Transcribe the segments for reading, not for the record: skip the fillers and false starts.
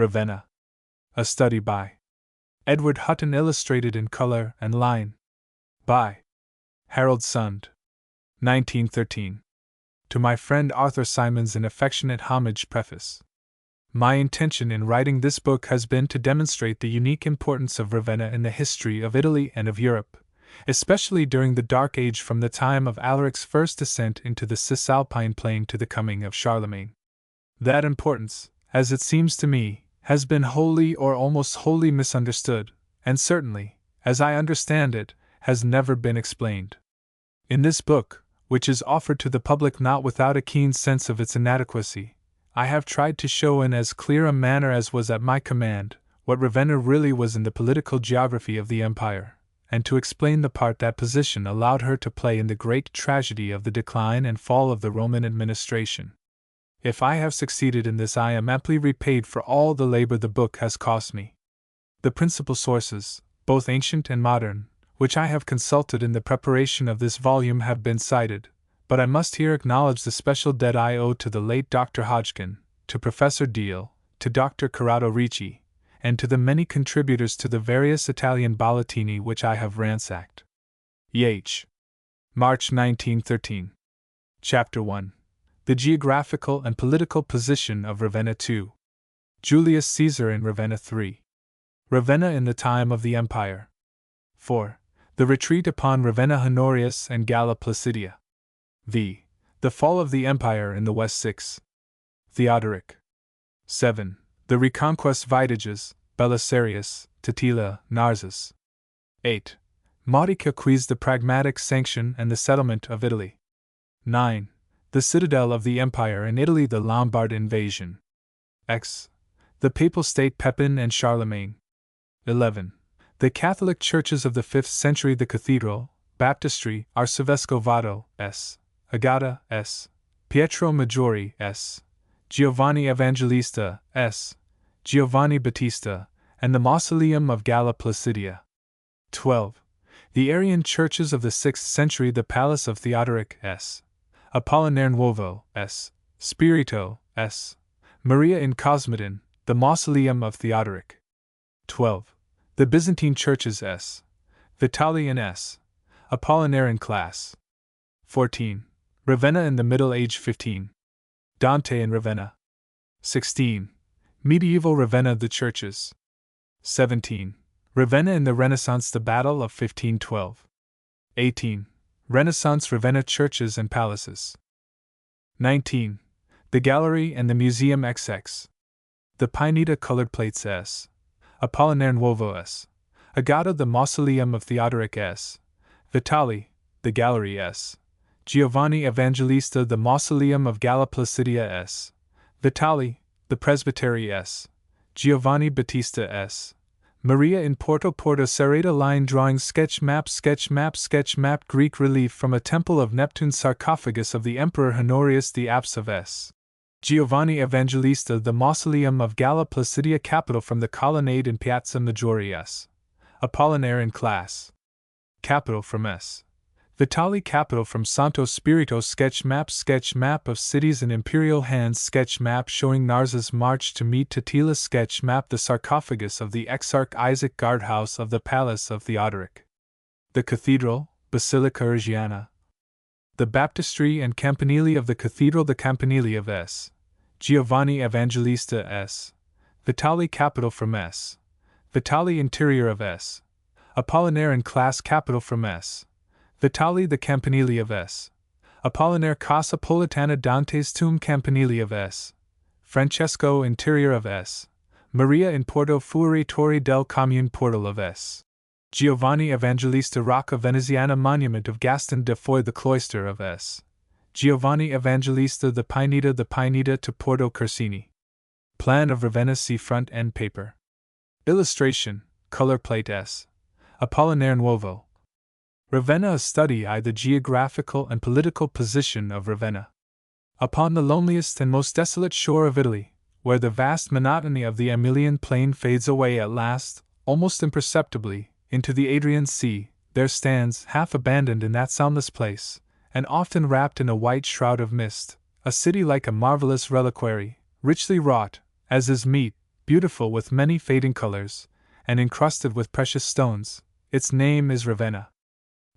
Ravenna. A study by Edward Hutton, illustrated in color and line by Harold Sund. 1913. To my friend Arthur Symons, an affectionate homage. Preface. My intention in writing this book has been to demonstrate the unique importance of Ravenna in the history of Italy and of Europe, especially during the Dark Age, from the time of Alaric's first descent into the Cisalpine plain to the coming of Charlemagne. That importance, as it seems to me, has been wholly or almost wholly misunderstood, and certainly, as I understand it, has never been explained. In this book, which is offered to the public not without a keen sense of its inadequacy, I have tried to show in as clear a manner as was at my command what Ravenna really was in the political geography of the empire, and to explain the part that position allowed her to play in the great tragedy of the decline and fall of the Roman administration. If I have succeeded in this, I am amply repaid for all the labor the book has cost me. The principal sources, both ancient and modern, which I have consulted in the preparation of this volume have been cited, but I must here acknowledge the special debt I owe to the late Dr. Hodgkin, to Professor Deal, to Dr. Corrado Ricci, and to the many contributors to the various Italian bollettini which I have ransacked. H. March 1913. Chapter 1. The Geographical and Political Position of Ravenna 2. Julius Caesar in Ravenna 3. Ravenna in the time of the Empire. 4. The retreat upon Ravenna Honorius and Galla Placidia. V. The fall of the Empire in the West. 6. Theodoric. 7. The reconquest Vitiges, Belisarius, Totila, Narses. 8. Modica quis the pragmatic sanction and the settlement of Italy. 9. The citadel of the Empire in Italy, the Lombard invasion. X. The Papal State, Pepin and Charlemagne. 11. The Catholic churches of the 5th century, the Cathedral, Baptistry, Arcivescovado, S. Agata, S. Pietro Maggiore, S. Giovanni Evangelista, S. Giovanni Battista, and the Mausoleum of Galla Placidia. 12. The Arian churches of the 6th century, the Palace of Theodoric, S. Apollinaire Nuovo, S. Spirito, S. Maria in Cosmedin, the Mausoleum of Theodoric. 12. The Byzantine churches, S. Vitali and S. Apollinaire in class. 14. Ravenna in the Middle Age. 15. Dante in Ravenna. 16. Medieval Ravenna, the churches. 17. Ravenna in the Renaissance, the Battle of 1512. 18. Renaissance Ravenna churches and palaces. 19. The Gallery and the Museum XX. The Pineta colored plates, S. Apollinaire Nuovo, S. Agata, the Mausoleum of Theodoric, S. Vitali, the Gallery, S. Giovanni Evangelista, the Mausoleum of Galla Placidia, S. Vitali, the Presbytery, S. Giovanni Battista, S. Maria in Porto Serrata, line drawing, sketch map, Greek relief from a temple of Neptune, sarcophagus of the Emperor Honorius, the apse of S. Giovanni Evangelista, the Mausoleum of Galla Placidia, capital from the colonnade in Piazza Maggiore, S. Apollinaire in class. Capital from S. Vitali, capital from Santo Spirito, sketch map of cities in imperial hands, sketch map showing Narses' march to meet Totila, sketch map the sarcophagus of the Exarch Isaac, guardhouse of the Palace of Theodoric. The Cathedral, Basilica Urgiana. The Baptistry and Campanile of the Cathedral, the Campanile of S. Giovanni Evangelista, S. Vitali, capital from S. Vitali, interior of S. Apollinaire in class, capital from S. Vitali, the Campanile of S. Apollinaire, Casa Politana, Dante's tomb, Campanile of S. Francesco, interior of S. Maria in Porto Fuori, Torre del Comune, portal of S. Giovanni Evangelista, Rocca Veneziana, monument of Gaston de Foix, the cloister of S. Giovanni Evangelista, the Pineta to Porto Corsini. Plan of Ravenna, see front end paper. Illustration, color plate, S. Apollinaire Nuovo. Ravenna, a study I. The geographical and political position of Ravenna. Upon the loneliest and most desolate shore of Italy, where the vast monotony of the Aemilian plain fades away at last, almost imperceptibly, into the Adrian Sea, there stands, half abandoned in that soundless place, and often wrapped in a white shroud of mist, a city like a marvelous reliquary, richly wrought, as is meet, beautiful with many fading colors, and encrusted with precious stones. Its name is Ravenna.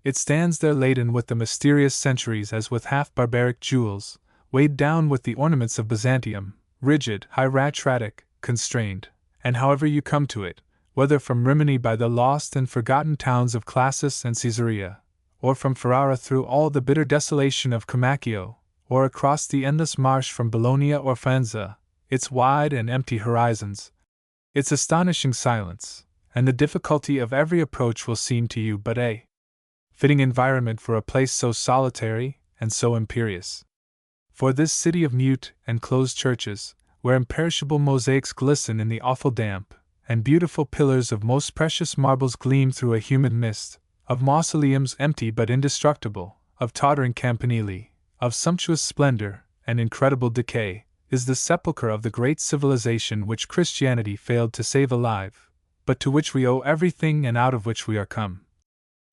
It stands there laden with the mysterious centuries as with half-barbaric jewels, weighed down with the ornaments of Byzantium, rigid, hieratic, constrained, and however you come to it, whether from Rimini by the lost and forgotten towns of Classis and Caesarea, or from Ferrara through all the bitter desolation of Comacchio, or across the endless marsh from Bologna or Faenza, its wide and empty horizons, its astonishing silence, and the difficulty of every approach will seem to you but a fitting environment for a place so solitary and so imperious. For this city of mute and closed churches, where imperishable mosaics glisten in the awful damp, and beautiful pillars of most precious marbles gleam through a humid mist, of mausoleums empty but indestructible, of tottering campanili, of sumptuous splendor and incredible decay, is the sepulchre of the great civilization which Christianity failed to save alive, but to which we owe everything and out of which we are come.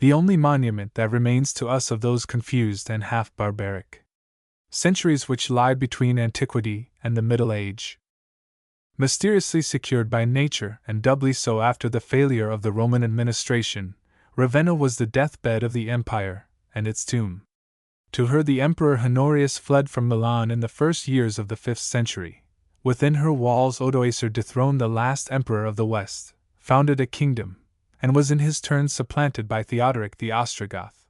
The only monument that remains to us of those confused and half-barbaric centuries which lie between antiquity and the Middle Age. Mysteriously secured by nature and doubly so after the failure of the Roman administration, Ravenna was the deathbed of the empire and its tomb. To her the Emperor Honorius fled from Milan in the first years of the 5th century. Within her walls Odoacer dethroned the last emperor of the West, founded a kingdom, and was in his turn supplanted by Theodoric the Ostrogoth.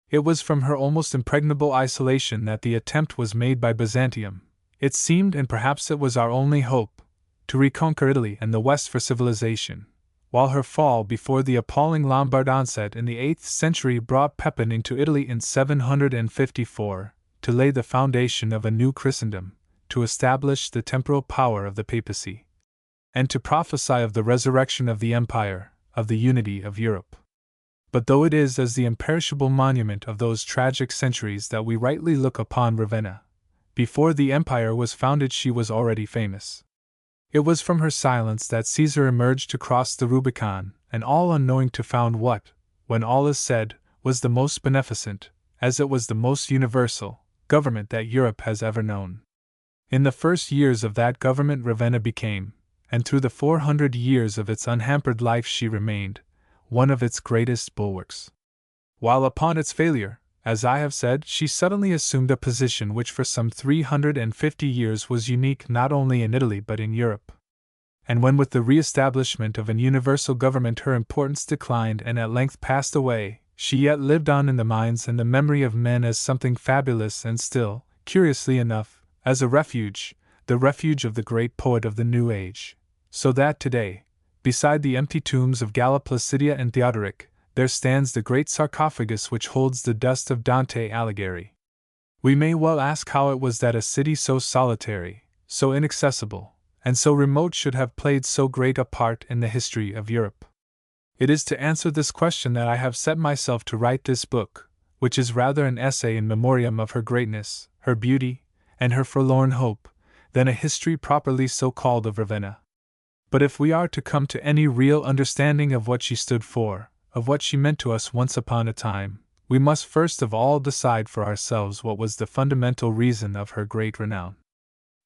It was from her almost impregnable isolation that the attempt was made by Byzantium. It seemed, and perhaps it was our only hope, to reconquer Italy and the West for civilization, while her fall before the appalling Lombard onset in the 8th century brought Pepin into Italy in 754, to lay the foundation of a new Christendom, to establish the temporal power of the papacy, and to prophesy of the resurrection of the empire, of the unity of Europe. But though it is as the imperishable monument of those tragic centuries that we rightly look upon Ravenna, before the empire was founded she was already famous. It was from her silence that Caesar emerged to cross the Rubicon, and all unknowing to found what, when all is said, was the most beneficent, as it was the most universal, government that Europe has ever known. In the first years of that government Ravenna became, and through the 400 years of its unhampered life she remained, one of its greatest bulwarks. While upon its failure, as I have said, she suddenly assumed a position which for some 350 years was unique not only in Italy but in Europe. And when with the re-establishment of an universal government her importance declined and at length passed away, she yet lived on in the minds and the memory of men as something fabulous and still, curiously enough, as a refuge, the refuge of the great poet of the New Age. So that today, beside the empty tombs of Galla Placidia and Theodoric, there stands the great sarcophagus which holds the dust of Dante Alighieri. We may well ask how it was that a city so solitary, so inaccessible, and so remote should have played so great a part in the history of Europe. It is to answer this question that I have set myself to write this book, which is rather an essay in memoriam of her greatness, her beauty, and her forlorn hope, than a history properly so called of Ravenna. But if we are to come to any real understanding of what she stood for, of what she meant to us once upon a time, we must first of all decide for ourselves what was the fundamental reason of her great renown.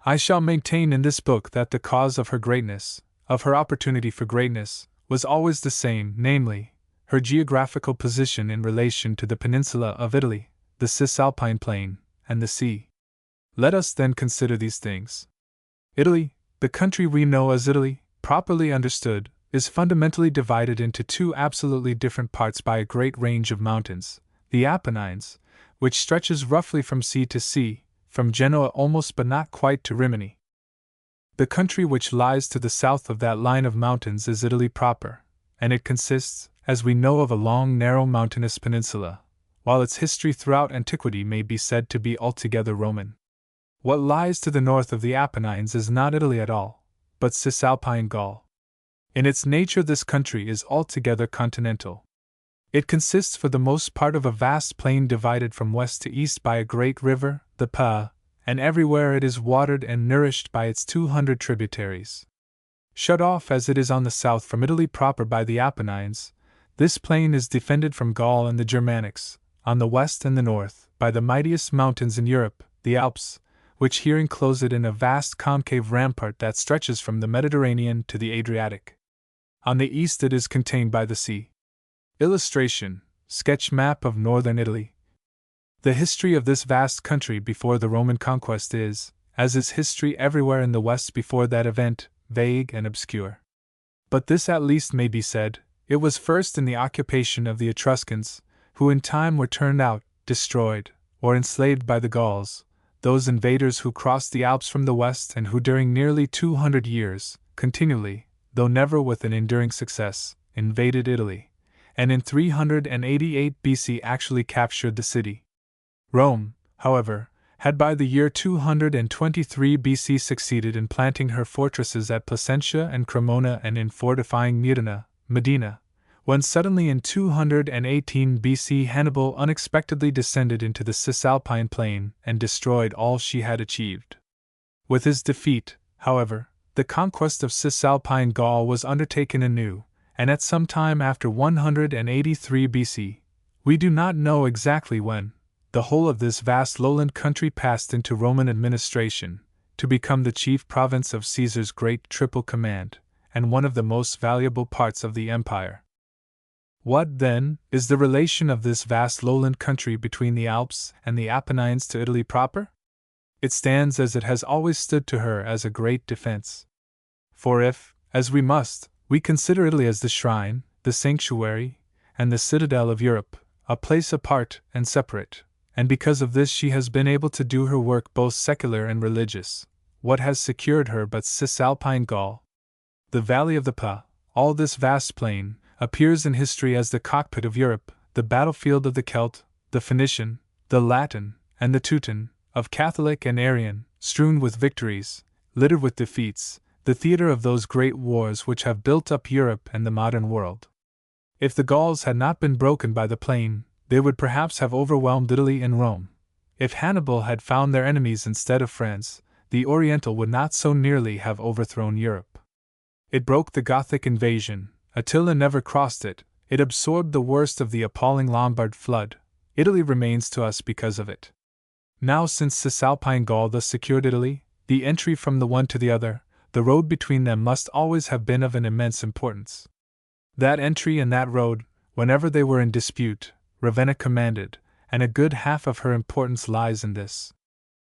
I shall maintain in this book that the cause of her greatness, of her opportunity for greatness, was always the same, namely, her geographical position in relation to the peninsula of Italy, the Cisalpine plain, and the sea. Let us then consider these things. Italy, the country we know as Italy, properly understood, is fundamentally divided into two absolutely different parts by a great range of mountains, the Apennines, which stretches roughly from sea to sea, from Genoa almost but not quite to Rimini. The country which lies to the south of that line of mountains is Italy proper, and it consists, as we know, of a long narrow mountainous peninsula, while its history throughout antiquity may be said to be altogether Roman. What lies to the north of the Apennines is not Italy at all, but Cisalpine Gaul. In its nature this country is altogether continental. It consists for the most part of a vast plain divided from west to east by a great river, the Pa, and everywhere it is watered and nourished by its 200 tributaries. Shut off as it is on the south from Italy proper by the Apennines, this plain is defended from Gaul and the Germanics, on the west and the north, by the mightiest mountains in Europe, the Alps, which here enclose it in a vast concave rampart that stretches from the Mediterranean to the Adriatic. On the east it is contained by the sea. Illustration: sketch map of northern Italy. The history of this vast country before the Roman conquest is, as is history everywhere in the West before that event, vague and obscure. But this at least may be said: it was first in the occupation of the Etruscans, who in time were turned out, destroyed, or enslaved by the Gauls, those invaders who crossed the Alps from the west and who during nearly 200 years, continually, though never with an enduring success, invaded Italy, and in 388 BC actually captured the city. Rome, however, had by the year 223 BC succeeded in planting her fortresses at Placentia and Cremona and in fortifying Medina, when suddenly in 218 BC Hannibal unexpectedly descended into the Cisalpine plain and destroyed all she had achieved. With his defeat, however, the conquest of Cisalpine Gaul was undertaken anew, and at some time after 183 BC, we do not know exactly when, the whole of this vast lowland country passed into Roman administration, to become the chief province of Caesar's great Triple Command, and one of the most valuable parts of the empire. What, then, is the relation of this vast lowland country between the Alps and the Apennines to Italy proper? It stands as it has always stood to her as a great defense. For if, as we must, we consider Italy as the shrine, the sanctuary, and the citadel of Europe, a place apart and separate, and because of this she has been able to do her work both secular and religious, what has secured her but Cisalpine Gaul? The valley of the Pa, all this vast plain, appears in history as the cockpit of Europe, the battlefield of the Celt, the Phoenician, the Latin, and the Teuton, of Catholic and Arian, strewn with victories, littered with defeats, the theater of those great wars which have built up Europe and the modern world. If the Gauls had not been broken by the plain, they would perhaps have overwhelmed Italy and Rome. If Hannibal had found their enemies instead of friends, the Oriental would not so nearly have overthrown Europe. It broke the Gothic invasion. Attila never crossed it. It absorbed the worst of the appalling Lombard flood. Italy remains to us because of it. Now, since Cisalpine Gaul thus secured Italy, the entry from the one to the other, the road between them must always have been of an immense importance. That entry and that road, whenever they were in dispute, Ravenna commanded, and a good half of her importance lies in this.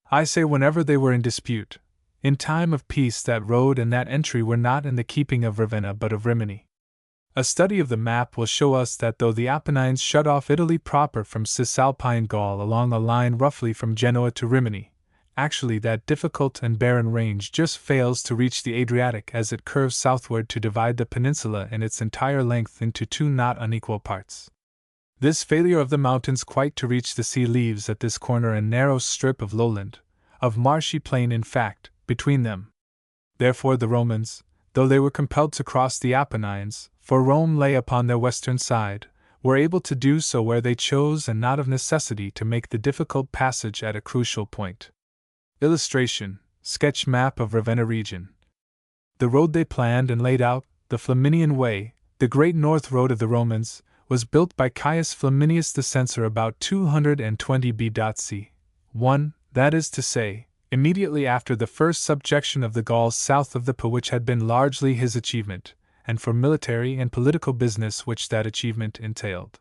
I say whenever they were in dispute. In time of peace that road and that entry were not in the keeping of Ravenna but of Rimini. A study of the map will show us that though the Apennines shut off Italy proper from Cisalpine Gaul along a line roughly from Genoa to Rimini, actually that difficult and barren range just fails to reach the Adriatic as it curves southward to divide the peninsula in its entire length into two not unequal parts. This failure of the mountains quite to reach the sea leaves at this corner a narrow strip of lowland, of marshy plain in fact, between them. Therefore the Romans, though they were compelled to cross the Apennines, for Rome lay upon their western side, were able to do so where they chose and not of necessity to make the difficult passage at a crucial point. Illustration: sketch map of Ravenna region. The road they planned and laid out, the Flaminian Way, the great north road of the Romans, was built by Caius Flaminius the Censor about 220 BC. 1, that is to say, immediately after the first subjection of the Gauls south of the Po, which had been largely his achievement, and for military and political business which that achievement entailed.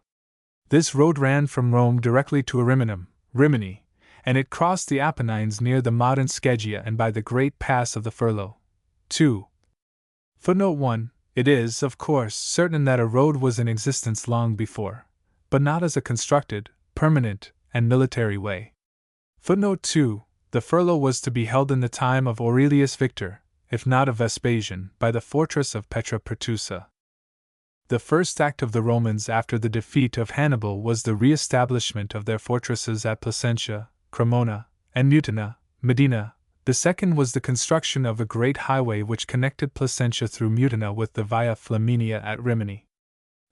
This road ran from Rome directly to Rimini, and it crossed the Apennines near the modern Scheggia and by the great pass of the Furlo. 2. Footnote 1. It is, of course, certain that a road was in existence long before, but not as a constructed, permanent, and military way. Footnote 2. The Furlo was to be held in the time of Aurelius Victor, if not of Vespasian, by the fortress of Petra Pertusa. The first act of the Romans after the defeat of Hannibal was the re-establishment of their fortresses at Placentia, Cremona, and Medina. The second was the construction of a great highway which connected Placentia through Mutina with the Via Flaminia at Rimini.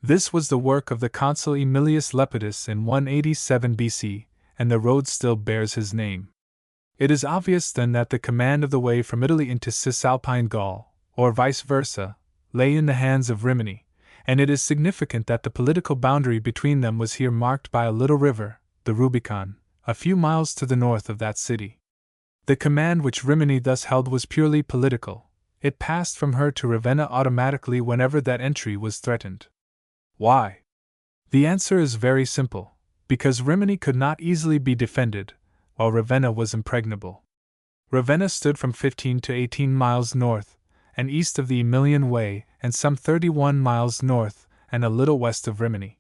This was the work of the consul Aemilius Lepidus in 187 BC, and the road still bears his name. It is obvious then that the command of the way from Italy into Cisalpine Gaul, or vice versa, lay in the hands of Rimini, and it is significant that the political boundary between them was here marked by a little river, the Rubicon, a few miles to the north of that city. The command which Rimini thus held was purely political. It passed from her to Ravenna automatically whenever that entry was threatened. Why? The answer is very simple: because Rimini could not easily be defended, while Ravenna was impregnable. Ravenna stood from 15 to 18 miles north and east of the Emilian Way, and some 31 miles north and a little west of Rimini.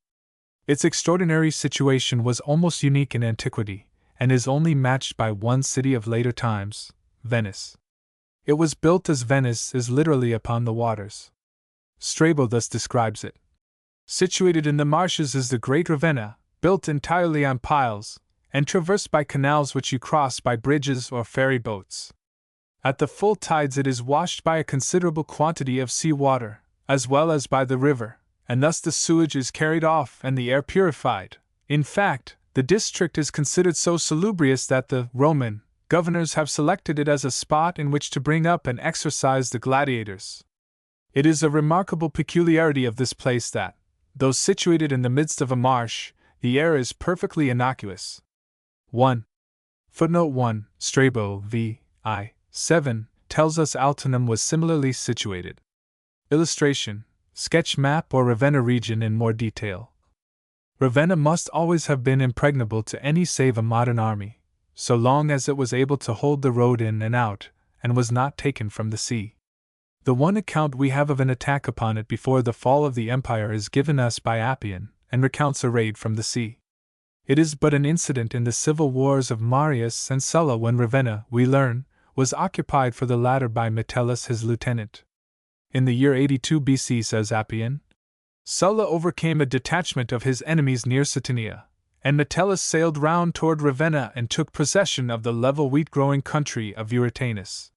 Its extraordinary situation was almost unique in antiquity, and is only matched by one city of later times, Venice. It was built as Venice is literally upon the waters. Strabo thus describes it. Situated in the marshes is the great Ravenna, built entirely on piles, and traversed by canals which you cross by bridges or ferry boats. At the full tides it is washed by a considerable quantity of sea water, as well as by the river, and thus the sewage is carried off and the air purified. In fact, the district is considered so salubrious that the Roman governors have selected it as a spot in which to bring up and exercise the gladiators. It is a remarkable peculiarity of this place that, though situated in the midst of a marsh, the air is perfectly innocuous. 1. Footnote 1. Strabo v. I. 7 tells us Altinum was similarly situated. Illustration: sketch map or Ravenna region in more detail. Ravenna must always have been impregnable to any save a modern army, so long as it was able to hold the road in and out, and was not taken from the sea. The one account we have of an attack upon it before the fall of the empire is given us by Appian, and recounts a raid from the sea. It is but an incident in the civil wars of Marius and Sulla when Ravenna, we learn, was occupied for the latter by Metellus his lieutenant. In the year 82 BC, says Appian, Sulla overcame a detachment of his enemies near Saturnia, and Metellus sailed round toward Ravenna and took possession of the level wheat-growing country of Eurytanus.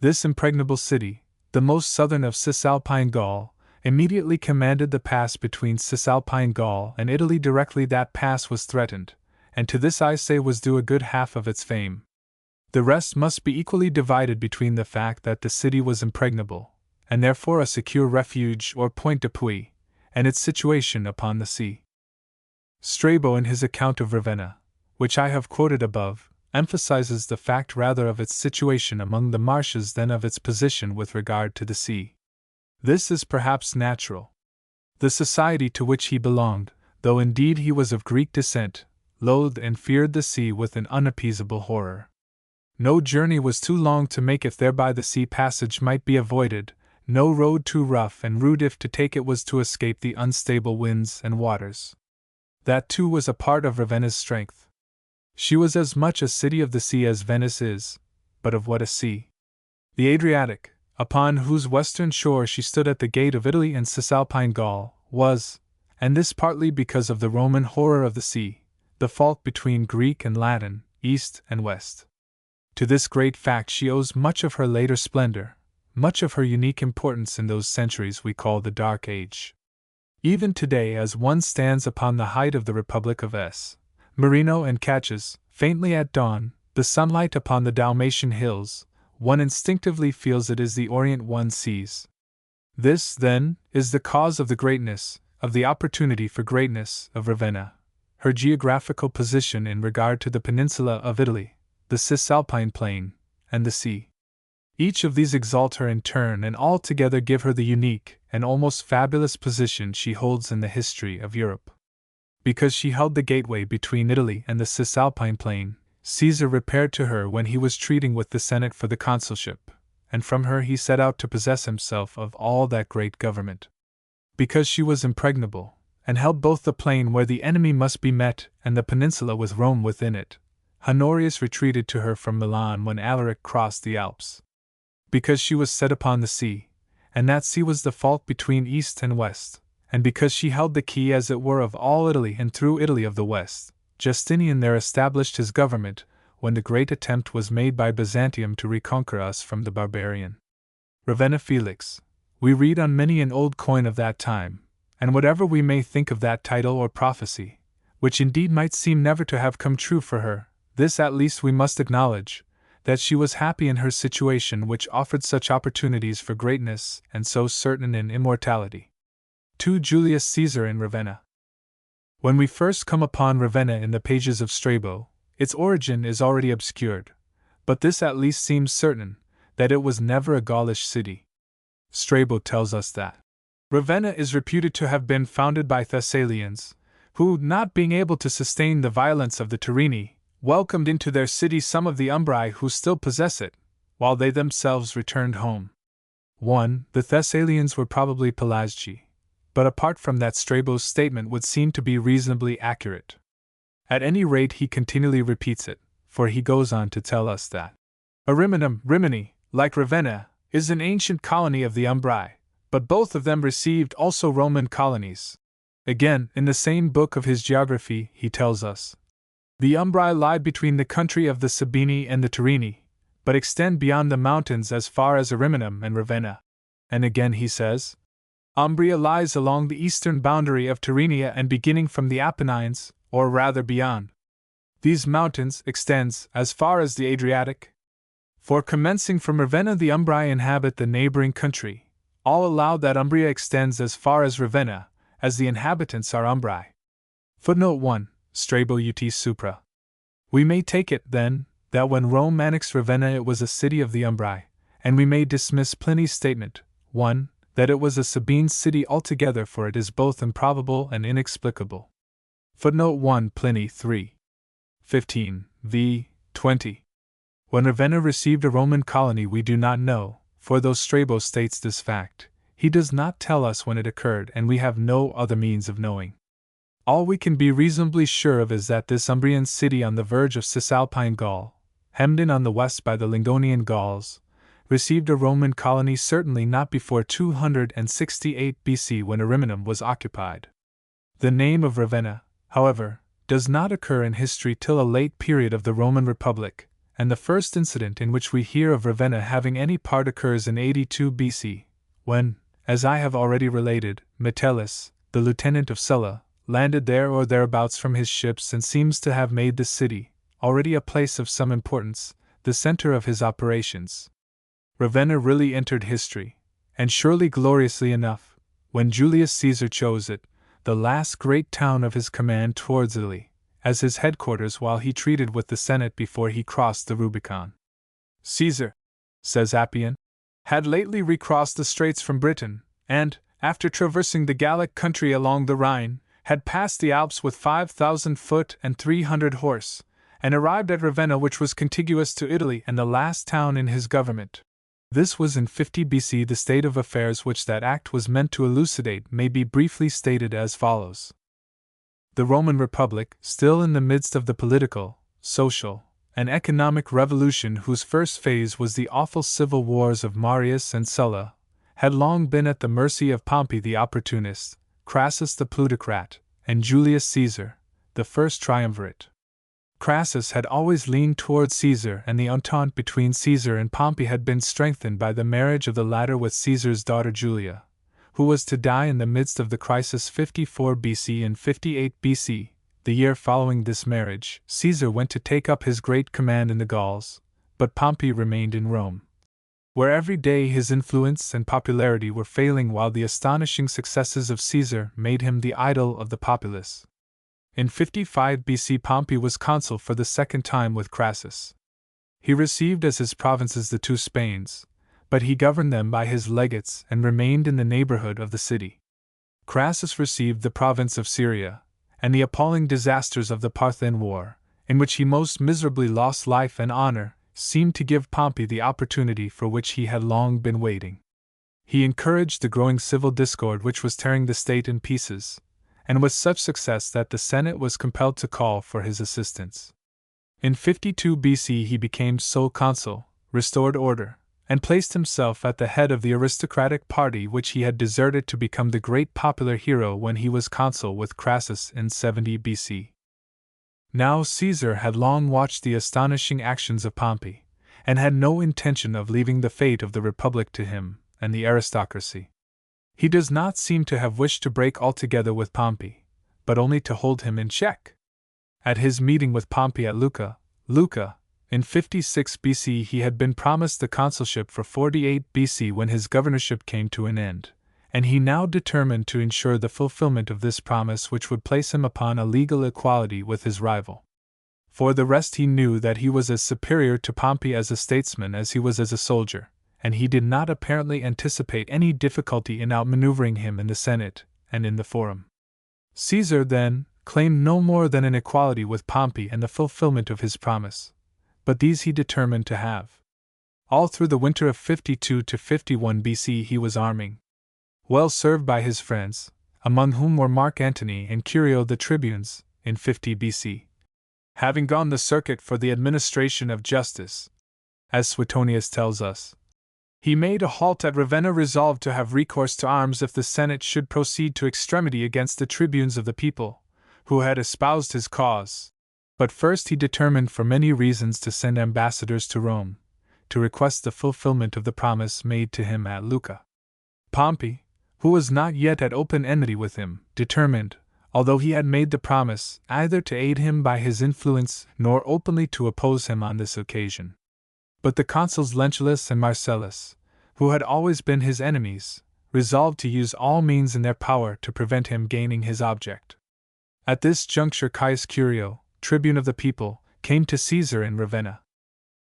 This impregnable city, the most southern of Cisalpine Gaul, immediately commanded the pass between Cisalpine Gaul and Italy directly that pass was threatened, and to this I say was due a good half of its fame. The rest must be equally divided between the fact that the city was impregnable, and therefore a secure refuge or point d'appui, and its situation upon the sea. Strabo, in his account of Ravenna, which I have quoted above, emphasizes the fact rather of its situation among the marshes than of its position with regard to the sea. This is perhaps natural. The society to which he belonged, though indeed he was of Greek descent, loathed and feared the sea with an unappeasable horror. No journey was too long to make if thereby the sea passage might be avoided, no road too rough and rude if to take it was to escape the unstable winds and waters. That too was a part of Ravenna's strength. She was as much a city of the sea as Venice is, but of what a sea! The Adriatic, upon whose western shore she stood at the gate of Italy and Cisalpine Gaul, was, and this partly because of the Roman horror of the sea, the fault between Greek and Latin, east and west. To this great fact she owes much of her later splendor, much of her unique importance in those centuries we call the Dark Age. Even today, as one stands upon the height of the Republic of S. Marino and catches, faintly at dawn, the sunlight upon the Dalmatian hills, one instinctively feels it is the Orient one sees. This, then, is the cause of the greatness, of the opportunity for greatness, of Ravenna, her geographical position in regard to the peninsula of Italy, the Cisalpine plain, and the sea. Each of these exalt her in turn and all together give her the unique and almost fabulous position she holds in the history of Europe. Because she held the gateway between Italy and the Cisalpine plain, Caesar repaired to her when he was treating with the Senate for the consulship, and from her he set out to possess himself of all that great government. Because she was impregnable, and held both the plain where the enemy must be met and the peninsula with Rome within it, Honorius retreated to her from Milan when Alaric crossed the Alps. Because she was set upon the sea, and that sea was the fault between east and west, and because she held the key as it were of all Italy and through Italy of the west, Justinian there established his government when the great attempt was made by Byzantium to reconquer us from the barbarian. Ravenna Felix, we read on many an old coin of that time, and whatever we may think of that title or prophecy, which indeed might seem never to have come true for her, this at least we must acknowledge, that she was happy in her situation which offered such opportunities for greatness and so certain an immortality. 2. Julius Caesar in Ravenna. When we first come upon Ravenna in the pages of Strabo, its origin is already obscured, but this at least seems certain, that it was never a Gaulish city. Strabo tells us that Ravenna is reputed to have been founded by Thessalians, who, not being able to sustain the violence of the Tyrrheni, welcomed into their city some of the Umbri who still possess it, while they themselves returned home. 1. The Thessalians were probably Pelasgi, but apart from that, Strabo's statement would seem to be reasonably accurate. At any rate, he continually repeats it, for he goes on to tell us that Rimini, like Ravenna, is an ancient colony of the Umbri, but both of them received also Roman colonies. Again, in the same book of his geography, he tells us, the Umbri lie between the country of the Sabini and the Tyrrheni, but extend beyond the mountains as far as Ariminum and Ravenna. And again he says, Umbria lies along the eastern boundary of Tyrrhenia and beginning from the Apennines, or rather beyond these mountains, extends as far as the Adriatic. For commencing from Ravenna, the Umbri inhabit the neighboring country. All allow that Umbria extends as far as Ravenna, as the inhabitants are Umbri. Footnote 1, Strabo ut supra. We may take it, then, that when Rome annexed Ravenna it was a city of the Umbri, and we may dismiss Pliny's statement, 1, that it was a Sabine city altogether, for it is both improbable and inexplicable. Footnote 1 Pliny 3. 15, v. 20. When Ravenna received a Roman colony we do not know, for though Strabo states this fact, he does not tell us when it occurred, and we have no other means of knowing. All we can be reasonably sure of is that this Umbrian city on the verge of Cisalpine Gaul, hemmed in on the west by the Lingonian Gauls, received a Roman colony certainly not before 268 BC when Ariminum was occupied. The name of Ravenna, however, does not occur in history till a late period of the Roman Republic, and the first incident in which we hear of Ravenna having any part occurs in 82 BC, when, as I have already related, Metellus, the lieutenant of Sulla, landed there or thereabouts from his ships and seems to have made the city, already a place of some importance, the center of his operations. Ravenna really entered history, and surely gloriously enough, when Julius Caesar chose it, the last great town of his command towards Italy, as his headquarters while he treated with the Senate before he crossed the Rubicon. Caesar, says Appian, had lately recrossed the straits from Britain, and, after traversing the Gallic country along the Rhine, had passed the Alps with 5,000 foot and 300 horse, and arrived at Ravenna, which was contiguous to Italy and the last town in his government. This was in 50 BC. The state of affairs which that act was meant to elucidate may be briefly stated as follows. The Roman Republic, still in the midst of the political, social, and economic revolution whose first phase was the awful civil wars of Marius and Sulla, had long been at the mercy of Pompey the opportunist, Crassus the plutocrat, and Julius Caesar, the first triumvirate. Crassus had always leaned toward Caesar, and the entente between Caesar and Pompey had been strengthened by the marriage of the latter with Caesar's daughter Julia, who was to die in the midst of the crisis 54 BC and 58 BC. The year following this marriage, Caesar went to take up his great command in the Gauls, but Pompey remained in Rome, where every day his influence and popularity were failing while the astonishing successes of Caesar made him the idol of the populace. In 55 BC Pompey was consul for the second time with Crassus. He received as his provinces the two Spains, but he governed them by his legates and remained in the neighborhood of the city. Crassus received the province of Syria, and the appalling disasters of the Parthian War, in which he most miserably lost life and honor, seemed to give Pompey the opportunity for which he had long been waiting. He encouraged the growing civil discord which was tearing the state in pieces, and with such success that the Senate was compelled to call for his assistance. In 52 BC he became sole consul, restored order, and placed himself at the head of the aristocratic party which he had deserted to become the great popular hero when he was consul with Crassus in 70 BC. Now Caesar had long watched the astonishing actions of Pompey, and had no intention of leaving the fate of the Republic to him and the aristocracy. He does not seem to have wished to break altogether with Pompey, but only to hold him in check. At his meeting with Pompey at Lucca, in 56 BC he had been promised the consulship for 48 BC when his governorship came to an end, and he now determined to ensure the fulfillment of this promise which would place him upon a legal equality with his rival. For the rest, he knew that he was as superior to Pompey as a statesman as he was as a soldier, and he did not apparently anticipate any difficulty in outmaneuvering him in the Senate and in the Forum. Caesar, then, claimed no more than an equality with Pompey and the fulfillment of his promise, but these he determined to have. All through the winter of 52 to 51 BC he was arming, well served by his friends, among whom were Mark Antony and Curio the tribunes, in 50 BC. Having gone the circuit for the administration of justice, as Suetonius tells us, he made a halt at Ravenna, resolved to have recourse to arms if the Senate should proceed to extremity against the tribunes of the people, who had espoused his cause. But first he determined for many reasons to send ambassadors to Rome, to request the fulfillment of the promise made to him at Lucca. Pompey, who was not yet at open enmity with him, determined, although he had made the promise, neither to aid him by his influence nor openly to oppose him on this occasion. But the consuls Lentulus and Marcellus, who had always been his enemies, resolved to use all means in their power to prevent him gaining his object. At this juncture Caius Curio, tribune of the people, came to Caesar in Ravenna.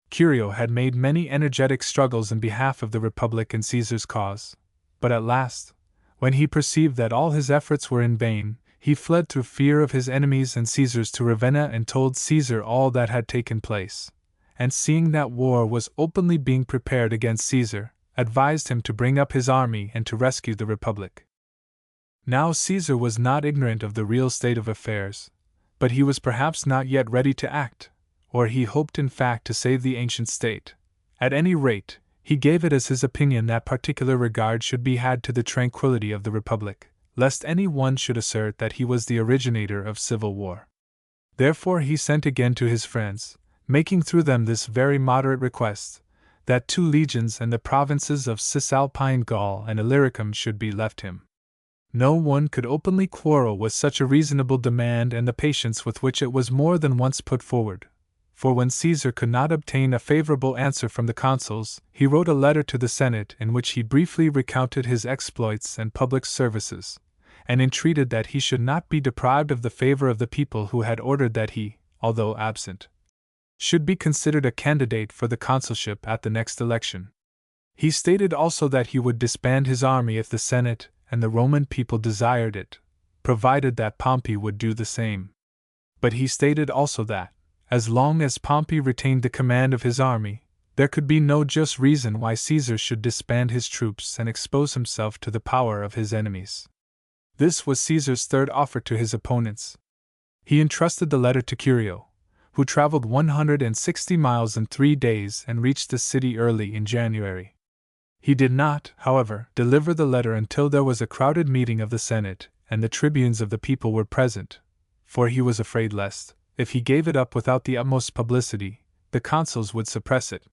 Curio had made many energetic struggles in behalf of the Republic and Caesar's cause, but at last, when he perceived that all his efforts were in vain, he fled through fear of his enemies and Caesar's to Ravenna and told Caesar all that had taken place, and seeing that war was openly being prepared against Caesar, advised him to bring up his army and to rescue the Republic. Now Caesar was not ignorant of the real state of affairs, but he was perhaps not yet ready to act, or he hoped in fact to save the ancient state. At any rate, he gave it as his opinion that particular regard should be had to the tranquility of the Republic, lest any one should assert that he was the originator of civil war. Therefore he sent again to his friends, making through them this very moderate request, that 2 legions and the provinces of Cisalpine Gaul and Illyricum should be left him. No one could openly quarrel with such a reasonable demand and the patience with which it was more than once put forward. For when Caesar could not obtain a favorable answer from the consuls, he wrote a letter to the Senate in which he briefly recounted his exploits and public services, and entreated that he should not be deprived of the favor of the people, who had ordered that he, although absent, should be considered a candidate for the consulship at the next election. He stated also that he would disband his army if the Senate and the Roman people desired it, provided that Pompey would do the same. But he stated also that, as long as Pompey retained the command of his army, there could be no just reason why Caesar should disband his troops and expose himself to the power of his enemies. This was Caesar's third offer to his opponents. He entrusted the letter to Curio, who traveled 160 miles in 3 days and reached the city early in January. He did not, however, deliver the letter until there was a crowded meeting of the Senate and the tribunes of the people were present, for he was afraid lest, if he gave it up without the utmost publicity, the consuls would suppress it.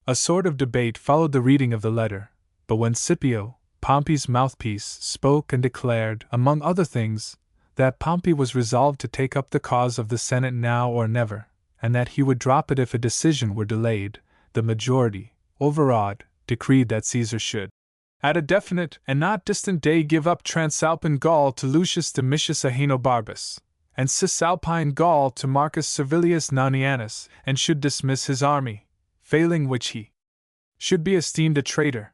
A sort of debate followed the reading of the letter, but when Scipio, Pompey's mouthpiece, spoke and declared, among other things, that Pompey was resolved to take up the cause of the Senate now or never, and that he would drop it if a decision were delayed, the majority, overawed, decreed that Caesar should, at a definite and not distant day, give up Transalpine Gaul to Lucius Domitius Ahenobarbus, and Cisalpine Gaul to Marcus Servilius Nonianus, and should dismiss his army, failing which he should be esteemed a traitor.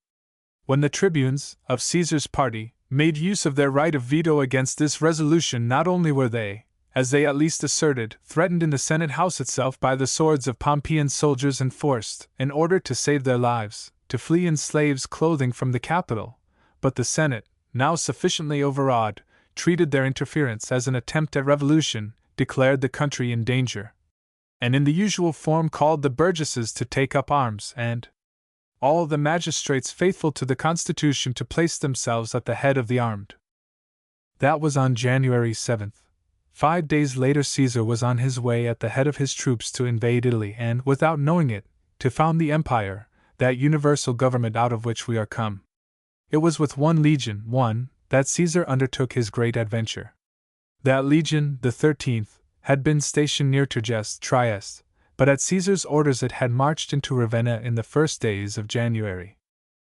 When the tribunes of Caesar's party made use of their right of veto against this resolution, not only were they, as they at least asserted, threatened in the Senate house itself by the swords of Pompeian soldiers and forced, in order to save their lives, to flee in slaves' clothing from the capital, but the Senate, now sufficiently overawed, treated their interference as an attempt at revolution, declared the country in danger, and in the usual form called the burgesses to take up arms and all the magistrates faithful to the Constitution to place themselves at the head of the armed. That was on January 7th. 5 days later Caesar was on his way at the head of his troops to invade Italy and, without knowing it, to found the empire, that universal government out of which we are come. It was with 1 legion, that Caesar undertook his great adventure. That legion, the 13th, had been stationed near Trieste, but at Caesar's orders it had marched into Ravenna in the first days of January.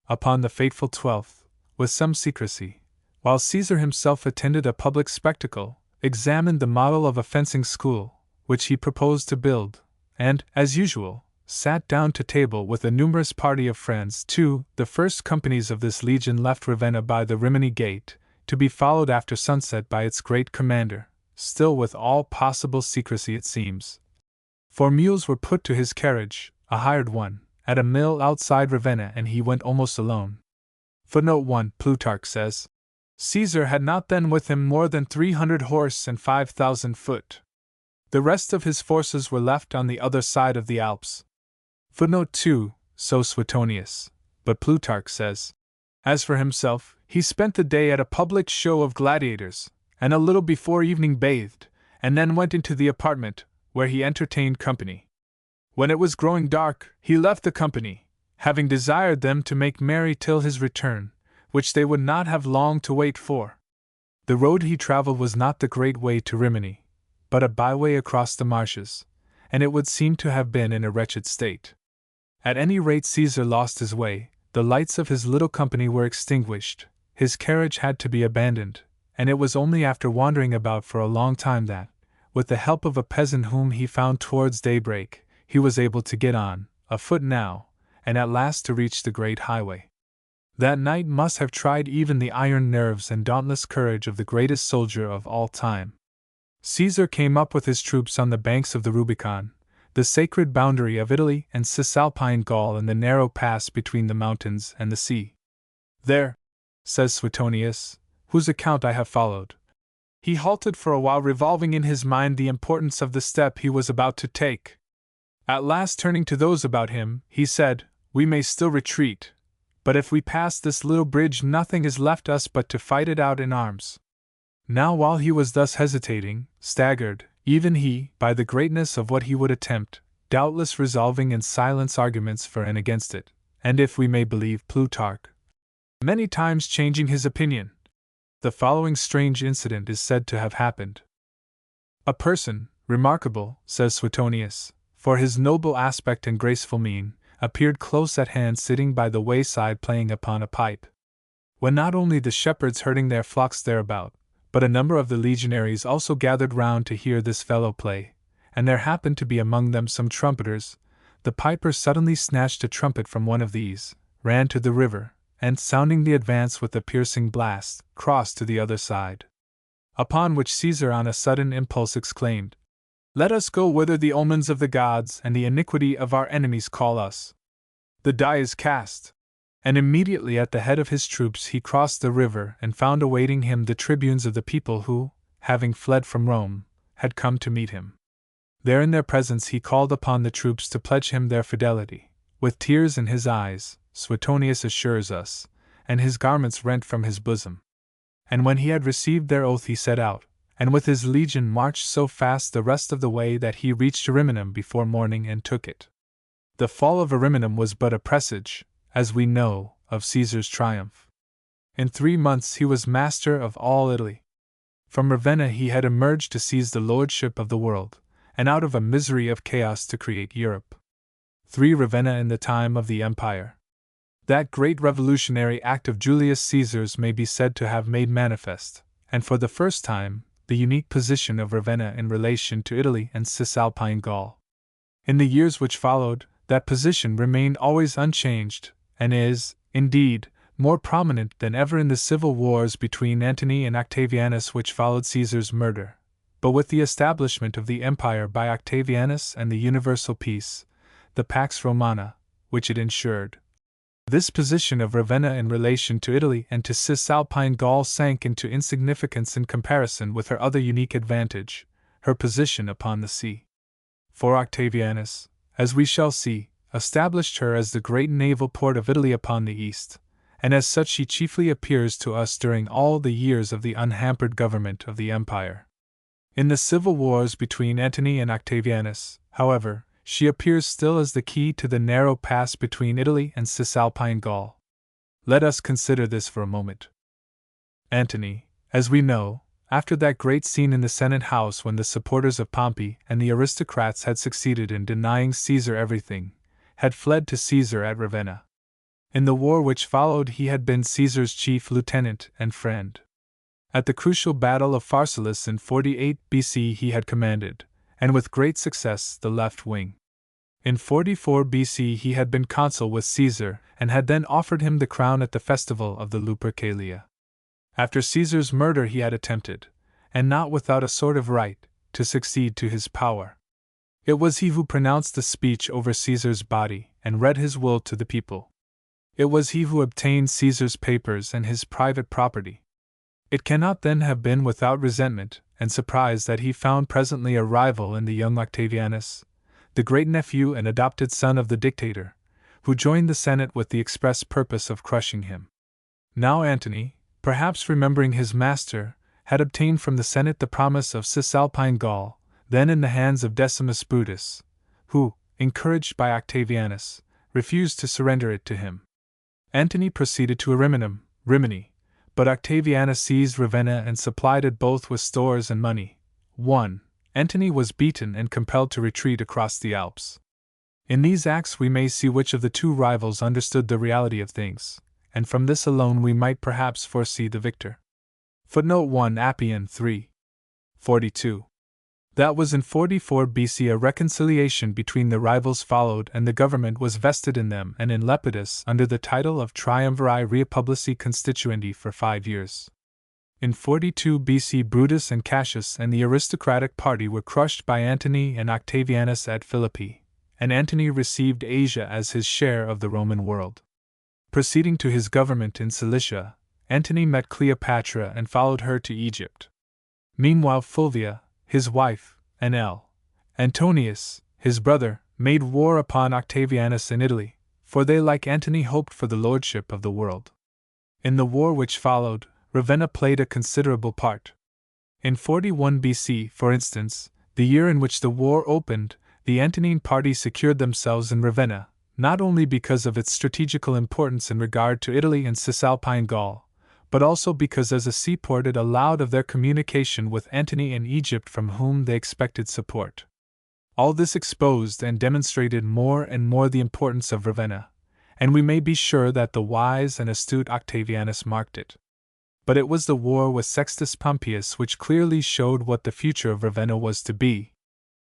Upon the fateful 12th, with some secrecy, while Caesar himself attended a public spectacle, examined the model of a fencing school, which he proposed to build, and, as usual, sat down to table with a numerous party of friends. 2. The first companies of this legion left Ravenna by the Rimini Gate, to be followed after sunset by its great commander, still with all possible secrecy it seems. 4 mules were put to his carriage, a hired one, at a mill outside Ravenna, and he went almost alone. Footnote 1. Plutarch says, Caesar had not then with him more than 300 horse and 5,000 foot. The rest of his forces were left on the other side of the Alps. Footnote 2. So Suetonius, but Plutarch says, as for himself, he spent the day at a public show of gladiators, and a little before evening bathed, and then went into the apartment, where he entertained company. When it was growing dark, he left the company, having desired them to make merry till his return, which they would not have long to wait for. The road he travelled was not the great way to Rimini, but a byway across the marshes, and it would seem to have been in a wretched state. At any rate, Caesar lost his way, the lights of his little company were extinguished, his carriage had to be abandoned, and it was only after wandering about for a long time that, with the help of a peasant whom he found towards daybreak, he was able to get on, afoot now, and at last to reach the great highway. That night must have tried even the iron nerves and dauntless courage of the greatest soldier of all time. Caesar came up with his troops on the banks of the Rubicon, the sacred boundary of Italy and Cisalpine Gaul, in the narrow pass between the mountains and the sea. There, says Suetonius, whose account I have followed, he halted for a while, revolving in his mind the importance of the step he was about to take. At last, turning to those about him, he said, We may still retreat, but if we pass this little bridge, nothing is left us but to fight it out in arms. Now, while he was thus hesitating, staggered, even he, by the greatness of what he would attempt, doubtless resolving in silence arguments for and against it, and if we may believe Plutarch, many times changing his opinion. The following strange incident is said to have happened. A person, remarkable, says Suetonius, for his noble aspect and graceful mien, appeared close at hand, sitting by the wayside playing upon a pipe. When not only the shepherds herding their flocks thereabout, but a number of the legionaries also gathered round to hear this fellow play, and there happened to be among them some trumpeters, the piper suddenly snatched a trumpet from one of these, ran to the river, and sounding the advance with a piercing blast, crossed to the other side. Upon which Caesar on a sudden impulse exclaimed, Let us go whither the omens of the gods and the iniquity of our enemies call us. The die is cast. And immediately at the head of his troops he crossed the river and found awaiting him the tribunes of the people who, having fled from Rome, had come to meet him. There in their presence he called upon the troops to pledge him their fidelity, with tears in his eyes, Suetonius assures us, and his garments rent from his bosom. And when he had received their oath he set out, and with his legion marched so fast the rest of the way that he reached Ariminum before morning and took it. The fall of Ariminum was but a presage, as we know, of Caesar's triumph. In 3 months he was master of all Italy. From Ravenna he had emerged to seize the lordship of the world, and out of a misery of chaos to create Europe. 3. Ravenna in the time of the Empire. That great revolutionary act of Julius Caesar's may be said to have made manifest, and for the first time, the unique position of Ravenna in relation to Italy and Cisalpine Gaul. In the years which followed, that position remained always unchanged, and is, indeed, more prominent than ever in the civil wars between Antony and Octavianus which followed Caesar's murder. But with the establishment of the empire by Octavianus and the universal peace, the Pax Romana, which it ensured, this position of Ravenna in relation to Italy and to Cisalpine Gaul sank into insignificance in comparison with her other unique advantage, her position upon the sea. For Octavianus, as we shall see, established her as the great naval port of Italy upon the east, and as such she chiefly appears to us during all the years of the unhampered government of the empire. In the civil wars between Antony and Octavianus, however, she appears still as the key to the narrow pass between Italy and Cisalpine Gaul. Let us consider this for a moment. Antony, as we know, after that great scene in the Senate House when the supporters of Pompey and the aristocrats had succeeded in denying Caesar everything, had fled to Caesar at Ravenna. In the war which followed he had been Caesar's chief lieutenant and friend. At the crucial battle of Pharsalus in 48 BC he had commanded, and with great success the left wing. In 44 BC he had been consul with Caesar and had then offered him the crown at the festival of the Lupercalia. After Caesar's murder he had attempted, and not without a sort of right, to succeed to his power. It was he who pronounced the speech over Caesar's body and read his will to the people. It was he who obtained Caesar's papers and his private property. It cannot then have been without resentment and surprise that he found presently a rival in the young Octavianus, the great-nephew and adopted son of the dictator, who joined the Senate with the express purpose of crushing him. Now Antony, perhaps remembering his master, had obtained from the Senate the promise of Cisalpine Gaul, then in the hands of Decimus Brutus, who, encouraged by Octavianus, refused to surrender it to him. Antony proceeded to Rimini, but Octavianus seized Ravenna and supplied it both with stores and money. 1. Antony was beaten and compelled to retreat across the Alps. In these acts we may see which of the two rivals understood the reality of things, and from this alone we might perhaps foresee the victor. Footnote 1 Appian 3. 42. That was in 44 BC a reconciliation between the rivals followed and the government was vested in them and in Lepidus under the title of Triumviri Republici Constituendi for 5 years. In 42 BC Brutus and Cassius and the aristocratic party were crushed by Antony and Octavianus at Philippi, and Antony received Asia as his share of the Roman world. Proceeding to his government in Cilicia, Antony met Cleopatra and followed her to Egypt. Meanwhile Fulvia, his wife, and Antonius, his brother, made war upon Octavianus in Italy, for they like Antony hoped for the lordship of the world. In the war which followed, Ravenna played a considerable part. In 41 BC, for instance, the year in which the war opened, the Antonine party secured themselves in Ravenna, not only because of its strategical importance in regard to Italy and Cisalpine Gaul, but also because as a seaport it allowed of their communication with Antony in Egypt from whom they expected support. All this exposed and demonstrated more and more the importance of Ravenna, and we may be sure that the wise and astute Octavianus marked it. But it was the war with Sextus Pompeius which clearly showed what the future of Ravenna was to be.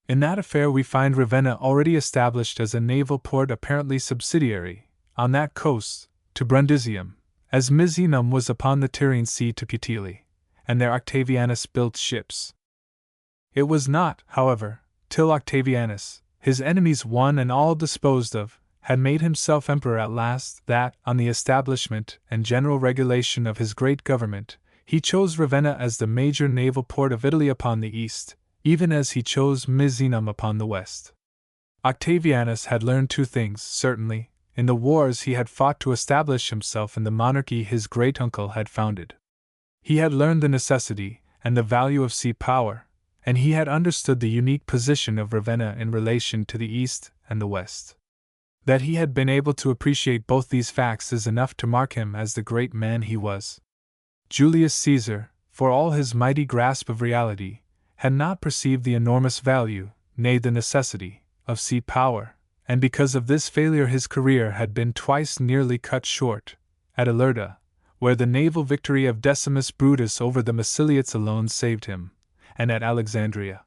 In that affair we find Ravenna already established as a naval port apparently subsidiary, on that coast, to Brundisium, as Misenum was upon the Tyrrhene Sea to Puteoli, and there Octavianus built ships. It was not, however, till Octavianus, his enemies one and all disposed of, had made himself emperor at last that, on the establishment and general regulation of his great government, he chose Ravenna as the major naval port of Italy upon the east, even as he chose Misenum upon the west. Octavianus had learned two things, certainly. In the wars he had fought to establish himself in the monarchy his great-uncle had founded. He had learned the necessity and the value of sea power, and he had understood the unique position of Ravenna in relation to the east and the west. That he had been able to appreciate both these facts is enough to mark him as the great man he was. Julius Caesar, for all his mighty grasp of reality, had not perceived the enormous value, nay the necessity, of sea power, and because of this failure his career had been twice nearly cut short, at Ilerda, where the naval victory of Decimus Brutus over the Massiliates alone saved him, and at Alexandria.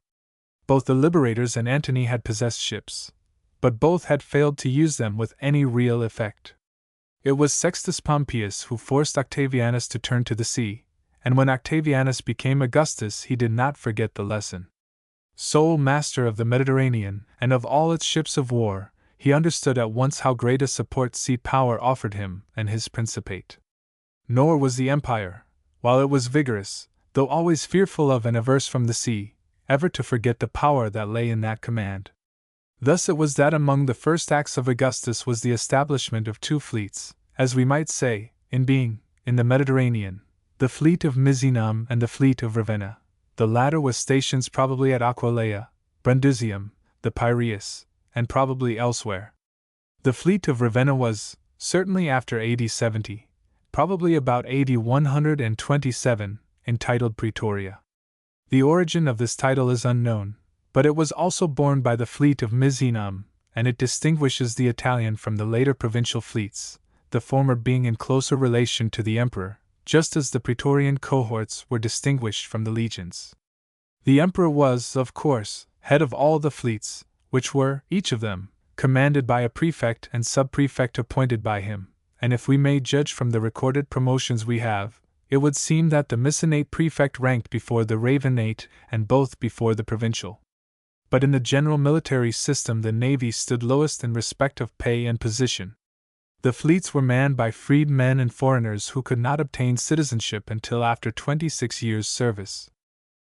Both the liberators and Antony had possessed ships, but both had failed to use them with any real effect. It was Sextus Pompeius who forced Octavianus to turn to the sea, and when Octavianus became Augustus he did not forget the lesson. Sole master of the Mediterranean and of all its ships of war, he understood at once how great a support sea power offered him and his principate. Nor was the empire, while it was vigorous, though always fearful of and averse from the sea, ever to forget the power that lay in that command. Thus it was that among the first acts of Augustus was the establishment of two fleets, as we might say, in being, in the Mediterranean, the fleet of Misenum and the fleet of Ravenna. The latter with stations probably at Aquileia, Brundisium, the Piraeus, and probably elsewhere. The fleet of Ravenna was, certainly after AD 70, probably about AD 127, entitled Praetoria. The origin of this title is unknown, but it was also borne by the fleet of Misenum, and it distinguishes the Italian from the later provincial fleets, the former being in closer relation to the emperor, just as the Praetorian cohorts were distinguished from the legions. The emperor was, of course, head of all the fleets, which were, each of them, commanded by a prefect and sub-prefect appointed by him, and if we may judge from the recorded promotions we have, it would seem that the Mycenate prefect ranked before the Ravenate and both before the provincial. But in the general military system the navy stood lowest in respect of pay and position. The fleets were manned by freedmen and foreigners who could not obtain citizenship until after 26 years' service.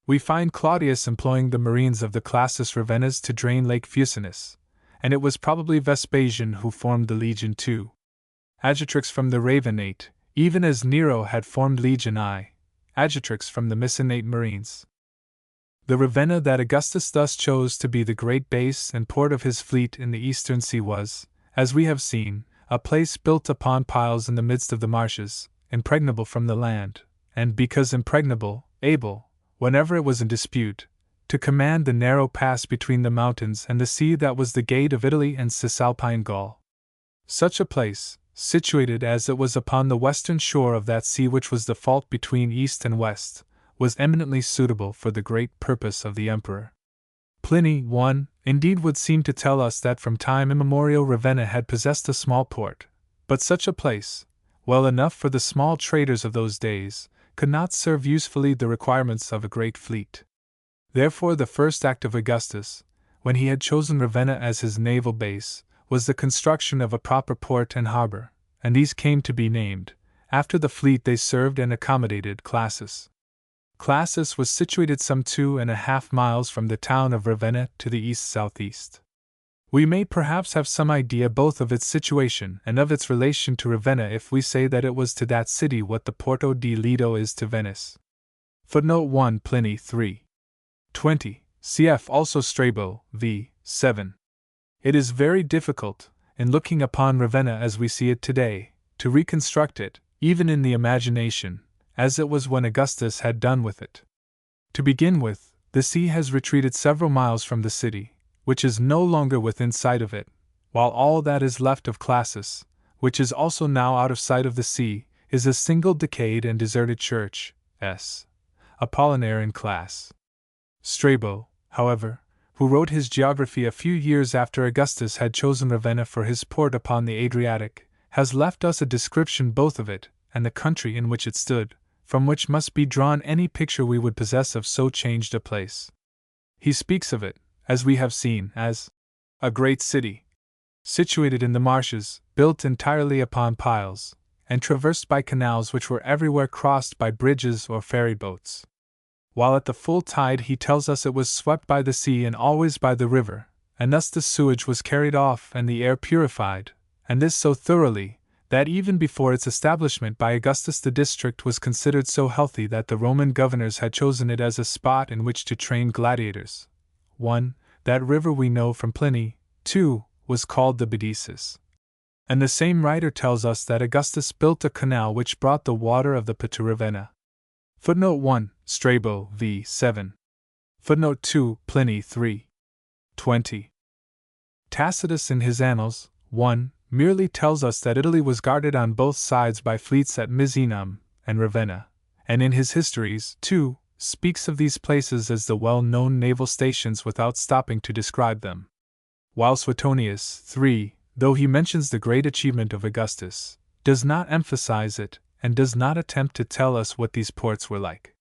We find Claudius employing the marines of the classis Ravennas to drain Lake Fucinus, and it was probably Vespasian who formed the legion too. Adjutrix from the Ravenate, even as Nero had formed Legion I, adjutrix from the Mycenate marines. The Ravenna that Augustus thus chose to be the great base and port of his fleet in the eastern sea was, as we have seen, a place built upon piles in the midst of the marshes, impregnable from the land, and because impregnable, able, whenever it was in dispute, to command the narrow pass between the mountains and the sea that was the gate of Italy and Cisalpine Gaul. Such a place, situated as it was upon the western shore of that sea which was the fault between east and west, was eminently suitable for the great purpose of the emperor. Pliny, indeed would seem to tell us that from time immemorial Ravenna had possessed a small port, but such a place, well enough for the small traders of those days, could not serve usefully the requirements of a great fleet. Therefore the first act of Augustus, when he had chosen Ravenna as his naval base, was the construction of a proper port and harbor, and these came to be named, after the fleet they served and accommodated, Classis. Classis was situated some 2.5 miles from the town of Ravenna to the east-southeast. We may perhaps have some idea both of its situation and of its relation to Ravenna if we say that it was to that city what the Porto di Lido is to Venice. Footnote 1 Pliny 3:20, cf. also Strabo, v. 7. It is very difficult, in looking upon Ravenna as we see it today, to reconstruct it, even in the imagination, as it was when Augustus had done with it. To begin with, the sea has retreated several miles from the city, which is no longer within sight of it, while all that is left of Classis, which is also now out of sight of the sea, is a single decayed and deserted church, s. Apollinaire in class. Strabo, however, who wrote his geography a few years after Augustus had chosen Ravenna for his port upon the Adriatic, has left us a description both of it and the country in which it stood, from which must be drawn any picture we would possess of so changed a place. He speaks of it, as we have seen, as a great city, situated in the marshes, built entirely upon piles, and traversed by canals which were everywhere crossed by bridges or ferry boats. While at the full tide he tells us it was swept by the sea and always by the river, and thus the sewage was carried off and the air purified, and this so thoroughly, that even before its establishment by Augustus the district was considered so healthy that the Roman governors had chosen it as a spot in which to train gladiators. 1. That river we know from Pliny. 2. Was called the Bedicis. And the same writer tells us that Augustus built a canal which brought the water of the Po to Ravenna. Footnote 1, Strabo, v. 7. Footnote 2, Pliny 3:20. Tacitus in his Annals, 1, merely tells us that Italy was guarded on both sides by fleets at Misenum and Ravenna, and in his Histories, 2, speaks of these places as the well-known naval stations without stopping to describe them. While Suetonius, 3, though he mentions the great achievement of Augustus, does not emphasize it, and does not attempt to tell us what these ports were like.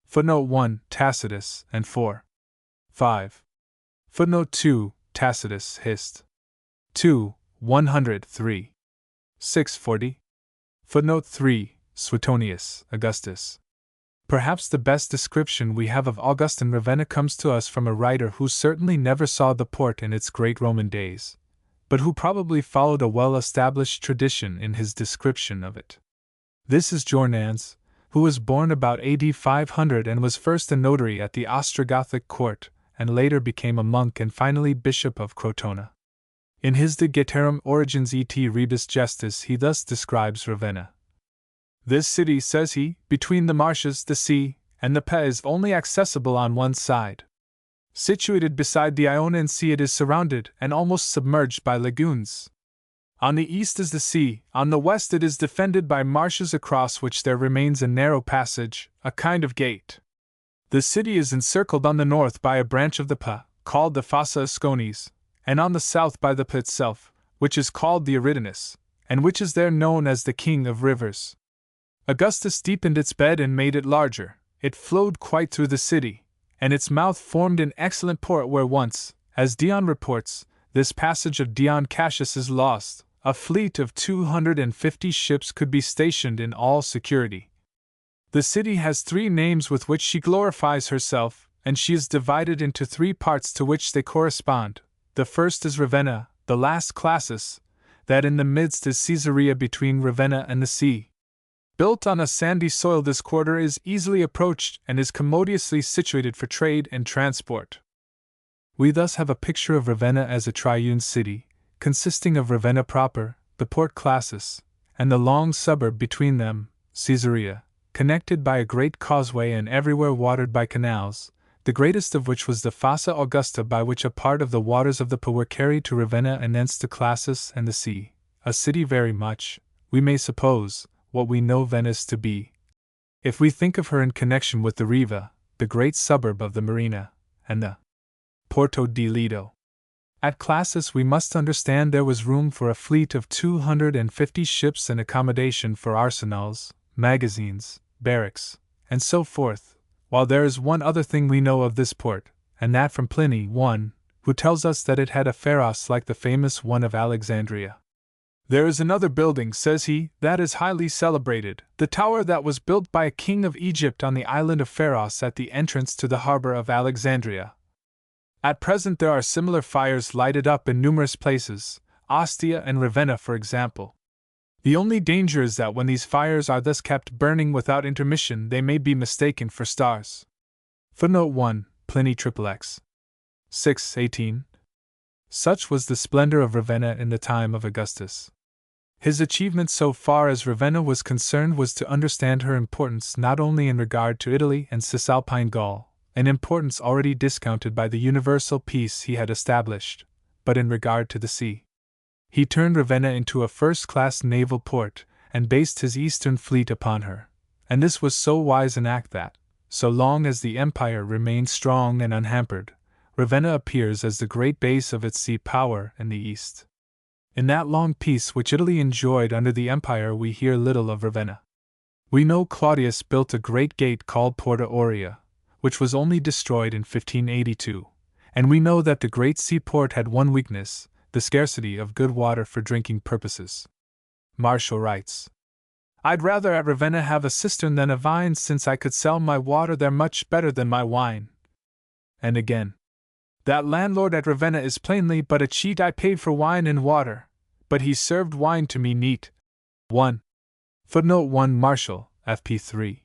Footnote 1, Tacitus, and 4. 5. Footnote 2, Tacitus, Hist. 2, 103. 640. Footnote 3, Suetonius, Augustus. Perhaps the best description we have of Augustan Ravenna comes to us from a writer who certainly never saw the port in its great Roman days, but who probably followed a well-established tradition in his description of it. This is Jornans, who was born about AD 500 and was first a notary at the Ostrogothic court, and later became a monk and finally bishop of Crotona. In his De Getarum Origins et Rebus Gestis he thus describes Ravenna. This city, says he, between the marshes, the sea, and the Po is only accessible on one side. Situated beside the Ionian Sea, it is surrounded and almost submerged by lagoons. On the east is the sea, on the west it is defended by marshes across which there remains a narrow passage, a kind of gate. The city is encircled on the north by a branch of the Pa, called the Fossa Asconis, and on the south by the Pa itself, which is called the Eridanus, and which is there known as the King of Rivers. Augustus deepened its bed and made it larger. It flowed quite through the city, and its mouth formed an excellent port where once, as Dion reports, this passage of Dion Cassius is lost, a fleet of 250 ships could be stationed in all security. The city has 3 names with which she glorifies herself, and she is divided into 3 parts to which they correspond. The first is Ravenna, the last Classis, that in the midst is Caesarea between Ravenna and the sea. Built on a sandy soil, this quarter is easily approached and is commodiously situated for trade and transport. We thus have a picture of Ravenna as a triune city, consisting of Ravenna proper, the port Classis, and the long suburb between them, Caesarea, connected by a great causeway and everywhere watered by canals, the greatest of which was the Fossa Augusta, by which a part of the waters of the Pa were carried to Ravenna and thence to Classis and the sea, a city very much, we may suppose, what we know Venice to be, if we think of her in connection with the Riva, the great suburb of the Marina, and the Porto di Lido. At Classis we must understand there was room for a fleet of 250 ships and accommodation for arsenals, magazines, barracks, and so forth, while there is one other thing we know of this port, and that from Pliny I, who tells us that it had a pharos like the famous one of Alexandria. There is another building, says he, that is highly celebrated, the tower that was built by a king of Egypt on the island of Pharos at the entrance to the harbor of Alexandria. At present there are similar fires lighted up in numerous places, Ostia and Ravenna for example. The only danger is that when these fires are thus kept burning without intermission they may be mistaken for stars. Footnote 1, Pliny XXX. 6:18. Such was the splendor of Ravenna in the time of Augustus. His achievement so far as Ravenna was concerned was to understand her importance not only in regard to Italy and Cisalpine Gaul, an importance already discounted by the universal peace he had established, but in regard to the sea. He turned Ravenna into a first-class naval port, and based his eastern fleet upon her, and this was so wise an act that, so long as the empire remained strong and unhampered, Ravenna appears as the great base of its sea power in the east. In that long peace which Italy enjoyed under the empire we hear little of Ravenna. We know Claudius built a great gate called Porta Aurea, which was only destroyed in 1582, and we know that the great seaport had one weakness, the scarcity of good water for drinking purposes. Martial writes, "I'd rather at Ravenna have a cistern than a vine, since I could sell my water there much better than my wine." And again, "That landlord at Ravenna is plainly but a cheat. I paid for wine and water, but he served wine to me neat." 1. Footnote 1 Martial, FP 3.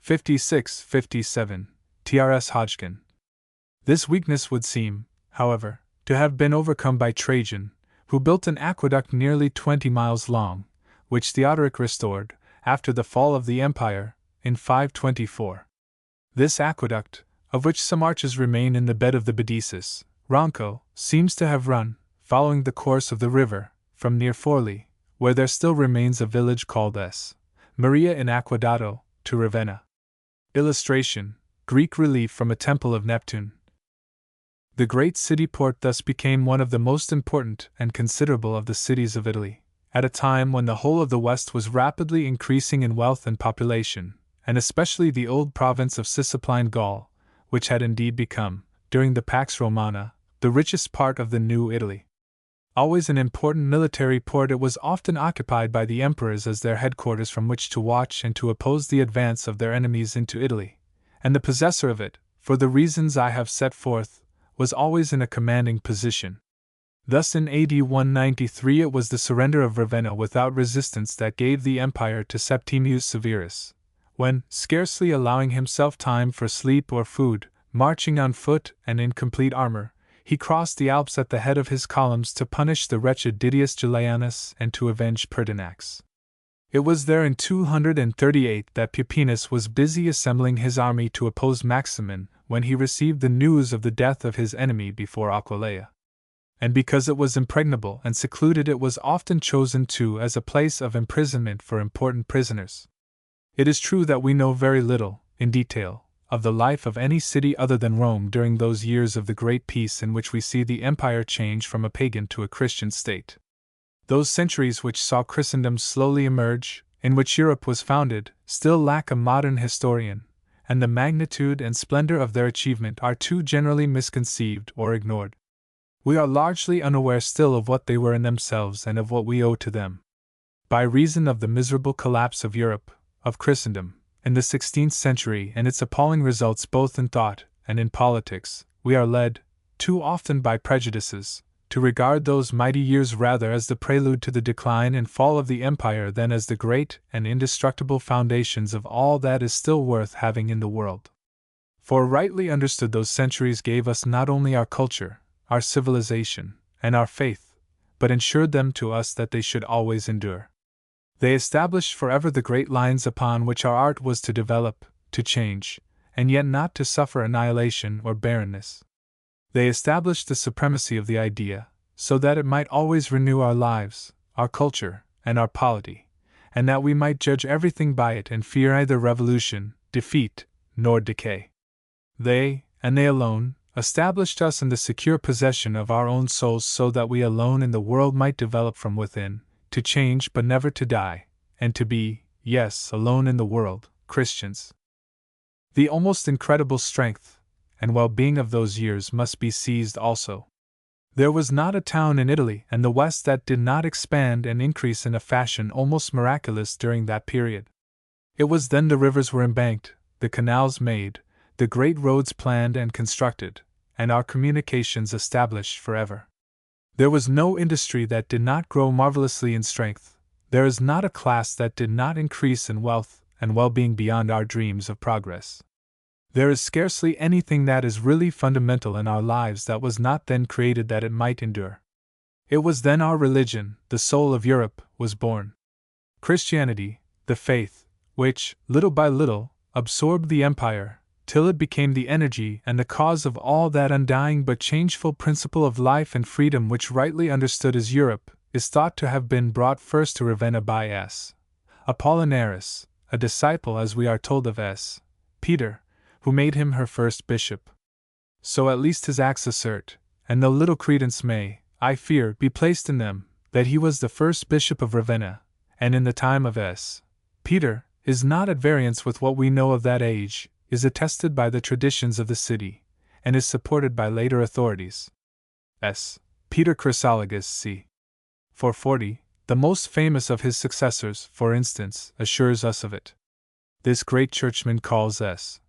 56-57, TRS Hodgkin. This weakness would seem, however, to have been overcome by Trajan, who built an aqueduct nearly 20 miles long, which Theodoric restored, after the fall of the empire, in 524. This aqueduct, of which some arches remain in the bed of the Bedicis, Ronco, seems to have run, following the course of the river, from near Forli, where there still remains a village called S. Maria in Aquedato, to Ravenna. Illustration, Greek relief from a temple of Neptune. The great city port thus became one of the most important and considerable of the cities of Italy, at a time when the whole of the West was rapidly increasing in wealth and population, and especially the old province of Cisalpine Gaul, which had indeed become, during the Pax Romana, the richest part of the New Italy. Always an important military port, it was often occupied by the emperors as their headquarters from which to watch and to oppose the advance of their enemies into Italy, and the possessor of it, for the reasons I have set forth, was always in a commanding position. Thus in AD 193 it was the surrender of Ravenna without resistance that gave the empire to Septimius Severus, when, scarcely allowing himself time for sleep or food, marching on foot and in complete armor, he crossed the Alps at the head of his columns to punish the wretched Didius Julianus and to avenge Pertinax. It was there in 238 that Pupienus was busy assembling his army to oppose Maximin when he received the news of the death of his enemy before Aquileia. And because it was impregnable and secluded, it was often chosen too as a place of imprisonment for important prisoners. It is true that we know very little, in detail, of the life of any city other than Rome during those years of the Great Peace in which we see the empire change from a pagan to a Christian state. Those centuries which saw Christendom slowly emerge, in which Europe was founded, still lack a modern historian, and the magnitude and splendor of their achievement are too generally misconceived or ignored. We are largely unaware still of what they were in themselves and of what we owe to them. By reason of the miserable collapse of Europe, of Christendom, in the 16th century and its appalling results both in thought and in politics, we are led, too often by prejudices, to regard those mighty years rather as the prelude to the decline and fall of the empire than as the great and indestructible foundations of all that is still worth having in the world. For rightly understood, those centuries gave us not only our culture, our civilization, and our faith, but ensured them to us that they should always endure. They established forever the great lines upon which our art was to develop, to change, and yet not to suffer annihilation or barrenness. They established the supremacy of the idea, so that it might always renew our lives, our culture, and our polity, and that we might judge everything by it and fear neither revolution, defeat, nor decay. They, and they alone, established us in the secure possession of our own souls so that we alone in the world might develop from within, to change but never to die, and to be, yes, alone in the world, Christians. The almost incredible strength and well-being of those years must be seized also. There was not a town in Italy and the West that did not expand and increase in a fashion almost miraculous during that period. It was then the rivers were embanked, the canals made, the great roads planned and constructed, and our communications established forever. There was no industry that did not grow marvelously in strength, there is not a class that did not increase in wealth and well-being beyond our dreams of progress. There is scarcely anything that is really fundamental in our lives that was not then created that it might endure. It was then our religion, the soul of Europe, was born. Christianity, the faith, which, little by little, absorbed the empire, till it became the energy and the cause of all that undying but changeful principle of life and freedom which, rightly understood as Europe, is thought to have been brought first to Ravenna by S. Apollinaris, a disciple, as we are told, of S. Peter, who made him her first bishop. So at least his acts assert, and though little credence may, I fear, be placed in them, that he was the first bishop of Ravenna, and in the time of S. Peter, is not at variance with what we know of that age, is attested by the traditions of the city, and is supported by later authorities. S. Peter Chrysologus c. 440, the most famous of his successors, for instance, assures us of it. This great churchman calls S.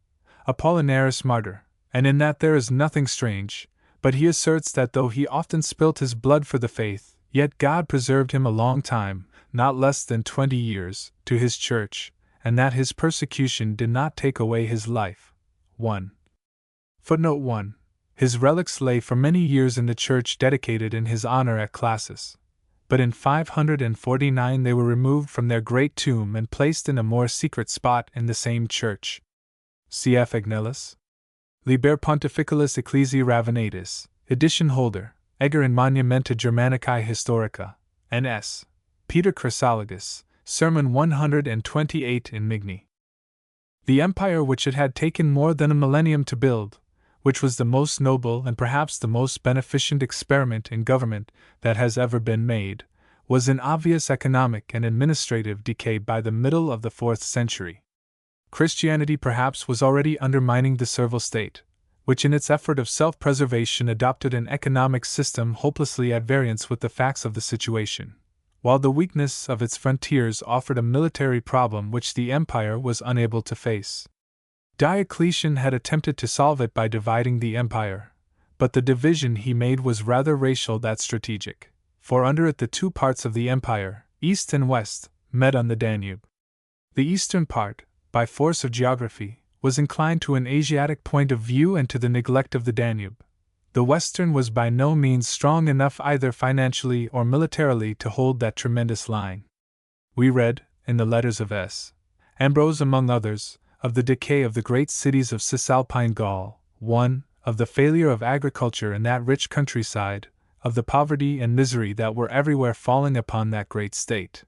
Apollinaris martyr, and in that there is nothing strange, but he asserts that though he often spilt his blood for the faith, yet God preserved him a long time, not less than 20 years, to his church, and that his persecution did not take away his life. 1. Footnote 1. His relics lay for many years in the church dedicated in his honor at Classis, but in 549 they were removed from their great tomb and placed in a more secret spot in the same church. Cf. Agnellus. Liber Pontificalis Ecclesiae Ravennatis, edition holder, Egger in Monumenta Germanicae Historica, N.S. Peter Chrysologus, Sermon 128 in Migni. The empire which it had taken more than a millennium to build, which was the most noble and perhaps the most beneficent experiment in government that has ever been made, was in obvious economic and administrative decay by the middle of the 4th century. Christianity perhaps was already undermining the servile state, which in its effort of self-preservation adopted an economic system hopelessly at variance with the facts of the situation, while the weakness of its frontiers offered a military problem which the empire was unable to face. Diocletian had attempted to solve it by dividing the empire, but the division he made was rather racial than strategic, for under it the two parts of the empire, east and west, met on the Danube. The eastern part, by force of geography, was inclined to an Asiatic point of view and to the neglect of the Danube. The western was by no means strong enough either financially or militarily to hold that tremendous line. We read, in the letters of S. Ambrose among others, of the decay of the great cities of Cisalpine Gaul, 1, of the failure of agriculture in that rich countryside, of the poverty and misery that were everywhere falling upon that great state.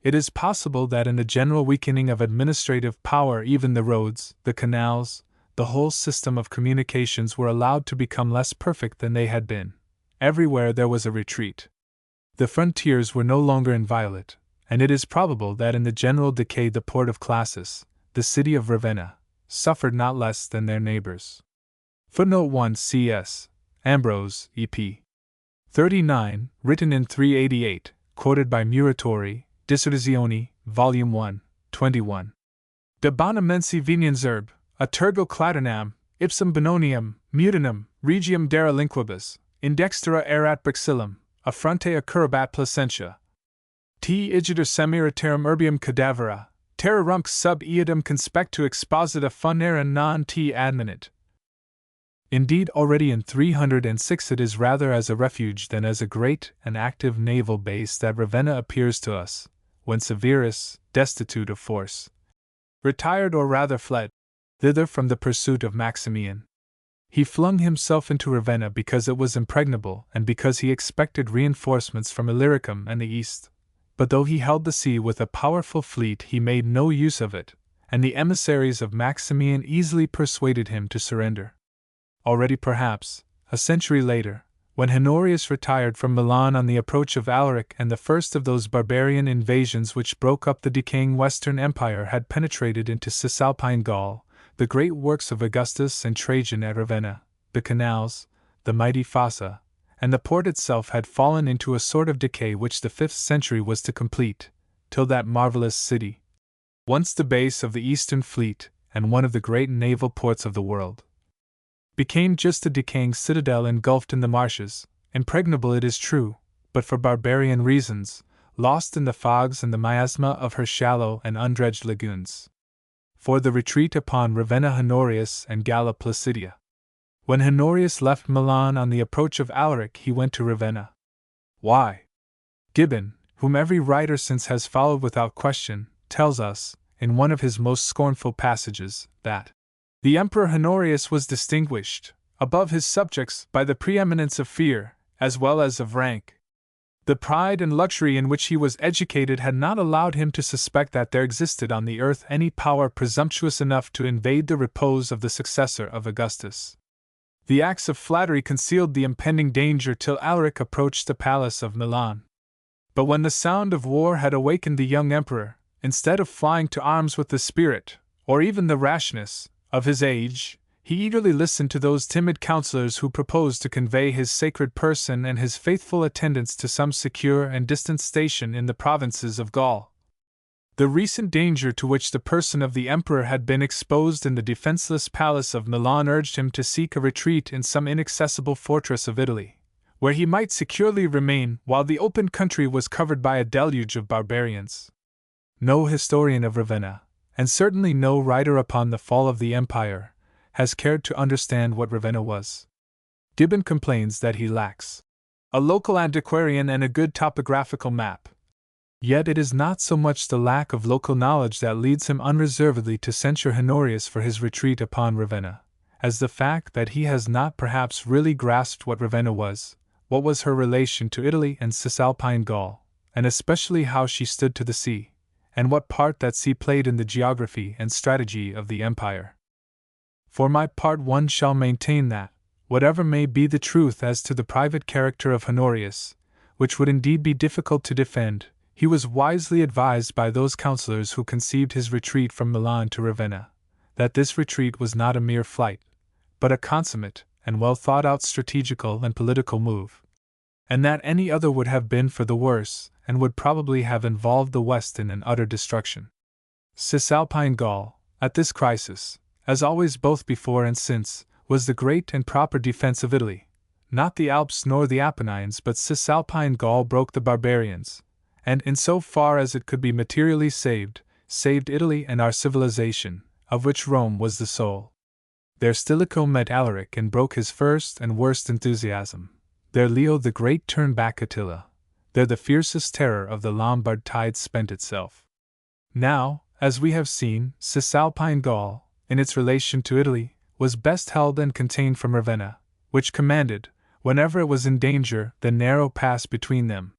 It is possible that in the general weakening of administrative power even the roads, the canals, the whole system of communications were allowed to become less perfect than they had been. Everywhere there was a retreat. The frontiers were no longer inviolate, and it is probable that in the general decay the port of Classis, the city of Ravenna, suffered not less than their neighbors. Footnote 1 C.S. Ambrose, E.P. 39, written in 388, quoted by Muratori, Dissertazioni, Volume 1, 21. De bona mensi veniens a tergo cladinam, ipsum benonium, mutinum, regium derelinquibus, indextera erat brixillum, affronte occurrabat placentia. T igiter semiriterum urbium cadavera, terra rumc sub eadem conspectu exposita funera non t adminit. Indeed, already in 306 it is rather as a refuge than as a great and active naval base that Ravenna appears to us, when Severus, destitute of force, retired or rather fled thither from the pursuit of Maximian. He flung himself into Ravenna because it was impregnable and because he expected reinforcements from Illyricum and the east. But though he held the sea with a powerful fleet, he made no use of it, and the emissaries of Maximian easily persuaded him to surrender. Already perhaps, a century later, when Honorius retired from Milan on the approach of Alaric and the first of those barbarian invasions which broke up the decaying Western Empire had penetrated into Cisalpine Gaul, the great works of Augustus and Trajan at Ravenna, the canals, the mighty fossa, and the port itself had fallen into a sort of decay which the 5th century was to complete, till that marvelous city, once the base of the Eastern fleet and one of the great naval ports of the world, became just a decaying citadel engulfed in the marshes, impregnable it is true, but for barbarian reasons, lost in the fogs and the miasma of her shallow and undredged lagoons. For the retreat upon Ravenna Honorius and Galla Placidia. When Honorius left Milan on the approach of Alaric, he went to Ravenna. Why? Gibbon, whom every writer since has followed without question, tells us, in one of his most scornful passages, that the Emperor Honorius was distinguished, above his subjects, by the preeminence of fear, as well as of rank. The pride and luxury in which he was educated had not allowed him to suspect that there existed on the earth any power presumptuous enough to invade the repose of the successor of Augustus. The acts of flattery concealed the impending danger till Alaric approached the palace of Milan. But when the sound of war had awakened the young emperor, instead of flying to arms with the spirit, or even the rashness, of his age, he eagerly listened to those timid counselors who proposed to convey his sacred person and his faithful attendants to some secure and distant station in the provinces of Gaul. The recent danger to which the person of the emperor had been exposed in the defenseless palace of Milan urged him to seek a retreat in some inaccessible fortress of Italy, where he might securely remain while the open country was covered by a deluge of barbarians. No historian of Ravenna, and certainly no writer upon the fall of the empire, has cared to understand what Ravenna was. Gibbon complains that he lacks a local antiquarian and a good topographical map. Yet it is not so much the lack of local knowledge that leads him unreservedly to censure Honorius for his retreat upon Ravenna, as the fact that he has not perhaps really grasped what Ravenna was, what was her relation to Italy and Cisalpine Gaul, and especially how she stood to the sea, and what part that sea played in the geography and strategy of the empire. For my part, one shall maintain that, whatever may be the truth as to the private character of Honorius, which would indeed be difficult to defend, he was wisely advised by those counselors who conceived his retreat from Milan to Ravenna, that this retreat was not a mere flight, but a consummate and well thought out strategical and political move, and that any other would have been for the worse, and would probably have involved the West in an utter destruction. Cisalpine Gaul, at this crisis, as always both before and since, was the great and proper defense of Italy. Not the Alps nor the Apennines, but Cisalpine Gaul broke the barbarians, and in so far as it could be materially saved Italy and our civilization, of which Rome was the soul. There Stilicho met Alaric and broke his first and worst enthusiasm. There Leo the Great turned back Attila. There the fiercest terror of the Lombard tide spent itself. Now, as we have seen, Cisalpine Gaul, in its relation to Italy, was best held and contained from Ravenna, which commanded, whenever it was in danger, the narrow pass between them.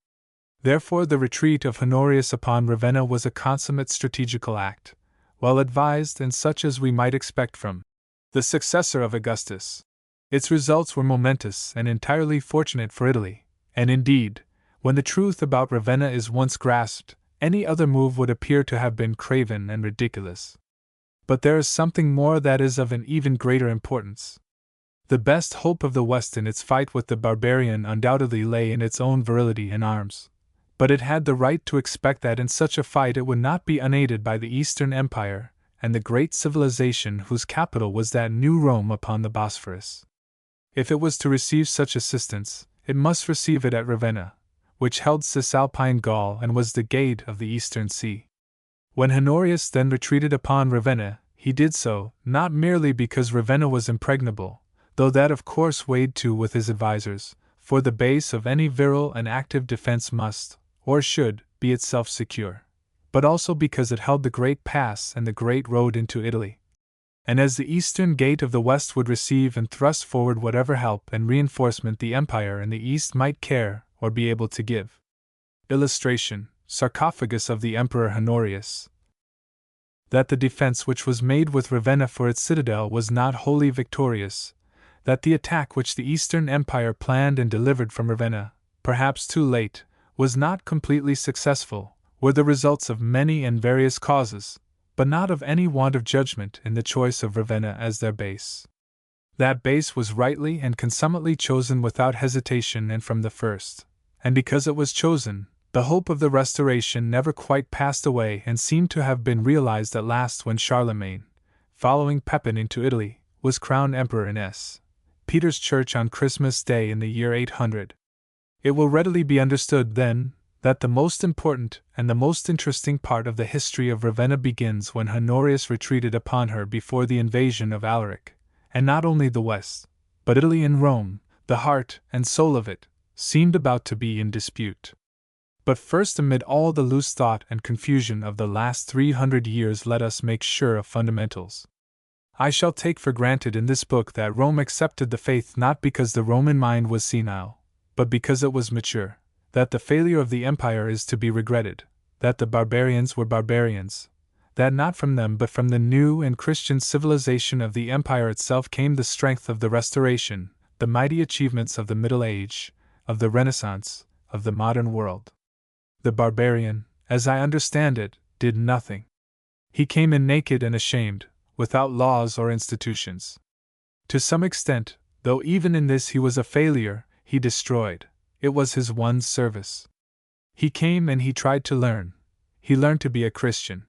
Therefore the retreat of Honorius upon Ravenna was a consummate strategical act, well advised and such as we might expect from the successor of Augustus. Its results were momentous and entirely fortunate for Italy, and indeed, when the truth about Ravenna is once grasped, any other move would appear to have been craven and ridiculous. But there is something more that is of an even greater importance. The best hope of the West in its fight with the barbarian undoubtedly lay in its own virility in arms, but it had the right to expect that in such a fight it would not be unaided by the Eastern Empire and the great civilization whose capital was that new Rome upon the Bosphorus. If it was to receive such assistance, it must receive it at Ravenna, which held Cisalpine Gaul and was the gate of the Eastern Sea. When Honorius then retreated upon Ravenna, he did so, not merely because Ravenna was impregnable, though that of course weighed too with his advisers, for the base of any virile and active defense must, or should, be itself secure, but also because it held the great pass and the great road into Italy. And as the eastern gate of the West would receive and thrust forward whatever help and reinforcement the Empire in the East might care or be able to give. Illustration: Sarcophagus of the Emperor Honorius. That the defense which was made with Ravenna for its citadel was not wholly victorious, that the attack which the Eastern Empire planned and delivered from Ravenna, perhaps too late, was not completely successful, were the results of many and various causes, but not of any want of judgment in the choice of Ravenna as their base. That base was rightly and consummately chosen without hesitation and from the first, and because it was chosen, the hope of the Restoration never quite passed away and seemed to have been realized at last when Charlemagne, following Pepin into Italy, was crowned emperor in S. Peter's Church on Christmas Day in the year 800. It will readily be understood, then, that the most important and the most interesting part of the history of Ravenna begins when Honorius retreated upon her before the invasion of Alaric, and not only the West, but Italy and Rome, the heart and soul of it, seemed about to be in dispute. But first, amid all the loose thought and confusion of the last 300 years, let us make sure of fundamentals. I shall take for granted in this book that Rome accepted the faith not because the Roman mind was senile, but because it was mature, that the failure of the empire is to be regretted, that the barbarians were barbarians, that not from them but from the new and Christian civilization of the empire itself came the strength of the Restoration, the mighty achievements of the Middle Age, of the Renaissance, of the modern world. The barbarian, as I understand it, did nothing. He came in naked and ashamed, without laws or institutions. To some extent, though even in this he was a failure, he destroyed. It was his one service. He came and he tried to learn. He learned to be a Christian.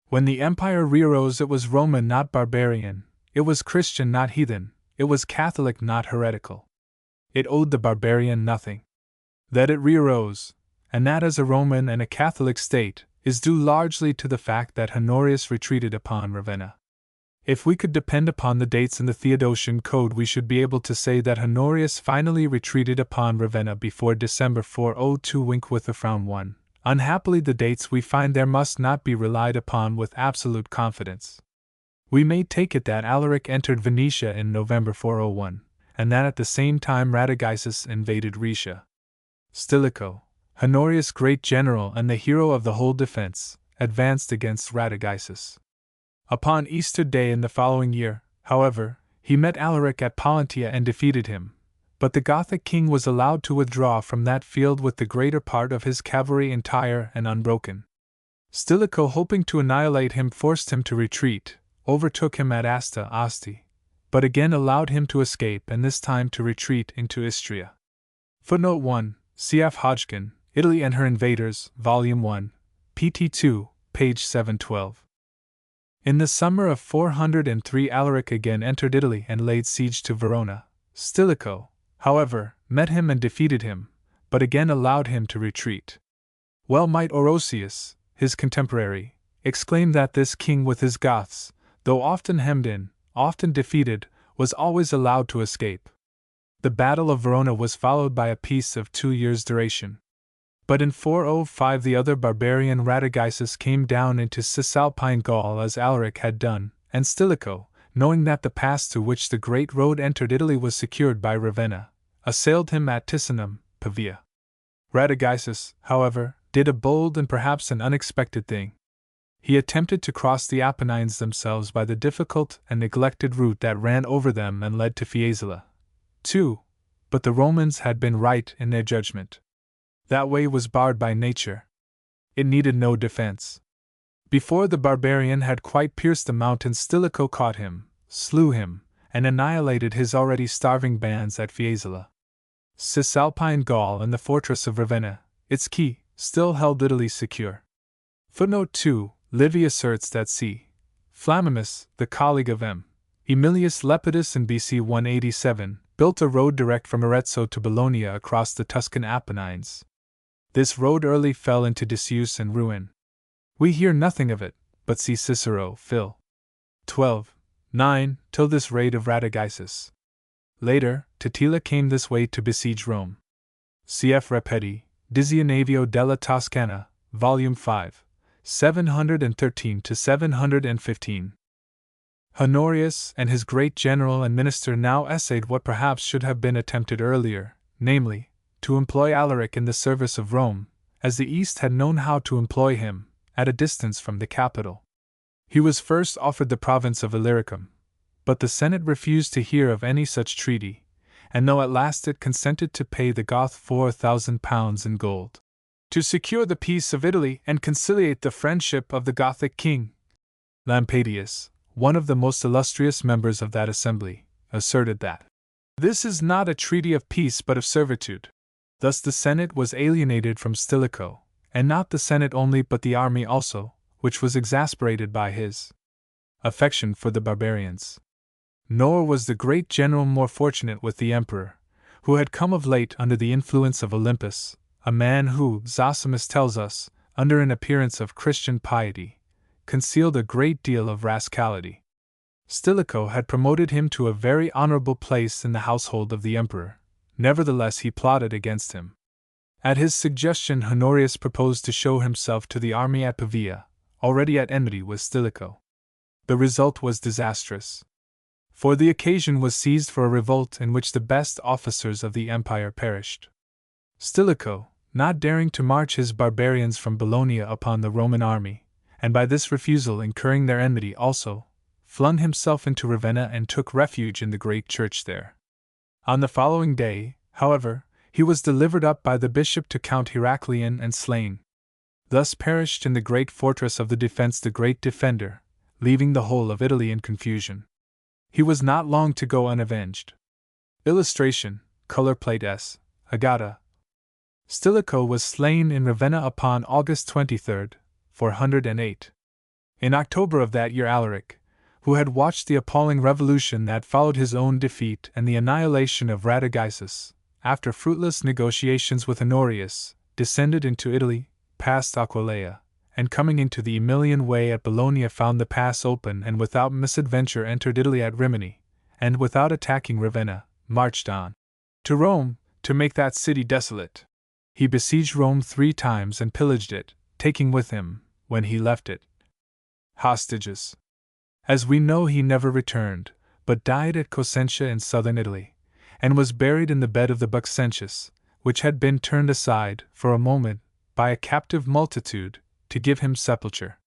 When the empire re-arose, it was Roman, not barbarian. It was Christian, not heathen. It was Catholic, not heretical. It owed the barbarian nothing. That it re-arose, and that as a Roman and a Catholic state, is due largely to the fact that Honorius retreated upon Ravenna. If we could depend upon the dates in the Theodosian Code, we should be able to say that Honorius finally retreated upon Ravenna before December 402 with a frown 1. Unhappily, the dates we find there must not be relied upon with absolute confidence. We may take it that Alaric entered Venetia in November 401, and that at the same time Radagaisus invaded Rhaetia. Stilicho, Honorius' great general and the hero of the whole defense, advanced against Radagaisus. Upon Easter Day in the following year, however, he met Alaric at Pollentia and defeated him, but the Gothic king was allowed to withdraw from that field with the greater part of his cavalry entire and unbroken. Stilicho, hoping to annihilate him, forced him to retreat, overtook him at Asti, but again allowed him to escape, and this time to retreat into Istria. Footnote 1, C.F. Hodgkin, Italy and Her Invaders, Volume 1, pt. 2, page 712. In the summer of 403 Alaric again entered Italy and laid siege to Verona. Stilicho, however, met him and defeated him, but again allowed him to retreat. Well might Orosius, his contemporary, exclaim that this king with his Goths, though often hemmed in, often defeated, was always allowed to escape. The Battle of Verona was followed by a peace of 2 years' duration. But in 405 the other barbarian Radagaisus came down into Cisalpine Gaul as Alaric had done, and Stilicho, knowing that the pass through which the great road entered Italy was secured by Ravenna, assailed him at Ticinum, Pavia. Radagaisus, however, did a bold and perhaps an unexpected thing. He attempted to cross the Apennines themselves by the difficult and neglected route that ran over them and led to Fiesole, too, but the Romans had been right in their judgment. That way was barred by nature. It needed no defense. Before the barbarian had quite pierced the mountain, Stilicho caught him, slew him, and annihilated his already starving bands at Fiesole. Cisalpine Gaul and the fortress of Ravenna, its key, still held Italy secure. Footnote 2. Livy asserts that c. Flaminius, the colleague of M. Aemilius Lepidus in BC 187, built a road direct from Arezzo to Bologna across the Tuscan Apennines. This road early fell into disuse and ruin. We hear nothing of it, but see Cicero, Phil. 12:9, till this raid of Radagaisus. Later, Totila came this way to besiege Rome. Cf. Repeti, Dizionavio della Toscana, Volume 5, 713-715. Honorius and his great general and minister now essayed what perhaps should have been attempted earlier, namely, to employ Alaric in the service of Rome, as the East had known how to employ him, at a distance from the capital. He was first offered the province of Illyricum, but the Senate refused to hear of any such treaty, and though at last it consented to pay the Goth 4,000 pounds in gold, to secure the peace of Italy and conciliate the friendship of the Gothic king, Lampadius, one of the most illustrious members of that assembly, asserted that this is not a treaty of peace but of servitude. Thus the Senate was alienated from Stilicho, and not the Senate only but the army also, which was exasperated by his affection for the barbarians. Nor was the great general more fortunate with the emperor, who had come of late under the influence of Olympus, a man who, Zosimus tells us, under an appearance of Christian piety, concealed a great deal of rascality. Stilicho had promoted him to a very honorable place in the household of the emperor, nevertheless he plotted against him. At his suggestion Honorius proposed to show himself to the army at Pavia, already at enmity with Stilicho. The result was disastrous. For the occasion was seized for a revolt in which the best officers of the empire perished. Stilicho, not daring to march his barbarians from Bologna upon the Roman army, and by this refusal incurring their enmity also, flung himself into Ravenna and took refuge in the great church there. On the following day, however, he was delivered up by the bishop to Count Heraclian and slain. Thus perished in the great fortress of the defense the great defender, leaving the whole of Italy in confusion. He was not long to go unavenged. Illustration, color plate S, Agata. Stilicho was slain in Ravenna upon August 23, 408. In October of that year Alaric, who had watched the appalling revolution that followed his own defeat and the annihilation of Radagaisus, after fruitless negotiations with Honorius, descended into Italy, passed Aquileia, and coming into the Aemilian Way at Bologna found the pass open and without misadventure entered Italy at Rimini, and without attacking Ravenna, marched on to Rome, to make that city desolate. He besieged Rome 3 times and pillaged it, taking with him, when he left it, hostages. As we know, he never returned, but died at Cosentia in southern Italy, and was buried in the bed of the Buxentius, which had been turned aside, for a moment, by a captive multitude, to give him sepulture.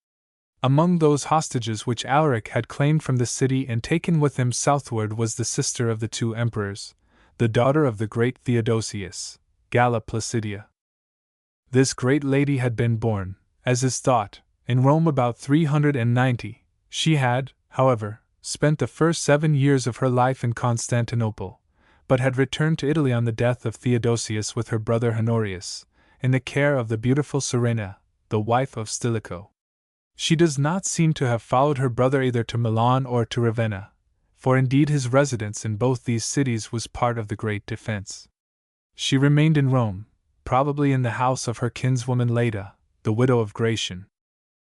Among those hostages which Alaric had claimed from the city and taken with him southward was the sister of the 2 emperors, the daughter of the great Theodosius, Galla Placidia. This great lady had been born, as is thought, in Rome about 390. She had, however, spent the first 7 years of her life in Constantinople, but had returned to Italy on the death of Theodosius with her brother Honorius, in the care of the beautiful Serena, the wife of Stilicho. She does not seem to have followed her brother either to Milan or to Ravenna, for indeed his residence in both these cities was part of the great defense. She remained in Rome, probably in the house of her kinswoman Leda, the widow of Gratian.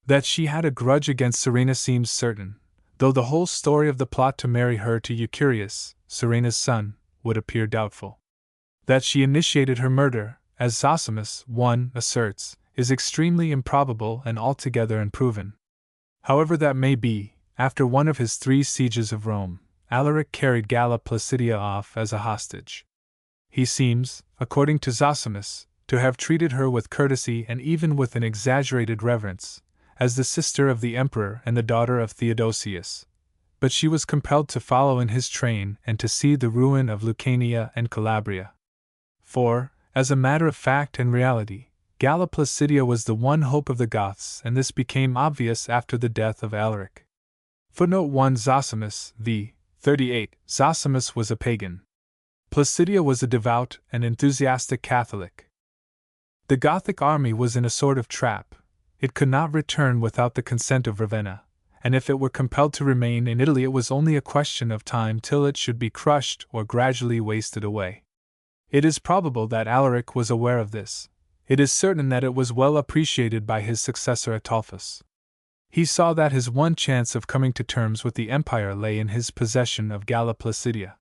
That she had a grudge against Serena seems certain, though the whole story of the plot to marry her to Eucherius, Serena's son, would appear doubtful. That she initiated her murder, as Zosimus 1 asserts, is extremely improbable and altogether unproven. However that may be, after one of his 3 sieges of Rome, Alaric carried Galla Placidia off as a hostage. He seems, according to Zosimus, to have treated her with courtesy and even with an exaggerated reverence, as the sister of the emperor and the daughter of Theodosius, but she was compelled to follow in his train and to see the ruin of Lucania and Calabria. For, as a matter of fact and reality, Galla Placidia was the one hope of the Goths, and this became obvious after the death of Alaric. Footnote 1 Zosimus, v. 38. Zosimus was a pagan. Placidia was a devout and enthusiastic Catholic. The Gothic army was in a sort of trap. It could not return without the consent of Ravenna, and if it were compelled to remain in Italy, it was only a question of time till it should be crushed or gradually wasted away. It is probable that Alaric was aware of this. It is certain that it was well appreciated by his successor Ataulfus. He saw that his one chance of coming to terms with the empire lay in his possession of Galla Placidia.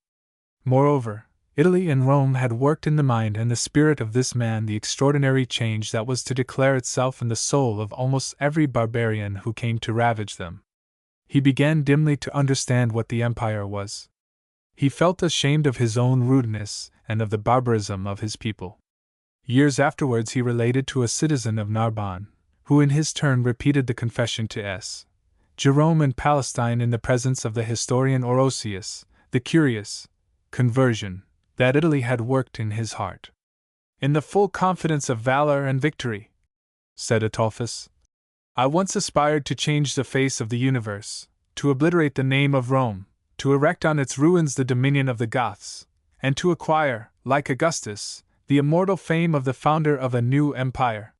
Moreover, Italy and Rome had worked in the mind and the spirit of this man the extraordinary change that was to declare itself in the soul of almost every barbarian who came to ravage them. He began dimly to understand what the empire was. He felt ashamed of his own rudeness and of the barbarism of his people. Years afterwards he related to a citizen of Narbonne, who in his turn repeated the confession to S. Jerome in Palestine in the presence of the historian Orosius, the curious conversion that Italy had worked in his heart. In the full confidence of valor and victory, said Ataulfus, I once aspired to change the face of the universe, to obliterate the name of Rome, to erect on its ruins the dominion of the Goths, and to acquire, like Augustus, the immortal fame of the founder of a new empire.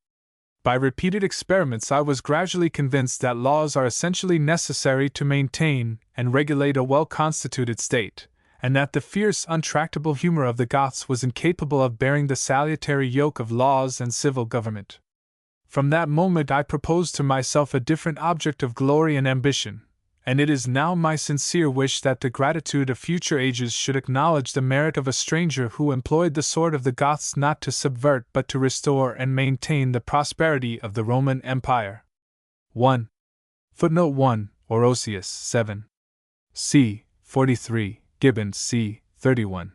By repeated experiments I was gradually convinced that laws are essentially necessary to maintain and regulate a well-constituted state, and that the fierce, untractable humor of the Goths was incapable of bearing the salutary yoke of laws and civil government. From that moment I proposed to myself a different object of glory and ambition, and it is now my sincere wish that the gratitude of future ages should acknowledge the merit of a stranger who employed the sword of the Goths not to subvert but to restore and maintain the prosperity of the Roman Empire. 1. Footnote 1, Orosius, 7. c. 43. Gibbon c. 31.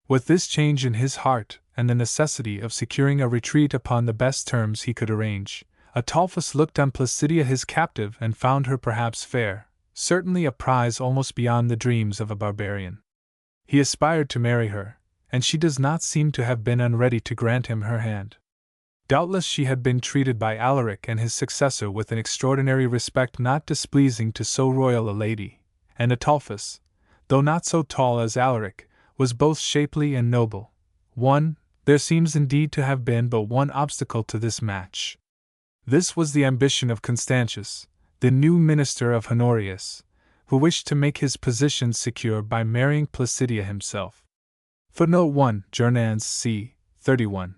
With this change in his heart, and the necessity of securing a retreat upon the best terms he could arrange, Ataulfus looked on Placidia his captive and found her perhaps fair, certainly a prize almost beyond the dreams of a barbarian. He aspired to marry her, and she does not seem to have been unready to grant him her hand. Doubtless she had been treated by Alaric and his successor with an extraordinary respect not displeasing to so royal a lady, and Ataulfus, though not so tall as Alaric, was both shapely and noble. There seems indeed to have been but one obstacle to this match. This was the ambition of Constantius, the new minister of Honorius, who wished to make his position secure by marrying Placidia himself. Footnote 1 Journans c. 31.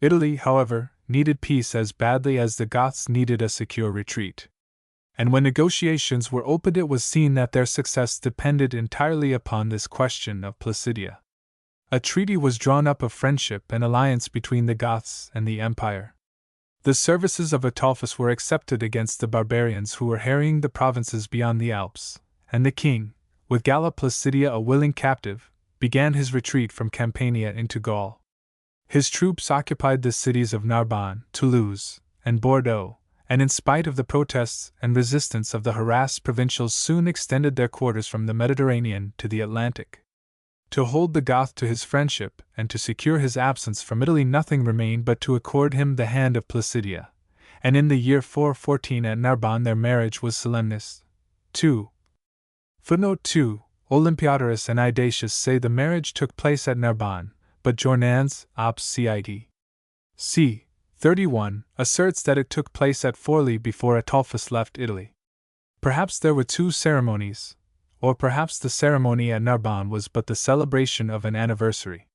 Italy, however, needed peace as badly as the Goths needed a secure retreat. And when negotiations were opened, it was seen that their success depended entirely upon this question of Placidia. A treaty was drawn up of friendship and alliance between the Goths and the Empire. The services of Ataulfus were accepted against the barbarians who were harrying the provinces beyond the Alps, and the king, with Galla Placidia a willing captive, began his retreat from Campania into Gaul. His troops occupied the cities of Narbonne, Toulouse, and Bordeaux, and in spite of the protests and resistance of the harassed provincials soon extended their quarters from the Mediterranean to the Atlantic. To hold the Goth to his friendship and to secure his absence from Italy, nothing remained but to accord him the hand of Placidia, and in the year 414 at Narbonne their marriage was solemnized. 2. Footnote 2. Olympiodorus and Idatius say the marriage took place at Narbonne, but Journans, op. cit. c. 31, asserts that it took place at Forli before Ataulfus left Italy. Perhaps there were two ceremonies, or perhaps the ceremony at Narbonne was but the celebration of an anniversary.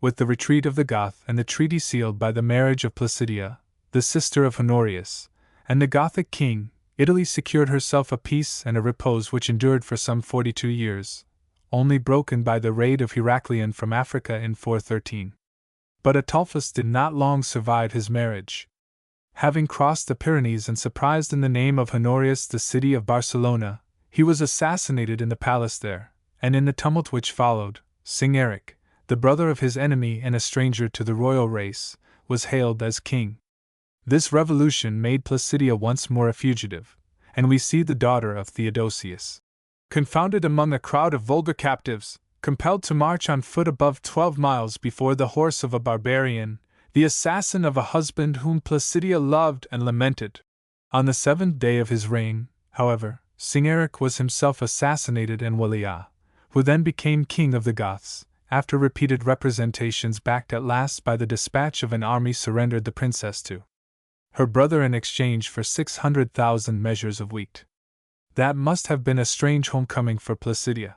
With the retreat of the Goth and the treaty sealed by the marriage of Placidia, the sister of Honorius, and the Gothic king, Italy secured herself a peace and a repose which endured for some 42 years, only broken by the raid of Heraclian from Africa in 413. But Ataulfus did not long survive his marriage. Having crossed the Pyrenees and surprised in the name of Honorius the city of Barcelona, he was assassinated in the palace there, and in the tumult which followed, Singeric, the brother of his enemy and a stranger to the royal race, was hailed as king. This revolution made Placidia once more a fugitive, and we see the daughter of Theodosius, confounded among a crowd of vulgar captives, compelled to march on foot above 12 miles before the horse of a barbarian, the assassin of a husband whom Placidia loved and lamented. On the 7th day of his reign, however, Singeric was himself assassinated, and Walia, who then became king of the Goths, after repeated representations backed at last by the dispatch of an army, surrendered the princess to her brother in exchange for 600,000 measures of wheat. That must have been a strange homecoming for Placidia.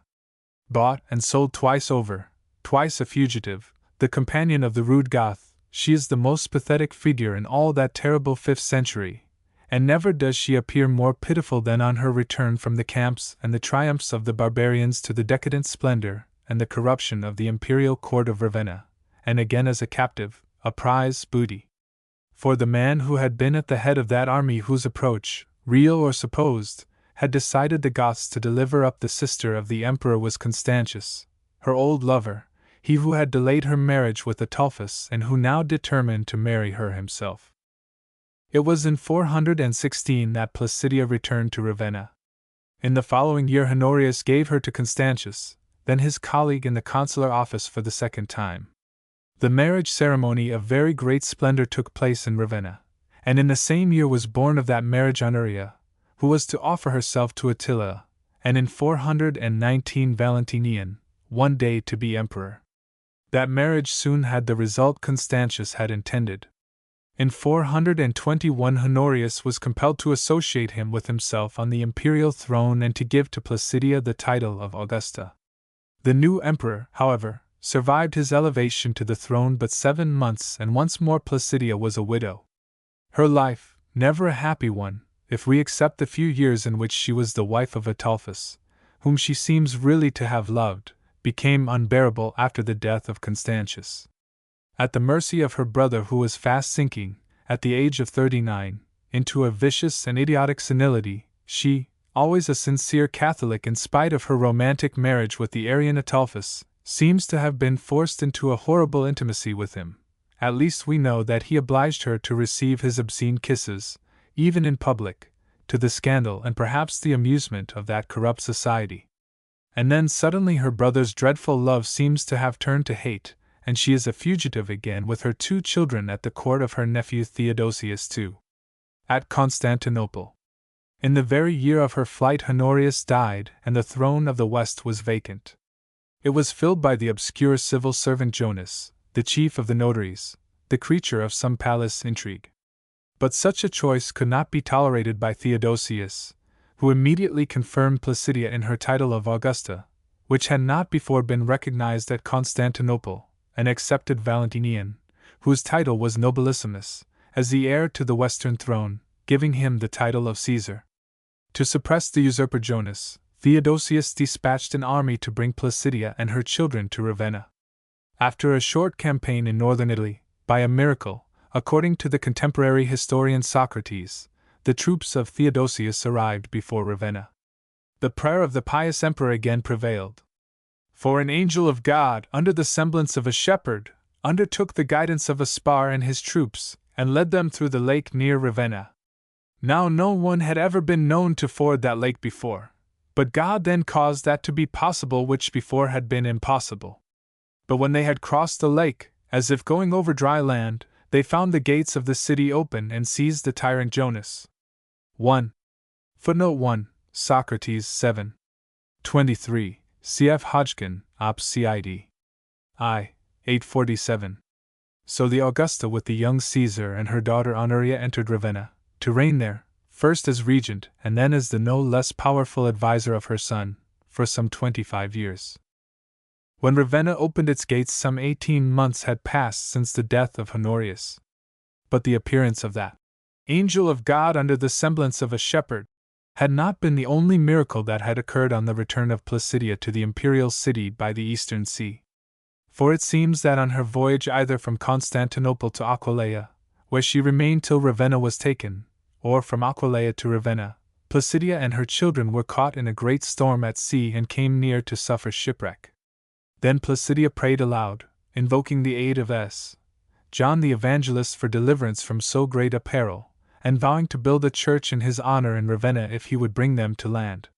Bought and sold twice over, twice a fugitive, the companion of the rude Goth, she is the most pathetic figure in all that terrible 5th century, and never does she appear more pitiful than on her return from the camps and the triumphs of the barbarians to the decadent splendor and the corruption of the imperial court of Ravenna, and again as a captive, a prize booty. For the man who had been at the head of that army, whose approach, real or supposed, had decided the Goths to deliver up the sister of the emperor, was Constantius, her old lover, he who had delayed her marriage with Ataulfus and who now determined to marry her himself. It was in 416 that Placidia returned to Ravenna. In the following year Honorius gave her to Constantius, then his colleague in the consular office, for the second time. The marriage ceremony of very great splendor took place in Ravenna, and in the same year was born of that marriage Honoria, who was to offer herself to Attila, and in 419 Valentinian, one day to be emperor. That marriage soon had the result Constantius had intended. In 421 Honorius was compelled to associate him with himself on the imperial throne and to give to Placidia the title of Augusta. The new emperor, however, survived his elevation to the throne but 7 months, and once more Placidia was a widow. Her life, never a happy one, if we except the few years in which she was the wife of Ataulfus, whom she seems really to have loved, became unbearable after the death of Constantius. At the mercy of her brother, who was fast sinking, at the age of 39, into a vicious and idiotic senility, she, always a sincere Catholic in spite of her romantic marriage with the Arian Ataulfus, seems to have been forced into a horrible intimacy with him. At least we know that he obliged her to receive his obscene kisses, even in public, to the scandal and perhaps the amusement of that corrupt society. And then suddenly her brother's dreadful love seems to have turned to hate, and she is a fugitive again with her 2 children at the court of her nephew Theodosius II. At Constantinople. In the very year of her flight Honorius died, and the throne of the West was vacant. It was filled by the obscure civil servant Jonas, the chief of the notaries, the creature of some palace intrigue. But such a choice could not be tolerated by Theodosius, who immediately confirmed Placidia in her title of Augusta, which had not before been recognized at Constantinople, and accepted Valentinian, whose title was Nobilissimus, as the heir to the western throne, giving him the title of Caesar. To suppress the usurper Jonas, Theodosius dispatched an army to bring Placidia and her children to Ravenna. After a short campaign in northern Italy, by a miracle, according to the contemporary historian Socrates, the troops of Theodosius arrived before Ravenna. The prayer of the pious emperor again prevailed. For an angel of God, under the semblance of a shepherd, undertook the guidance of Aspar and his troops, and led them through the lake near Ravenna. Now no one had ever been known to ford that lake before, but God then caused that to be possible which before had been impossible. But when they had crossed the lake, as if going over dry land, they found the gates of the city open and seized the tyrant Jonas. 1. Footnote 1, Socrates 7. 23, cf. Hodgkin, Op. Cid. I. 847. So the Augusta with the young Caesar and her daughter Honoria entered Ravenna, to reign there, first as regent and then as the no less powerful adviser of her son, for some 25 years. When Ravenna opened its gates, some 18 months had passed since the death of Honorius. But the appearance of that angel of God under the semblance of a shepherd had not been the only miracle that had occurred on the return of Placidia to the imperial city by the eastern sea. For it seems that on her voyage either from Constantinople to Aquileia, where she remained till Ravenna was taken, or from Aquileia to Ravenna, Placidia and her children were caught in a great storm at sea and came near to suffer shipwreck. Then Placidia prayed aloud, invoking the aid of John the Evangelist for deliverance from so great a peril, and vowing to build a church in his honor in Ravenna if he would bring them to land.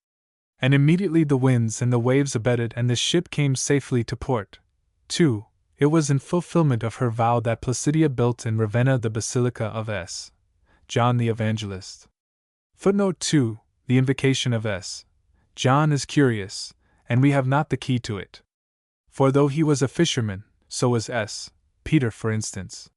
And immediately the winds and the waves abated and the ship came safely to port. 2. It was in fulfillment of her vow that Placidia built in Ravenna the Basilica of S. John the Evangelist. Footnote 2. The invocation of S. John is curious, and we have not the key to it. For though he was a fisherman, so was S. Peter, for instance.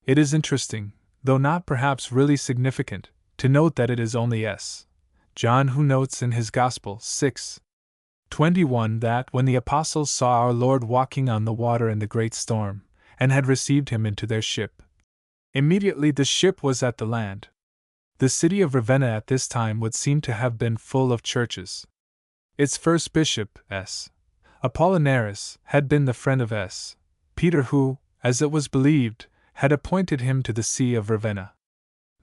It is interesting, though not perhaps really significant, to note that it is only S. John who notes in his Gospel 6:21 that when the apostles saw our Lord walking on the water in the great storm, and had received him into their ship, immediately the ship was at the land. The city of Ravenna at this time would seem to have been full of churches. Its first bishop, S. Apollinaris, had been the friend of S. Peter who, as it was believed, had appointed him to the see of Ravenna.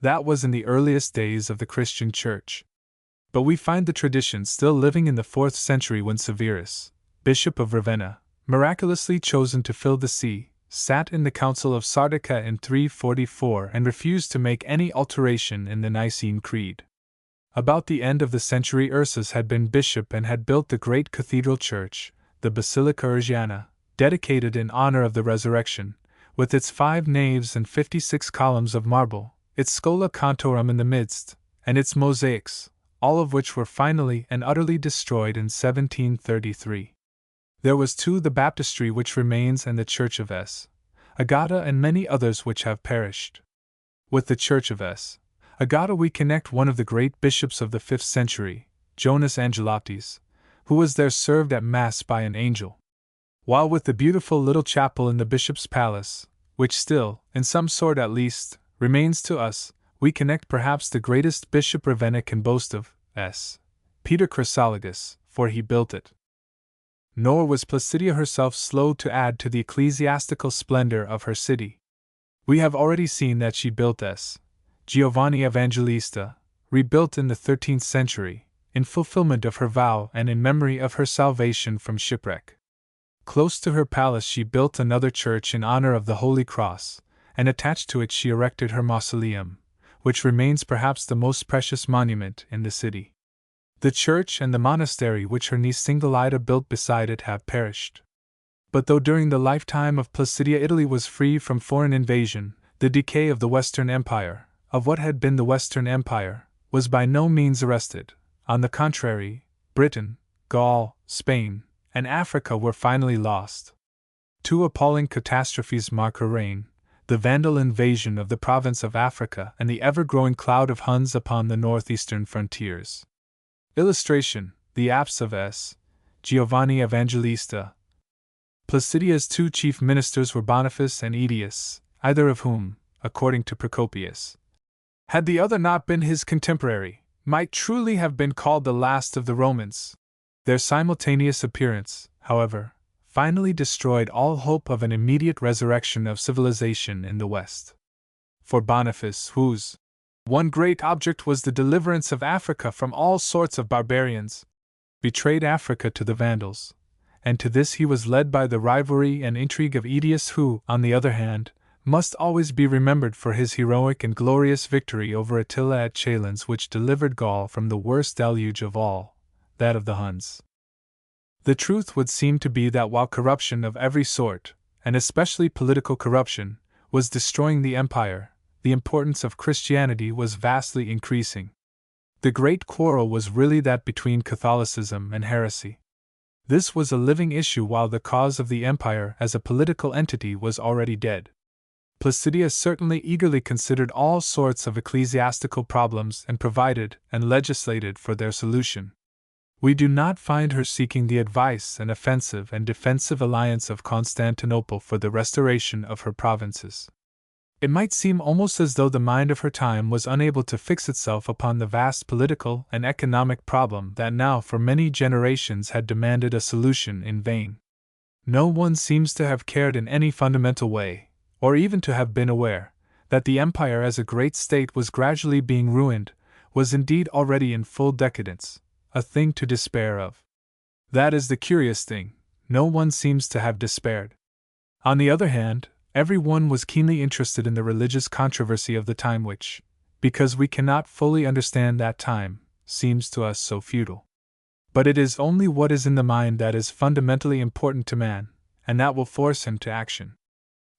That was in the earliest days of the Christian Church. But we find the tradition still living in the 4th century when Severus, bishop of Ravenna, miraculously chosen to fill the see, sat in the Council of Sardica in 344 and refused to make any alteration in the Nicene Creed. About the end of the century Ursus had been bishop and had built the great cathedral church, the Basilica Urgiana, dedicated in honor of the Resurrection, with its 5 naves and 56 columns of marble, its scola cantorum in the midst, and its mosaics, all of which were finally and utterly destroyed in 1733. There was too the baptistry which remains and the church of S. Agata and many others which have perished. With the church of S. Agata we connect one of the great bishops of the 5th century, Jonas Angelates, who was there served at Mass by an angel. While with the beautiful little chapel in the bishop's palace, which still, in some sort at least, remains to us, we connect perhaps the greatest bishop Ravenna can boast of, S. Peter Chrysologus, for he built it. Nor was Placidia herself slow to add to the ecclesiastical splendor of her city. We have already seen that she built S. Giovanni Evangelista, rebuilt in the 13th century, in fulfillment of her vow and in memory of her salvation from shipwreck. Close to her palace she built another church in honor of the Holy Cross, and attached to it she erected her mausoleum, which remains perhaps the most precious monument in the city. The church and the monastery which her niece Singolida built beside it have perished. But though during the lifetime of Placidia Italy was free from foreign invasion, the decay of the Western Empire, of what had been the Western Empire, was by no means arrested. On the contrary, Britain, Gaul, Spain, and Africa were finally lost. 2 appalling catastrophes mark her reign: the Vandal invasion of the province of Africa and the ever-growing cloud of Huns upon the northeastern frontiers. Illustration: the apse of S. Giovanni Evangelista. Placidia's 2 chief ministers were Boniface and Aetius, either of whom, according to Procopius, had the other not been his contemporary, might truly have been called the last of the Romans. Their simultaneous appearance, however, finally destroyed all hope of an immediate resurrection of civilization in the West. For Boniface, whose one great object was the deliverance of Africa from all sorts of barbarians, betrayed Africa to the Vandals, and to this he was led by the rivalry and intrigue of Aetius, who, on the other hand, must always be remembered for his heroic and glorious victory over Attila at Chalons, which delivered Gaul from the worst deluge of all, that of the Huns. The truth would seem to be that while corruption of every sort, and especially political corruption, was destroying the empire, the importance of Christianity was vastly increasing. The great quarrel was really that between Catholicism and heresy. This was a living issue while the cause of the empire as a political entity was already dead. Placidia certainly eagerly considered all sorts of ecclesiastical problems and provided and legislated for their solution. We do not find her seeking the advice and offensive and defensive alliance of Constantinople for the restoration of her provinces. It might seem almost as though the mind of her time was unable to fix itself upon the vast political and economic problem that now for many generations had demanded a solution in vain. No one seems to have cared in any fundamental way, or even to have been aware, that the empire as a great state was gradually being ruined, was indeed already in full decadence, a thing to despair of. That is the curious thing, no one seems to have despaired. On the other hand, Every one was keenly interested in the religious controversy of the time which, because we cannot fully understand that time, seems to us so futile. But it is only what is in the mind that is fundamentally important to man, and that will force him to action.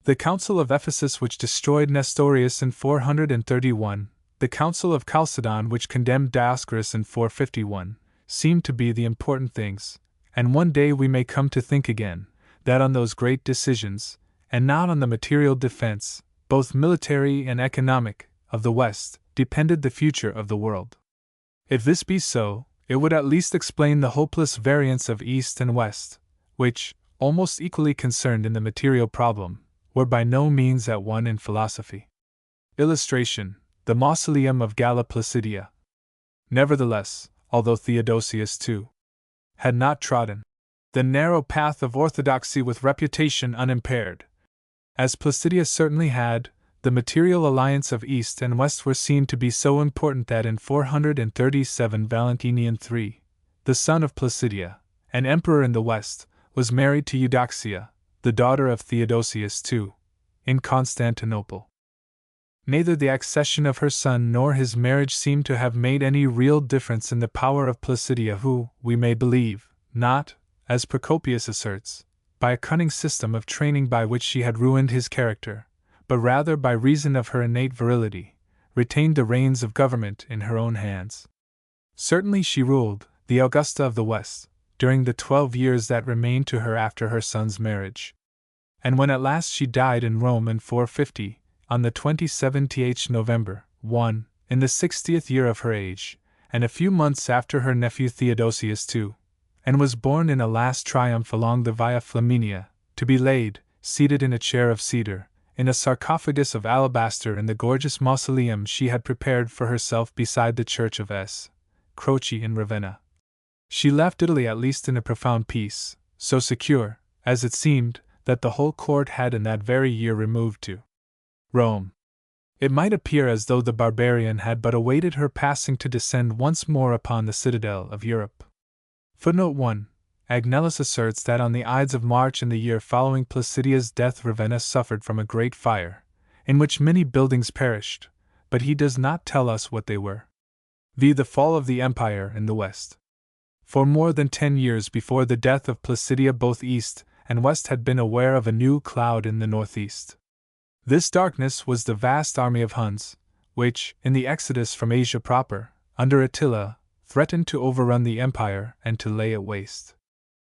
The Council of Ephesus which destroyed Nestorius in 431, the Council of Chalcedon which condemned Dioscorus in 451, seem to be the important things, and one day we may come to think again, that on those great decisions, and not on the material defense, both military and economic, of the West, depended the future of the world. If this be so, it would at least explain the hopeless variance of East and West, which, almost equally concerned in the material problem, were by no means at one in philosophy. Illustration: the Mausoleum of Galla Placidia. Nevertheless, although Theodosius too had not trodden the narrow path of orthodoxy with reputation unimpaired, as Placidia certainly had, the material alliance of East and West were seen to be so important that in 437 Valentinian III, the son of Placidia, an emperor in the West, was married to Eudoxia, the daughter of Theodosius II, in Constantinople. Neither the accession of her son nor his marriage seem to have made any real difference in the power of Placidia, who, we may believe, not, as Procopius asserts, by a cunning system of training by which she had ruined his character, but rather by reason of her innate virility, retained the reins of government in her own hands. Certainly she ruled, the Augusta of the West, during the 12 years that remained to her after her son's marriage. And when at last she died in Rome in 450, on the 27th November, in the 60th year of her age, and a few months after her nephew Theodosius II, and was borne in a last triumph along the Via Flaminia, to be laid, seated in a chair of cedar, in a sarcophagus of alabaster in the gorgeous mausoleum she had prepared for herself beside the church of S. Croce in Ravenna. She left Italy at least in a profound peace, so secure, as it seemed, that the whole court had in that very year removed to Rome. It might appear as though the barbarian had but awaited her passing to descend once more upon the citadel of Europe. Footnote 1. Agnellus asserts that on the Ides of March in the year following Placidia's death Ravenna suffered from a great fire, in which many buildings perished, but he does not tell us what they were. V. The fall of the empire in the West. For more than 10 years before the death of Placidia both East and West had been aware of a new cloud in the northeast. This darkness was the vast army of Huns, which, in the exodus from Asia proper, under Attila, threatened to overrun the empire and to lay it waste.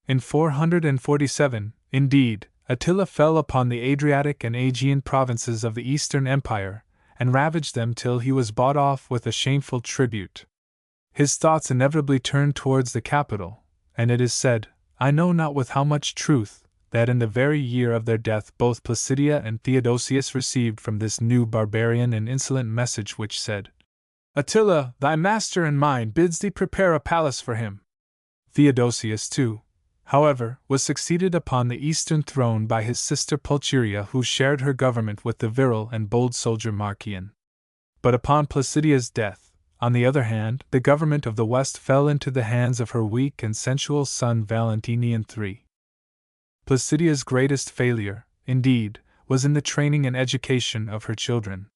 In 447, indeed, Attila fell upon the Adriatic and Aegean provinces of the Eastern Empire, and ravaged them till he was bought off with a shameful tribute. His thoughts inevitably turned towards the capital, and it is said, I know not with how much truth, that in the very year of their death both Placidia and Theodosius received from this new barbarian an insolent message which said, Attila, thy master and mine, bids thee prepare a palace for him. Theodosius too, however, was succeeded upon the eastern throne by his sister Pulcheria, who shared her government with the virile and bold soldier Marcian. But upon Placidia's death, on the other hand, the government of the West fell into the hands of her weak and sensual son Valentinian III. Placidia's greatest failure, indeed, was in the training and education of her children.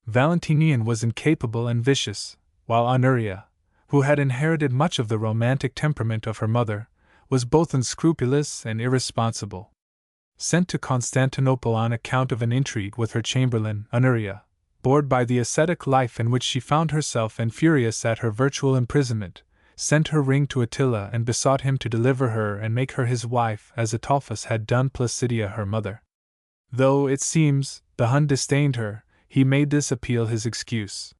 Valentinian was incapable and vicious, while Honoria, who had inherited much of the romantic temperament of her mother, was both unscrupulous and irresponsible. Sent to Constantinople on account of an intrigue with her chamberlain, Honoria, bored by the ascetic life in which she found herself and furious at her virtual imprisonment, sent her ring to Attila and besought him to deliver her and make her his wife as Ataulfus had done Placidia her mother. Though, it seems, the Hun disdained her, he made this appeal his excuse.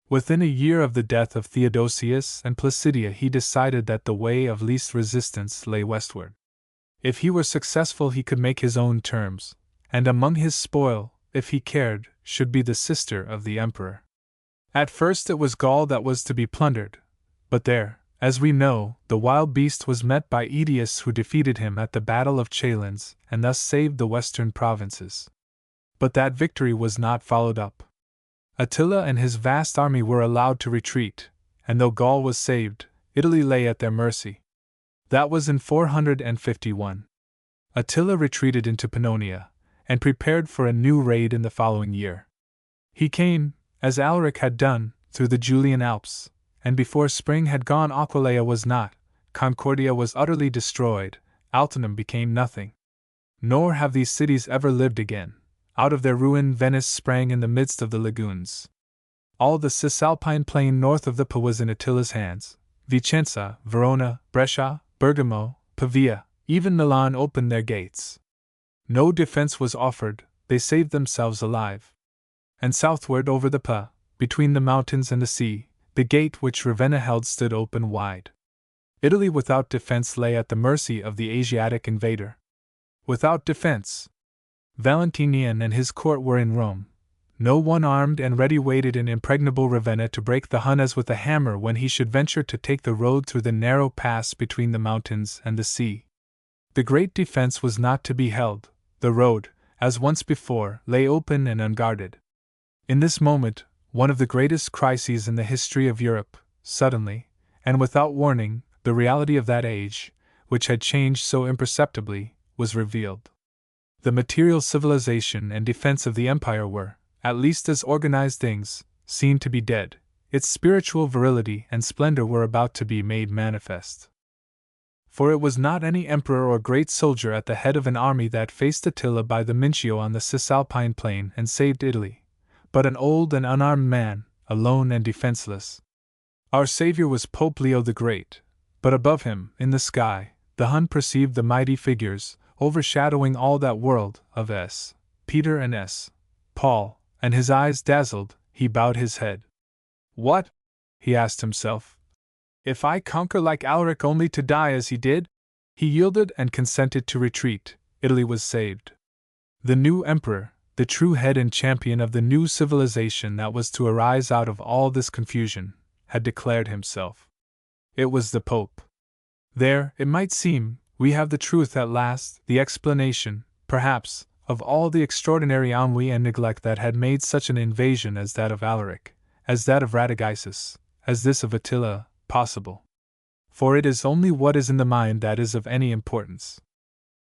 Within a year of the death of Theodosius and Placidia he decided that the way of least resistance lay westward. If he were successful he could make his own terms, and among his spoil, if he cared, should be the sister of the emperor. At first it was Gaul that was to be plundered, but there, as we know, the wild beast was met by Aetius, who defeated him at the Battle of Chalons and thus saved the western provinces. But that victory was not followed up. Attila and his vast army were allowed to retreat, and though Gaul was saved, Italy lay at their mercy. That was in 451. Attila retreated into Pannonia, and prepared for a new raid in the following year. He came, as Alaric had done, through the Julian Alps, and before spring had gone Aquileia was not, Concordia was utterly destroyed, Altinum became nothing. Nor have these cities ever lived again. Out of their ruin Venice sprang in the midst of the lagoons. All the Cisalpine plain north of the Po was in Attila's hands. Vicenza, Verona, Brescia, Bergamo, Pavia, even Milan opened their gates. No defense was offered, they saved themselves alive. And southward over the Po, between the mountains and the sea, the gate which Ravenna held stood open wide. Italy without defense lay at the mercy of the Asiatic invader. Without defense. Valentinian and his court were in Rome. No one armed and ready waited in impregnable Ravenna to break the Hun as with a hammer when he should venture to take the road through the narrow pass between the mountains and the sea. The great defense was not to be held. The road, as once before, lay open and unguarded. In this moment, one of the greatest crises in the history of Europe, suddenly, and without warning, the reality of that age, which had changed so imperceptibly, was revealed. The material civilization and defense of the empire were, at least as organized things, seen to be dead. Its spiritual virility and splendor were about to be made manifest. For it was not any emperor or great soldier at the head of an army that faced Attila by the Mincio on the Cisalpine plain and saved Italy, but an old and unarmed man, alone and defenseless. Our savior was Pope Leo the Great, but above him, in the sky, the Hun perceived the mighty figures, overshadowing all that world, of S. Peter and S. Paul, and his eyes dazzled, he bowed his head. What? He asked himself. If I conquer like Alaric only to die as he did? He yielded and consented to retreat. Italy was saved. The new emperor, the true head and champion of the new civilization that was to arise out of all this confusion, had declared himself. It was the Pope. There, it might seem, we have the truth at last, the explanation, perhaps, of all the extraordinary ennui and neglect that had made such an invasion as that of Alaric, as that of Radagaisus, as this of Attila, possible. For it is only what is in the mind that is of any importance.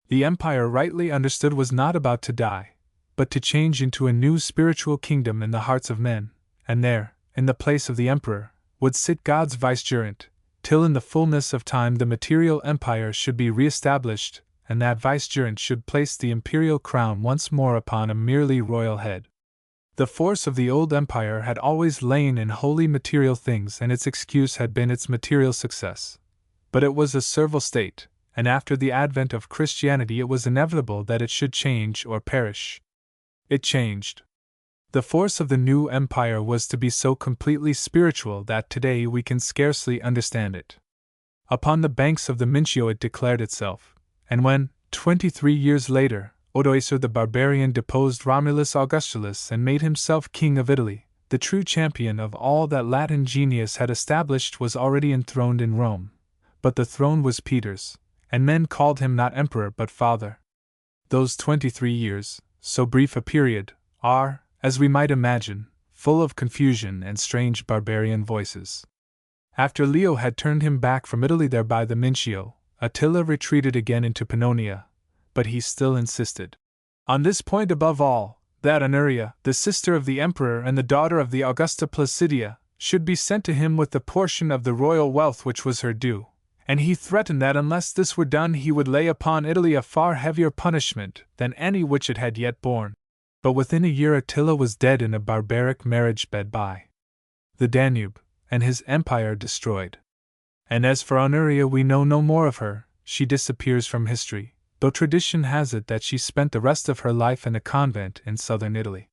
The empire rightly understood was not about to die, but to change into a new spiritual kingdom in the hearts of men, and there, in the place of the emperor, would sit God's vicegerent, till in the fullness of time the material empire should be re-established, and that vicegerent should place the imperial crown once more upon a merely royal head. The force of the old empire had always lain in wholly material things, and its excuse had been its material success. But it was a servile state, and after the advent of Christianity it was inevitable that it should change or perish. It changed. The force of the new empire was to be so completely spiritual that today we can scarcely understand it. Upon the banks of the Mincio it declared itself, and when, 23 years later, Odoacer the barbarian deposed Romulus Augustulus and made himself king of Italy, the true champion of all that Latin genius had established was already enthroned in Rome. But the throne was Peter's, and men called him not emperor but father. Those 23 years, so brief a period, are, as we might imagine, full of confusion and strange barbarian voices. After Leo had turned him back from Italy there by the Mincio, Attila retreated again into Pannonia, but he still insisted, on this point above all, that Honoria, the sister of the emperor and the daughter of the Augusta Placidia, should be sent to him with the portion of the royal wealth which was her due, and he threatened that unless this were done he would lay upon Italy a far heavier punishment than any which it had yet borne. But within a year Attila was dead in a barbaric marriage bed by the Danube, and his empire destroyed. And as for Honoria, we know no more of her, she disappears from history, though tradition has it that she spent the rest of her life in a convent in southern Italy.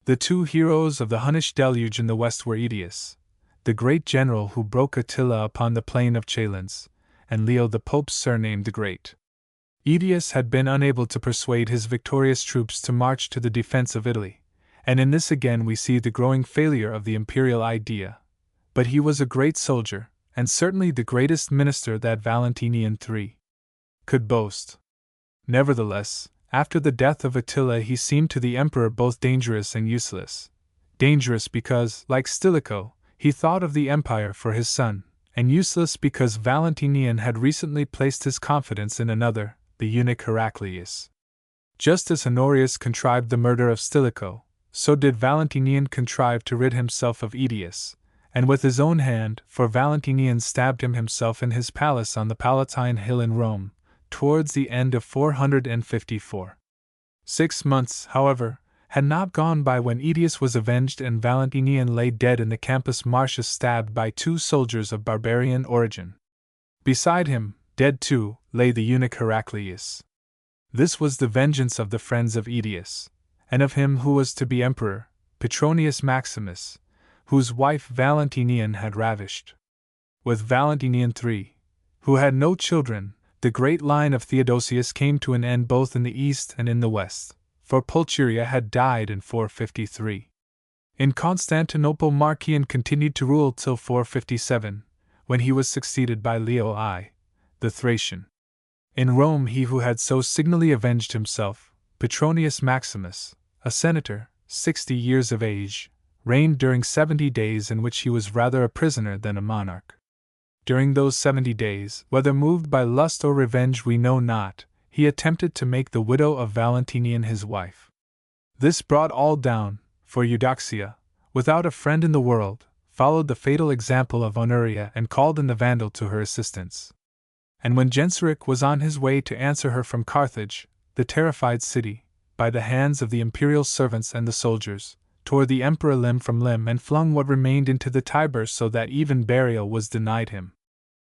The two heroes of the Hunnish deluge in the west were Aetius, the great general who broke Attila upon the plain of Chalons, and Leo the Pope surnamed the Great. Aetius had been unable to persuade his victorious troops to march to the defense of Italy, and in this again we see the growing failure of the imperial idea. But he was a great soldier, and certainly the greatest minister that Valentinian III could boast. Nevertheless, after the death of Attila he seemed to the emperor both dangerous and useless. Dangerous because, like Stilicho, he thought of the empire for his son, and useless because Valentinian had recently placed his confidence in another, the eunuch Heraclius. Just as Honorius contrived the murder of Stilicho, so did Valentinian contrive to rid himself of Aetius, and with his own hand, for Valentinian stabbed him himself in his palace on the Palatine Hill in Rome, towards the end of 454. 6 months, however, had not gone by when Aetius was avenged and Valentinian lay dead in the Campus Martius, stabbed by 2 soldiers of barbarian origin. Beside him, dead too, lay the eunuch Heraclius. This was the vengeance of the friends of Aetius, and of him who was to be emperor, Petronius Maximus, whose wife Valentinian had ravished. With Valentinian III, who had no children, the great line of Theodosius came to an end both in the east and in the west, for Pulcheria had died in 453. In Constantinople Marcian continued to rule till 457, when he was succeeded by Leo I, the Thracian. In Rome he who had so signally avenged himself, Petronius Maximus, a senator, 60 years of age, reigned during 70 days in which he was rather a prisoner than a monarch. During those 70 days, whether moved by lust or revenge we know not, he attempted to make the widow of Valentinian his wife. This brought all down, for Eudoxia, without a friend in the world, followed the fatal example of Honoria and called in the Vandal to her assistance. And when Genseric was on his way to answer her from Carthage, the terrified city, by the hands of the imperial servants and the soldiers, tore the emperor limb from limb and flung what remained into the Tiber so that even burial was denied him.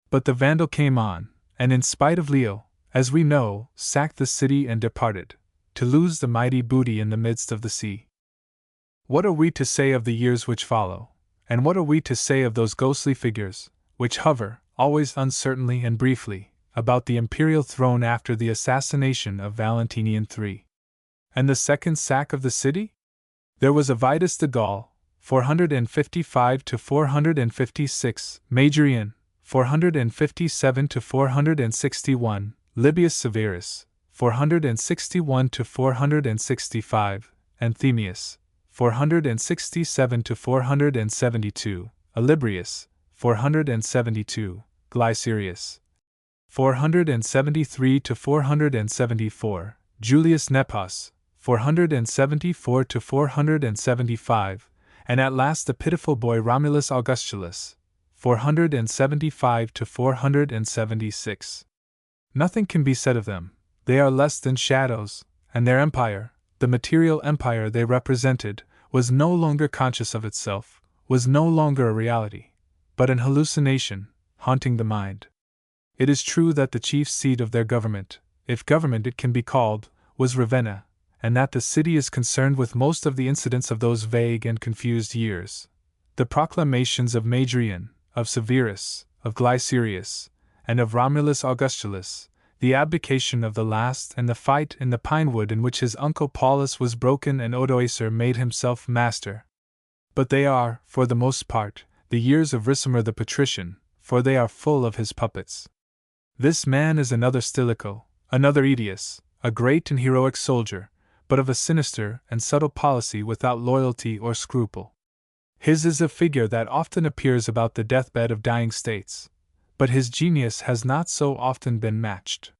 But the Vandal came on, and in spite of Leo, as we know, sacked the city and departed, to lose the mighty booty in the midst of the sea. What are we to say of the years which follow, and what are we to say of those ghostly figures, which hover, always uncertainly and briefly, about the imperial throne after the assassination of Valentinian III? And the second sack of the city? There was Avitus the Gaul, 455 to 456, Majorian, 457 to 461, Libius Severus, 461 to 465, Anthemius, 467 to 472, Olybrius, 472, Glycerius, 473 to 474, Julius Nepos, 474 to 475, and at last the pitiful boy Romulus Augustulus, 475 to 476. Nothing can be said of them, they are less than shadows, and their empire, the material empire they represented, was no longer conscious of itself, was no longer a reality, but an hallucination, haunting the mind. It is true that the chief seat of their government, if government it can be called, was Ravenna, and that the city is concerned with most of the incidents of those vague and confused years. The proclamations of Majorian, of Severus, of Glycerius, and of Romulus Augustulus, the abdication of the last and the fight in the pinewood in which his uncle Paulus was broken and Odoacer made himself master. But they are, for the most part, the years of Ricimer the patrician, for they are full of his puppets. This man is another Stilicho, another Aetius, a great and heroic soldier, but of a sinister and subtle policy without loyalty or scruple. His is a figure that often appears about the deathbed of dying states, but his genius has not so often been matched.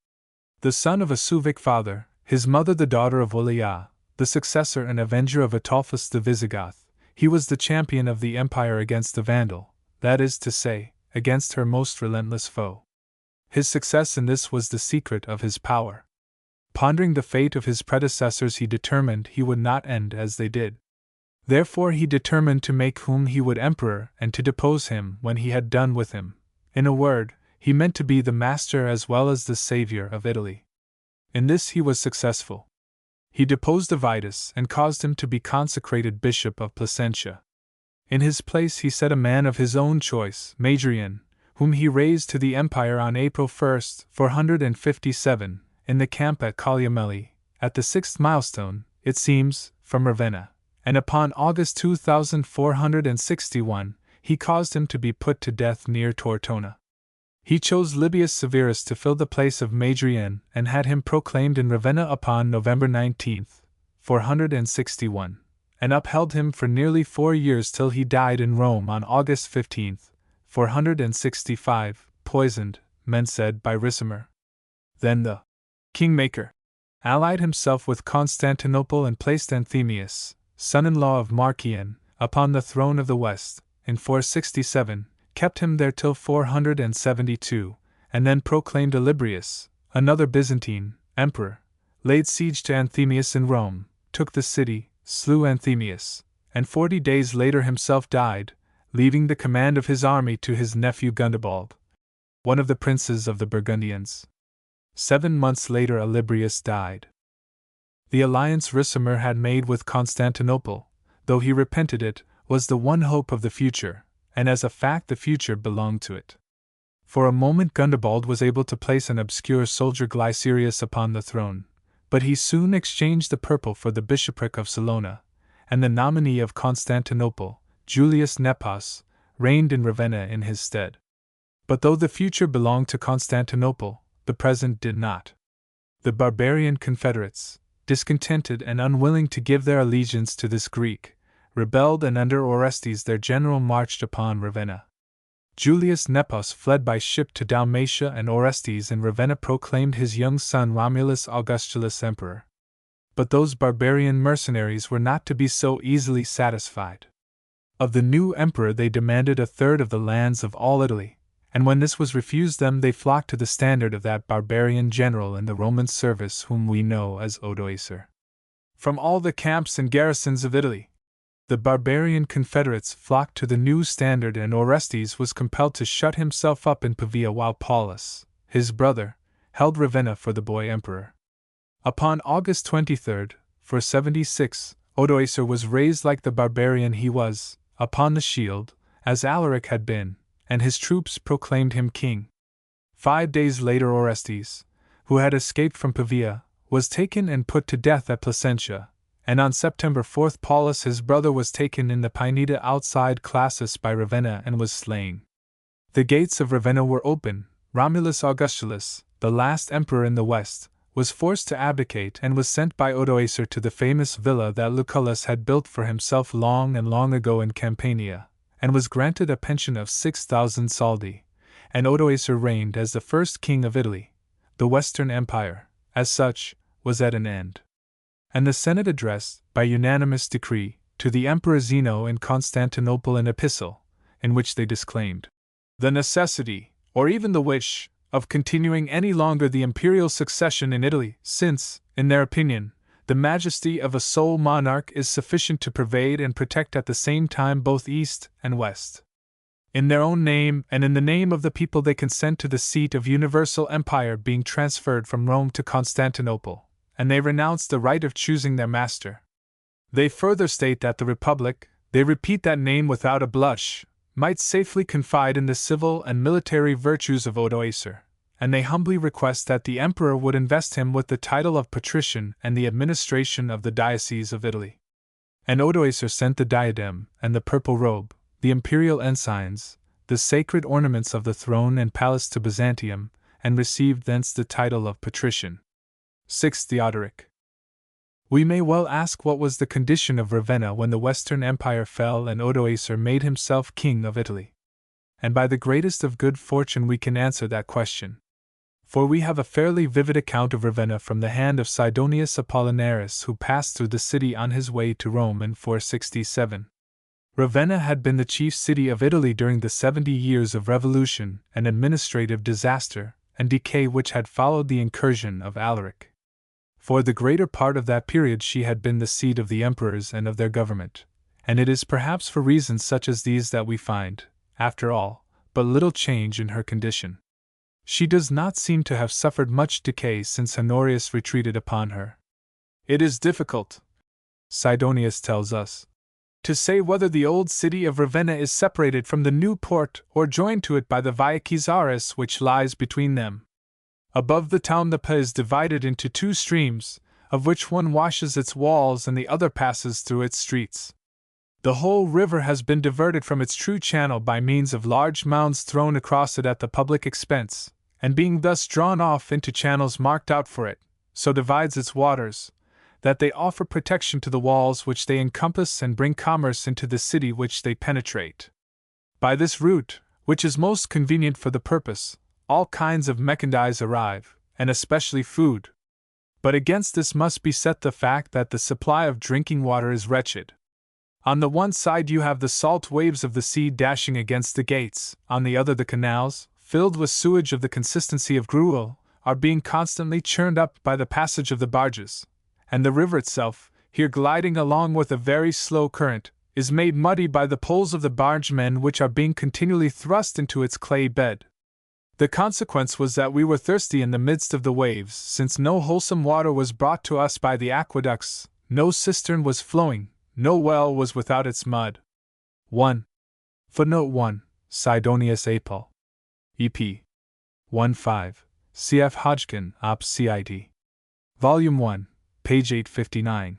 The son of a Suevic father, his mother the daughter of Olia, the successor and avenger of Ataulfus the Visigoth, he was the champion of the empire against the Vandal, that is to say, against her most relentless foe. His success in this was the secret of his power. Pondering the fate of his predecessors, he determined he would not end as they did. Therefore he determined to make whom he would emperor and to depose him when he had done with him. In a word, he meant to be the master as well as the savior of Italy. In this he was successful. He deposed Avitus and caused him to be consecrated bishop of Placentia. In his place he set a man of his own choice, Majorian, whom he raised to the empire on April 1, 457, in the camp at Colliamelli, at the 6th milestone, it seems, from Ravenna, and upon August 2461, he caused him to be put to death near Tortona. He chose Libius Severus to fill the place of Majorian and had him proclaimed in Ravenna upon November 19, 461, and upheld him for nearly 4 years till he died in Rome on August 15, 465, poisoned, men said, by Ricimer. Then the kingmaker allied himself with Constantinople and placed Anthemius, son-in-law of Marcian, upon the throne of the West, in 467, kept him there till 472, and then proclaimed Olybrius, another Byzantine, emperor, laid siege to Anthemius in Rome, took the city, slew Anthemius, and 40 days later himself died, leaving the command of his army to his nephew Gundobald, one of the princes of the Burgundians. 7 months later Olybrius died. The alliance Ricimer had made with Constantinople, though he repented it, was the one hope of the future, and as a fact the future belonged to it. For a moment Gundobald was able to place an obscure soldier Glycerius upon the throne, but he soon exchanged the purple for the bishopric of Salona, and the nominee of Constantinople, Julius Nepos, reigned in Ravenna in his stead. But though the future belonged to Constantinople, the present did not. The barbarian confederates, discontented and unwilling to give their allegiance to this Greek, rebelled, and under Orestes their general marched upon Ravenna. Julius Nepos fled by ship to Dalmatia, and Orestes in Ravenna proclaimed his young son Romulus Augustulus emperor. But those barbarian mercenaries were not to be so easily satisfied. Of the new emperor they demanded 1/3 of the lands of all Italy, and when this was refused them they flocked to the standard of that barbarian general in the Roman service whom we know as Odoacer. From all the camps and garrisons of Italy, the barbarian confederates flocked to the new standard, and Orestes was compelled to shut himself up in Pavia while Paulus, his brother, held Ravenna for the boy emperor. Upon August 23, 476, Odoacer was raised like the barbarian he was, upon the shield, as Alaric had been, and his troops proclaimed him king. 5 days later Orestes, who had escaped from Pavia, was taken and put to death at Placentia, and on September 4 Paulus his brother was taken in the Pineta outside Classis by Ravenna and was slain. The gates of Ravenna were open. Romulus Augustulus, the last emperor in the West, was forced to abdicate and was sent by Odoacer to the famous villa that Lucullus had built for himself long and long ago in Campania, and was granted a pension of 6,000 soldi, and Odoacer reigned as the first king of Italy. The Western Empire, as such, was at an end. And the Senate addressed, by unanimous decree, to the Emperor Zeno in Constantinople an epistle, in which they disclaimed the necessity, or even the wish, of continuing any longer the imperial succession in Italy, since, in their opinion, the majesty of a sole monarch is sufficient to pervade and protect at the same time both East and West. In their own name and in the name of the people they consent to the seat of universal empire being transferred from Rome to Constantinople, and they renounce the right of choosing their master. They further state that the Republic, they repeat that name without a blush, might safely confide in the civil and military virtues of Odoacer, and they humbly request that the emperor would invest him with the title of patrician and the administration of the diocese of Italy. And Odoacer sent the diadem and the purple robe, the imperial ensigns, the sacred ornaments of the throne and palace to Byzantium, and received thence the title of patrician. 6 Theodoric. We may well ask what was the condition of Ravenna when the Western Empire fell and Odoacer made himself king of Italy. And by the greatest of good fortune we can answer that question. For we have a fairly vivid account of Ravenna from the hand of Sidonius Apollinaris, who passed through the city on his way to Rome in 467. Ravenna had been the chief city of Italy during the 70 years of revolution and administrative disaster and decay which had followed the incursion of Alaric. For the greater part of that period she had been the seat of the emperors and of their government, and it is perhaps for reasons such as these that we find, after all, but little change in her condition. She does not seem to have suffered much decay since Honorius retreated upon her. It is difficult, Sidonius tells us, to say whether the old city of Ravenna is separated from the new port or joined to it by the Via Caesaris which lies between them. Above the town the Pa is divided into 2 streams, of which one washes its walls and the other passes through its streets. The whole river has been diverted from its true channel by means of large mounds thrown across it at the public expense, and being thus drawn off into channels marked out for it, so divides its waters, that they offer protection to the walls which they encompass and bring commerce into the city which they penetrate. By this route, which is most convenient for the purpose, all kinds of merchandise arrive, and especially food. But against this must be set the fact that the supply of drinking water is wretched. On the one side you have the salt waves of the sea dashing against the gates, on the other the canals, filled with sewage of the consistency of gruel, are being constantly churned up by the passage of the barges, and the river itself, here gliding along with a very slow current, is made muddy by the poles of the bargemen which are being continually thrust into its clay bed. The consequence was that we were thirsty in the midst of the waves, since no wholesome water was brought to us by the aqueducts, no cistern was flowing, no well was without its mud. 1. Footnote 1. Sidonius Apol. EP. 1-5. C.F. Hodgkin, Op. Cit. Volume 1, page 859.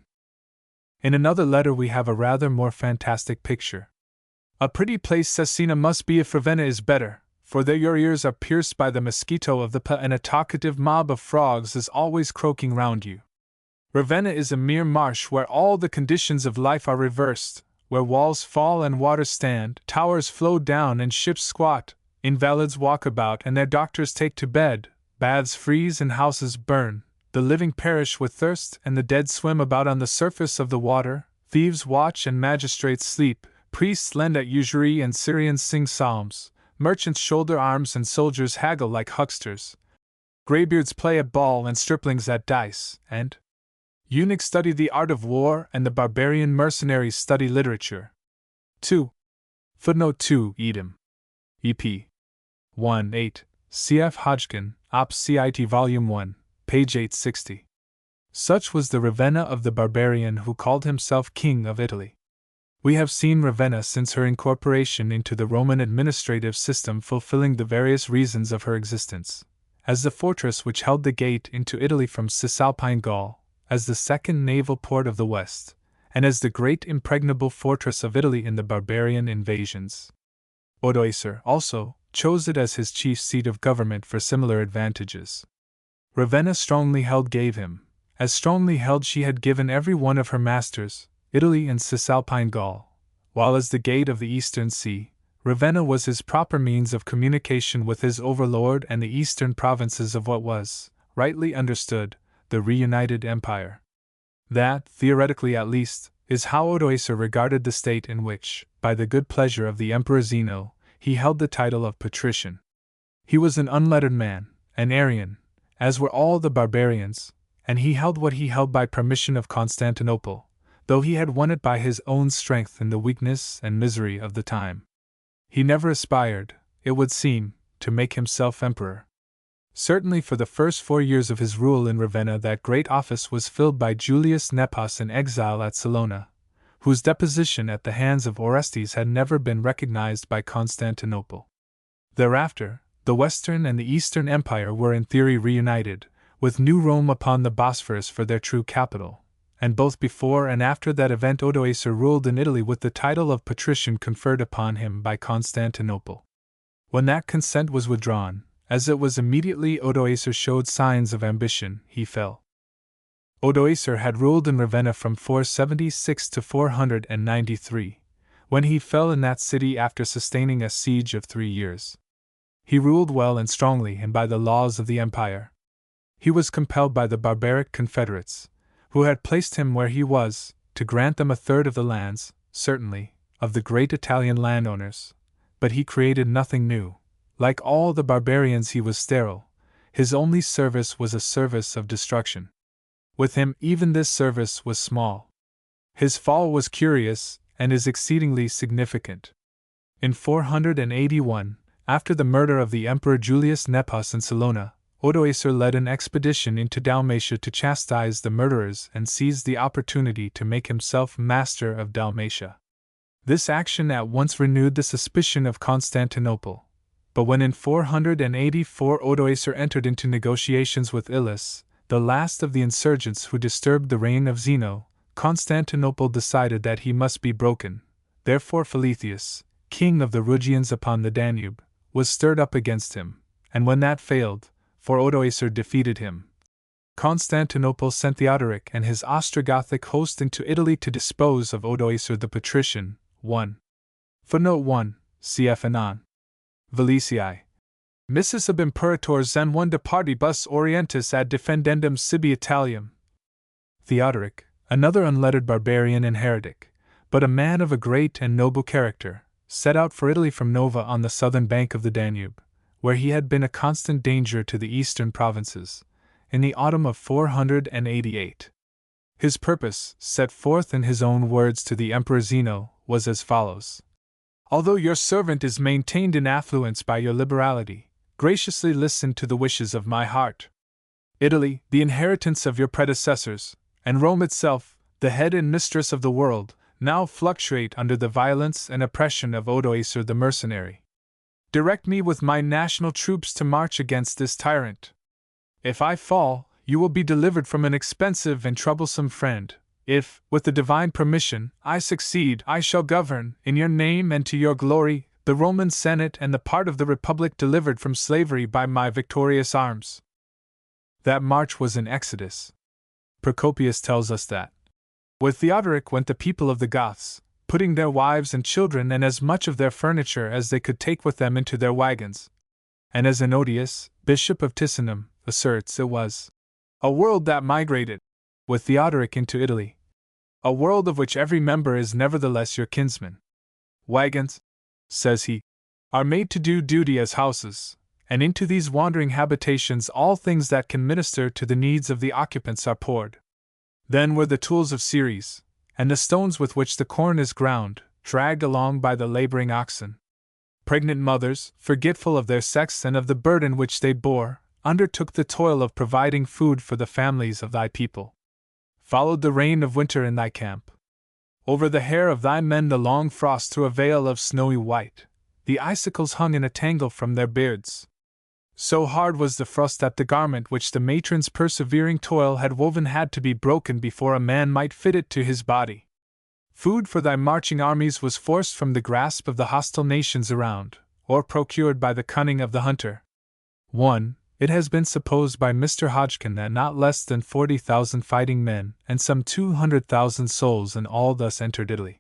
In another letter we have a rather more fantastic picture. A pretty place Cesena must be if Ravenna is better, for there your ears are pierced by the mosquito of the and a talkative mob of frogs is always croaking round you. Ravenna is a mere marsh where all the conditions of life are reversed, where walls fall and waters stand, towers flow down and ships squat, invalids walk about and their doctors take to bed, baths freeze and houses burn, the living perish with thirst and the dead swim about on the surface of the water, thieves watch and magistrates sleep, priests lend at usury and Syrians sing psalms, merchants shoulder arms and soldiers haggle like hucksters, greybeards play at ball and striplings at dice, and eunuchs study the art of war and the barbarian mercenaries study literature. 2. Footnote 2. Edom. EP. 1-8. C.F. Hodgkin, Op. Cit. Volume 1, page 860. Such was the Ravenna of the barbarian who called himself King of Italy. We have seen Ravenna since her incorporation into the Roman administrative system fulfilling the various reasons of her existence, as the fortress which held the gate into Italy from Cisalpine Gaul, as the second naval port of the West, and as the great impregnable fortress of Italy in the barbarian invasions. Odoacer, also, chose it as his chief seat of government for similar advantages. Ravenna strongly held gave him, as strongly held she had given every one of her masters, Italy and Cisalpine Gaul, while as the gate of the Eastern Sea, Ravenna was his proper means of communication with his overlord and the eastern provinces of what was, rightly understood, the reunited empire. That, theoretically at least, is how Odoacer regarded the state in which, by the good pleasure of the Emperor Zeno, he held the title of patrician. He was an unlettered man, an Arian, as were all the barbarians, and he held what he held by permission of Constantinople, though he had won it by his own strength in the weakness and misery of the time. He never aspired, it would seem, to make himself emperor. Certainly for the first 4 years of his rule in Ravenna that great office was filled by Julius Nepos in exile at Salona, whose deposition at the hands of Orestes had never been recognized by Constantinople. Thereafter, the Western and the Eastern Empire were in theory reunited, with New Rome upon the Bosphorus for their true capital, and both before and after that event Odoacer ruled in Italy with the title of patrician conferred upon him by Constantinople. When that consent was withdrawn, as it was immediately Odoacer showed signs of ambition, he fell. Odoacer had ruled in Ravenna from 476 to 493, when he fell in that city after sustaining a siege of 3 years. He ruled well and strongly and by the laws of the empire. He was compelled by the barbaric confederates, who had placed him where he was, to grant them 1/3 of the lands, certainly, of the great Italian landowners, but he created nothing new. Like all the barbarians he was sterile, his only service was a service of destruction. With him even this service was small. His fall was curious, and is exceedingly significant. In 481, after the murder of the Emperor Julius Nepos in Salona, Odoacer led an expedition into Dalmatia to chastise the murderers and seized the opportunity to make himself master of Dalmatia. This action at once renewed the suspicion of Constantinople. But when in 484 Odoacer entered into negotiations with Ilus, the last of the insurgents who disturbed the reign of Zeno, Constantinople decided that he must be broken. Therefore Philethius, king of the Rugians upon the Danube, was stirred up against him, and when that failed, for Odoacer defeated him, Constantinople sent Theodoric and his Ostrogothic host into Italy to dispose of Odoacer the patrician. 1. Footnote 1. Cf. Anon. Velicii. Missus ab imperators and one de partibus orientis ad defendendum sibi Italiam. Theodoric, another unlettered barbarian and heretic, but a man of a great and noble character, set out for Italy from Nova on the southern bank of the Danube, where he had been a constant danger to the eastern provinces, in the autumn of 488. His purpose, set forth in his own words to the Emperor Zeno, was as follows: Although your servant is maintained in affluence by your liberality, graciously listen to the wishes of my heart. Italy, the inheritance of your predecessors, and Rome itself, the head and mistress of the world, now fluctuate under the violence and oppression of Odoacer the mercenary. Direct me with my national troops to march against this tyrant. If I fall, you will be delivered from an expensive and troublesome friend. If, with the divine permission, I succeed, I shall govern, in your name and to your glory, the Roman Senate and the part of the Republic delivered from slavery by my victorious arms. That march was in Exodus. Procopius tells us that. With Theodoric went the people of the Goths, putting their wives and children and as much of their furniture as they could take with them into their wagons. And as Ennodius, bishop of Ticinum, asserts, it was a world that migrated, with Theodoric, into Italy. A world of which every member is nevertheless your kinsman. Wagons, says he, are made to do duty as houses, and into these wandering habitations all things that can minister to the needs of the occupants are poured. Then were the tools of Ceres, and the stones with which the corn is ground, dragged along by the laboring oxen. Pregnant mothers, forgetful of their sex and of the burden which they bore, undertook the toil of providing food for the families of thy people. Followed the reign of winter in thy camp. Over the hair of thy men the long frost threw a veil of snowy white, the icicles hung in a tangle from their beards. So hard was the frost that the garment which the matron's persevering toil had woven had to be broken before a man might fit it to his body. Food for thy marching armies was forced from the grasp of the hostile nations around, or procured by the cunning of the hunter. 1. It has been supposed by Mr. Hodgkin that not less than 40,000 fighting men and some 200,000 souls in all thus entered Italy.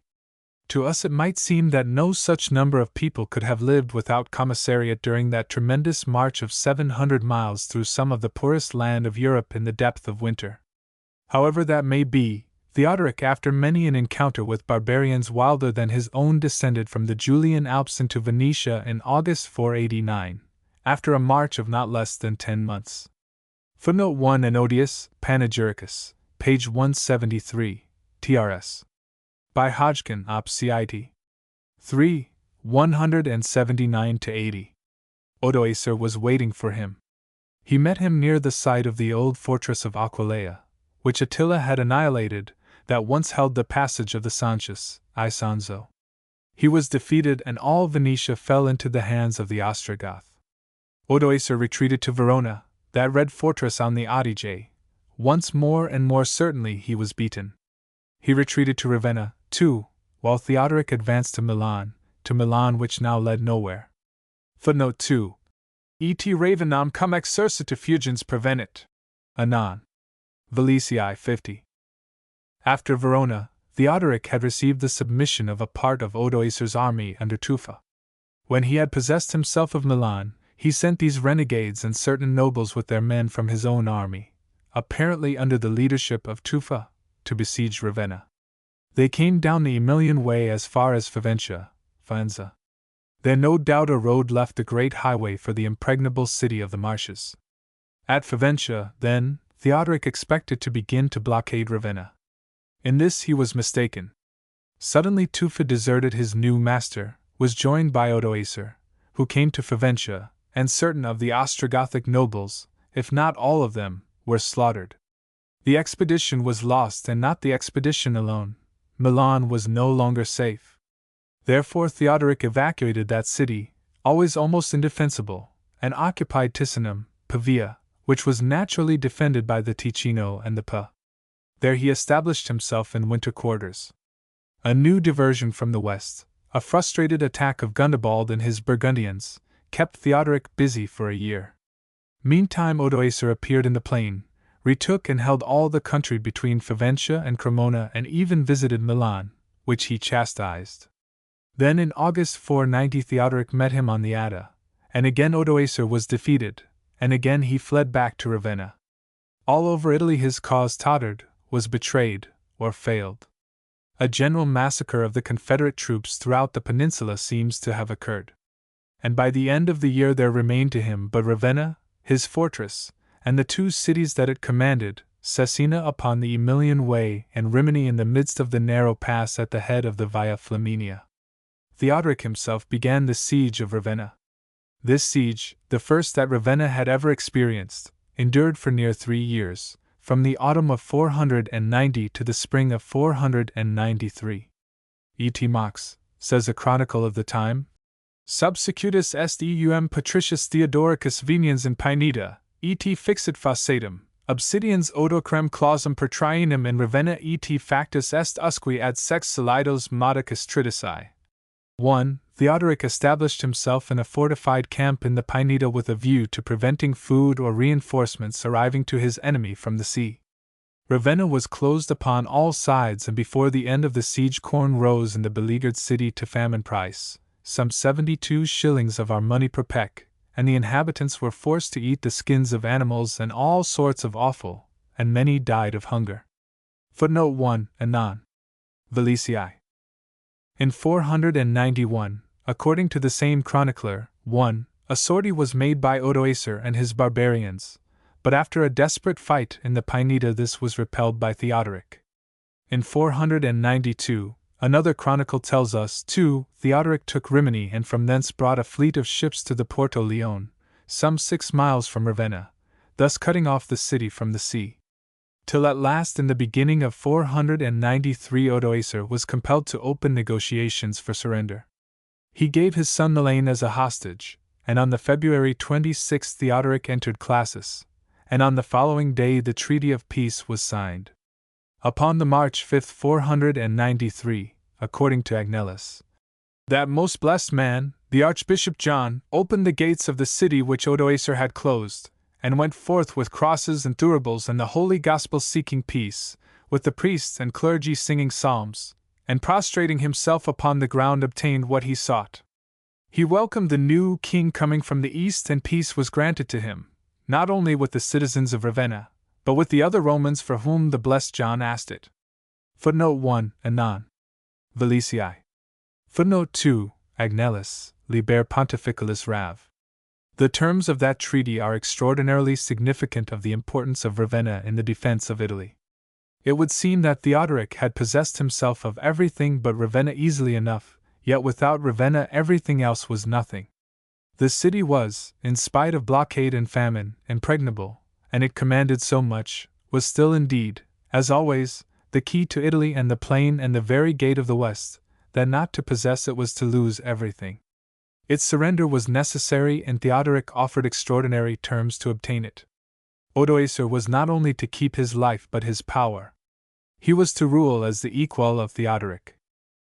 To us it might seem that no such number of people could have lived without commissariat during that tremendous march of 700 miles through some of the poorest land of Europe in the depth of winter. However that may be, Theodoric, after many an encounter with barbarians wilder than his own, descended from the Julian Alps into Venetia in August 489, after a march of not less than 10 months. Footnote 1 Ennodius, Panegyricus, page 173, trs. By Hodgkin, op. cit. 3, 179-80. Odoacer was waiting for him. He met him near the site of the old fortress of Aquileia, which Attila had annihilated, that once held the passage of the Sancius, Isonzo. He was defeated and all Venetia fell into the hands of the Ostrogoth. Odoacer retreated to Verona, that red fortress on the Adige. Once more and more certainly he was beaten. He retreated to Ravenna, too, while Theodoric advanced to Milan which now led nowhere. Footnote 2. Et Ravennam cum exercita fugens prevenit. Anon. Valicii 50. After Verona, Theodoric had received the submission of a part of Odoacer's army under Tufa. When he had possessed himself of Milan, he sent these renegades and certain nobles with their men from his own army, apparently under the leadership of Tufa, to besiege Ravenna. They came down the Aemilian way as far as Faenza. There no doubt a road left the great highway for the impregnable city of the marshes. At Faenza, then, Theodoric expected to begin to blockade Ravenna. In this he was mistaken. Suddenly Tufa deserted his new master, was joined by Odoacer, who came to Faenza, and certain of the Ostrogothic nobles, if not all of them, were slaughtered. The expedition was lost, and not the expedition alone. Milan was no longer safe. Therefore Theodoric evacuated that city, always almost indefensible, and occupied Ticinum, Pavia, which was naturally defended by the Ticino and the Po. There he established himself in winter quarters. A new diversion from the west, a frustrated attack of Gundobald and his Burgundians, kept Theodoric busy for a year. Meantime Odoacer appeared in the plain, retook and held all the country between Faenza and Cremona, and even visited Milan, which he chastised. Then in August 490 Theodoric met him on the Adda, and again Odoacer was defeated, and again he fled back to Ravenna. All over Italy his cause tottered, was betrayed, or failed. A general massacre of the Confederate troops throughout the peninsula seems to have occurred. And by the end of the year there remained to him but Ravenna, his fortress, and the two cities that it commanded, Cesena upon the Aemilian Way and Rimini in the midst of the narrow pass at the head of the Via Flaminia. Theodoric himself began the siege of Ravenna. This siege, the first that Ravenna had ever experienced, endured for near 3 years, from the autumn of 490 to the spring of 493. Et Mox, says a chronicle of the time, Subsecutus est eum Patricius Theodoricus veniens in Pineda, et fixit facetum, obsidians odocrem clausum per trienum in Ravenna et factus est usque ad sex solidos modicus tridici. 1. Theodoric established himself in a fortified camp in the Pineda with a view to preventing food or reinforcements arriving to his enemy from the sea. Ravenna was closed upon all sides, and before the end of the siege corn rose in the beleaguered city to famine price, some 72 shillings of our money per peck, and the inhabitants were forced to eat the skins of animals and all sorts of offal, and many died of hunger. Footnote 1. Anon. Velicii. In 491, according to the same chronicler, 1. A sortie was made by Odoacer and his barbarians, but after a desperate fight in the Pineda this was repelled by Theodoric. In 492, another chronicle tells us, 2. Theodoric took Rimini and from thence brought a fleet of ships to the Porto Leone, some 6 miles from Ravenna, thus cutting off the city from the sea. Till at last in the beginning of 493 Odoacer was compelled to open negotiations for surrender. He gave his son Nalain as a hostage, and on the February 26 Theodoric entered Classis, and on the following day the treaty of peace was signed. Upon the March 5, 493, according to Agnellus, that most blessed man, the Archbishop John, opened the gates of the city which Odoacer had closed, and went forth with crosses and thuribles and the holy gospel seeking peace, with the priests and clergy singing psalms, and prostrating himself upon the ground obtained what he sought. He welcomed the new king coming from the east, and peace was granted to him, not only with the citizens of Ravenna, but with the other Romans for whom the blessed John asked it. Footnote 1. Anon. Velicii. Footnote 2. Agnellus, Liber Pontificalis Rav. The terms of that treaty are extraordinarily significant of the importance of Ravenna in the defense of Italy. It would seem that Theodoric had possessed himself of everything but Ravenna easily enough, yet without Ravenna everything else was nothing. The city was, in spite of blockade and famine, impregnable, and it commanded so much, was still indeed, as always, the key to Italy and the plain and the very gate of the West, that not to possess it was to lose everything. Its surrender was necessary, and Theodoric offered extraordinary terms to obtain it. Odoacer was not only to keep his life but his power. He was to rule as the equal of Theodoric.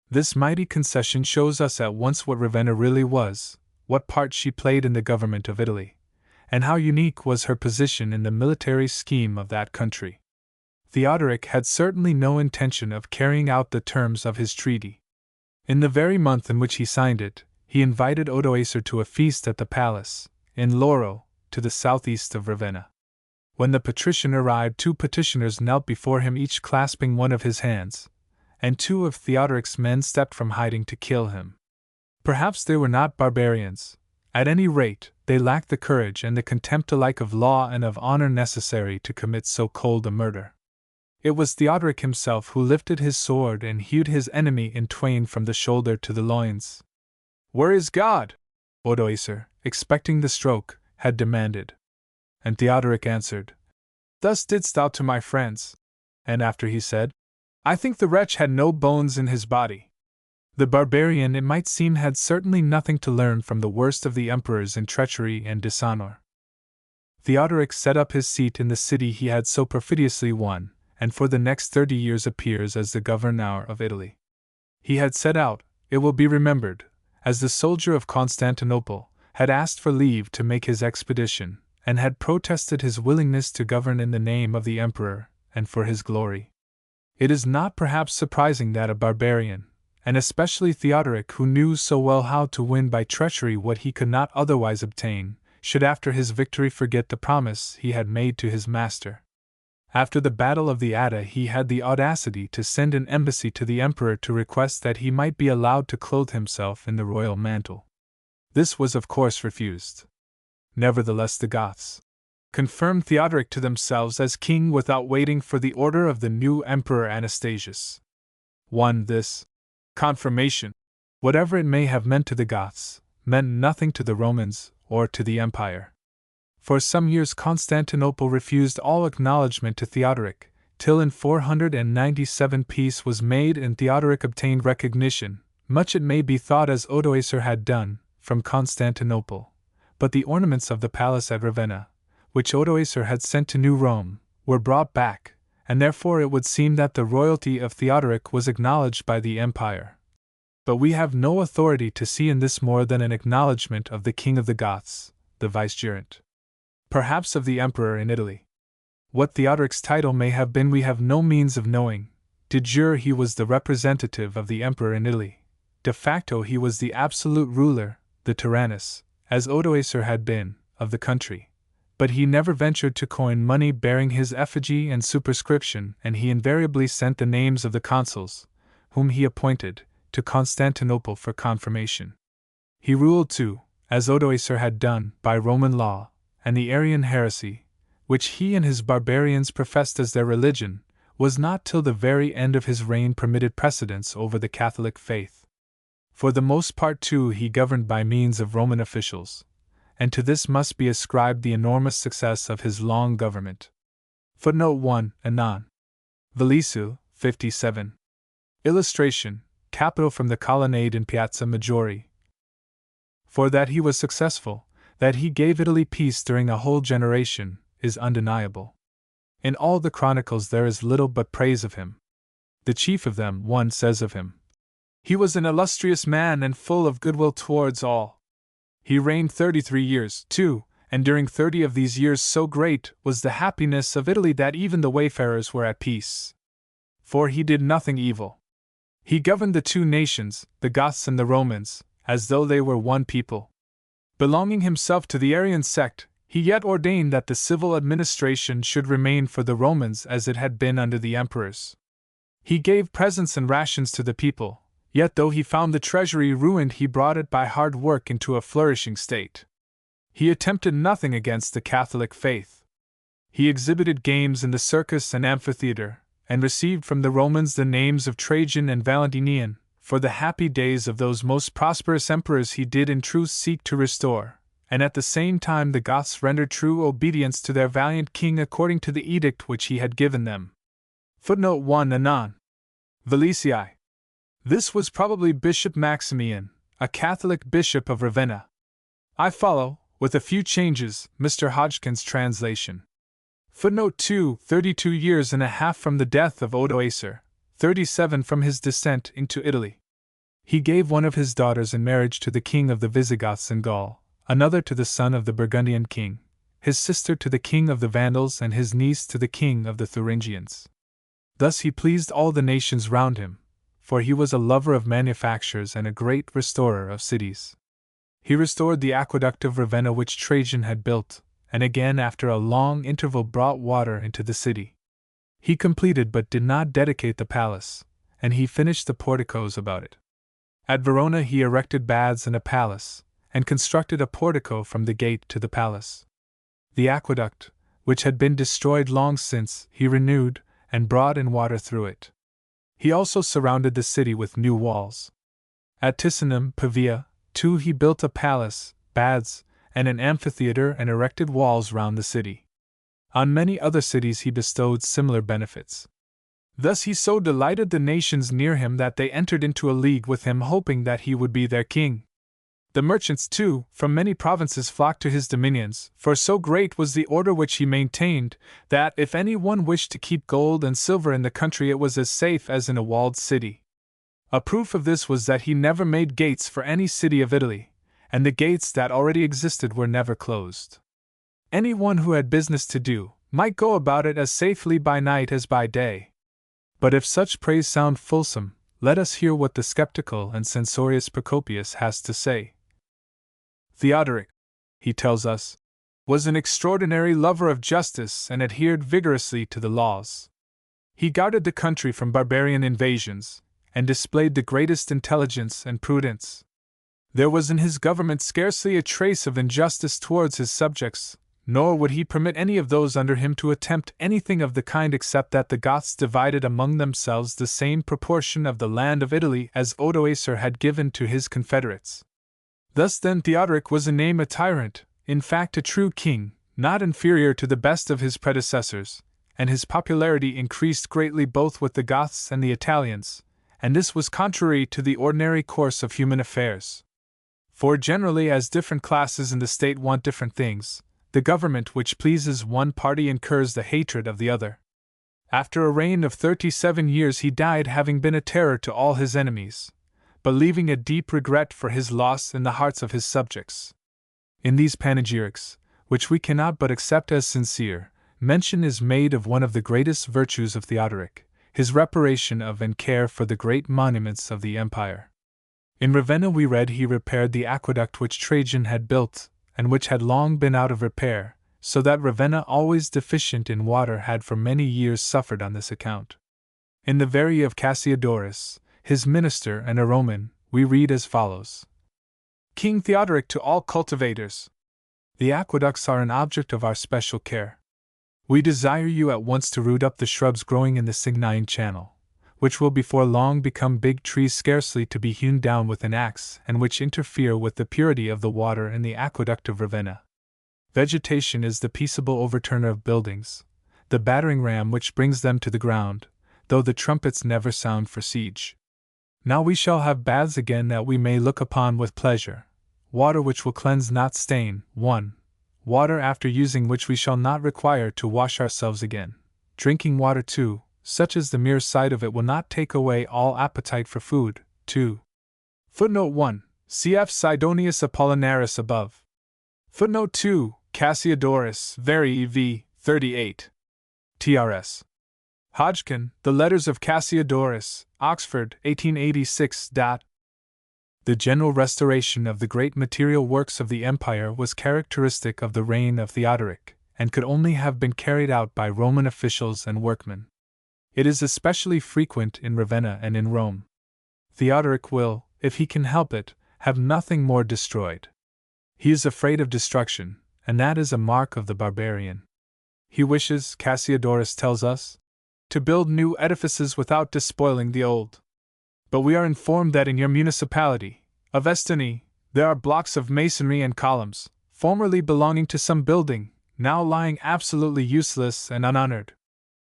This mighty concession shows us at once what Ravenna really was, what part she played in the government of Italy, and how unique was her position in the military scheme of that country. Theodoric had certainly no intention of carrying out the terms of his treaty. In the very month in which he signed it, he invited Odoacer to a feast at the palace, in Loro, to the southeast of Ravenna. When the patrician arrived, 2 petitioners knelt before him, each clasping one of his hands, and 2 of Theodoric's men stepped from hiding to kill him. Perhaps they were not barbarians; at any rate, they lacked the courage and the contempt alike of law and of honor necessary to commit so cold a murder. It was Theodoric himself who lifted his sword and hewed his enemy in twain from the shoulder to the loins. "Where is God?" Odoacer, expecting the stroke, had demanded. And Theodoric answered, "Thus didst thou to my friends." And after he said, "I think the wretch had no bones in his body." The barbarian, it might seem, had certainly nothing to learn from the worst of the emperors in treachery and dishonor. Theodoric set up his seat in the city he had so perfidiously won, and for the next 30 years appears as the governor of Italy. He had set out, it will be remembered, as the soldier of Constantinople, had asked for leave to make his expedition, and had protested his willingness to govern in the name of the emperor, and for his glory. It is not perhaps surprising that a barbarian, and especially Theodoric, who knew so well how to win by treachery what he could not otherwise obtain, should after his victory forget the promise he had made to his master. After the Battle of the Adda, he had the audacity to send an embassy to the emperor to request that he might be allowed to clothe himself in the royal mantle. This was of course refused. Nevertheless, the Goths confirmed Theodoric to themselves as king without waiting for the order of the new emperor Anastasius. 1. This confirmation, whatever it may have meant to the Goths, meant nothing to the Romans or to the empire. For some years Constantinople refused all acknowledgment to Theodoric, till in 497 peace was made and Theodoric obtained recognition, much it may be thought as Odoacer had done, from Constantinople. But the ornaments of the palace at Ravenna, which Odoacer had sent to New Rome, were brought back, and therefore it would seem that the royalty of Theodoric was acknowledged by the empire. But we have no authority to see in this more than an acknowledgment of the king of the Goths, the vicegerent, perhaps of the emperor in Italy. What Theodoric's title may have been we have no means of knowing. De jure he was the representative of the emperor in Italy. De facto he was the absolute ruler, the tyrannus, as Odoacer had been, of the country. But he never ventured to coin money bearing his effigy and superscription, and he invariably sent the names of the consuls, whom he appointed, to Constantinople for confirmation. He ruled too, as Odoacer had done, by Roman law, and the Arian heresy, which he and his barbarians professed as their religion, was not till the very end of his reign permitted precedence over the Catholic faith. For the most part too he governed by means of Roman officials, and to this must be ascribed the enormous success of his long government. Footnote 1. Anon. Velisu, 57. Illustration, capital from the colonnade in Piazza Maggiore. For that he was successful, that he gave Italy peace during a whole generation, is undeniable. In all the chronicles there is little but praise of him. The chief of them, one says of him, "He was an illustrious man and full of goodwill towards all." He reigned 33 years, too, and during 30 of these years so great was the happiness of Italy that even the wayfarers were at peace. For he did nothing evil. He governed the two nations, the Goths and the Romans, as though they were one people. Belonging himself to the Arian sect, he yet ordained that the civil administration should remain for the Romans as it had been under the emperors. He gave presents and rations to the people, yet though he found the treasury ruined he brought it by hard work into a flourishing state. He attempted nothing against the Catholic faith. He exhibited games in the circus and amphitheater, and received from the Romans the names of Trajan and Valentinian. For the happy days of those most prosperous emperors he did in truth seek to restore, and at the same time the Goths rendered true obedience to their valiant king according to the edict which he had given them. Footnote 1. Anon. Velicii. This was probably Bishop Maximian, a Catholic bishop of Ravenna. I follow, with a few changes, Mr. Hodgkin's translation. Footnote 2. 32 years and a half from the death of Odoacer, 37 from his descent into Italy. He gave one of his daughters in marriage to the king of the Visigoths in Gaul, another to the son of the Burgundian king, his sister to the king of the Vandals and his niece to the king of the Thuringians. Thus he pleased all the nations round him, for he was a lover of manufactures and a great restorer of cities. He restored the aqueduct of Ravenna which Trajan had built, and again after a long interval brought water into the city. He completed but did not dedicate the palace, and he finished the porticos about it. At Verona he erected baths and a palace, and constructed a portico from the gate to the palace. The aqueduct, which had been destroyed long since, he renewed, and brought in water through it. He also surrounded the city with new walls. At Ticinum, Pavia, too, he built a palace, baths, and an amphitheater and erected walls round the city. On many other cities he bestowed similar benefits. Thus he so delighted the nations near him that they entered into a league with him, hoping that he would be their king. The merchants, too, from many provinces flocked to his dominions, for so great was the order which he maintained, that if any one wished to keep gold and silver in the country it was as safe as in a walled city. A proof of this was that he never made gates for any city of Italy, and the gates that already existed were never closed. Any one who had business to do might go about it as safely by night as by day. But if such praise sound fulsome, let us hear what the skeptical and censorious Procopius has to say. Theodoric, he tells us, was an extraordinary lover of justice and adhered vigorously to the laws. He guarded the country from barbarian invasions, and displayed the greatest intelligence and prudence. There was in his government scarcely a trace of injustice towards his subjects, nor would he permit any of those under him to attempt anything of the kind except that the Goths divided among themselves the same proportion of the land of Italy as Odoacer had given to his confederates. Thus then Theodoric was in name a tyrant, in fact a true king, not inferior to the best of his predecessors, and his popularity increased greatly both with the Goths and the Italians, and this was contrary to the ordinary course of human affairs. For generally, as different classes in the state want different things, the government which pleases one party incurs the hatred of the other. After a reign of 37 years he died, having been a terror to all his enemies, but leaving a deep regret for his loss in the hearts of his subjects. In these panegyrics, which we cannot but accept as sincere, mention is made of one of the greatest virtues of Theodoric, his reparation of and care for the great monuments of the empire. In Ravenna we read he repaired the aqueduct which Trajan had built, and which had long been out of repair, so that Ravenna, always deficient in water, had for many years suffered on this account. In the Veri of Cassiodorus, his minister and a Roman, we read as follows: King Theodoric to all cultivators. The aqueducts are an object of our special care. We desire you at once to root up the shrubs growing in the Signine channel, which will before long become big trees scarcely to be hewn down with an axe, and which interfere with the purity of the water in the aqueduct of Ravenna. Vegetation is the peaceable overturner of buildings, the battering ram which brings them to the ground, though the trumpets never sound for siege. Now we shall have baths again that we may look upon with pleasure, water which will cleanse not stain, 1. Water after using which we shall not require to wash ourselves again, drinking water 2. Such as the mere sight of it will not take away all appetite for food. 2. Footnote 1. Cf. Sidonius Apollinaris above. Footnote 2. Cassiodorus, Veri v. 38. Trs. Hodgkin, The Letters of Cassiodorus, Oxford, 1886. The general restoration of the great material works of the empire was characteristic of the reign of Theodoric, and could only have been carried out by Roman officials and workmen. It is especially frequent in Ravenna and in Rome. Theodoric will, if he can help it, have nothing more destroyed. He is afraid of destruction, and that is a mark of the barbarian. He wishes, Cassiodorus tells us, to build new edifices without despoiling the old. But we are informed that in your municipality, of Estany, there are blocks of masonry and columns, formerly belonging to some building, now lying absolutely useless and unhonored.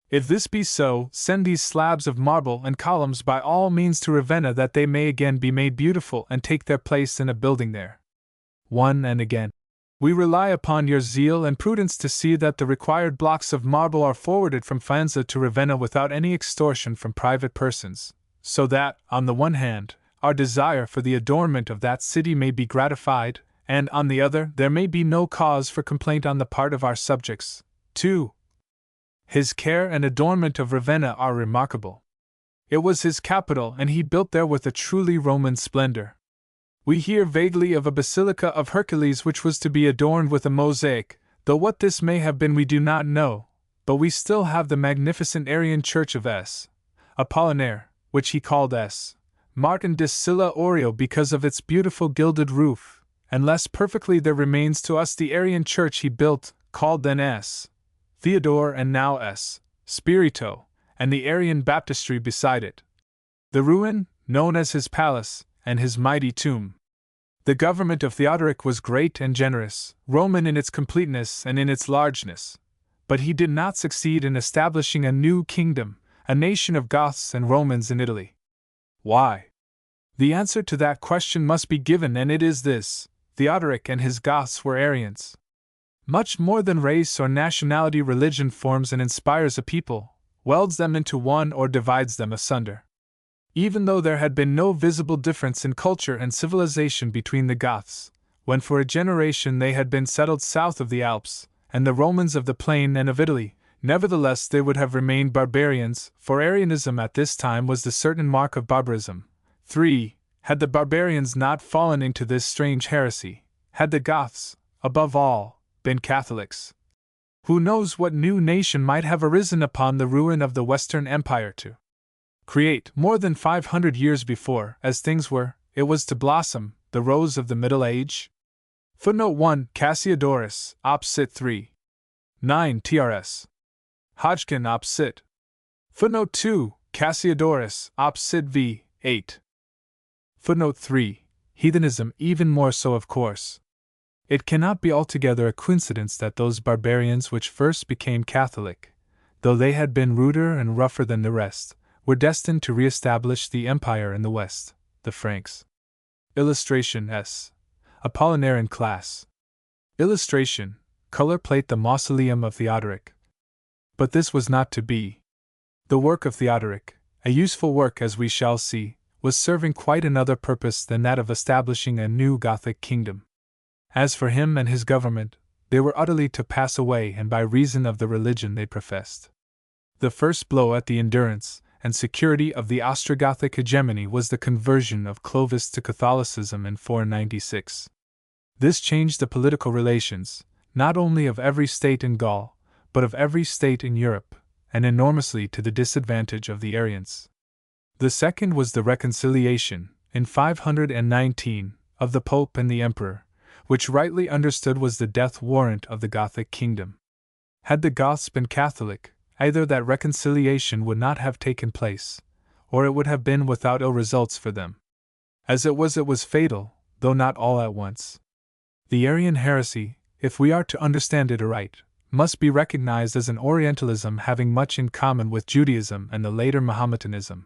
If this be so, send these slabs of marble and columns by all means to Ravenna that they may again be made beautiful and take their place in a building there. 1. And again, we rely upon your zeal and prudence to see that the required blocks of marble are forwarded from Faenza to Ravenna without any extortion from private persons, so that, on the one hand, our desire for the adornment of that city may be gratified, and, on the other, there may be no cause for complaint on the part of our subjects. 2. His care and adornment of Ravenna are remarkable. It was his capital, and he built there with a truly Roman splendor. We hear vaguely of a basilica of Hercules which was to be adorned with a mosaic, though what this may have been we do not know, but we still have the magnificent Arian church of S. Apollinaire, which he called S. Martin de Silla Oreo because of its beautiful gilded roof, and less perfectly there remains to us the Arian church he built, called then S. Theodore and now S. Spirito, and the Arian baptistry beside it. The ruin, known as his palace, and his mighty tomb. The government of Theodoric was great and generous, Roman in its completeness and in its largeness, but he did not succeed in establishing a new kingdom, a nation of Goths and Romans in Italy. Why? The answer to that question must be given, and it is this: Theodoric and his Goths were Arians. Much more than race or nationality, religion forms and inspires a people, welds them into one or divides them asunder. Even though there had been no visible difference in culture and civilization between the Goths, when for a generation they had been settled south of the Alps, and the Romans of the plain and of Italy, Nevertheless, they would have remained barbarians, for Arianism at this time was the certain mark of barbarism. 3. Had the barbarians not fallen into this strange heresy, had the Goths, above all, been Catholics, who knows what new nation might have arisen upon the ruin of the Western Empire to create, more than 500 years before, as things were, it was to blossom, the rose of the Middle Age? Footnote 1 Cassiodorus, Op. Cit. 3. 9 Trs. Hodgkin, Op. Cit. Footnote 2 Cassiodorus, Op. Cit. v. 8. Footnote 3 Heathenism even more so, of course. It cannot be altogether a coincidence that those barbarians which first became Catholic, though they had been ruder and rougher than the rest, were destined to re-establish the empire in the West, the Franks. Illustration S. Apollinarian class. Illustration, color plate the mausoleum of Theodoric. But this was not to be. The work of Theodoric, a useful work as we shall see, was serving quite another purpose than that of establishing a new Gothic kingdom. As for him and his government, they were utterly to pass away, and by reason of the religion they professed. The first blow at the endurance and security of the Ostrogothic hegemony was the conversion of Clovis to Catholicism in 496. This changed the political relations, not only of every state in Gaul, but of every state in Europe, and enormously to the disadvantage of the Arians. The second was the reconciliation, in 519, of the Pope and the Emperor, which rightly understood was the death warrant of the Gothic kingdom. Had the Goths been Catholic, either that reconciliation would not have taken place, or it would have been without ill results for them. As it was fatal, though not all at once. The Arian heresy, if we are to understand it aright, must be recognized as an Orientalism having much in common with Judaism and the later Mahometanism.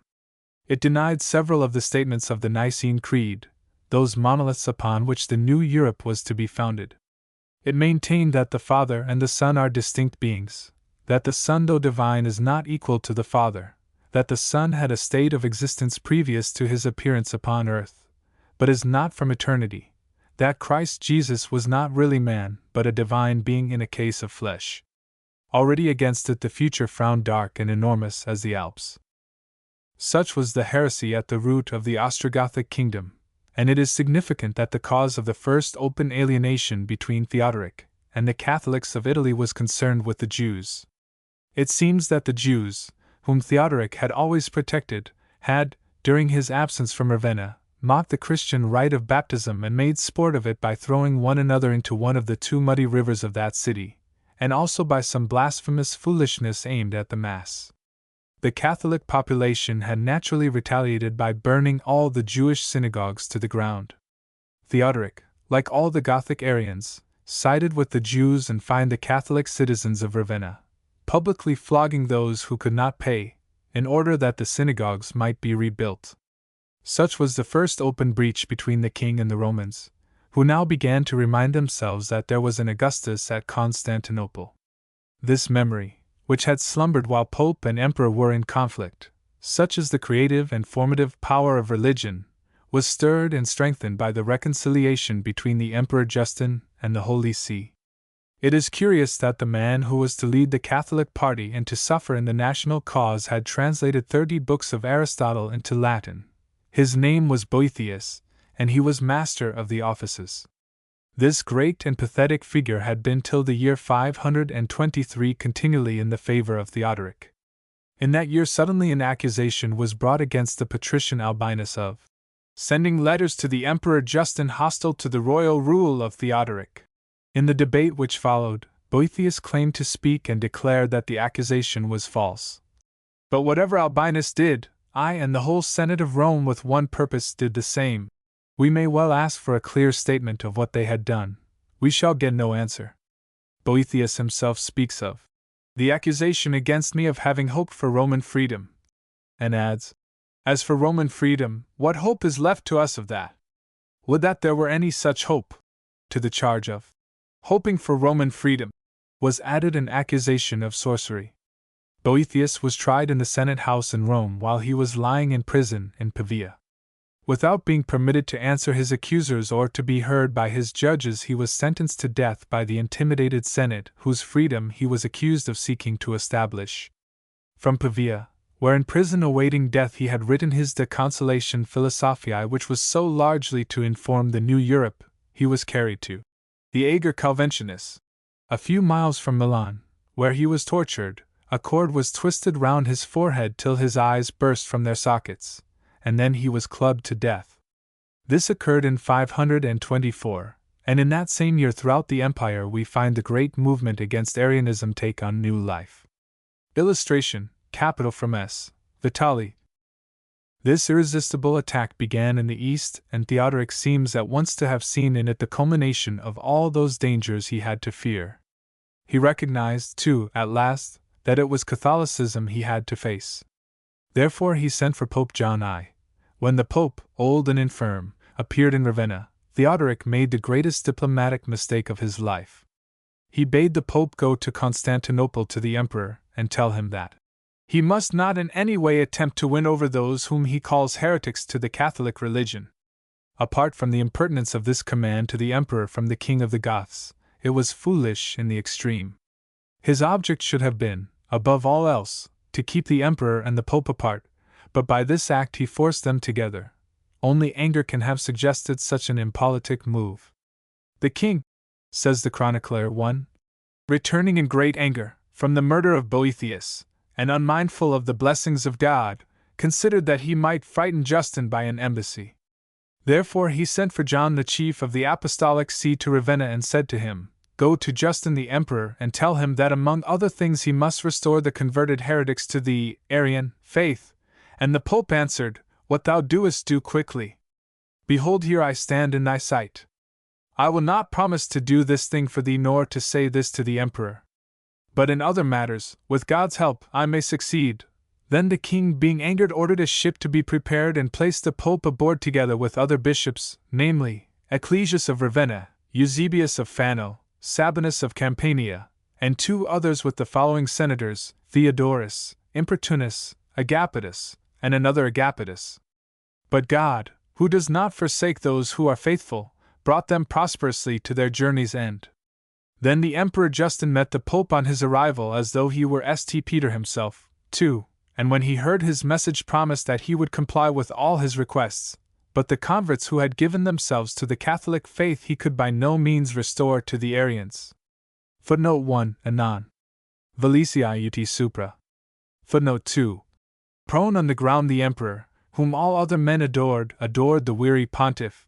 It denied several of the statements of the Nicene Creed, those monoliths upon which the new Europe was to be founded. It maintained that the Father and the Son are distinct beings, that the Son, though divine, is not equal to the Father, that the Son had a state of existence previous to his appearance upon earth, but is not from eternity, that Christ Jesus was not really man, but a divine being in a case of flesh. Already against it the future frowned dark and enormous as the Alps. Such was the heresy at the root of the Ostrogothic kingdom, and it is significant that the cause of the first open alienation between Theodoric and the Catholics of Italy was concerned with the Jews. It seems that the Jews, whom Theodoric had always protected, had, during his absence from Ravenna, mocked the Christian rite of baptism and made sport of it by throwing one another into one of the two muddy rivers of that city, and also by some blasphemous foolishness aimed at the Mass. The Catholic population had naturally retaliated by burning all the Jewish synagogues to the ground. Theodoric, like all the Gothic Arians, sided with the Jews and fined the Catholic citizens of Ravenna, publicly flogging those who could not pay, in order that the synagogues might be rebuilt. Such was the first open breach between the king and the Romans, who now began to remind themselves that there was an Augustus at Constantinople. This memory, which had slumbered while Pope and Emperor were in conflict, such is the creative and formative power of religion, was stirred and strengthened by the reconciliation between the Emperor Justin and the Holy See. It is curious that the man who was to lead the Catholic party and to suffer in the national cause had translated 30 books of Aristotle into Latin. His name was Boethius, and he was master of the offices. This great and pathetic figure had been till the year 523 continually in the favor of Theodoric. In that year suddenly an accusation was brought against the patrician Albinus of sending letters to the Emperor Justin hostile to the royal rule of Theodoric. In the debate which followed, Boethius claimed to speak and declared that the accusation was false. But whatever Albinus did, I and the whole Senate of Rome with one purpose did the same. We may well ask for a clear statement of what they had done. We shall get no answer. Boethius himself speaks of the accusation against me of having hoped for Roman freedom, and adds, as for Roman freedom, what hope is left to us of that? Would that there were any such hope! To the charge of hoping for Roman freedom was added an accusation of sorcery. Boethius was tried in the Senate house in Rome while he was lying in prison in Pavia. Without being permitted to answer his accusers or to be heard by his judges, he was sentenced to death by the intimidated Senate, whose freedom he was accused of seeking to establish. From Pavia, where in prison awaiting death he had written his De Consolatione Philosophiae, which was so largely to inform the new Europe, he was carried to the Ager Calventinus, a few miles from Milan, where he was tortured. A cord was twisted round his forehead till his eyes burst from their sockets, and then he was clubbed to death. This occurred in 524, and in that same year throughout the empire we find the great movement against Arianism take on new life. Illustration, capital from S. Vitali. This irresistible attack began in the East, and Theodoric seems at once to have seen in it the culmination of all those dangers he had to fear. He recognized, too, at last, that it was Catholicism he had to face. Therefore he sent for Pope John I. When the Pope, old and infirm, appeared in Ravenna, Theodoric made the greatest diplomatic mistake of his life. He bade the Pope go to Constantinople to the Emperor and tell him that he must not in any way attempt to win over those whom he calls heretics to the Catholic religion. Apart from the impertinence of this command to the Emperor from the King of the Goths, it was foolish in the extreme. His object should have been, above all else, to keep the Emperor and the Pope apart, but by this act he forced them together. Only anger can have suggested such an impolitic move. The king, says the chronicler 1, returning in great anger from the murder of Boethius, and unmindful of the blessings of God, considered that he might frighten Justin by an embassy. Therefore he sent for John the chief of the apostolic see to Ravenna and said to him, "Go to Justin the emperor and tell him that among other things he must restore the converted heretics to the Arian faith." And the Pope answered, "What thou doest do quickly. Behold, here I stand in thy sight. I will not promise to do this thing for thee nor to say this to the emperor. But in other matters, with God's help, I may succeed." Then the king, being angered, ordered a ship to be prepared and placed the Pope aboard together with other bishops, namely, Ecclesius of Ravenna, Eusebius of Fano, Sabinus of Campania, and 2 others with the following senators, Theodorus, Importunus, Agapitus, and another Agapitus. But God, who does not forsake those who are faithful, brought them prosperously to their journey's end. Then the Emperor Justin met the Pope on his arrival as though he were St. Peter himself, too, and when he heard his message promised that he would comply with all his requests, but the converts who had given themselves to the Catholic faith he could by no means restore to the Arians. Footnote 1, Anon. Valesii ut supra. Footnote 2. Prone on the ground the emperor, whom all other men adored the weary pontiff.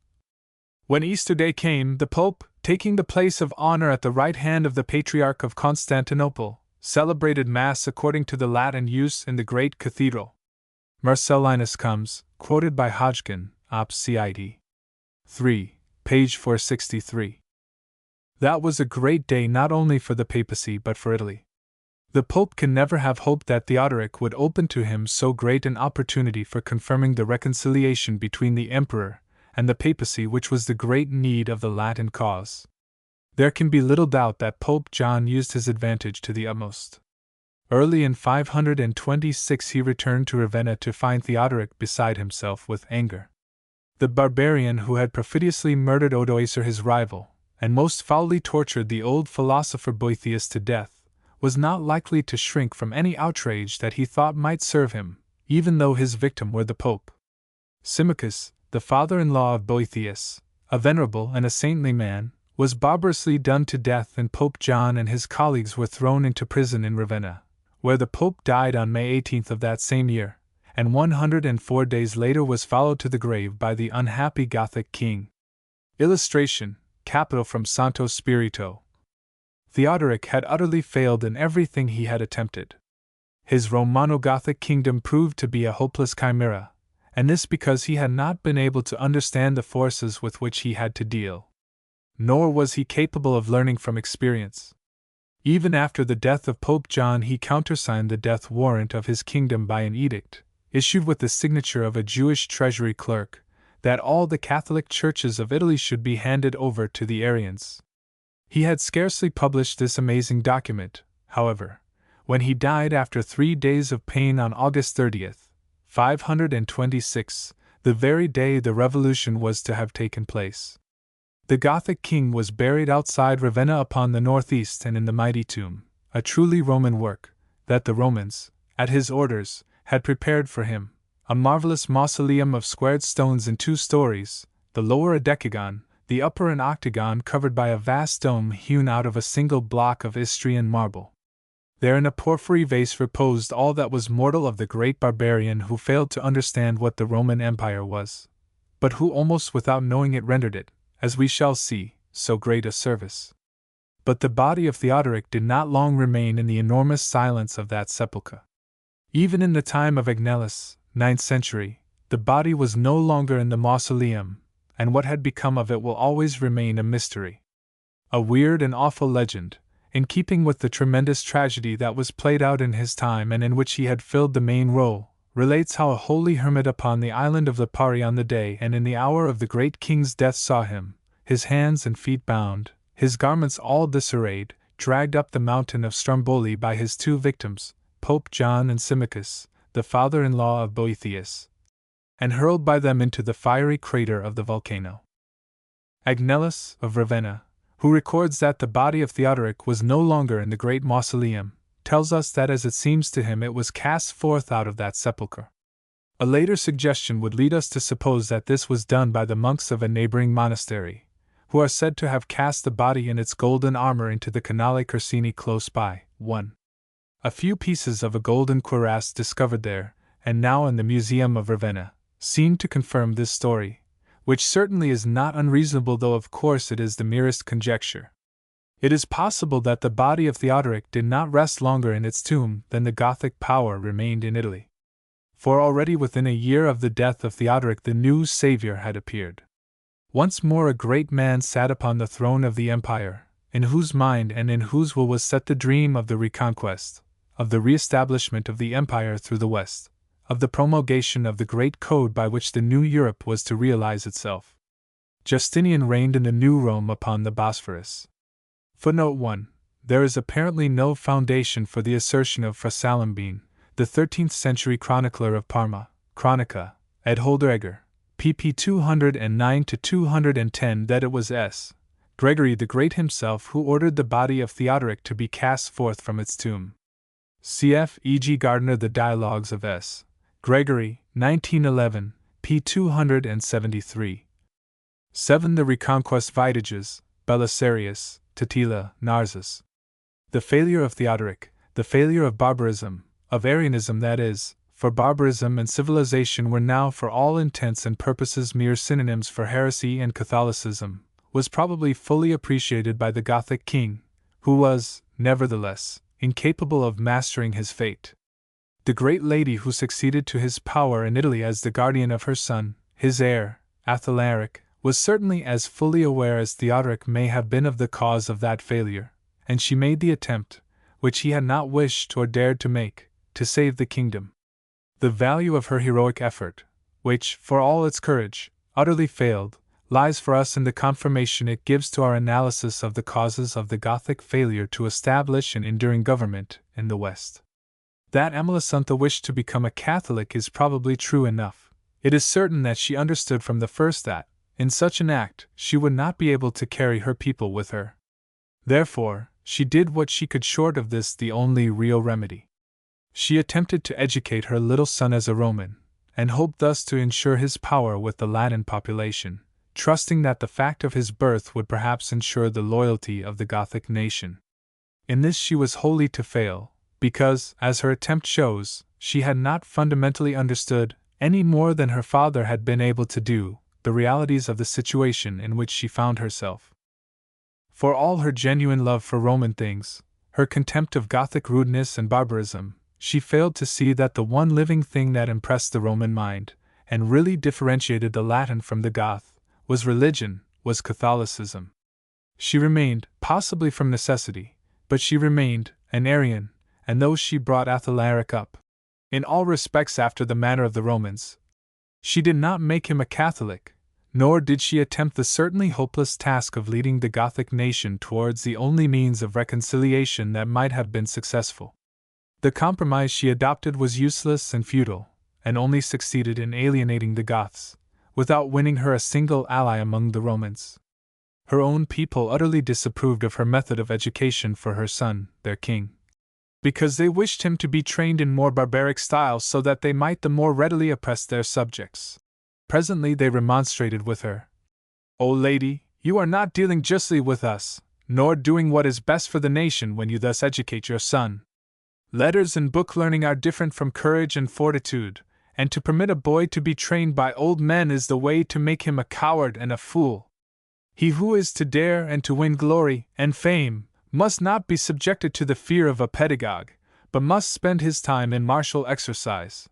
When Easter Day came, the Pope, taking the place of honor at the right hand of the Patriarch of Constantinople, celebrated Mass according to the Latin use in the great cathedral. Marcellinus comes, quoted by Hodgkin, Op. Cit. 3, page 463. That was a great day not only for the papacy but for Italy. The Pope can never have hoped that Theodoric would open to him so great an opportunity for confirming the reconciliation between the Emperor and the papacy, which was the great need of the Latin cause. There can be little doubt that Pope John used his advantage to the utmost. Early in 526 he returned to Ravenna to find Theodoric beside himself with anger. The barbarian who had perfidiously murdered Odoacer his rival, and most foully tortured the old philosopher Boethius to death, was not likely to shrink from any outrage that he thought might serve him, even though his victim were the Pope. Symmachus, the father-in-law of Boethius, a venerable and a saintly man, was barbarously done to death, and Pope John and his colleagues were thrown into prison in Ravenna, where the Pope died on May 18th of that same year, and 104 days later was followed to the grave by the unhappy Gothic king. Illustration, capital from Santo Spirito. Theodoric had utterly failed in everything he had attempted. His Romano-Gothic kingdom proved to be a hopeless chimera, and this because he had not been able to understand the forces with which he had to deal. Nor was he capable of learning from experience. Even after the death of Pope John he countersigned the death warrant of his kingdom by an edict, issued with the signature of a Jewish treasury clerk, that all the Catholic churches of Italy should be handed over to the Arians. He had scarcely published this amazing document, however, when he died after 3 days of pain on August 30th, 526, the very day the revolution was to have taken place. The Gothic king was buried outside Ravenna upon the northeast and in the mighty tomb, a truly Roman work, that the Romans, at his orders, had prepared for him, a marvelous mausoleum of squared stones in 2 stories, the lower a decagon, the upper an octagon covered by a vast dome hewn out of a single block of Istrian marble. There in a porphyry vase reposed all that was mortal of the great barbarian who failed to understand what the Roman Empire was, but who almost without knowing it rendered it, as we shall see, so great a service. But the body of Theodoric did not long remain in the enormous silence of that sepulchre. Even in the time of Agnellus, 9th century, the body was no longer in the mausoleum, and what had become of it will always remain a mystery. A weird and awful legend, in keeping with the tremendous tragedy that was played out in his time and in which he had filled the main role, relates how a holy hermit upon the island of Lipari on the day and in the hour of the great king's death saw him, his hands and feet bound, his garments all disarrayed, dragged up the mountain of Stromboli by his 2 victims, Pope John and Symmachus, the father-in-law of Boethius, and hurled by them into the fiery crater of the volcano. Agnellus of Ravenna, who records that the body of Theodoric was no longer in the great mausoleum, tells us that as it seems to him it was cast forth out of that sepulchre. A later suggestion would lead us to suppose that this was done by the monks of a neighboring monastery, who are said to have cast the body in its golden armor into the Canale Corsini close by. 1. A few pieces of a golden cuirass discovered there, and now in the Museum of Ravenna, seem to confirm this story, which certainly is not unreasonable, though of course it is the merest conjecture. It is possible that the body of Theodoric did not rest longer in its tomb than the Gothic power remained in Italy. For already within a year of the death of Theodoric the new savior had appeared. Once more a great man sat upon the throne of the empire, in whose mind and in whose will was set the dream of the reconquest, of the re-establishment of the empire through the west, of the promulgation of the great code by which the new Europe was to realize itself. Justinian reigned in the New Rome upon the Bosphorus. Footnote 1. There is apparently no foundation for the assertion of Fra Salimbene, the 13th century chronicler of Parma, Chronica, ed Holderegger, pp. 209-210, that it was S. Gregory the Great himself who ordered the body of Theodoric to be cast forth from its tomb. Cf. E. G. Gardner, The Dialogues of S. Gregory, 1911, p. 273. 7. The Reconquest Vitiges, Belisarius, Totila, Narses. The failure of Theodoric, the failure of barbarism, of Arianism that is, for barbarism and civilization were now for all intents and purposes mere synonyms for heresy and Catholicism, was probably fully appreciated by the Gothic king, who was, nevertheless, incapable of mastering his fate. The great lady who succeeded to his power in Italy as the guardian of her son, his heir, Athalaric, was certainly as fully aware as Theodoric may have been of the cause of that failure, and she made the attempt, which he had not wished or dared to make, to save the kingdom. The value of her heroic effort, which, for all its courage, utterly failed, lies for us in the confirmation it gives to our analysis of the causes of the Gothic failure to establish an enduring government in the West. That Amalasuntha wished to become a Catholic is probably true enough. It is certain that she understood from the first that, in such an act, she would not be able to carry her people with her. Therefore, she did what she could, short of this the only real remedy. She attempted to educate her little son as a Roman, and hoped thus to ensure his power with the Latin population, trusting that the fact of his birth would perhaps ensure the loyalty of the Gothic nation. In this she was wholly to fail, because, as her attempt shows, she had not fundamentally understood, any more than her father had been able to do, the realities of the situation in which she found herself. For all her genuine love for Roman things, her contempt of Gothic rudeness and barbarism, she failed to see that the one living thing that impressed the Roman mind, and really differentiated the Latin from the Goth, was religion, was Catholicism. She remained, possibly from necessity, but she remained, an Arian, and though she brought Athalaric up, in all respects after the manner of the Romans, she did not make him a Catholic, nor did she attempt the certainly hopeless task of leading the Gothic nation towards the only means of reconciliation that might have been successful. The compromise she adopted was useless and futile, and only succeeded in alienating the Goths, without winning her a single ally among the Romans. Her own people utterly disapproved of her method of education for her son, their king, because they wished him to be trained in more barbaric styles so that they might the more readily oppress their subjects. Presently they remonstrated with her. "O lady, you are not dealing justly with us, nor doing what is best for the nation when you thus educate your son. Letters and book learning are different from courage and fortitude, and to permit a boy to be trained by old men is the way to make him a coward and a fool. He who is to dare and to win glory and fame must not be subjected to the fear of a pedagogue, but must spend his time in martial exercise.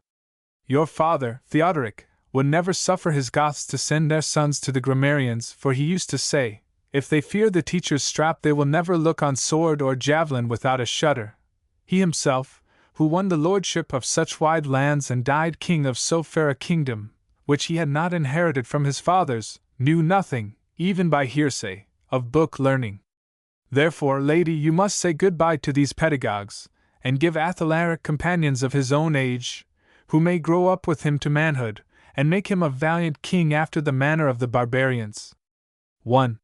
Your father, Theodoric, would never suffer his Goths to send their sons to the grammarians, for he used to say, if they fear the teacher's strap they will never look on sword or javelin without a shudder. He himself, who won the lordship of such wide lands and died king of so fair a kingdom, which he had not inherited from his fathers, knew nothing, even by hearsay, of book learning. Therefore, lady, you must say good-bye to these pedagogues, and give Athalaric companions of his own age, who may grow up with him to manhood, and make him a valiant king after the manner of the barbarians." 1.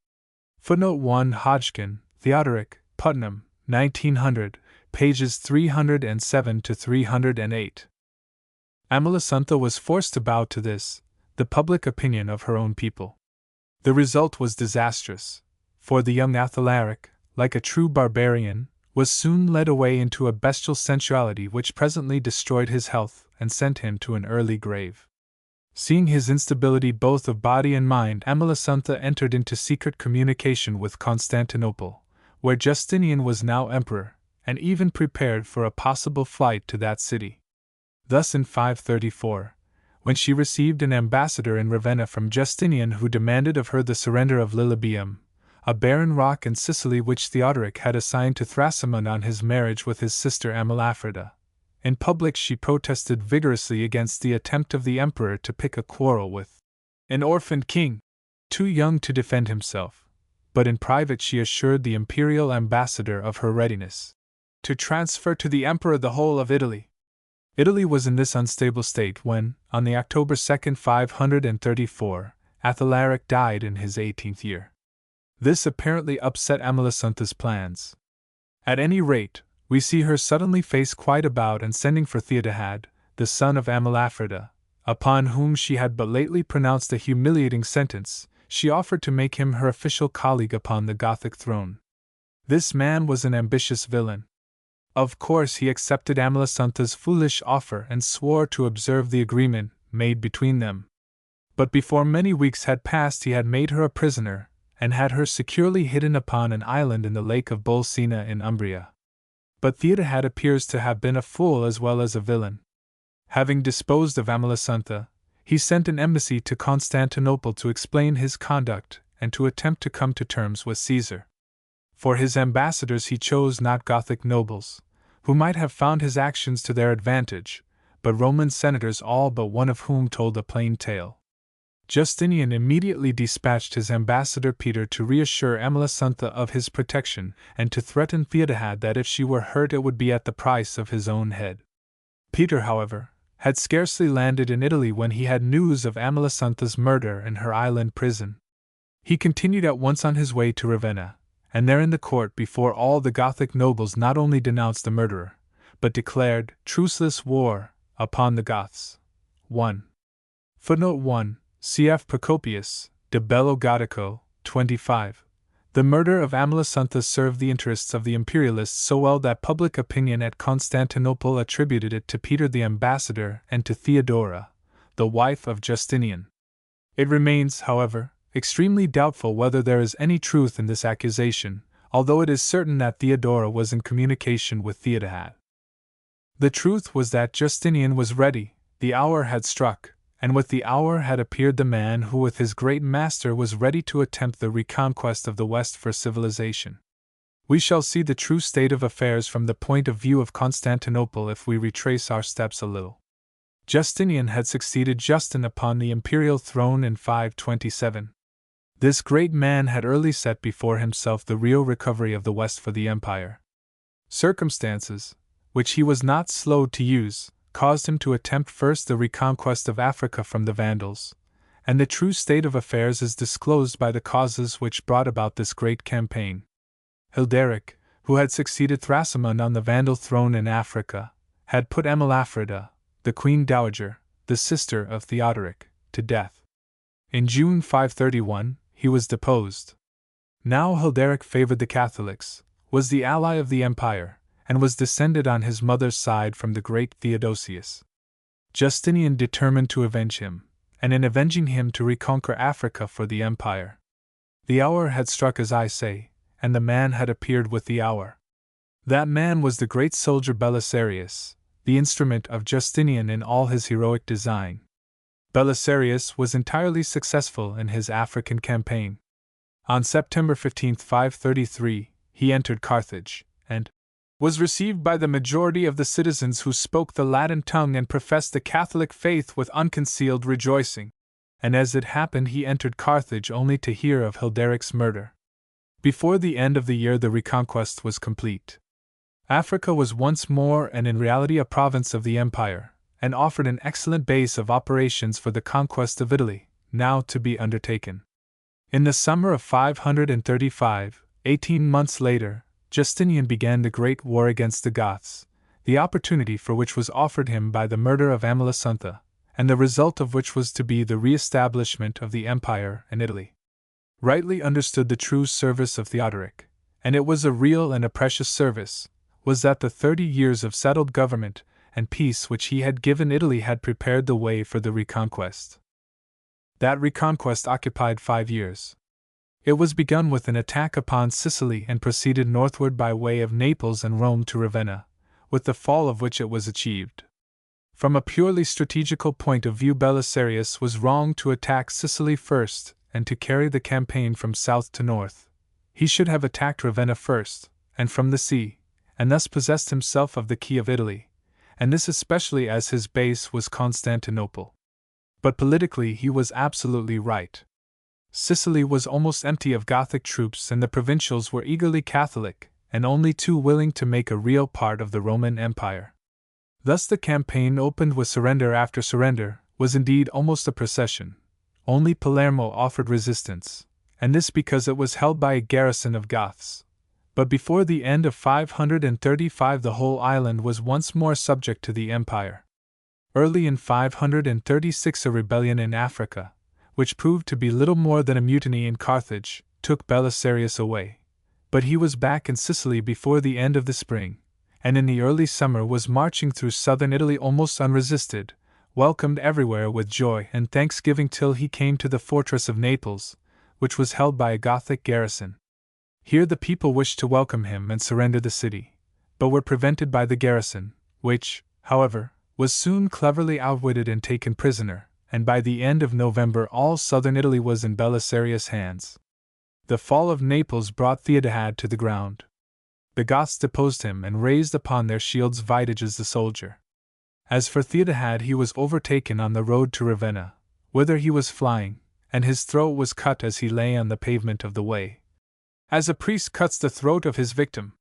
Footnote 1 Hodgkin, Theodoric, Putnam, 1900, pages 307 to 308. Amalasuntha was forced to bow to this, the public opinion of her own people. The result was disastrous, for the young Athalaric, like a true barbarian, was soon led away into a bestial sensuality which presently destroyed his health and sent him to an early grave. Seeing his instability both of body and mind, Amalasuntha entered into secret communication with Constantinople, where Justinian was now emperor, and even prepared for a possible flight to that city. Thus in 534, when she received an ambassador in Ravenna from Justinian who demanded of her the surrender of Lilybaeum, a barren rock in Sicily which Theodoric had assigned to Thrasimund on his marriage with his sister Amalafrida, in public she protested vigorously against the attempt of the emperor to pick a quarrel with an orphaned king, too young to defend himself, but in private she assured the imperial ambassador of her readiness to transfer to the emperor the whole of Italy. Italy was in this unstable state when, on the October 2, 534, Athalaric died in his 18th year. This apparently upset Amalasuntha's plans. At any rate, we see her suddenly face quite about and sending for Theodahad, the son of Amalafrida, upon whom she had but lately pronounced a humiliating sentence. She offered to make him her official colleague upon the Gothic throne. This man was an ambitious villain. Of course he accepted Amalasuntha's foolish offer and swore to observe the agreement made between them. But before many weeks had passed he had made her a prisoner, and had her securely hidden upon an island in the lake of Bolsena in Umbria. But Theodahad appears to have been a fool as well as a villain. Having disposed of Amalasuntha, he sent an embassy to Constantinople to explain his conduct and to attempt to come to terms with Caesar. For his ambassadors he chose not Gothic nobles, who might have found his actions to their advantage, but Roman senators, all but one of whom told a plain tale. Justinian immediately dispatched his ambassador Peter to reassure Amalasuntha of his protection and to threaten Theodahad that if she were hurt it would be at the price of his own head. Peter, however, had scarcely landed in Italy when he had news of Amalasuntha's murder in her island prison. He continued at once on his way to Ravenna, and there in the court before all the Gothic nobles not only denounced the murderer, but declared truceless war upon the Goths. 1. Footnote 1. Cf. Procopius, De Bello Gothico, 25. The murder of Amalasuntha served the interests of the imperialists so well that public opinion at Constantinople attributed it to Peter the ambassador and to Theodora, the wife of Justinian. It remains, however, extremely doubtful whether there is any truth in this accusation, although it is certain that Theodora was in communication with Theodahad. The truth was that Justinian was ready, the hour had struck, and with the hour had appeared the man who with his great master was ready to attempt the reconquest of the West for civilization. We shall see the true state of affairs from the point of view of Constantinople if we retrace our steps a little. Justinian had succeeded Justin upon the imperial throne in 527. This great man had early set before himself the real recovery of the West for the empire. Circumstances, which he was not slow to use, caused him to attempt first the reconquest of Africa from the Vandals, and the true state of affairs is disclosed by the causes which brought about this great campaign. Hilderic, who had succeeded Thrasimund on the Vandal throne in Africa, had put Emelafrida, the Queen Dowager, the sister of Theodoric, to death. In June 531, he was deposed. Now Hilderic favored the Catholics, was the ally of the empire, and was descended on his mother's side from the great Theodosius. Justinian determined to avenge him, and in avenging him to reconquer Africa for the empire. The hour had struck, as I say, and the man had appeared with the hour. That man was the great soldier Belisarius, the instrument of Justinian in all his heroic design. Belisarius was entirely successful in his African campaign. On September 15, 533, he entered Carthage, and was received by the majority of the citizens who spoke the Latin tongue and professed the Catholic faith with unconcealed rejoicing. And as it happened, he entered Carthage only to hear of Hilderic's murder. Before the end of the year, the reconquest was complete. Africa was once more and in reality a province of the empire, and offered an excellent base of operations for the conquest of Italy, now to be undertaken. In the summer of 535, 18 months later, Justinian began the great war against the Goths, the opportunity for which was offered him by the murder of Amalasuntha, and the result of which was to be the re-establishment of the empire in Italy. Rightly understood, the true service of Theodoric, and it was a real and a precious service, was that the 30 years of settled government and peace which he had given Italy had prepared the way for the reconquest. That reconquest occupied 5 years. It was begun with an attack upon Sicily and proceeded northward by way of Naples and Rome to Ravenna, with the fall of which it was achieved. From a purely strategical point of view, Belisarius was wrong to attack Sicily first and to carry the campaign from south to north. He should have attacked Ravenna first, and from the sea, and thus possessed himself of the key of Italy, and this especially as his base was Constantinople. But politically he was absolutely right. Sicily was almost empty of Gothic troops, and the provincials were eagerly Catholic, and only too willing to make a real part of the Roman Empire. Thus the campaign opened with surrender after surrender, was indeed almost a procession. Only Palermo offered resistance, and this because it was held by a garrison of Goths. But before the end of 535 the whole island was once more subject to the empire. Early in 536 a rebellion in Africa, which proved to be little more than a mutiny in Carthage, took Belisarius away. But he was back in Sicily before the end of the spring, and in the early summer was marching through southern Italy almost unresisted, welcomed everywhere with joy and thanksgiving till he came to the fortress of Naples, which was held by a Gothic garrison. Here the people wished to welcome him and surrender the city, but were prevented by the garrison, which, however, was soon cleverly outwitted and taken prisoner, and by the end of November all southern Italy was in Belisarius' hands. The fall of Naples brought Theodahad to the ground. The Goths deposed him and raised upon their shields Vitiges the soldier. As for Theodahad, he was overtaken on the road to Ravenna, whither he was flying, and his throat was cut as he lay on the pavement of the way, as a priest cuts the throat of his victim.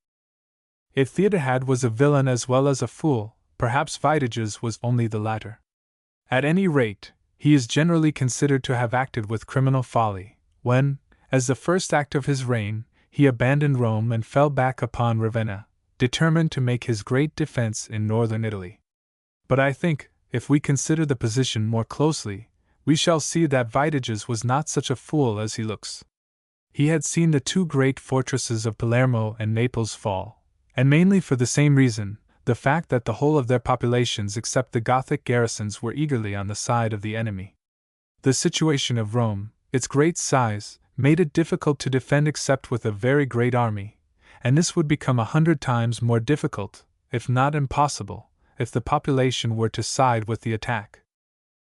If Theodahad was a villain as well as a fool, perhaps Vitiges was only the latter. At any rate, he is generally considered to have acted with criminal folly, when, as the first act of his reign, he abandoned Rome and fell back upon Ravenna, determined to make his great defense in northern Italy. But I think, if we consider the position more closely, we shall see that Vitiges was not such a fool as he looks. He had seen the two great fortresses of Palermo and Naples fall, and mainly for the same reason, the fact that the whole of their populations except the Gothic garrisons were eagerly on the side of the enemy. The situation of Rome, its great size, made it difficult to defend except with a very great army, and this would become 100 times more difficult, if not impossible, if the population were to side with the attack.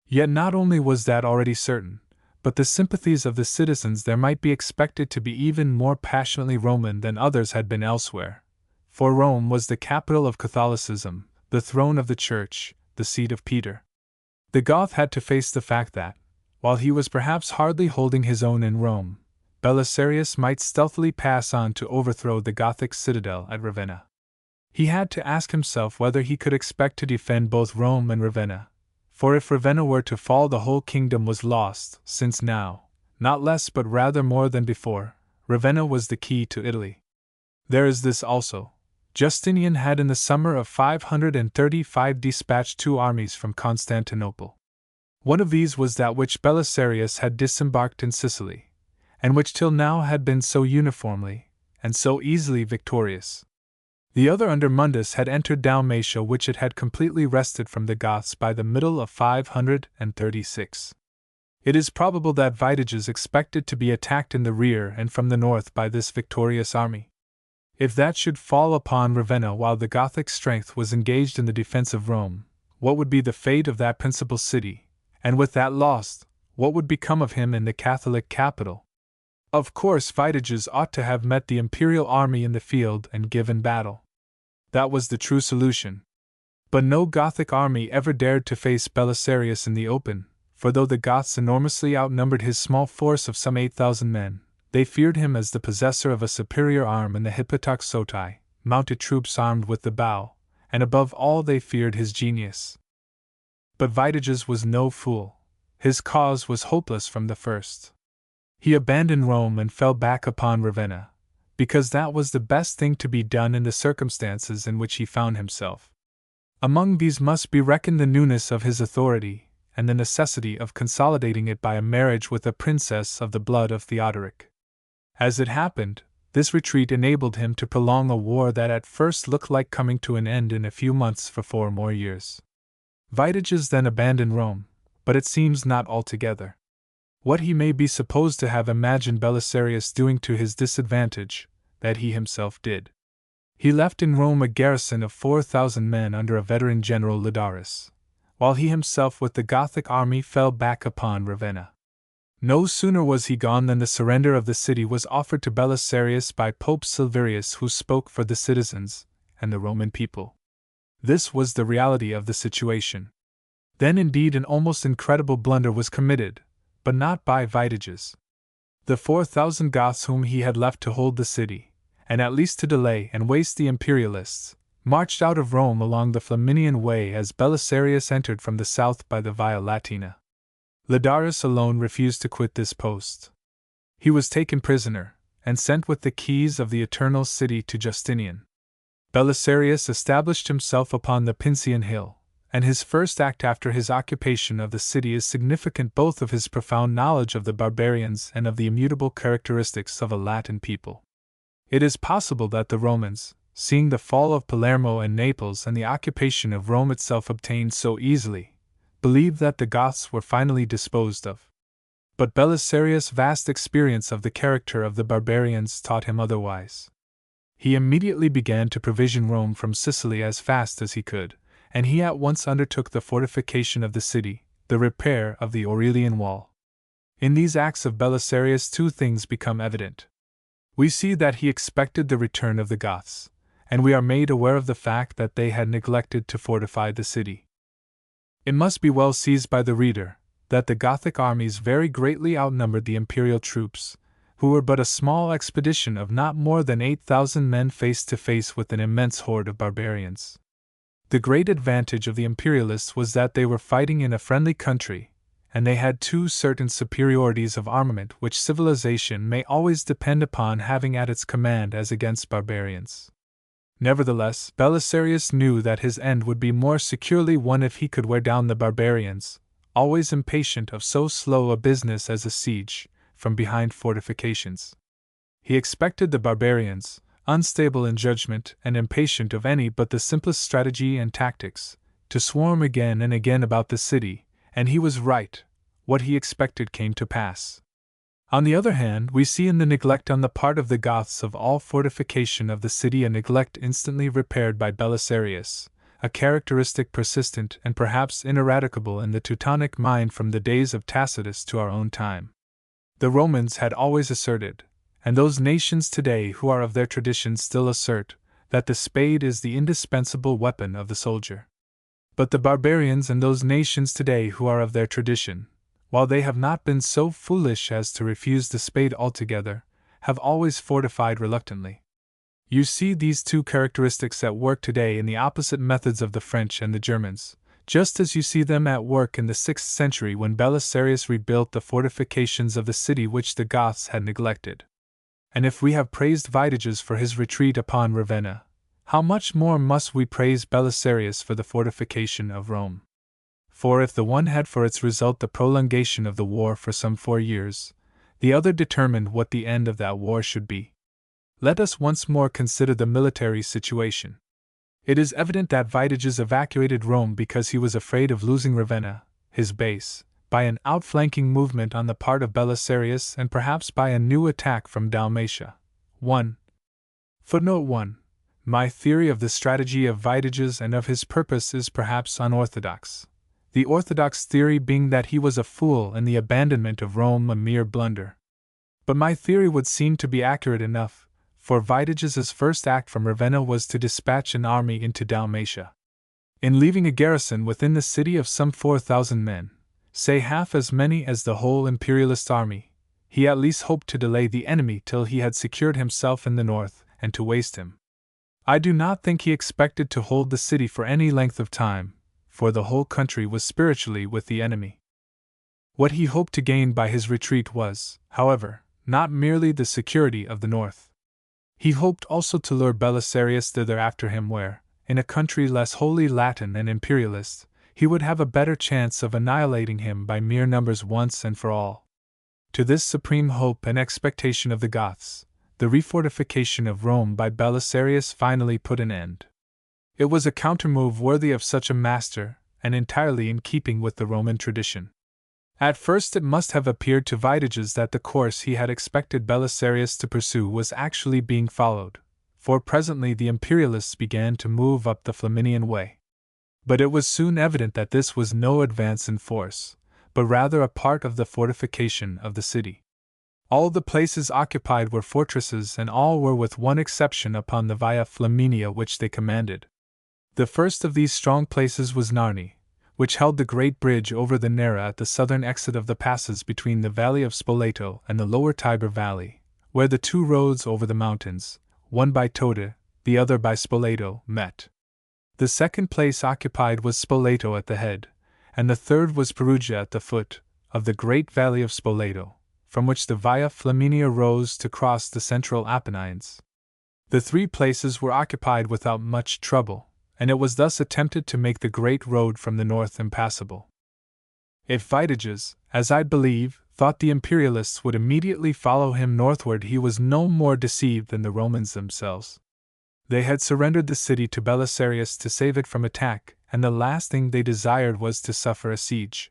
Yet not only was that already certain, but the sympathies of the citizens there might be expected to be even more passionately Roman than others had been elsewhere, for Rome was the capital of Catholicism, the throne of the Church, the seat of Peter. The Goth had to face the fact that, while he was perhaps hardly holding his own in Rome, Belisarius might stealthily pass on to overthrow the Gothic citadel at Ravenna. He had to ask himself whether he could expect to defend both Rome and Ravenna, for if Ravenna were to fall, the whole kingdom was lost, since now, not less but rather more than before, Ravenna was the key to Italy. There is this also. Justinian had in the summer of 535 dispatched 2 armies from Constantinople. One of these was that which Belisarius had disembarked in Sicily, and which till now had been so uniformly and so easily victorious. The other under Mundus had entered Dalmatia, which it had completely wrested from the Goths by the middle of 536. It is probable that Vitiges expected to be attacked in the rear and from the north by this victorious army. If that should fall upon Ravenna while the Gothic strength was engaged in the defense of Rome, what would be the fate of that principal city, and with that lost, what would become of him in the Catholic capital? Of course, Vitiges ought to have met the imperial army in the field and given battle. That was the true solution. But no Gothic army ever dared to face Belisarius in the open, for though the Goths enormously outnumbered his small force of some 8,000 men, they feared him as the possessor of a superior arm in the Hippotoxotai, mounted troops armed with the bow, and above all they feared his genius. But Vitiges was no fool. His cause was hopeless from the first. He abandoned Rome and fell back upon Ravenna, because that was the best thing to be done in the circumstances in which he found himself. Among these must be reckoned the newness of his authority, and the necessity of consolidating it by a marriage with a princess of the blood of Theodoric. As it happened, this retreat enabled him to prolong a war that at first looked like coming to an end in a few months for 4 more years. Vitiges then abandoned Rome, but it seems not altogether. What he may be supposed to have imagined Belisarius doing to his disadvantage, that he himself did. He left in Rome a garrison of 4,000 men under a veteran general Ladaris, while he himself with the Gothic army fell back upon Ravenna. No sooner was he gone than the surrender of the city was offered to Belisarius by Pope Silverius, who spoke for the citizens and the Roman people. This was the reality of the situation. Then indeed an almost incredible blunder was committed, but not by Vitiges. The 4,000 Goths whom he had left to hold the city, and at least to delay and waste the Imperialists, marched out of Rome along the Flaminian Way as Belisarius entered from the south by the Via Latina. Ladaris alone refused to quit this post. He was taken prisoner, and sent with the keys of the Eternal City to Justinian. Belisarius established himself upon the Pincian Hill, and his first act after his occupation of the city is significant both of his profound knowledge of the barbarians and of the immutable characteristics of a Latin people. It is possible that the Romans, seeing the fall of Palermo and Naples and the occupation of Rome itself obtained so easily, believed that the Goths were finally disposed of. But Belisarius' vast experience of the character of the barbarians taught him otherwise. He immediately began to provision Rome from Sicily as fast as he could, and he at once undertook the fortification of the city, the repair of the Aurelian Wall. In these acts of Belisarius 2 things become evident. We see that he expected the return of the Goths, and we are made aware of the fact that they had neglected to fortify the city. It must be well seized by the reader that the Gothic armies very greatly outnumbered the imperial troops, who were but a small expedition of not more than 8,000 men face to face with an immense horde of barbarians. The great advantage of the imperialists was that they were fighting in a friendly country, and they had 2 certain superiorities of armament which civilization may always depend upon having at its command as against barbarians. Nevertheless, Belisarius knew that his end would be more securely won if he could wear down the barbarians, always impatient of so slow a business as a siege, from behind fortifications. He expected the barbarians, unstable in judgment and impatient of any but the simplest strategy and tactics, to swarm again and again about the city, and he was right. What he expected came to pass. On the other hand, we see in the neglect on the part of the Goths of all fortification of the city a neglect instantly repaired by Belisarius, a characteristic persistent and perhaps ineradicable in the Teutonic mind from the days of Tacitus to our own time. The Romans had always asserted, and those nations today who are of their traditions still assert, that the spade is the indispensable weapon of the soldier. But the barbarians and those nations today who are of their tradition, while they have not been so foolish as to refuse the spade altogether, have always fortified reluctantly. You see these 2 characteristics at work today in the opposite methods of the French and the Germans, just as you see them at work in the 6th century when Belisarius rebuilt the fortifications of the city which the Goths had neglected. And if we have praised Vitiges for his retreat upon Ravenna, how much more must we praise Belisarius for the fortification of Rome? For if the one had for its result the prolongation of the war for some 4 years, the other determined what the end of that war should be. Let us once more consider the military situation. It is evident that Vitiges evacuated Rome because he was afraid of losing Ravenna, his base, by an outflanking movement on the part of Belisarius and perhaps by a new attack from Dalmatia. 1. Footnote 1. My theory of the strategy of Vitiges and of his purpose is perhaps unorthodox. The orthodox theory being that he was a fool and the abandonment of Rome a mere blunder. But my theory would seem to be accurate enough, for Vitiges' first act from Ravenna was to dispatch an army into Dalmatia. In leaving a garrison within the city of some 4,000 men, say half as many as the whole imperialist army, he at least hoped to delay the enemy till he had secured himself in the north, and to waste him. I do not think he expected to hold the city for any length of time, for the whole country was spiritually with the enemy. What he hoped to gain by his retreat was, however, not merely the security of the north. He hoped also to lure Belisarius thither after him where, in a country less wholly Latin and imperialist, he would have a better chance of annihilating him by mere numbers once and for all. To this supreme hope and expectation of the Goths, the refortification of Rome by Belisarius finally put an end. It was a countermove worthy of such a master, and entirely in keeping with the Roman tradition. At first it must have appeared to Vitiges that the course he had expected Belisarius to pursue was actually being followed, for presently the imperialists began to move up the Flaminian Way. But it was soon evident that this was no advance in force, but rather a part of the fortification of the city. All the places occupied were fortresses, and all were with one exception upon the Via Flaminia which they commanded. The first of these strong places was Narni, which held the great bridge over the Nera at the southern exit of the passes between the valley of Spoleto and the lower Tiber valley, where the two roads over the mountains, one by Tode, the other by Spoleto, met. The second place occupied was Spoleto at the head, and the third was Perugia at the foot, of the great valley of Spoleto, from which the Via Flaminia rose to cross the central Apennines. The 3 places were occupied without much trouble, and it was thus attempted to make the great road from the north impassable. If Vitiges, as I believe, thought the imperialists would immediately follow him northward, he was no more deceived than the Romans themselves. They had surrendered the city to Belisarius to save it from attack, and the last thing they desired was to suffer a siege.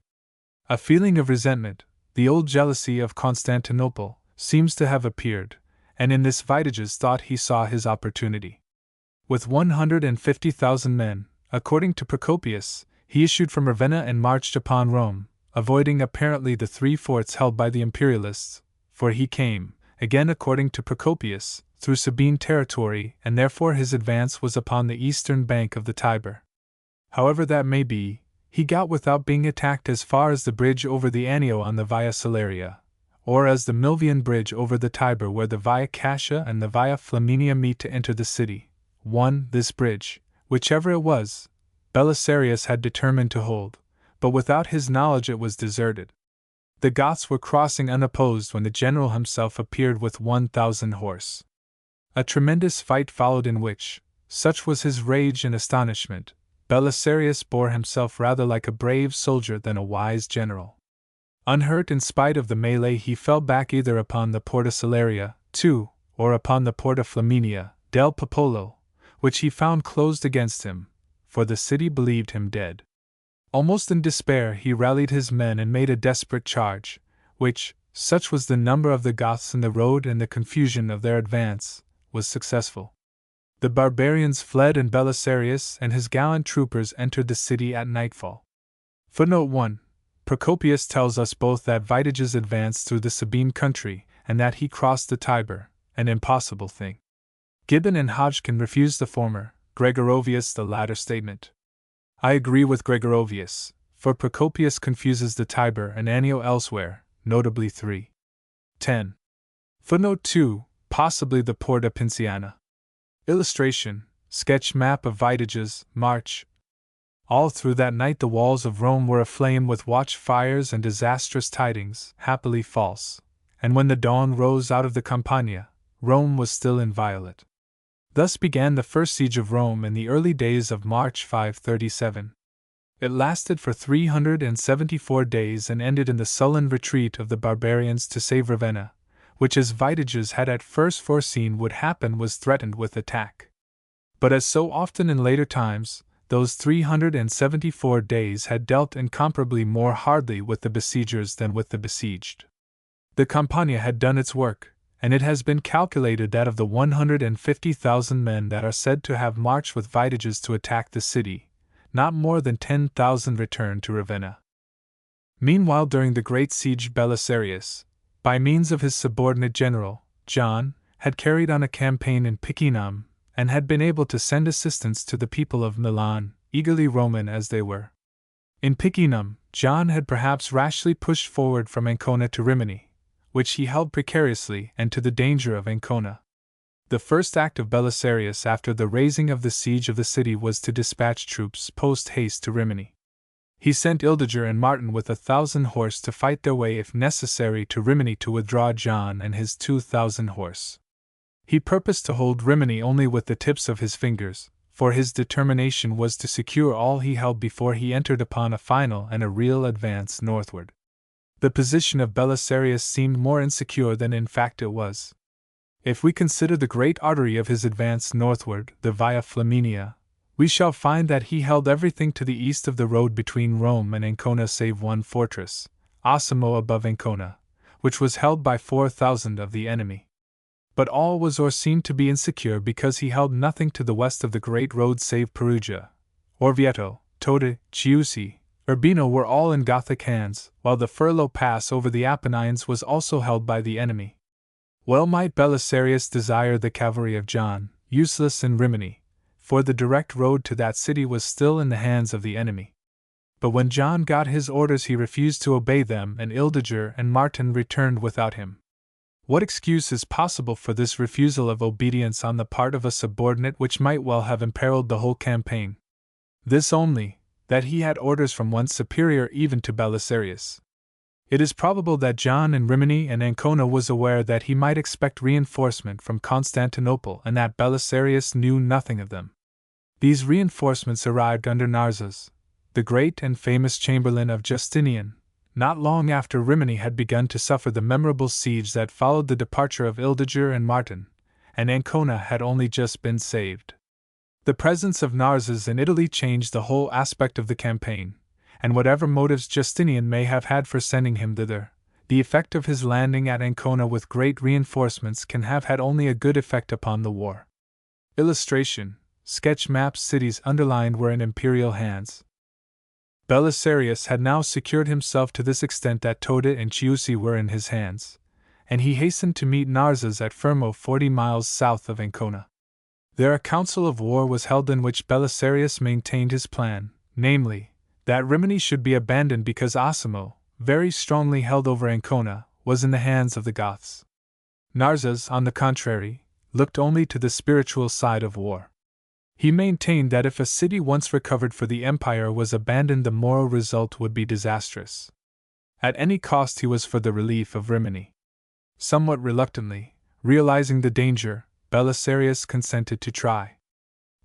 A feeling of resentment, the old jealousy of Constantinople, seems to have appeared, and in this Vitiges thought he saw his opportunity. With 150,000 men, according to Procopius, he issued from Ravenna and marched upon Rome, avoiding apparently the 3 forts held by the imperialists, for he came, again according to Procopius, through Sabine territory, and therefore his advance was upon the eastern bank of the Tiber. However that may be, he got without being attacked as far as the bridge over the Anio on the Via Salaria, or as the Milvian bridge over the Tiber where the Via Cassia and the Via Flaminia meet to enter the city. This bridge, whichever it was, Belisarius had determined to hold, but without his knowledge it was deserted. The Goths were crossing unopposed when the general himself appeared with 1,000 horse. A tremendous fight followed in which, such was his rage and astonishment, Belisarius bore himself rather like a brave soldier than a wise general. Unhurt in spite of the melee, he fell back either upon the Porta Salaria, too, or upon the Porta Flaminia, del Popolo, which he found closed against him, for the city believed him dead. Almost in despair he rallied his men and made a desperate charge, which, such was the number of the Goths in the road and the confusion of their advance, was successful. The barbarians fled and Belisarius and his gallant troopers entered the city at nightfall. Footnote 1. Procopius tells us both that Vitiges advanced through the Sabine country and that he crossed the Tiber, an impossible thing. Gibbon and Hodgkin refuse the former, Gregorovius the latter statement. I agree with Gregorovius, for Procopius confuses the Tiber and Anio elsewhere, notably 3:10. Footnote 2, possibly the Porta Pinciana. Illustration, sketch map of Vitiges, March. All through that night the walls of Rome were aflame with watchfires and disastrous tidings, happily false, and when the dawn rose out of the Campagna, Rome was still inviolate. Thus began the first siege of Rome in the early days of March 537. It lasted for 374 days and ended in the sullen retreat of the barbarians to save Ravenna, which, as Vitiges had at first foreseen would happen, was threatened with attack. But as so often in later times, those 374 days had dealt incomparably more hardly with the besiegers than with the besieged. The Campagna had done its work, and it has been calculated that of the 150,000 men that are said to have marched with Vitiges to attack the city, not more than 10,000 returned to Ravenna. Meanwhile, during the great siege, Belisarius, by means of his subordinate general, John, had carried on a campaign in Picenum, and had been able to send assistance to the people of Milan, eagerly Roman as they were. In Picenum, John had perhaps rashly pushed forward from Ancona to Rimini, which he held precariously, and to the danger of Ancona. The first act of Belisarius after the raising of the siege of the city was to dispatch troops post haste to Rimini. He sent Ildiger and Martin with 1,000 horse to fight their way if necessary to Rimini to withdraw John and his 2,000 horse. He purposed to hold Rimini only with the tips of his fingers, for his determination was to secure all he held before he entered upon a final and a real advance northward. The position of Belisarius seemed more insecure than in fact it was. If we consider the great artery of his advance northward, the Via Flaminia, we shall find that he held everything to the east of the road between Rome and Ancona save one fortress, Osimo above Ancona, which was held by 4,000 of the enemy. But all was or seemed to be insecure because he held nothing to the west of the great road save Perugia. Orvieto, Todi, Chiusi, Urbino were all in Gothic hands, while the Furlo pass over the Apennines was also held by the enemy. Well might Belisarius desire the cavalry of John, useless in Rimini, for the direct road to that city was still in the hands of the enemy. But when John got his orders he refused to obey them, and Ildiger and Martin returned without him. What excuse is possible for this refusal of obedience on the part of a subordinate which might well have imperiled the whole campaign? This only, that he had orders from one superior even to Belisarius. It is probable that John in Rimini and Ancona was aware that he might expect reinforcement from Constantinople and that Belisarius knew nothing of them. These reinforcements arrived under Narses, the great and famous chamberlain of Justinian, not long after Rimini had begun to suffer the memorable siege that followed the departure of Ildiger and Martin, and Ancona had only just been saved. The presence of Narses in Italy changed the whole aspect of the campaign, and whatever motives Justinian may have had for sending him thither, the effect of his landing at Ancona with great reinforcements can have had only a good effect upon the war. Illustration: sketch maps. Cities underlined were in imperial hands. Belisarius had now secured himself to this extent that Todi and Chiusi were in his hands, and he hastened to meet Narses at Fermo 40 miles south of Ancona. There a council of war was held in which Belisarius maintained his plan, namely, that Rimini should be abandoned because Osimo, very strongly held over Ancona, was in the hands of the Goths. Narses, on the contrary, looked only to the spiritual side of war. He maintained that if a city once recovered for the empire was abandoned, the moral result would be disastrous. At any cost he was for the relief of Rimini. Somewhat reluctantly, realizing the danger, Belisarius consented to try.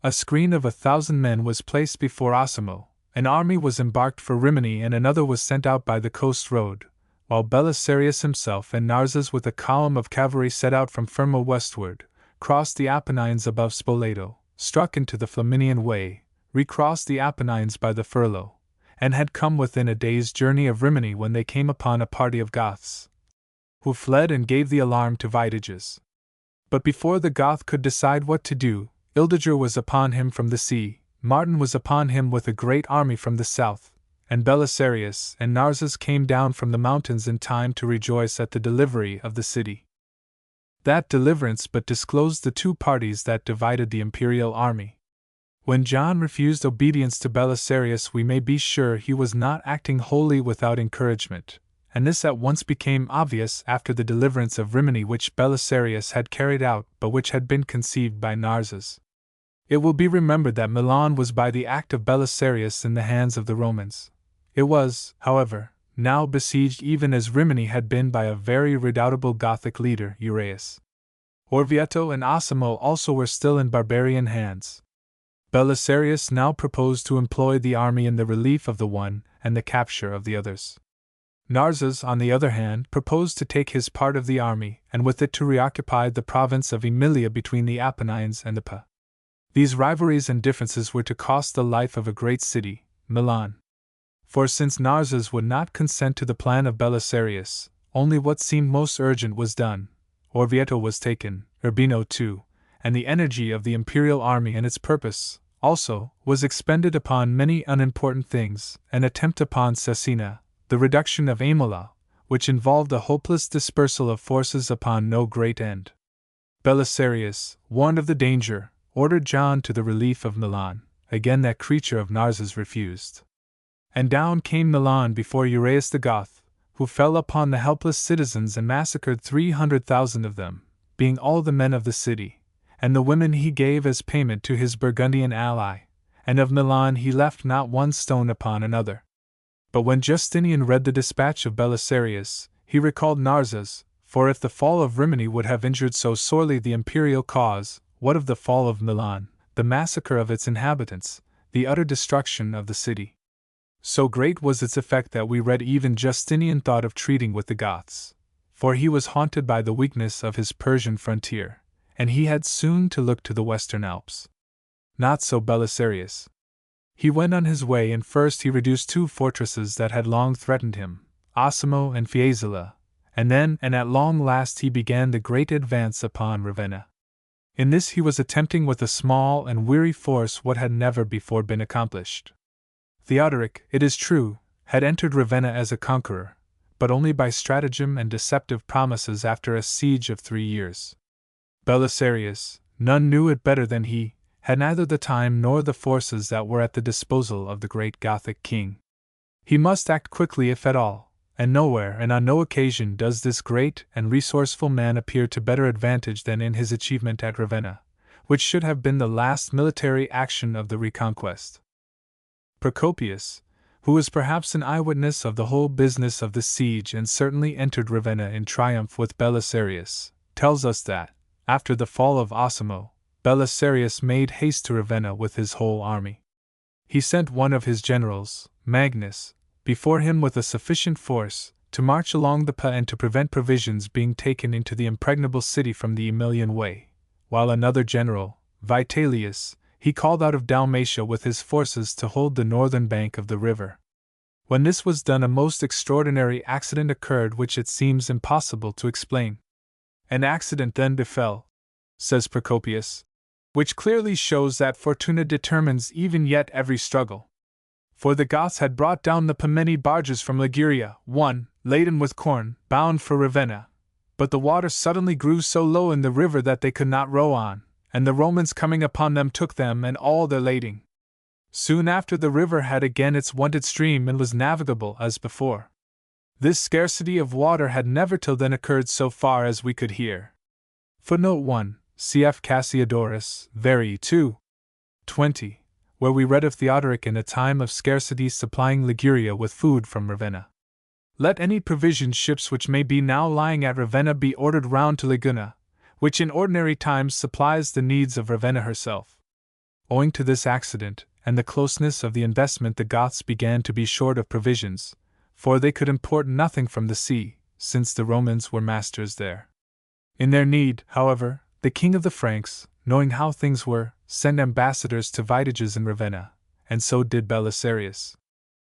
A screen of 1,000 men was placed before Osimo, an army was embarked for Rimini and another was sent out by the coast road, while Belisarius himself and Narses with a column of cavalry set out from Fermo westward, crossed the Apennines above Spoleto, struck into the Flaminian Way, recrossed the Apennines by the Furlo, and had come within a day's journey of Rimini when they came upon a party of Goths, who fled and gave the alarm to Vitiges. But before the Goth could decide what to do, Ildiger was upon him from the sea, Martin was upon him with a great army from the south, and Belisarius and Narses came down from the mountains in time to rejoice at the delivery of the city. That deliverance but disclosed the two parties that divided the imperial army. When John refused obedience to Belisarius, we may be sure he was not acting wholly without encouragement, and this at once became obvious after the deliverance of Rimini which Belisarius had carried out but which had been conceived by Narses. It will be remembered that Milan was by the act of Belisarius in the hands of the Romans. It was, however, now besieged even as Rimini had been by a very redoubtable Gothic leader, Uraeus. Orvieto and Osimo also were still in barbarian hands. Belisarius now proposed to employ the army in the relief of the one and the capture of the others. Narses, on the other hand, proposed to take his part of the army and with it to reoccupy the province of Emilia between the Apennines and the Po. These rivalries and differences were to cost the life of a great city, Milan. For since Narses would not consent to the plan of Belisarius, only what seemed most urgent was done. Orvieto was taken, Urbino too, and the energy of the imperial army and its purpose, also, was expended upon many unimportant things, an attempt upon Cesena, the reduction of Imola, which involved a hopeless dispersal of forces upon no great end. Belisarius, warned of the danger, ordered John to the relief of Milan. Again that creature of Narses refused. And down came Milan before Uraeus the Goth, who fell upon the helpless citizens and massacred 300,000 of them, being all the men of the city, and the women he gave as payment to his Burgundian ally, and of Milan he left not one stone upon another. But when Justinian read the dispatch of Belisarius, he recalled Narses, for if the fall of Rimini would have injured so sorely the imperial cause, what of the fall of Milan, the massacre of its inhabitants, the utter destruction of the city? So great was its effect that we read even Justinian thought of treating with the Goths, for he was haunted by the weakness of his Persian frontier, and he had soon to look to the Western Alps. Not so Belisarius. He went on his way, and first he reduced two fortresses that had long threatened him, Osimo and Fiesole, and then and at long last he began the great advance upon Ravenna. In this he was attempting with a small and weary force what had never before been accomplished. Theodoric, it is true, had entered Ravenna as a conqueror, but only by stratagem and deceptive promises after a siege of 3 years. Belisarius, none knew it better than he, had neither the time nor the forces that were at the disposal of the great Gothic king. He must act quickly if at all, and nowhere and on no occasion does this great and resourceful man appear to better advantage than in his achievement at Ravenna, which should have been the last military action of the reconquest. Procopius, who was perhaps an eyewitness of the whole business of the siege and certainly entered Ravenna in triumph with Belisarius, tells us that, after the fall of Osimo, Belisarius made haste to Ravenna with his whole army. He sent one of his generals, Magnus, before him with a sufficient force to march along the Po and to prevent provisions being taken into the impregnable city from the Emilian way, while another general, Vitellius, he called out of Dalmatia with his forces to hold the northern bank of the river. When this was done, a most extraordinary accident occurred which it seems impossible to explain. An accident then befell, says Procopius, which clearly shows that Fortuna determines even yet every struggle. For the Goths had brought down the Po many barges from Liguria, one, laden with corn, bound for Ravenna, but the water suddenly grew so low in the river that they could not row on, and the Romans coming upon them took them and all their lading. Soon after the river had again its wonted stream and was navigable as before. This scarcity of water had never till then occurred so far as we could hear. Footnote 1. Cf. Cassiodorus, Very 2. 20, where we read of Theodoric in a time of scarcity supplying Liguria with food from Ravenna. Let any provision ships which may be now lying at Ravenna be ordered round to Laguna, which in ordinary times supplies the needs of Ravenna herself. Owing to this accident, and the closeness of the investment, the Goths began to be short of provisions, for they could import nothing from the sea, since the Romans were masters there. In their need, however, the king of the Franks, knowing how things were, sent ambassadors to Vitiges in Ravenna, and so did Belisarius.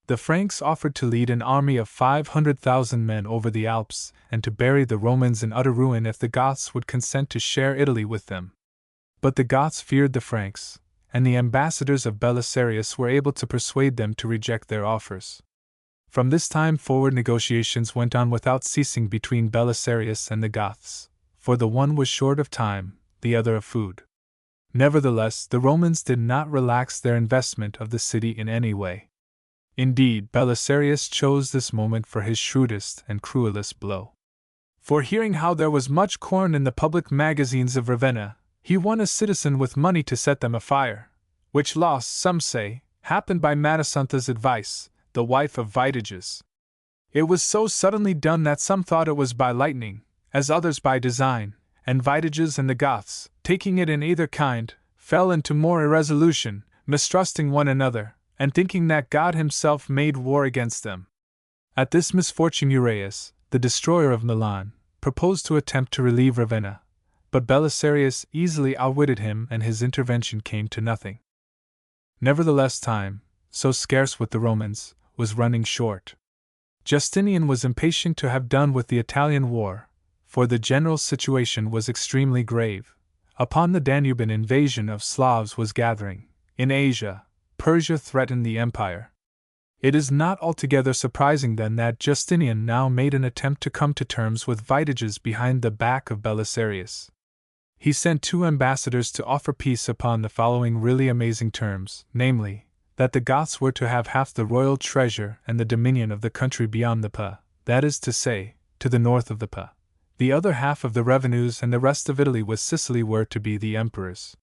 The Franks offered to lead an army of 500,000 men over the Alps and to bury the Romans in utter ruin if the Goths would consent to share Italy with them. But the Goths feared the Franks, and the ambassadors of Belisarius were able to persuade them to reject their offers. From this time forward negotiations went on without ceasing between Belisarius and the Goths, for the one was short of time, the other of food. Nevertheless, the Romans did not relax their investment of the city in any way. Indeed, Belisarius chose this moment for his shrewdest and cruelest blow. For hearing how there was much corn in the public magazines of Ravenna, He won a citizen with money to set them afire, which loss, some say, happened by Matasuntha's advice, the wife of Vitiges. It was so suddenly done that some thought it was by lightning, as others by design, and Vitiges and the Goths, taking it in either kind, fell into more irresolution, mistrusting one another, and thinking that God himself made war against them. At this misfortune Uraeus, the destroyer of Milan, proposed to attempt to relieve Ravenna, but Belisarius easily outwitted him and his intervention came to nothing. Nevertheless time, so scarce with the Romans, was running short. Justinian was impatient to have done with the Italian war, for the general situation was extremely grave. Upon the Danube an invasion of Slavs was gathering. In Asia, Persia threatened the empire. It is not altogether surprising then that Justinian now made an attempt to come to terms with Vitiges behind the back of Belisarius. He sent 2 ambassadors to offer peace upon the following really amazing terms, namely, that the Goths were to have half the royal treasure and the dominion of the country beyond the Po, that is to say, to the north of the Po. The other half of the revenues and the rest of Italy with Sicily were to be the emperor's.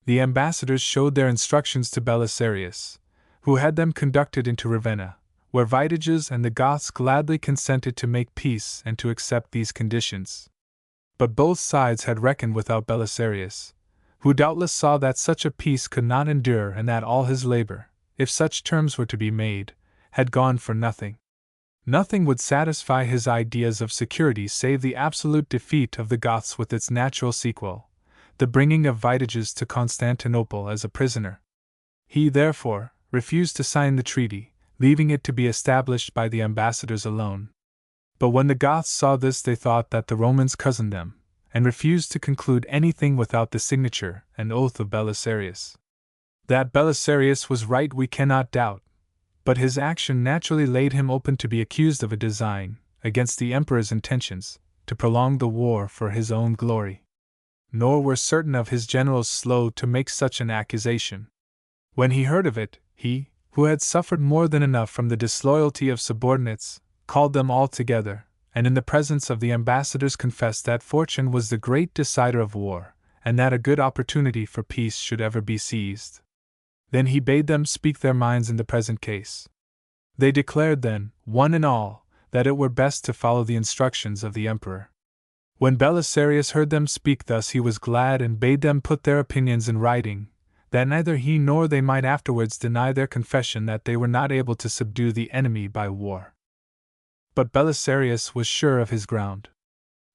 The ambassadors showed their instructions to Belisarius, who had them conducted into Ravenna, where Vitiges and the Goths gladly consented to make peace and to accept these conditions. But both sides had reckoned without Belisarius, who doubtless saw that such a peace could not endure and that all his labor, if such terms were to be made, had gone for nothing. Nothing would satisfy his ideas of security save the absolute defeat of the Goths with its natural sequel, the bringing of Vitiges to Constantinople as a prisoner. He, therefore, refused to sign the treaty, leaving it to be established by the ambassadors alone. But when the Goths saw this they thought that the Romans cozened them, and refused to conclude anything without the signature and oath of Belisarius. That Belisarius was right we cannot doubt, but his action naturally laid him open to be accused of a design, against the emperor's intentions, to prolong the war for his own glory. Nor were certain of his generals slow to make such an accusation. When he heard of it, he, who had suffered more than enough from the disloyalty of subordinates, called them all together, and in the presence of the ambassadors confessed that fortune was the great decider of war, and that a good opportunity for peace should ever be seized. Then he bade them speak their minds in the present case. They declared then, one and all, that it were best to follow the instructions of the emperor. When Belisarius heard them speak thus he was glad and bade them put their opinions in writing, that neither he nor they might afterwards deny their confession that they were not able to subdue the enemy by war. But Belisarius was sure of his ground.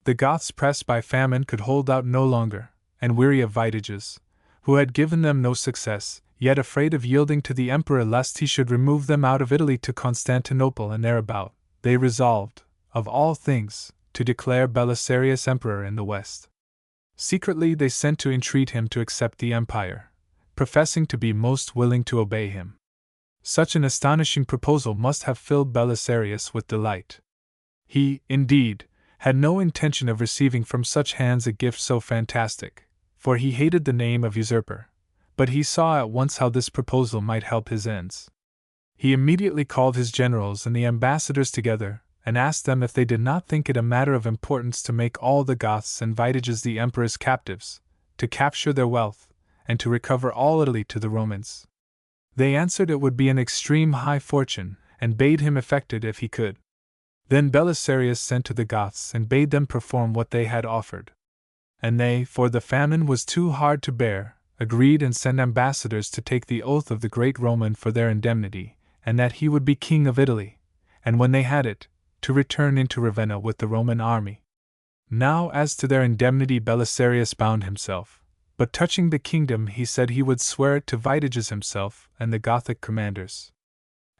The Goths pressed by famine could hold out no longer, and weary of Vitiges, who had given them no success, yet afraid of yielding to the emperor lest he should remove them out of Italy to Constantinople and thereabout, they resolved, of all things, to declare Belisarius emperor in the West. Secretly they sent to entreat him to accept the empire, professing to be most willing to obey him. Such an astonishing proposal must have filled Belisarius with delight. He, indeed, had no intention of receiving from such hands a gift so fantastic, for he hated the name of usurper, but he saw at once how this proposal might help his ends. He immediately called his generals and the ambassadors together, and asked them if they did not think it a matter of importance to make all the Goths and Vitiges the emperor's captives, to capture their wealth, and to recover all Italy to the Romans. They answered it would be an extreme high fortune, and bade him effect it if he could. Then Belisarius sent to the Goths and bade them perform what they had offered. And they, for the famine was too hard to bear, agreed and sent ambassadors to take the oath of the great Roman for their indemnity, and that he would be king of Italy, and when they had it, to return into Ravenna with the Roman army. Now as to their indemnity Belisarius bound himself, but touching the kingdom he said he would swear it to Vitiges himself and the Gothic commanders.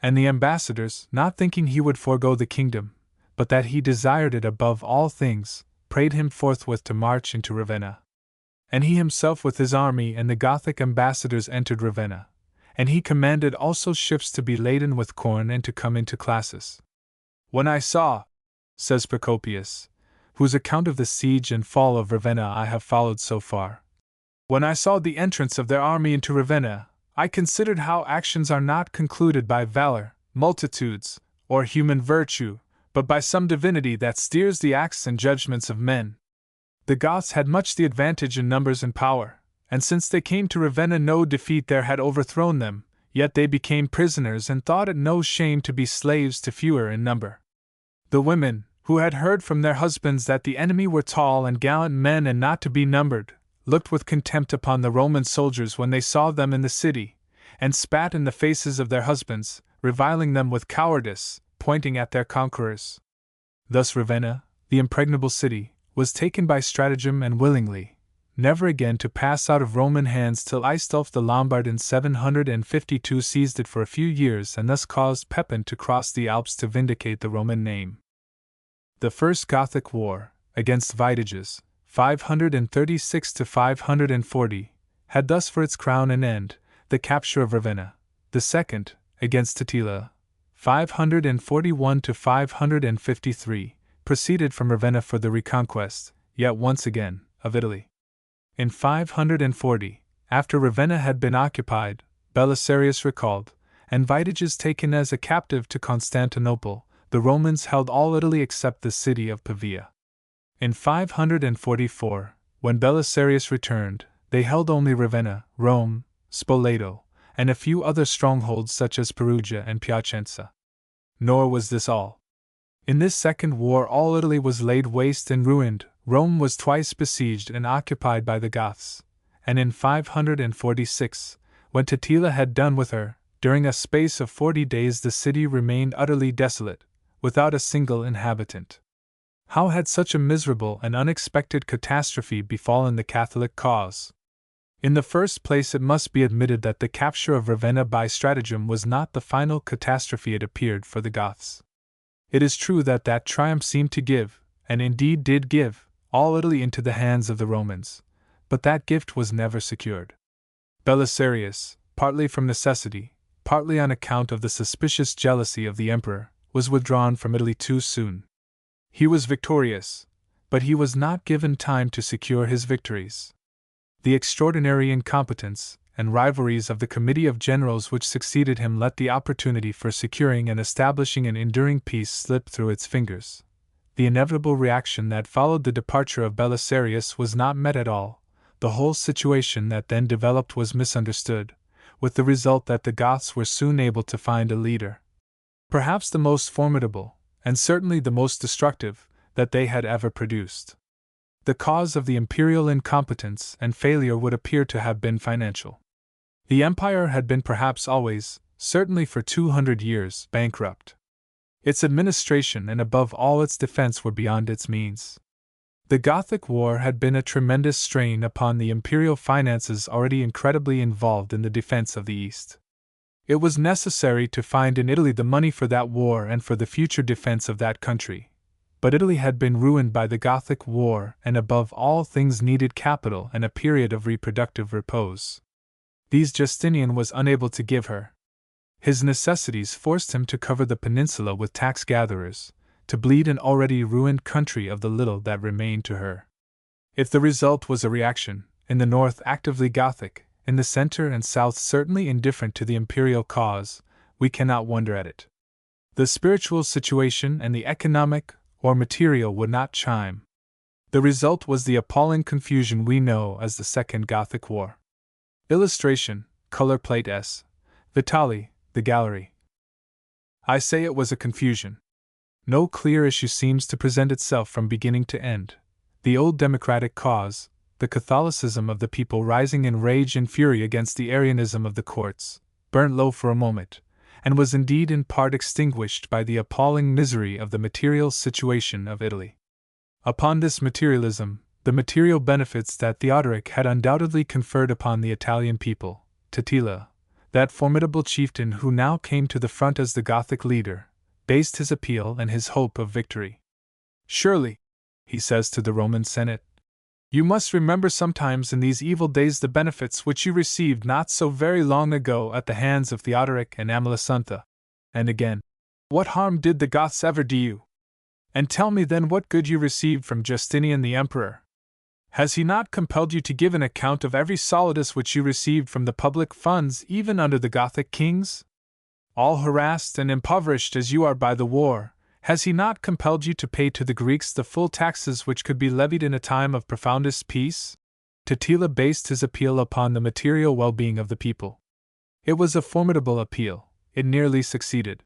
And the ambassadors, not thinking he would forego the kingdom, but that he desired it above all things, prayed him forthwith to march into Ravenna. And he himself with his army and the Gothic ambassadors entered Ravenna, and he commanded also ships to be laden with corn and to come into Classis. When I saw, says Procopius, whose account of the siege and fall of Ravenna I have followed so far, when I saw the entrance of their army into Ravenna, I considered how actions are not concluded by valor, multitudes, or human virtue, but by some divinity that steers the acts and judgments of men. The Goths had much the advantage in numbers and power, and since they came to Ravenna no defeat there had overthrown them, yet they became prisoners and thought it no shame to be slaves to fewer in number. The women, who had heard from their husbands that the enemy were tall and gallant men and not to be numbered, looked with contempt upon the Roman soldiers when they saw them in the city, and spat in the faces of their husbands, reviling them with cowardice, pointing at their conquerors. Thus Ravenna, the impregnable city, was taken by stratagem and willingly, never again to pass out of Roman hands till Aistulf the Lombard in 752 seized it for a few years and thus caused Pepin to cross the Alps to vindicate the Roman name. The First Gothic War, against Vitiges, 536 to 540, had thus for its crown and end the capture of Ravenna. The second, against Attila, 541 to 553, proceeded from Ravenna for the reconquest, yet once again, of Italy. In 540, after Ravenna had been occupied, Belisarius recalled, and Vitiges taken as a captive to Constantinople, the Romans held all Italy except the city of Pavia. In 544, when Belisarius returned, they held only Ravenna, Rome, Spoleto, and a few other strongholds such as Perugia and Piacenza. Nor was this all. In this second war all Italy was laid waste and ruined. Rome was twice besieged and occupied by the Goths, and in 546, when Attila had done with her, during a space of 40 days the city remained utterly desolate, without a single inhabitant. How had such a miserable and unexpected catastrophe befallen the Catholic cause? In the first place, it must be admitted that the capture of Ravenna by stratagem was not the final catastrophe it appeared for the Goths. It is true that that triumph seemed to give, and indeed did give, all Italy into the hands of the Romans, but that gift was never secured. Belisarius, partly from necessity, partly on account of the suspicious jealousy of the emperor, was withdrawn from Italy too soon. He was victorious, but he was not given time to secure his victories. The extraordinary incompetence and rivalries of the Committee of Generals which succeeded him let the opportunity for securing and establishing an enduring peace slip through its fingers. The inevitable reaction that followed the departure of Belisarius was not met at all. The whole situation that then developed was misunderstood, with the result that the Goths were soon able to find a leader, perhaps the most formidable, and certainly the most destructive, that they had ever produced. The cause of the imperial incompetence and failure would appear to have been financial. The empire had been perhaps always, certainly for 200 years, bankrupt. Its administration and above all its defense were beyond its means. The Gothic War had been a tremendous strain upon the imperial finances already incredibly involved in the defense of the East. It was necessary to find in Italy the money for that war and for the future defense of that country. But Italy had been ruined by the Gothic War and above all things needed capital and a period of reproductive repose. These Justinian was unable to give her. His necessities forced him to cover the peninsula with tax-gatherers, to bleed an already ruined country of the little that remained to her. If the result was a reaction, in the north actively Gothic, in the center and south certainly indifferent to the imperial cause, we cannot wonder at it. The spiritual situation and the economic or material would not chime. The result was the appalling confusion we know as the Second Gothic War. Illustration, color plate S. Vitali, the gallery. I say it was a confusion. No clear issue seems to present itself from beginning to end. The old democratic cause, the Catholicism of the people rising in rage and fury against the Arianism of the courts, burnt low for a moment, and was indeed in part extinguished by the appalling misery of the material situation of Italy. Upon this materialism, the material benefits that Theodoric had undoubtedly conferred upon the Italian people, Totila, that formidable chieftain who now came to the front as the Gothic leader, based his appeal and his hope of victory. Surely, he says to the Roman Senate, you must remember sometimes in these evil days the benefits which you received not so very long ago at the hands of Theodoric and Amalasuntha. And again, what harm did the Goths ever do you? And tell me then what good you received from Justinian the Emperor. Has he not compelled you to give an account of every solidus which you received from the public funds even under the Gothic kings? All harassed and impoverished as you are by the war, Has he not compelled you to pay to the Greeks the full taxes which could be levied in a time of profoundest peace? Totila based his appeal upon the material well-being of the people. It was a formidable appeal. It nearly succeeded.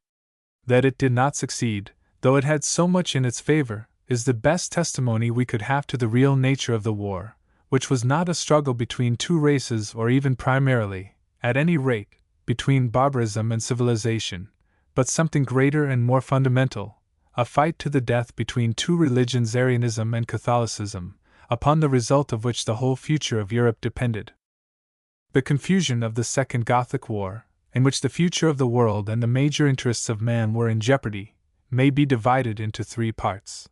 That it did not succeed, though it had so much in its favor, is the best testimony we could have to the real nature of the war, which was not a struggle between two races or even primarily, at any rate, between barbarism and civilization, but something greater and more fundamental, a fight to the death between two religions, Arianism and Catholicism, upon the result of which the whole future of Europe depended. The confusion of the Second Gothic War, in which the future of the world and the major interests of man were in jeopardy, may be divided into three parts.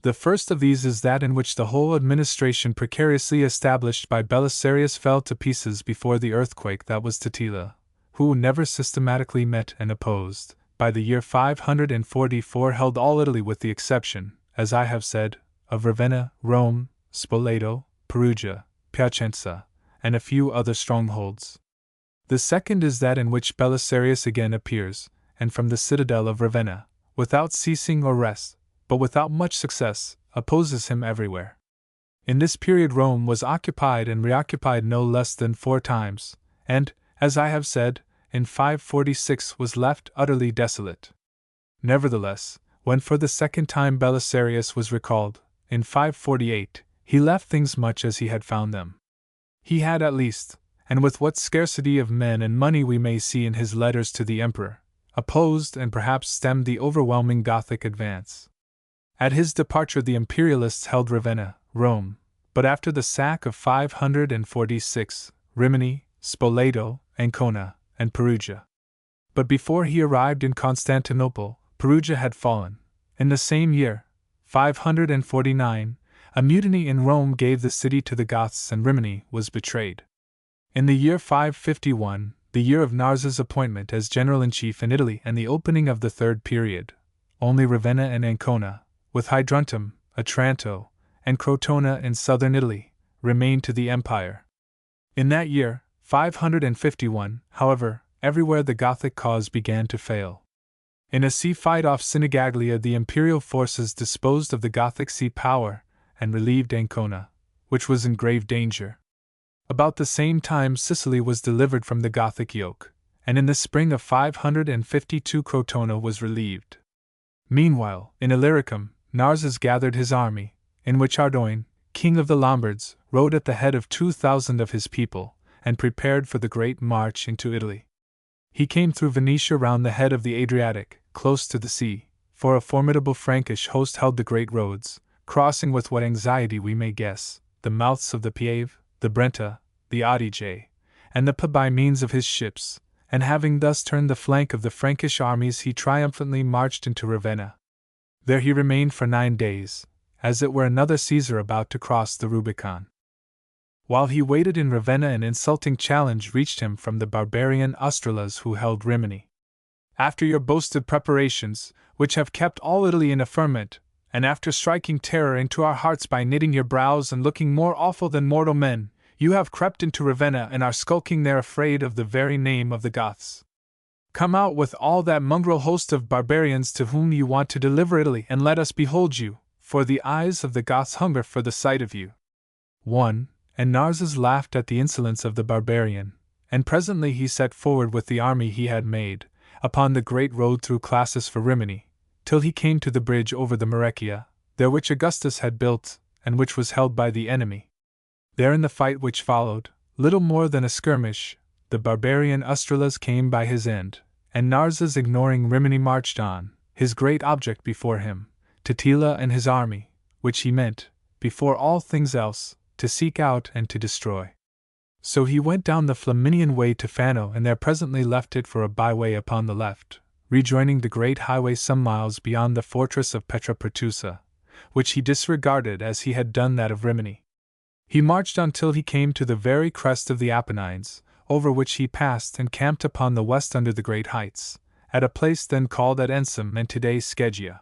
The first of these is that in which the whole administration precariously established by Belisarius fell to pieces before the earthquake that was Totila, who never systematically met and opposed, by the year 544 held all Italy with the exception, as I have said, of Ravenna, Rome, Spoleto, Perugia, Piacenza, and a few other strongholds. The second is that in which Belisarius again appears, and from the citadel of Ravenna, without ceasing or rest, but without much success, opposes him everywhere. In this period Rome was occupied and reoccupied no less than 4 times, and, as I have said, in 546 was left utterly desolate. Nevertheless, when for the second time Belisarius was recalled, in 548, he left things much as he had found them. He had at least, and with what scarcity of men and money we may see in his letters to the emperor, opposed and perhaps stemmed the overwhelming Gothic advance. At his departure the imperialists held Ravenna, Rome, but after the sack of 546, Rimini, Spoleto, Ancona, and Perugia. But before he arrived in Constantinople, Perugia had fallen. In the same year, 549, a mutiny in Rome gave the city to the Goths and Rimini was betrayed. In the year 551, the year of Narses' appointment as general-in-chief in Italy and the opening of the third period, only Ravenna and Ancona, with Hydruntum, Otranto, and Crotona in southern Italy, remained to the empire. In that year, 551, however, everywhere the Gothic cause began to fail. In a sea fight off Sinigaglia the imperial forces disposed of the Gothic sea power and relieved Ancona, which was in grave danger. About the same time Sicily was delivered from the Gothic yoke, and in the spring of 552 Crotona was relieved. Meanwhile, in Illyricum, Narses gathered his army, in which Ardoin, king of the Lombards, rode at the head of 2,000 of his people, and prepared for the great march into Italy. He came through Venetia round the head of the Adriatic, close to the sea, for a formidable Frankish host held the great roads, crossing with what anxiety we may guess, the mouths of the Piave, the Brenta, the Adige, and the Po by means of his ships, and having thus turned the flank of the Frankish armies he triumphantly marched into Ravenna. There he remained for 9 days, as it were another Caesar about to cross the Rubicon. While he waited in Ravenna an insulting challenge reached him from the barbarian Australas who held Rimini. After your boasted preparations, which have kept all Italy in a ferment, and after striking terror into our hearts by knitting your brows and looking more awful than mortal men, you have crept into Ravenna and are skulking there afraid of the very name of the Goths. Come out with all that mongrel host of barbarians to whom you want to deliver Italy, and let us behold you, for the eyes of the Goths hunger for the sight of you. 1. And Narses laughed at the insolence of the barbarian, and presently he set forward with the army he had made, upon the great road through Classis for Rimini, till he came to the bridge over the Marecchia, there which Augustus had built, and which was held by the enemy. There in the fight which followed, little more than a skirmish, the barbarian Australas came by his end, and Narses ignoring Rimini marched on, his great object before him, Totila and his army, which he meant, before all things else, to seek out and to destroy. So he went down the Flaminian way to Fano and there presently left it for a byway upon the left, rejoining the great highway some miles beyond the fortress of Petra Pertusa, which he disregarded as he had done that of Rimini. He marched on till he came to the very crest of the Apennines, over which he passed and camped upon the west under the great heights, at a place then called at Ensum and today Scheggia.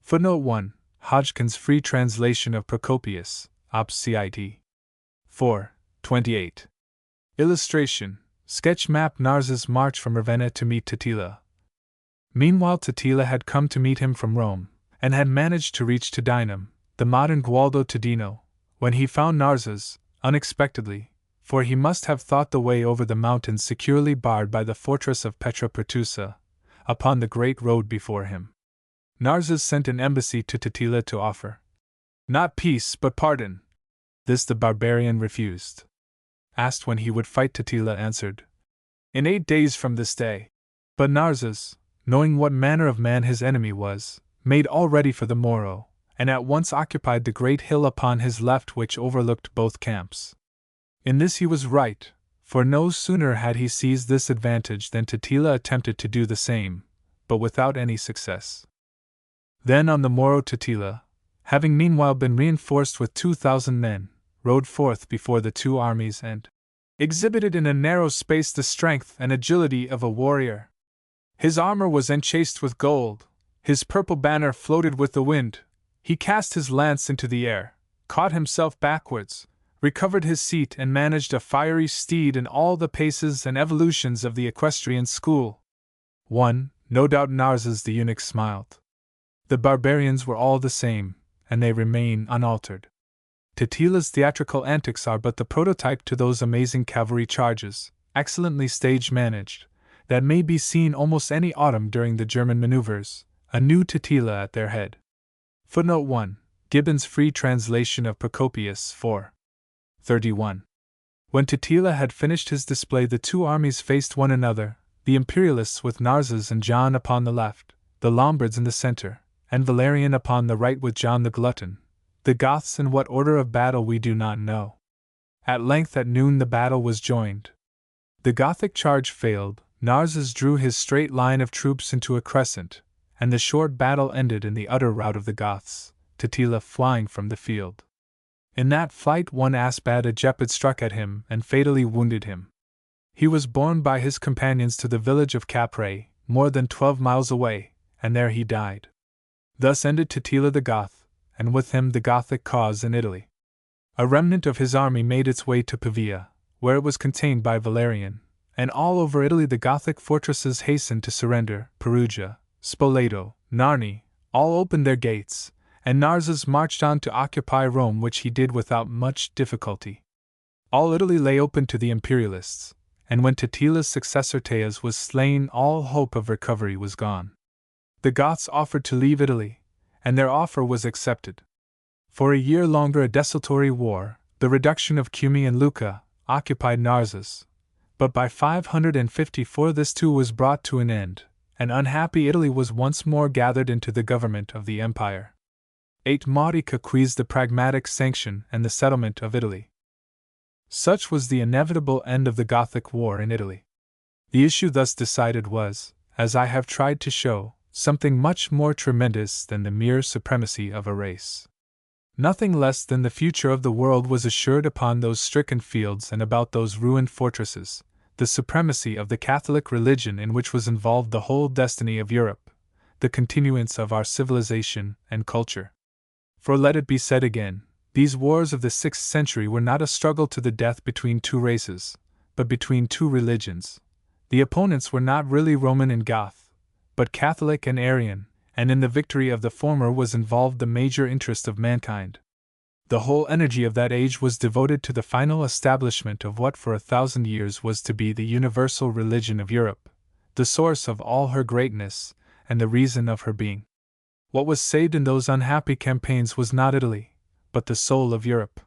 Footnote 1. Hodgkin's free translation of Procopius, Op. Cit. 4. 28. Illustration. Sketch map Narses' march from Ravenna to meet Totila. Meanwhile Totila had come to meet him from Rome, and had managed to reach Tudinum, the modern Gualdo Tudino, when he found Narses, unexpectedly, for he must have thought the way over the mountains securely barred by the fortress of Petra Pertusa, upon the great road before him. Narses sent an embassy to Totila to offer not peace but pardon. This the barbarian refused. Asked when he would fight, Totila answered, "In 8 days from this day." But Narses, knowing what manner of man his enemy was, made all ready for the morrow, and at once occupied the great hill upon his left which overlooked both camps. In this he was right, for no sooner had he seized this advantage than Totila attempted to do the same, but without any success. Then on the morrow Totila, having meanwhile been reinforced with 2,000 men, rode forth before the two armies and exhibited in a narrow space the strength and agility of a warrior. His armor was enchased with gold, his purple banner floated with the wind, he cast his lance into the air, caught himself backwards, recovered his seat and managed a fiery steed in all the paces and evolutions of the equestrian school. No doubt Narses the eunuch smiled. The barbarians were all the same, and they remain unaltered. Totila's theatrical antics are but the prototype to those amazing cavalry charges, excellently stage-managed, that may be seen almost any autumn during the German maneuvers, a new Totila at their head. Footnote 1. Gibbon's free translation of Procopius 4:31. When Totila had finished his display, the two armies faced one another, the Imperialists with Narses and John upon the left, the Lombards in the center, and Valerian upon the right with John the Glutton. The Goths in what order of battle we do not know. At length at noon the battle was joined. The Gothic charge failed, Narses drew his straight line of troops into a crescent, and the short battle ended in the utter rout of the Goths, Totila flying from the field. In that flight one Asbad a Gepid struck at him and fatally wounded him. He was borne by his companions to the village of Capre, more than 12 miles away, and there he died. Thus ended Totila the Goth, and with him the Gothic cause in Italy. A remnant of his army made its way to Pavia, where it was contained by Valerian, and all over Italy the Gothic fortresses hastened to surrender. Perugia, Spoleto, Narni, all opened their gates, and Narses marched on to occupy Rome, which he did without much difficulty. All Italy lay open to the Imperialists, and when Totila's successor Teas was slain, all hope of recovery was gone. The Goths offered to leave Italy, and their offer was accepted. For a year longer a desultory war, the reduction of Cumae and Lucca, occupied Narses, but by 554 this too was brought to an end, and unhappy Italy was once more gathered into the government of the empire. 8 Maudica quies the pragmatic sanction and the settlement of Italy. Such was the inevitable end of the Gothic War in Italy. The issue thus decided was, as I have tried to show, something much more tremendous than the mere supremacy of a race. Nothing less than the future of the world was assured upon those stricken fields and about those ruined fortresses, the supremacy of the Catholic religion in which was involved the whole destiny of Europe, the continuance of our civilization and culture. For let it be said again, these wars of the 6th century were not a struggle to the death between two races, but between two religions. The opponents were not really Roman and Goth, but Catholic and Arian, and in the victory of the former was involved the major interest of mankind. The whole energy of that age was devoted to the final establishment of what for 1,000 years was to be the universal religion of Europe, the source of all her greatness, and the reason of her being. What was saved in those unhappy campaigns was not Italy, but the soul of Europe.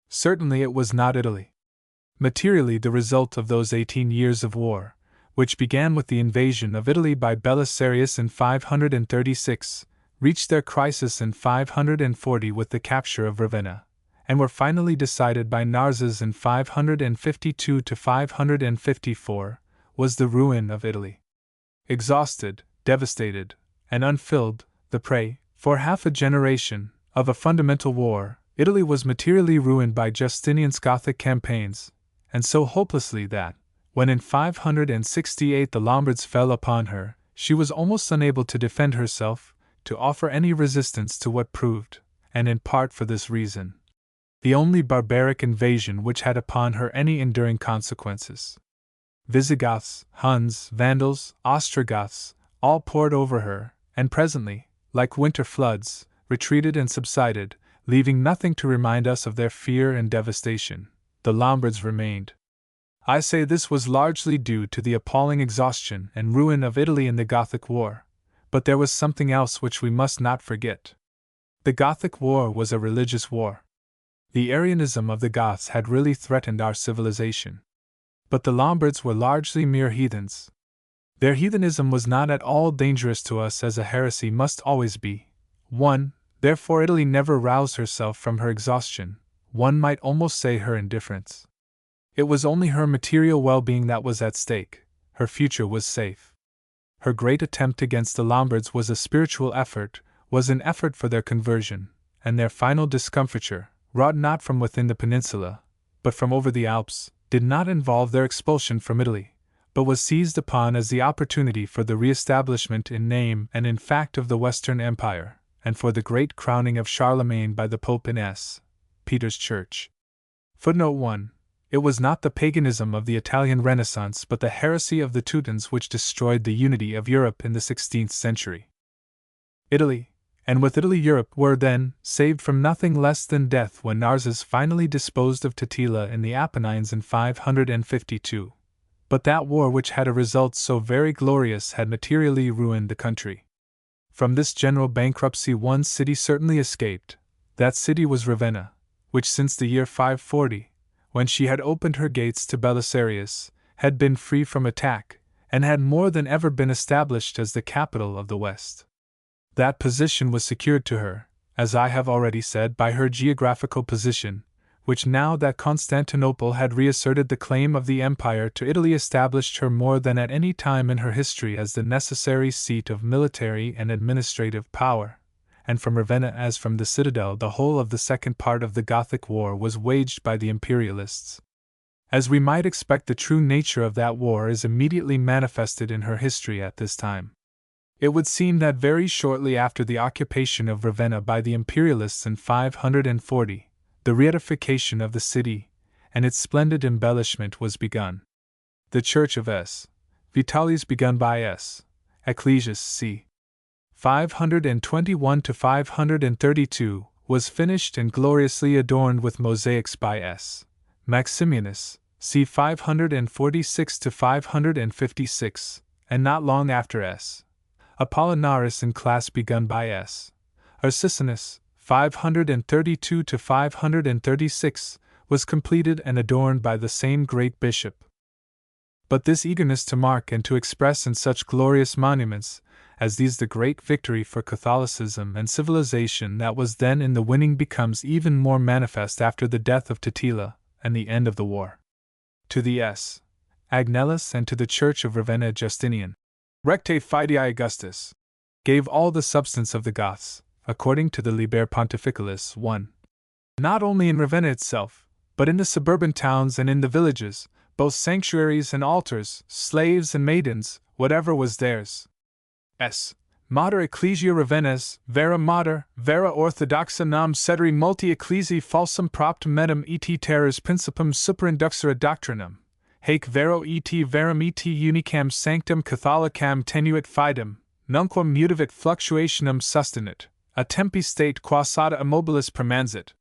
Certainly it was not Italy. Materially, the result of those 18 years of war, which began with the invasion of Italy by Belisarius in 536, reached their crisis in 540 with the capture of Ravenna, and were finally decided by Narses in 552 to 554, was the ruin of Italy. Exhausted, devastated, and unfilled, the prey, for half a generation, of a fundamental war, Italy was materially ruined by Justinian's Gothic campaigns, and so hopelessly that, when in 568 the Lombards fell upon her, she was almost unable to defend herself, to offer any resistance to what proved, and in part for this reason, the only barbaric invasion which had upon her any enduring consequences. Visigoths, Huns, Vandals, Ostrogoths, all poured over her, and presently, like winter floods, retreated and subsided, leaving nothing to remind us of their fear and devastation. The Lombards remained. I say this was largely due to the appalling exhaustion and ruin of Italy in the Gothic War, but there was something else which we must not forget. The Gothic War was a religious war. The Arianism of the Goths had really threatened our civilization. But the Lombards were largely mere heathens. Their heathenism was not at all dangerous to us, as a heresy must always be. 1. Therefore Italy never roused herself from her exhaustion, one might almost say her indifference. It was only her material well-being that was at stake, her future was safe. Her great attempt against the Lombards was a spiritual effort, was an effort for their conversion, and their final discomfiture, wrought not from within the peninsula, but from over the Alps, did not involve their expulsion from Italy, but was seized upon as the opportunity for the re-establishment in name and in fact of the Western Empire, and for the great crowning of Charlemagne by the Pope in S. Peter's Church. Footnote 1. It was not the paganism of the Italian Renaissance but the heresy of the Teutons which destroyed the unity of Europe in the 16th century. Italy, and with Italy Europe, were then saved from nothing less than death when Narses finally disposed of Totila in the Apennines in 552. But that war which had a result so very glorious had materially ruined the country. From this general bankruptcy one city certainly escaped. That city was Ravenna, which since the year 540, when she had opened her gates to Belisarius, had been free from attack, and had more than ever been established as the capital of the West. That position was secured to her, as I have already said, by her geographical position, which now that Constantinople had reasserted the claim of the empire to Italy established her more than at any time in her history as the necessary seat of military and administrative power, and from Ravenna as from the citadel the whole of the second part of the Gothic War was waged by the imperialists. As we might expect, the true nature of that war is immediately manifested in her history at this time. It would seem that very shortly after the occupation of Ravenna by the imperialists in 540, the reedification of the city and its splendid embellishment was begun. The Church of S. Vitalis, begun by S. Ecclesias c. 521 to 532, was finished and gloriously adorned with mosaics by S. Maximianus, c. 546 to 556, and not long after S. Apollinaris in class begun by S. Arsicinus, 532 to 536, was completed and adorned by the same great bishop. But this eagerness to mark and to express in such glorious monuments as these the great victory for Catholicism and civilization that was then in the winning becomes even more manifest after the death of Totila and the end of the war. To the S. Agnellus and to the Church of Ravenna Justinian, Recte Fidei Augustus, gave all the substance of the Goths, according to the Liber Pontificalis 1. Not only in Ravenna itself, but in the suburban towns and in the villages, both sanctuaries and altars, slaves and maidens, whatever was theirs. S. Mater Ecclesia Ravennas, vera mater, vera orthodoxa nam cedere multi ecclesi falsum propt medum et terras principum superinduxere doctrinam, haec vero et verum et unicam sanctum Catholicam tenuit fidem, nunquam mutavit fluctuationem sustenit, a tempi state quasada immobilis permansit.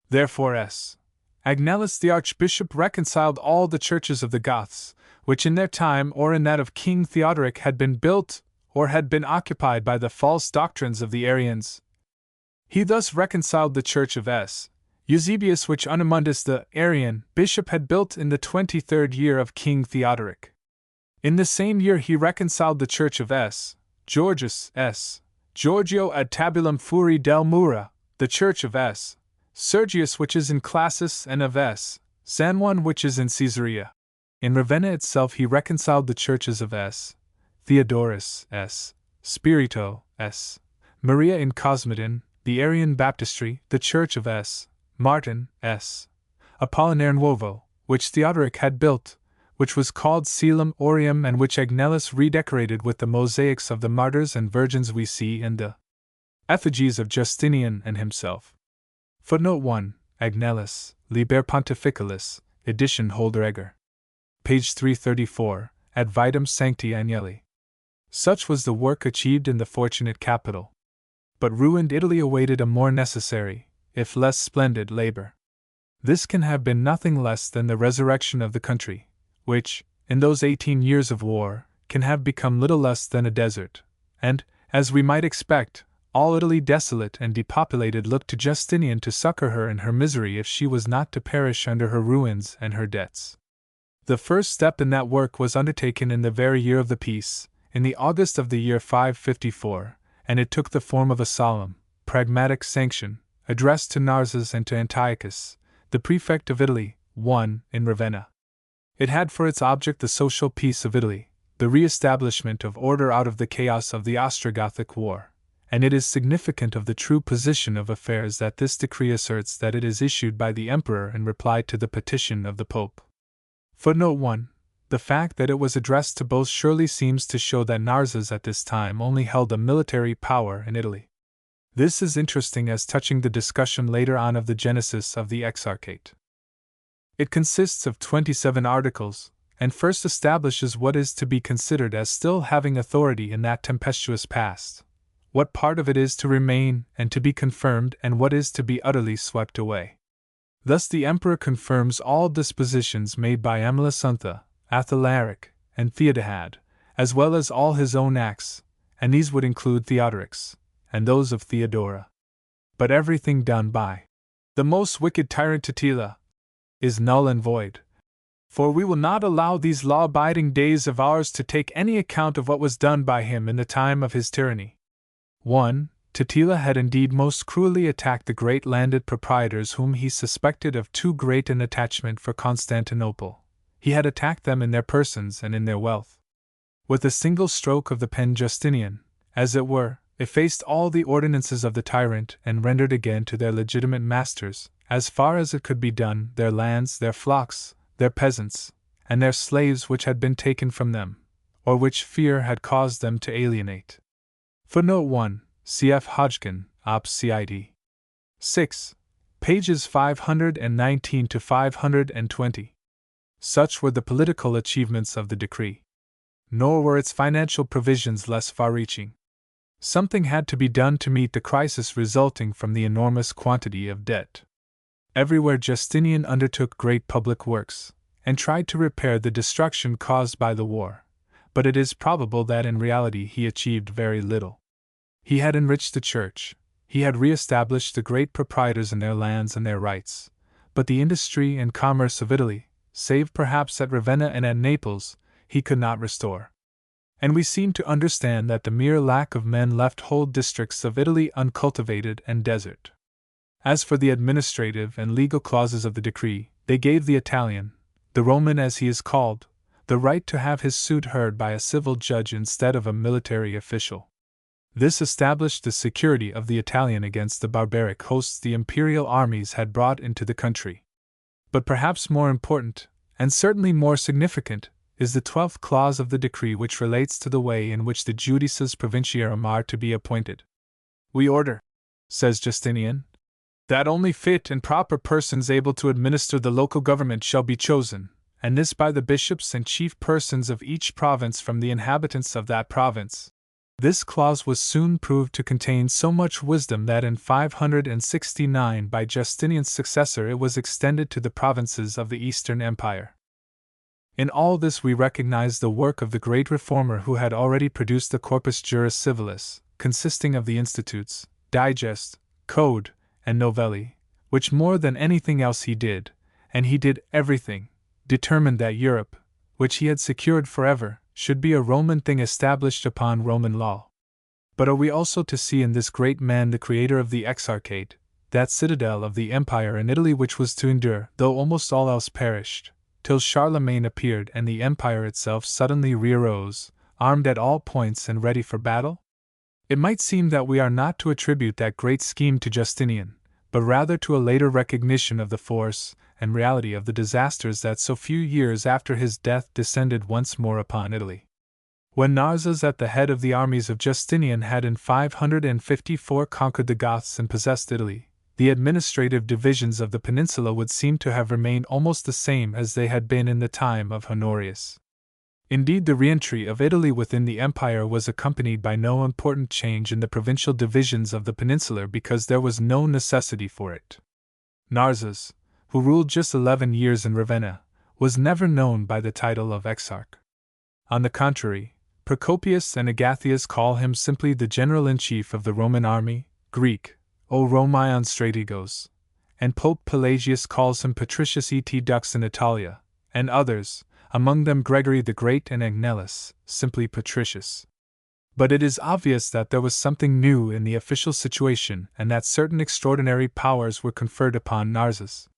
Therefore S. Agnellus the Archbishop reconciled all the churches of the Goths, which in their time or in that of King Theodoric had been built or had been occupied by the false doctrines of the Arians. He thus reconciled the church of S. Eusebius, which Unamundus the Arian bishop had built in the 23rd year of King Theodoric. In the same year he reconciled the church of S. Georgius S. Giorgio ad tabulum furi del Mura, the church of S. Sergius, which is in Classis, and of S. San Juan, which is in Caesarea. In Ravenna itself he reconciled the churches of S. Theodorus S. Spirito S. Maria in Cosmedin, the Arian baptistry, the church of S. Martin S. Apollinaire Nuovo, which Theodoric had built, which was called Caelum Aureum and which Agnellus redecorated with the mosaics of the martyrs and virgins we see in the effigies of Justinian and himself. Footnote 1. Agnellus, Liber Pontificalis, edition Holderegger. Page 334, ad Vitam Sancti Agnelli. Such was the work achieved in the fortunate capital. But ruined Italy awaited a more necessary, if less splendid, labor. This can have been nothing less than the resurrection of the country, which, in those 18 years of war, can have become little less than a desert, and, as we might expect, all Italy desolate and depopulated looked to Justinian to succor her in her misery if she was not to perish under her ruins and her debts. The first step in that work was undertaken in the very year of the peace, in the August of the year 554, and it took the form of a solemn, pragmatic sanction, addressed to Narses and to Antiochus, the prefect of Italy, one, in Ravenna. It had for its object the social peace of Italy, the re-establishment of order out of the chaos of the Ostrogothic War, and it is significant of the true position of affairs that this decree asserts that it is issued by the Emperor in reply to the petition of the Pope. Footnote 1. The fact that it was addressed to both surely seems to show that Narses at this time only held a military power in Italy. This is interesting as touching the discussion later on of the genesis of the Exarchate. It consists of 27 articles, and first establishes what is to be considered as still having authority in that tempestuous past, what part of it is to remain and to be confirmed, and what is to be utterly swept away. Thus the Emperor confirms all dispositions made by Amalasuntha, Athalaric, and Theodahad, as well as all his own acts, and these would include Theodoric's, and those of Theodora. But everything done by the most wicked tyrant Totila is null and void. For we will not allow these law-abiding days of ours to take any account of what was done by him in the time of his tyranny. 1. Totila had indeed most cruelly attacked the great landed proprietors whom he suspected of too great an attachment for Constantinople. He had attacked them in their persons and in their wealth. With a single stroke of the pen Justinian, as it were, effaced all the ordinances of the tyrant and rendered again to their legitimate masters, as far as it could be done, their lands, their flocks, their peasants, and their slaves which had been taken from them, or which fear had caused them to alienate. Footnote 1. Cf. Hodgkin, Op. Cid. 6. Pages 519 to 520. Such were the political achievements of the decree. Nor were its financial provisions less far-reaching. Something had to be done to meet the crisis resulting from the enormous quantity of debt. Everywhere Justinian undertook great public works, and tried to repair the destruction caused by the war, but it is probable that in reality he achieved very little. He had enriched the church, he had re-established the great proprietors in their lands and their rights, but the industry and commerce of Italy, save perhaps at Ravenna and at Naples, he could not restore. And we seem to understand that the mere lack of men left whole districts of Italy uncultivated and desert. As for the administrative and legal clauses of the decree, they gave the Italian, the Roman as he is called, the right to have his suit heard by a civil judge instead of a military official. This established the security of the Italian against the barbaric hosts the imperial armies had brought into the country. But perhaps more important, and certainly more significant, is the 12th clause of the decree, which relates to the way in which the judices provinciarum are to be appointed. We order, says Justinian, that only fit and proper persons able to administer the local government shall be chosen, and this by the bishops and chief persons of each province from the inhabitants of that province. This clause was soon proved to contain so much wisdom that in 569 by Justinian's successor it was extended to the provinces of the Eastern Empire. In all this we recognize the work of the great reformer who had already produced the Corpus Juris Civilis, consisting of the Institutes, Digest, Code, and Novelli, which more than anything else he did, and he did everything, determined that Europe, which he had secured forever, should be a Roman thing established upon Roman law. But are we also to see in this great man the creator of the Exarchate, that citadel of the empire in Italy which was to endure, though almost all else perished, till Charlemagne appeared and the empire itself suddenly rearose, armed at all points and ready for battle? It might seem that we are not to attribute that great scheme to Justinian, but rather to a later recognition of the force and reality of the disasters that so few years after his death descended once more upon Italy. When Narses at the head of the armies of Justinian had in 554 conquered the Goths and possessed Italy, the administrative divisions of the peninsula would seem to have remained almost the same as they had been in the time of Honorius. Indeed, the re-entry of Italy within the empire was accompanied by no important change in the provincial divisions of the peninsula because there was no necessity for it. Narses, who ruled just 11 years in Ravenna, was never known by the title of exarch. On the contrary, Procopius and Agathias call him simply the general-in-chief of the Roman army, Greek, O Romion Strategos, and Pope Pelagius calls him Patricius et Dux in Italia, and others, among them Gregory the Great and Agnellus, simply Patricius. But it is obvious that there was something new in the official situation and that certain extraordinary powers were conferred upon Narses.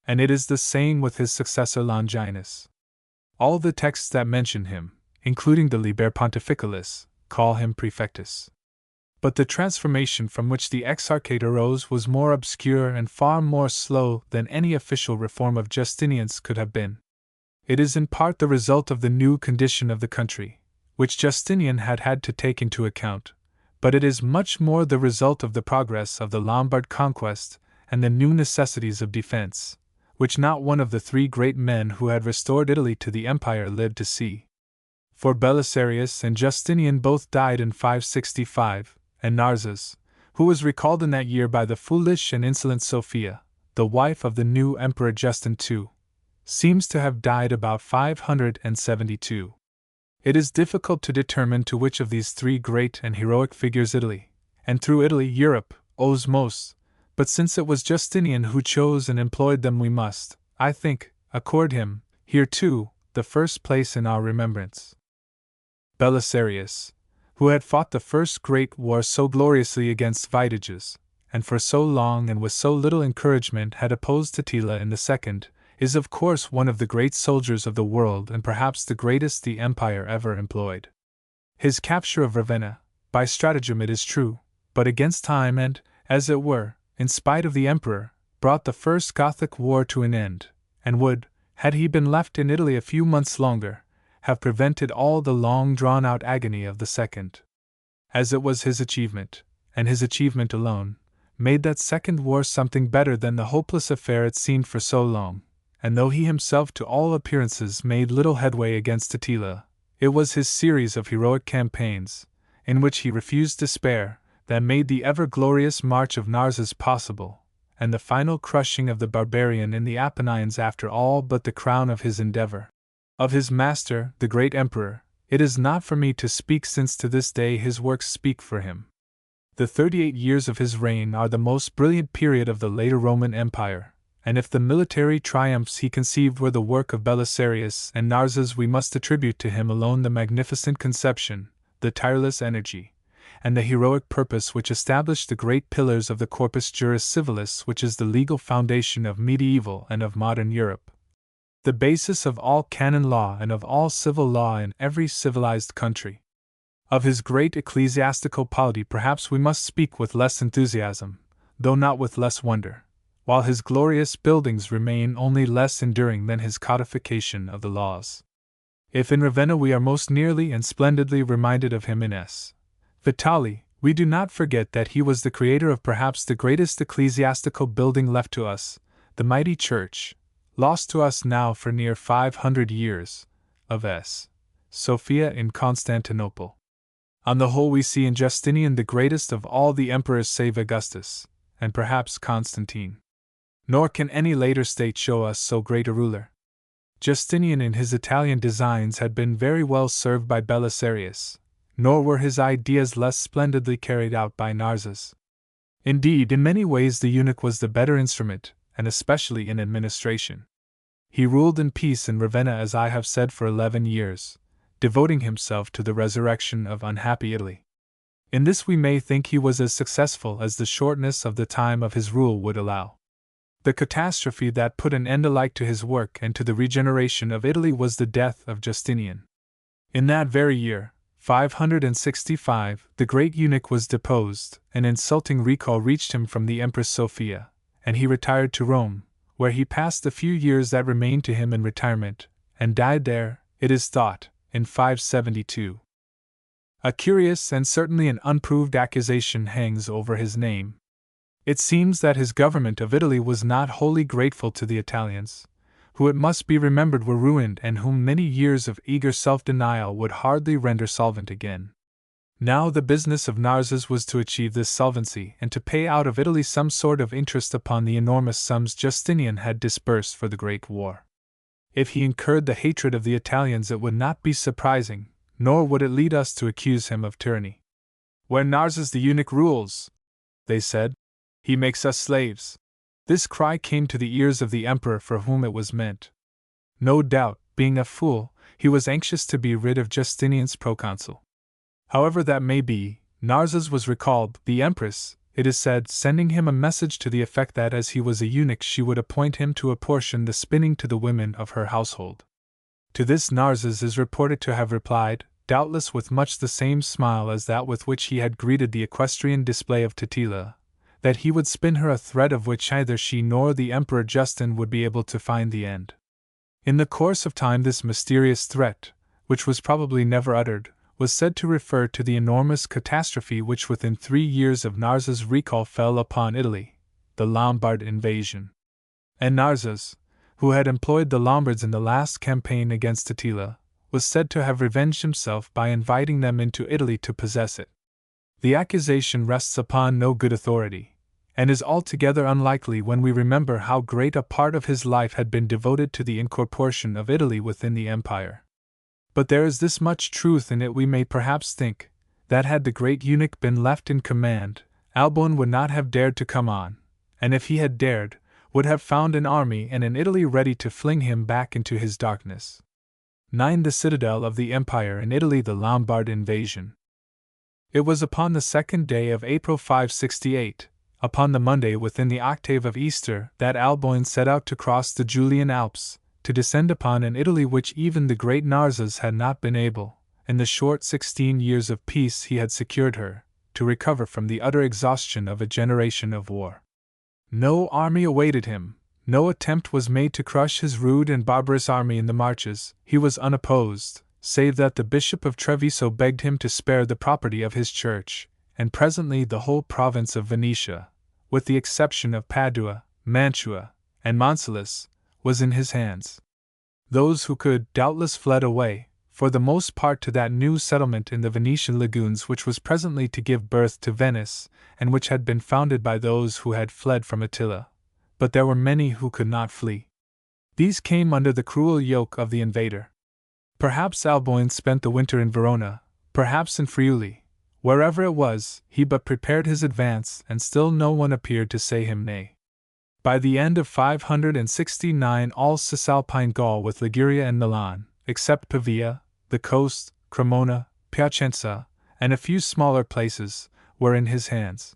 And it is the same with his successor Longinus. All the texts that mention him, including the Liber Pontificalis, call him Prefectus. But the transformation from which the exarchate arose was more obscure and far more slow than any official reform of Justinian's could have been. It is in part the result of the new condition of the country, which Justinian had had to take into account, but it is much more the result of the progress of the Lombard conquest and the new necessities of defense, which not one of the three great men who had restored Italy to the empire lived to see. For Belisarius and Justinian both died in 565, and Narses, who was recalled in that year by the foolish and insolent Sophia, the wife of the new Emperor Justin II, seems to have died about 572. It is difficult to determine to which of these three great and heroic figures Italy, and through Italy Europe, owes most, but since it was Justinian who chose and employed them, we must, I think, accord him, here too, the first place in our remembrance. Belisarius, who had fought the first great war so gloriously against Vitiges, and for so long and with so little encouragement had opposed Attila in the second, is of course one of the great soldiers of the world and perhaps the greatest the empire ever employed. His capture of Ravenna, by stratagem it is true, but against time and, as it were, in spite of the emperor, brought the first Gothic war to an end, and would, had he been left in Italy a few months longer, have prevented all the long drawn-out agony of the second. As it was his achievement, and his achievement alone, made that second war something better than the hopeless affair it seemed for so long, and though he himself to all appearances made little headway against Attila, it was his series of heroic campaigns, in which he refused despair, that made the ever-glorious march of Narses possible, and the final crushing of the barbarian in the Apennines after all but the crown of his endeavor. Of his master, the great emperor, it is not for me to speak, since to this day his works speak for him. The 38 years of his reign are the most brilliant period of the later Roman Empire, and if the military triumphs he conceived were the work of Belisarius and Narses, we must attribute to him alone the magnificent conception, the tireless energy, and the heroic purpose which established the great pillars of the Corpus Juris Civilis, which is the legal foundation of medieval and of modern Europe, the basis of all canon law and of all civil law in every civilized country. Of his great ecclesiastical polity perhaps we must speak with less enthusiasm, though not with less wonder, while his glorious buildings remain only less enduring than his codification of the laws. If in Ravenna we are most nearly and splendidly reminded of him in S. Vitali, we do not forget that he was the creator of perhaps the greatest ecclesiastical building left to us, the mighty church, lost to us now for near 500 years, of S. Sophia in Constantinople. On the whole, we see in Justinian the greatest of all the emperors save Augustus, and perhaps Constantine. Nor can any later state show us so great a ruler. Justinian in his Italian designs had been very well served by Belisarius, nor were his ideas less splendidly carried out by Narses. Indeed, in many ways the eunuch was the better instrument, and especially in administration. He ruled in peace in Ravenna, as I have said, for 11 years, devoting himself to the resurrection of unhappy Italy. In this we may think he was as successful as the shortness of the time of his rule would allow. The catastrophe that put an end alike to his work and to the regeneration of Italy was the death of Justinian. In that very year, 565, the great eunuch was deposed, an insulting recall reached him from the Empress Sophia, and he retired to Rome, where he passed the few years that remained to him in retirement, and died there, it is thought, in 572. A curious and certainly an unproved accusation hangs over his name. It seems that his government of Italy was not wholly grateful to the Italians, who it must be remembered were ruined and whom many years of eager self-denial would hardly render solvent again. Now the business of Narses was to achieve this solvency and to pay out of Italy some sort of interest upon the enormous sums Justinian had disbursed for the Great War. If he incurred the hatred of the Italians, it would not be surprising, nor would it lead us to accuse him of tyranny. "Where Narses the eunuch rules," they said, "he makes us slaves." This cry came to the ears of the emperor for whom it was meant. No doubt, being a fool, he was anxious to be rid of Justinian's proconsul. However that may be, Narses was recalled, the empress, it is said, sending him a message to the effect that as he was a eunuch she would appoint him to apportion the spinning to the women of her household. To this Narses is reported to have replied, doubtless with much the same smile as that with which he had greeted the equestrian display of Totila, that he would spin her a thread of which neither she nor the Emperor Justin would be able to find the end. In the course of time this mysterious threat, which was probably never uttered, was said to refer to the enormous catastrophe which within 3 years of Narses' recall fell upon Italy, the Lombard invasion. And Narses, who had employed the Lombards in the last campaign against Totila, was said to have revenged himself by inviting them into Italy to possess it. The accusation rests upon no good authority, and is altogether unlikely when we remember how great a part of his life had been devoted to the incorporation of Italy within the empire. But there is this much truth in it: we may perhaps think that had the great eunuch been left in command, Alboin would not have dared to come on, and if he had dared, would have found an army and an Italy ready to fling him back into his darkness. 9. The citadel of the empire in Italy, the Lombard invasion. It was upon the 2nd day of April 568, upon the Monday within the octave of Easter, that Alboin set out to cross the Julian Alps, to descend upon an Italy which even the great Narses had not been able, in the short 16 years of peace he had secured her, to recover from the utter exhaustion of a generation of war. No army awaited him, no attempt was made to crush his rude and barbarous army in the marches, he was unopposed, save that the Bishop of Treviso begged him to spare the property of his church, and presently the whole province of Venetia, with the exception of Padua, Mantua, and Mansalus, was in his hands. Those who could, doubtless fled away, for the most part to that new settlement in the Venetian lagoons which was presently to give birth to Venice, and which had been founded by those who had fled from Attila. But there were many who could not flee. These came under the cruel yoke of the invader. Perhaps Alboin spent the winter in Verona, perhaps in Friuli. Wherever it was, he but prepared his advance, and still no one appeared to say him nay. By the end of 569 all Cisalpine Gaul with Liguria and Milan, except Pavia, the coast, Cremona, Piacenza, and a few smaller places, were in his hands.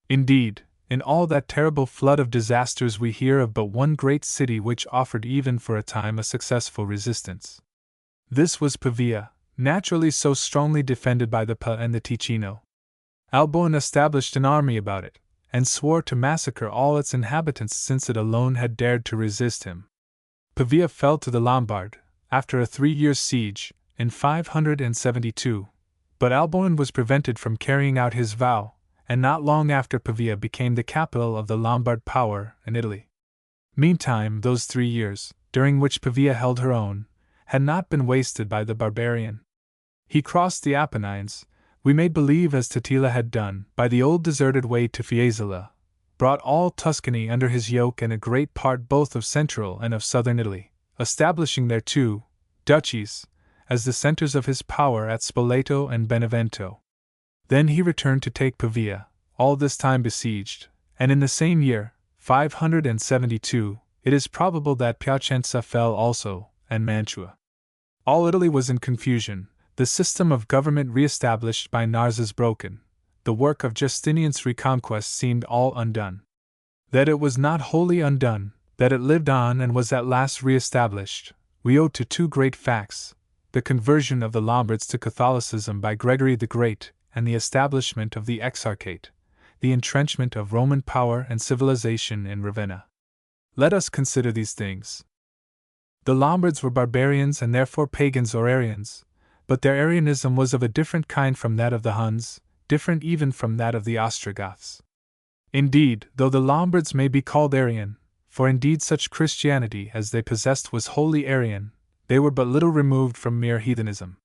Indeed, in all that terrible flood of disasters we hear of but one great city which offered even for a time a successful resistance. This was Pavia, naturally so strongly defended by the Pa and the Ticino. Alboin established an army about it, and swore to massacre all its inhabitants since it alone had dared to resist him. Pavia fell to the Lombard, after a 3-year siege, in 572, but Alboin was prevented from carrying out his vow, and not long after Pavia became the capital of the Lombard power in Italy. Meantime, those 3 years, during which Pavia held her own, had not been wasted by the barbarian. He crossed the Apennines, we may believe as Totila had done, by the old deserted way to Fiesole, brought all Tuscany under his yoke and a great part both of central and of southern Italy, establishing there 2 duchies, as the centers of his power at Spoleto and Benevento. Then he returned to take Pavia, all this time besieged, and in the same year, 572, it is probable that Piacenza fell also, and Mantua. All Italy was in confusion, the system of government re-established by Narses broken, the work of Justinian's reconquest seemed all undone. That it was not wholly undone, that it lived on and was at last re-established, we owe to 2 great facts: the conversion of the Lombards to Catholicism by Gregory the Great, and the establishment of the Exarchate, the entrenchment of Roman power and civilization in Ravenna. Let us consider these things. The Lombards were barbarians and therefore pagans or Arians, but their Arianism was of a different kind from that of the Huns, different even from that of the Ostrogoths. Indeed, though the Lombards may be called Arian, for indeed such Christianity as they possessed was wholly Arian, they were but little removed from mere heathenism.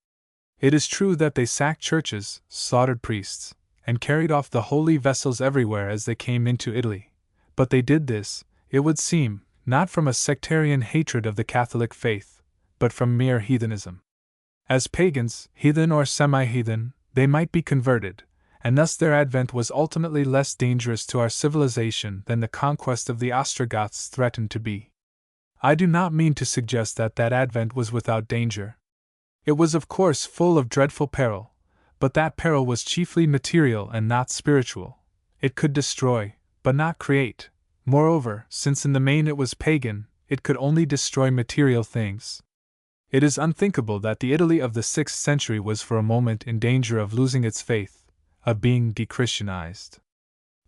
It is true that they sacked churches, slaughtered priests, and carried off the holy vessels everywhere as they came into Italy, but they did this, it would seem, not from a sectarian hatred of the Catholic faith, but from mere heathenism. As pagans, heathen or semi-heathen, they might be converted, and thus their advent was ultimately less dangerous to our civilization than the conquest of the Ostrogoths threatened to be. I do not mean to suggest that advent was without danger. It was of course full of dreadful peril, but that peril was chiefly material and not spiritual. It could destroy, but not create. Moreover, since in the main it was pagan, it could only destroy material things. It is unthinkable that the Italy of the 6th century was for a moment in danger of losing its faith, of being dechristianized.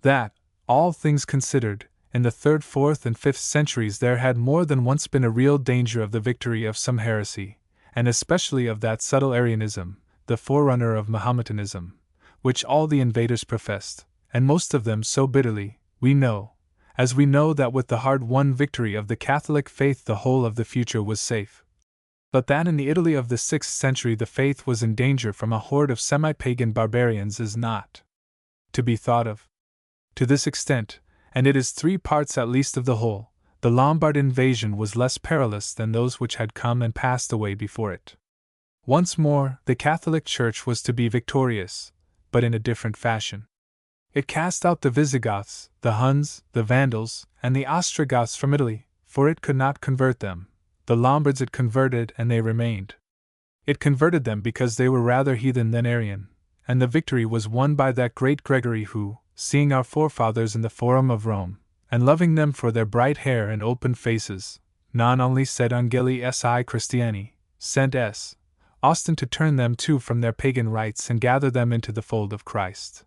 That, all things considered, in the 3rd, 4th, and 5th centuries there had more than once been a real danger of the victory of some heresy, and especially of that subtle Arianism, the forerunner of Mahometanism, which all the invaders professed, and most of them so bitterly, we know, as we know that with the hard-won victory of the Catholic faith the whole of the future was safe. But that in the Italy of the 6th century the faith was in danger from a horde of semi-pagan barbarians is not to be thought of. To this extent, and it is 3 parts at least of the whole, the Lombard invasion was less perilous than those which had come and passed away before it. Once more, the Catholic Church was to be victorious, but in a different fashion. It cast out the Visigoths, the Huns, the Vandals, and the Ostrogoths from Italy, for it could not convert them. The Lombards it converted and they remained. It converted them because they were rather heathen than Arian, and the victory was won by that great Gregory who, seeing our forefathers in the Forum of Rome, and loving them for their bright hair and open faces, non only said Angeli si Christiani, sent S. Austin to turn them too from their pagan rites and gather them into the fold of Christ.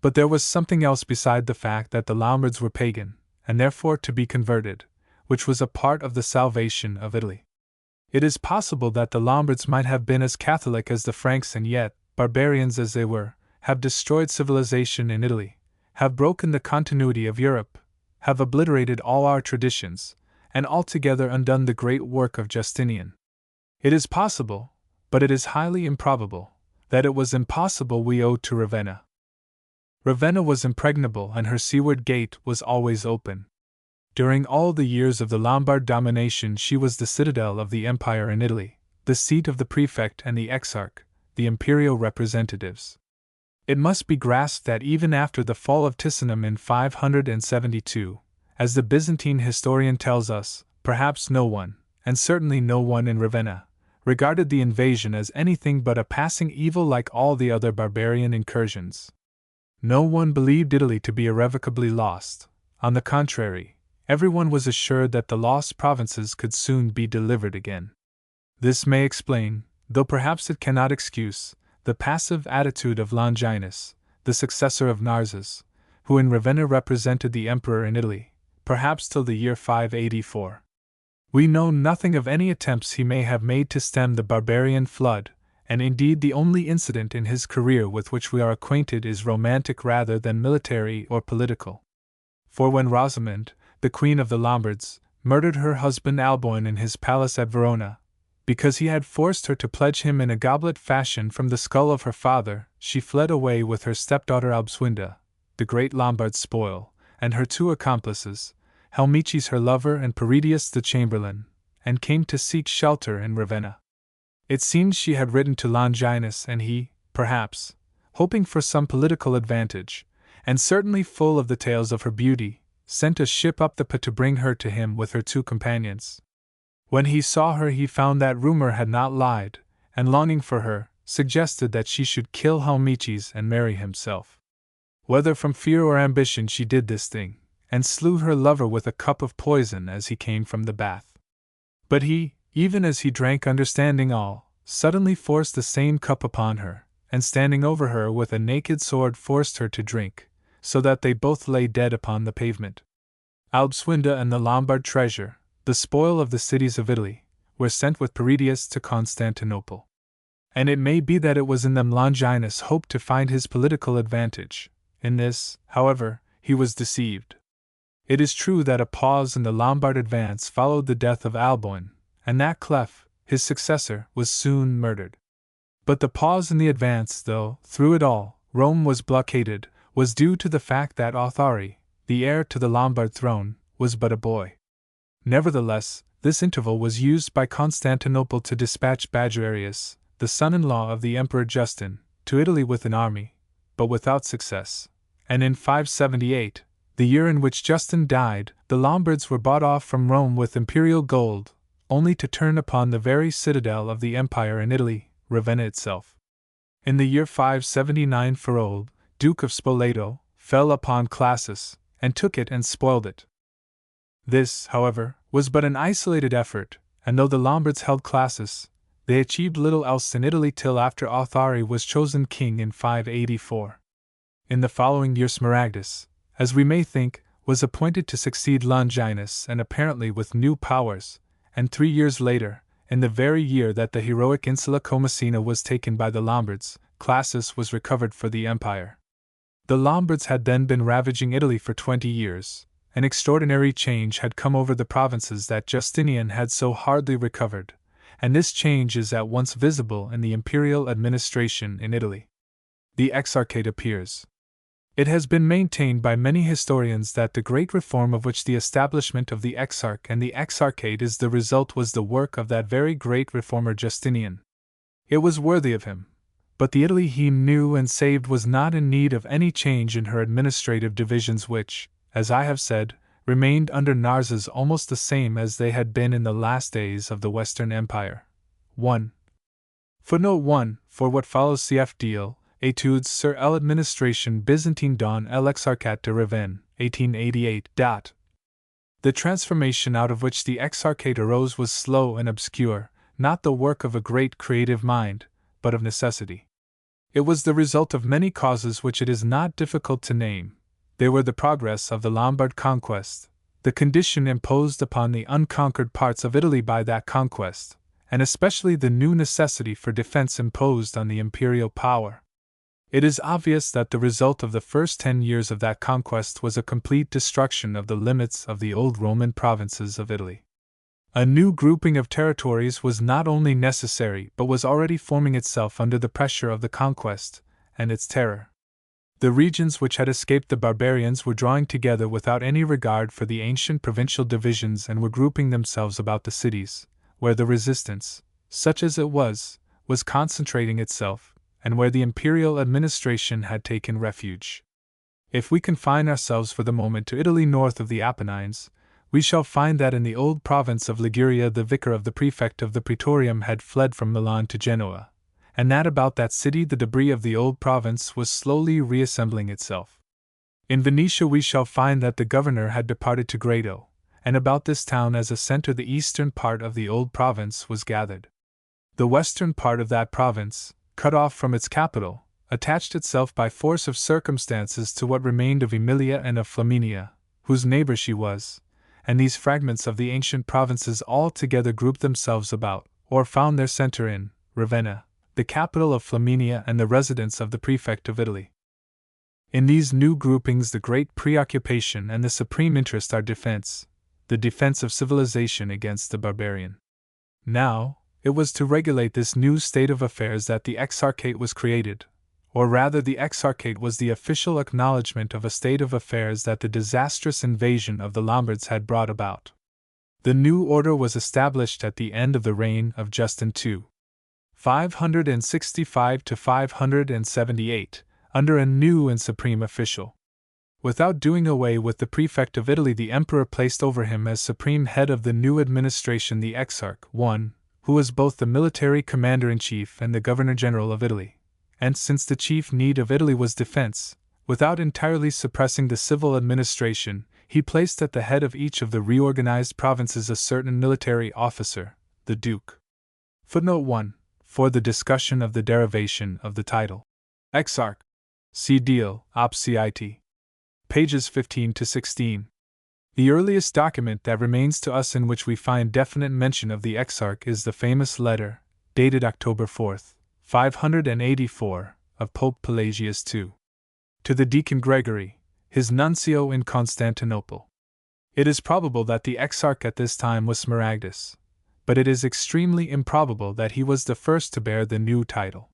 But there was something else beside the fact that the Lombards were pagan, and therefore to be converted, which was a part of the salvation of Italy. It is possible that the Lombards might have been as Catholic as the Franks and yet, barbarians as they were, have destroyed civilization in Italy, have broken the continuity of Europe, have obliterated all our traditions, and altogether undone the great work of Justinian. It is possible, but it is highly improbable, that it was impossible we owed to Ravenna. Ravenna was impregnable and her seaward gate was always open. During all the years of the Lombard domination she was the citadel of the empire in Italy, the seat of the prefect and the exarch, the imperial representatives. It must be grasped that even after the fall of Ticinum in 572, as the Byzantine historian tells us, perhaps no one, and certainly no one in Ravenna, regarded the invasion as anything but a passing evil like all the other barbarian incursions. No one believed Italy to be irrevocably lost. On the contrary, everyone was assured that the lost provinces could soon be delivered again. This may explain, though perhaps it cannot excuse, the passive attitude of Longinus, the successor of Narses, who in Ravenna represented the emperor in Italy, perhaps till the year 584. We know nothing of any attempts he may have made to stem the barbarian flood, and indeed the only incident in his career with which we are acquainted is romantic rather than military or political. For when Rosamond, the queen of the Lombards, murdered her husband Alboin in his palace at Verona, because he had forced her to pledge him in a goblet fashioned from the skull of her father, she fled away with her stepdaughter Albswinda, the great Lombard spoil, and her 2 accomplices, Helmiches her lover and Peridius the chamberlain, and came to seek shelter in Ravenna. It seems she had written to Longinus and he, perhaps, hoping for some political advantage, and certainly full of the tales of her beauty, sent a ship up the Po to bring her to him with her 2 companions. When he saw her he found that rumor had not lied, and longing for her, suggested that she should kill Helmiches and marry himself. Whether from fear or ambition she did this thing, and slew her lover with a cup of poison as he came from the bath. But he, even as he drank understanding all, suddenly forced the same cup upon her, and standing over her with a naked sword forced her to drink, so that they both lay dead upon the pavement. Albswinda and the Lombard treasure, the spoil of the cities of Italy, were sent with Peridius to Constantinople. And it may be that it was in them Longinus hoped to find his political advantage. In this, however, he was deceived. It is true that a pause in the Lombard advance followed the death of Alboin, and that Clef, his successor, was soon murdered. But the pause in the advance, though, through it all, Rome was blockaded, was due to the fact that Authari, the heir to the Lombard throne, was but a boy. Nevertheless, this interval was used by Constantinople to dispatch Badgerius, the son-in-law of the Emperor Justin, to Italy with an army, but without success, and in 578, the year in which Justin died, the Lombards were bought off from Rome with imperial gold, only to turn upon the very citadel of the empire in Italy, Ravenna itself. In the year 579 Ferold, Duke of Spoleto, fell upon Classis, and took it and spoiled it. This, however, was but an isolated effort, and though the Lombards held Classis, they achieved little else in Italy till after Authari was chosen king in 584. In the following year Smaragdus, as we may think, was appointed to succeed Longinus and apparently with new powers, and 3 years later, in the very year that the heroic Insula Comacina was taken by the Lombards, Classis was recovered for the empire. The Lombards had then been ravaging Italy for 20 years. An extraordinary change had come over the provinces that Justinian had so hardly recovered, and this change is at once visible in the imperial administration in Italy. The Exarchate appears. It has been maintained by many historians that the great reform of which the establishment of the Exarch and the Exarchate is the result was the work of that very great reformer Justinian. It was worthy of him, but the Italy he knew and saved was not in need of any change in her administrative divisions which, as I have said, remained under Narses almost the same as they had been in the last days of the Western Empire. 1. Footnote 1. For what follows cf. Deal, Études sur l'administration byzantine dans l'exarchat de Ravenna, 1888. The transformation out of which the Exarchate arose was slow and obscure, not the work of a great creative mind, but of necessity. It was the result of many causes which it is not difficult to name. They were the progress of the Lombard conquest, the condition imposed upon the unconquered parts of Italy by that conquest, and especially the new necessity for defense imposed on the imperial power. It is obvious that the result of the first 10 years of that conquest was a complete destruction of the limits of the old Roman provinces of Italy. A new grouping of territories was not only necessary but was already forming itself under the pressure of the conquest and its terror. The regions which had escaped the barbarians were drawing together without any regard for the ancient provincial divisions and were grouping themselves about the cities, where the resistance, such as it was concentrating itself, and where the imperial administration had taken refuge. If we confine ourselves for the moment to Italy north of the Apennines, we shall find that in the old province of Liguria the vicar of the prefect of the praetorium had fled from Milan to Genoa, and that about that city the debris of the old province was slowly reassembling itself. In Venetia we shall find that the governor had departed to Grado, and about this town as a center the eastern part of the old province was gathered. The western part of that province, cut off from its capital, attached itself by force of circumstances to what remained of Emilia and of Flaminia, whose neighbor she was, and these fragments of the ancient provinces all together grouped themselves about, or found their center in, Ravenna, the capital of Flaminia and the residence of the prefect of Italy. In these new groupings the great preoccupation and the supreme interest are defense, the defense of civilization against the barbarian. Now, it was to regulate this new state of affairs that the Exarchate was created, or rather the Exarchate was the official acknowledgement of a state of affairs that the disastrous invasion of the Lombards had brought about. The new order was established at the end of the reign of Justin II. 565 to 578, under a new and supreme official. Without doing away with the prefect of Italy, the emperor placed over him as supreme head of the new administration the Exarch, one, who was both the military commander-in-chief and the governor-general of Italy, and since the chief need of Italy was defense, without entirely suppressing the civil administration, he placed at the head of each of the reorganized provinces a certain military officer, the Duke. Footnote 1. For the discussion of the derivation of the title Exarch, see Deal, Op. Cit. Pages 15 to 16. The earliest document that remains to us in which we find definite mention of the Exarch is the famous letter, dated October 4, 584, of Pope Pelagius II. To the Deacon Gregory, his nuncio in Constantinople. It is probable that the exarch at this time was Smaragdus, but it is extremely improbable that he was the first to bear the new title.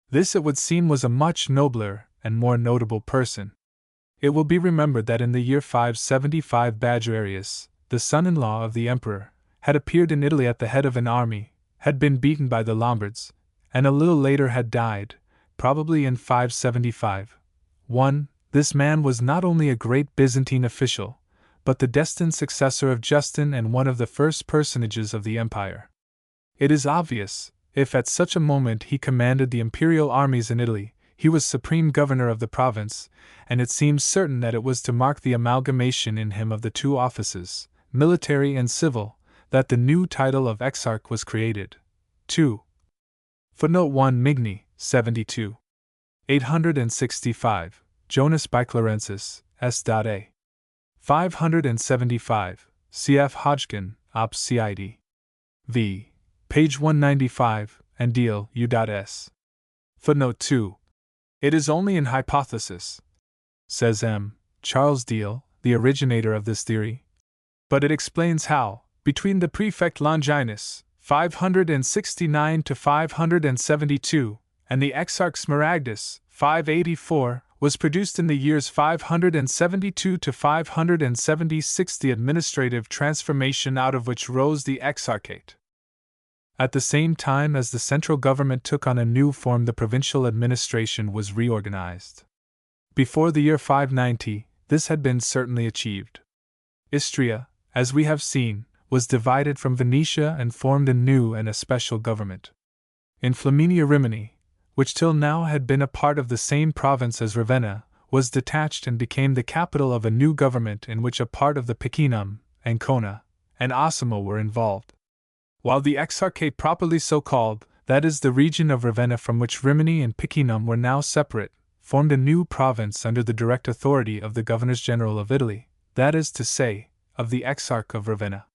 This, it would seem, was a much nobler and more notable person. It will be remembered that in the year 575 Badger Arius, the son-in-law of the emperor, had appeared in Italy at the head of an army, had been beaten by the Lombards, and a little later had died, probably in 575. 1. This man was not only a great Byzantine official, but the destined successor of Justin and one of the first personages of the empire. It is obvious, if at such a moment he commanded the imperial armies in Italy, he was supreme governor of the province, and it seems certain that it was to mark the amalgamation in him of the two offices, military and civil, that the new title of exarch was created. 2. Footnote 1 Migni, 72. 865, Jonas by Clarensis, S.A. 575, cf. Hodgkin, Op. Cid. V. Page 195, and Deal, U.S. Footnote 2. It is only an hypothesis, says M. Charles Deal, the originator of this theory, but it explains how, between the prefect Longinus, 569 to 572, and the exarch Smaragdus, 584, was produced in the years 572 to 576 the administrative transformation out of which rose the exarchate. At the same time as the central government took on a new form, the provincial administration was reorganized. Before the year 590, this had been certainly achieved. Istria, as we have seen, was divided from Venetia and formed a new and a special government. In Flaminia Rimini, which till now had been a part of the same province as Ravenna, was detached and became the capital of a new government in which a part of the Picenum, Ancona, and Osimo were involved. While the exarchate properly so called, that is the region of Ravenna from which Rimini and Picenum were now separate, formed a new province under the direct authority of the governors-general of Italy, that is to say, of the exarch of Ravenna.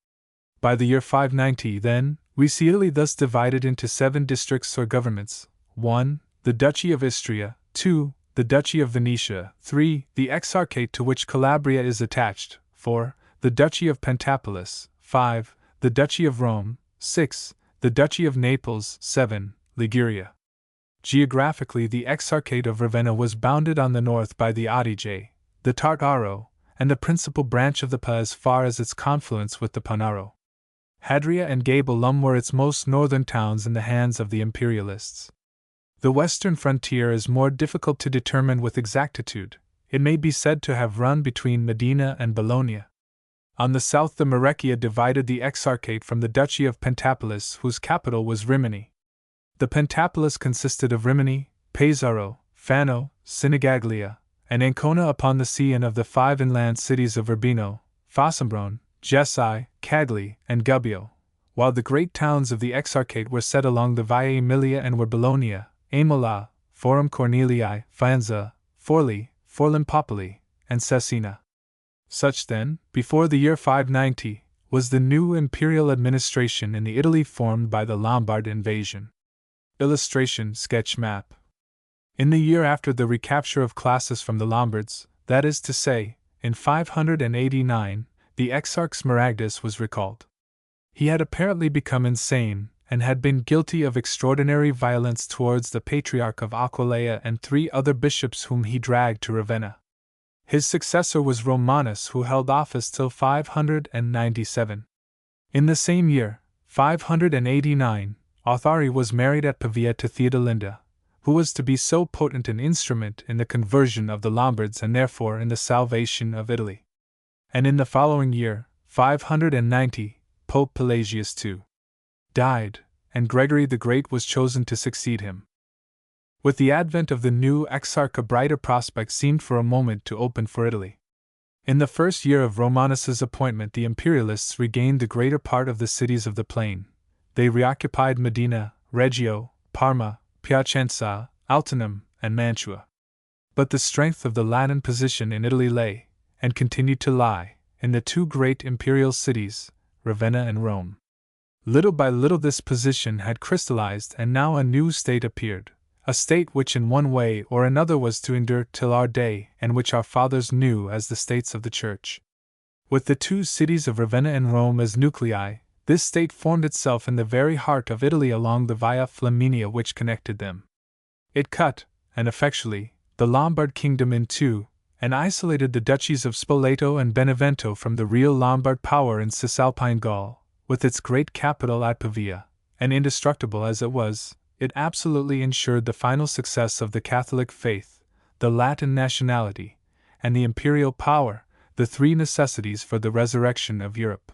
By the year 590, then, we see Italy thus divided into 7 districts or governments: 1. The Duchy of Istria; 2. The Duchy of Venetia; 3. The exarchate to which Calabria is attached; 4. The Duchy of Pentapolis; 5. The Duchy of Rome; 6. The Duchy of Naples; 7. Liguria. Geographically, the exarchate of Ravenna was bounded on the north by the Adige, the Tartaro, and the principal branch of the Pa as far as its confluence with the Panaro. Hadria and Gabellum were its most northern towns in the hands of the imperialists. The western frontier is more difficult to determine with exactitude. It may be said to have run between Medina and Bologna. On the south, the Marecchia divided the exarchate from the Duchy of Pentapolis, whose capital was Rimini. The Pentapolis consisted of Rimini, Pesaro, Fano, Sinigaglia, and Ancona upon the sea, and of the 5 inland cities of Urbino, Fossombrone, Gessi, Cagli, and Gubbio, while the great towns of the exarchate were set along the Valle Emilia and were Bologna, Aimola, Forum Cornelii, Faenza, Forli, Forlimpopoli, and Cesena. Such, then, before the year 590, was the new imperial administration in the Italy formed by the Lombard invasion. Illustration sketch map. In the year after the recapture of Classis from the Lombards, that is to say, in 589, the exarch Smaragdus was recalled. He had apparently become insane, and had been guilty of extraordinary violence towards the Patriarch of Aquileia and 3 other bishops whom he dragged to Ravenna. His successor was Romanus, who held office till 597. In the same year, 589, Authari was married at Pavia to Theodolinda, who was to be so potent an instrument in the conversion of the Lombards and therefore in the salvation of Italy. And in the following year, 590, Pope Pelagius II died, and Gregory the Great was chosen to succeed him. With the advent of the new exarch, a brighter prospect seemed for a moment to open for Italy. In the first year of Romanus's appointment, the imperialists regained the greater part of the cities of the plain. They reoccupied Medina, Reggio, Parma, Piacenza, Altinum, and Mantua. But the strength of the Latin position in Italy lay, and continued to lie, in the 2 great imperial cities, Ravenna and Rome. Little by little this position had crystallized, and now a new state appeared, a state which in one way or another was to endure till our day, and which our fathers knew as the States of the Church. With the two cities of Ravenna and Rome as nuclei, this state formed itself in the very heart of Italy along the Via Flaminia which connected them. It cut, and effectually, the Lombard kingdom in two, and isolated the duchies of Spoleto and Benevento from the real Lombard power in Cisalpine Gaul, with its great capital at Pavia, and indestructible as it was, it absolutely ensured the final success of the Catholic faith, the Latin nationality, and the imperial power, the three necessities for the resurrection of Europe.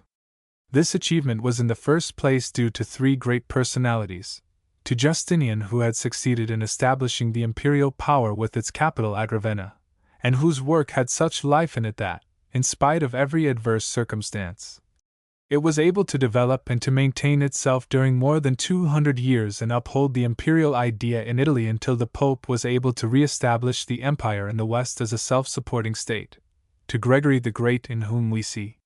This achievement was in the first place due to three great personalities: to Justinian, who had succeeded in establishing the imperial power with its capital at Ravenna, and whose work had such life in it that, in spite of every adverse circumstance, it was able to develop and to maintain itself during more than 200 years and uphold the imperial idea in Italy until the Pope was able to re-establish the empire in the West as a self-supporting state. To Gregory the Great, in whom we see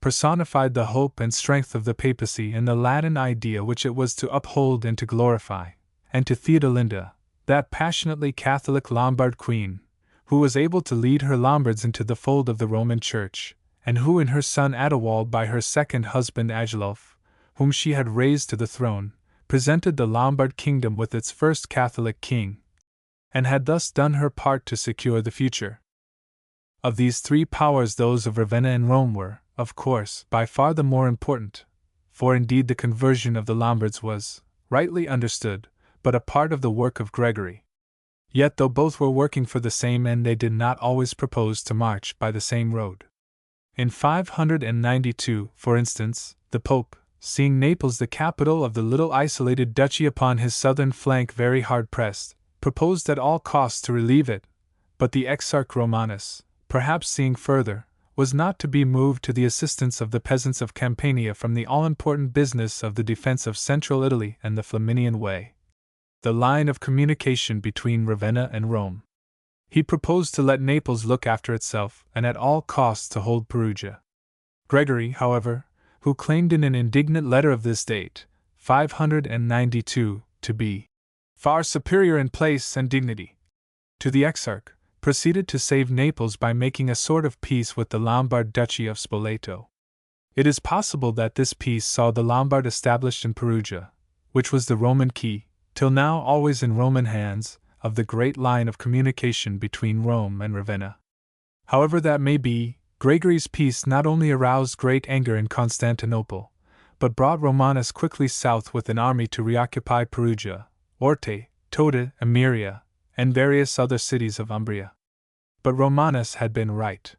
personified the hope and strength of the papacy and the Latin idea which it was to uphold and to glorify, and to Theodolinda, that passionately Catholic Lombard queen, who was able to lead her Lombards into the fold of the Roman Church, and who in her son Adewald by her second husband Agilulf, whom she had raised to the throne, presented the Lombard kingdom with its first Catholic king, and had thus done her part to secure the future. Of these three powers those of Ravenna and Rome were, of course, by far the more important, for indeed the conversion of the Lombards was, rightly understood, but a part of the work of Gregory. Yet though both were working for the same end, they did not always propose to march by the same road. In 592, for instance, the Pope, seeing Naples the capital of the little isolated duchy upon his southern flank very hard pressed, proposed at all costs to relieve it, but the Exarch Romanus, perhaps seeing further, was not to be moved to the assistance of the peasants of Campania from the all-important business of the defense of central Italy and the Flaminian Way, the line of communication between Ravenna and Rome. He proposed to let Naples look after itself and at all costs to hold Perugia. Gregory, however, who claimed in an indignant letter of this date, 592, to be far superior in place and dignity to the Exarch, proceeded to save Naples by making a sort of peace with the Lombard Duchy of Spoleto. It is possible that this peace saw the Lombard established in Perugia, which was the Roman key, till now always in Roman hands, of the great line of communication between Rome and Ravenna. However that may be, Gregory's peace not only aroused great anger in Constantinople, but brought Romanus quickly south with an army to reoccupy Perugia, Orte, Tota, Emiria, and various other cities of Umbria. But Romanus had been right.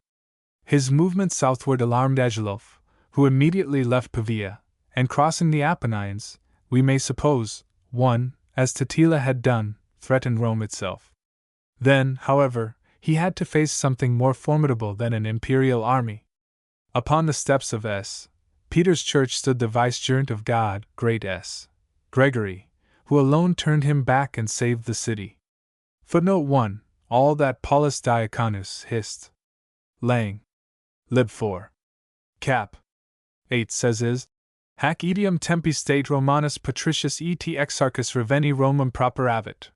His movement southward alarmed Agilulf, who immediately left Pavia, and crossing the Apennines, we may suppose, 1, as Totila had done, threatened Rome itself. Then, however, he had to face something more formidable than an imperial army. Upon the steps of S. Peter's church stood the vicegerent of God, great S. Gregory, who alone turned him back and saved the city. Footnote 1. All that Paulus Diaconus hist. Lang. Lib 4. Cap. 8 says is, Hac etiam tempi state Romanus Patricius et exarchus Ravenni Romum properavit.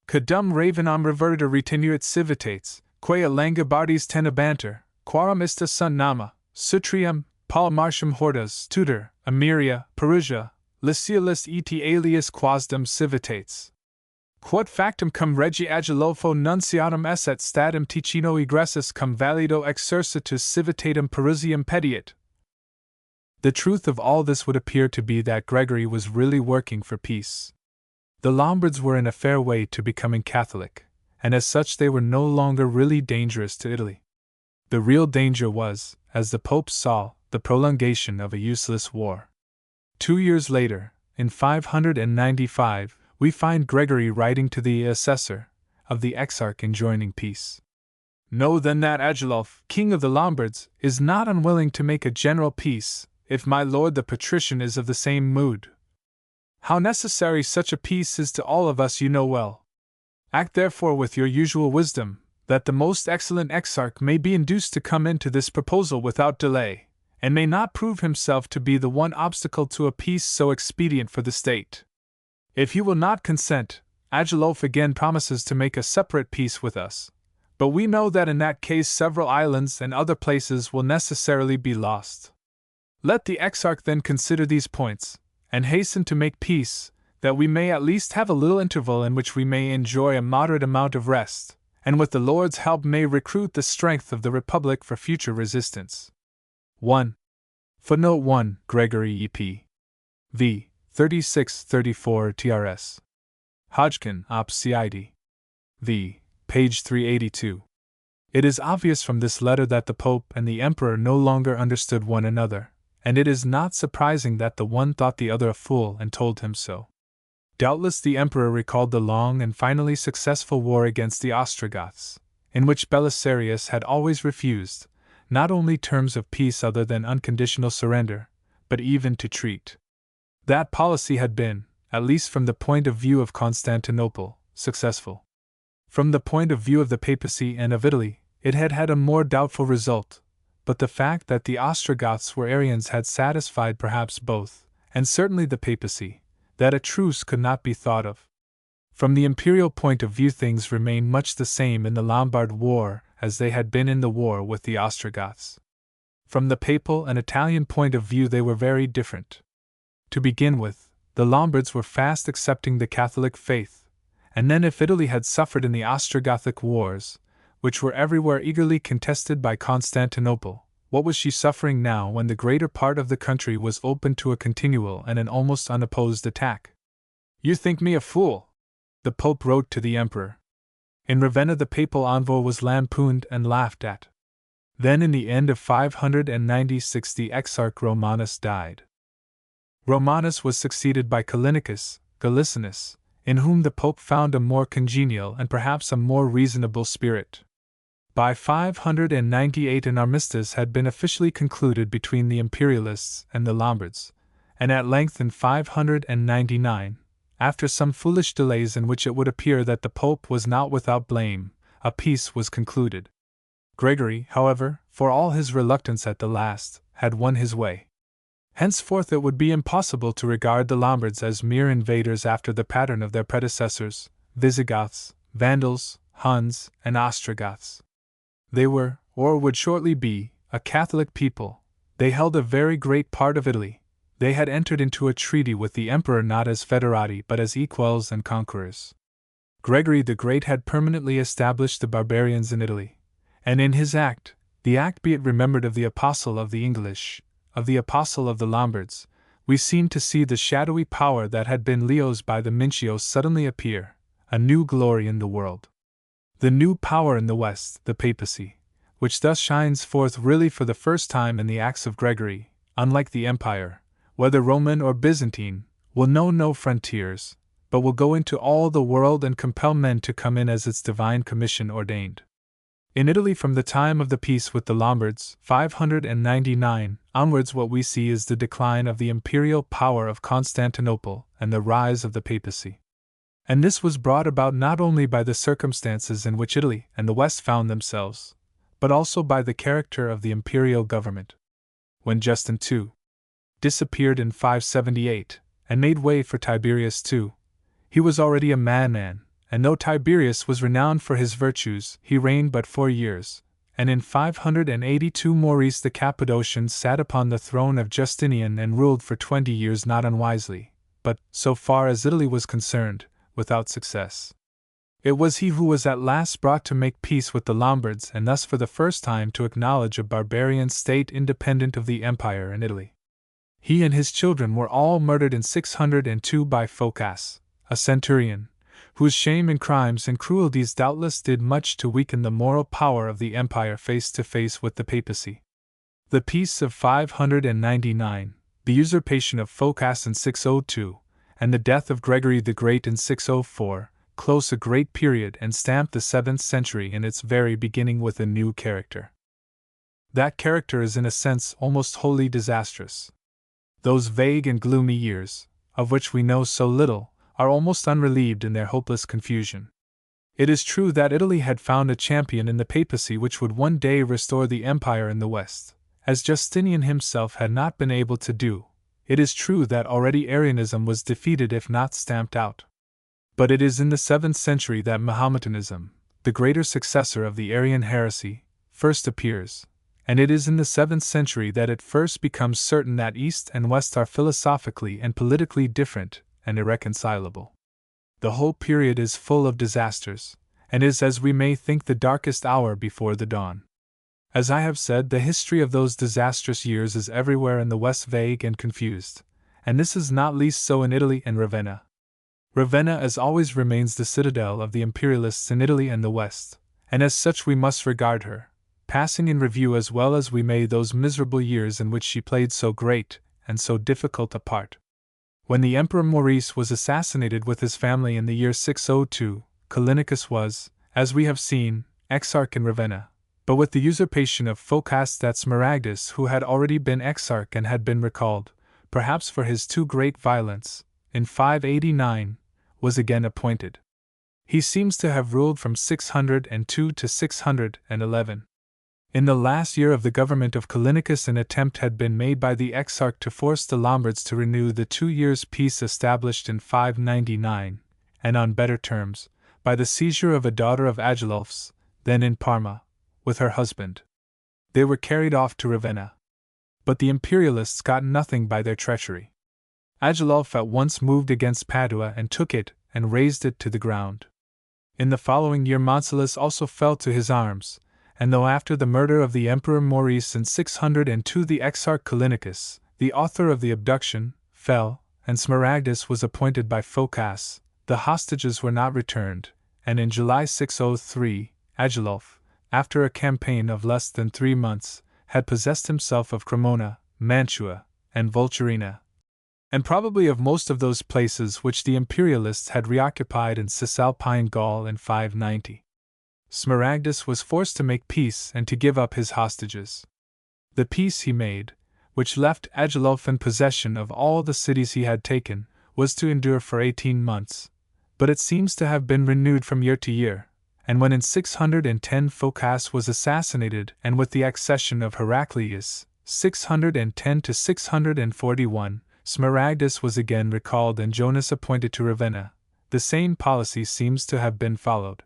Quadum Ravenam reverter retenuit civitates, quae a Langobardis tenebanter, quarum ista sunt nama, Sutrium, Paul Martium hordas, Tutor, Emiria, Perugia, Lyciolus et alias quasdam civitates. Quod factum cum regi Agilolfo nunciatum esset statum Ticino egressus cum valido exercitus civitatum Perusium pediit. The truth of all this would appear to be that Gregory was really working for peace. The Lombards were in a fair way to becoming Catholic, and as such they were no longer really dangerous to Italy. The real danger was, as the Pope saw, the prolongation of a useless war. 2 years later, in 595, we find Gregory writing to the assessor of the Exarch enjoining peace. Know then that Agilulf, king of the Lombards, is not unwilling to make a general peace, if my lord the patrician is of the same mood. How necessary such a peace is to all of us you know well. Act therefore with your usual wisdom, that the most excellent Exarch may be induced to come into this proposal without delay, and may not prove himself to be the one obstacle to a peace so expedient for the state. If you will not consent, Agilulf again promises to make a separate peace with us, But we know that in that case several islands and other places will necessarily be lost. Let the exarch then consider these points, and hasten to make peace, that we may at least have a little interval in which we may enjoy a moderate amount of rest, and with the Lord's help may recruit the strength of the Republic for future resistance. 1. Footnote 1 Gregory E.P. v. 3634 TRS. Hodgkin, Op. Cid. v. page 382. It is obvious from this letter that the Pope and the Emperor no longer understood one another, and it is not surprising that the one thought the other a fool and told him so. Doubtless the Emperor recalled the long and finally successful war against the Ostrogoths, in which Belisarius had always refused, not only terms of peace other than unconditional surrender, but even to treat. That policy had been, at least from the point of view of Constantinople, successful. From the point of view of the papacy and of Italy, it had had a more doubtful result, but the fact that the Ostrogoths were Arians had satisfied perhaps both, and certainly the papacy, that a truce could not be thought of. From the imperial point of view things remained much the same in the Lombard War as they had been in the war with the Ostrogoths. From the papal and Italian point of view they were very different. To begin with, the Lombards were fast accepting the Catholic faith, and then if Italy had suffered in the Ostrogothic wars, which were everywhere eagerly contested by Constantinople, what was she suffering now when the greater part of the country was open to a continual and an almost unopposed attack? "You think me a fool," the Pope wrote to the Emperor. In Ravenna the papal envoy was lampooned and laughed at. Then in the end of 596 the exarch Romanus died. Romanus was succeeded by Callinicus, Galicinus, in whom the Pope found a more congenial and perhaps a more reasonable spirit. By 598 an armistice had been officially concluded between the Imperialists and the Lombards, and at length in 599, after some foolish delays in which it would appear that the Pope was not without blame, a peace was concluded. Gregory, however, for all his reluctance at the last, had won his way. Henceforth it would be impossible to regard the Lombards as mere invaders after the pattern of their predecessors, Visigoths, Vandals, Huns, and Ostrogoths. They were, or would shortly be, a Catholic people. They held a very great part of Italy. They had entered into a treaty with the Emperor not as federati but as equals and conquerors. Gregory the Great had permanently established the barbarians in Italy, and in his act, the act be it remembered of the Apostle of the English, of the Apostle of the Lombards, we seem to see the shadowy power that had been Leo's by the Mincio suddenly appear, a new glory in the world. The new power in the West, the papacy, which thus shines forth really for the first time in the acts of Gregory, unlike the empire, whether Roman or Byzantine, will know no frontiers, but will go into all the world and compel men to come in as its divine commission ordained. In Italy from the time of the peace with the Lombards, 599, onwards what we see is the decline of the imperial power of Constantinople and the rise of the papacy. And this was brought about not only by the circumstances in which Italy and the West found themselves, but also by the character of the imperial government. When Justin II disappeared in 578, and made way for Tiberius II, he was already a madman. And though Tiberius was renowned for his virtues, he reigned but 4 years, and in 582 Maurice the Cappadocian sat upon the throne of Justinian and ruled for 20 years not unwisely, but, so far as Italy was concerned, without success. It was he who was at last brought to make peace with the Lombards and thus for the first time to acknowledge a barbarian state independent of the empire in Italy. He and his children were all murdered in 602 by Phocas, a centurion, whose shame and crimes and cruelties doubtless did much to weaken the moral power of the empire face to face with the papacy. The peace of 599, the usurpation of Phocas in 602, and the death of Gregory the Great in 604, close a great period and stamped the 7th century in its very beginning with a new character. That character is in a sense almost wholly disastrous. Those vague and gloomy years, of which we know so little, are almost unrelieved in their hopeless confusion. It is true that Italy had found a champion in the papacy which would one day restore the empire in the West, as Justinian himself had not been able to do. It is true that already Arianism was defeated if not stamped out. But it is in the 7th century that Mahometanism, the greater successor of the Arian heresy, first appears, and it is in the 7th century that it first becomes certain that East and West are philosophically and politically different and irreconcilable. The whole period is full of disasters, and is, as we may think, the darkest hour before the dawn. As I have said, the history of those disastrous years is everywhere in the West vague and confused, and this is not least so in Italy and Ravenna. Ravenna as always remains the citadel of the imperialists in Italy and the West, and as such we must regard her, passing in review as well as we may those miserable years in which she played so great and so difficult a part. When the Emperor Maurice was assassinated with his family in the year 602, Callinicus was, as we have seen, exarch in Ravenna, but with the usurpation of Phocas that Smaragdus, who had already been exarch and had been recalled, perhaps for his too great violence, in 589, was again appointed. He seems to have ruled from 602 to 611. In the last year of the government of Callinicus an attempt had been made by the exarch to force the Lombards to renew the 2 years' peace established in 599, and on better terms, by the seizure of a daughter of Agilulf's, then in Parma, with her husband. They were carried off to Ravenna. But the imperialists got nothing by their treachery. Agilulf at once moved against Padua and took it and razed it to the ground. In the following year Monsellus also fell to his arms, and though after the murder of the Emperor Maurice in 602 the exarch Callinicus, the author of the abduction, fell, and Smaragdus was appointed by Phocas, the hostages were not returned, and in July 603, Agilulf, after a campaign of less than 3 months, had possessed himself of Cremona, Mantua, and Vulturina, and probably of most of those places which the imperialists had reoccupied in Cisalpine Gaul in 590. Smaragdus was forced to make peace and to give up his hostages. The peace he made, which left Agilulf in possession of all the cities he had taken, was to endure for 18 months, but it seems to have been renewed from year to year, and when in 610 Phocas was assassinated and with the accession of Heraclius, 610 to 641, Smaragdus was again recalled and Jonas appointed to Ravenna. The same policy seems to have been followed.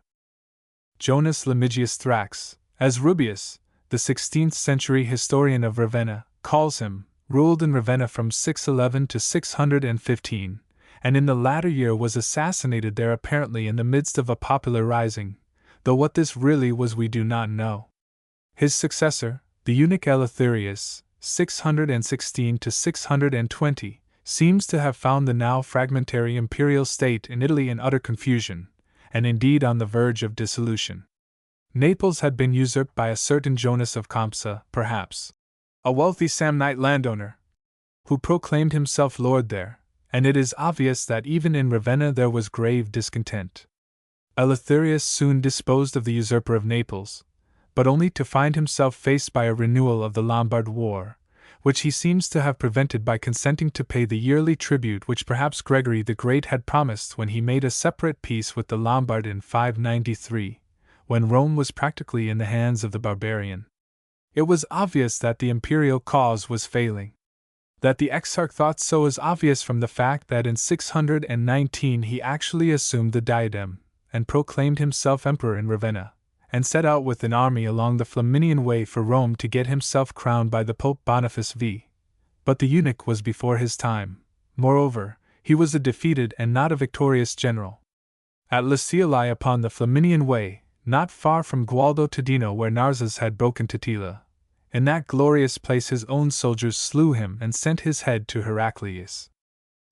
Jonas Limigius Thrax, as Rubius, the 16th century historian of Ravenna, calls him, ruled in Ravenna from 611 to 615, and in the latter year was assassinated there apparently in the midst of a popular rising, though what this really was we do not know. His successor, the eunuch Eleutherius, 616 to 620, seems to have found the now fragmentary imperial state in Italy in utter confusion, and indeed on the verge of dissolution. Naples had been usurped by a certain Jonas of Compsa, perhaps, a wealthy Samnite landowner, who proclaimed himself lord there, and it is obvious that even in Ravenna there was grave discontent. Eleutherius soon disposed of the usurper of Naples, but only to find himself faced by a renewal of the Lombard War, which he seems to have prevented by consenting to pay the yearly tribute which perhaps Gregory the Great had promised when he made a separate peace with the Lombard in 593, when Rome was practically in the hands of the barbarian. It was obvious that the imperial cause was failing. That the exarch thought so is obvious from the fact that in 619 he actually assumed the diadem, and proclaimed himself emperor in Ravenna, and set out with an army along the Flaminian Way for Rome to get himself crowned by the Pope Boniface V. But the eunuch was before his time. Moreover, he was a defeated and not a victorious general. At Laciolae upon the Flaminian Way, not far from Gualdo Tadino where Narses had broken Totila, in that glorious place his own soldiers slew him and sent his head to Heraclius.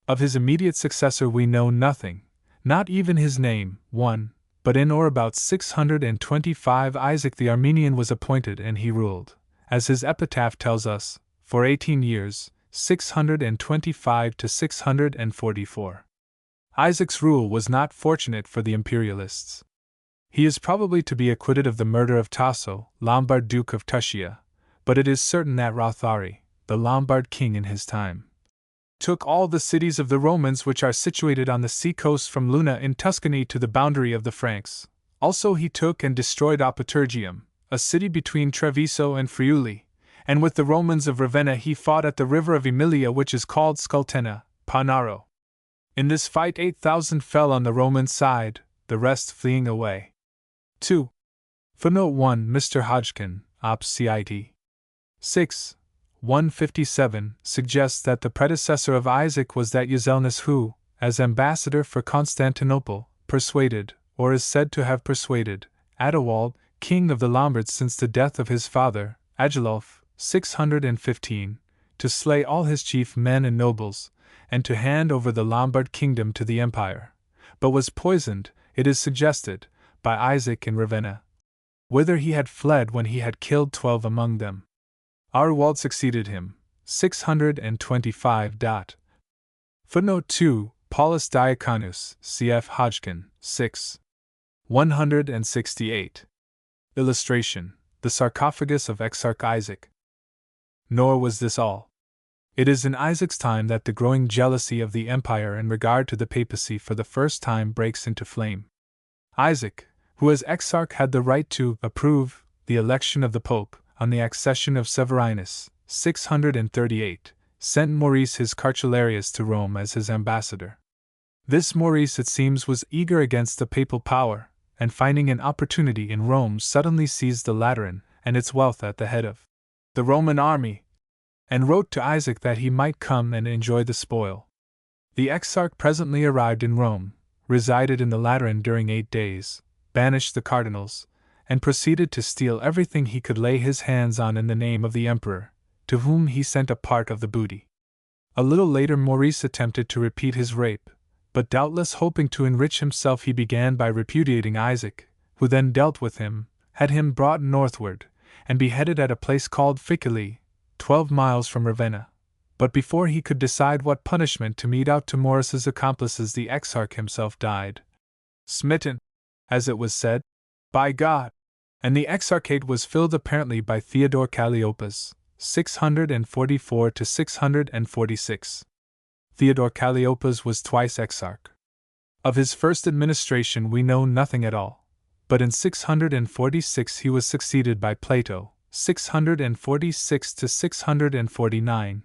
Of his immediate successor we know nothing, not even his name. 1. But in or about 625 Isaac the Armenian was appointed and he ruled, as his epitaph tells us, for 18 years, 625 to 644. Isaac's rule was not fortunate for the imperialists. He is probably to be acquitted of the murder of Tasso, Lombard Duke of Tuscia, but it is certain that Rothari, the Lombard king in his time, took all the cities of the Romans which are situated on the sea coast from Luna in Tuscany to the boundary of the Franks. Also he took and destroyed Opiturgium, a city between Treviso and Friuli, and with the Romans of Ravenna he fought at the river of Emilia which is called Scultena, Panaro. In this fight 8,000 fell on the Roman side, the rest fleeing away. 2. Footnote 1 Mr. Hodgkin, Op. Cit. 6. 157 suggests that the predecessor of Isaac was that Euselnus who, as ambassador for Constantinople, persuaded, or is said to have persuaded, Adewald, king of the Lombards since the death of his father, Agilulf, 615, to slay all his chief men and nobles, and to hand over the Lombard kingdom to the empire, but was poisoned, it is suggested, by Isaac in Ravenna, whither he had fled when he had killed 12 among them. Arwald succeeded him, 625. Footnote 2 Paulus Diaconus, cf. Hodgkin, 6. 168. Illustration: the sarcophagus of Exarch Isaac. Nor was this all. It is in Isaac's time that the growing jealousy of the empire in regard to the papacy for the first time breaks into flame. Isaac, who as exarch had the right to approve the election of the pope on the accession of Severinus, 638, sent Maurice his Cartularius to Rome as his ambassador. This Maurice, it seems, was eager against the papal power, and finding an opportunity in Rome suddenly seized the Lateran and its wealth at the head of the Roman army, and wrote to Isaac that he might come and enjoy the spoil. The exarch presently arrived in Rome, resided in the Lateran during 8 days, banished the cardinals, and proceeded to steal everything he could lay his hands on in the name of the emperor, to whom he sent a part of the booty. A little later Maurice attempted to repeat his rape, but doubtless hoping to enrich himself he began by repudiating Isaac, who then dealt with him, had him brought northward, and beheaded at a place called Ficuli, 12 miles from Ravenna. But before he could decide what punishment to mete out to Maurice's accomplices, the exarch himself died, smitten, as it was said, by God, and the exarchate was filled apparently by Theodore Calliopas, 644 to 646. Theodore Calliopas was twice exarch. Of his first administration we know nothing at all, but in 646 he was succeeded by Plato, 646 to 649,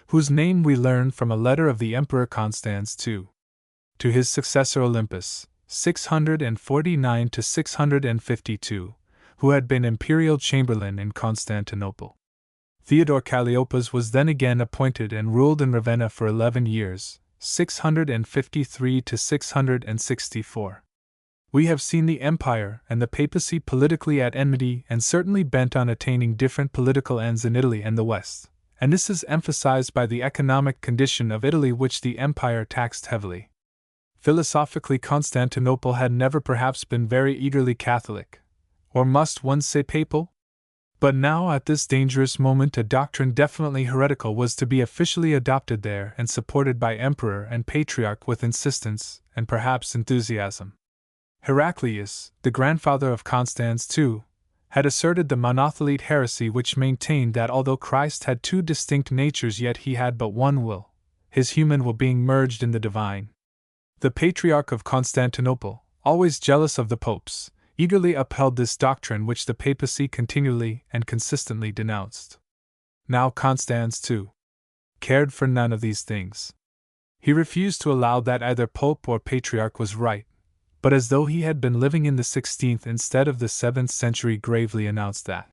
whose name we learn from a letter of the Emperor Constans to his successor Olympus, 649 to 652, who had been imperial chamberlain in Constantinople. Theodore Calliopas was then again appointed and ruled in Ravenna for 11 years, 653 to 664. We have seen the empire and the papacy politically at enmity and certainly bent on attaining different political ends in Italy and the West, and this is emphasized by the economic condition of Italy, which the empire taxed heavily. Philosophically, Constantinople had never perhaps been very eagerly Catholic, or must one say papal? But now at this dangerous moment a doctrine definitely heretical was to be officially adopted there and supported by emperor and patriarch with insistence and perhaps enthusiasm. Heraclius, the grandfather of Constans too, had asserted the monothelite heresy, which maintained that although Christ had 2 distinct natures yet he had but one will, his human will being merged in the divine. The Patriarch of Constantinople, always jealous of the popes, eagerly upheld this doctrine which the papacy continually and consistently denounced. Now Constans, too, cared for none of these things. He refused to allow that either pope or patriarch was right, but as though he had been living in the 16th instead of the 7th century gravely announced that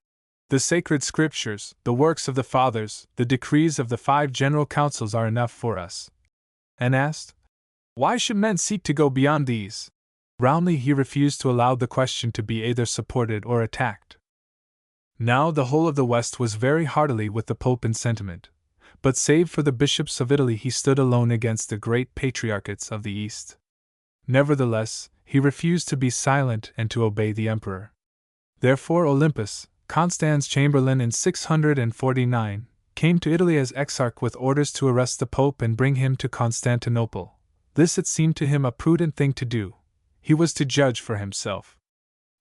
the sacred scriptures, the works of the fathers, the decrees of the 5 general councils are enough for us, and asked, why should men seek to go beyond these? Roundly he refused to allow the question to be either supported or attacked. Now the whole of the West was very heartily with the Pope in sentiment, but save for the bishops of Italy he stood alone against the great patriarchates of the East. Nevertheless, he refused to be silent and to obey the emperor. Therefore Olympus, Constans' chamberlain in 649, came to Italy as exarch with orders to arrest the Pope and bring him to Constantinople. This it seemed to him a prudent thing to do. He was to judge for himself.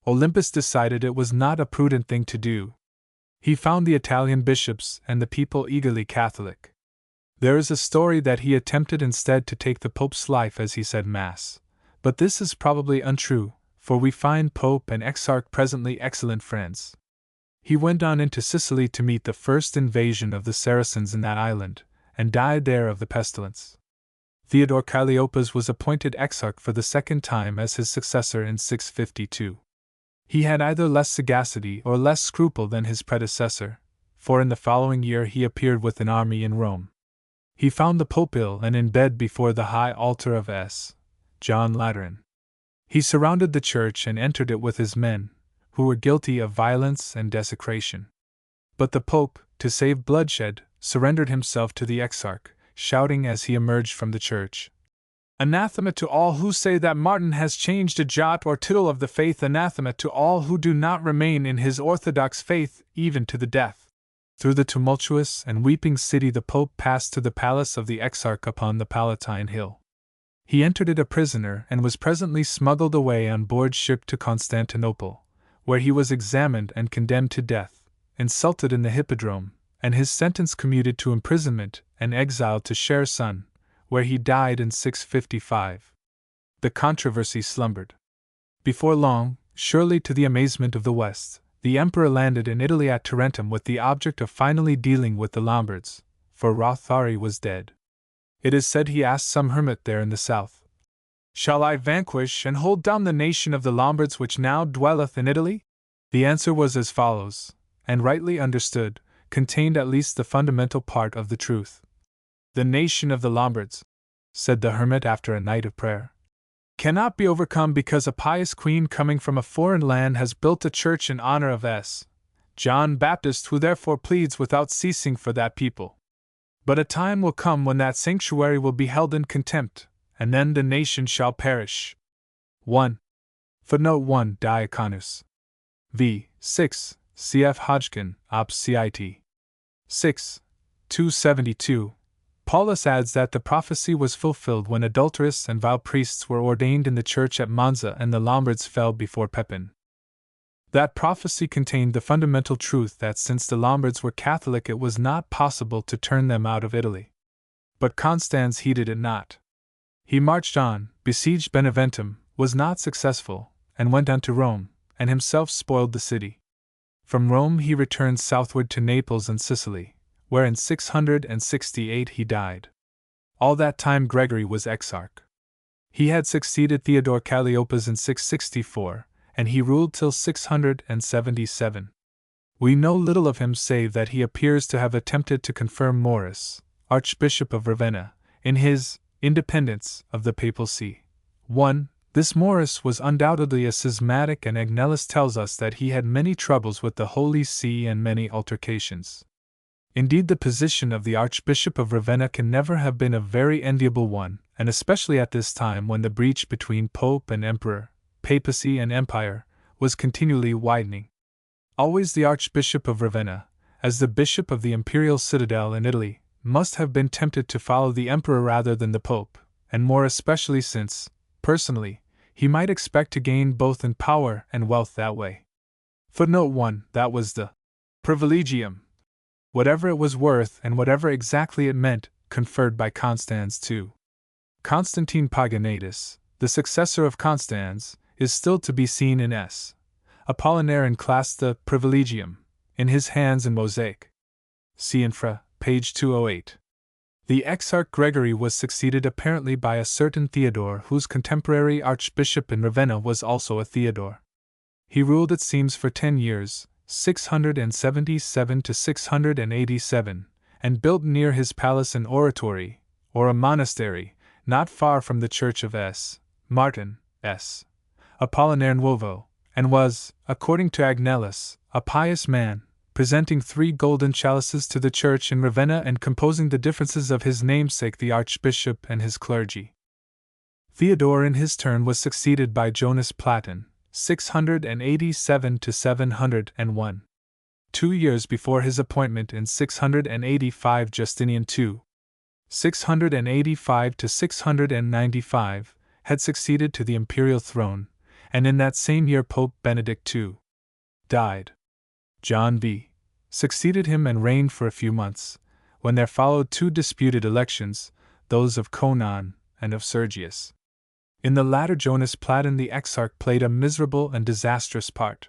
Olympus decided it was not a prudent thing to do. He found the Italian bishops and the people eagerly Catholic. There is a story that he attempted instead to take the Pope's life as he said Mass, but this is probably untrue, for we find Pope and Exarch presently excellent friends. He went on into Sicily to meet the first invasion of the Saracens in that island, and died there of the pestilence. Theodore Calliopas was appointed exarch for the 2nd time as his successor in 652. He had either less sagacity or less scruple than his predecessor, for in the following year he appeared with an army in Rome. He found the Pope ill and in bed before the high altar of John Lateran. He surrounded the church and entered it with his men, who were guilty of violence and desecration. But the Pope, to save bloodshed, surrendered himself to the exarch, shouting as he emerged from the church, "Anathema to all who say that Martin has changed a jot or tittle of the faith, anathema to all who do not remain in his orthodox faith, even to the death." Through the tumultuous and weeping city the Pope passed to the palace of the exarch upon the Palatine Hill. He entered it a prisoner and was presently smuggled away on board ship to Constantinople, where he was examined and condemned to death, insulted in the hippodrome, and his sentence commuted to imprisonment and exiled to Cherson, where he died in 655. The controversy slumbered. Before long, surely to the amazement of the West, the emperor landed in Italy at Tarentum with the object of finally dealing with the Lombards, for Rothari was dead. It is said he asked some hermit there in the south, "Shall I vanquish and hold down the nation of the Lombards which now dwelleth in Italy?" The answer was as follows, and rightly understood, contained at least the fundamental part of the truth. "The nation of the Lombards," said the hermit after a night of prayer, "cannot be overcome because a pious queen coming from a foreign land has built a church in honor of John Baptist, who therefore pleads without ceasing for that people. But a time will come when that sanctuary will be held in contempt, and then the nation shall perish." 1. Footnote 1 Diaconus. V. 6. Cf. Hodgkin, Op. Cit. 6. 272. Paulus adds that the prophecy was fulfilled when adulterous and vile priests were ordained in the church at Monza and the Lombards fell before Pepin. That prophecy contained the fundamental truth that since the Lombards were Catholic it was not possible to turn them out of Italy. But Constans heeded it not. He marched on, besieged Beneventum, was not successful, and went on to Rome, and himself spoiled the city. From Rome he returned southward to Naples and Sicily, where in 668 he died. All that time Gregory was exarch. He had succeeded Theodore Calliopas in 664, and he ruled till 677. We know little of him save that he appears to have attempted to confirm Maurice, Archbishop of Ravenna, in his independence of the Papal See. 1. This Maurice was undoubtedly a schismatic, and Agnellus tells us that he had many troubles with the Holy See and many altercations. Indeed, the position of the Archbishop of Ravenna can never have been a very enviable one, and especially at this time when the breach between Pope and Emperor, Papacy and Empire, was continually widening. Always the Archbishop of Ravenna, as the Bishop of the Imperial Citadel in Italy, must have been tempted to follow the Emperor rather than the Pope, and more especially since, personally, he might expect to gain both in power and wealth that way. Footnote 1 That was the privilegium, whatever it was worth and whatever exactly it meant, conferred by Constans II. Constantine Paganatus, the successor of Constans, is still to be seen in Apollinaire and classed the privilegium in his hands in mosaic. See infra, page 208. The exarch Gregory was succeeded apparently by a certain Theodore, whose contemporary archbishop in Ravenna was also a Theodore. He ruled, it seems, for 10 years, 677 to 687, and built near his palace an oratory, or a monastery, not far from the church of Martin, Apollinaire Nuovo, and was, according to Agnellus, a pious man, presenting 3 golden chalices to the church in Ravenna and composing the differences of his namesake the archbishop and his clergy. Theodore in his turn was succeeded by Jonas Platon, 687 to 701. 2 years before his appointment in 685 Justinian II, 685 to 695, had succeeded to the imperial throne, and in that same year Pope Benedict II died. John V succeeded him and reigned for a few months, when there followed 2 disputed elections, those of Conon and of Sergius. In the latter Jonas Platon the exarch played a miserable and disastrous part.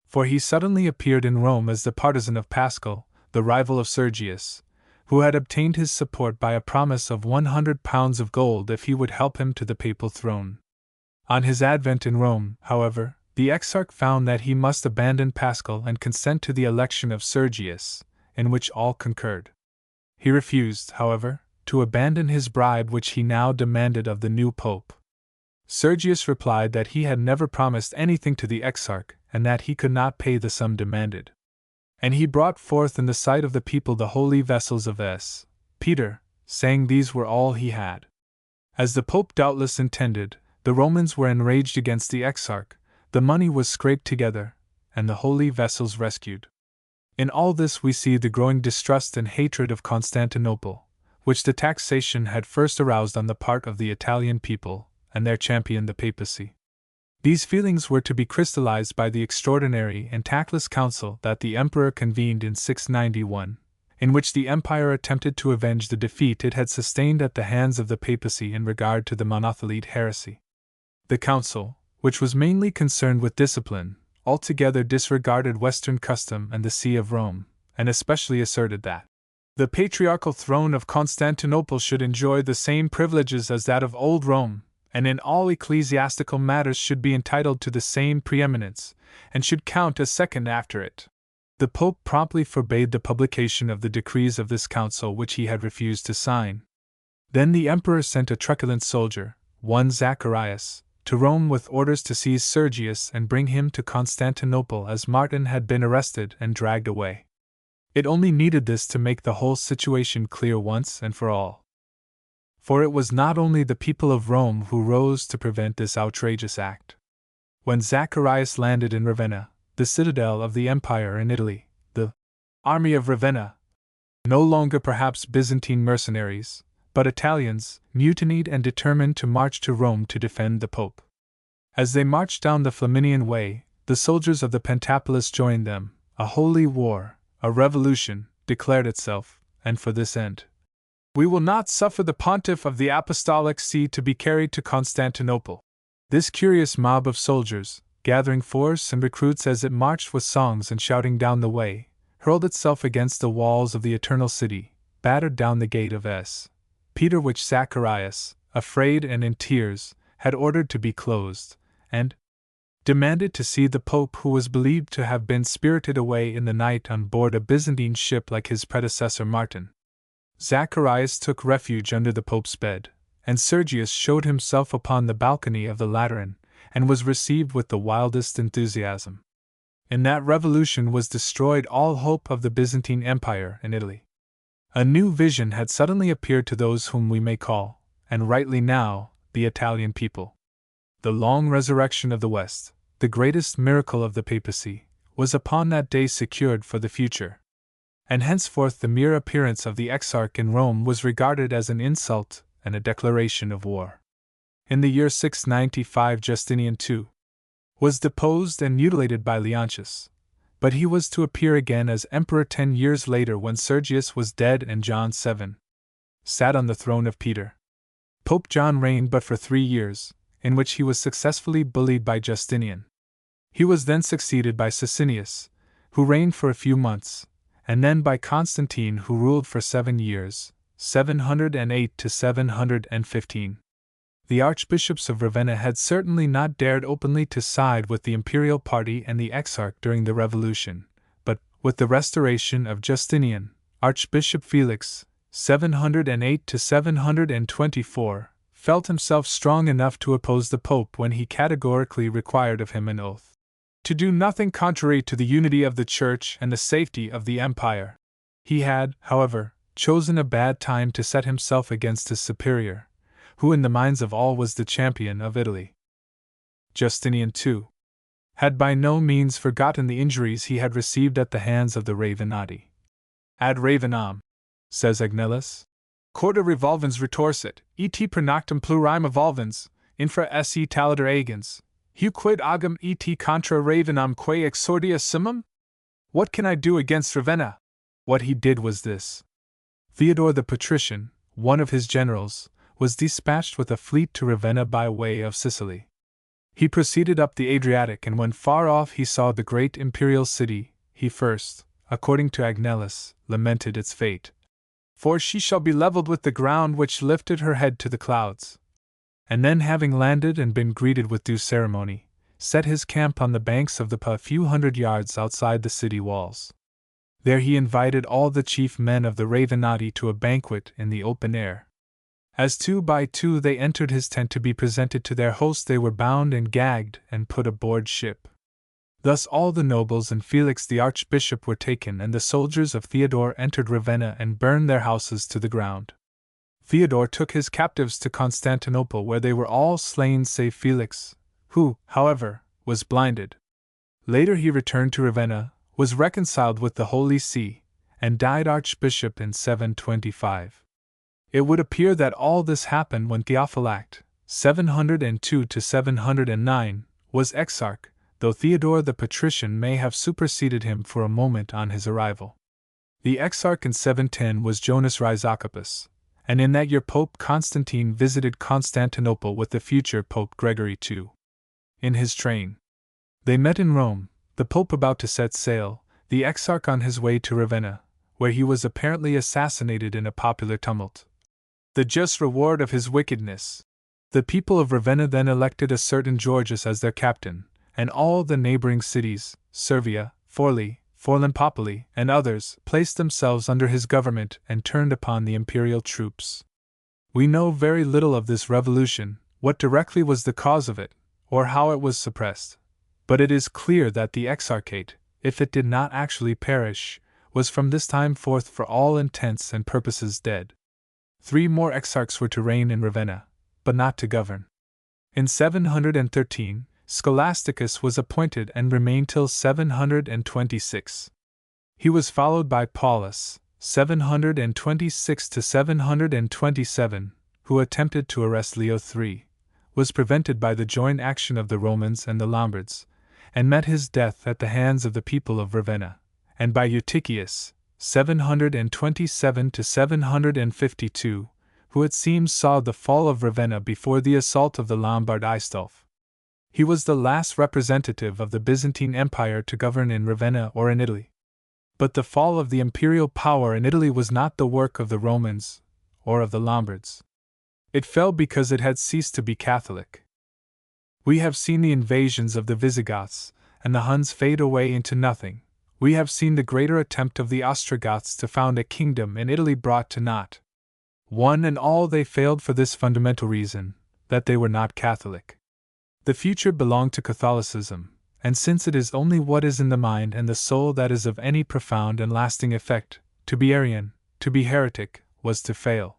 For he suddenly appeared in Rome as the partisan of Paschal, the rival of Sergius, who had obtained his support by a promise of 100 pounds of gold if he would help him to the papal throne. On his advent in Rome, however, the exarch found that he must abandon Paschal and consent to the election of Sergius, in which all concurred. He refused, however, to abandon his bribe which he now demanded of the new pope. Sergius replied that he had never promised anything to the exarch and that he could not pay the sum demanded. And he brought forth in the sight of the people the holy vessels of Peter, saying these were all he had. As the pope doubtless intended, the Romans were enraged against the exarch, the money was scraped together, and the holy vessels rescued. In all this we see the growing distrust and hatred of Constantinople, which the taxation had first aroused on the part of the Italian people, and their champion the papacy. These feelings were to be crystallized by the extraordinary and tactless council that the emperor convened in 691, in which the empire attempted to avenge the defeat it had sustained at the hands of the papacy in regard to the Monothelite heresy. The council, which was mainly concerned with discipline, altogether disregarded Western custom and the See of Rome, and especially asserted that the patriarchal throne of Constantinople should enjoy the same privileges as that of Old Rome, and in all ecclesiastical matters should be entitled to the same preeminence, and should count as second after it. The Pope promptly forbade the publication of the decrees of this council which he had refused to sign. Then the emperor sent a truculent soldier, one Zacharias, to Rome with orders to seize Sergius and bring him to Constantinople as Martin had been arrested and dragged away. It only needed this to make the whole situation clear once and for all. For it was not only the people of Rome who rose to prevent this outrageous act. When Zacharias landed in Ravenna, the citadel of the empire in Italy, the army of Ravenna, no longer perhaps Byzantine mercenaries, but Italians, mutinied and determined to march to Rome to defend the Pope. As they marched down the Flaminian Way, the soldiers of the Pentapolis joined them. A holy war, a revolution, declared itself, and for this end, we will not suffer the pontiff of the Apostolic See to be carried to Constantinople. This curious mob of soldiers, gathering force and recruits as it marched with songs and shouting down the way, hurled itself against the walls of the Eternal City, battered down the gate of Peter which Zacharias, afraid and in tears, had ordered to be closed, and demanded to see the Pope, who was believed to have been spirited away in the night on board a Byzantine ship like his predecessor Martin. Zacharias took refuge under the Pope's bed, and Sergius showed himself upon the balcony of the Lateran, and was received with the wildest enthusiasm. In that revolution was destroyed all hope of the Byzantine Empire in Italy. A new vision had suddenly appeared to those whom we may call, and rightly now, the Italian people. The long resurrection of the West, the greatest miracle of the papacy, was upon that day secured for the future. And henceforth the mere appearance of the exarch in Rome was regarded as an insult and a declaration of war. In the year 695 Justinian II was deposed and mutilated by Leontius, but he was to appear again as emperor 10 years later when Sergius was dead and John VII sat on the throne of Peter. Pope John reigned but for 3 years, in which he was successfully bullied by Justinian. He was then succeeded by Sicinius, who reigned for a few months, and then by Constantine, who ruled for 7 years, 708 to 715. The archbishops of Ravenna had certainly not dared openly to side with the imperial party and the exarch during the revolution, but, with the restoration of Justinian, Archbishop Felix, 708 to 724, felt himself strong enough to oppose the Pope when he categorically required of him an oath to do nothing contrary to the unity of the Church and the safety of the Empire. He had, however, chosen a bad time to set himself against his superior, who in the minds of all was the champion of Italy. Justinian, too, had by no means forgotten the injuries he had received at the hands of the Ravenati. Ad Ravenam, says Agnellus, corda revolvens retorsit, et prenactum plurima volvens, infra esse talader agens, quid agam et contra Ravenam quae exordia sumum? What can I do against Ravenna? What he did was this. Theodore the Patrician, one of his generals, was dispatched with a fleet to Ravenna by way of Sicily. He proceeded up the Adriatic, and when far off he saw the great imperial city, he first, according to Agnellus, lamented its fate. For she shall be levelled with the ground which lifted her head to the clouds. And then, having landed and been greeted with due ceremony, set his camp on the banks of the Pa a few hundred yards outside the city walls. There he invited all the chief men of the Ravenna to a banquet in the open air. As 2 by 2 they entered his tent to be presented to their host, they were bound and gagged and put aboard ship. Thus all the nobles and Felix the archbishop were taken, and the soldiers of Theodore entered Ravenna and burned their houses to the ground. Theodore took his captives to Constantinople, where they were all slain save Felix, who, however, was blinded. Later he returned to Ravenna, was reconciled with the Holy See, and died archbishop in 725. It would appear that all this happened when Theophylact, 702 to 709, was exarch, though Theodore the patrician may have superseded him for a moment on his arrival. The exarch in 710 was Jonas Rhizocopus, and in that year Pope Constantine visited Constantinople with the future Pope Gregory II. In his train, they met in Rome, the Pope about to set sail, the exarch on his way to Ravenna, where he was apparently assassinated in a popular tumult. The just reward of his wickedness. The people of Ravenna then elected a certain Georgius as their captain, and all the neighboring cities, Servia, Forli, Forlimpopoli, and others, placed themselves under his government and turned upon the imperial troops. We know very little of this revolution, what directly was the cause of it, or how it was suppressed, but it is clear that the exarchate, if it did not actually perish, was from this time forth for all intents and purposes dead. 3 more exarchs were to reign in Ravenna, but not to govern. In 713, Scholasticus was appointed and remained till 726. He was followed by Paulus, 726 to 727, who attempted to arrest Leo III, was prevented by the joint action of the Romans and the Lombards, and met his death at the hands of the people of Ravenna, and by Eutychius, 727 to 752, who it seems saw the fall of Ravenna before the assault of the Lombard Aistulf. He was the last representative of the Byzantine Empire to govern in Ravenna or in Italy. But the fall of the imperial power in Italy was not the work of the Romans or of the Lombards. It fell because it had ceased to be Catholic. We have seen the invasions of the Visigoths and the Huns fade away into nothing. We have seen the greater attempt of the Ostrogoths to found a kingdom in Italy brought to naught. One and all they failed for this fundamental reason, that they were not Catholic. The future belonged to Catholicism, and since it is only what is in the mind and the soul that is of any profound and lasting effect, to be Arian, to be heretic, was to fail.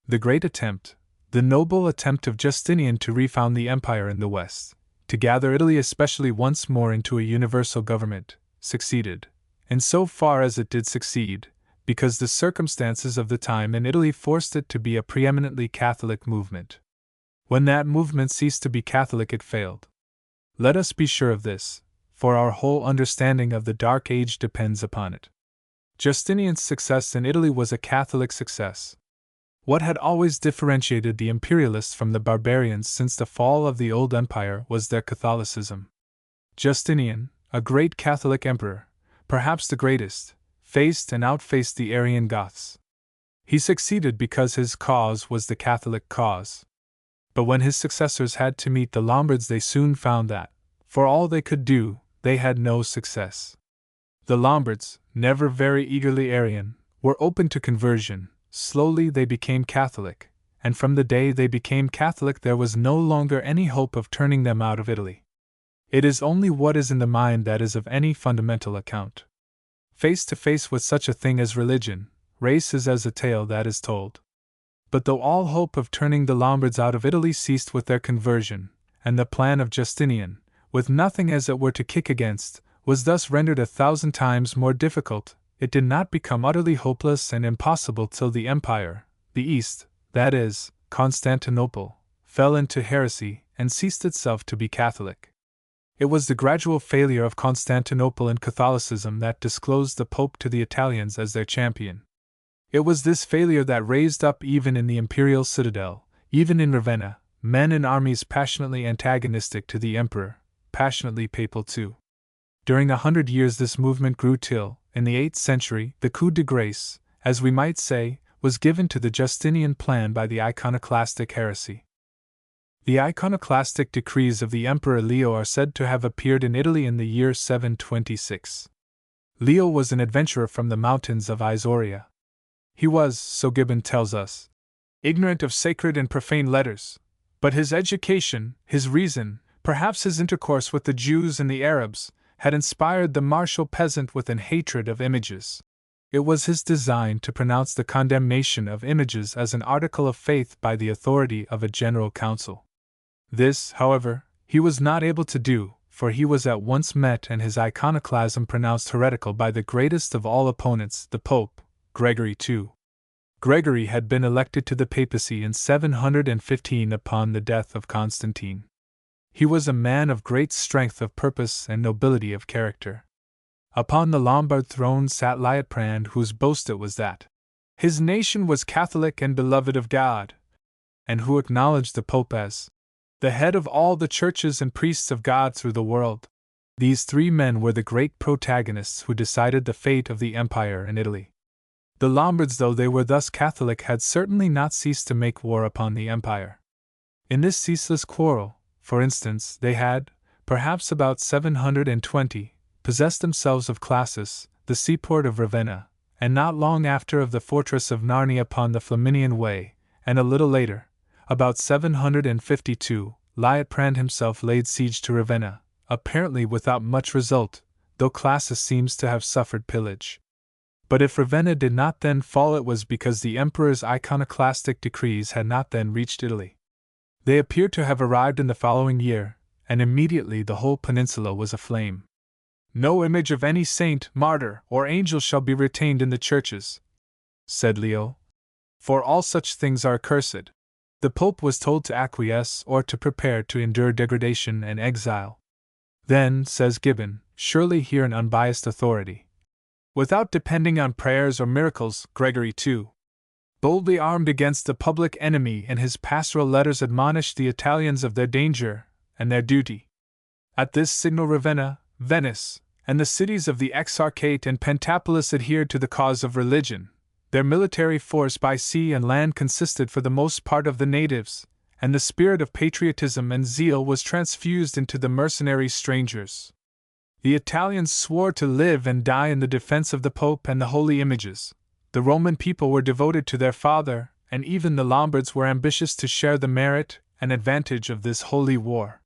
The great attempt, the noble attempt of Justinian to refound the empire in the West, to gather Italy especially once more into a universal government, succeeded, in so far as it did succeed, because the circumstances of the time in Italy forced it to be a preeminently Catholic movement. When that movement ceased to be Catholic, it failed. Let us be sure of this, for our whole understanding of the Dark Age depends upon it. Justinian's success in Italy was a Catholic success. What had always differentiated the imperialists from the barbarians since the fall of the old empire was their Catholicism. Justinian, a great Catholic emperor, perhaps the greatest, faced and outfaced the Arian Goths. He succeeded because his cause was the Catholic cause. But when his successors had to meet the Lombards, they soon found that, for all they could do, they had no success. The Lombards, never very eagerly Arian, were open to conversion. Slowly they became Catholic, and from the day they became Catholic there was no longer any hope of turning them out of Italy. It is only what is in the mind that is of any fundamental account. Face to face with such a thing as religion, race is as a tale that is told. But though all hope of turning the Lombards out of Italy ceased with their conversion, and the plan of Justinian, with nothing as it were to kick against, was thus rendered 1,000 times more difficult, it did not become utterly hopeless and impossible till the empire, the East, that is, Constantinople, fell into heresy and ceased itself to be Catholic. It was the gradual failure of Constantinople in Catholicism that disclosed the Pope to the Italians as their champion. It was this failure that raised up even in the imperial citadel, even in Ravenna, men and armies passionately antagonistic to the emperor, passionately papal too. During 100 years this movement grew till, in the 8th century, the coup de grace, as we might say, was given to the Justinian plan by the iconoclastic heresy. The iconoclastic decrees of the Emperor Leo are said to have appeared in Italy in the year 726. Leo was an adventurer from the mountains of Isauria. He was, so Gibbon tells us, ignorant of sacred and profane letters, but his education, his reason, perhaps his intercourse with the Jews and the Arabs, had inspired the martial peasant with an hatred of images. It was his design to pronounce the condemnation of images as an article of faith by the authority of a general council. This, however, he was not able to do, for he was at once met and his iconoclasm pronounced heretical by the greatest of all opponents, the Pope, Gregory II. Gregory had been elected to the papacy in 715 upon the death of Constantine. He was a man of great strength of purpose and nobility of character. Upon the Lombard throne sat Liutprand, whose boast it was that his nation was Catholic and beloved of God, and who acknowledged the Pope as the head of all the churches and priests of God through the world. These three men were the great protagonists who decided the fate of the empire in Italy. The Lombards, though they were thus Catholic, had certainly not ceased to make war upon the empire. In this ceaseless quarrel, for instance, they had, perhaps about 720, possessed themselves of Classis, the seaport of Ravenna, and not long after of the fortress of Narni upon the Flaminian Way, and a little later, about 752, Liutprand himself laid siege to Ravenna, apparently without much result, though Classis seems to have suffered pillage. But if Ravenna did not then fall, it was because the emperor's iconoclastic decrees had not then reached Italy. They appear to have arrived in the following year, and immediately the whole peninsula was aflame. "No image of any saint, martyr, or angel shall be retained in the churches," said Leo, "for all such things are accursed." The Pope was told to acquiesce or to prepare to endure degradation and exile. Then, says Gibbon, surely here an unbiased authority, without depending on prayers or miracles, Gregory II, boldly armed against the public enemy, and his pastoral letters admonished the Italians of their danger and their duty. At this signal Ravenna, Venice, and the cities of the Exarchate and Pentapolis adhered to the cause of religion. Their military force by sea and land consisted for the most part of the natives, and the spirit of patriotism and zeal was transfused into the mercenary strangers. The Italians swore to live and die in the defense of the Pope and the holy images. The Roman people were devoted to their father, and even the Lombards were ambitious to share the merit and advantage of this holy war.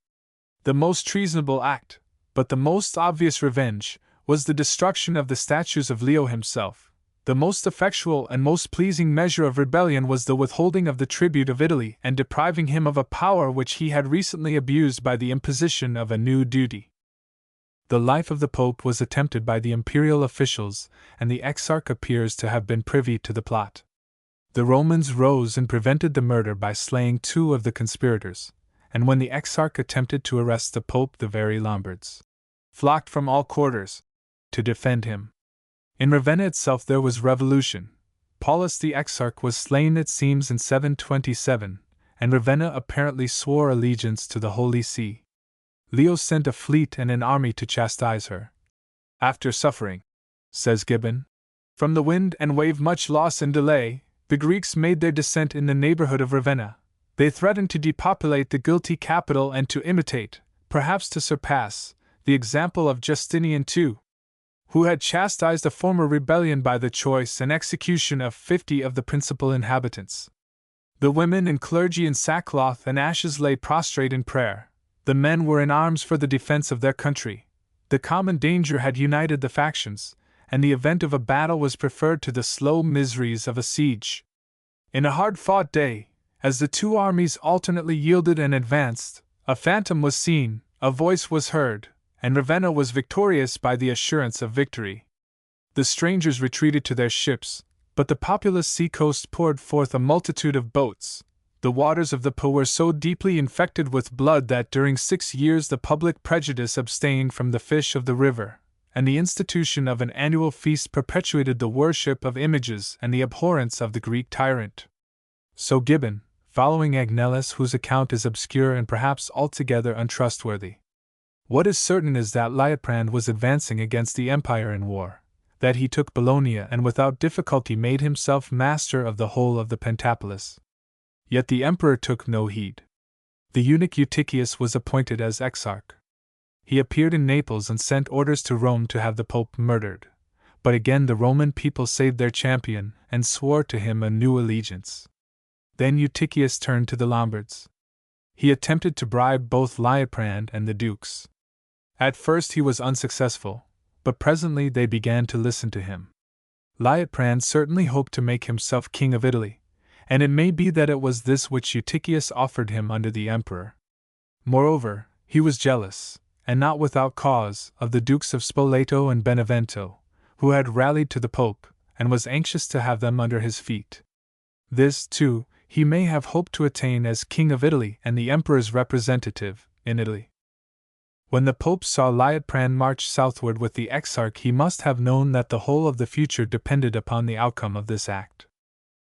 The most treasonable act, but the most obvious revenge, was the destruction of the statues of Leo himself. The most effectual and most pleasing measure of rebellion was the withholding of the tribute of Italy and depriving him of a power which he had recently abused by the imposition of a new duty. The life of the Pope was attempted by the imperial officials, and the Exarch appears to have been privy to the plot. The Romans rose and prevented the murder by slaying 2 of the conspirators, and when the Exarch attempted to arrest the Pope, the very Lombards flocked from all quarters to defend him. In Ravenna itself there was revolution. Paulus the Exarch was slain, it seems, in 727, and Ravenna apparently swore allegiance to the Holy See. Leo sent a fleet and an army to chastise her. After suffering, says Gibbon, from the wind and wave much loss and delay, the Greeks made their descent in the neighborhood of Ravenna. They threatened to depopulate the guilty capital and to imitate, perhaps to surpass, the example of Justinian II, who had chastised a former rebellion by the choice and execution of 50 of the principal inhabitants. The women and clergy in sackcloth and ashes lay prostrate in prayer. The men were in arms for the defense of their country. The common danger had united the factions, and the event of a battle was preferred to the slow miseries of a siege. In a hard-fought day, as the 2 armies alternately yielded and advanced, a phantom was seen, a voice was heard, and Ravenna was victorious by the assurance of victory. The strangers retreated to their ships, but the populous sea-coast poured forth a multitude of boats. The waters of the Po were so deeply infected with blood that during 6 years the public prejudice abstained from the fish of the river, and the institution of an annual feast perpetuated the worship of images and the abhorrence of the Greek tyrant. So Gibbon, following Agnellus, whose account is obscure and perhaps altogether untrustworthy. What is certain is that Liutprand was advancing against the empire in war, that he took Bologna and without difficulty made himself master of the whole of the Pentapolis. Yet the emperor took no heed. The eunuch Eutychius was appointed as exarch. He appeared in Naples and sent orders to Rome to have the Pope murdered. But again the Roman people saved their champion and swore to him a new allegiance. Then Eutychius turned to the Lombards. He attempted to bribe both Liutprand and the dukes. At first he was unsuccessful, but presently they began to listen to him. Liutprand certainly hoped to make himself king of Italy, and it may be that it was this which Eutychius offered him under the emperor. Moreover, he was jealous, and not without cause, of the Dukes of Spoleto and Benevento, who had rallied to the Pope, and was anxious to have them under his feet. This, too, he may have hoped to attain as King of Italy and the Emperor's representative in Italy. When the Pope saw Liutprand march southward with the exarch, he must have known that the whole of the future depended upon the outcome of this act.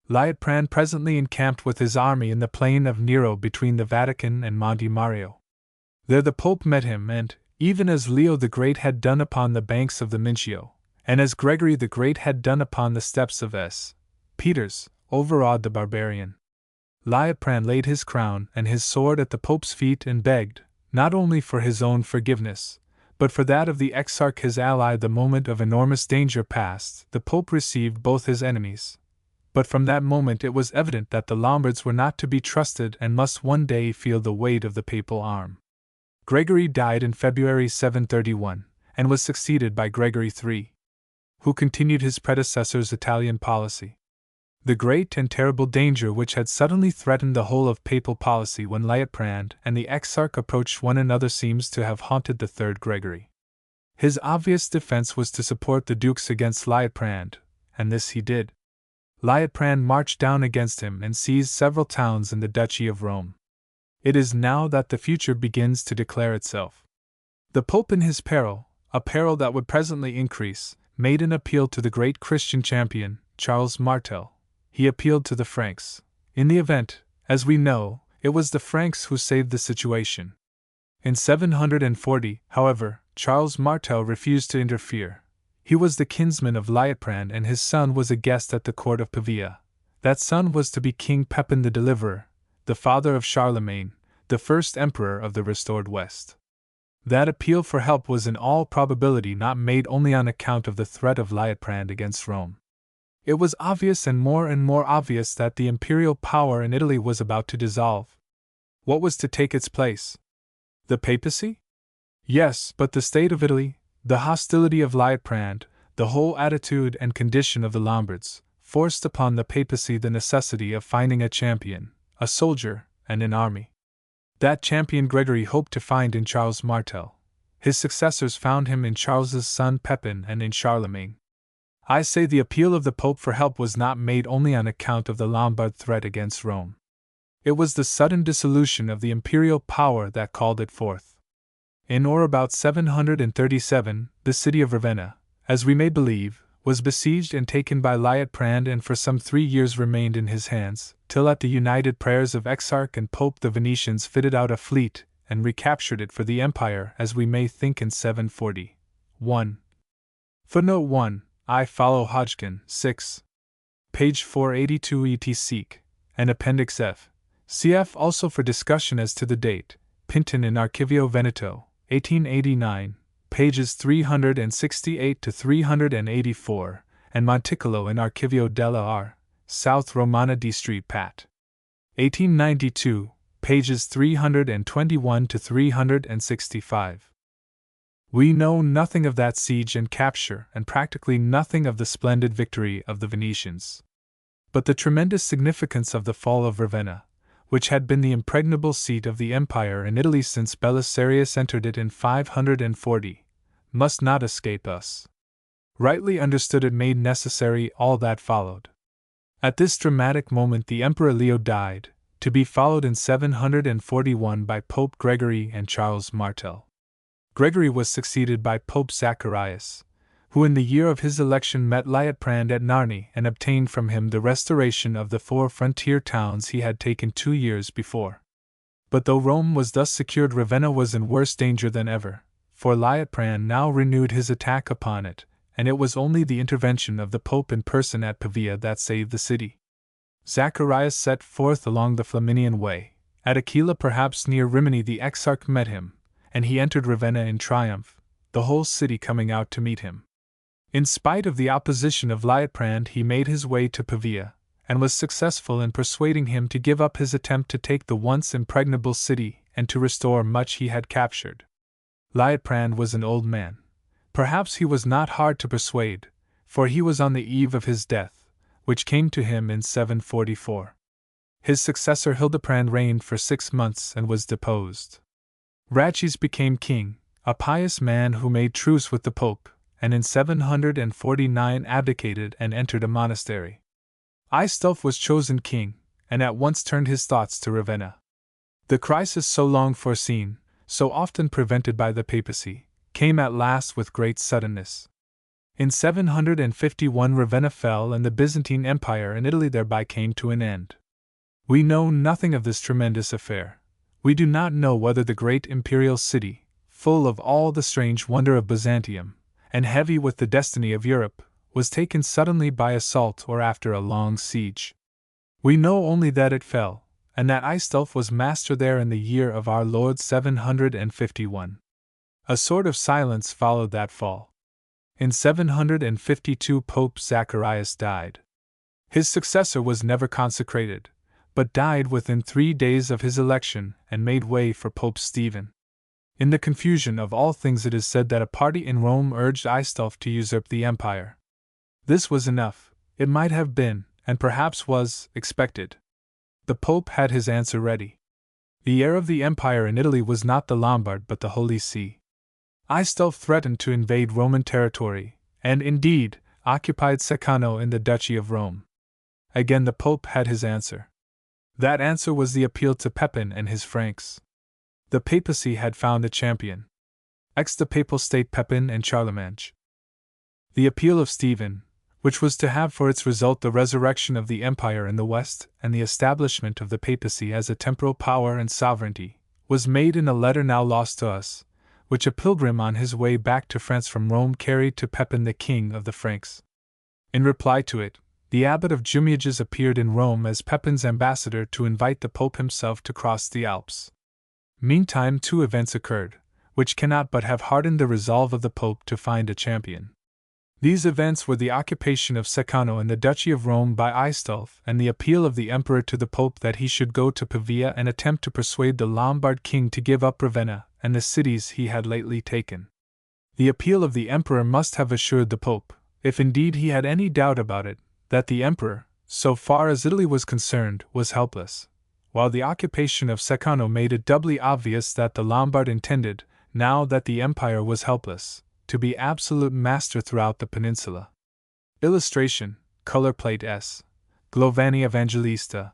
Liutprand presently encamped with his army in the plain of Nero between the Vatican and Monte Mario. There the Pope met him, and, even as Leo the Great had done upon the banks of the Mincio, and as Gregory the Great had done upon the steps of S. Peter's, overawed the barbarian. Liutprand laid his crown and his sword at the Pope's feet and begged, not only for his own forgiveness, but for that of the exarch his ally. The moment of enormous danger past, the Pope received both his enemies. But from that moment it was evident that the Lombards were not to be trusted and must one day feel the weight of the papal arm. Gregory died in February 731, and was succeeded by Gregory III, who continued his predecessor's Italian policy. The great and terrible danger which had suddenly threatened the whole of papal policy when Liutprand and the exarch approached one another seems to have haunted the third Gregory. His obvious defense was to support the dukes against Liutprand, and this he did. Liutprand marched down against him and seized several towns in the Duchy of Rome. It is now that the future begins to declare itself. The Pope in his peril, a peril that would presently increase, made an appeal to the great Christian champion, Charles Martel. He appealed to the Franks. In the event, as we know, it was the Franks who saved the situation. In 740, however, Charles Martel refused to interfere. He was the kinsman of Liutprand and his son was a guest at the court of Pavia. That son was to be King Pepin the Deliverer, the father of Charlemagne, the first emperor of the restored West. That appeal for help was in all probability not made only on account of the threat of Liutprand against Rome. It was obvious and more obvious that the imperial power in Italy was about to dissolve. What was to take its place? The papacy? Yes, but the state of Italy, the hostility of Liutprand, the whole attitude and condition of the Lombards, forced upon the papacy the necessity of finding a champion, a soldier, and an army. That champion Gregory hoped to find in Charles Martel. His successors found him in Charles's son Pepin and in Charlemagne. I say the appeal of the Pope for help was not made only on account of the Lombard threat against Rome. It was the sudden dissolution of the imperial power that called it forth. In or about 737, the city of Ravenna, as we may believe, was besieged and taken by Liutprand and for some 3 years remained in his hands, till at the united prayers of Exarch and Pope the Venetians fitted out a fleet and recaptured it for the empire, as we may think, in 740. 1. Footnote 1. I follow Hodgkin, 6. Page 482 et seq. And Appendix F. Cf. also for discussion as to the date, Pinton in Archivio Veneto, 1889, pages 368 to 384, and Monticolo in Archivio della R. South Romana D. Street Pat. 1892, pages 321 to 365. We know nothing of that siege and capture, and practically nothing of the splendid victory of the Venetians. But the tremendous significance of the fall of Ravenna, which had been the impregnable seat of the empire in Italy since Belisarius entered it in 540, must not escape us. Rightly understood, it made necessary all that followed. At this dramatic moment the Emperor Leo died, to be followed in 741 by Pope Gregory and Charles Martel. Gregory was succeeded by Pope Zacharias, who in the year of his election met Liutprand at Narni and obtained from him the restoration of the 4 frontier towns he had taken 2 years before. But though Rome was thus secured, Ravenna was in worse danger than ever, for Liutprand now renewed his attack upon it, and it was only the intervention of the Pope in person at Pavia that saved the city. Zacharias set forth along the Flaminian Way, At Aquila, perhaps near Rimini, the exarch met him, and he entered Ravenna in triumph, the whole city coming out to meet him. In spite of the opposition of Liutprand, he made his way to Pavia, and was successful in persuading him to give up his attempt to take the once impregnable city and to restore much he had captured. Liutprand was an old man. Perhaps he was not hard to persuade, for he was on the eve of his death, which came to him in 744. His successor Hildeprand reigned for 6 months and was deposed. Ratchis became king, a pious man who made truce with the Pope, and in 749 abdicated and entered a monastery. Aistulf was chosen king, and at once turned his thoughts to Ravenna. The crisis so long foreseen, so often prevented by the papacy, came at last with great suddenness. In 751 Ravenna fell and the Byzantine Empire in Italy thereby came to an end. We know nothing of this tremendous affair. We do not know whether the great imperial city, full of all the strange wonder of Byzantium, and heavy with the destiny of Europe, was taken suddenly by assault or after a long siege. We know only that it fell, and that Aistulf was master there in the year of our Lord 751. A sort of silence followed that fall. In 752 Pope Zacharias died. His successor was never consecrated, but died within 3 days of his election and made way for Pope Stephen. In the confusion of all things it is said that a party in Rome urged Aistulf to usurp the empire. This was enough, it might have been, and perhaps was, expected. The Pope had his answer ready. The heir of the empire in Italy was not the Lombard but the Holy See. Aistulf threatened to invade Roman territory, and indeed, occupied Ceccano in the Duchy of Rome. Again the Pope had his answer. That answer was the appeal to Pepin and his Franks. The papacy had found a champion. Ex the papal state Pepin and Charlemagne. The appeal of Stephen, which was to have for its result the resurrection of the empire in the West and the establishment of the papacy as a temporal power and sovereignty, was made in a letter now lost to us, which a pilgrim on his way back to France from Rome carried to Pepin the king of the Franks. In reply to it, the abbot of Jumiages appeared in Rome as Pepin's ambassador to invite the Pope himself to cross the Alps. Meantime 2 events occurred, which cannot but have hardened the resolve of the Pope to find a champion. These events were the occupation of Ceccano in the Duchy of Rome by Aistulf and the appeal of the Emperor to the Pope that he should go to Pavia and attempt to persuade the Lombard king to give up Ravenna and the cities he had lately taken. The appeal of the Emperor must have assured the Pope, if indeed he had any doubt about it, that the Emperor, so far as Italy was concerned, was helpless, while the occupation of Ceccano made it doubly obvious that the Lombard intended, now that the empire was helpless, to be absolute master throughout the peninsula. Illustration, color plate S. Giovanni Evangelista.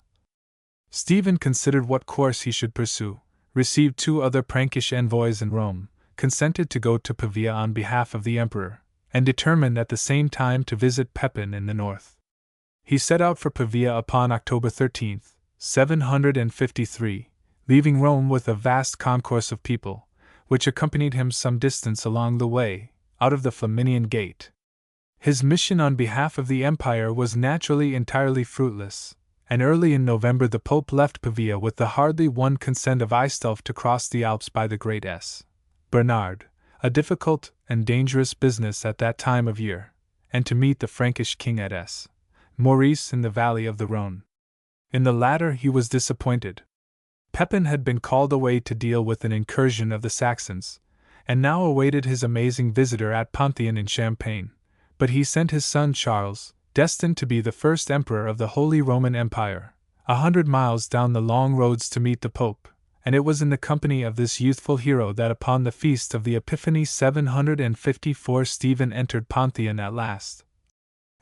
Stephen considered what course he should pursue, received 2 other Prankish envoys in Rome, consented to go to Pavia on behalf of the emperor, and determined at the same time to visit Pepin in the north. He set out for Pavia upon October 13, 753, leaving Rome with a vast concourse of people, which accompanied him some distance along the way, out of the Flaminian Gate. His mission on behalf of the empire was naturally entirely fruitless, and early in November the Pope left Pavia with the hardly won consent of Aistulf to cross the Alps by the Great S. Bernard, a difficult and dangerous business at that time of year, and to meet the Frankish king at S. Maurice in the valley of the Rhone. In the latter he was disappointed. Pepin had been called away to deal with an incursion of the Saxons, and now awaited his amazing visitor at Pantheon in Champagne, but he sent his son Charles, destined to be the first emperor of the Holy Roman Empire, 100 miles down the long roads to meet the Pope, and it was in the company of this youthful hero that upon the feast of the Epiphany 754 Stephen entered Pantheon at last,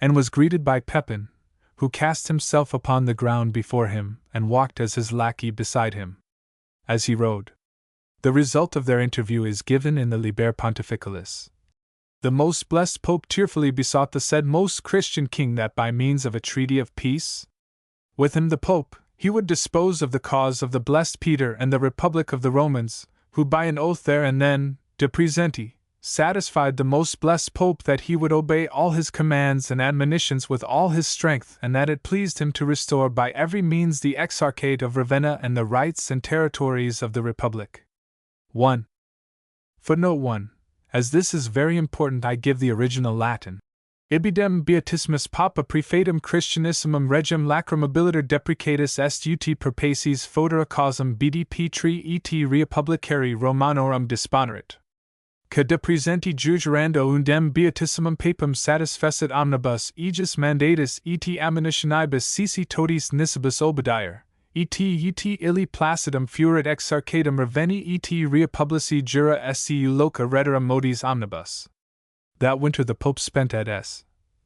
and was greeted by Pepin, who cast himself upon the ground before him and walked as his lackey beside him, as he rode. The result of their interview is given in the Liber Pontificalis. The most blessed Pope tearfully besought the said most Christian king that by means of a treaty of peace with him the Pope, he would dispose of the cause of the blessed Peter and the Republic of the Romans, who by an oath there and then, de presenti, satisfied the most blessed Pope that he would obey all his commands and admonitions with all his strength, and that it pleased him to restore by every means the Exarchate of Ravenna and the rights and territories of the Republic. 1. Footnote 1. As this is very important, I give the original Latin. Ibidem beatissimus Papa prefatum Christianissimum regem lacrimabiliter deprecatus est ut perpaces fodera causam BDP tri et Republicari Romanorum disponerit. Que de presenti jurando undem beatissimum papam satisfecit omnibus aegis mandatus et ammunitionibus sisi totis nisibus obedier, et illi placidum furit exarchatum Ravenni et Republici jura scu loca rederam modis omnibus. That winter the Pope spent at S.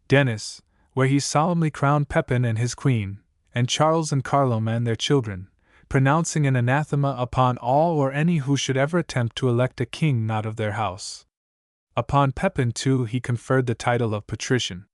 Denis, where he solemnly crowned Pepin and his queen, and Charles and Carlom and their children, pronouncing an anathema upon all or any who should ever attempt to elect a king not of their house. Upon Pepin, too, he conferred the title of patrician.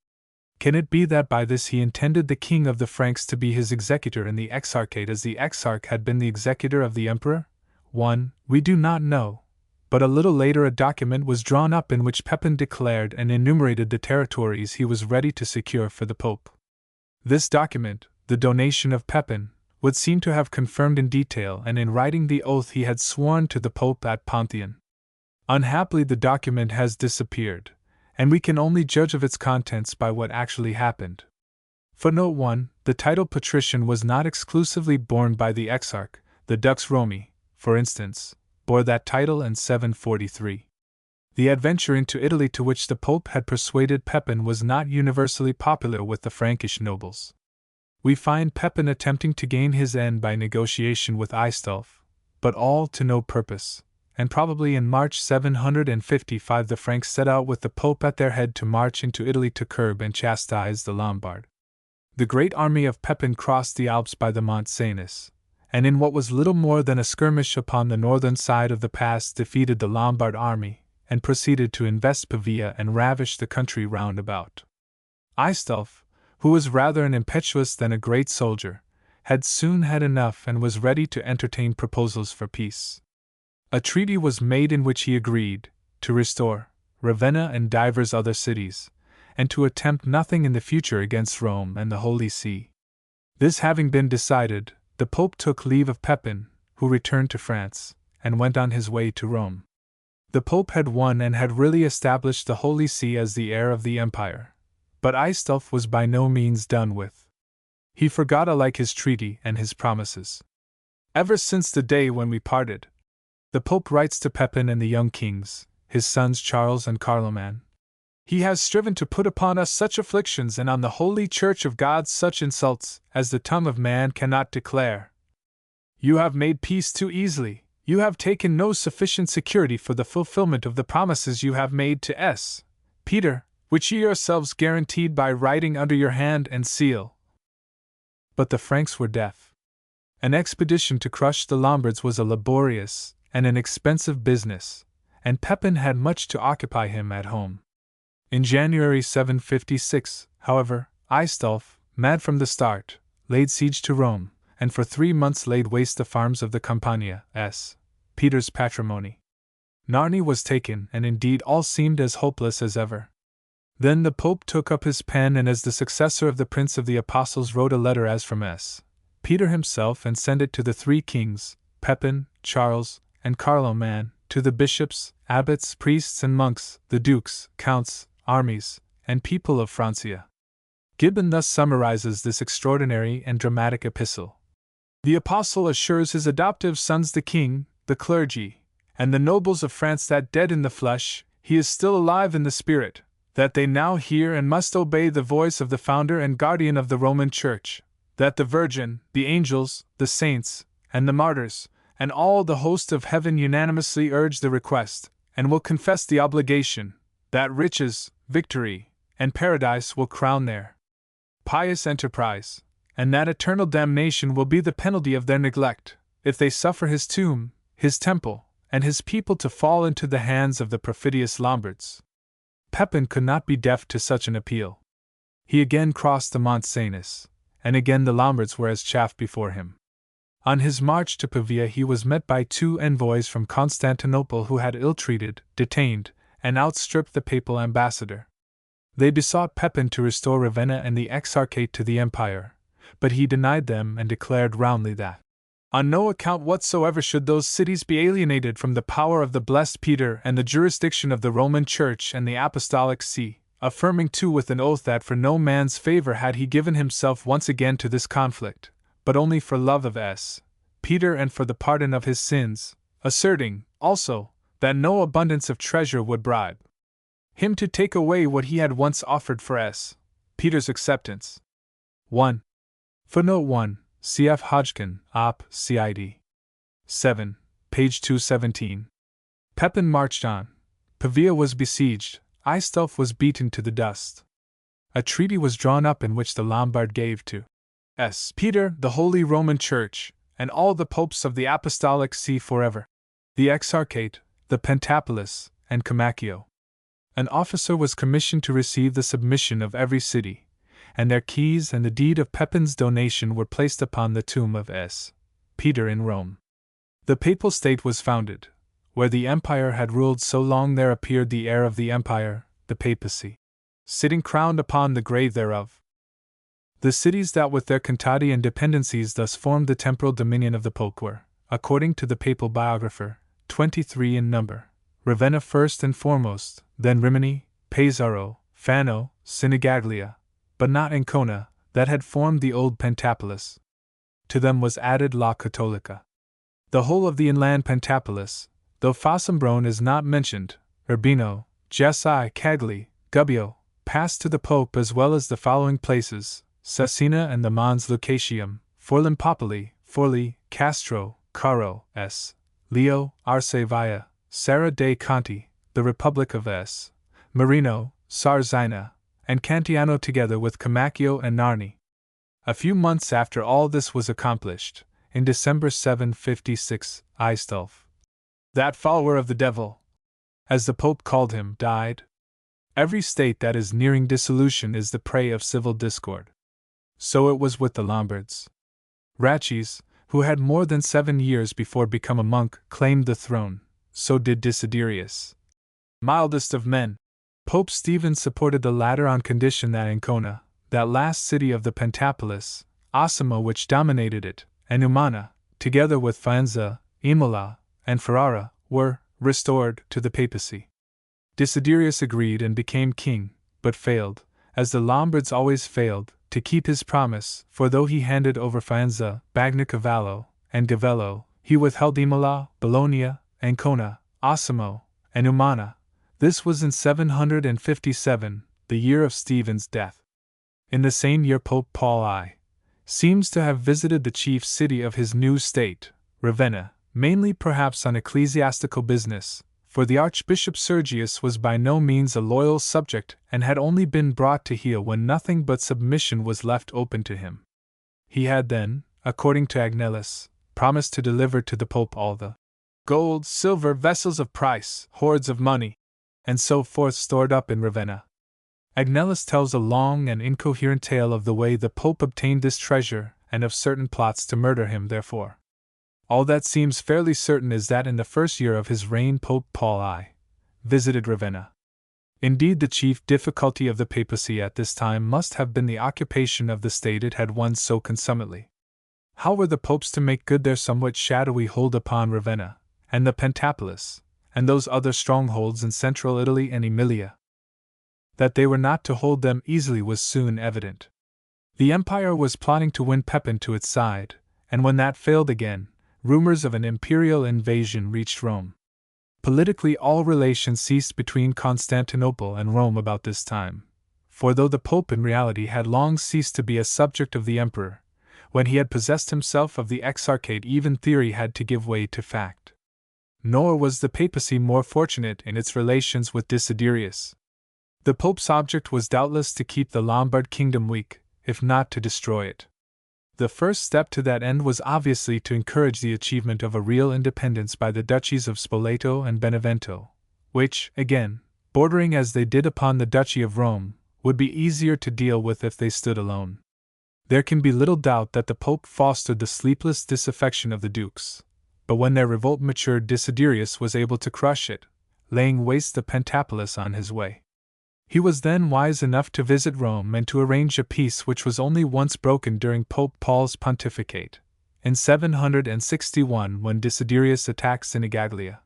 Can it be that by this he intended the king of the Franks to be his executor in the exarchate as the exarch had been the executor of the emperor? 1. We do not know. But a little later a document was drawn up in which Pepin declared and enumerated the territories he was ready to secure for the Pope. This document, the donation of Pepin, would seem to have confirmed in detail and in writing the oath he had sworn to the Pope at Pantheon. Unhappily, the document has disappeared, and we can only judge of its contents by what actually happened. Footnote 1. The title patrician was not exclusively borne by the exarch. The Dux Romi, for instance, bore that title in 743. The adventure into Italy to which the Pope had persuaded Pepin was not universally popular with the Frankish nobles. We find Pepin attempting to gain his end by negotiation with Aistulf, but all to no purpose, and probably in March 755 the Franks set out with the Pope at their head to march into Italy to curb and chastise the Lombard. The great army of Pepin crossed the Alps by the Mont Cenis, and in what was little more than a skirmish upon the northern side of the pass defeated the Lombard army, and proceeded to invest Pavia and ravish the country round about. Aistulf, who was rather an impetuous than a great soldier, had soon had enough and was ready to entertain proposals for peace. A treaty was made in which he agreed to restore Ravenna and divers other cities, and to attempt nothing in the future against Rome and the Holy See. This having been decided, the Pope took leave of Pepin, who returned to France, and went on his way to Rome. The Pope had won and had really established the Holy See as the heir of the empire, but Aistulf was by no means done with. He forgot alike his treaty and his promises. Ever since the day when we parted, the Pope writes to Pepin and the young kings, his sons Charles and Carloman, he has striven to put upon us such afflictions and on the holy Church of God such insults as the tongue of man cannot declare. You have made peace too easily, you have taken no sufficient security for the fulfillment of the promises you have made to S. Peter, which ye yourselves guaranteed by writing under your hand and seal. But the Franks were deaf. An expedition to crush the Lombards was a laborious and an expensive business, and Pepin had much to occupy him at home. In January 756, however, Aistulf, mad from the start, laid siege to Rome, and for 3 months laid waste the farms of the Campania, S. Peter's patrimony. Narni was taken, and indeed all seemed as hopeless as ever. Then the Pope took up his pen and as the successor of the Prince of the Apostles wrote a letter as from S. Peter himself and sent it to the 3 kings, Pepin, Charles, and Carloman, to the bishops, abbots, priests and monks, the dukes, counts, armies, and people of Francia. Gibbon thus summarizes this extraordinary and dramatic epistle. The apostle assures his adoptive sons, the king, the clergy, and the nobles of France that dead in the flesh, he is still alive in the spirit, that they now hear and must obey the voice of the founder and guardian of the Roman Church, that the Virgin, the angels, the saints, and the martyrs, and all the host of heaven unanimously urge the request, and will confess the obligation, that riches, victory, and paradise will crown their pious enterprise, and that eternal damnation will be the penalty of their neglect, if they suffer his tomb, his temple, and his people to fall into the hands of the perfidious Lombards. Pepin could not be deaf to such an appeal. He again crossed the Mont Cenis, and again the Lombards were as chaff before him. On his march to Pavia he was met by 2 envoys from Constantinople who had ill-treated, detained, and outstripped the papal ambassador. They besought Pepin to restore Ravenna and the Exarchate to the empire, but he denied them and declared roundly that, on no account whatsoever should those cities be alienated from the power of the blessed Peter and the jurisdiction of the Roman Church and the Apostolic See, affirming too with an oath that for no man's favor had he given himself once again to this conflict, but only for love of Peter and for the pardon of his sins, asserting, also, that no abundance of treasure would bribe him to take away what he had once offered for Peter's acceptance. 1. Footnote 1. Cf. Hodgkin, Op. Cid. 7, page 217. Pepin marched on. Pavia was besieged. Aistulf was beaten to the dust. A treaty was drawn up in which the Lombard gave to Peter the Holy Roman Church, and all the popes of the Apostolic See forever, the Exarchate, the Pentapolis, and Comacchio. An officer was commissioned to receive the submission of every city, and their keys and the deed of Pepin's donation were placed upon the tomb of Peter in Rome. The Papal State was founded. Where the empire had ruled so long there appeared the heir of the empire, the papacy, sitting crowned upon the grave thereof. The cities that with their contadi and dependencies thus formed the temporal dominion of the Pope were, according to the papal biographer, 23 in number: Ravenna first and foremost, then Rimini, Pesaro, Fano, Sinigaglia, but not Ancona, that had formed the old Pentapolis. To them was added La Cattolica. The whole of the inland Pentapolis, though Fossombrone is not mentioned, Urbino, Gessi, Cagli, Gubbio, passed to the Pope, as well as the following places: Cesena and the Mons Lucatium, Forlimpopoli, Forli, Castro, Caro, Leo, Arcevia, Serra dei Conti, the Republic of Marino, Sarzina, and Cantiano, together with Comacchio and Narni. A few months after all this was accomplished, in December 756, Aistulf, that follower of the devil, as the Pope called him, died. Every state that is nearing dissolution is the prey of civil discord. So it was with the Lombards. Ratchis, who had more than 7 years before become a monk, claimed the throne. So did Desiderius, mildest of men. Pope Stephen supported the latter on condition that Ancona, that last city of the Pentapolis, Osimo which dominated it, and Umana, together with Faenza, Imola, and Ferrara, were restored to the papacy. Desiderius agreed and became king, but failed, as the Lombards always failed, to keep his promise, for though he handed over Faenza, Bagnacavallo, and Gavello, he withheld Imola, Bologna, Ancona, Osimo, and Umana. This was in 757, the year of Stephen's death. In the same year Pope Paul I seems to have visited the chief city of his new state, Ravenna, mainly perhaps on ecclesiastical business, for the Archbishop Sergius was by no means a loyal subject and had only been brought to heel when nothing but submission was left open to him. He had then, according to Agnellus, promised to deliver to the Pope all the gold, silver, vessels of price, hoards of money, and so forth stored up in Ravenna. Agnellus tells a long and incoherent tale of the way the Pope obtained this treasure and of certain plots to murder him therefore. All that seems fairly certain is that in the first year of his reign Pope Paul I visited Ravenna. Indeed, the chief difficulty of the papacy at this time must have been the occupation of the state it had won so consummately. How were the popes to make good their somewhat shadowy hold upon Ravenna, and the Pentapolis, and those other strongholds in central Italy and Emilia? That they were not to hold them easily was soon evident. The empire was plotting to win Pepin to its side, and when that failed again, rumors of an imperial invasion reached Rome. Politically, all relations ceased between Constantinople and Rome about this time, for though the Pope in reality had long ceased to be a subject of the emperor, when he had possessed himself of the Exarchate, even theory had to give way to fact. Nor was the papacy more fortunate in its relations with Desiderius. The Pope's object was doubtless to keep the Lombard kingdom weak, if not to destroy it. The first step to that end was obviously to encourage the achievement of a real independence by the duchies of Spoleto and Benevento, which, again, bordering as they did upon the Duchy of Rome, would be easier to deal with if they stood alone. There can be little doubt that the Pope fostered the sleepless disaffection of the dukes, but when their revolt matured Desiderius was able to crush it, laying waste the Pentapolis on his way. He was then wise enough to visit Rome and to arrange a peace which was only once broken during Pope Paul's pontificate, in 761 when Desiderius attacked Sinigaglia.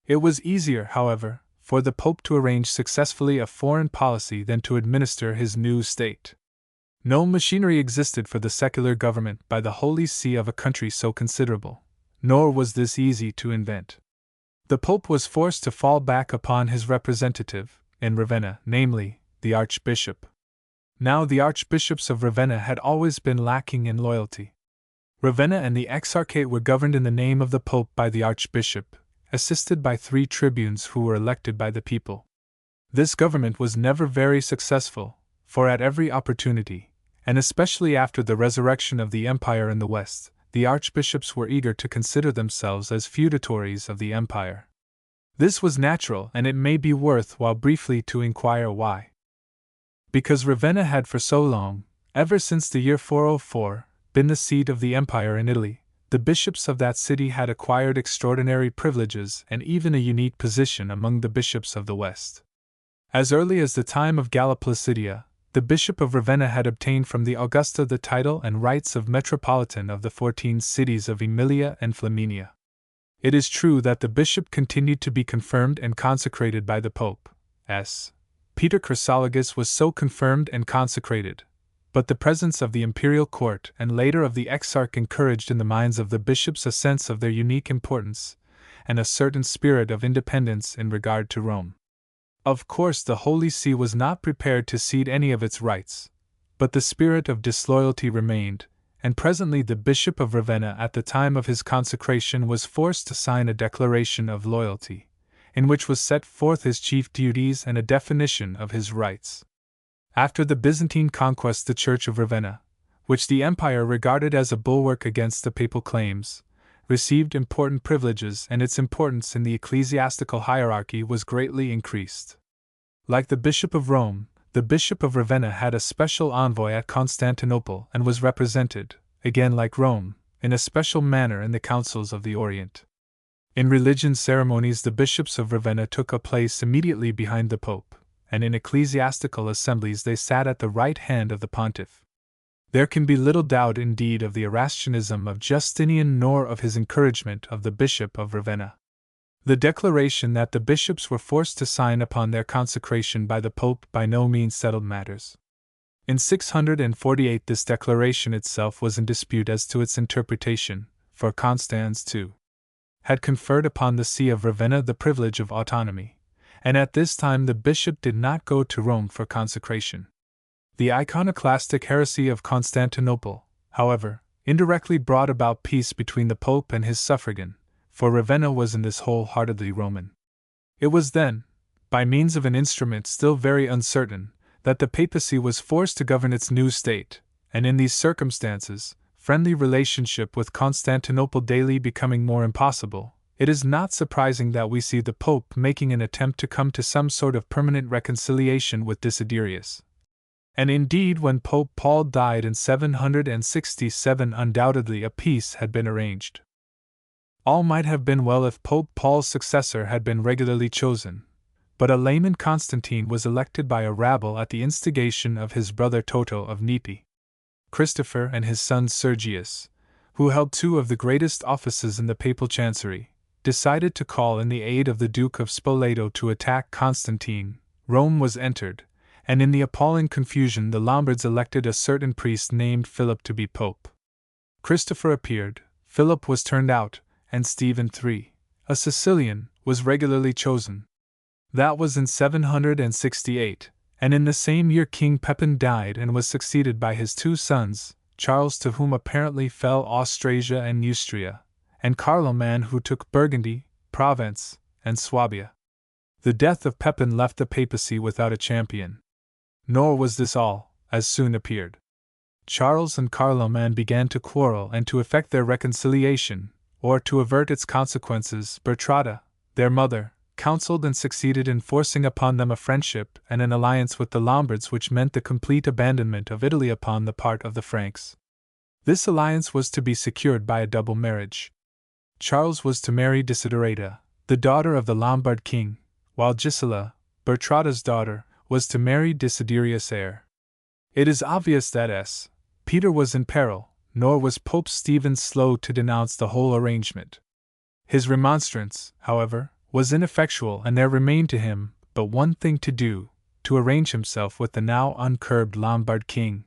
It was easier, however, for the Pope to arrange successfully a foreign policy than to administer his new state. No machinery existed for the secular government by the Holy See of a country so considerable, nor was this easy to invent. The Pope was forced to fall back upon his representative, in Ravenna, namely, the Archbishop. Now the Archbishops of Ravenna had always been lacking in loyalty. Ravenna and the Exarchate were governed in the name of the Pope by the Archbishop, assisted by 3 tribunes who were elected by the people. This government was never very successful, for at every opportunity, and especially after the resurrection of the empire in the West, the archbishops were eager to consider themselves as feudatories of the empire. This was natural, and it may be worth while briefly to inquire why. Because Ravenna had for so long, ever since the year 404, been the seat of the empire in Italy, the bishops of that city had acquired extraordinary privileges and even a unique position among the bishops of the West. As early as the time of Galla Placidia, the Bishop of Ravenna had obtained from the Augusta the title and rights of Metropolitan of the 14 cities of Emilia and Flaminia. It is true that the bishop continued to be confirmed and consecrated by the Pope, as Peter Chrysologus was so confirmed and consecrated, but the presence of the imperial court and later of the exarch encouraged in the minds of the bishops a sense of their unique importance, and a certain spirit of independence in regard to Rome. Of course, the Holy See was not prepared to cede any of its rights, but the spirit of disloyalty remained, and presently the Bishop of Ravenna at the time of his consecration was forced to sign a declaration of loyalty, in which was set forth his chief duties and a definition of his rights. After the Byzantine conquest, the Church of Ravenna, which the empire regarded as a bulwark against the papal claims, received important privileges, and its importance in the ecclesiastical hierarchy was greatly increased. Like the Bishop of Rome, the Bishop of Ravenna had a special envoy at Constantinople and was represented, again like Rome, in a special manner in the councils of the Orient. In religious ceremonies, the bishops of Ravenna took a place immediately behind the Pope, and in ecclesiastical assemblies they sat at the right hand of the pontiff. There can be little doubt indeed of the Erastianism of Justinian nor of his encouragement of the Bishop of Ravenna. The declaration that the bishops were forced to sign upon their consecration by the Pope by no means settled matters. In 648 this declaration itself was in dispute as to its interpretation, for Constans II had conferred upon the See of Ravenna the privilege of autonomy, and at this time the bishop did not go to Rome for consecration. The iconoclastic heresy of Constantinople, however, indirectly brought about peace between the Pope and his suffragan, for Ravenna was in this wholeheartedly Roman. It was then, by means of an instrument still very uncertain, that the papacy was forced to govern its new state, and in these circumstances, friendly relationship with Constantinople daily becoming more impossible, it is not surprising that we see the Pope making an attempt to come to some sort of permanent reconciliation with Desiderius. And indeed, when Pope Paul died in 767, undoubtedly a peace had been arranged. All might have been well if Pope Paul's successor had been regularly chosen, but a layman Constantine was elected by a rabble at the instigation of his brother Toto of Nepi. Christopher and his son Sergius, who held 2 of the greatest offices in the papal chancery, decided to call in the aid of the Duke of Spoleto to attack Constantine. Rome was entered, and in the appalling confusion the Lombards elected a certain priest named Philip to be pope. Christopher appeared, Philip was turned out, and Stephen III, a Sicilian, was regularly chosen. That was in 768, and in the same year King Pepin died and was succeeded by his 2 sons, Charles, to whom apparently fell Austrasia and Neustria, and Carloman, who took Burgundy, Provence, and Swabia. The death of Pepin left the papacy without a champion. Nor was this all, as soon appeared. Charles and Carloman began to quarrel, and to effect their reconciliation, or to avert its consequences, Bertrada, their mother, counseled and succeeded in forcing upon them a friendship and an alliance with the Lombards which meant the complete abandonment of Italy upon the part of the Franks. This alliance was to be secured by a double marriage. Charles was to marry Desiderata, the daughter of the Lombard king, while Gisela, Bertrada's daughter, was to marry Desiderius' heir. It is obvious that Peter was in peril, nor was Pope Stephen slow to denounce the whole arrangement. His remonstrance, however, was ineffectual, and there remained to him but one thing to do: to arrange himself with the now uncurbed Lombard king.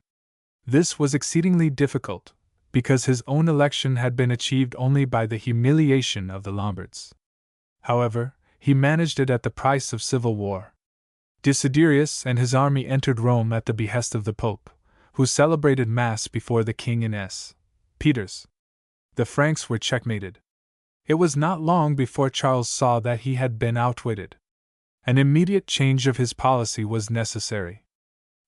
This was exceedingly difficult, because his own election had been achieved only by the humiliation of the Lombards. However, he managed it at the price of civil war. Desiderius and his army entered Rome at the behest of the Pope, who celebrated Mass before the king in Peter's. The Franks were checkmated. It was not long before Charles saw that he had been outwitted. An immediate change of his policy was necessary.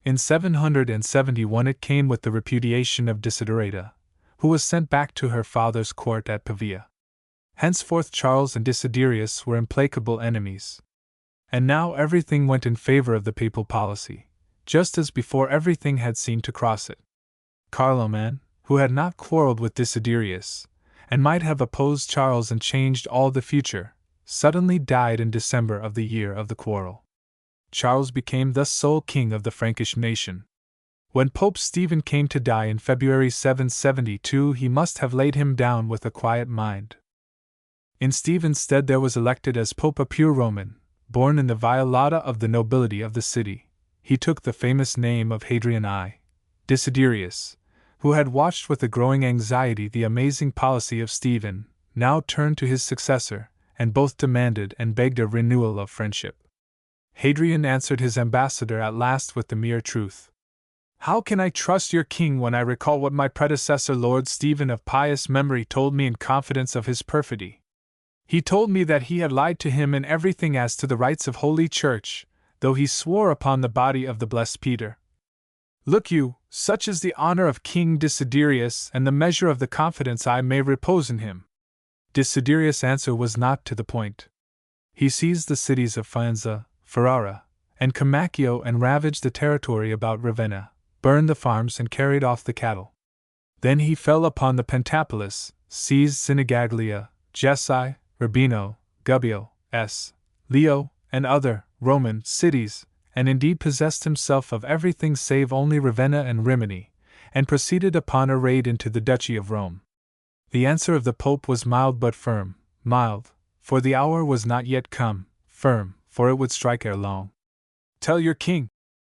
In 771 it came with the repudiation of Desiderata, who was sent back to her father's court at Pavia. Henceforth Charles and Desiderius were implacable enemies. And now everything went in favor of the papal policy, just as before everything had seemed to cross it. Carloman, who had not quarreled with Desiderius, and might have opposed Charles and changed all the future, suddenly died in December of the year of the quarrel. Charles became thus sole king of the Frankish nation. When Pope Stephen came to die in February 772, he must have laid him down with a quiet mind. In Stephen's stead there was elected as Pope a pure Roman, born in the violata of the nobility of the city. He took the famous name of Hadrian I. Desiderius, who had watched with a growing anxiety the amazing policy of Stephen, now turned to his successor, and both demanded and begged a renewal of friendship. Hadrian answered his ambassador at last with the mere truth. "How can I trust your king when I recall what my predecessor Lord Stephen of pious memory told me in confidence of his perfidy? He told me that he had lied to him in everything as to the rites of Holy Church, though he swore upon the body of the blessed Peter. Look you, such is the honor of King Desiderius and the measure of the confidence I may repose in him." Desiderius' answer was not to the point. He seized the cities of Faenza, Ferrara, and Comacchio and ravaged the territory about Ravenna, burned the farms and carried off the cattle. Then he fell upon the Pentapolis, seized Sinigaglia, Gessi, Urbino, Gubbio, Leo, and other Roman cities, and indeed possessed himself of everything save only Ravenna and Rimini, and proceeded upon a raid into the Duchy of Rome. The answer of the Pope was mild but firm, mild, for the hour was not yet come, firm, for it would strike ere long. "Tell your king,"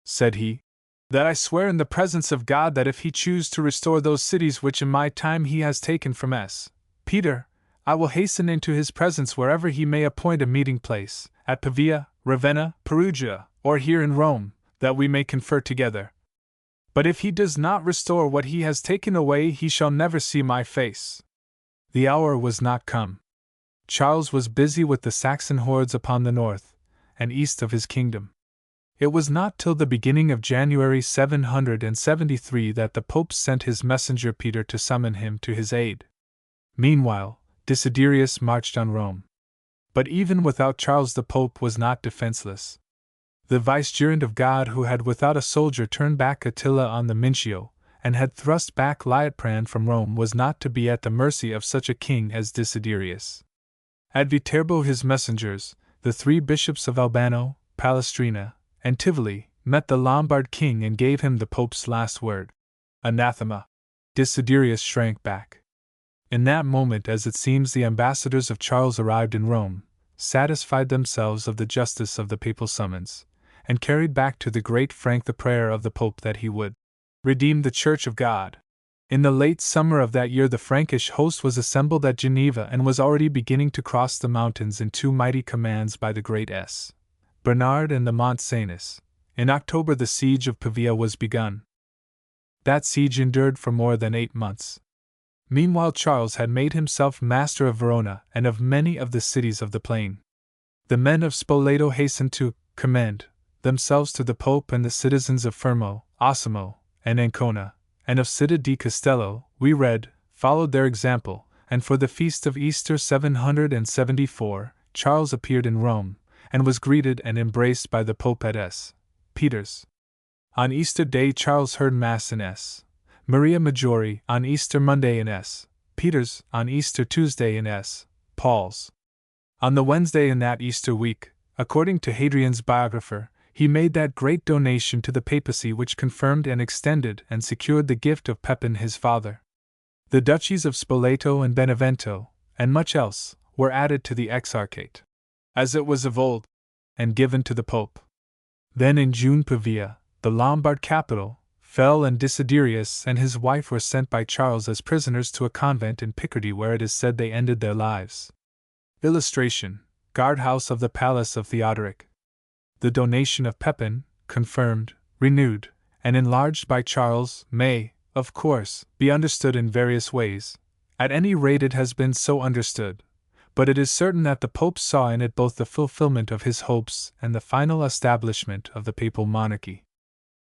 said he, "that I swear in the presence of God that if he choose to restore those cities which in my time he has taken from Peter, I will hasten into his presence wherever he may appoint a meeting place, at Pavia, Ravenna, Perugia, or here in Rome, that we may confer together. But if he does not restore what he has taken away, he shall never see my face." The hour was not come. Charles was busy with the Saxon hordes upon the north and east of his kingdom. It was not till the beginning of January 773 that the Pope sent his messenger Peter to summon him to his aid. Meanwhile, Desiderius marched on Rome. But even without Charles the Pope was not defenseless. The vicegerent of God, who had without a soldier turned back Attila on the Mincio, and had thrust back Liutprand from Rome, was not to be at the mercy of such a king as Desiderius. At Viterbo his messengers, the 3 bishops of Albano, Palestrina, and Tivoli, met the Lombard king and gave him the Pope's last word. Anathema. Desiderius shrank back. In that moment, as it seems, the ambassadors of Charles arrived in Rome, satisfied themselves of the justice of the papal summons, and carried back to the great Frank the prayer of the Pope that he would redeem the Church of God. In the late summer of that year the Frankish host was assembled at Geneva and was already beginning to cross the mountains in 2 mighty commands by the great Bernard and the Mont Cenis. In October the siege of Pavia was begun. That siege endured for more than 8 months. Meanwhile Charles had made himself master of Verona and of many of the cities of the plain. The men of Spoleto hastened to commend themselves to the Pope, and the citizens of Fermo, Osimo, and Ancona, and of Città di Castello, we read, followed their example, and for the feast of Easter 774, Charles appeared in Rome, and was greeted and embraced by the Pope at Peter's. On Easter Day Charles heard Mass in Maria Maggiore, on Easter Monday in Peter's, on Easter Tuesday in Paul's. On the Wednesday in that Easter week, according to Hadrian's biographer, he made that great donation to the papacy which confirmed and extended and secured the gift of Pepin his father. The duchies of Spoleto and Benevento, and much else, were added to the exarchate, as it was of old, and given to the Pope. Then in June Pavia, the Lombard capital, fell, and Desiderius and his wife were sent by Charles as prisoners to a convent in Picardy where it is said they ended their lives. Illustration: guardhouse of the palace of Theodoric. The donation of Pepin, confirmed, renewed, and enlarged by Charles, may, of course, be understood in various ways. At any rate, it has been so understood. But it is certain that the Pope saw in it both the fulfillment of his hopes and the final establishment of the papal monarchy.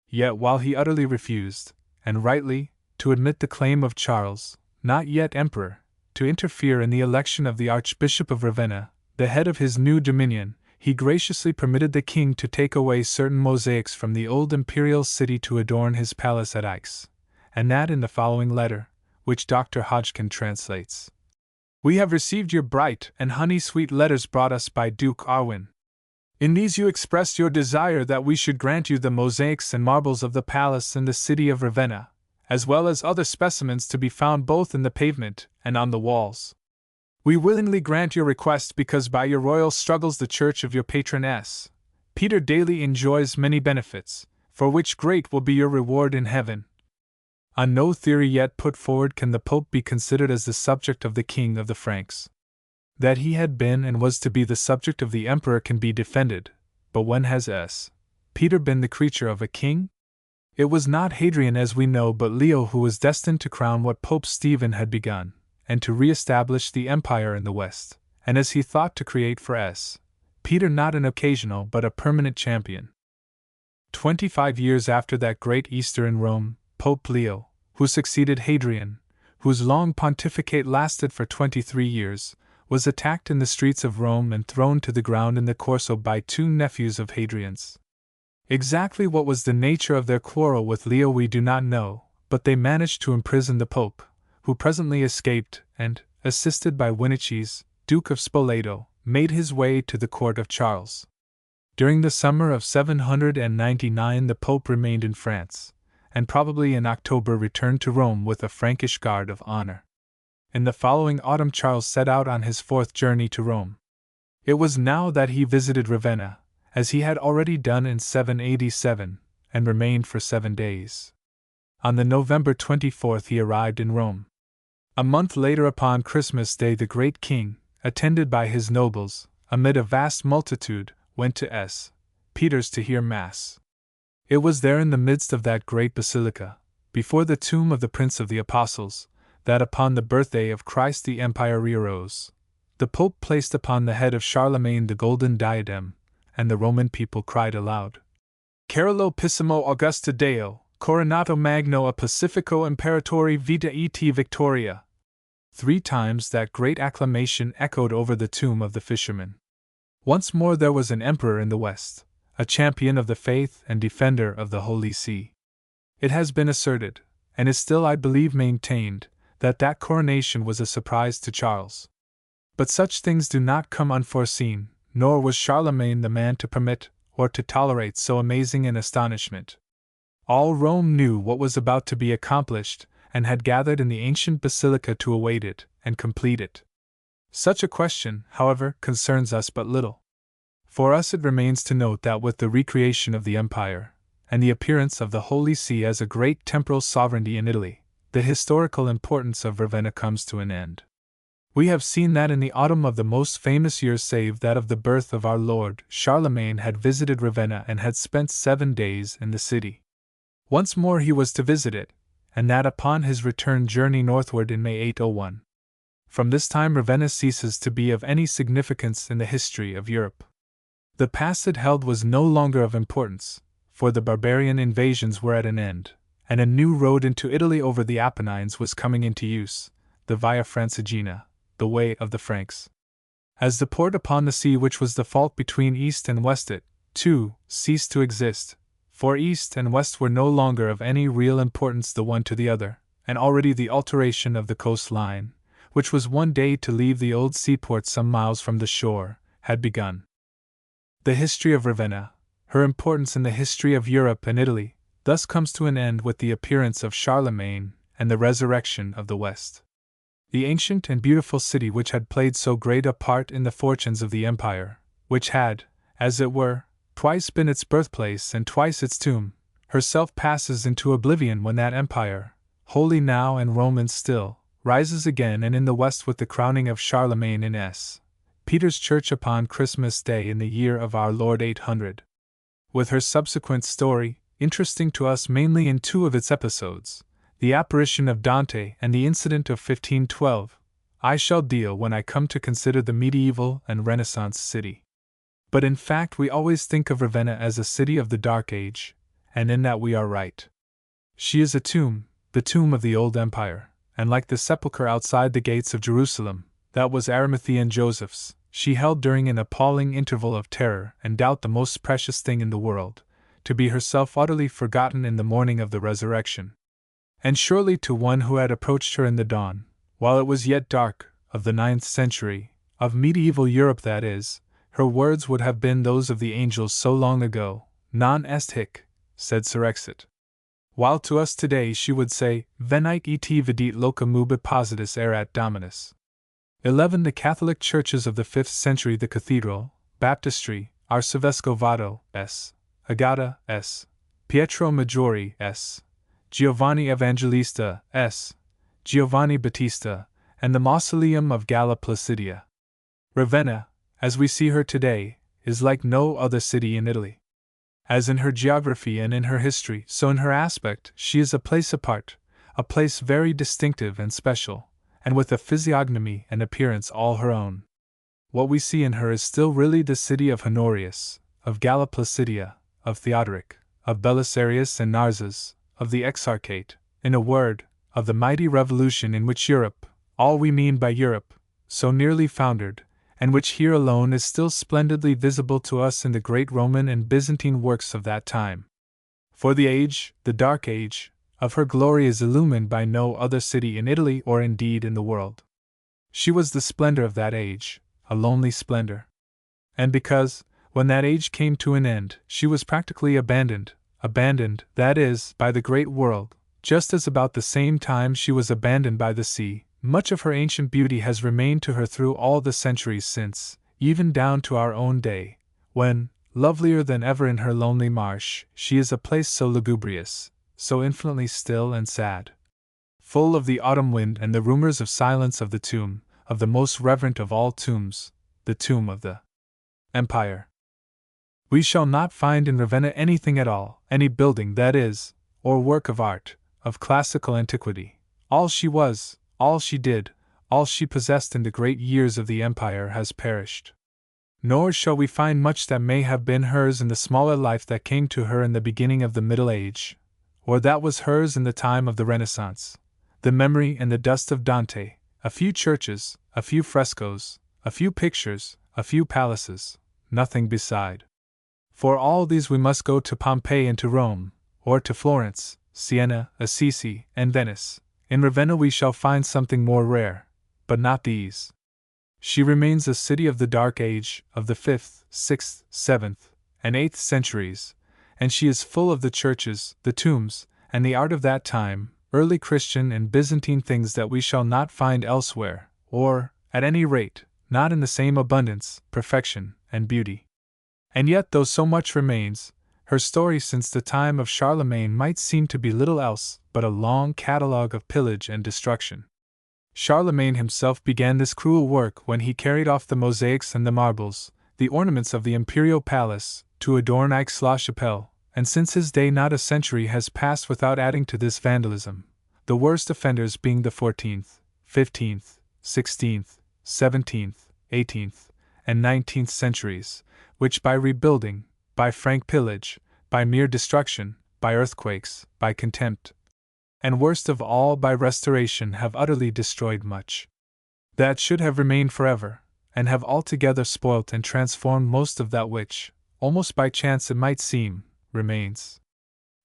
Yet while he utterly refused, and rightly, to admit the claim of Charles, not yet emperor, to interfere in the election of the Archbishop of Ravenna, the head of his new dominion, he graciously permitted the king to take away certain mosaics from the old imperial city to adorn his palace at Aix, and that in the following letter, which Dr. Hodgkin translates. We have received your bright and honey-sweet letters brought us by Duke Arwin. In these you expressed your desire that we should grant you the mosaics and marbles of the palace in the city of Ravenna, as well as other specimens to be found both in the pavement and on the walls. We willingly grant your request because by your royal struggles the church of your patroness, Peter daily enjoys many benefits, for which great will be your reward in heaven. On no theory yet put forward can the Pope be considered as the subject of the King of the Franks. That he had been and was to be the subject of the Emperor can be defended, but when has Peter been the creature of a king? It was not Hadrian as we know but Leo who was destined to crown what Pope Stephen had begun, and to re-establish the empire in the West, and as he thought to create for Peter not an occasional but a permanent champion. 25 years after that great Easter in Rome, Pope Leo, who succeeded Hadrian, whose long pontificate lasted for 23 years, was attacked in the streets of Rome and thrown to the ground in the Corso by two nephews of Hadrian's. Exactly what was the nature of their quarrel with Leo we do not know, but they managed to imprison the Pope, who presently escaped and, assisted by Winichis, Duke of Spoleto, made his way to the court of Charles. During the summer of 799 the Pope remained in France, and probably in October returned to Rome with a Frankish guard of honor. In the following autumn Charles set out on his fourth journey to Rome. It was now that he visited Ravenna, as he had already done in 787, and remained for 7 days. On the November 24th he arrived in Rome. A month later upon Christmas Day the great king, attended by his nobles, amid a vast multitude, went to Peter's to hear Mass. It was there in the midst of that great basilica, before the tomb of the Prince of the Apostles, that upon the birthday of Christ the empire rearose. The Pope placed upon the head of Charlemagne the golden diadem, and the Roman people cried aloud, Carolo Pissimo Augusta Deo, Coronato Magno a Pacifico Imperatori Vita et Victoria. 3 times that great acclamation echoed over the tomb of the fisherman. Once more there was an emperor in the West, a champion of the faith and defender of the Holy See. It has been asserted, and is still I believe maintained, that coronation was a surprise to Charles. But such things do not come unforeseen, nor was Charlemagne the man to permit or to tolerate so amazing an astonishment. All Rome knew what was about to be accomplished, and had gathered in the ancient basilica to await it and complete it. Such a question, however, concerns us but little. For us it remains to note that with the recreation of the empire, and the appearance of the Holy See as a great temporal sovereignty in Italy, the historical importance of Ravenna comes to an end. We have seen that in the autumn of the most famous year save that of the birth of our Lord, Charlemagne had visited Ravenna and had spent 7 days in the city. Once more he was to visit it, and that upon his return journey northward in May 801. From this time Ravenna ceases to be of any significance in the history of Europe. The past it held was no longer of importance, for the barbarian invasions were at an end, and a new road into Italy over the Apennines was coming into use, the Via Francigena, the way of the Franks. As the port upon the sea which was the fault between East and West it, too, ceased to exist, for East and West were no longer of any real importance the one to the other, and already the alteration of the coastline, which was one day to leave the old seaport some miles from the shore, had begun. The history of Ravenna, her importance in the history of Europe and Italy, thus comes to an end with the appearance of Charlemagne and the resurrection of the West. The ancient and beautiful city which had played so great a part in the fortunes of the empire, which had, as it were, twice been its birthplace and twice its tomb, herself passes into oblivion when that empire, holy now and Roman still, rises again and in the West with the crowning of Charlemagne in S. Peter's Church upon Christmas Day in the year of our Lord 800. With her subsequent story, interesting to us mainly in two of its episodes, the apparition of Dante and the incident of 1512, I shall deal when I come to consider the medieval and Renaissance city. But in fact we always think of Ravenna as a city of the Dark Age, and in that we are right. She is a tomb, the tomb of the old empire, and like the sepulchre outside the gates of Jerusalem, that was Arimathean Joseph's, she held during an appalling interval of terror and doubt the most precious thing in the world, to be herself utterly forgotten in the morning of the resurrection. And surely to one who had approached her in the dawn, while it was yet dark, of the 9th century, of medieval Europe that is, her words would have been those of the angels so long ago, non est hic, sed surrexit. While to us today she would say, Venite et vidit locum ubi positus erat Dominus. 11. The Catholic churches of the 5th century, the Cathedral, Baptistry, Arcivescovado, S. Agata, S. Pietro Maggiore, S. Giovanni Evangelista, S. Giovanni Battista, and the Mausoleum of Galla Placidia. Ravenna, as we see her today, is like no other city in Italy. As in her geography and in her history, so in her aspect, she is a place apart, a place very distinctive and special, and with a physiognomy and appearance all her own. What we see in her is still really the city of Honorius, of Galla Placidia, of Theodoric, of Belisarius and Narses, of the Exarchate, in a word, of the mighty revolution in which Europe, all we mean by Europe, so nearly foundered, and which here alone is still splendidly visible to us in the great Roman and Byzantine works of that time. For the age, the Dark Age, of her glory is illumined by no other city in Italy or indeed in the world. She was the splendor of that age, a lonely splendor. And because, when that age came to an end, she was practically abandoned, that is, by the great world, just as about the same time she was abandoned by the sea, much of her ancient beauty has remained to her through all the centuries since, even down to our own day, when, lovelier than ever in her lonely marsh, she is a place so lugubrious, so infinitely still and sad, full of the autumn wind and the rumors of silence of the tomb, of the most reverent of all tombs, the tomb of the Empire. We shall not find in Ravenna anything at all, any building that is, or work of art, of classical antiquity. All she was, all she did, all she possessed in the great years of the Empire has perished. Nor shall we find much that may have been hers in the smaller life that came to her in the beginning of the Middle Age, or that was hers in the time of the Renaissance. The memory and the dust of Dante, a few churches, a few frescoes, a few pictures, a few palaces, nothing beside. For all these we must go to Pompeii and to Rome, or to Florence, Siena, Assisi, and Venice. In Ravenna we shall find something more rare, but not these. She remains a city of the Dark Age, of the 5th, 6th, 7th, and 8th centuries, and she is full of the churches, the tombs, and the art of that time, early Christian and Byzantine things that we shall not find elsewhere, or, at any rate, not in the same abundance, perfection, and beauty. And yet, though so much remains, her story since the time of Charlemagne might seem to be little else but a long catalogue of pillage and destruction. Charlemagne himself began this cruel work when he carried off the mosaics and the marbles, the ornaments of the imperial palace, to adorn Aix-la-Chapelle, and since his day not a century has passed without adding to this vandalism, the worst offenders being the 14th, 15th, 16th, 17th, 18th, and 19th centuries, which by rebuilding, by frank pillage, by mere destruction, by earthquakes, by contempt, and worst of all by restoration have utterly destroyed much that should have remained forever, and have altogether spoilt and transformed most of that which, almost by chance it might seem, remains.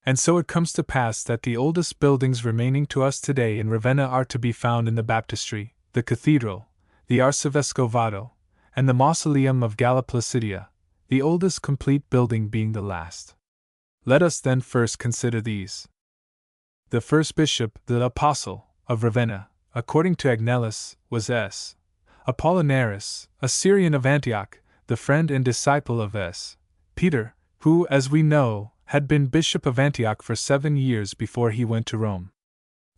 And so it comes to pass that the oldest buildings remaining to us today in Ravenna are to be found in the Baptistry, the Cathedral, the Arcivescovado, and the Mausoleum of Galla Placidia, the oldest complete building being the last. Let us then first consider these. The first bishop, the Apostle, of Ravenna, according to Agnellus, was S. Apollinaris, a Syrian of Antioch, the friend and disciple of S. Peter, who, as we know, had been bishop of Antioch for 7 years before he went to Rome.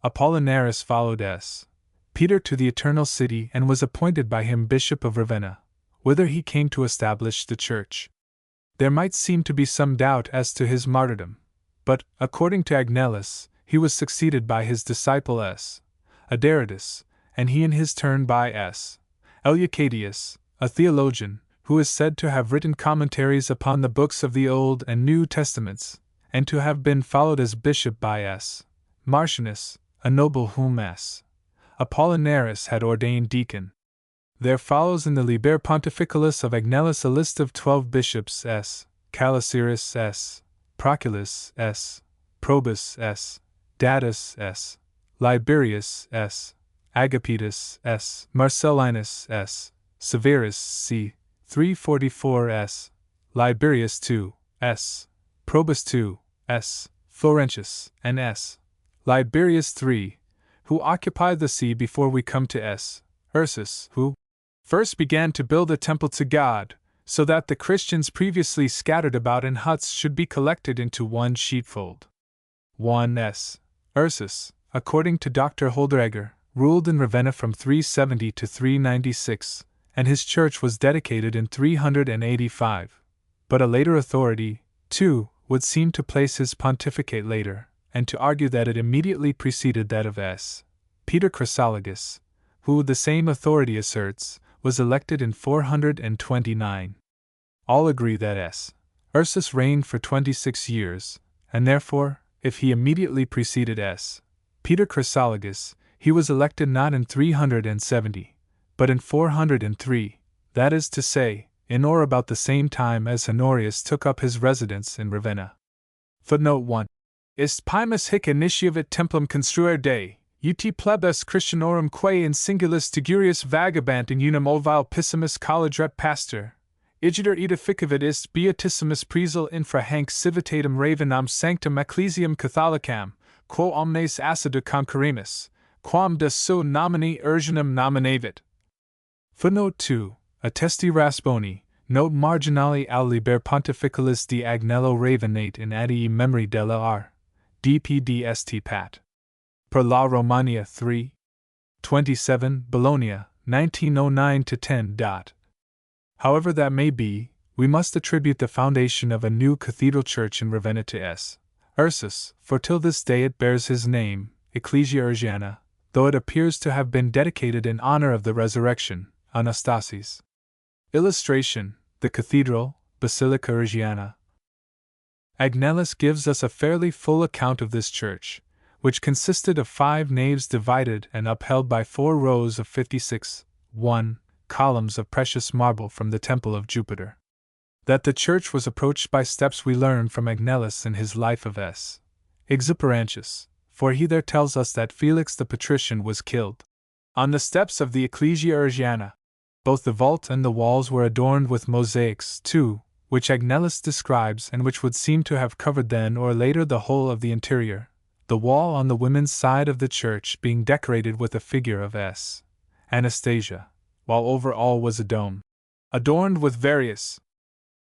Apollinaris followed S. Peter to the Eternal City and was appointed by him bishop of Ravenna, whither he came to establish the church. There might seem to be some doubt as to his martyrdom, but, according to Agnellus, he was succeeded by his disciple S. Aderitus, and he in his turn by S. Eutychius, a theologian, who is said to have written commentaries upon the books of the Old and New Testaments, and to have been followed as bishop by S. Marcianus, a noble whom S. Apollinaris had ordained deacon. There follows in the Liber Pontificalis of Agnellus a list of 12 bishops: S. Calicyrus S. Proculus S. Probus S. Datus S. Liberius S. Agapetus S. Marcellinus S. Severus c. 344 S. Liberius II S. Probus II S. Florentius and S. Liberius III, who occupied the see before we come to S. Ursus, who first began to build a temple to God, so that the Christians previously scattered about in huts should be collected into one sheepfold. 1 S. Ursus, according to Dr. Holderegger, ruled in Ravenna from 370 to 396, and his church was dedicated in 385. But a later authority, too, would seem to place his pontificate later, and to argue that it immediately preceded that of S. Peter Chrysologus, who, the same authority asserts, was elected in 429. All agree that S. Ursus reigned for 26 years, and therefore, if he immediately preceded S. Peter Chrysologus, he was elected not in 370, but in 403, that is to say, in or about the same time as Honorius took up his residence in Ravenna. Footnote 1. Ist Pimus hic initiavit templum construere Dei, ut plebes Christianorum quae in singulis tigurius vagabant in unum ovile pissimus collegret pastor, igiter edificavit ist beatissimus presel infra hanc civitatem Ravenam sanctum ecclesiam catholicam, quo omnes acidu concurrimus, quam de su nomini urgenum nominavit. Footnote 2. Attesti Rasponi, note marginali al liber pontificalis di Agnello Ravenate in adii memori della R. DPDST Pat. Per la Romania 3. 27, Bologna, 1909-10. However that may be, we must attribute the foundation of a new cathedral church in Ravenna to S. Ursus, for till this day it bears his name, Ecclesia Urgiana, though it appears to have been dedicated in honor of the resurrection, Anastasis. Illustration: the cathedral, Basilica Urgiana. Agnellus gives us a fairly full account of this church, which consisted of 5 naves divided and upheld by 4 rows of 56, 1, columns of precious marble from the temple of Jupiter. That the church was approached by steps we learn from Agnellus in his Life of S. Exuperantius, for he there tells us that Felix the patrician was killed on the steps of the Ecclesia Urgiana. Both the vault and the walls were adorned with mosaics, too, which Agnellus describes and which would seem to have covered then or later the whole of the interior, the wall on the women's side of the church being decorated with a figure of S. Anastasia, while over all was a dome, adorned with various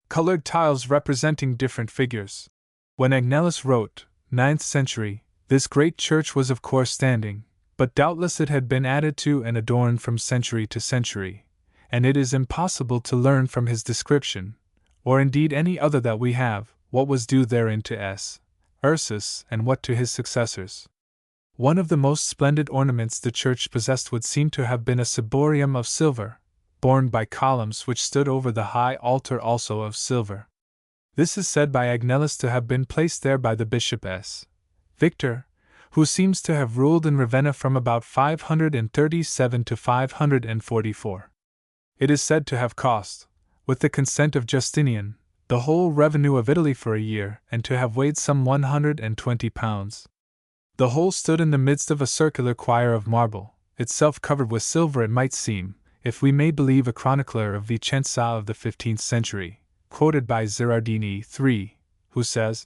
colored tiles representing different figures. When Agnellus wrote, 9th century, this great church was of course standing, but doubtless it had been added to and adorned from century to century, and it is impossible to learn from his description, or indeed any other that we have, what was due therein to S. Ursus and what to his successors. One of the most splendid ornaments the church possessed would seem to have been a ciborium of silver, borne by columns which stood over the high altar also of silver. This is said by Agnellus to have been placed there by the bishop S. Victor, who seems to have ruled in Ravenna from about 537 to 544. It is said to have cost, with the consent of Justinian, the whole revenue of Italy for a year, and to have weighed some 120 pounds. The whole stood in the midst of a circular choir of marble, itself covered with silver it might seem, if we may believe a chronicler of Vicenza of the 15th century, quoted by Zerardini 3, who says,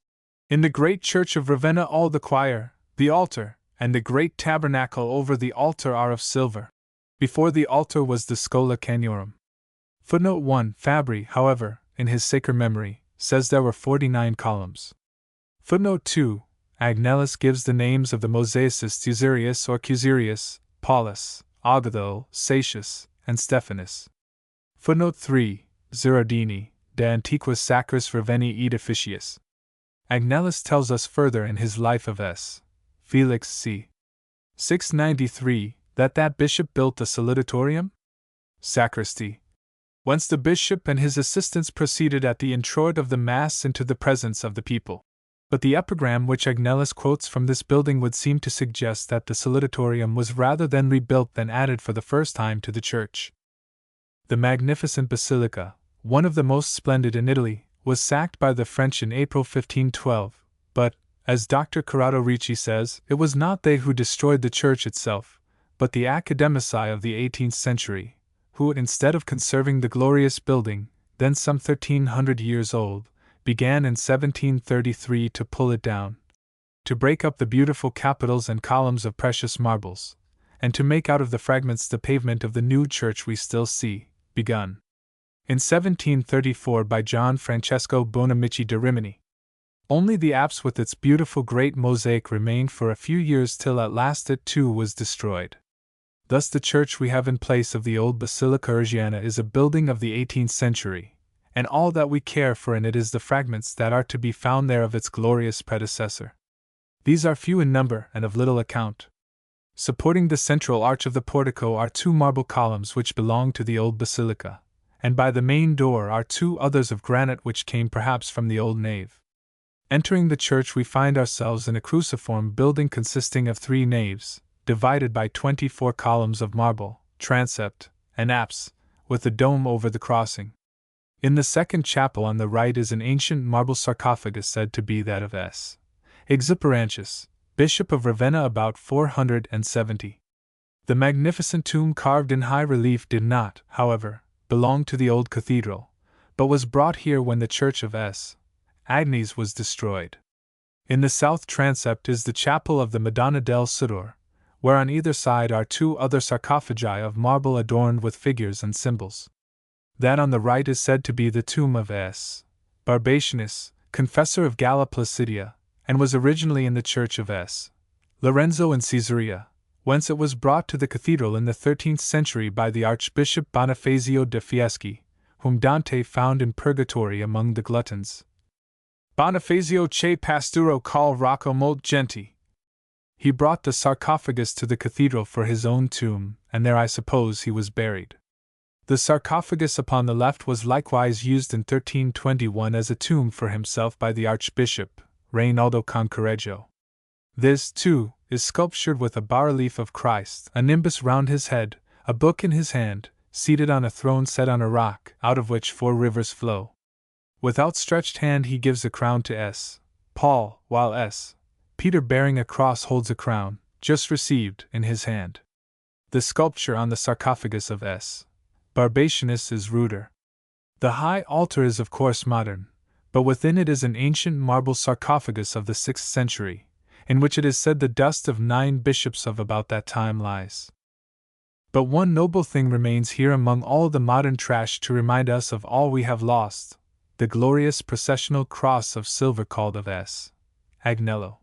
"In the great church of Ravenna all the choir, the altar, and the great tabernacle over the altar are of silver. Before the altar was the Scola Caniorum." Footnote 1. Fabri, however, in his Sacred Memory, says there were 49 columns. Footnote 2. Agnellus gives the names of the mosaicists Usurius or Cusurius, Paulus, Agatho, Satius, and Stephanus. Footnote 3. Zerardini, De Antiquis Sacris Ravenni Edificiis. Agnellus tells us further in his Life of S. Felix c. 693 that bishop built a salutatorium, sacristy, whence the bishop and his assistants proceeded at the introit of the Mass into the presence of the people. But the epigram which Agnellus quotes from this building would seem to suggest that the salutatorium was rather then rebuilt than added for the first time to the church. The magnificent basilica, one of the most splendid in Italy, was sacked by the French in April 1512, but, as Dr. Corrado Ricci says, it was not they who destroyed the church itself, but the academici of the 18th century, who, instead of conserving the glorious building, then some 1300 years old, began in 1733 to pull it down, to break up the beautiful capitals and columns of precious marbles, and to make out of the fragments the pavement of the new church we still see, begun in 1734 by John Francesco Bonamici da Rimini. Only the apse with its beautiful great mosaic remained for a few years till at last it too was destroyed. Thus the church we have in place of the old Basilica Urgiana is a building of the 18th century, and all that we care for in it is the fragments that are to be found there of its glorious predecessor. These are few in number and of little account. Supporting the central arch of the portico are 2 marble columns which belong to the old basilica, and by the main door are 2 others of granite which came perhaps from the old nave. Entering the church we find ourselves in a cruciform building consisting of 3 naves, divided by 24 columns of marble, transept, and apse, with a dome over the crossing. In the second chapel on the right is an ancient marble sarcophagus said to be that of S. Exuperantius, Bishop of Ravenna about 470. The magnificent tomb carved in high relief did not, however, belong to the old cathedral, but was brought here when the church of S. Agnes was destroyed. In the south transept is the chapel of the Madonna del Sudor, where on either side are 2 other sarcophagi of marble adorned with figures and symbols. That on the right is said to be the tomb of S. Barbationis, confessor of Galla Placidia, and was originally in the church of S. Lorenzo in Caesarea, whence it was brought to the cathedral in the 13th century by the Archbishop Bonifacio de Fieschi, whom Dante found in purgatory among the gluttons. Bonifacio che pasturo call Rocco molt genti. He brought the sarcophagus to the cathedral for his own tomb, and there I suppose he was buried. The sarcophagus upon the left was likewise used in 1321 as a tomb for himself by the Archbishop, Reynaldo Concorreggio. This, too, is sculptured with a bas-relief of Christ, a nimbus round his head, a book in his hand, seated on a throne set on a rock, out of which 4 rivers flow. With outstretched hand he gives a crown to S. Paul, while S. Peter bearing a cross holds a crown, just received, in his hand. The sculpture on the sarcophagus of S. Barbationis is ruder. The high altar is of course modern, but within it is an ancient marble sarcophagus of the 6th century, in which it is said the dust of 9 bishops of about that time lies. But one noble thing remains here among all the modern trash to remind us of all we have lost, the glorious processional cross of silver called of S. Agnello.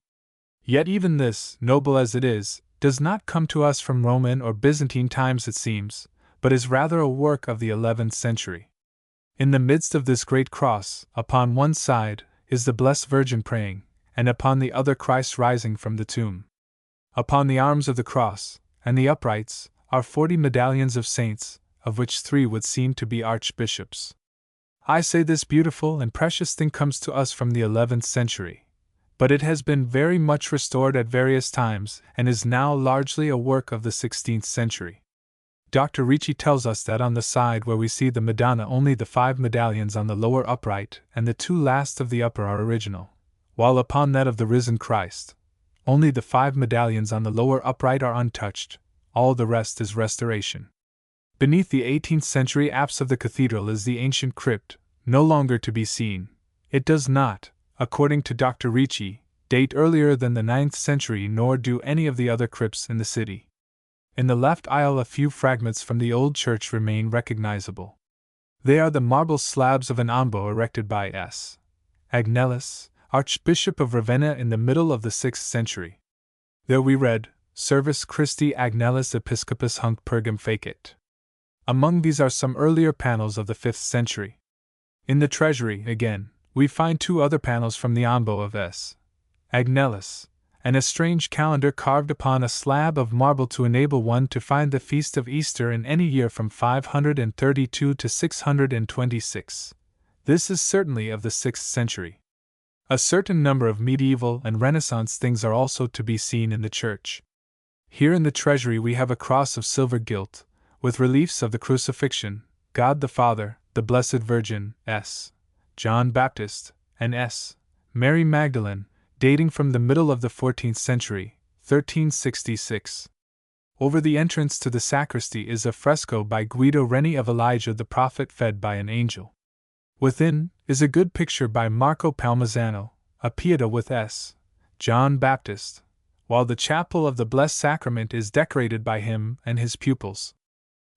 Yet even this, noble as it is, does not come to us from Roman or Byzantine times it seems, but is rather a work of the 11th century. In the midst of this great cross, upon one side, is the Blessed Virgin praying, and upon the other Christ rising from the tomb. Upon the arms of the cross, and the uprights, are 40 medallions of saints, of which 3 would seem to be archbishops. I say this beautiful and precious thing comes to us from the 11th century, but it has been very much restored at various times, and is now largely a work of the 16th century. Dr. Ricci tells us that on the side where we see the Madonna only the 5 medallions on the lower upright and the 2 last of the upper are original, while upon that of the risen Christ, only the 5 medallions on the lower upright are untouched, all the rest is restoration. Beneath the 18th century apse of the cathedral is the ancient crypt, no longer to be seen. It does not, according to Dr. Ricci, date earlier than the 9th century, nor do any of the other crypts in the city. In the left aisle, a few fragments from the old church remain recognizable. They are the marble slabs of an ambo erected by S. Agnellus, Archbishop of Ravenna, in the middle of the 6th century. There we read, Servus Christi Agnellus Episcopus Hunc Pergam Facit. Among these are some earlier panels of the 5th century. In the treasury, again, we find 2 other panels from the ambo of S. Agnellus, and a strange calendar carved upon a slab of marble to enable one to find the feast of Easter in any year from 532 to 626. This is certainly of the 6th century. A certain number of medieval and Renaissance things are also to be seen in the church. Here in the treasury we have a cross of silver gilt, with reliefs of the crucifixion, God the Father, the Blessed Virgin, S. John Baptist, and S. Mary Magdalene, dating from the middle of the 14th century, 1366. Over the entrance to the sacristy is a fresco by Guido Reni of Elijah the prophet fed by an angel. Within is a good picture by Marco Palmisano, a Pieta with S. John Baptist, while the chapel of the Blessed Sacrament is decorated by him and his pupils.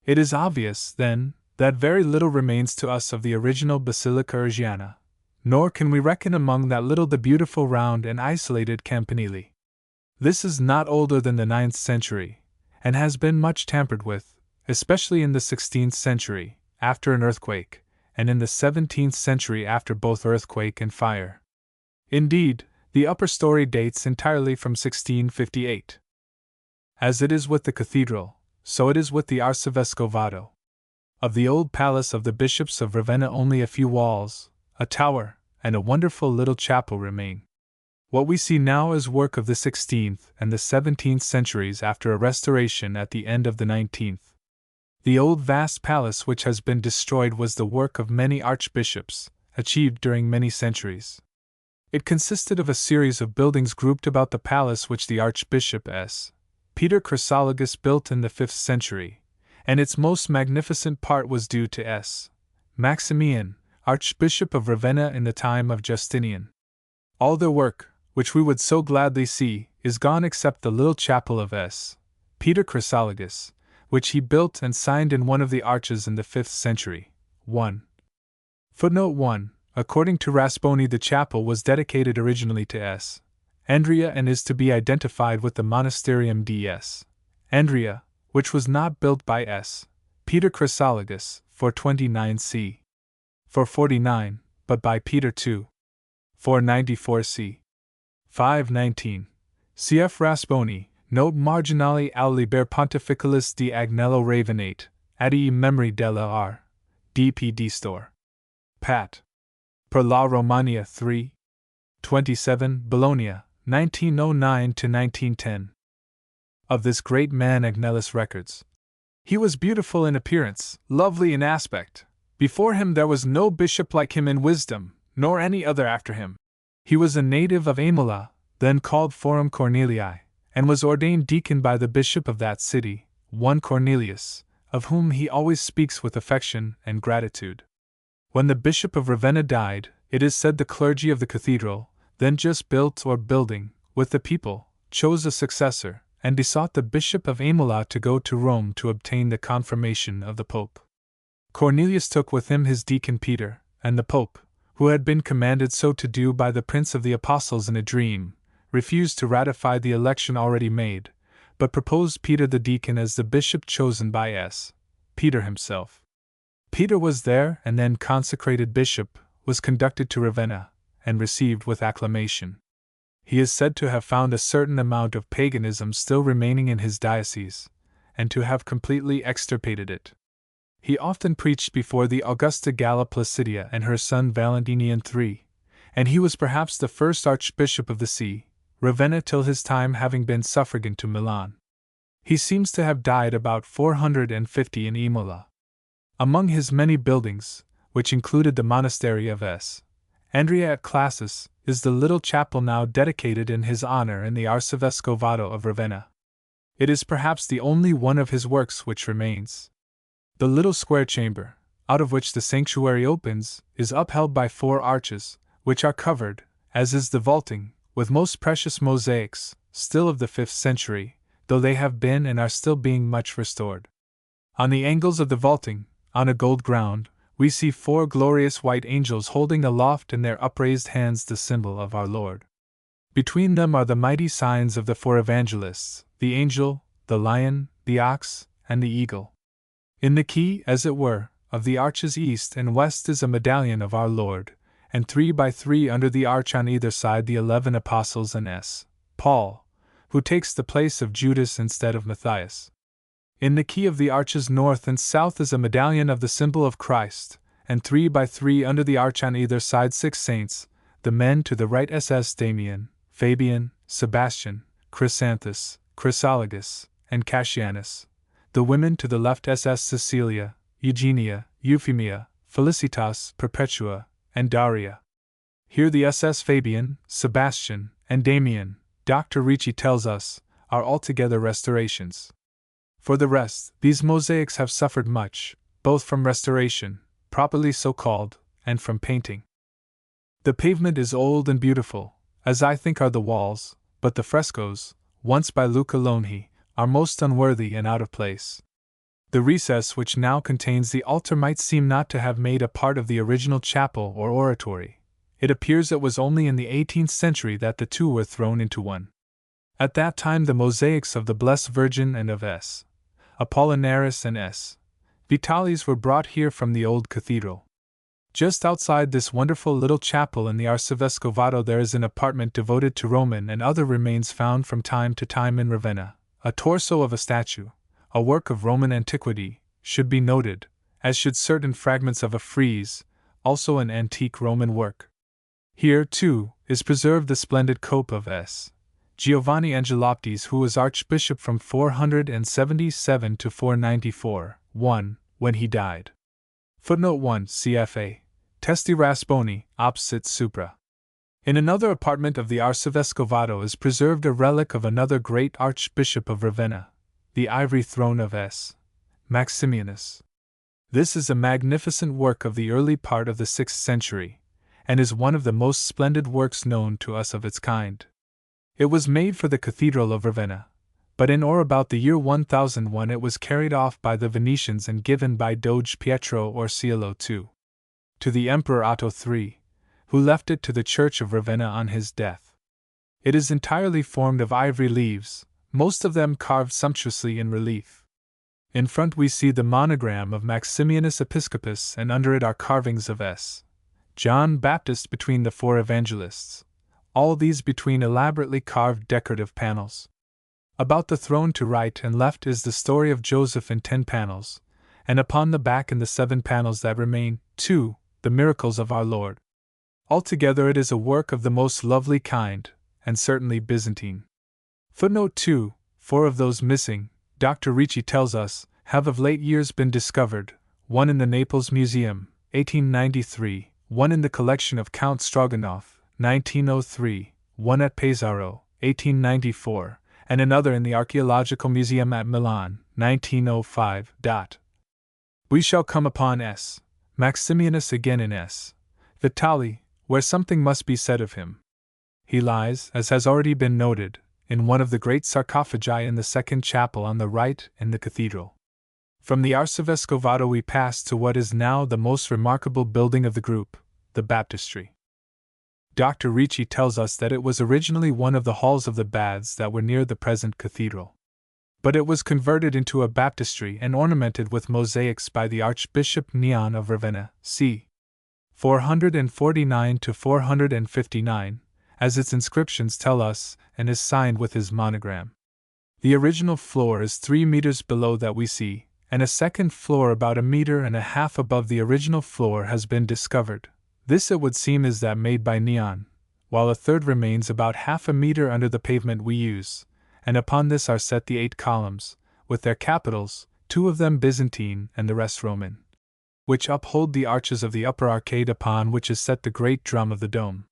It is obvious, then, that very little remains to us of the original Basilica Urgiana, nor can we reckon among that little the beautiful round and isolated campanile. This is not older than the 9th century, and has been much tampered with, especially in the 16th century, after an earthquake, and in the 17th century after both earthquake and fire. Indeed, the upper story dates entirely from 1658. As it is with the cathedral, so it is with the Arcivescovado. Of the old palace of the bishops of Ravenna only a few walls, a tower, and a wonderful little chapel remain. What we see now is work of the 16th and the 17th centuries after a restoration at the end of the 19th. The old vast palace which has been destroyed was the work of many archbishops, achieved during many centuries. It consisted of a series of buildings grouped about the palace which the Archbishop S. Peter Chrysologus built in the 5th century, and its most magnificent part was due to S. Maximian, Archbishop of Ravenna in the time of Justinian. All their work, which we would so gladly see, is gone except the little chapel of S. Peter Chrysologus, which he built and signed in one of the arches in the 5th century. 1. Footnote 1. According to Rasponi, the chapel was dedicated originally to S. Andrea and is to be identified with the Monasterium ds. Andrea, which was not built by S. Peter Chrysologus, 429 c. 449, but by Peter II. 494 c. 519. Cf. Rasponi, note marginali al liber pontificalis di Agnello Ravenate, adi memori della R. D.P.D. Store. Pat. Per la Romania 3. 27, Bologna, 1909–1910. Of this great man Agnellus records. He was beautiful in appearance, lovely in aspect. Before him there was no bishop like him in wisdom, nor any other after him. He was a native of Imola, then called Forum Cornelii, and was ordained deacon by the bishop of that city, one Cornelius, of whom he always speaks with affection and gratitude. When the bishop of Ravenna died, it is said the clergy of the cathedral, then just built or building, with the people, chose a successor, and besought the bishop of Imola to go to Rome to obtain the confirmation of the pope. Cornelius took with him his deacon Peter, and the pope, who had been commanded so to do by the prince of the apostles in a dream, refused to ratify the election already made, but proposed Peter the deacon as the bishop chosen by S. Peter himself. Peter was there, and then consecrated bishop, was conducted to Ravenna, and received with acclamation. He is said to have found a certain amount of paganism still remaining in his diocese, and to have completely extirpated it. He often preached before the Augusta Galla Placidia and her son Valentinian III, and he was perhaps the first archbishop of the see, Ravenna, till his time having been suffragan to Milan. He seems to have died about 450 in Imola. Among his many buildings, which included the monastery of S. Andrea at Classis, is the little chapel now dedicated in his honor in the Arcivescovado of Ravenna. It is perhaps the only one of his works which remains. The little square chamber, out of which the sanctuary opens, is upheld by 4 arches, which are covered, as is the vaulting, with most precious mosaics, still of the 5th century, though they have been and are still being much restored. On the angles of the vaulting, on a gold ground, we see 4 glorious white angels holding aloft in their upraised hands the symbol of our Lord. Between them are the mighty signs of the 4 evangelists, the angel, the lion, the ox, and the eagle. In the key, as it were, of the arches east and west is a medallion of our Lord, and 3 by 3 under the arch on either side the 11 apostles and S. Paul, who takes the place of Judas instead of Matthias. In the key of the arches north and south is a medallion of the symbol of Christ, and 3 by 3 under the arch on either side 6 saints, the men to the right SS Damian, Fabian, Sebastian, Chrysanthus, Chrysologus, and Cassianus, the women to the left SS Cecilia, Eugenia, Euphemia, Felicitas, Perpetua, and Daria. Here the SS Fabian, Sebastian, and Damian, Dr. Ricci tells us, are altogether restorations. For the rest, these mosaics have suffered much, both from restoration, properly so called, and from painting. The pavement is old and beautiful, as I think are the walls, but the frescoes, once by Luca Lonhi, are most unworthy and out of place. The recess which now contains the altar might seem not to have made a part of the original chapel or oratory. It appears it was only in the 18th century that the 2 were thrown into one. At that time the mosaics of the Blessed Virgin and of S. Apollinaris and S. Vitalis were brought here from the old cathedral. Just outside this wonderful little chapel in the Arcivescovado there is an apartment devoted to Roman and other remains found from time to time in Ravenna. A torso of a statue, a work of Roman antiquity, should be noted, as should certain fragments of a frieze, also an antique Roman work. Here, too, is preserved the splendid cope of S. Giovanni Angeloptes, who was archbishop from 477 to 494, 1, when he died. Footnote 1 CFA. Testi Rasponi, opsit supra. In another apartment of the Arcivescovado is preserved a relic of another great archbishop of Ravenna, the ivory throne of S. Maximianus. This is a magnificent work of the early part of the 6th century, and is one of the most splendid works known to us of its kind. It was made for the Cathedral of Ravenna, but in or about the year 1001 it was carried off by the Venetians and given by Doge Pietro Orseolo II to the Emperor Otto III, who left it to the Church of Ravenna on his death. It is entirely formed of ivory leaves, most of them carved sumptuously in relief. In front we see the monogram of Maximianus Episcopus, and under it are carvings of S. John Baptist between the 4 evangelists, all these between elaborately carved decorative panels. About the throne to right and left is the story of Joseph in 10 panels, and upon the back in the 7 panels that remain, 2, the miracles of our Lord. Altogether it is a work of the most lovely kind, and certainly Byzantine. Footnote 2, 4 of those missing, Dr. Ricci tells us, have of late years been discovered, one in the Naples Museum, 1893, one in the collection of Count Stroganoff, 1903, one at Pesaro, 1894, and another in the Archaeological Museum at Milan, 1905. We shall come upon S. Maximianus again in S. Vitali, where something must be said of him. He lies, as has already been noted, in one of the great sarcophagi in the 2nd chapel on the right in the cathedral. From the Arcivescovado we pass to what is now the most remarkable building of the group, the baptistry. Dr. Ricci tells us that it was originally one of the halls of the baths that were near the present cathedral. But it was converted into a baptistry and ornamented with mosaics by the Archbishop Neon of Ravenna, c. 449 to 459, as its inscriptions tell us, and is signed with his monogram. The original floor is 3 meters below that we see, and a second floor about 1.5 meters above the original floor has been discovered. This it would seem is that made by Neon, while a third remains about 0.5 meter under the pavement we use, and upon this are set the 8 columns, with their capitals, 2 of them Byzantine and the rest Roman, which uphold the arches of the upper arcade upon which is set the great drum of the dome.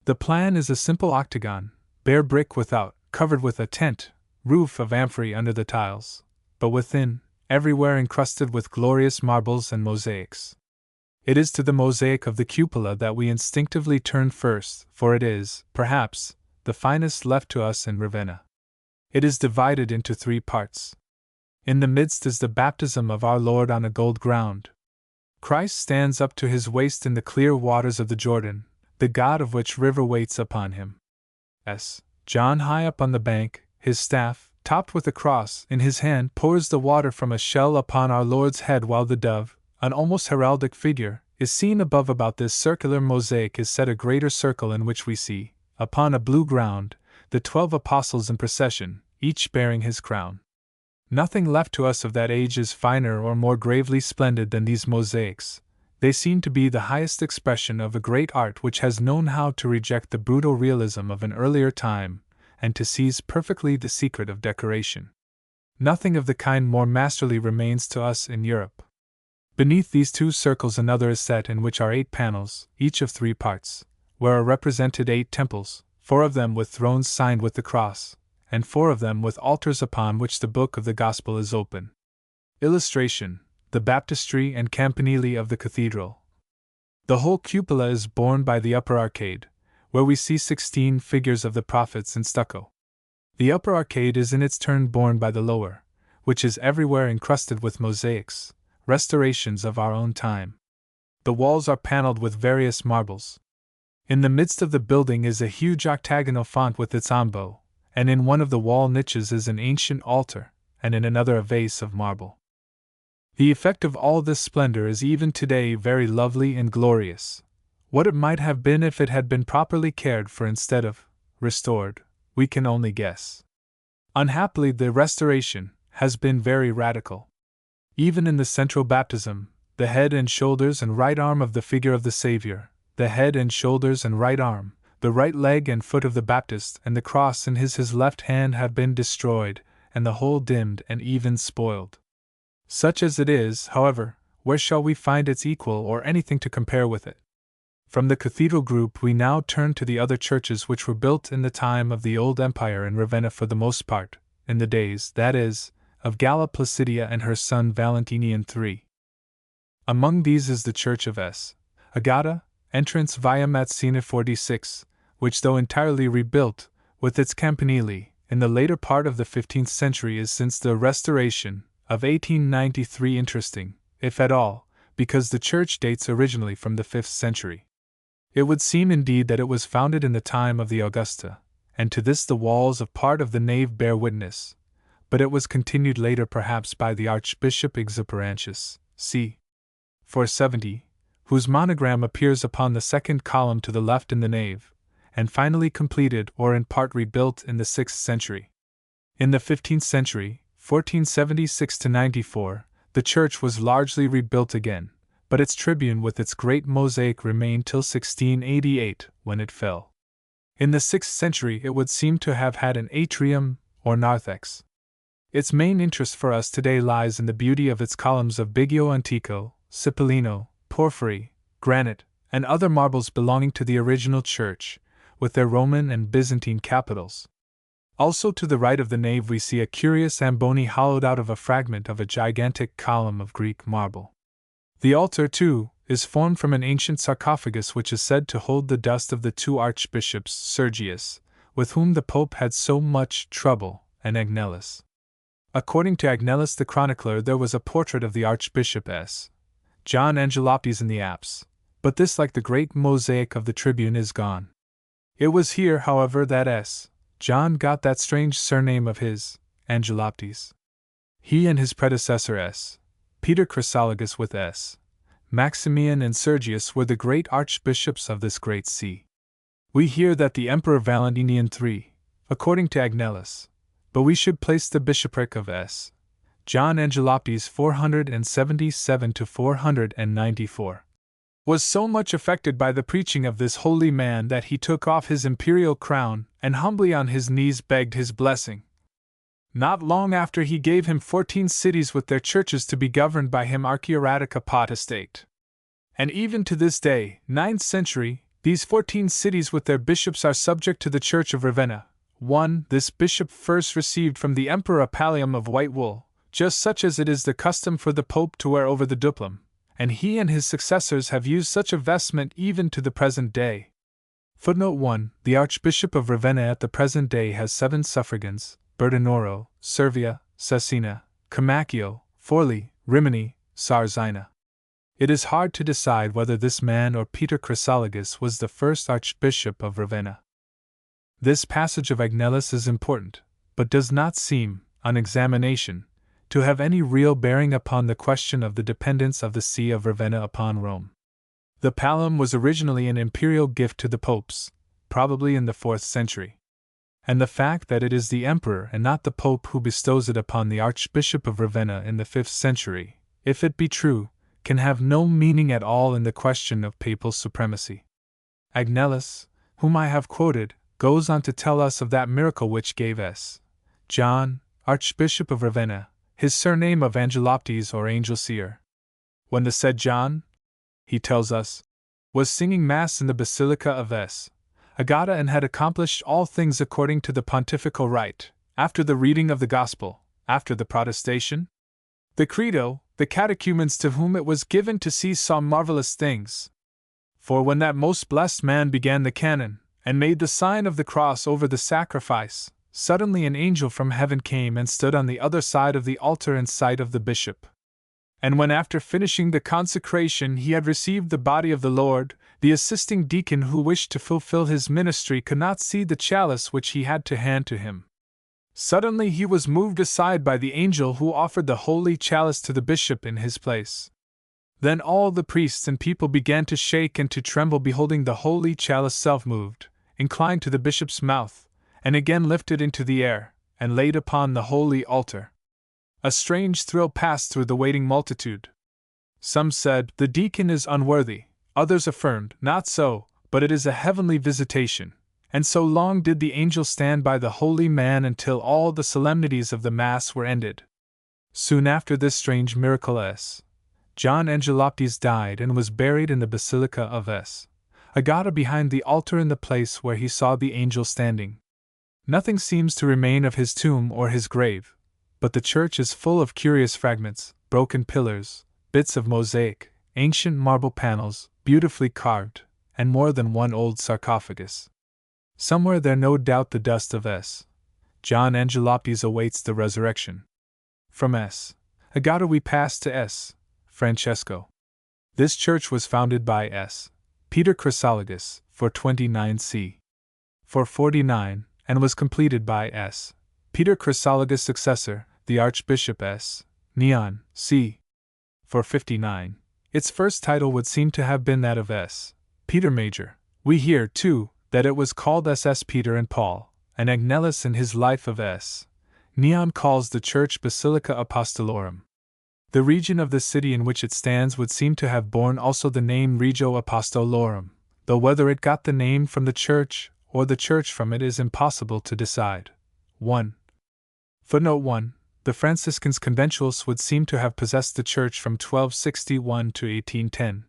The plan is a simple octagon, bare brick without, covered with a tent, roof of amphory under the tiles, but within, everywhere encrusted with glorious marbles and mosaics. It is to the mosaic of the cupola that we instinctively turn first, for it is, perhaps, the finest left to us in Ravenna. It is divided into 3 parts. In the midst is the baptism of our Lord on a gold ground. Christ stands up to his waist in the clear waters of the Jordan, the God of which river waits upon him. John high up on the bank, his staff, topped with a cross, in his hand, pours the water from a shell upon our Lord's head, while the dove, an almost heraldic figure, is seen above. About this circular mosaic is set a greater circle in which we see, upon a blue ground, the 12 apostles in procession, each bearing his crown. Nothing left to us of that age is finer or more gravely splendid than these mosaics. They seem to be the highest expression of a great art which has known how to reject the brutal realism of an earlier time, and to seize perfectly the secret of decoration. Nothing of the kind more masterly remains to us in Europe. Beneath these 2 circles another is set, in which are 8 panels, each of 3 parts, where are represented 8 temples, 4 of them with thrones signed with the cross, and 4 of them with altars upon which the book of the Gospel is open. Illustration: the baptistry and campanile of the cathedral. The whole cupola is borne by the upper arcade, where we see 16 figures of the prophets in stucco. The upper arcade is in its turn borne by the lower, which is everywhere encrusted with mosaics, restorations of our own time. The walls are paneled with various marbles. In the midst of the building is a huge octagonal font with its ambo, and in one of the wall niches is an ancient altar, and in another a vase of marble. The effect of all this splendor is even today very lovely and glorious. What it might have been if it had been properly cared for instead of restored, we can only guess. Unhappily, the restoration has been very radical. Even in the central baptism, the head and shoulders and right arm of the figure of the Savior, the head and shoulders and right arm, the right leg and foot of the Baptist, and the cross in his left hand have been destroyed, and the whole dimmed and even spoiled. Such as it is, however, where shall we find its equal or anything to compare with it? From the cathedral group we now turn to the other churches which were built in the time of the Old Empire in Ravenna, for the most part, in the days, that is, of Galla Placidia and her son Valentinian III. Among these is the church of Agata, entrance via Mazzina 46, which, though entirely rebuilt, with its campanile, in the later part of the 15th century, is since the restoration of 1893 interesting, if at all, because the church dates originally from the 5th century. It would seem indeed that it was founded in the time of the Augusta, and to this the walls of part of the nave bear witness, but it was continued later perhaps by the Archbishop Exuperantius, c. 470, whose monogram appears upon the second column to the left in the nave, and finally completed or in part rebuilt in the 6th century. In the 15th century, 1476–94, the church was largely rebuilt again, but its tribune with its great mosaic remained till 1688, when it fell. In the 6th century it would seem to have had an atrium, or narthex. Its main interest for us today lies in the beauty of its columns of Biggio Antico, Cipollino, porphyry, granite, and other marbles belonging to the original church, with their Roman and Byzantine capitals. Also to the right of the nave we see a curious ambony hollowed out of a fragment of a gigantic column of Greek marble. The altar, too, is formed from an ancient sarcophagus which is said to hold the dust of the 2 archbishops, Sergius, with whom the Pope had so much trouble, and Agnellus. According to Agnellus the chronicler, there was a portrait of the Archbishop John Angeloptes in the apse, but this, like the great mosaic of the tribune, is gone. It was here, however, that John got that strange surname of his, Angeloptes. He and his predecessor Peter Chrysologus with Maximian and Sergius were the great archbishops of this great see. We hear that the Emperor Valentinian III, according to Agnellus, but we should place the bishopric of John Angeloptes 477–494, was so much affected by the preaching of this holy man that he took off his imperial crown and humbly on his knees begged his blessing. Not long after he gave him 14 cities with their churches to be governed by him archieratica potestate. And even to this day, 9th century, these 14 cities with their bishops are subject to the Church of Ravenna. 1. This bishop first received from the emperor a pallium of white wool. just such as it is the custom for the Pope to wear over the duplum, and he and his successors have used such a vestment even to the present day. Footnote 1. The Archbishop of Ravenna at the present day has 7 suffragans: Bertinoro, Servia, Cesena, Comacchio, Forli, Rimini, Sarzina. It is hard to decide whether this man or Peter Chrysologus was the first Archbishop of Ravenna. This passage of Agnellus is important, but does not seem, on examination, to have any real bearing upon the question of the dependence of the See of Ravenna upon Rome. The pallium was originally an imperial gift to the popes, probably in the 4th century. And the fact that it is the emperor and not the pope who bestows it upon the Archbishop of Ravenna in the 5th century, if it be true, can have no meaning at all in the question of papal supremacy. Agnellus, whom I have quoted, goes on to tell us of that miracle which gave S. John, Archbishop of Ravenna, his surname of Angeloptes or angel seer. When the said John, he tells us, was singing Mass in the Basilica of S. Agata and had accomplished all things according to the pontifical rite, after the reading of the Gospel, after the protestation, the Credo, the catechumens to whom it was given to see saw marvelous things. For when that most blessed man began the canon, and made the sign of the cross over the sacrifice, suddenly an angel from heaven came and stood on the other side of the altar in sight of the bishop. And when after finishing the consecration he had received the body of the Lord, the assisting deacon who wished to fulfill his ministry could not see the chalice which he had to hand to him. Suddenly he was moved aside by the angel who offered the holy chalice to the bishop in his place. Then all the priests and people began to shake and to tremble, beholding the holy chalice self-moved, inclined to the bishop's mouth, and again lifted into the air, and laid upon the holy altar. A strange thrill passed through the waiting multitude. Some said, "The deacon is unworthy," others affirmed, "Not so, but it is a heavenly visitation." And so long did the angel stand by the holy man until all the solemnities of the Mass were ended. Soon after this strange miracle S. John Angeloptes died and was buried in the Basilica of S. Agata behind the altar in the place where he saw the angel standing. Nothing seems to remain of his tomb or his grave, but the church is full of curious fragments, broken pillars, bits of mosaic, ancient marble panels, beautifully carved, and more than one old sarcophagus. Somewhere there no doubt the dust of S. John Angeloptes awaits the resurrection. From S. Agata we pass to S. Francesco. This church was founded by S. Peter Chrysologus, 429 c. 449, and was completed by S. Peter Chrysologus' successor, the Archbishop S. Neon, c. 459. Its first title would seem to have been that of S. Peter Major. We hear, too, that it was called SS Peter and Paul, and Agnellus in his Life of S. Neon calls the church Basilica Apostolorum. The region of the city in which it stands would seem to have borne also the name Regio Apostolorum, though whether it got the name from the church or the church from it is impossible to decide. 1. Footnote 1. The Franciscans Conventuals would seem to have possessed the church from 1261 to 1810.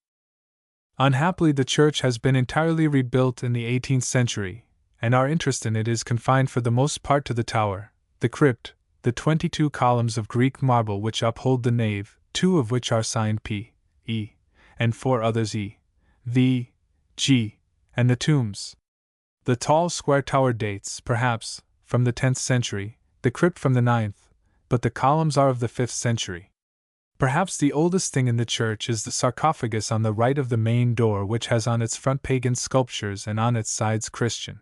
Unhappily, the church has been entirely rebuilt in the 18th century, and our interest in it is confined for the most part to the tower, the crypt, the 22 columns of Greek marble which uphold the nave, 2 of which are signed P, E, and 4 others E, V, G, and the tombs. The tall square tower dates, perhaps, from the 10th century, the crypt from the 9th, but the columns are of the 5th century. Perhaps the oldest thing in the church is the sarcophagus on the right of the main door, which has on its front pagan sculptures and on its sides Christian.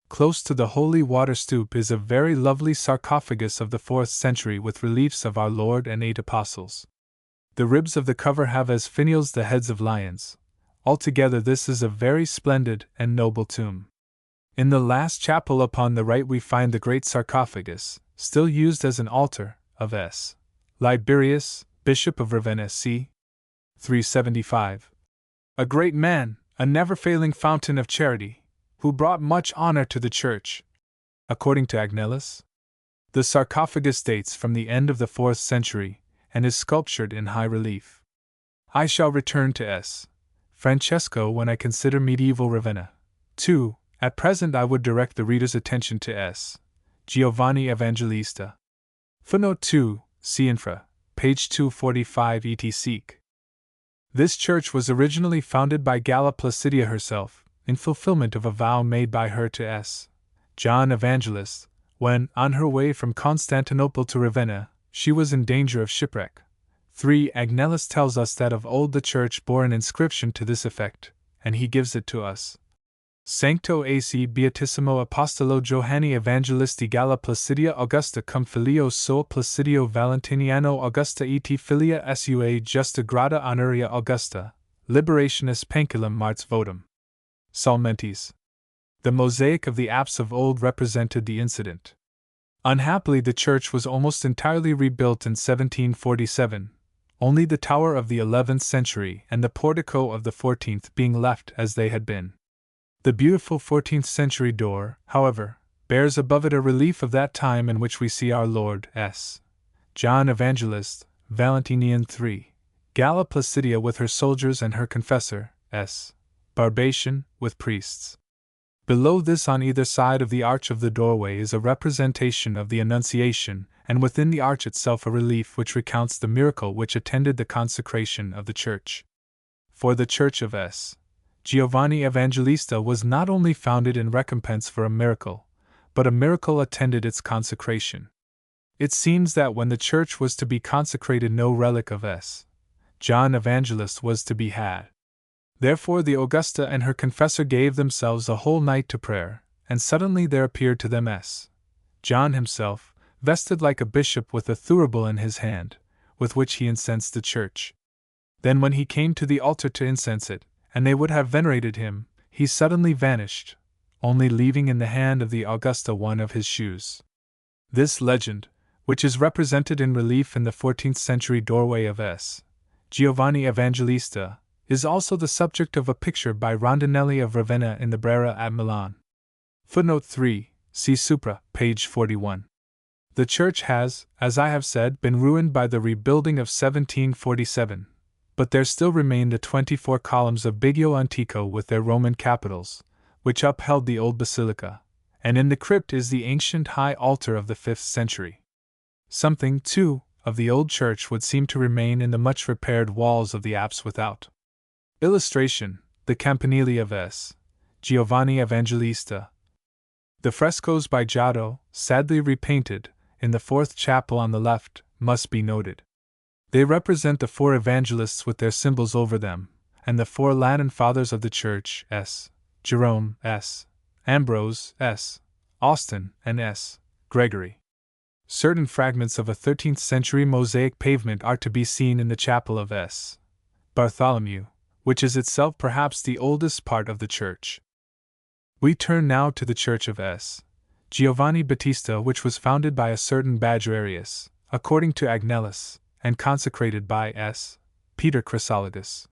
Close to the holy water stoup is a very lovely sarcophagus of the 4th century with reliefs of our Lord and 8 apostles. The ribs of the cover have as finials the heads of lions. Altogether this is a very splendid and noble tomb. In the last chapel upon the right we find the great sarcophagus, still used as an altar, of S. Liberius, Bishop of Ravenna c. 375. A great man, a never-failing fountain of charity, who brought much honor to the church. According to Agnellus, the sarcophagus dates from the end of the 4th century, and is sculptured in high relief. I shall return to S. Francesco when I consider medieval Ravenna. 2. At present I would direct the reader's attention to S. Giovanni Evangelista. Footnote 2. see infra, page 245 etc. This church was originally founded by Galla Placidia herself, in fulfillment of a vow made by her to S. John Evangelist, when, on her way from Constantinople to Ravenna, she was in danger of shipwreck. 3. Agnellus tells us that of old the church bore an inscription to this effect, and he gives it to us. Sancto AC Beatissimo Apostolo Johanni Evangelisti Galla Placidia Augusta cum filio suo Placidio Valentiniano Augusta et filia sua justa grada honoria Augusta, liberationis panculum Marts votum. Salmentis. The mosaic of the apse of old represented the incident. Unhappily, the church was almost entirely rebuilt in 1747, only the tower of the 11th century and the portico of the 14th being left as they had been. The beautiful 14th century door, however, bears above it a relief of that time in which we see our Lord S. John Evangelist, Valentinian 3, Galla Placidia with her soldiers and her confessor, S. Barbation, with priests. Below this, on either side of the arch of the doorway, is a representation of the Annunciation, and within the arch itself a relief which recounts the miracle which attended the consecration of the church. For the church of S. Giovanni Evangelista was not only founded in recompense for a miracle, but a miracle attended its consecration. It seems that when the church was to be consecrated, no relic of S. John Evangelist was to be had. Therefore the Augusta and her confessor gave themselves a whole night to prayer, and suddenly there appeared to them S. John himself, vested like a bishop with a thurible in his hand, with which he incensed the church. Then when he came to the altar to incense it, and they would have venerated him, he suddenly vanished, only leaving in the hand of the Augusta one of his shoes. This legend, which is represented in relief in the 14th century doorway of S. Giovanni Evangelista, is also the subject of a picture by Rondinelli of Ravenna in the Brera at Milan. Footnote 3, see supra, page 41. The church has, as I have said, been ruined by the rebuilding of 1747. But there still remain the 24 columns of Biggio Antico with their Roman capitals, which upheld the old basilica, and in the crypt is the ancient high altar of the 5th century. Something, too, of the old church would seem to remain in the much repaired walls of the apse without. Illustration: the campanile of S. Giovanni Evangelista. The frescoes by Giotto, sadly repainted, in the 4th chapel on the left, must be noted. They represent the 4 evangelists with their symbols over them, and the 4 Latin fathers of the Church, S. Jerome, S. Ambrose, S. Austin, and S. Gregory. Certain fragments of a 13th century mosaic pavement are to be seen in the chapel of S. Bartholomew, which is itself perhaps the oldest part of the church. We turn now to the church of S. Giovanni Battista, which was founded by a certain Badgerius, according to Agnellus, and consecrated by S. Peter Chrysolides.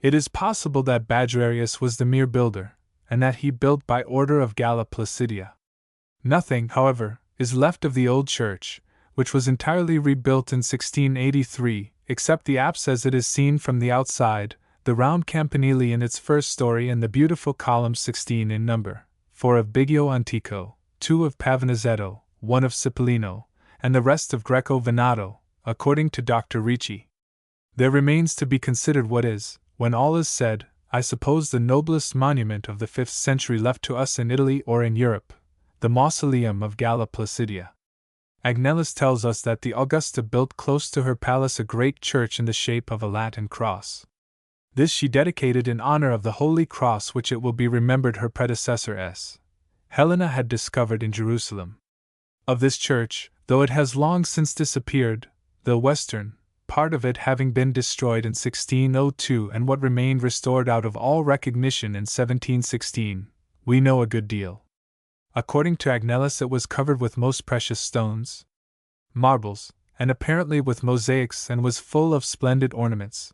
It is possible that Badgerius was the mere builder, and that he built by order of Galla Placidia. Nothing, however, is left of the old church, which was entirely rebuilt in 1683, except the apse as it is seen from the outside, the round campanile in its first story, and the beautiful columns 16 in number, 4 of Biggio Antico, 2 of Pavonazzetto, 1 of Cipollino, and the rest of Greco Venato, according to Dr. Ricci. There remains to be considered what is, when all is said, I suppose the noblest monument of the 5th century left to us in Italy or in Europe, the mausoleum of Galla Placidia. Agnellus tells us that the Augusta built close to her palace a great church in the shape of a Latin cross. This she dedicated in honor of the Holy Cross, which it will be remembered her predecessor S. Helena had discovered in Jerusalem. Of this church, though it has long since disappeared, the western part of it having been destroyed in 1602 and what remained restored out of all recognition in 1716, we know a good deal. According to Agnellus, it was covered with most precious stones, marbles, and apparently with mosaics, and was full of splendid ornaments.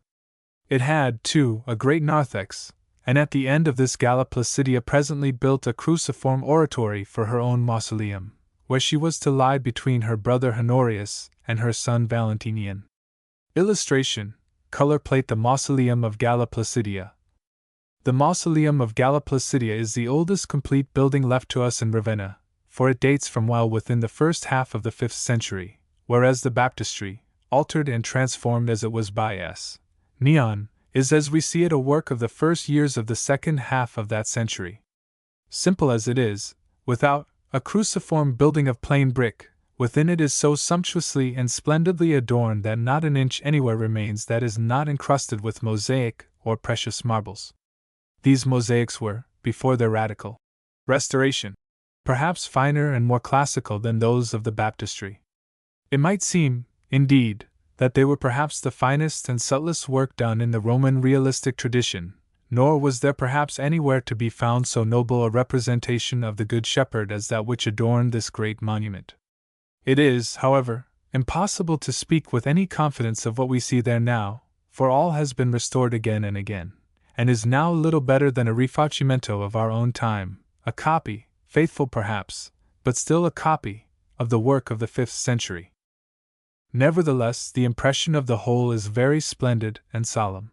It had, too, a great narthex, and at the end of this Galla Placidia presently built a cruciform oratory for her own mausoleum, where she was to lie between her brother Honorius and her son Valentinian. Illustration: color plate. The Mausoleum of Galla Placidia. The Mausoleum of Galla Placidia is the oldest complete building left to us in Ravenna, for it dates from well within the first half of the 5th century, whereas the baptistry, altered and transformed as it was by S. Neon, is as we see it a work of the first years of the second half of that century. Simple as it is, without, a cruciform building of plain brick, within it is so sumptuously and splendidly adorned that not an inch anywhere remains that is not encrusted with mosaic or precious marbles. These mosaics were, before their radical restoration, perhaps finer and more classical than those of the baptistry. It might seem, indeed, that they were perhaps the finest and subtlest work done in the Roman realistic tradition, nor was there perhaps anywhere to be found so noble a representation of the Good Shepherd as that which adorned this great monument. It is, however, impossible to speak with any confidence of what we see there now, for all has been restored again and again, and is now little better than a rifacimento of our own time, a copy, faithful perhaps, but still a copy, of the work of the 5th century. Nevertheless, the impression of the whole is very splendid and solemn.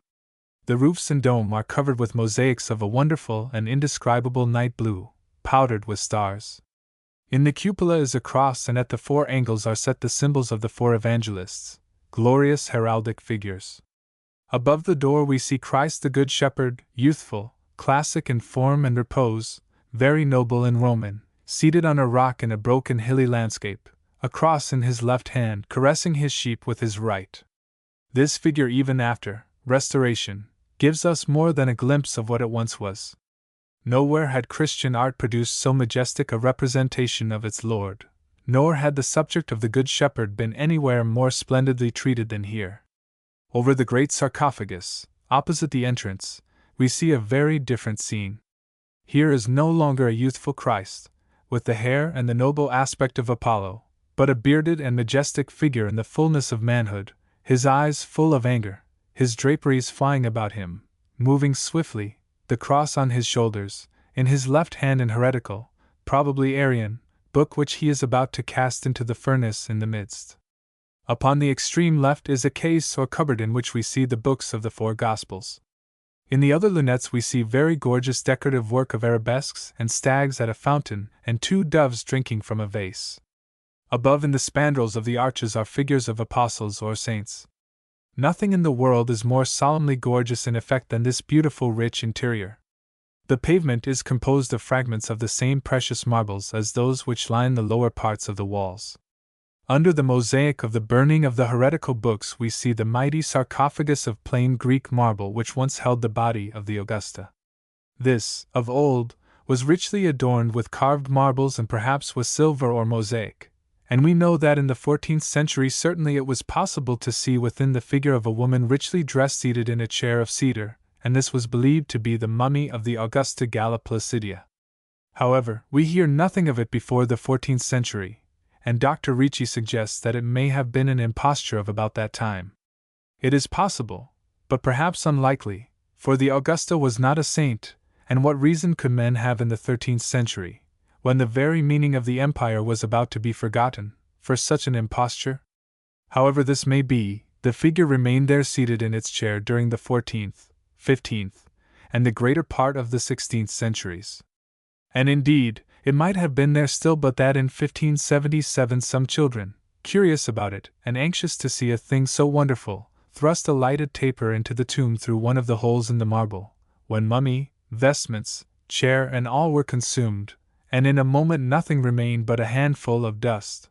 The roofs and dome are covered with mosaics of a wonderful and indescribable night blue, powdered with stars. In the cupola is a cross, and at the 4 angles are set the symbols of the 4 evangelists, glorious heraldic figures. Above the door we see Christ the Good Shepherd, youthful, classic in form and repose, very noble in Roman, seated on a rock in a broken hilly landscape, a cross in his left hand, caressing his sheep with his right. This figure, even after restoration, gives us more than a glimpse of what it once was. Nowhere had Christian art produced so majestic a representation of its Lord, nor had the subject of the Good Shepherd been anywhere more splendidly treated than here. Over the great sarcophagus, opposite the entrance, we see a very different scene. Here is no longer a youthful Christ, with the hair and the noble aspect of Apollo, but a bearded and majestic figure in the fullness of manhood, his eyes full of anger, his draperies flying about him, moving swiftly, the cross on his shoulders, in his left hand an heretical, probably Arian, book which he is about to cast into the furnace in the midst. Upon the extreme left is a case or cupboard in which we see the books of the 4 Gospels. In the other lunettes we see very gorgeous decorative work of arabesques and stags at a fountain and 2 doves drinking from a vase. Above in the spandrels of the arches are figures of apostles or saints. Nothing in the world is more solemnly gorgeous in effect than this beautiful rich interior. The pavement is composed of fragments of the same precious marbles as those which line the lower parts of the walls. Under the mosaic of the burning of the heretical books we see the mighty sarcophagus of plain Greek marble which once held the body of the Augusta. This, of old, was richly adorned with carved marbles and perhaps with silver or mosaic, and we know that in the 14th century certainly it was possible to see within the figure of a woman richly dressed seated in a chair of cedar, and this was believed to be the mummy of the Augusta Galla Placidia. However, we hear nothing of it before the 14th century, and Dr. Ricci suggests that it may have been an imposture of about that time. It is possible, but perhaps unlikely, for the Augusta was not a saint, and what reason could men have in the 13th century, when the very meaning of the empire was about to be forgotten, for such an imposture? However this may be, the figure remained there seated in its chair during the 14th, 15th, and the greater part of the 16th centuries. And indeed, it might have been there still but that in 1577 some children, curious about it and anxious to see a thing so wonderful, thrust a lighted taper into the tomb through one of the holes in the marble, when mummy, vestments, chair and all were consumed, and in a moment nothing remained but a handful of dust.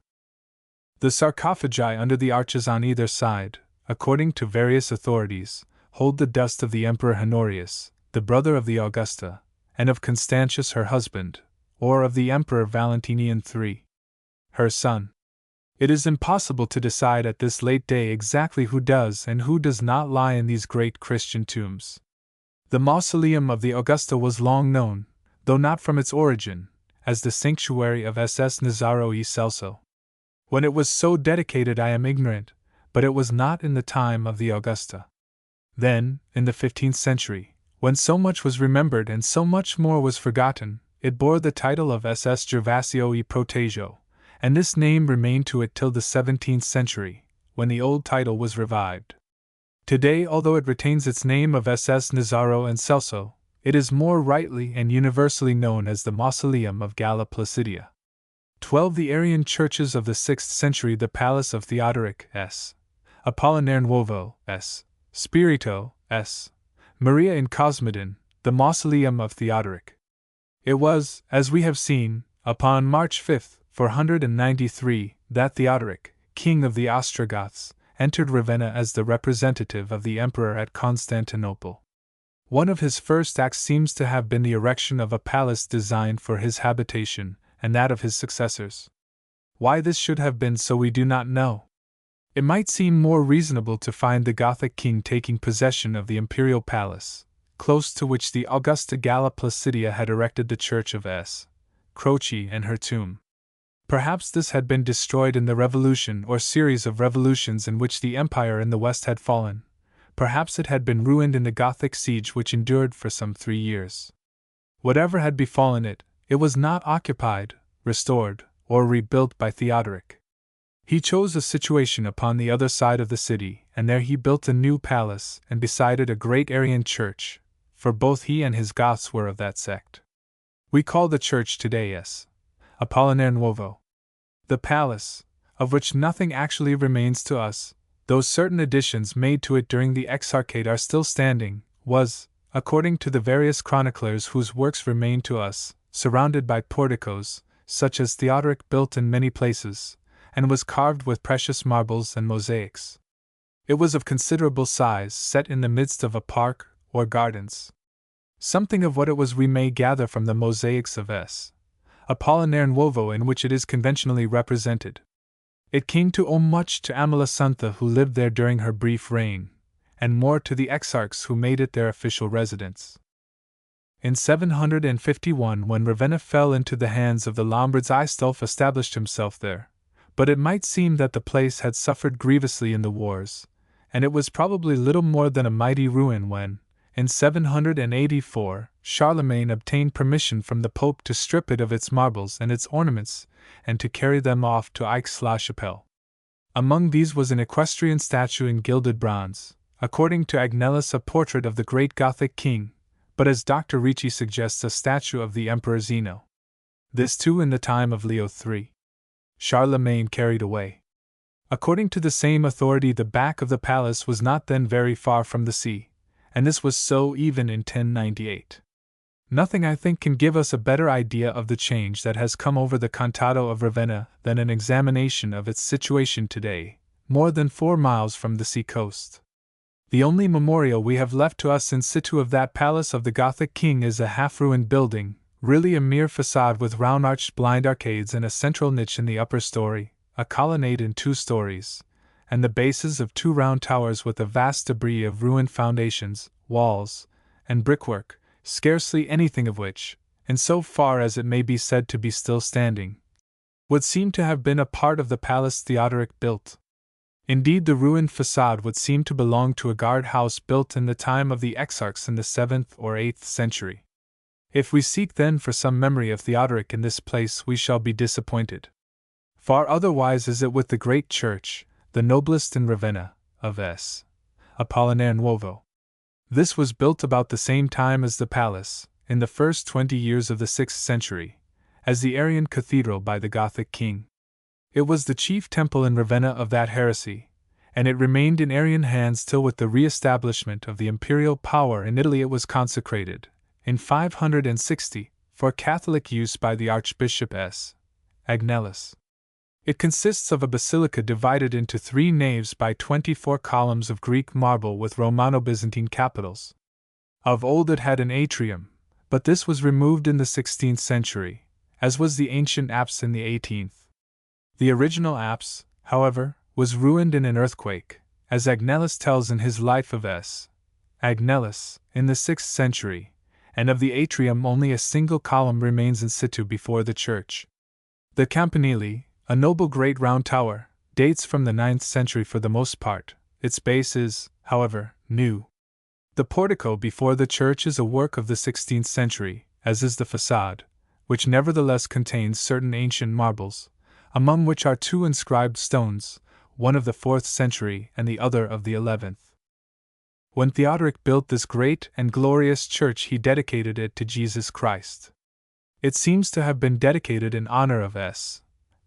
The sarcophagi under the arches on either side, according to various authorities, hold the dust of the Emperor Honorius, the brother of the Augusta, and of Constantius her husband, or of the Emperor Valentinian III, her son. It is impossible to decide at this late day exactly who does and who does not lie in these great Christian tombs. The mausoleum of the Augusta was long known, though not from its origin, as the sanctuary of SS Nazaro e Celso. When it was so dedicated I am ignorant, but it was not in the time of the Augusta. Then, in the 15th century, when so much was remembered and so much more was forgotten, it bore the title of SS Gervasio e Protégio, and this name remained to it till the 17th century, when the old title was revived. Today, although it retains its name of SS Nazaro and Celso, it is more rightly and universally known as the Mausoleum of Galla Placidia. 12. The Arian churches of the 6th century. The Palace of Theodoric S. Apollinaire Nuovo S. Spirito S. Maria in Cosmedin, the Mausoleum of Theodoric. It was, as we have seen, upon March 5, 493, that Theodoric, king of the Ostrogoths, entered Ravenna as the representative of the emperor at Constantinople. One of his first acts seems to have been the erection of a palace designed for his habitation and that of his successors. Why this should have been so we do not know. It might seem more reasonable to find the Gothic king taking possession of the imperial palace, close to which the Augusta Galla Placidia had erected the church of S. Croce and her tomb. Perhaps this had been destroyed in the revolution or series of revolutions in which the empire in the west had fallen. Perhaps it had been ruined in the Gothic siege which endured for some 3 years. Whatever had befallen it, it was not occupied, restored, or rebuilt by Theodoric. He chose a situation upon the other side of the city, and there he built a new palace, and beside it a great Arian church, for both he and his Goths were of that sect. We call the church today S. Apollinaire Nuovo. The palace, of which nothing actually remains to us, though certain additions made to it during the Exarchate are still standing, was, according to the various chroniclers whose works remain to us, surrounded by porticos, such as Theodoric built in many places, and was carved with precious marbles and mosaics. It was of considerable size, set in the midst of a park or gardens. Something of what it was we may gather from the mosaics of S. Apollinaire Nuovo in which it is conventionally represented. It came to owe much to Amalasuntha who lived there during her brief reign, and more to the exarchs who made it their official residence. In 751, when Ravenna fell into the hands of the Lombards, Aistulf established himself there, but it might seem that the place had suffered grievously in the wars, and it was probably little more than a mighty ruin when, in 784, Charlemagne obtained permission from the Pope to strip it of its marbles and its ornaments, and to carry them off to Aix-la-Chapelle. Among these was an equestrian statue in gilded bronze, according to Agnellus a portrait of the great Gothic king, but as Dr. Ricci suggests, a statue of the Emperor Zeno. This too in the time of Leo III. Charlemagne carried away. According to the same authority, the back of the palace was not then very far from the sea, and this was so even in 1098. Nothing, I think, can give us a better idea of the change that has come over the Contado of Ravenna than an examination of its situation today, more than 4 miles from the sea coast. The only memorial we have left to us in situ of that palace of the Gothic king is a half-ruined building, really a mere facade with round-arched blind arcades and a central niche in the upper story, a colonnade in 2 stories, and the bases of 2 round towers with a vast debris of ruined foundations, walls, and brickwork, scarcely anything of which, in so far as it may be said to be still standing, would seem to have been a part of the palace Theodoric built. Indeed, the ruined facade would seem to belong to a guard house built in the time of the exarchs in the 7th or 8th century. If we seek then for some memory of Theodoric in this place, we shall be disappointed. Far otherwise is it with the great church, the noblest in Ravenna, of S. Apollinaire Nuovo. This was built about the same time as the palace, in the first 20 years of the 6th century, as the Arian cathedral by the Gothic king. It was the chief temple in Ravenna of that heresy, and it remained in Arian hands till with the re-establishment of the imperial power in Italy it was consecrated, in 560, for Catholic use by the Archbishop S. Agnellus. It consists of a basilica divided into 3 naves by 24 columns of Greek marble with Romano-Byzantine capitals. Of old it had an atrium, but this was removed in the 16th century, as was the ancient apse in the 18th. The original apse, however, was ruined in an earthquake, as Agnellus tells in his Life of S. Agnellus, in the 6th century, and of the atrium only a single column remains in situ before the church. The campanile, a noble great round tower, dates from the 9th century for the most part. Its base is, however, new. The portico before the church is a work of the 16th century, as is the facade, which nevertheless contains certain ancient marbles, among which are 2 inscribed stones, one of the 4th century and the other of the 11th. When Theodoric built this great and glorious church, he dedicated it to Jesus Christ. It seems to have been dedicated in honor of S.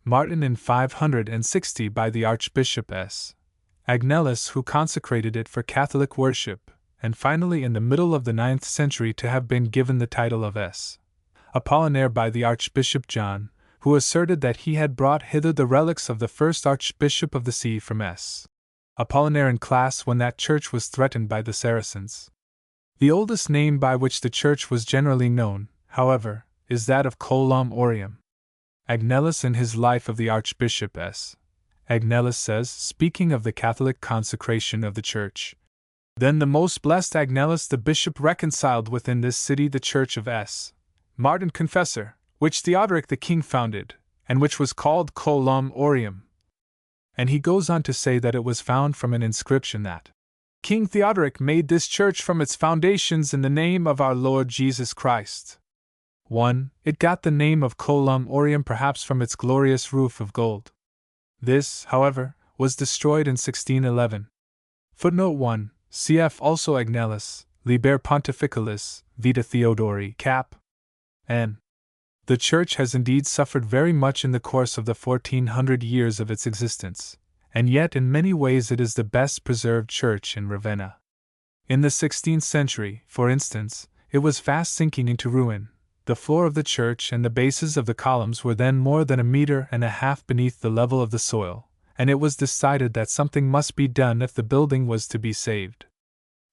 Martin in 560 by the Archbishop S. Agnellus, who consecrated it for Catholic worship, and finally in the middle of the 9th century to have been given the title of S. Apollinaire by the Archbishop John, who asserted that he had brought hither the relics of the first Archbishop of the See from S. Apollinaire in class when that church was threatened by the Saracens. The oldest name by which the church was generally known, however, is that of Coelum Aureum. Agnellus in his Life of the Archbishop S. Agnellus says, speaking of the Catholic consecration of the church, "Then the most blessed Agnellus the bishop reconciled within this city the church of S. Martin Confessor, which Theodoric the king founded, and which was called Coelum Aureum." And he goes on to say that it was found from an inscription that King Theodoric made this church from its foundations in the name of our Lord Jesus Christ. 1. It got the name of Coelum Aureum perhaps from its glorious roof of gold. This, however, was destroyed in 1611. Footnote 1. Cf. also Agnellus, Liber Pontificalis, Vita Theodori, Cap. N. The church has indeed suffered very much in the course of the 1400 years of its existence, and yet in many ways it is the best preserved church in Ravenna. In the 16th century, for instance, it was fast sinking into ruin. The floor of the church and the bases of the columns were then more than 1.5 meters beneath the level of the soil, and it was decided that something must be done if the building was to be saved.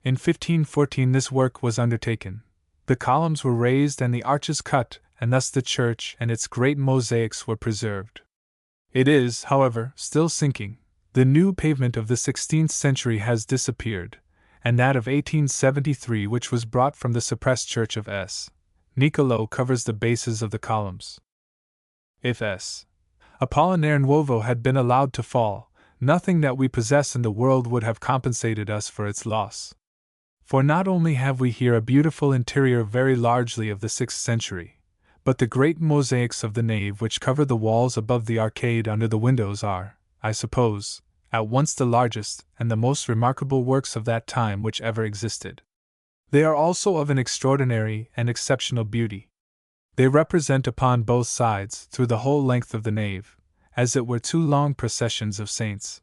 In 1514 this work was undertaken. The columns were raised and the arches cut, and thus the church and its great mosaics were preserved. It is, however, still sinking. The new pavement of the 16th century has disappeared, and that of 1873, which was brought from the suppressed church of S. Niccolò, covers the bases of the columns. If S. Apollinaire Nuovo had been allowed to fall, nothing that we possess in the world would have compensated us for its loss. For not only have we here a beautiful interior very largely of the 6th century, but the great mosaics of the nave which cover the walls above the arcade under the windows are, I suppose, at once the largest and the most remarkable works of that time which ever existed. They are also of an extraordinary and exceptional beauty. They represent upon both sides, through the whole length of the nave, as it were 2 long processions of saints.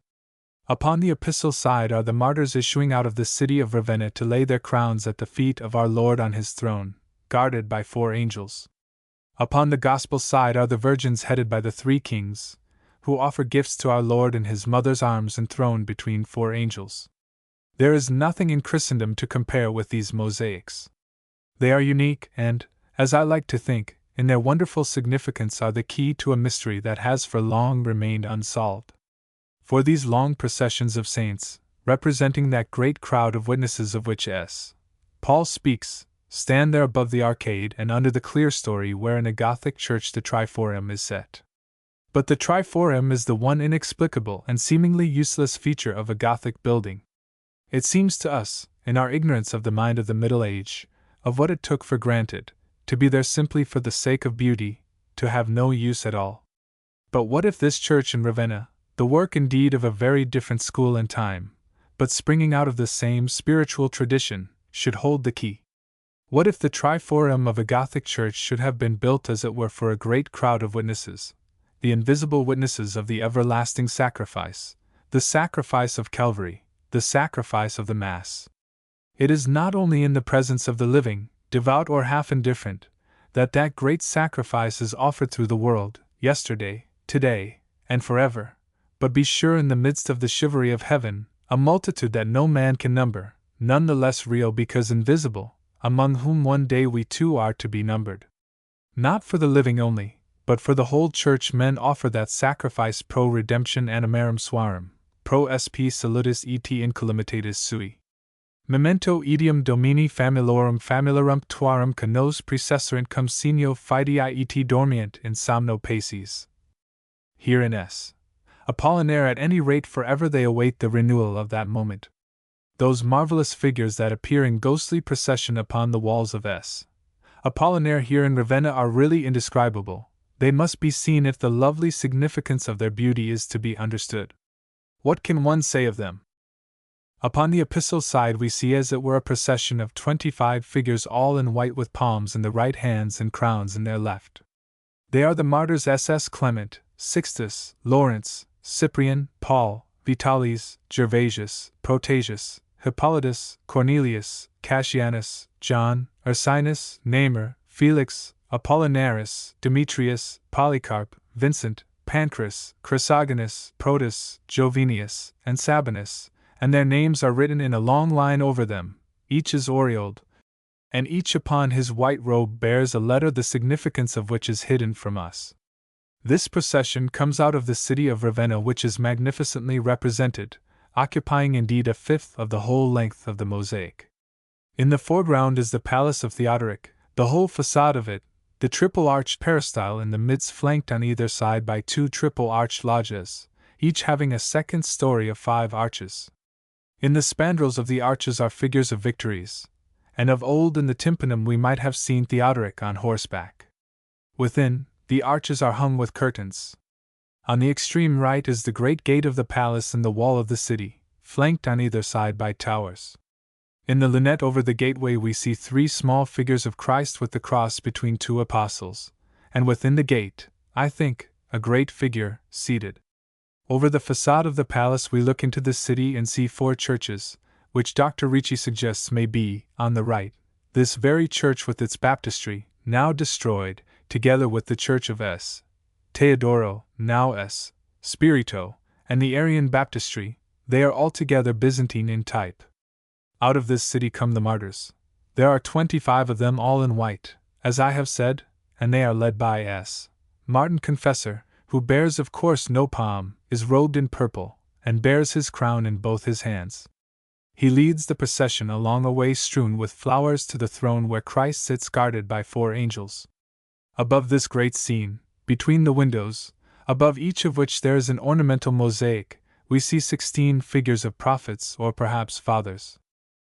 Upon the epistle side are the martyrs issuing out of the city of Ravenna to lay their crowns at the feet of our Lord on his throne, guarded by 4 angels. Upon the gospel side are the virgins headed by the 3 kings, who offer gifts to our Lord in his mother's arms enthroned between 4 angels. There is nothing in Christendom to compare with these mosaics. They are unique and, as I like to think, in their wonderful significance are the key to a mystery that has for long remained unsolved. For these long processions of saints, representing that great crowd of witnesses of which S. Paul speaks, stand there above the arcade and under the clerestory where in a Gothic church the triforium is set. But the triforium is the one inexplicable and seemingly useless feature of a Gothic building. It seems to us, in our ignorance of the mind of the Middle Age, of what it took for granted, to be there simply for the sake of beauty, to have no use at all. But what if this church in Ravenna, the work indeed of a very different school and time, but springing out of the same spiritual tradition, should hold the key? What if the triforium of a Gothic church should have been built as it were for a great crowd of witnesses, the invisible witnesses of the everlasting sacrifice, the sacrifice of Calvary, the sacrifice of the Mass? It is not only in the presence of the living, devout or half indifferent, that great sacrifice is offered through the world, yesterday, today, and forever, but be sure in the midst of the chivalry of heaven, a multitude that no man can number, none the less real because invisible, among whom one day we too are to be numbered. Not for the living only, but for the whole church men offer that sacrifice pro redemption animarum suarum, pro sp salutis et incolumitatis sui. Memento etiam domini famularum tuarum ca nos precesserint cum signo fidei et dormient in somno paces. Here in S. Apollinaire at any rate forever they await the renewal of that moment. Those marvelous figures that appear in ghostly procession upon the walls of S. Apollinaire here in Ravenna are really indescribable. They must be seen if the lovely significance of their beauty is to be understood. What can one say of them? Upon the epistle side we see as it were a procession of 25 figures all in white with palms in their right hands and crowns in their left. They are the martyrs SS Clement, Sixtus, Lawrence, Cyprian, Paul, Vitalis, Gervasius, Protasius, Hippolytus, Cornelius, Cassianus, John, Ursinus, Namer, Felix, Apollinaris, Demetrius, Polycarp, Vincent, Pancras, Chrysogonus, Protus, Jovinius, and Sabinus, and their names are written in a long line over them. Each is aureoled, and each upon his white robe bears a letter the significance of which is hidden from us. This procession comes out of the city of Ravenna, which is magnificently represented, occupying indeed a fifth of the whole length of the mosaic. In the foreground is the palace of Theodoric, the whole facade of it, the triple-arched peristyle in the midst, flanked on either side by two triple-arched loggias, each having a second story of 5 arches. In the spandrels of the arches are figures of victories, and of old in the tympanum we might have seen Theodoric on horseback. Within, the arches are hung with curtains. On the extreme right is the great gate of the palace and the wall of the city, flanked on either side by towers. In the lunette over the gateway we see 3 small figures of Christ with the cross between 2 apostles, and within the gate, I think, a great figure, seated. Over the facade of the palace we look into the city and see 4 churches, which Dr. Ricci suggests may be, on the right, this very church with its baptistry, now destroyed, together with the church of S. Teodoro, now S. Spirito, and the Arian baptistry. They are altogether Byzantine in type. Out of this city come the martyrs. There are 25 of them, all in white, as I have said, and they are led by S. Martin Confessor, who bears of course no palm, is robed in purple, and bears his crown in both his hands. He leads the procession along a way strewn with flowers to the throne where Christ sits guarded by 4 angels. Above this great scene, between the windows, above each of which there is an ornamental mosaic, we see 16 figures of prophets or perhaps fathers.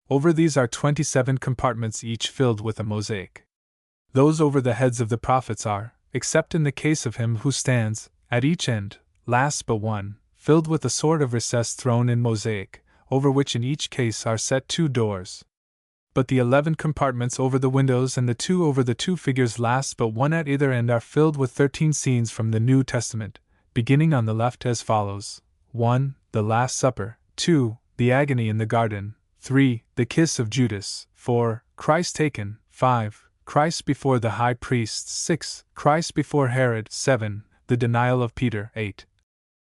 Over these are 27 compartments, each filled with a mosaic. Those over the heads of the prophets are, except in the case of him who stands at each end, last but one, filled with a sort of recessed throne in mosaic, over which in each case are set 2 doors. But the 11 compartments over the windows and the 2 over the 2 figures last but one at either end are filled with 13 scenes from the New Testament, beginning on the left as follows: 1. The Last Supper, 2. The Agony in the Garden, 3. The Kiss of Judas, 4. Christ taken, 5. Christ before the high priest, 6. Christ before Herod, 7. The denial of Peter, 8.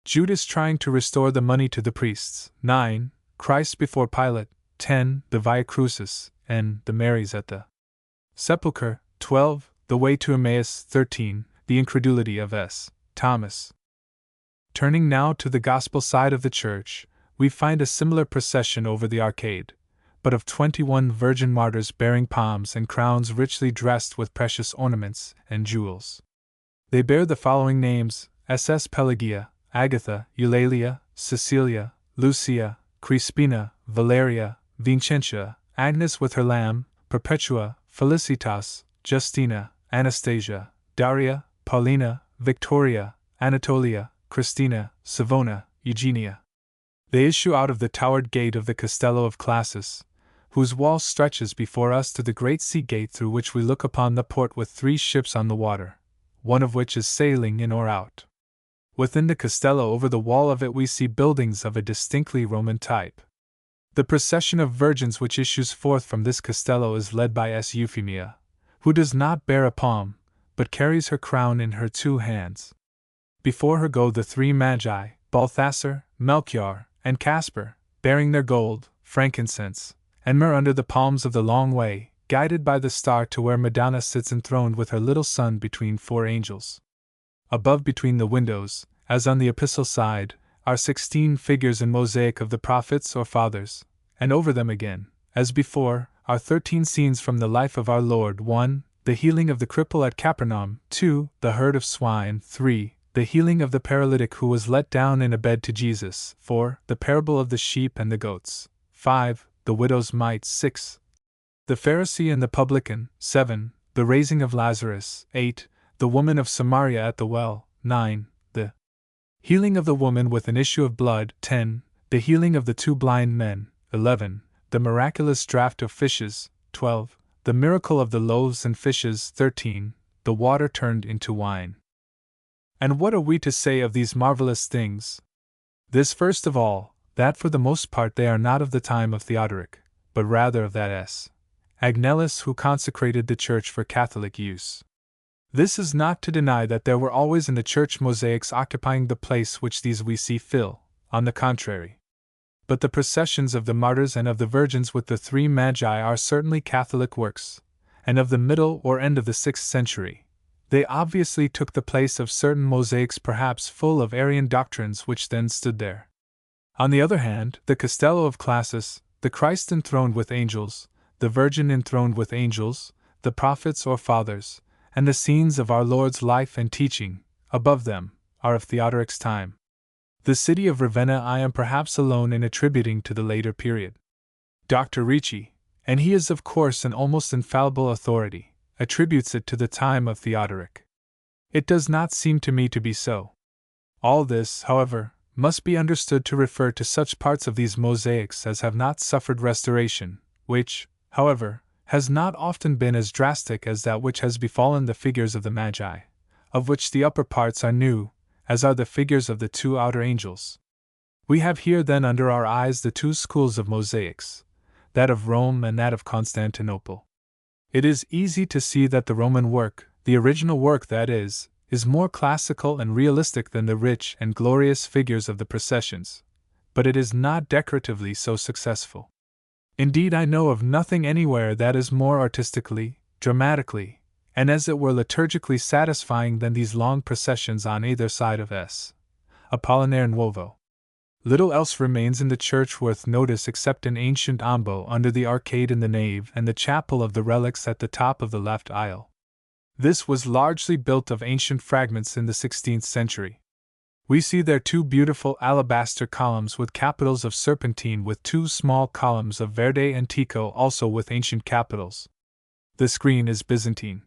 Judas trying to restore the money to the priests, 9. Christ before Pilate, 10. The Via Crucis, and the Marys at the sepulchre, 12. The Way to Emmaus, 13. The Incredulity of S. Thomas. Turning now to the Gospel side of the church, we find a similar procession over the arcade, but of 21 virgin martyrs bearing palms and crowns richly dressed with precious ornaments and jewels. They bear the following names: SS Pelagia, Agatha, Eulalia, Cecilia, Lucia, Crispina, Valeria, Vincentia, Agnes with her lamb, Perpetua, Felicitas, Justina, Anastasia, Daria, Paulina, Victoria, Anatolia, Christina, Savona, Eugenia. They issue out of the towered gate of the Castello of Classis, whose wall stretches before us to the great sea gate through which we look upon the port with 3 ships on the water, one of which is sailing in or out. Within the Castello, over the wall of it, we see buildings of a distinctly Roman type. The procession of virgins which issues forth from this Castello is led by S. Euphemia, who does not bear a palm, but carries her crown in her 2 hands. Before her go the 3 Magi, Balthasar, Melchior, and Caspar, bearing their gold, frankincense, and myrrh under the palms of the long way, guided by the star to where Madonna sits enthroned with her little son between 4 angels. Above, between the windows, as on the epistle side, are 16 figures in mosaic of the prophets or fathers, and over them again, as before, are 13 scenes from the life of our Lord: 1. The healing of the cripple at Capernaum, 2. The herd of swine, 3. The healing of the paralytic who was let down in a bed to Jesus, 4. The parable of the sheep and the goats, 5. The widow's mite, 6. The Pharisee and the publican, 7. The raising of Lazarus, 8. The woman of Samaria at the well, 9. The healing of the woman with an issue of blood, 10. The healing of the 2 blind men, 11. The miraculous draught of fishes, 12. The miracle of the loaves and fishes, 13. The water turned into wine. And what are we to say of these marvelous things? This first of all, that for the most part they are not of the time of Theodoric, but rather of that S. Agnellus who consecrated the church for Catholic use. This is not to deny that there were always in the church mosaics occupying the place which these we see fill, on the contrary. But the processions of the martyrs and of the virgins with the three magi are certainly Catholic works, and of the middle or end of the 6th century. They obviously took the place of certain mosaics perhaps full of Arian doctrines which then stood there. On the other hand, the Castello of Classis, the Christ enthroned with angels, the Virgin enthroned with angels, the prophets or fathers, and the scenes of our Lord's life and teaching, above them, are of Theodoric's time. The city of Ravenna I am perhaps alone in attributing to the later period. Dr. Ricci, and he is of course an almost infallible authority, attributes it to the time of Theodoric. It does not seem to me to be so. All this, however, must be understood to refer to such parts of these mosaics as have not suffered restoration, which, however, has not often been as drastic as that which has befallen the figures of the Magi, of which the upper parts are new, as are the figures of the two outer angels. We have here then under our eyes the two schools of mosaics, that of Rome and that of Constantinople. It is easy to see that the Roman work, the original work that is more classical and realistic than the rich and glorious figures of the processions, but it is not decoratively so successful. Indeed, I know of nothing anywhere that is more artistically, dramatically, and as it were liturgically satisfying than these long processions on either side of S. Apollinare Nuovo. Little else remains in the church worth notice except an ancient ambo under the arcade in the nave and the chapel of the relics at the top of the left aisle. This was largely built of ancient fragments in the 16th century. We see there two beautiful alabaster columns with capitals of serpentine with two small columns of verde antico also with ancient capitals. The screen is Byzantine.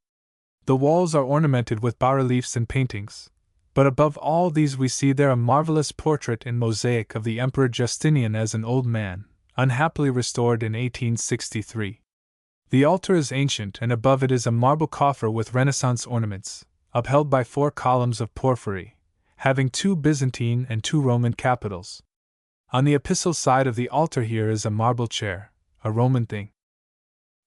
The walls are ornamented with bas-reliefs and paintings. But above all these we see there a marvelous portrait in mosaic of the Emperor Justinian as an old man, unhappily restored in 1863. The altar is ancient and above it is a marble coffer with Renaissance ornaments, upheld by 4 columns of porphyry, having 2 Byzantine and 2 Roman capitals. On the epistle side of the altar here is a marble chair, a Roman thing.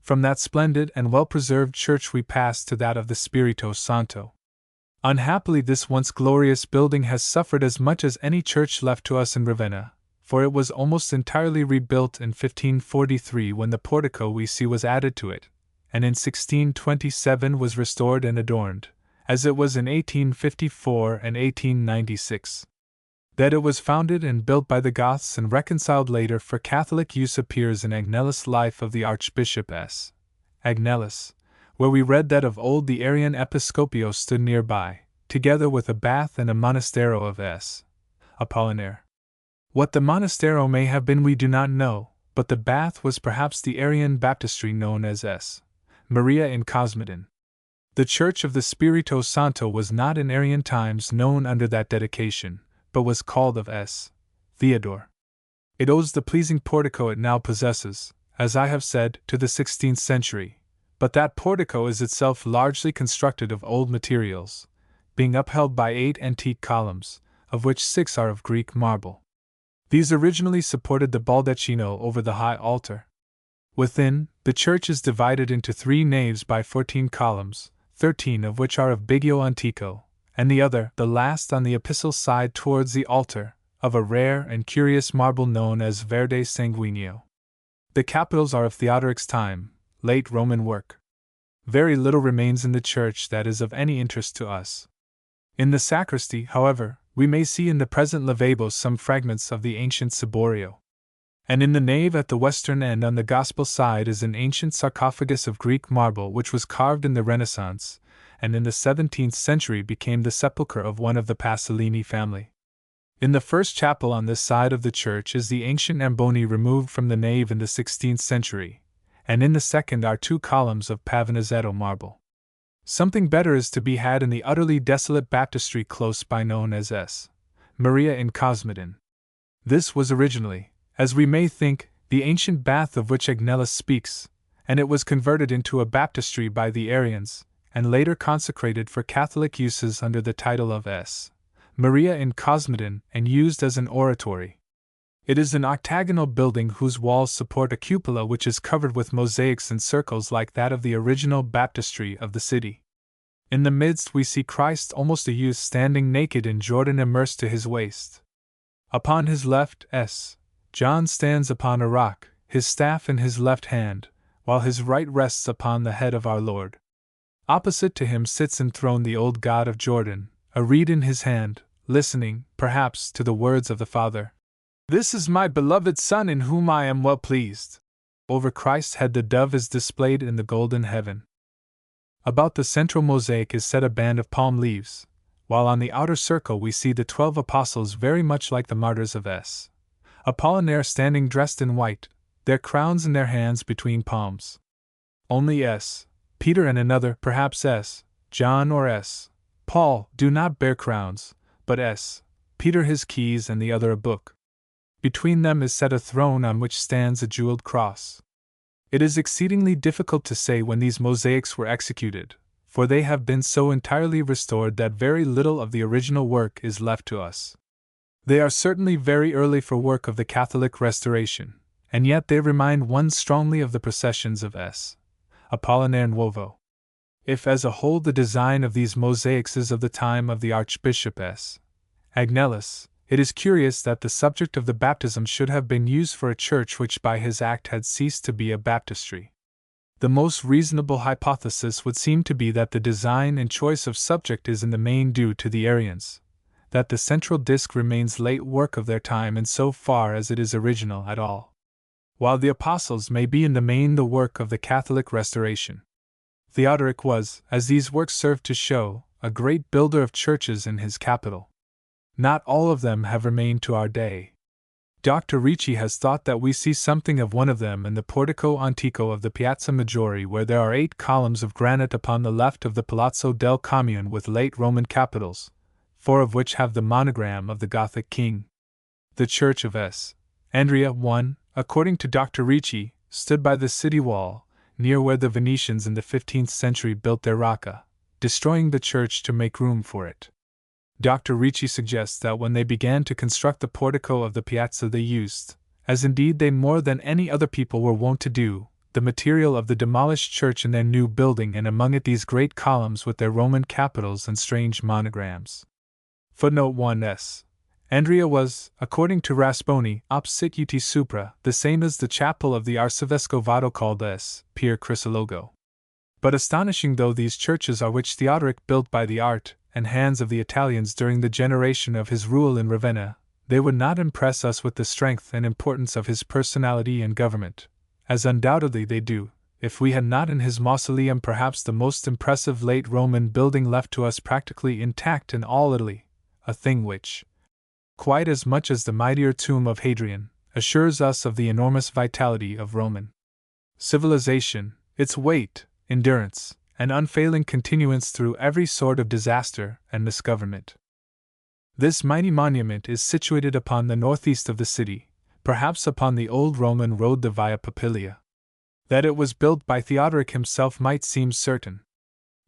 From that splendid and well-preserved church we pass to that of the Spirito Santo. Unhappily this once glorious building has suffered as much as any church left to us in Ravenna, for it was almost entirely rebuilt in 1543 when the portico we see was added to it, and in 1627 was restored and adorned, as it was in 1854 and 1896. That it was founded and built by the Goths and reconciled later for Catholic use appears in Agnellus' Life of the Archbishop S. Agnellus, where we read that of old the Arian Episcopio stood nearby, together with a bath and a monastero of S. Apollinare. What the monastero may have been we do not know, but the bath was perhaps the Arian baptistry known as S. Maria in Cosmedin. The Church of the Spirito Santo was not in Arian times known under that dedication, but was called of S. Theodore. It owes the pleasing portico it now possesses, as I have said, to the 16th century, but that portico is itself largely constructed of old materials, being upheld by 8 antique columns, of which 6 are of Greek marble. These originally supported the baldacchino over the high altar. Within, the church is divided into 3 naves by 14 columns, 13 of which are of Biggio Antico, and the other, the last on the epistle side towards the altar, of a rare and curious marble known as Verde Sanguineo. The capitals are of Theodoric's time, late Roman work. Very little remains in the church that is of any interest to us. In the sacristy, however, we may see in the present lavabos some fragments of the ancient ciborio. And in the nave at the western end on the gospel side is an ancient sarcophagus of Greek marble which was carved in the Renaissance, and in the 17th century became the sepulchre of one of the Pasolini family. In the first chapel on this side of the church is the ancient amboni removed from the nave in the 16th century, and in the second are 2 columns of Pavonazzetto marble. Something better is to be had in the utterly desolate baptistry close by known as S. Maria in Cosmedin. This was originally, as we may think, the ancient bath of which Agnellus speaks, and it was converted into a baptistry by the Arians, and later consecrated for Catholic uses under the title of S. Maria in Cosmedin and used as an oratory. It is an octagonal building whose walls support a cupola which is covered with mosaics in circles like that of the original baptistry of the city. In the midst we see Christ almost a youth standing naked in Jordan immersed to his waist. Upon his left, John stands upon a rock, his staff in his left hand, while his right rests upon the head of our Lord. Opposite to him sits enthroned the old god of Jordan, a reed in his hand, listening, perhaps, to the words of the Father. "This is my beloved Son in whom I am well pleased." Over Christ's head the dove is displayed in the golden heaven. About the central mosaic is set a band of palm leaves, while on the outer circle we see the 12 apostles very much like the martyrs of S. Apollinaire standing dressed in white, their crowns in their hands between palms. Only S. Peter and another, perhaps S. John or S. Paul, do not bear crowns, but S. Peter his keys and the other a book. Between them is set a throne on which stands a jeweled cross. It is exceedingly difficult to say when these mosaics were executed, for they have been so entirely restored that very little of the original work is left to us. They are certainly very early for work of the Catholic Restoration, and yet they remind one strongly of the processions of S. Apollinaire and Nuovo. If as a whole the design of these mosaics is of the time of the Archbishop S. Agnellus, it is curious that the subject of the baptism should have been used for a church which by his act had ceased to be a baptistry. The most reasonable hypothesis would seem to be that the design and choice of subject is in the main due to the Arians, that the central disc remains late work of their time in so far as it is original at all, while the apostles may be in the main the work of the Catholic Restoration. Theodoric was, as these works serve to show, a great builder of churches in his capital. Not all of them have remained to our day. Dr. Ricci has thought that we see something of one of them in the Portico Antico of the Piazza Maggiore, where there are 8 columns of granite upon the left of the Palazzo del Commune with late Roman capitals, 4 of which have the monogram of the Gothic king. The church of S. Andrea I, according to Dr. Ricci, stood by the city wall, near where the Venetians in the 15th century built their rocca, destroying the church to make room for it. Dr. Ricci suggests that when they began to construct the portico of the piazza they used, as indeed they more than any other people were wont to do, the material of the demolished church in their new building, and among it these great columns with their Roman capitals and strange monograms. Footnote 1s. Andrea was, according to Rasponi, opsit ut supra, the same as the chapel of the Arcivescovado called S. Pier Crisologo. But astonishing though these churches are which Theodoric built by the art and hands of the Italians during the generation of his rule in Ravenna, they would not impress us with the strength and importance of his personality and government, as undoubtedly they do, if we had not in his mausoleum perhaps the most impressive late Roman building left to us practically intact in all Italy, a thing which, quite as much as the mightier tomb of Hadrian, assures us of the enormous vitality of Roman civilization, its weight, endurance, and unfailing continuance through every sort of disaster and misgovernment. This mighty monument is situated upon the northeast of the city, perhaps upon the old Roman road the Via Papilia. That it was built by Theodoric himself might seem certain,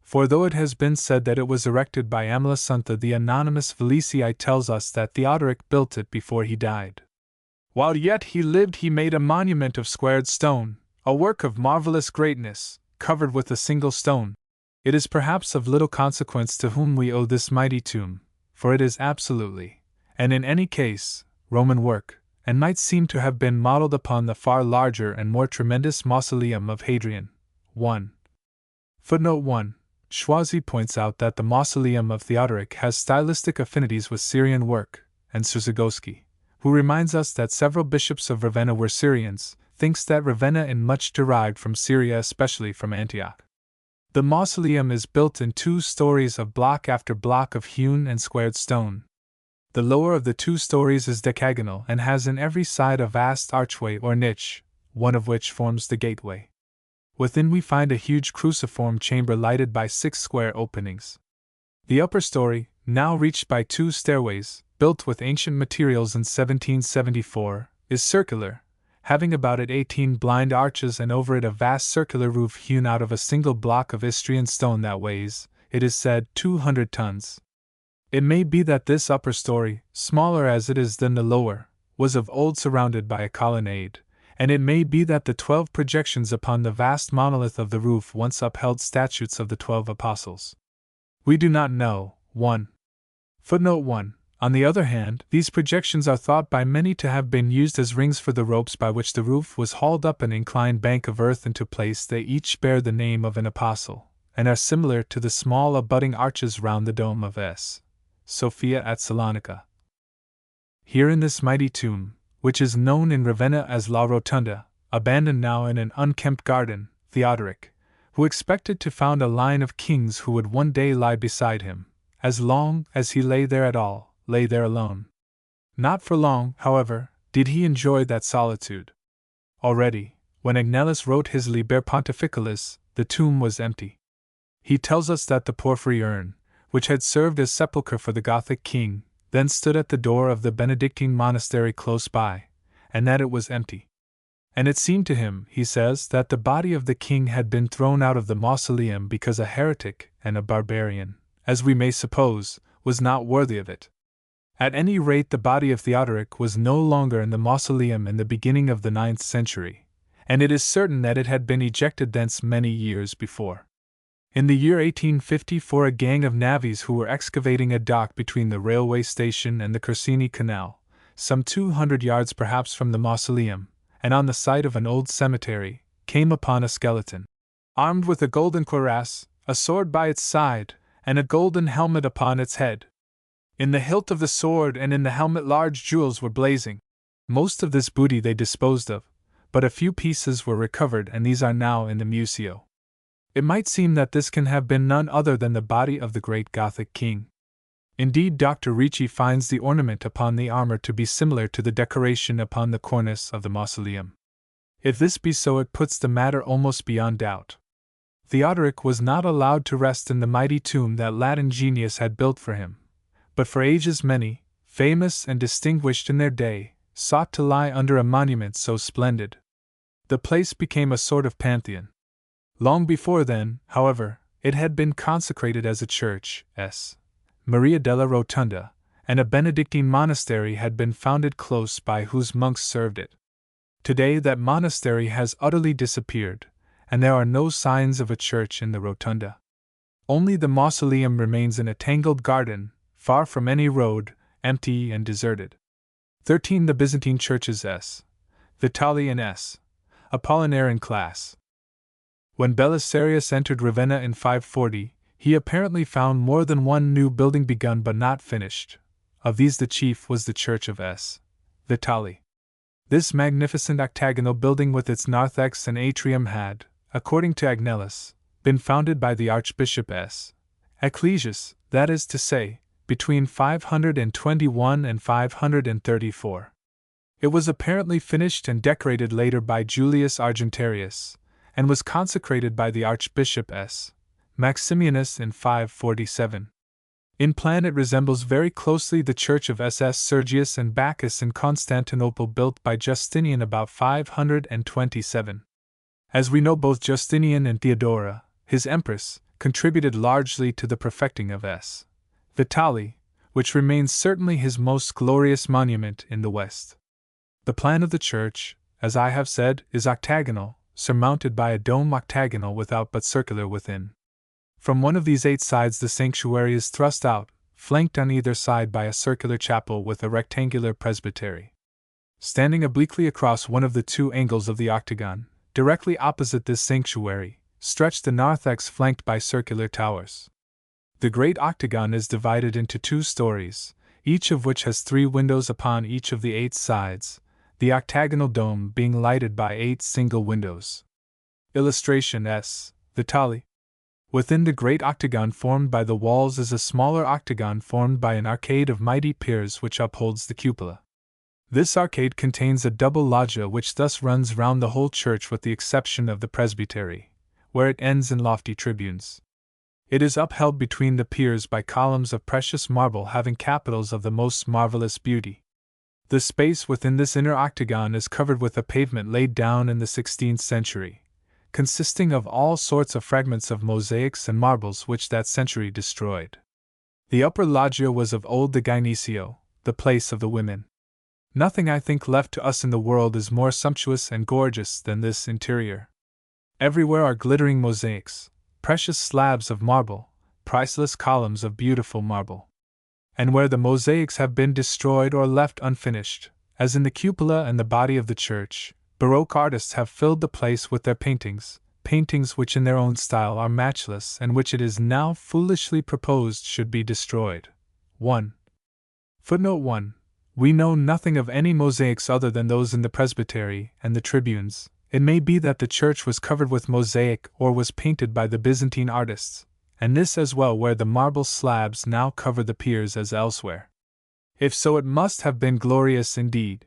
for though it has been said that it was erected by Amalasuntha, the anonymous Velicii tells us that Theodoric built it before he died. While yet he lived he made a monument of squared stone, a work of marvelous greatness, covered with a single stone. It is perhaps of little consequence to whom we owe this mighty tomb, for it is absolutely, and in any case, Roman work, and might seem to have been modeled upon the far larger and more tremendous mausoleum of Hadrian. 1. Footnote 1. Schwazi points out that the mausoleum of Theodoric has stylistic affinities with Syrian work, and Suzagowski, who reminds us that several bishops of Ravenna were Syrians, thinks that Ravenna in much derived from Syria, especially from Antioch. The mausoleum is built in 2 stories of block after block of hewn and squared stone. The lower of the 2 stories is decagonal and has in every side a vast archway or niche, one of which forms the gateway. Within we find a huge cruciform chamber lighted by 6 square openings. The upper story, now reached by 2 stairways, built with ancient materials in 1774, is circular, having about it 18 blind arches and over it a vast circular roof hewn out of a single block of Istrian stone that weighs, it is said, 200 tons. It may be that this upper story, smaller as it is than the lower, was of old surrounded by a colonnade, and it may be that the 12 projections upon the vast monolith of the roof once upheld statues of the 12 apostles. We do not know. 1. Footnote 1. On the other hand, these projections are thought by many to have been used as rings for the ropes by which the roof was hauled up an inclined bank of earth into place. They each bear the name of an apostle, and are similar to the small abutting arches round the dome of S. Sophia at Salonika. Here in this mighty tomb, which is known in Ravenna as La Rotunda, abandoned now in an unkempt garden, Theodoric, who expected to found a line of kings who would one day lie beside him, as long as he lay there at all, lay there alone. Not for long, however, did he enjoy that solitude. Already, when Agnellus wrote his Liber Pontificalis, the tomb was empty. He tells us that the porphyry urn, which had served as sepulchre for the Gothic king, then stood at the door of the Benedictine monastery close by, and that it was empty. And it seemed to him, he says, that the body of the king had been thrown out of the mausoleum because a heretic and a barbarian, as we may suppose, was not worthy of it. At any rate, the body of Theodoric was no longer in the mausoleum in the beginning of the 9th century, and it is certain that it had been ejected thence many years before. In the year 1854, a gang of navvies who were excavating a dock between the railway station and the Corsini Canal, some 200 yards perhaps from the mausoleum, and on the site of an old cemetery, came upon a skeleton, armed with a golden cuirass, a sword by its side, and a golden helmet upon its head. In the hilt of the sword and in the helmet large jewels were blazing. Most of this booty they disposed of, but a few pieces were recovered, and these are now in the Museo. It might seem that this can have been none other than the body of the great Gothic king. Indeed, Dr. Ricci finds the ornament upon the armor to be similar to the decoration upon the cornice of the mausoleum. If this be so, it puts the matter almost beyond doubt. Theodoric was not allowed to rest in the mighty tomb that Latin genius had built for him, but for ages many, famous and distinguished in their day, sought to lie under a monument so splendid. The place became a sort of pantheon. Long before then, however, it had been consecrated as a church, S. Maria della Rotunda, and a Benedictine monastery had been founded close by whose monks served it. Today that monastery has utterly disappeared, and there are no signs of a church in the Rotunda. Only the mausoleum remains in a tangled garden, far from any road, empty and deserted. 13. The Byzantine churches S. Vitali and S. Apollinaire in class. When Belisarius entered Ravenna in 540, he apparently found more than one new building begun but not finished. Of these the chief was the church of S. Vitali. This magnificent octagonal building with its narthex and atrium had, according to Agnellus, been founded by the Archbishop S. Ecclesius, that is to say, between 521 and 534. It was apparently finished and decorated later by Julius Argentarius, and was consecrated by the Archbishop S. Maximianus in 547. In plan it resembles very closely the church of SS Sergius and Bacchus in Constantinople, built by Justinian about 527. As we know, both Justinian and Theodora, his empress, contributed largely to the perfecting of S. Vitali, which remains certainly his most glorious monument in the West. The plan of the church, as I have said, is octagonal, surmounted by a dome octagonal without but circular within. From one of these 8 sides the sanctuary is thrust out, flanked on either side by a circular chapel with a rectangular presbytery. Standing obliquely across one of the 2 angles of the octagon, directly opposite this sanctuary, stretched the narthex flanked by circular towers. The great octagon is divided into 2 stories, each of which has 3 windows upon each of the 8 sides, the octagonal dome being lighted by 8 single windows. Illustration S. Vitali. Within the great octagon formed by the walls is a smaller octagon formed by an arcade of mighty piers which upholds the cupola. This arcade contains a double loggia which thus runs round the whole church with the exception of the presbytery, where it ends in lofty tribunes. It is upheld between the piers by columns of precious marble having capitals of the most marvelous beauty. The space within this inner octagon is covered with a pavement laid down in the 16th century, consisting of all sorts of fragments of mosaics and marbles which that century destroyed. The upper loggia was of old the Gynesio, the place of the women. Nothing I think left to us in the world is more sumptuous and gorgeous than this interior. Everywhere are glittering mosaics, precious slabs of marble, priceless columns of beautiful marble. And where the mosaics have been destroyed or left unfinished, as in the cupola and the body of the church, Baroque artists have filled the place with their paintings, paintings which in their own style are matchless and which it is now foolishly proposed should be destroyed. 1. Footnote 1. We know nothing of any mosaics other than those in the presbytery and the tribunes. It may be that the church was covered with mosaic or was painted by the Byzantine artists, and this as well where the marble slabs now cover the piers as elsewhere. If so, it must have been glorious indeed.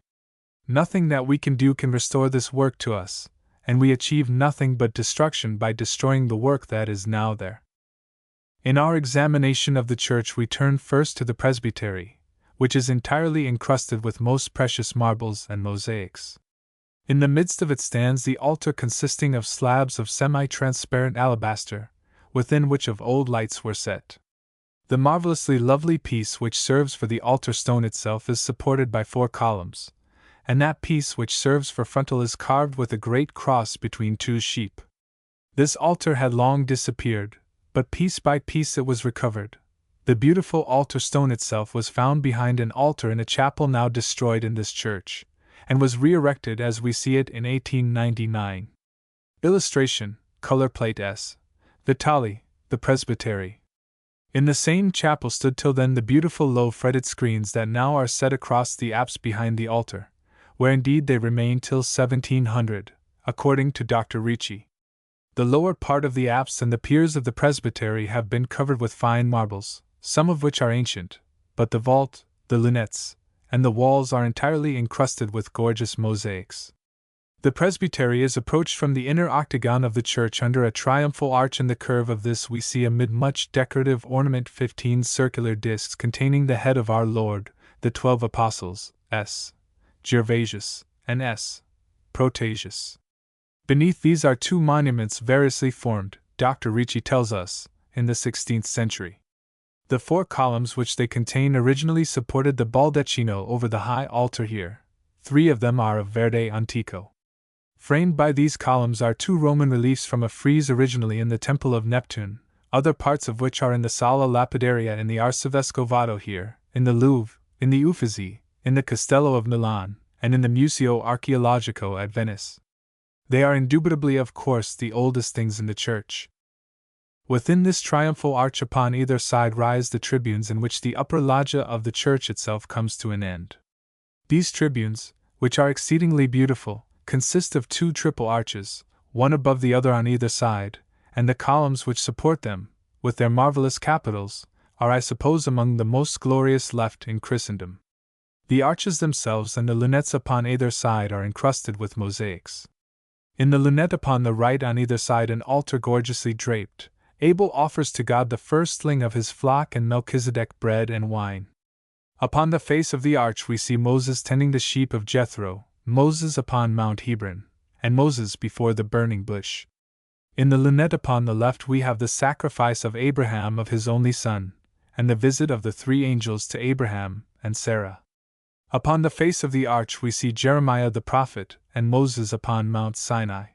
Nothing that we can do can restore this work to us, and we achieve nothing but destruction by destroying the work that is now there. In our examination of the church we turn first to the presbytery, which is entirely encrusted with most precious marbles and mosaics. In the midst of it stands the altar consisting of slabs of semi-transparent alabaster, within which of old lights were set. The marvelously lovely piece which serves for the altar stone itself is supported by 4 columns, and that piece which serves for frontal is carved with a great cross between 2 sheep. This altar had long disappeared, but piece by piece it was recovered. The beautiful altar stone itself was found behind an altar in a chapel now destroyed in this church, and was re-erected as we see it in 1899. Illustration, color plate S. Vitali, the presbytery. In the same chapel stood till then the beautiful low-fretted screens that now are set across the apse behind the altar, where indeed they remained till 1700, according to Dr. Ricci. The lower part of the apse and the piers of the presbytery have been covered with fine marbles, some of which are ancient, but the vault, the lunettes, and the walls are entirely encrusted with gorgeous mosaics. The presbytery is approached from the inner octagon of the church under a triumphal arch. In the curve of this we see amid much decorative ornament 15 circular discs containing the head of our Lord, the 12 apostles, S. Gervasius, and S. Protasius. Beneath these are 2 monuments variously formed, Dr. Ricci tells us, in the 16th century. The 4 columns which they contain originally supported the baldacchino over the high altar here. 3 of them are of Verde Antico. Framed by these columns are 2 Roman reliefs from a frieze originally in the Temple of Neptune, other parts of which are in the Sala Lapidaria in the Arcivescovado here, in the Louvre, in the Uffizi, in the Castello of Milan, and in the Museo Archeologico at Venice. They are indubitably, of course, the oldest things in the church. Within this triumphal arch upon either side rise the tribunes in which the upper loggia of the church itself comes to an end. These tribunes, which are exceedingly beautiful, consist of 2 triple arches, one above the other on either side, and the columns which support them, with their marvelous capitals, are I suppose among the most glorious left in Christendom. The arches themselves and the lunettes upon either side are encrusted with mosaics. In the lunette upon the right on either side an altar gorgeously draped, Abel offers to God the firstling of his flock and Melchizedek bread and wine. Upon the face of the arch we see Moses tending the sheep of Jethro, Moses upon Mount Hebron, and Moses before the burning bush. In the lunette upon the left we have the sacrifice of Abraham of his only son, and the visit of the 3 angels to Abraham and Sarah. Upon the face of the arch we see Jeremiah the prophet, and Moses upon Mount Sinai.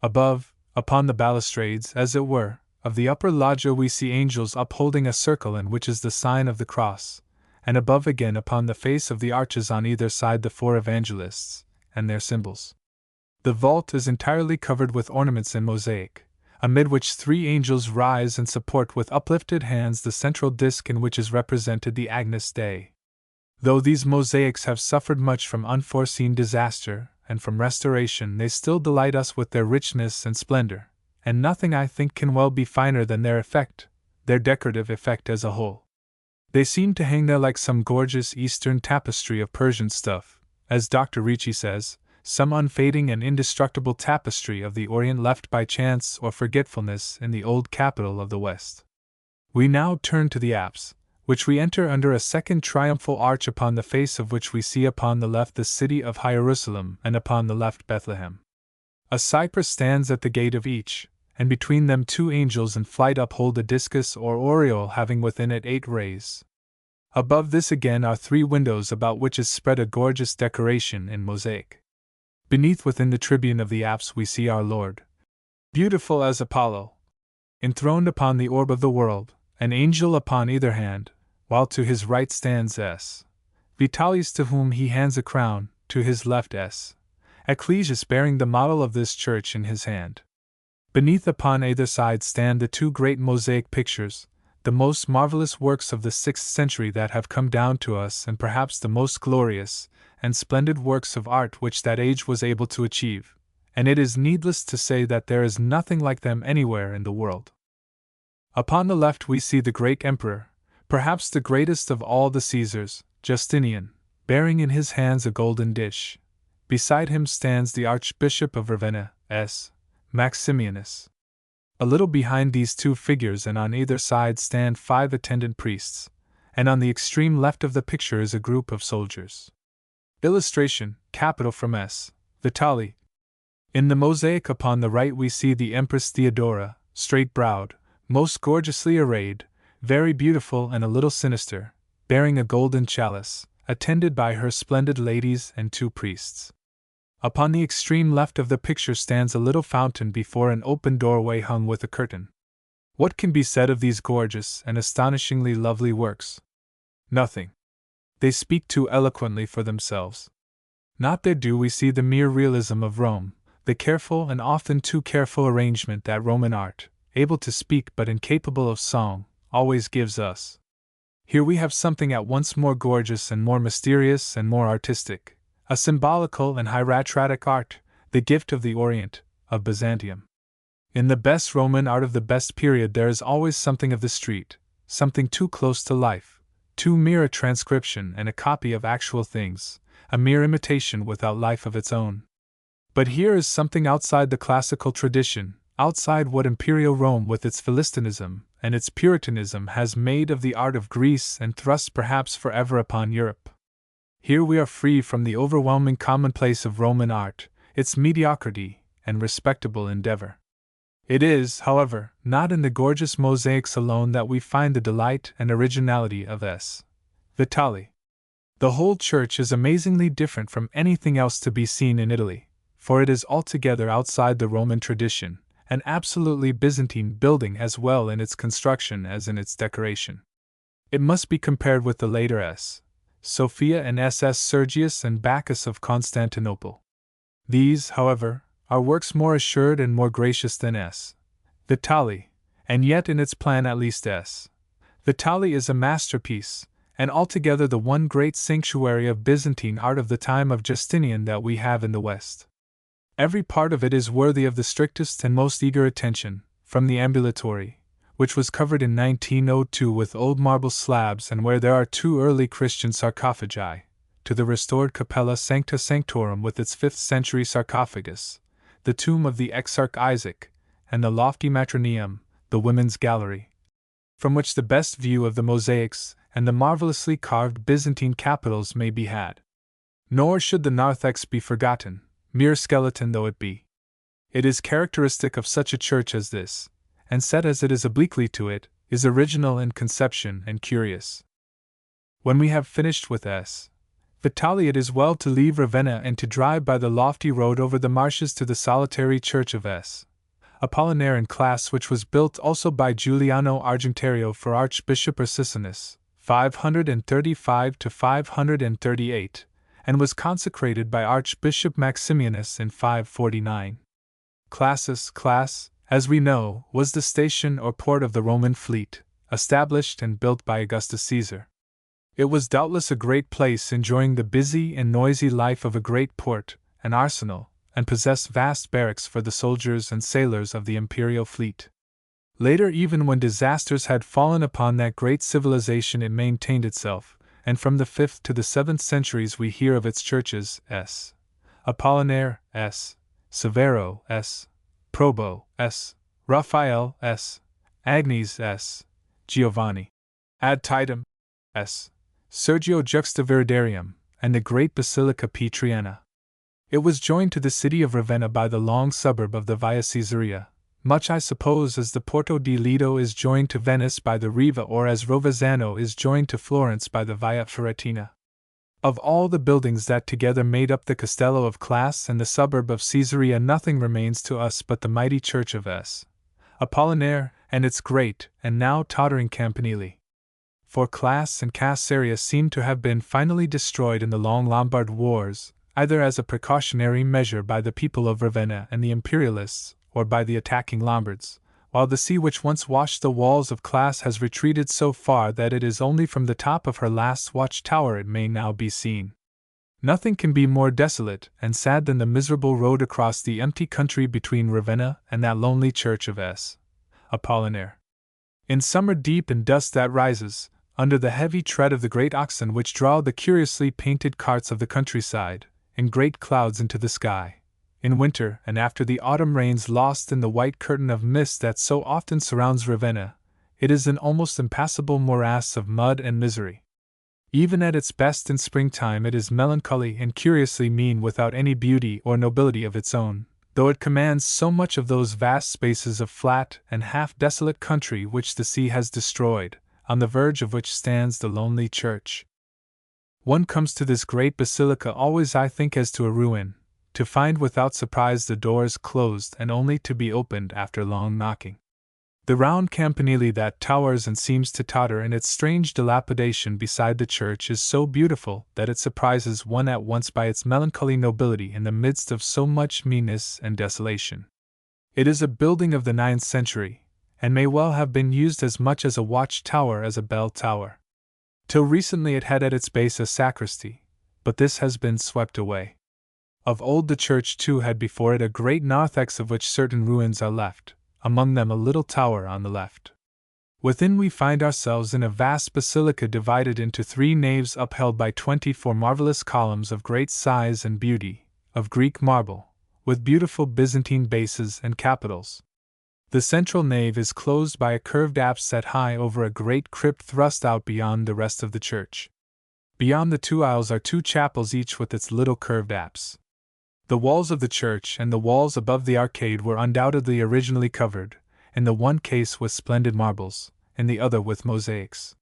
Above, upon the balustrades, as it were, of the upper loggia we see angels upholding a circle in which is the sign of the cross, and above again upon the face of the arches on either side the 4 evangelists, and their symbols. The vault is entirely covered with ornaments in mosaic, amid which 3 angels rise and support with uplifted hands the central disc in which is represented the Agnus Dei. Though these mosaics have suffered much from unforeseen disaster and from restoration, they still delight us with their richness and splendor, and nothing I think can well be finer than their effect, their decorative effect as a whole. They seem to hang there like some gorgeous Eastern tapestry of Persian stuff, as Dr. Ricci says, some unfading and indestructible tapestry of the Orient left by chance or forgetfulness in the old capital of the West. We now turn to the apse, which we enter under a second triumphal arch, upon the face of which we see upon the left the city of Jerusalem, and upon the left Bethlehem. A cypress stands at the gate of each, and between them 2 angels in flight uphold a discus or aureole having within it 8 rays. Above this again are 3 windows about which is spread a gorgeous decoration in mosaic. Beneath, within the tribune of the apse, we see our Lord, beautiful as Apollo, enthroned upon the orb of the world, an angel upon either hand, while to his right stands S. Vitalis, to whom he hands a crown, to his left S. Ecclesius, bearing the model of this church in his hand. Beneath, upon either side, stand the 2 great mosaic pictures, the most marvelous works of the 6th century that have come down to us, and perhaps the most glorious and splendid works of art which that age was able to achieve, and it is needless to say that there is nothing like them anywhere in the world. Upon the left we see the great emperor, perhaps the greatest of all the Caesars, Justinian, bearing in his hands a golden dish. Beside him stands the Archbishop of Ravenna, S. Maximianus. A little behind these 2 figures and on either side stand 5 attendant priests, and on the extreme left of the picture is a group of soldiers. Illustration, capital from S. Vitali. In the mosaic upon the right we see the Empress Theodora, straight-browed, most gorgeously arrayed, very beautiful and a little sinister, bearing a golden chalice, attended by her splendid ladies and 2 priests. Upon the extreme left of the picture stands a little fountain before an open doorway hung with a curtain. What can be said of these gorgeous and astonishingly lovely works? Nothing. They speak too eloquently for themselves. Not there do we see the mere realism of Rome, the careful and often too careful arrangement that Roman art, able to speak but incapable of song, always gives us. Here we have something at once more gorgeous and more mysterious and more artistic, a symbolical and hieratic art, the gift of the Orient, of Byzantium. In the best Roman art of the best period there is always something of the street, something too close to life, too mere a transcription and a copy of actual things, a mere imitation without life of its own. But here is something outside the classical tradition, outside what imperial Rome with its Philistinism and its Puritanism has made of the art of Greece and thrust perhaps forever upon Europe. Here we are free from the overwhelming commonplace of Roman art, its mediocrity and respectable endeavor. It is, however, not in the gorgeous mosaics alone that we find the delight and originality of S. Vitali. The whole church is amazingly different from anything else to be seen in Italy, for it is altogether outside the Roman tradition, an absolutely Byzantine building as well in its construction as in its decoration. It must be compared with the later S. Sophia and SS Sergius and Bacchus of Constantinople. These, however, are works more assured and more gracious than S. Vitali, and yet in its plan at least S. Vitali is a masterpiece, and altogether the one great sanctuary of Byzantine art of the time of Justinian that we have in the West. Every part of it is worthy of the strictest and most eager attention, from the ambulatory, which was covered in 1902 with old marble slabs and where there are 2 early Christian sarcophagi, to the restored Capella Sancta Sanctorum with its 5th century sarcophagus, the tomb of the Exarch Isaac, and the lofty matroneum, the women's gallery, from which the best view of the mosaics and the marvelously carved Byzantine capitals may be had. Nor should the narthex be forgotten, mere skeleton though it be. It is characteristic of such a church as this, and set as it is obliquely to it, is original in conception and curious. When we have finished with S. Vitali, it is well to leave Ravenna and to drive by the lofty road over the marshes to the solitary church of S. Apollinaire in class, which was built also by Giuliano Argentario for Archbishop Ursicinus, 535 to 538, and was consecrated by Archbishop Maximianus in 549. Class, as we know, was the station or port of the Roman fleet, established and built by Augustus Caesar. It was doubtless a great place enjoying the busy and noisy life of a great port, an arsenal, and possessed vast barracks for the soldiers and sailors of the imperial fleet. Later, even when disasters had fallen upon that great civilization, it maintained itself, and from the 5th to the 7th centuries we hear of its churches S. Apollinaire, S. Severo, S. Probo, S. Raphael, S. Agnes, S. Giovanni. Ad Titum, S. Sergio Juxtaviridarium, and the great Basilica Pietriana. It was joined to the city of Ravenna by the long suburb of the Via Caesarea, much I suppose as the Porto di Lido is joined to Venice by the Riva or as Rovezzano is joined to Florence by the Via Fiorentina. Of all the buildings that together made up the Castello of Class and the suburb of Caesarea, nothing remains to us but the mighty church of S. Apollinaire and its great and now tottering campanile. For Class and Caesarea seem to have been finally destroyed in the long Lombard wars, either as a precautionary measure by the people of Ravenna and the Imperialists, or by the attacking Lombards, while the sea which once washed the walls of Class has retreated so far that it is only from the top of her last watch-tower it may now be seen. Nothing can be more desolate and sad than the miserable road across the empty country between Ravenna and that lonely church of S. Apollinaire. In summer deep in dust that rises, under the heavy tread of the great oxen which draw the curiously painted carts of the countryside, in great clouds into the sky. In winter and after the autumn rains lost in the white curtain of mist that so often surrounds Ravenna, it is an almost impassable morass of mud and misery. Even at its best in springtime it is melancholy and curiously mean without any beauty or nobility of its own, though it commands so much of those vast spaces of flat and half-desolate country which the sea has destroyed, on the verge of which stands the lonely church. One comes to this great basilica always, I think, as to a ruin, to find without surprise the doors closed and only to be opened after long knocking. The round campanile that towers and seems to totter in its strange dilapidation beside the church is so beautiful that it surprises one at once by its melancholy nobility in the midst of so much meanness and desolation. It is a building of the 9th century, and may well have been used as much as a watch-tower as a bell-tower. Till recently it had at its base a sacristy, but this has been swept away. Of old the church too had before it a great narthex of which certain ruins are left, among them a little tower on the left. Within we find ourselves in a vast basilica divided into 3 naves upheld by 24 marvelous columns of great size and beauty, of Greek marble, with beautiful Byzantine bases and capitals. The central nave is closed by a curved apse set high over a great crypt thrust out beyond the rest of the church. Beyond the 2 aisles are 2 chapels, each with its little curved apse. The walls of the church and the walls above the arcade were undoubtedly originally covered, in the one case with splendid marbles, in the other with mosaics.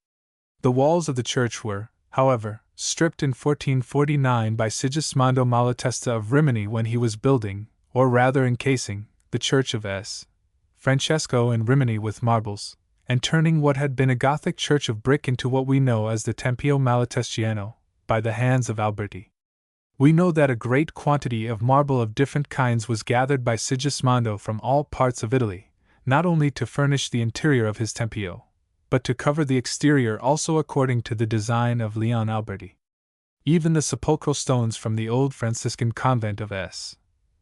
The walls of the church were, however, stripped in 1449 by Sigismondo Malatesta of Rimini when he was building, or rather encasing, the church of S. Francesco in Rimini with marbles, and turning what had been a Gothic church of brick into what we know as the Tempio Malatestiano, by the hands of Alberti. We know that a great quantity of marble of different kinds was gathered by Sigismondo from all parts of Italy, not only to furnish the interior of his Tempio, but to cover the exterior also according to the design of Leon Alberti. Even the sepulchral stones from the old Franciscan convent of S.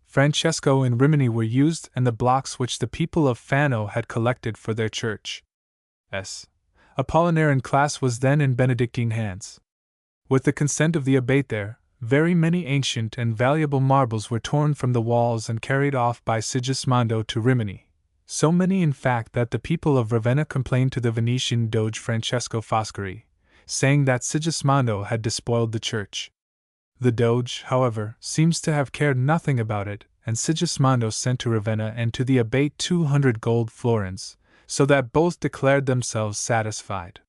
Francesco in Rimini were used, and the blocks which the people of Fano had collected for their church. S. Apollinaire in Class was then in Benedictine hands. With the consent of the abbate there, very many ancient and valuable marbles were torn from the walls and carried off by Sigismondo to Rimini, so many in fact that the people of Ravenna complained to the Venetian Doge Francesco Foscari, saying that Sigismondo had despoiled the church. The Doge, however, seems to have cared nothing about it, and Sigismondo sent to Ravenna and to the abbate 200 gold florins, so that both declared themselves satisfied.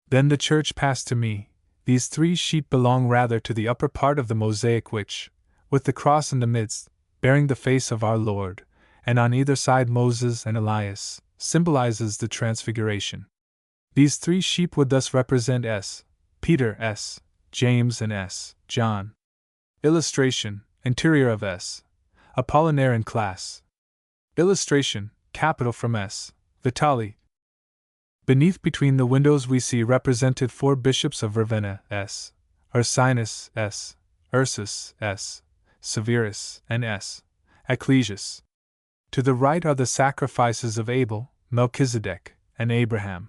Then the church passed to me. These 3 sheep belong rather to the upper part of the mosaic which, with the cross in the midst, bearing the face of our Lord, and on either side Moses and Elias, symbolizes the Transfiguration. These 3 sheep would thus represent S. Peter, S. James, and S. John. Illustration: Interior of S. Apollinaire in Class. Illustration: Capital from S. Vitali. Beneath between the windows we see represented 4 bishops of Ravenna, S. Ursinus, S. Ursus, S. Severus, and S. Ecclesius. To the right are the sacrifices of Abel, Melchizedek, and Abraham.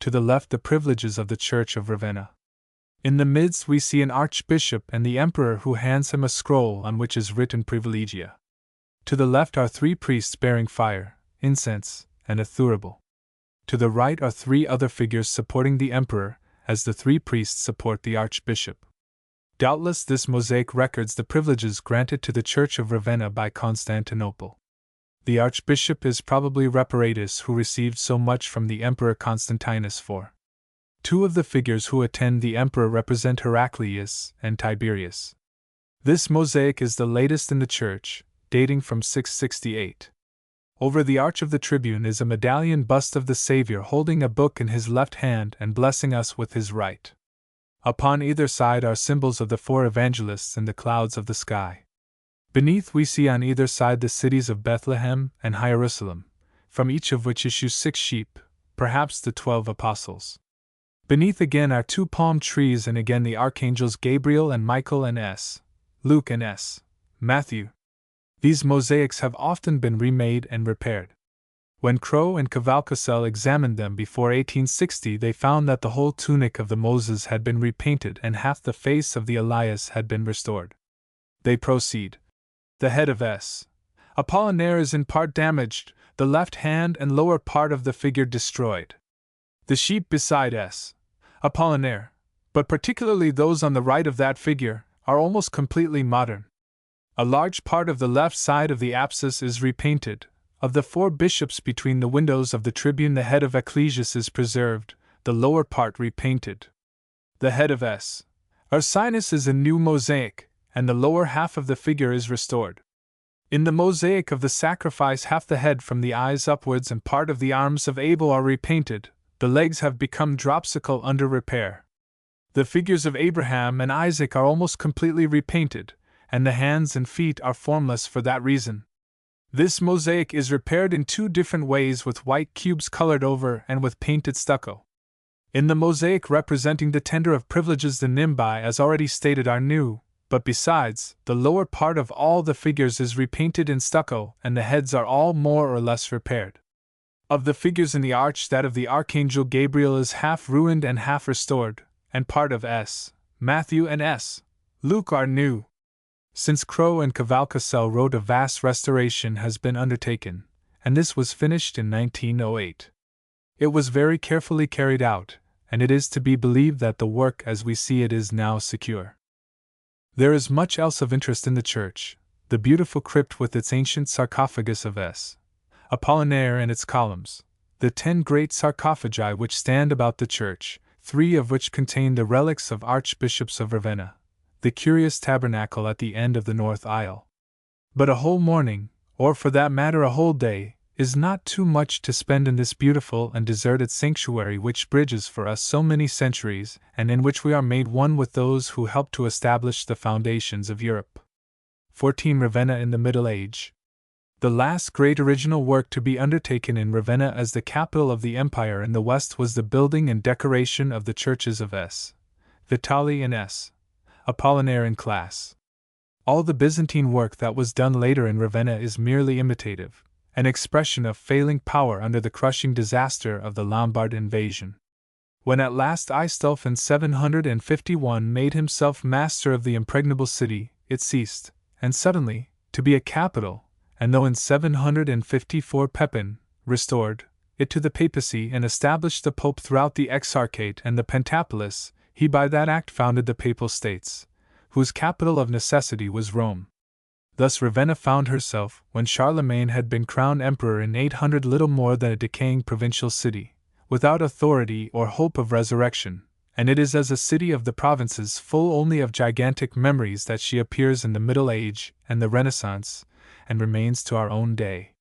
To the left the privileges of the Church of Ravenna. In the midst we see an archbishop and the emperor who hands him a scroll on which is written Privilegia. To the left are 3 priests bearing fire, incense, and a thurible. To the right are 3 other figures supporting the emperor, as the three priests support the archbishop. Doubtless this mosaic records the privileges granted to the Church of Ravenna by Constantinople. The archbishop is probably Reparatus, who received so much from the Emperor Constantinus IV. Two of the figures who attend the emperor represent Heraclius and Tiberius. This mosaic is the latest in the church, dating from 668. Over the arch of the tribune is a medallion bust of the Savior holding a book in his left hand and blessing us with his right. Upon either side are symbols of the four evangelists in the clouds of the sky. Beneath we see on either side the cities of Bethlehem and Jerusalem, from each of which issue 6 sheep, perhaps the 12 apostles. Beneath again are 2 palm trees, and again the archangels Gabriel and Michael and S. Luke and S. Matthew. These mosaics have often been remade and repaired. When Crowe and Cavalcaselle examined them before 1860, they found that the whole tunic of the Moses had been repainted and half the face of the Elias had been restored. They proceed. The head of S. Apollinaire is in part damaged, the left hand and lower part of the figure destroyed. The sheep beside S. Apollinaire, but particularly those on the right of that figure, are almost completely modern. A large part of the left side of the apsis is repainted. Of the 4 bishops between the windows of the tribune, the head of Ecclesias is preserved, the lower part repainted. The head of S. Ursinus is a new mosaic, and the lower half of the figure is restored. In the mosaic of the sacrifice, half the head from the eyes upwards and part of the arms of Abel are repainted. The legs have become dropsical under repair. The figures of Abraham and Isaac are almost completely repainted, and the hands and feet are formless for that reason. This mosaic is repaired in 2 different ways, with white cubes colored over and with painted stucco. In the mosaic representing the tender of privileges, the nimbi, as already stated, are new, but besides, the lower part of all the figures is repainted in stucco, and the heads are all more or less repaired. Of the figures in the arch, that of the Archangel Gabriel is half ruined and half restored, and part of S. Matthew and S. Luke are new. Since Crowe and Cavalcaselle wrote, a vast restoration has been undertaken, and this was finished in 1908. It was very carefully carried out, and it is to be believed that the work as we see it is now secure. There is much else of interest in the church: the beautiful crypt with its ancient sarcophagus of S. Apollinaire and its columns, the 10 great sarcophagi which stand about the church, 3 of which contain the relics of archbishops of Ravenna, the curious tabernacle at the end of the north aisle. But a whole morning, or for that matter a whole day, is not too much to spend in this beautiful and deserted sanctuary which bridges for us so many centuries, and in which we are made one with those who helped to establish the foundations of Europe. 14. Ravenna in the Middle Age. The last great original work to be undertaken in Ravenna as the capital of the empire in the west was the building and decoration of the churches of S. Vitali and S. Apollinaire in class. All the Byzantine work that was done later in Ravenna is merely imitative, an expression of failing power under the crushing disaster of the Lombard invasion. When at last Aistulf in 751 made himself master of the impregnable city, it ceased, and suddenly, to be a capital, and though in 754 Pepin restored it to the papacy and established the pope throughout the Exarchate and the Pentapolis, he by that act founded the Papal States, whose capital of necessity was Rome. Thus Ravenna found herself, when Charlemagne had been crowned emperor in 800, little more than a decaying provincial city, without authority or hope of resurrection, and it is as a city of the provinces full only of gigantic memories that she appears in the Middle Age and the Renaissance, and remains to our own day.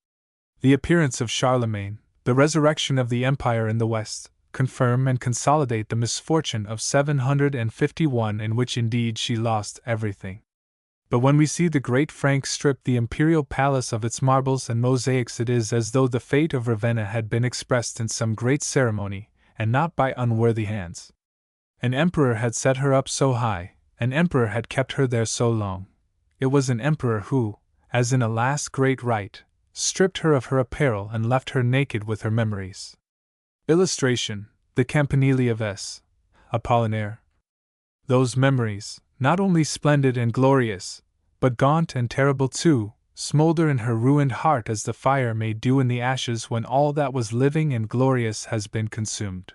The appearance of Charlemagne, the resurrection of the empire in the West, confirm and consolidate the misfortune of 751, in which indeed she lost everything. But when we see the great Franks strip the imperial palace of its marbles and mosaics, it is as though the fate of Ravenna had been expressed in some great ceremony, and not by unworthy hands. An emperor had set her up so high, an emperor had kept her there so long. It was an emperor who, as in a last great rite, stripped her of her apparel and left her naked with her memories. Illustration: the Campanile of S. Apollinaire. Those memories, not only splendid and glorious, but gaunt and terrible too, smolder in her ruined heart as the fire may do in the ashes when all that was living and glorious has been consumed.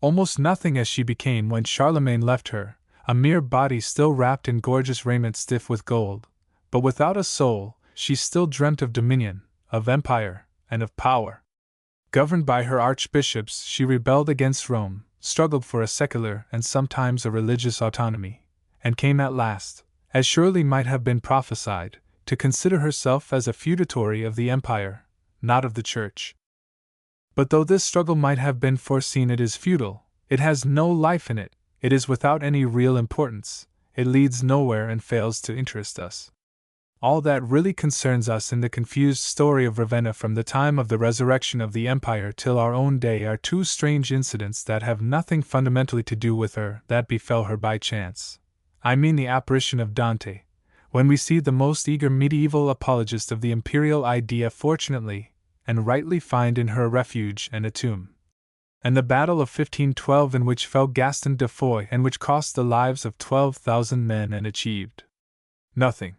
almost nothing as she became when Charlemagne left her, a mere body still wrapped in gorgeous raiment stiff with gold, but without a soul. She still dreamt of dominion, of empire, and of power. Governed by her archbishops, she rebelled against Rome, struggled for a secular and sometimes a religious autonomy, and came at last, as surely might have been prophesied, to consider herself as a feudatory of the empire, not of the church. But though this struggle might have been foreseen, it is futile, it has no life in it, it is without any real importance, it leads nowhere and fails to interest us. All that really concerns us in the confused story of Ravenna from the time of the resurrection of the empire till our own day are two strange incidents that have nothing fundamentally to do with her, that befell her by chance. I mean the apparition of Dante, when we see the most eager medieval apologist of the imperial idea fortunately and rightly find in her a refuge and a tomb, and the battle of 1512 in which fell Gaston de Foix and which cost the lives of 12,000 men and achieved nothing.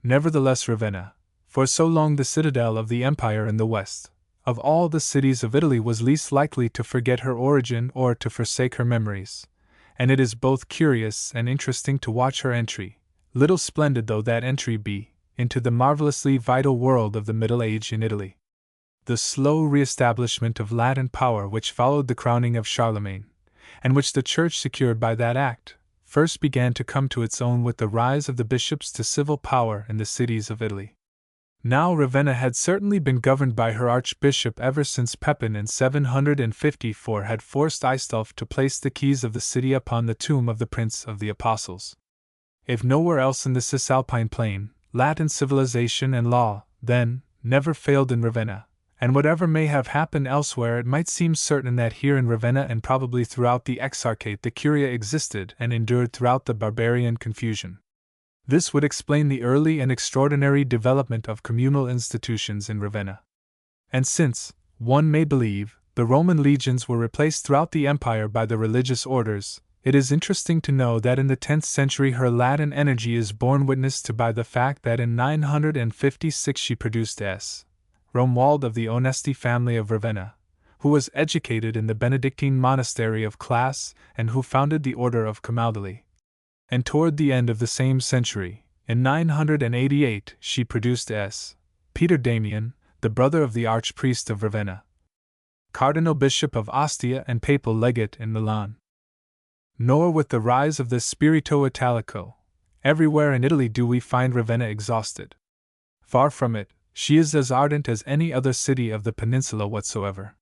Nevertheless, Ravenna, for so long the citadel of the empire in the west, of all the cities of Italy, was least likely to forget her origin or to forsake her memories, and it is both curious and interesting to watch her entry, little splendid though that entry be, into the marvelously vital world of the Middle Age in Italy. The slow re-establishment of Latin power which followed the crowning of Charlemagne, and which the Church secured by that act, first began to come to its own with the rise of the bishops to civil power in the cities of Italy. Now Ravenna had certainly been governed by her archbishop ever since Pepin in 754 had forced Aistulf to place the keys of the city upon the tomb of the Prince of the Apostles. If nowhere else in the Cisalpine plain, Latin civilization and law, then, never failed in Ravenna, and whatever may have happened elsewhere, it might seem certain that here in Ravenna and probably throughout the Exarchate the Curia existed and endured throughout the barbarian confusion. This would explain the early and extraordinary development of communal institutions in Ravenna. And since, one may believe, the Roman legions were replaced throughout the empire by the religious orders, it is interesting to know that in the 10th century her Latin energy is borne witness to by the fact that in 956 she produced S. Romuald of the Onesti family of Ravenna, who was educated in the Benedictine monastery of Classe and who founded the order of Camaldoli. And toward the end of the same century, in 988, she produced S. Peter Damian, the brother of the archpriest of Ravenna, cardinal bishop of Ostia and papal legate in Milan. Nor with the rise of the Spirito Italico, everywhere in Italy do we find Ravenna exhausted. Far from it, she is as ardent as any other city of the peninsula whatsoever.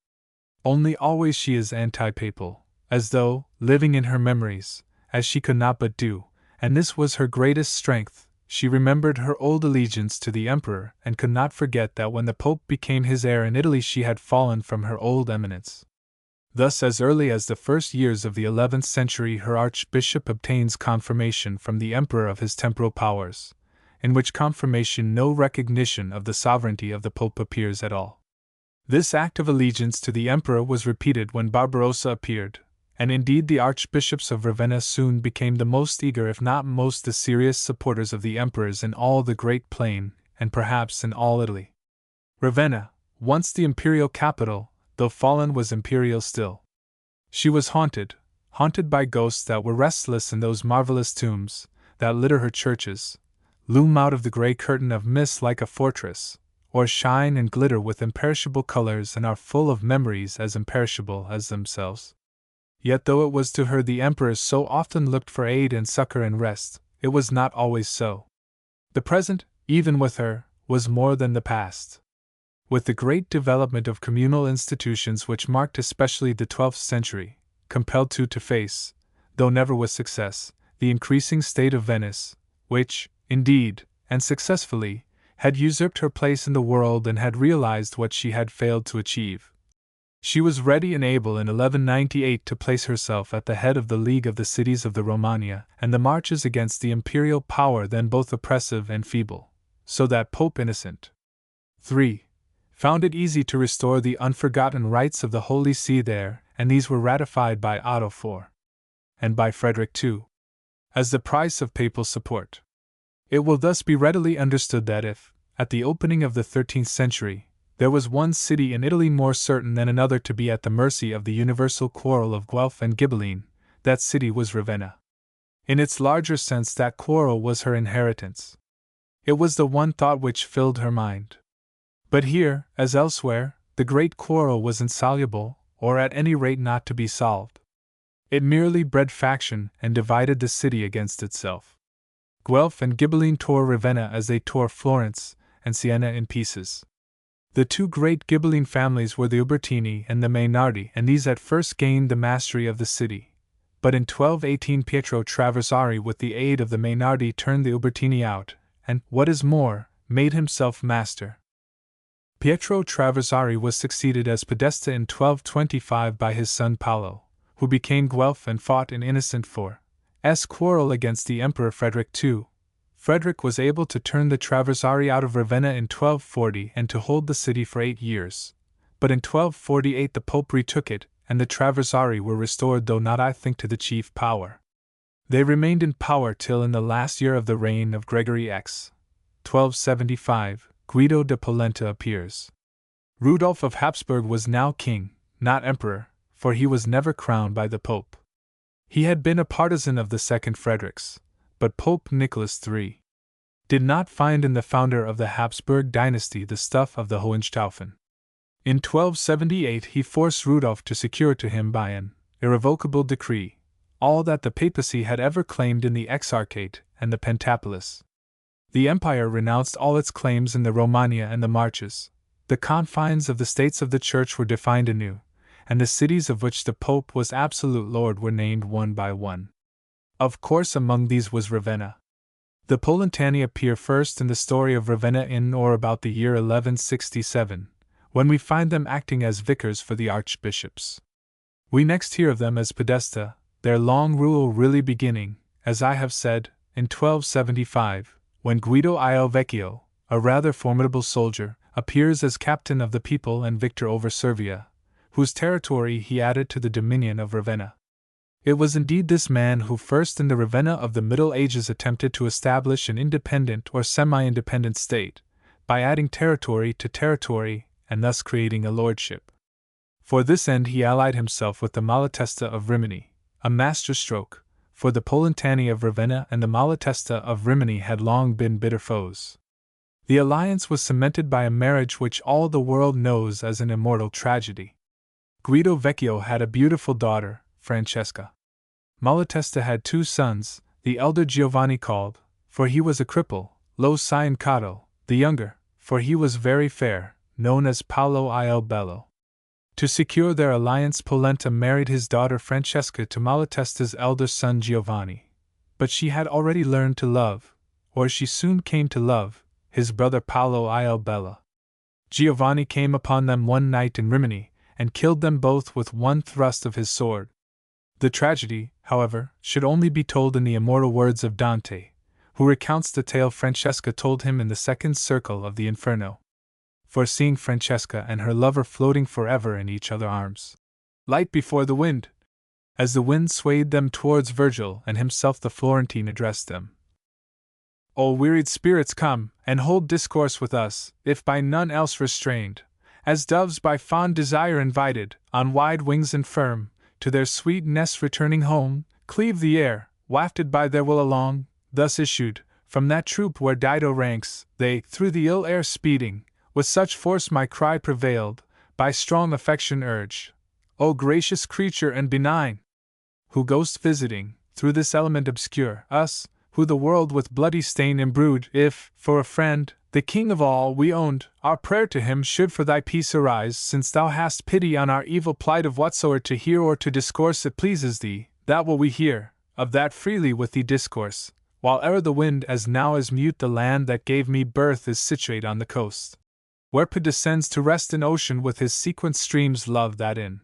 Only always she is anti-papal, as though, living in her memories, as she could not but do, and this was her greatest strength, she remembered her old allegiance to the emperor and could not forget that when the Pope became his heir in Italy she had fallen from her old eminence. Thus, as early as the first years of the 11th century, her archbishop obtains confirmation from the emperor of his temporal powers, in which confirmation no recognition of the sovereignty of the Pope appears at all. This act of allegiance to the emperor was repeated when Barbarossa appeared, and indeed the archbishops of Ravenna soon became the most eager, if not most the serious supporters of the emperors in all the Great Plain, and perhaps in all Italy. Ravenna, once the imperial capital, though fallen, was imperial still. She was haunted by ghosts that were restless in those marvelous tombs that litter her churches, loom out of the grey curtain of mist like a fortress, or shine and glitter with imperishable colors and are full of memories as imperishable as themselves. Yet though it was to her the emperors so often looked for aid and succor and rest, it was not always so. The present, even with her, was more than the past. With the great development of communal institutions which marked especially the 12th century, compelled to face, though never with success, the increasing state of Venice, which, indeed, and successfully, had usurped her place in the world and had realized what she had failed to achieve. She was ready and able in 1198 to place herself at the head of the League of the Cities of the Romagna and the marches against the imperial power then both oppressive and feeble, so that Pope Innocent III found it easy to restore the unforgotten rights of the Holy See there, and these were ratified by Otto IV and by Frederick II as the price of papal support. It will thus be readily understood that if, at the opening of the 13th century, There was one city in Italy more certain than another to be at the mercy of the universal quarrel of Guelph and Ghibelline. That city was Ravenna. In its larger sense, that quarrel was her inheritance. It was the one thought which filled her mind. But here, as elsewhere, the great quarrel was insoluble, or at any rate not to be solved. It merely bred faction and divided the city against itself. Guelph and Ghibelline tore Ravenna as they tore Florence and Siena in pieces. The two great Ghibelline families were the Ubertini and the Mainardi, and these at first gained the mastery of the city. But in 1218 Pietro Traversari, with the aid of the Mainardi, turned the Ubertini out, and, what is more, made himself master. Pietro Traversari was succeeded as Podesta in 1225 by his son Paolo, who became Guelph and fought in Innocent IV's quarrel against the Emperor Frederick II. Frederick was able to turn the Traversari out of Ravenna in 1240 and to hold the city for 8 years. But in 1248 the Pope retook it, and the Traversari were restored, though not, I think, to the chief power. They remained in power till in the last year of the reign of Gregory X. 1275, Guido de Polenta appears. Rudolph of Habsburg was now king, not emperor, for he was never crowned by the Pope. He had been a partisan of the second Fredericks, but Pope Nicholas III did not find in the founder of the Habsburg dynasty the stuff of the Hohenstaufen. In 1278 he forced Rudolph to secure to him by an irrevocable decree all that the papacy had ever claimed in the Exarchate and the Pentapolis. The empire renounced all its claims in the Romagna and the Marches. The confines of the states of the Church were defined anew, and the cities of which the Pope was absolute lord were named one by one. Of course, among these was Ravenna. The Polentani appear first in the story of Ravenna in or about the year 1167, when we find them acting as vicars for the archbishops. We next hear of them as Podesta, their long rule really beginning, as I have said, in 1275, when Guido il Vecchio, a rather formidable soldier, appears as captain of the people and victor over Servia, whose territory he added to the dominion of Ravenna. It was indeed this man who first in the Ravenna of the Middle Ages attempted to establish an independent or semi-independent state, by adding territory to territory and thus creating a lordship. For this end he allied himself with the Malatesta of Rimini, a masterstroke, for the Polentani of Ravenna and the Malatesta of Rimini had long been bitter foes. The alliance was cemented by a marriage which all the world knows as an immortal tragedy. Guido Vecchio had a beautiful daughter, Francesca. Malatesta had 2 sons, the elder Giovanni called, for he was a cripple, Lo Ciancato, the younger, for he was very fair, known as Paolo il Bello. To secure their alliance, Polenta married his daughter Francesca to Malatesta's elder son Giovanni. But she had already learned to love, or she soon came to love, his brother Paolo il Bello. Giovanni came upon them one night in Rimini, and killed them both with one thrust of his sword. The tragedy, however, should only be told in the immortal words of Dante, who recounts the tale Francesca told him in the second circle of the Inferno. Foreseeing Francesca and her lover floating forever in each other's arms, light before the wind, as the wind swayed them towards Virgil and himself, the Florentine addressed them. O wearied spirits, come, and hold discourse with us, if by none else restrained, as doves by fond desire invited, on wide wings and firm, to their sweet nests returning home, cleave the air, wafted by their will along. Thus issued, from that troop where Dido ranks, they, through the ill air speeding, with such force my cry prevailed, by strong affection urged. O gracious creature and benign, who goest visiting, through this element obscure, us, who the world with bloody stain imbrued, if, for a friend, the King of all we owned, our prayer to him should for thy peace arise, since thou hast pity on our evil plight, of whatsoe'er to hear or to discourse it pleases thee, that will we hear, of that freely with thee discourse, while e'er the wind as now is mute. The land that gave me birth is situate on the coast, where descends to rest in ocean with his sequent streams. Love that in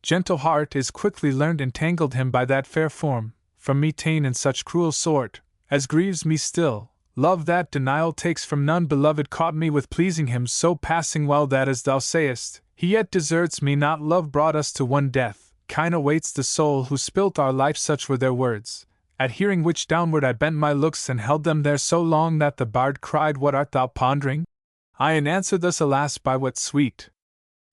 gentle heart is quickly learned entangled him by that fair form, from me ta'en in such cruel sort, as grieves me still. Love that denial takes from none beloved caught me with pleasing him so passing well that, as thou sayest, he yet deserts me not. Love brought us to one death, kind awaits the soul who spilt our life. Such were their words, at hearing which downward I bent my looks and held them there so long that the bard cried, What art thou pondering? And answer thus, alas, by what sweet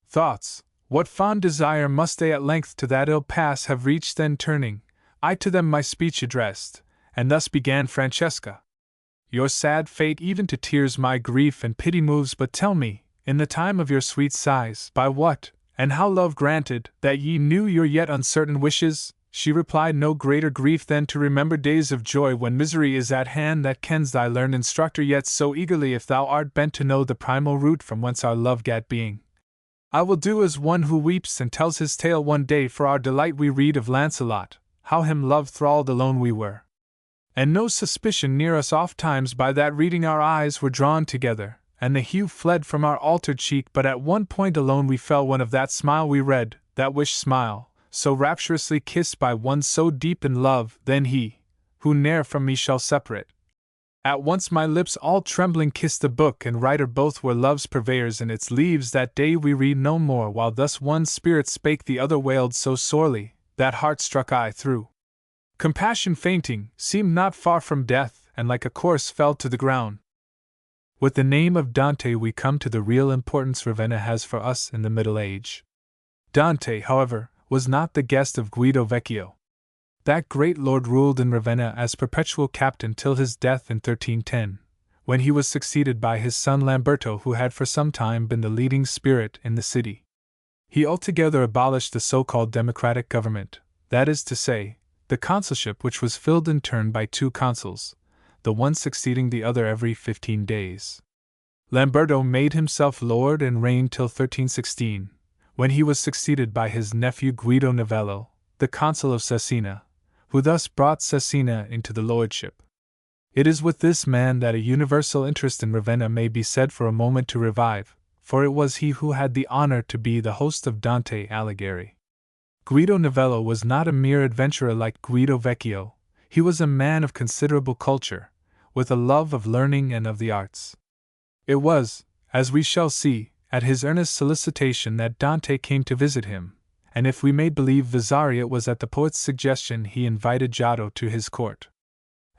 thoughts, what fond desire must they at length to that ill pass have reached? Then turning, I to them my speech addressed, and thus began Francesca. Your sad fate even to tears my grief and pity moves, but tell me, in the time of your sweet sighs, by what, and how love granted, that ye knew your yet uncertain wishes? She replied, no greater grief than to remember days of joy when misery is at hand, that kens thy learned instructor yet so eagerly, if thou art bent to know the primal root from whence our love gat being. I will do as one who weeps and tells his tale one day, for our delight we read of Lancelot, how him love thralled alone we were. And no suspicion near us oft times by that reading our eyes were drawn together, and the hue fled from our altered cheek, but at one point alone we fell one of that smile we read, that wish smile, so rapturously kissed by one so deep in love, then he, who ne'er from me shall separate. At once my lips all trembling kissed the book and writer, both were love's purveyors in its leaves. That day we read no more, while thus one spirit spake, the other wailed so sorely, that heart struck I through compassion fainting, seemed not far from death, and like a corse fell to the ground. With the name of Dante we come to the real importance Ravenna has for us in the Middle Age. Dante, however, was not the guest of Guido Vecchio. That great lord ruled in Ravenna as perpetual captain till his death in 1310, when he was succeeded by his son Lamberto, who had for some time been the leading spirit in the city. He altogether abolished the so-called democratic government, that is to say, the consulship, which was filled in turn by 2 consuls, the one succeeding the other every 15 days. Lamberto made himself lord and reigned till 1316, when he was succeeded by his nephew Guido Novello, the consul of Cesena, who thus brought Cesena into the lordship. It is with this man that a universal interest in Ravenna may be said for a moment to revive, for it was he who had the honor to be the host of Dante Alighieri. Guido Novello was not a mere adventurer like Guido Vecchio, he was a man of considerable culture, with a love of learning and of the arts. It was, as we shall see, at his earnest solicitation that Dante came to visit him, and if we may believe Vasari, it was at the poet's suggestion he invited Giotto to his court.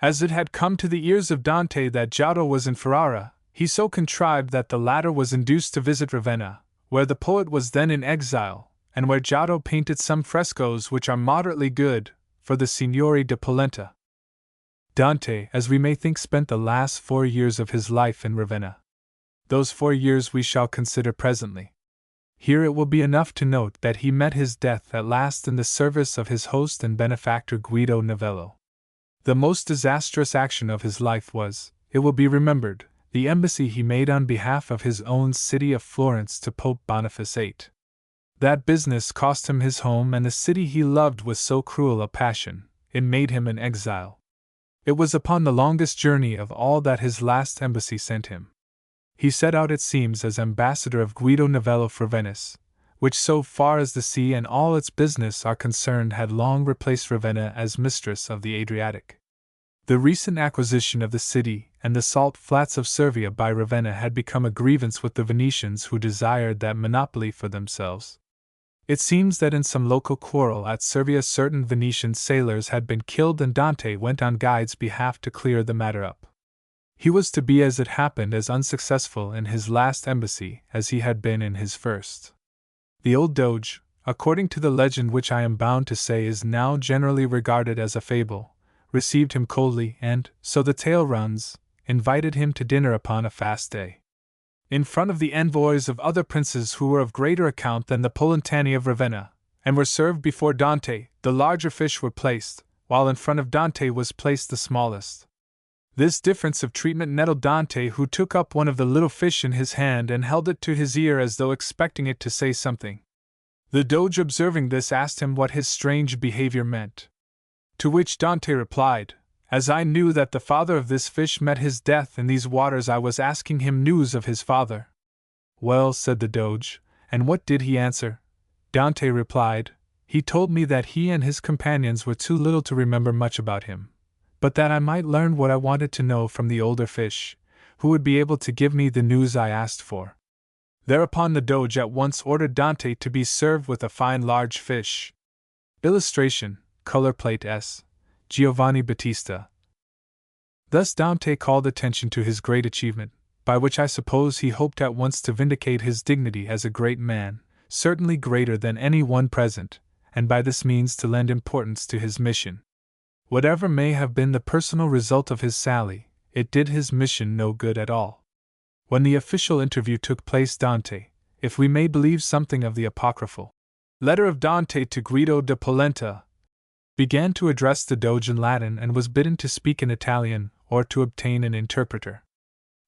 As it had come to the ears of Dante that Giotto was in Ferrara, he so contrived that the latter was induced to visit Ravenna, where the poet was then in exile, and where Giotto painted some frescoes which are moderately good, for the Signori de Polenta. Dante, as we may think, spent the last 4 years of his life in Ravenna. Those 4 years we shall consider presently. Here it will be enough to note that he met his death at last in the service of his host and benefactor Guido Novello. The most disastrous action of his life was, it will be remembered, the embassy he made on behalf of his own city of Florence to Pope Boniface VIII. That business cost him his home and the city he loved with so cruel a passion, it made him an exile. It was upon the longest journey of all that his last embassy sent him. He set out, it seems, as ambassador of Guido Novello for Venice, which so far as the sea and all its business are concerned had long replaced Ravenna as mistress of the Adriatic. The recent acquisition of the city and the salt flats of Servia by Ravenna had become a grievance with the Venetians, who desired that monopoly for themselves. It seems that in some local quarrel at Servia certain Venetian sailors had been killed, and Dante went on Guide's behalf to clear the matter up. He was to be, as it happened, as unsuccessful in his last embassy as he had been in his first. The old Doge, according to the legend which I am bound to say is now generally regarded as a fable, received him coldly and, so the tale runs, invited him to dinner upon a fast day. In front of the envoys of other princes who were of greater account than the Polentani of Ravenna, and were served before Dante, the larger fish were placed, while in front of Dante was placed the smallest. This difference of treatment nettled Dante, who took up one of the little fish in his hand and held it to his ear as though expecting it to say something. The Doge, observing this, asked him what his strange behavior meant. To which Dante replied, "As I knew that the father of this fish met his death in these waters, I was asking him news of his father." "Well," said the Doge, "and what did he answer?" Dante replied, "He told me that he and his companions were too little to remember much about him, but that I might learn what I wanted to know from the older fish, who would be able to give me the news I asked for." Thereupon the Doge at once ordered Dante to be served with a fine large fish. Illustration, color plate S. Giovanni Battista. Thus Dante called attention to his great achievement, by which I suppose he hoped at once to vindicate his dignity as a great man, certainly greater than any one present, and by this means to lend importance to his mission. Whatever may have been the personal result of his sally, it did his mission no good at all. When the official interview took place, Dante, if we may believe something of the apocryphal letter of Dante to Guido de Polenta, began to address the Doge in Latin and was bidden to speak in Italian or to obtain an interpreter.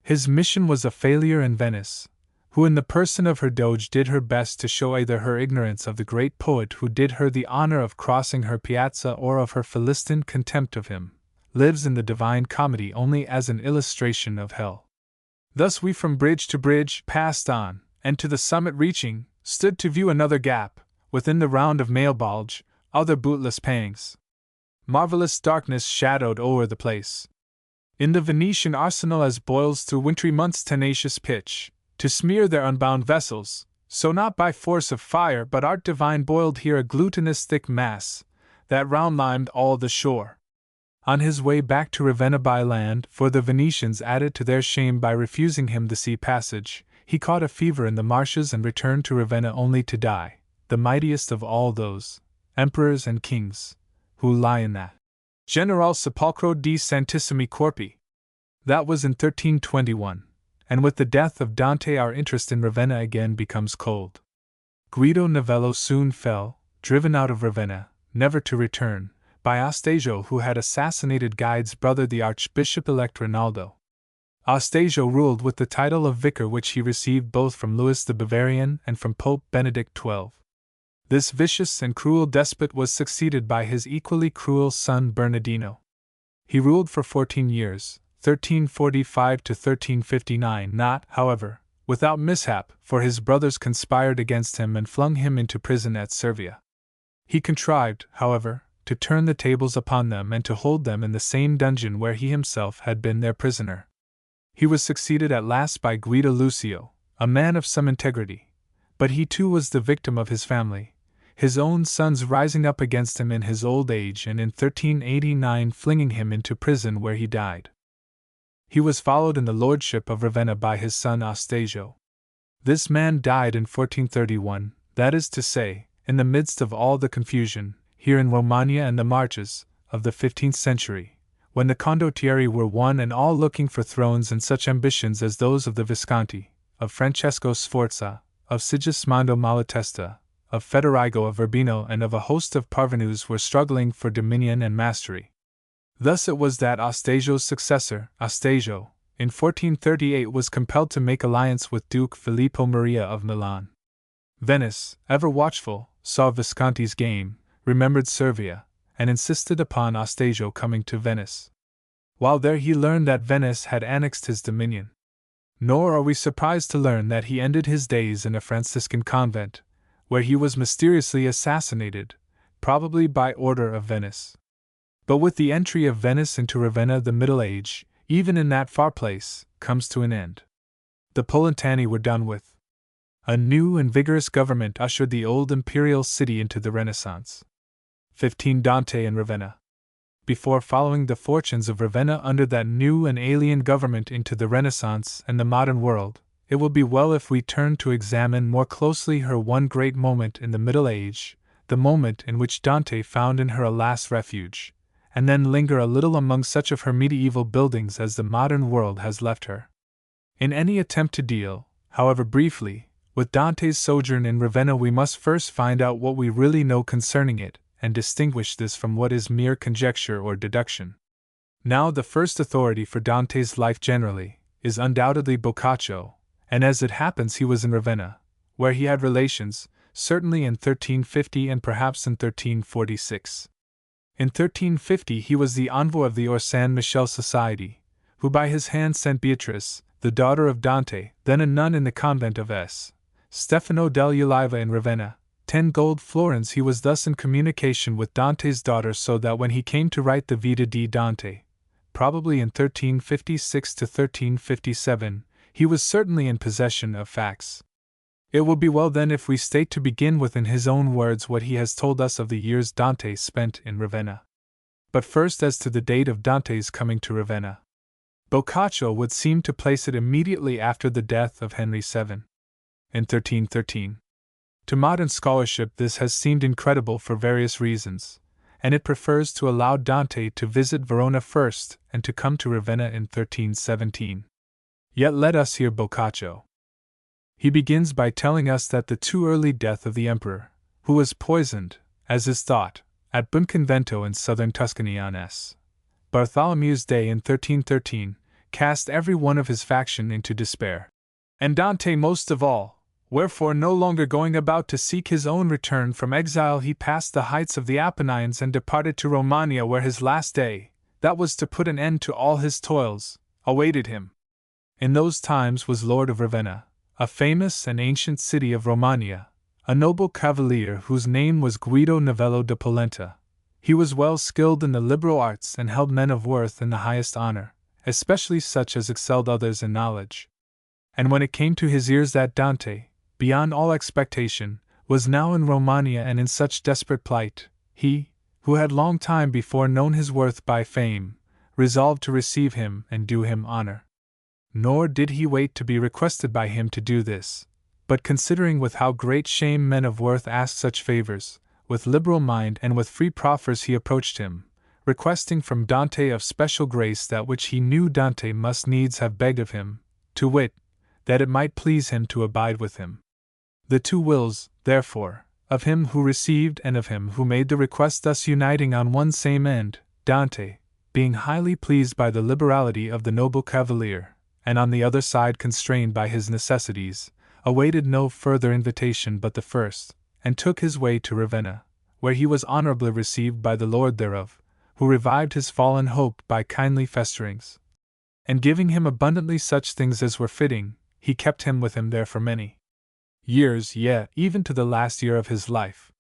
His mission was a failure, and Venice, who in the person of her Doge did her best to show either her ignorance of the great poet who did her the honor of crossing her piazza or of her Philistine contempt of him, lives in the Divine Comedy only as an illustration of hell. Thus we from bridge to bridge passed on, and to the summit reaching, stood to view another gap, within the round of male bulge, other bootless pangs. Marvelous darkness shadowed o'er the place. In the Venetian arsenal as boils through wintry months tenacious pitch, to smear their unbound vessels, so not by force of fire but art divine boiled here a glutinous thick mass, that round limed all the shore. On his way back to Ravenna by land, for the Venetians added to their shame by refusing him the sea passage, he caught a fever in the marshes and returned to Ravenna only to die, the mightiest of all those emperors and kings who lie in that General Sepolcro di Santissimi Corpi. That was in 1321, and with the death of Dante our interest in Ravenna again becomes cold. Guido Novello soon fell, driven out of Ravenna, never to return, by Astasio, who had assassinated Guide's brother the Archbishop-elect Rinaldo. Astasio ruled with the title of vicar, which he received both from Louis the Bavarian and from Pope Benedict XII. This vicious and cruel despot was succeeded by his equally cruel son Bernardino. He ruled for 14 years, 1345 to 1359, not, however, without mishap, for his brothers conspired against him and flung him into prison at Servia. He contrived, however, to turn the tables upon them and to hold them in the same dungeon where he himself had been their prisoner. He was succeeded at last by Guido Lucio, a man of some integrity, but he too was the victim of his family, his own sons rising up against him in his old age and in 1389 flinging him into prison where he died. He was followed in the lordship of Ravenna by his son Astasio. This man died in 1431, that is to say, in the midst of all the confusion, here in Romagna and the Marches, of the 15th century, when the condottieri were one and all looking for thrones, and such ambitions as those of the Visconti, of Francesco Sforza, of Sigismondo Malatesta, of Federigo of Urbino, and of a host of parvenus were struggling for dominion and mastery. Thus it was that Astasio's successor, Astasio, in 1438 was compelled to make alliance with Duke Filippo Maria of Milan. Venice, ever watchful, saw Visconti's game, remembered Servia, and insisted upon Astasio coming to Venice. While there he learned that Venice had annexed his dominion. Nor are we surprised to learn that he ended his days in a Franciscan convent, where he was mysteriously assassinated, probably by order of Venice. But with the entry of Venice into Ravenna, the Middle Age, even in that far place, comes to an end. The Polentani were done with. A new and vigorous government ushered the old imperial city into the Renaissance. 15 Dante in Ravenna. Before following the fortunes of Ravenna under that new and alien government into the Renaissance and the modern world, it will be well if we turn to examine more closely her one great moment in the Middle Age, the moment in which Dante found in her a last refuge, and then linger a little among such of her medieval buildings as the modern world has left her. In any attempt to deal, however briefly, with Dante's sojourn in Ravenna, we must first find out what we really know concerning it, and distinguish this from what is mere conjecture or deduction. Now, the first authority for Dante's life generally is undoubtedly Boccaccio, and as it happens he was in Ravenna, where he had relations, certainly in 1350 and perhaps in 1346. In 1350 he was the envoy of the Orsan Michel Society, who by his hand sent Beatrice, the daughter of Dante, then a nun in the convent of S. Stefano degli Uliva in Ravenna, 10 gold florins. He was thus in communication with Dante's daughter, so that when he came to write the Vita di Dante, probably in 1356 to 1357, he was certainly in possession of facts. It will be well then if we state to begin with in his own words what he has told us of the years Dante spent in Ravenna. But first as to the date of Dante's coming to Ravenna. Boccaccio would seem to place it immediately after the death of Henry VII. in 1313. To modern scholarship this has seemed incredible for various reasons, and it prefers to allow Dante to visit Verona first and to come to Ravenna in 1317. Yet let us hear Boccaccio. He begins by telling us that the too early death of the emperor, who was poisoned, as is thought, at Buonconvento in southern Tuscany on S. Bartholomew's Day in 1313, cast every one of his faction into despair. And Dante most of all, wherefore no longer going about to seek his own return from exile he passed the heights of the Apennines and departed to Romagna where his last day, that was to put an end to all his toils, awaited him. In those times was Lord of Ravenna, a famous and ancient city of Romagna, a noble cavalier whose name was Guido Novello da Polenta. He was well skilled in the liberal arts and held men of worth in the highest honor, especially such as excelled others in knowledge. And when it came to his ears that Dante, beyond all expectation, was now in Romagna and in such desperate plight, he, who had long time before known his worth by fame, resolved to receive him and do him honor. Nor did he wait to be requested by him to do this, but considering with how great shame men of worth ask such favors, with liberal mind and with free proffers he approached him, requesting from Dante of special grace that which he knew Dante must needs have begged of him, to wit, that it might please him to abide with him. The two wills, therefore, of him who received and of him who made the request thus uniting on one same end, Dante, being highly pleased by the liberality of the noble cavalier, and on the other side constrained by his necessities, awaited no further invitation but the first, and took his way to Ravenna, where he was honorably received by the lord thereof, who revived his fallen hope by kindly festerings. And giving him abundantly such things as were fitting, he kept him with him there for many years, yea, even to the last year of his life.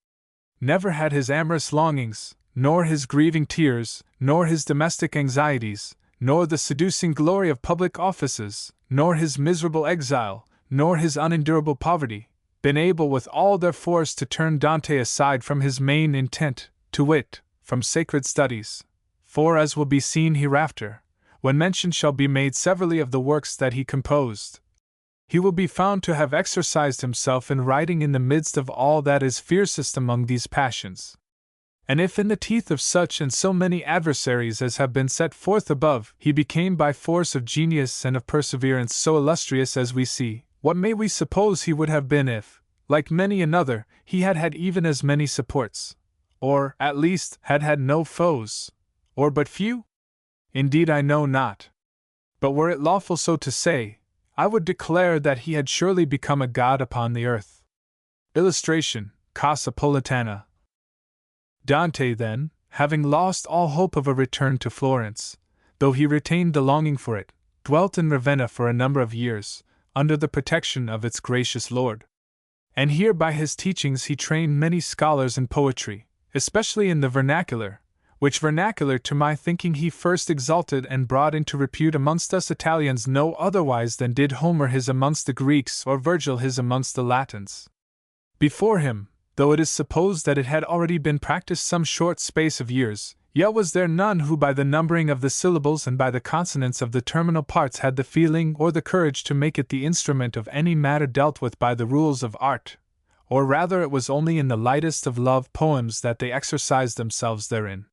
Never had his amorous longings, nor his grieving tears, nor his domestic anxieties, nor the seducing glory of public offices, nor his miserable exile, nor his unendurable poverty, been able with all their force to turn Dante aside from his main intent, to wit, from sacred studies. For as will be seen hereafter, when mention shall be made severally of the works that he composed, he will be found to have exercised himself in writing in the midst of all that is fiercest among these passions. And if in the teeth of such and so many adversaries as have been set forth above, he became by force of genius and of perseverance so illustrious as we see, what may we suppose he would have been if, like many another, he had had even as many supports, or, at least, had had no foes, or but few? Indeed I know not. But were it lawful so to say, I would declare that he had surely become a god upon the earth. Illustration, Casa Politana. Dante then, having lost all hope of a return to Florence, though he retained the longing for it, dwelt in Ravenna for a number of years, under the protection of its gracious lord. And here by his teachings he trained many scholars in poetry, especially in the vernacular, which vernacular to my thinking he first exalted and brought into repute amongst us Italians no otherwise than did Homer his amongst the Greeks or Virgil his amongst the Latins. Before him, though it is supposed that it had already been practiced some short space of years, yet was there none who by the numbering of the syllables and by the consonants of the terminal parts had the feeling or the courage to make it the instrument of any matter dealt with by the rules of art, or rather it was only in the lightest of love poems that they exercised themselves therein.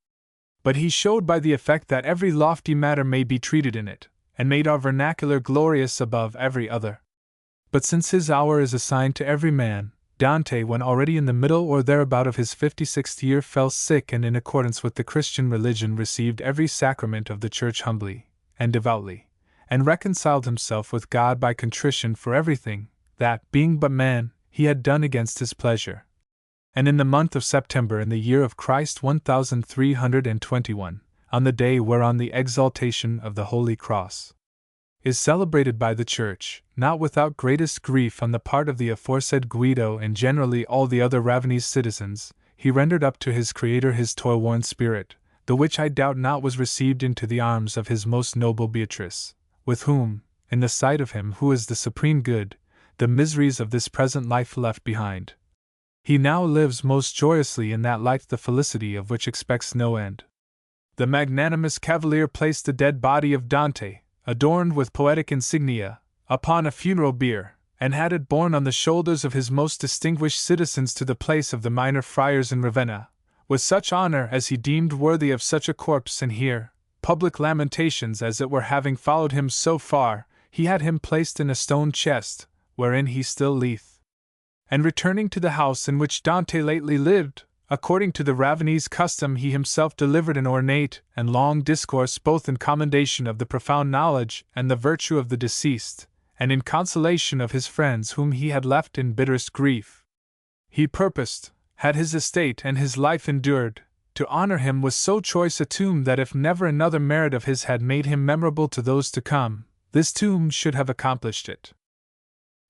But he showed by the effect that every lofty matter may be treated in it, and made our vernacular glorious above every other. But since his hour is assigned to every man, Dante, when already in the middle or thereabout of his 56th year, fell sick and in accordance with the Christian religion received every sacrament of the Church humbly and devoutly, and reconciled himself with God by contrition for everything that, being but man, he had done against his pleasure. And in the month of September in the year of Christ 1321, on the day whereon the exaltation of the Holy Cross is celebrated by the Church, not without greatest grief on the part of the aforesaid Guido and generally all the other Ravenese citizens, he rendered up to his Creator his toil-worn spirit, the which I doubt not was received into the arms of his most noble Beatrice, with whom, in the sight of him who is the supreme good, the miseries of this present life left behind. He now lives most joyously in that life the felicity of which expects no end. The magnanimous cavalier placed the dead body of Dante, adorned with poetic insignia, upon a funeral bier, and had it borne on the shoulders of his most distinguished citizens to the place of the minor friars in Ravenna, with such honor as he deemed worthy of such a corpse, and here, public lamentations as it were having followed him so far, he had him placed in a stone chest, wherein he still lieth. And returning to the house in which Dante lately lived, according to the Ravenese custom, he himself delivered an ornate and long discourse both in commendation of the profound knowledge and the virtue of the deceased, and in consolation of his friends whom he had left in bitterest grief. He purposed, had his estate and his life endured, to honor him with so choice a tomb that if never another merit of his had made him memorable to those to come, this tomb should have accomplished it.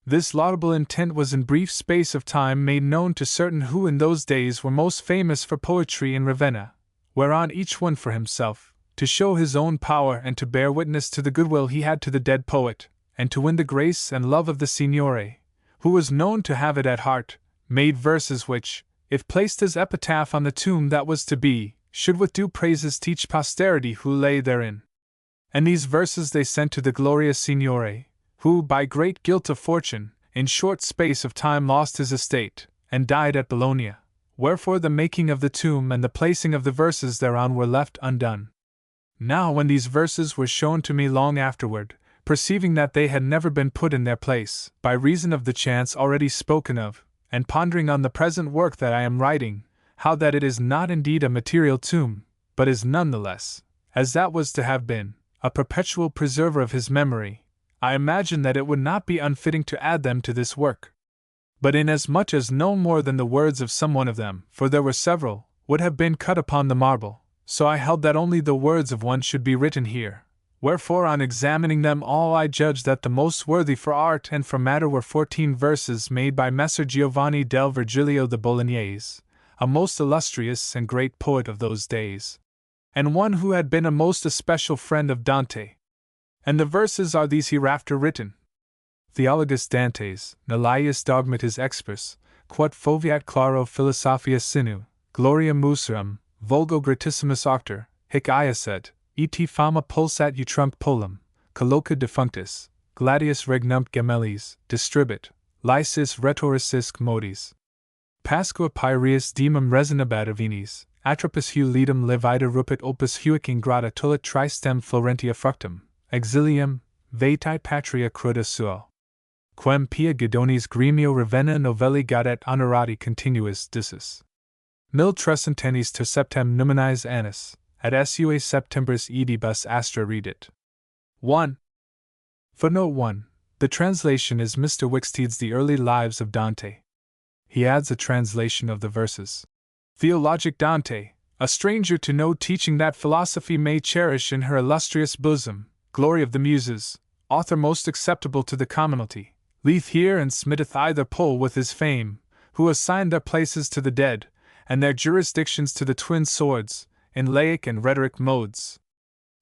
This laudable intent was in brief space of time made known to certain who in those days were most famous for poetry in Ravenna, whereon each one for himself, to show his own power and to bear witness to the goodwill he had to the dead poet, and to win the grace and love of the Signore, who was known to have it at heart, made verses which, if placed as epitaph on the tomb that was to be, should with due praises teach posterity who lay therein. And these verses they sent to the glorious Signore, who, by great guilt of fortune, in short space of time lost his estate, and died at Bologna, wherefore the making of the tomb and the placing of the verses thereon were left undone. Now when these verses were shown to me long afterward, perceiving that they had never been put in their place, by reason of the chance already spoken of, and pondering on the present work that I am writing, how that it is not indeed a material tomb, but is none the less, as that was to have been, a perpetual preserver of his memory, I imagine that it would not be unfitting to add them to this work. But inasmuch as no more than the words of some one of them, for there were several, would have been cut upon the marble, so I held that only the words of one should be written here. Wherefore on examining them all I judged that the most worthy for art and for matter were 14 verses made by Messer Giovanni del Virgilio the Bolognese, a most illustrious and great poet of those days, and one who had been a most especial friend of Dante. And the verses are these hereafter written: Theologus Dantes, nullius dogmatis expers, quod foveat claro philosophia sinu, gloria museum, vulgo gratissimus auctor, hic iacet, et fama pulsat utrumque polum, colloca defunctus, gladius regnum gemellis, distribit, lysis rhetoricisque modis. Pasqua Pyreus demum resinabat avinis, atropus heu lidum levita rupit opus huic ingrata tullit tristem Florentia fructum, exilium, vetae patria cruda suo. Quem pia Guidonis gremio Ravenna novelli gadet honorati continuis dicis. Mil trecentenis ter septem numinis annis, ad sua septembris edibus astra redit. 1. Footnote 1. The translation is Mr. Wicksteed's The Early Lives of Dante. He adds a translation of the verses. Theologic Dante, a stranger to no teaching that philosophy may cherish in her illustrious bosom, glory of the Muses, author most acceptable to the commonalty, leath here and smitteth either pole with his fame, who assigned their places to the dead, and their jurisdictions to the twin swords, in laic and rhetoric modes.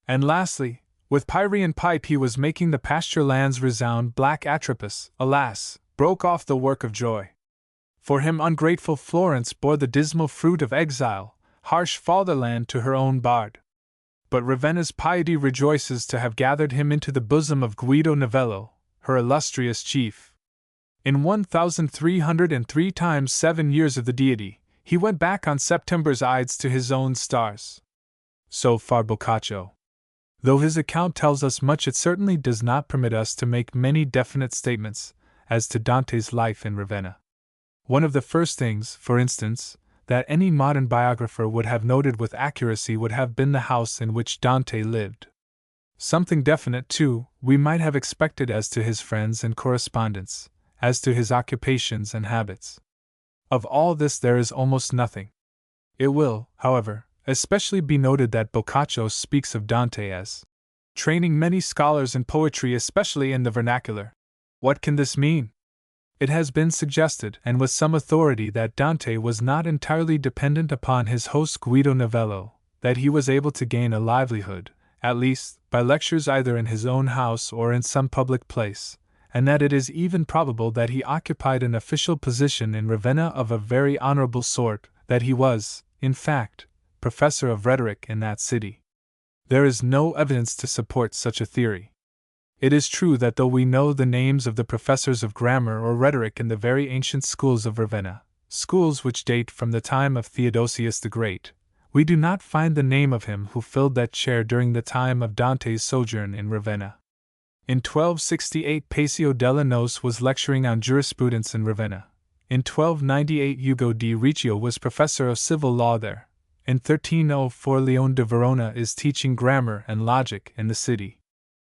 And lastly, with Pyrian pipe he was making the pasture lands resound. Black Atropus, alas, broke off the work of joy. For him ungrateful Florence bore the dismal fruit of exile, harsh fatherland to her own bard. But Ravenna's piety rejoices to have gathered him into the bosom of Guido Novello, her illustrious chief. In 1303 times 7 years of the deity, he went back on September's Ides to his own stars. So far Boccaccio. Though his account tells us much, it certainly does not permit us to make many definite statements as to Dante's life in Ravenna. One of the first things, for instance, that any modern biographer would have noted with accuracy would have been the house in which Dante lived. Something definite, too, we might have expected as to his friends and correspondents, as to his occupations and habits. Of all this there is almost nothing. It will, however, especially be noted that Boccaccio speaks of Dante as training many scholars in poetry, especially in the vernacular. What can this mean? It has been suggested, and with some authority, that Dante was not entirely dependent upon his host Guido Novello, that he was able to gain a livelihood, at least, by lectures either in his own house or in some public place, and that it is even probable that he occupied an official position in Ravenna of a very honorable sort, that he was, in fact, professor of rhetoric in that city. There is no evidence to support such a theory. It is true that though we know the names of the professors of grammar or rhetoric in the very ancient schools of Ravenna, schools which date from the time of Theodosius the Great, we do not find the name of him who filled that chair during the time of Dante's sojourn in Ravenna. In 1268 Pacio della Nos was lecturing on jurisprudence in Ravenna. In 1298 Ugo di Riccio was professor of civil law there. In 1304 Leone de Verona is teaching grammar and logic in the city.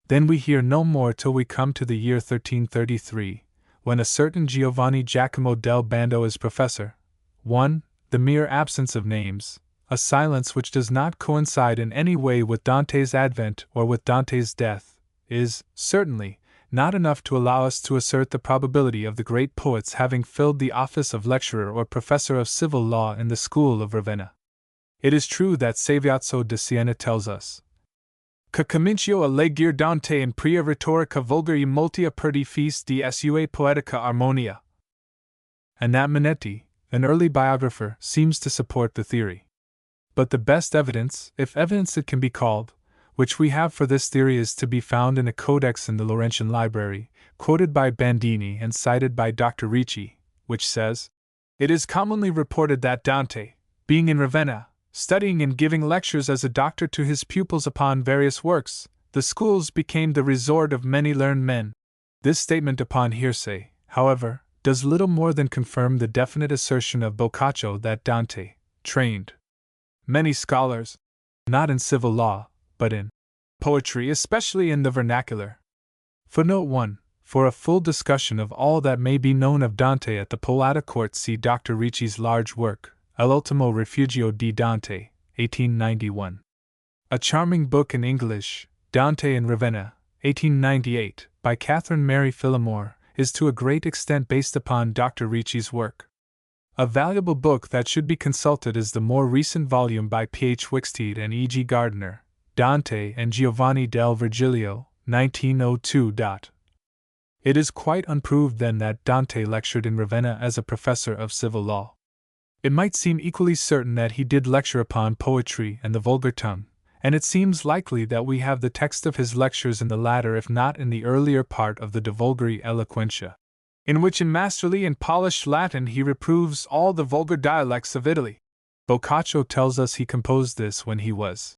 Then we hear no more till we come to the year 1333, when a certain Giovanni Giacomo del Bando is professor. 1. The mere absence of names, a silence which does not coincide in any way with Dante's advent or with Dante's death, is, certainly, not enough to allow us to assert the probability of the great poet's having filled the office of lecturer or professor of civil law in the school of Ravenna. It is true that Saviazzo de Siena tells us, "Che comincio a leggere Dante in pria retorica vulgari molti aperti fis di sua poetica armonia," and that Manetti, an early biographer, seems to support the theory. But the best evidence, if evidence it can be called, which we have for this theory is to be found in a codex in the Laurentian Library, quoted by Bandini and cited by Dr. Ricci, which says, "It is commonly reported that Dante, being in Ravenna, studying and giving lectures as a doctor to his pupils upon various works, the schools became the resort of many learned men." This statement upon hearsay, however, does little more than confirm the definite assertion of Boccaccio that Dante trained many scholars, not in civil law, but in poetry, especially in the vernacular. Footnote 1. For a full discussion of all that may be known of Dante at the Poeta court, see Dr. Ricci's large work, L'ultimo rifugio di Dante, 1891. A charming book in English, Dante in Ravenna, 1898, by Catherine Mary Phillimore, is to a great extent based upon Dr. Ricci's work. A valuable book that should be consulted is the more recent volume by P.H. Wicksteed and E.G. Gardner, Dante and Giovanni del Virgilio, 1902. It is quite unproved then that Dante lectured in Ravenna as a professor of civil law. It might seem equally certain that he did lecture upon poetry and the vulgar tongue, and it seems likely that we have the text of his lectures in the latter if not in the earlier part of the De Vulgari Eloquentia, in which in masterly and polished Latin he reproves all the vulgar dialects of Italy. Boccaccio tells us he composed this when he was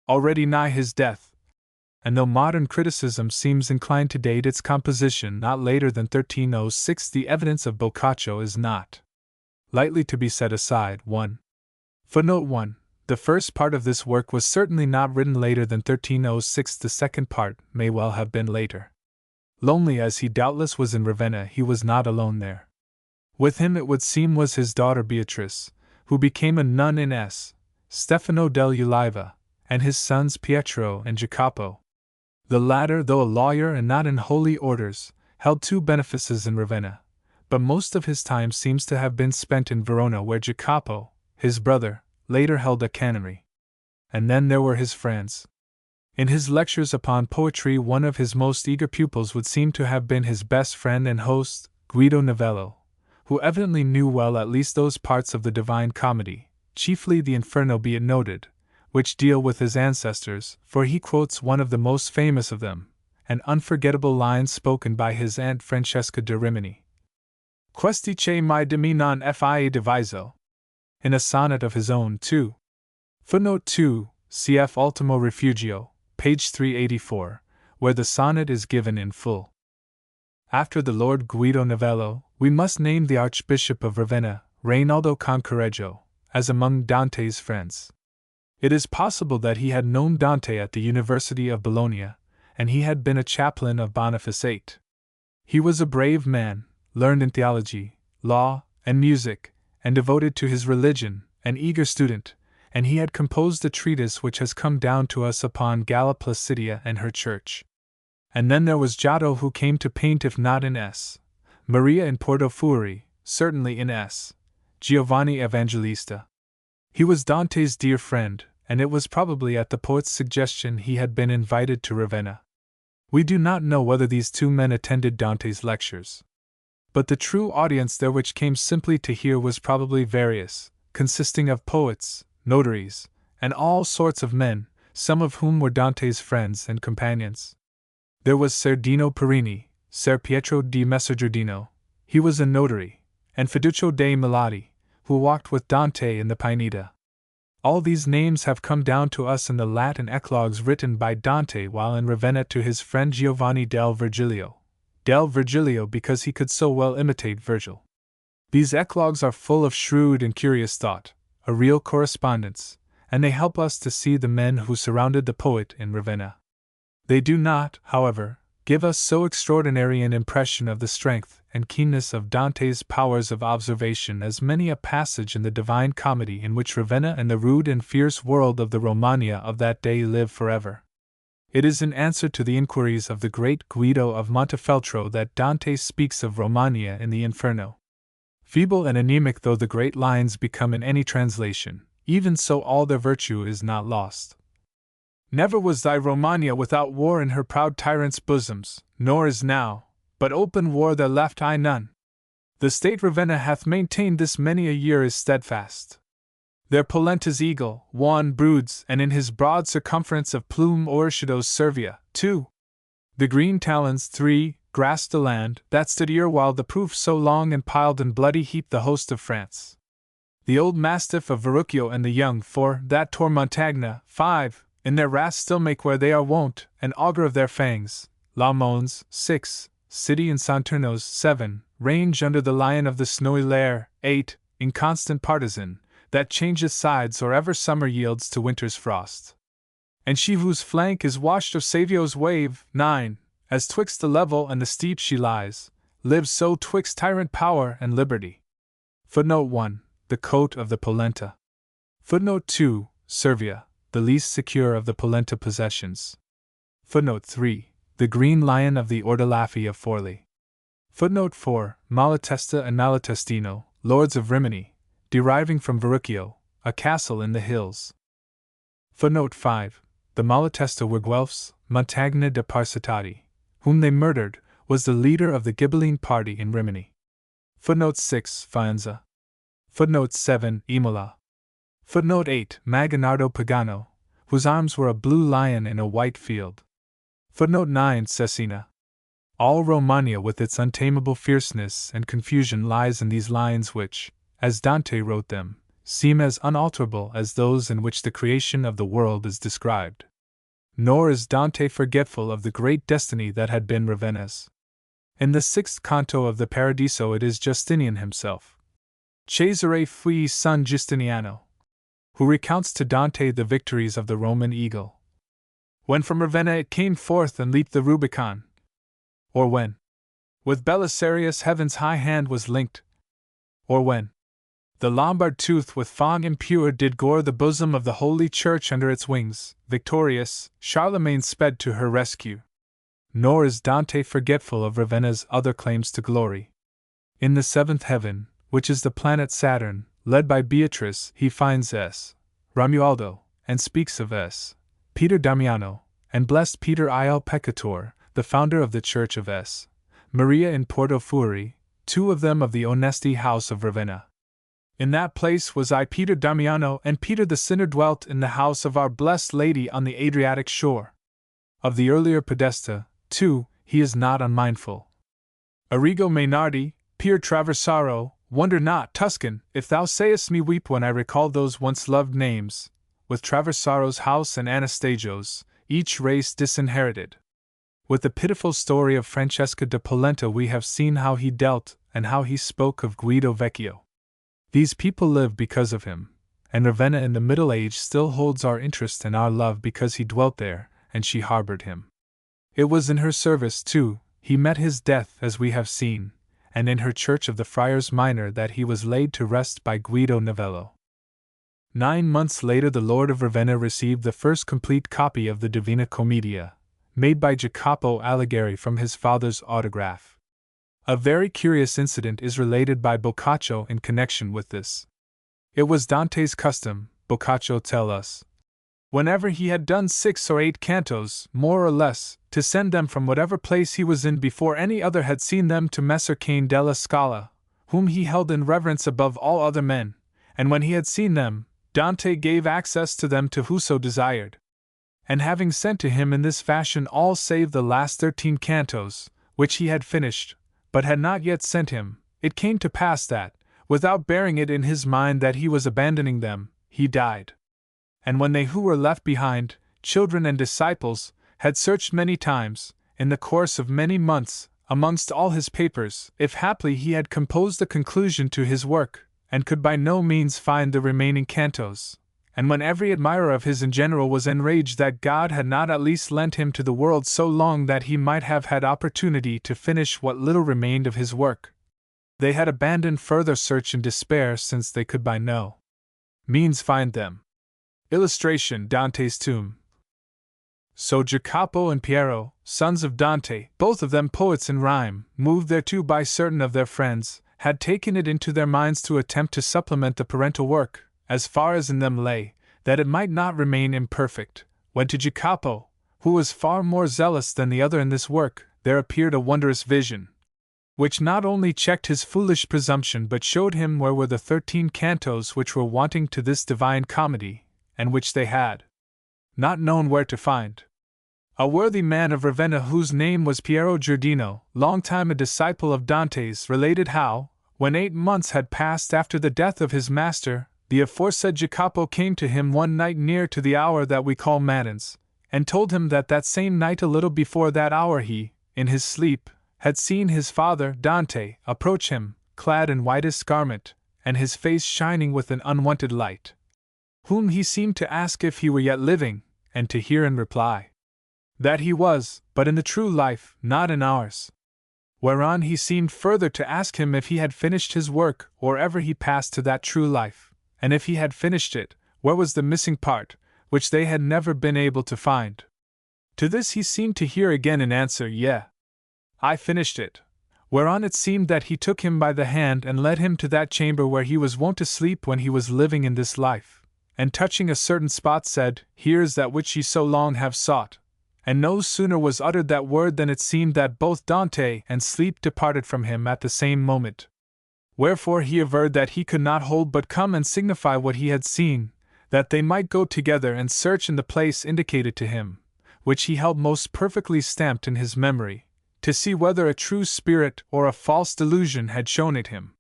already nigh his death, and though modern criticism seems inclined to date its composition not later than 1306, the evidence of Boccaccio is not lightly to be set aside. 1. Footnote 1. The first part of this work was certainly not written later than 1306, the second part may well have been later. Lonely as he doubtless was in Ravenna, he was not alone there. With him it would seem was his daughter Beatrice, who became a nun in Stefano dell'Uliva, and his sons Pietro and Jacopo. The latter, though a lawyer and not in holy orders, held 2 benefices in Ravenna, but most of his time seems to have been spent in Verona, where Jacopo, his brother, later held a canonry. And then there were his friends. In his lectures upon poetry, one of his most eager pupils would seem to have been his best friend and host, Guido Novello, who evidently knew well at least those parts of the Divine Comedy, chiefly the Inferno be it noted, which deal with his ancestors, for he quotes one of the most famous of them, an unforgettable line spoken by his aunt Francesca de Rimini. Questi che mai di me non fia diviso, in a sonnet of his own, too. Footnote 2, cf. Ultimo Refugio, page 384, where the sonnet is given in full. After the Lord Guido Novello, we must name the Archbishop of Ravenna, Reynaldo Concorreggio, as among Dante's friends. It is possible that he had known Dante at the University of Bologna, and he had been a chaplain of Boniface VIII. He was a brave man, learned in theology, law, and music, and devoted to his religion, an eager student, and he had composed a treatise which has come down to us upon Galla Placidia and her church. And then there was Giotto, who came to paint if not in Maria in Portofuri, certainly in Giovanni Evangelista. He was Dante's dear friend, and it was probably at the poet's suggestion he had been invited to Ravenna. We do not know whether these 2 men attended Dante's lectures, but the true audience there which came simply to hear was probably various, consisting of poets, notaries, and all sorts of men, some of whom were Dante's friends and companions. There was Ser Dino Perini, Ser Pietro di Messergiardino, he was a notary, and Fiducio dei Milati, who walked with Dante in the Pineta. All these names have come down to us in the Latin eclogues written by Dante while in Ravenna to his friend Giovanni del Virgilio because he could so well imitate Virgil. These eclogues are full of shrewd and curious thought, a real correspondence, and they help us to see the men who surrounded the poet in Ravenna. They do not, however, give us so extraordinary an impression of the strength and keenness of Dante's powers of observation as many a passage in the Divine Comedy in which Ravenna and the rude and fierce world of the Romagna of that day live forever. It is in answer to the inquiries of the great Guido of Montefeltro that Dante speaks of Romagna in the Inferno. Feeble and anemic though the great lines become in any translation, even so all their virtue is not lost. Never was thy Romagna without war in her proud tyrants' bosoms, nor is now, but open war there left I none. The state Ravenna hath maintained this many a year is steadfast. Their polenta's eagle, one broods, and in his broad circumference of plume o'ershadows Servia, 2. The green talons, 3, grasp the land, that stood erewhile the proof so long and piled in bloody heap the host of France. The old mastiff of Verrucchio and the young, 4, that tore Montagna, 5, in their wrath still make where they are wont, an augur of their fangs, La Mons, 6, city and Santurnos, 7, range under the lion of the snowy lair, 8, inconstant partisan, that changeth sides or ever summer yields to winter's frost. And she whose flank is washed of Savio's wave, 9, as twixt the level and the steep she lies, lives so twixt tyrant power and liberty. Footnote 1, the coat of the polenta. Footnote 2, Servia, the least secure of the polenta possessions. Footnote 3, the green lion of the Ordelaffi of Forli. Footnote 4, Malatesta and Malatestino, lords of Rimini, deriving from Verrucchio, a castle in the hills. Footnote 5, the Malatesta were Guelphs, Montagna de Parsitati, whom they murdered, was the leader of the Ghibelline party in Rimini. Footnote 6, Faenza. Footnote 7, Imola. Footnote 8, Maganardo Pagano, whose arms were a blue lion in a white field. Footnote 9, Cesena. All Romagna with its untamable fierceness and confusion lies in these lines which, as Dante wrote them, seem as unalterable as those in which the creation of the world is described. Nor is Dante forgetful of the great destiny that had been Ravenna's. In the 6th canto of the Paradiso it is Justinian himself, Cesare fui son Giustiniano, who recounts to Dante the victories of the Roman eagle. When from Ravenna it came forth and leaped the Rubicon, or when, with Belisarius heaven's high hand was linked, or when, the Lombard tooth with fawn impure did gore the bosom of the Holy Church under its wings, victorious, Charlemagne sped to her rescue. Nor is Dante forgetful of Ravenna's other claims to glory. In the 7th heaven, which is the planet Saturn, led by Beatrice, he finds S. Romualdo, and speaks of S. Peter Damiano, and blessed Peter il Peccator, the founder of the Church of S. Maria in Porto Fuori, 2 of them of the Onesti house of Ravenna. In that place was I Peter Damiano, and Peter the sinner dwelt in the house of our blessed Lady on the Adriatic shore. Of the earlier Podesta, too, he is not unmindful. Arrigo Mainardi, Pier Traversaro, wonder not, Tuscan, if thou sayest me weep when I recall those once loved names, with Traversaro's house and Anastagio's, each race disinherited. With the pitiful story of Francesca de Polenta we have seen how he dealt and how he spoke of Guido Vecchio. These people lived because of him, and Ravenna in the Middle Age still holds our interest and our love because he dwelt there, and she harbored him. It was in her service, too, he met his death as we have seen, and in her church of the Friars Minor that he was laid to rest by Guido Novello. 9 months later the Lord of Ravenna received the first complete copy of the Divina Commedia, made by Jacopo Alighieri from his father's autograph. A very curious incident is related by Boccaccio in connection with this. It was Dante's custom, Boccaccio tells us, whenever he had done 6 or 8 cantos, more or less, to send them from whatever place he was in before any other had seen them to Messer Cane della Scala, whom he held in reverence above all other men, and when he had seen them, Dante gave access to them to whoso desired. and having sent to him in this fashion all save the last 13 cantos, which he had finished, but had not yet sent him, it came to pass that, without bearing it in his mind that he was abandoning them, he died. And when they who were left behind, children and disciples, had searched many times, in the course of many months, amongst all his papers, if haply he had composed a conclusion to his work, and could by no means find the remaining cantos, and when every admirer of his in general was enraged that God had not at least lent him to the world so long that he might have had opportunity to finish what little remained of his work, they had abandoned further search in despair, since they could by no means find them. Illustration: Dante's tomb. So Jacopo and Piero, sons of Dante, both of them poets in rhyme, moved thereto by certain of their friends, had taken it into their minds to attempt to supplement the parental work, as far as in them lay, that it might not remain imperfect, when to Jacopo, who was far more zealous than the other in this work, there appeared a wondrous vision, which not only checked his foolish presumption but showed him where were the 13 cantos which were wanting to this divine comedy, and which they had not known where to find. A worthy man of Ravenna, whose name was Piero Giardino, long time a disciple of Dante's, related how, when 8 months had passed after the death of his master, the aforesaid Jacopo came to him one night near to the hour that we call matins, and told him that that same night a little before that hour he, in his sleep, had seen his father, Dante, approach him, clad in whitest garment, and his face shining with an unwonted light, whom he seemed to ask if he were yet living, and to hear in reply that he was, but in the true life, not in ours. Whereon he seemed further to ask him if he had finished his work, or ever he passed to that true life, and if he had finished it, where was the missing part, which they had never been able to find. To this he seemed to hear again in answer, "Yea, I finished it." Whereon it seemed that he took him by the hand and led him to that chamber where he was wont to sleep when he was living in this life, and touching a certain spot said, "Here is that which ye so long have sought." And no sooner was uttered that word than it seemed that both Dante and sleep departed from him at the same moment. Wherefore he averred that he could not hold but come and signify what he had seen, that they might go together and search in the place indicated to him, which he held most perfectly stamped in his memory, to see whether a true spirit or a false delusion had shown it him.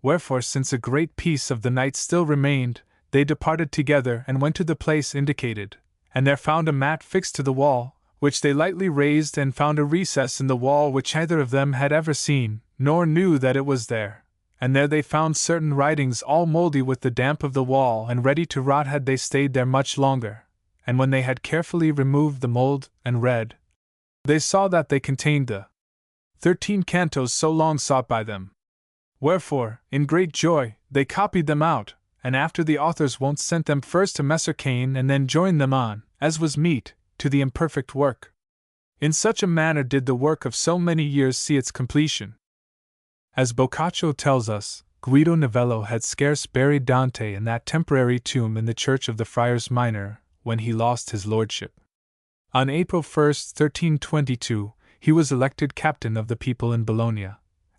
Wherefore, since a great piece of the night still remained, they departed together and went to the place indicated, and there found a mat fixed to the wall, which they lightly raised, and found a recess in the wall which neither of them had ever seen, nor knew that it was there, and there they found certain writings all mouldy with the damp of the wall and ready to rot had they stayed there much longer, and when they had carefully removed the mould and read, they saw that they contained the 13 cantos so long sought by them. Wherefore, in great joy, they copied them out, and after the author's wont sent them first to Messer Cain and then joined them on, as was meet, to the imperfect work. In such a manner did the work of so many years see its completion. As Boccaccio tells us, Guido Novello had scarce buried Dante in that temporary tomb in the church of the Friars Minor, when he lost his lordship. On April 1, 1322, he was elected captain of the people in Bologna,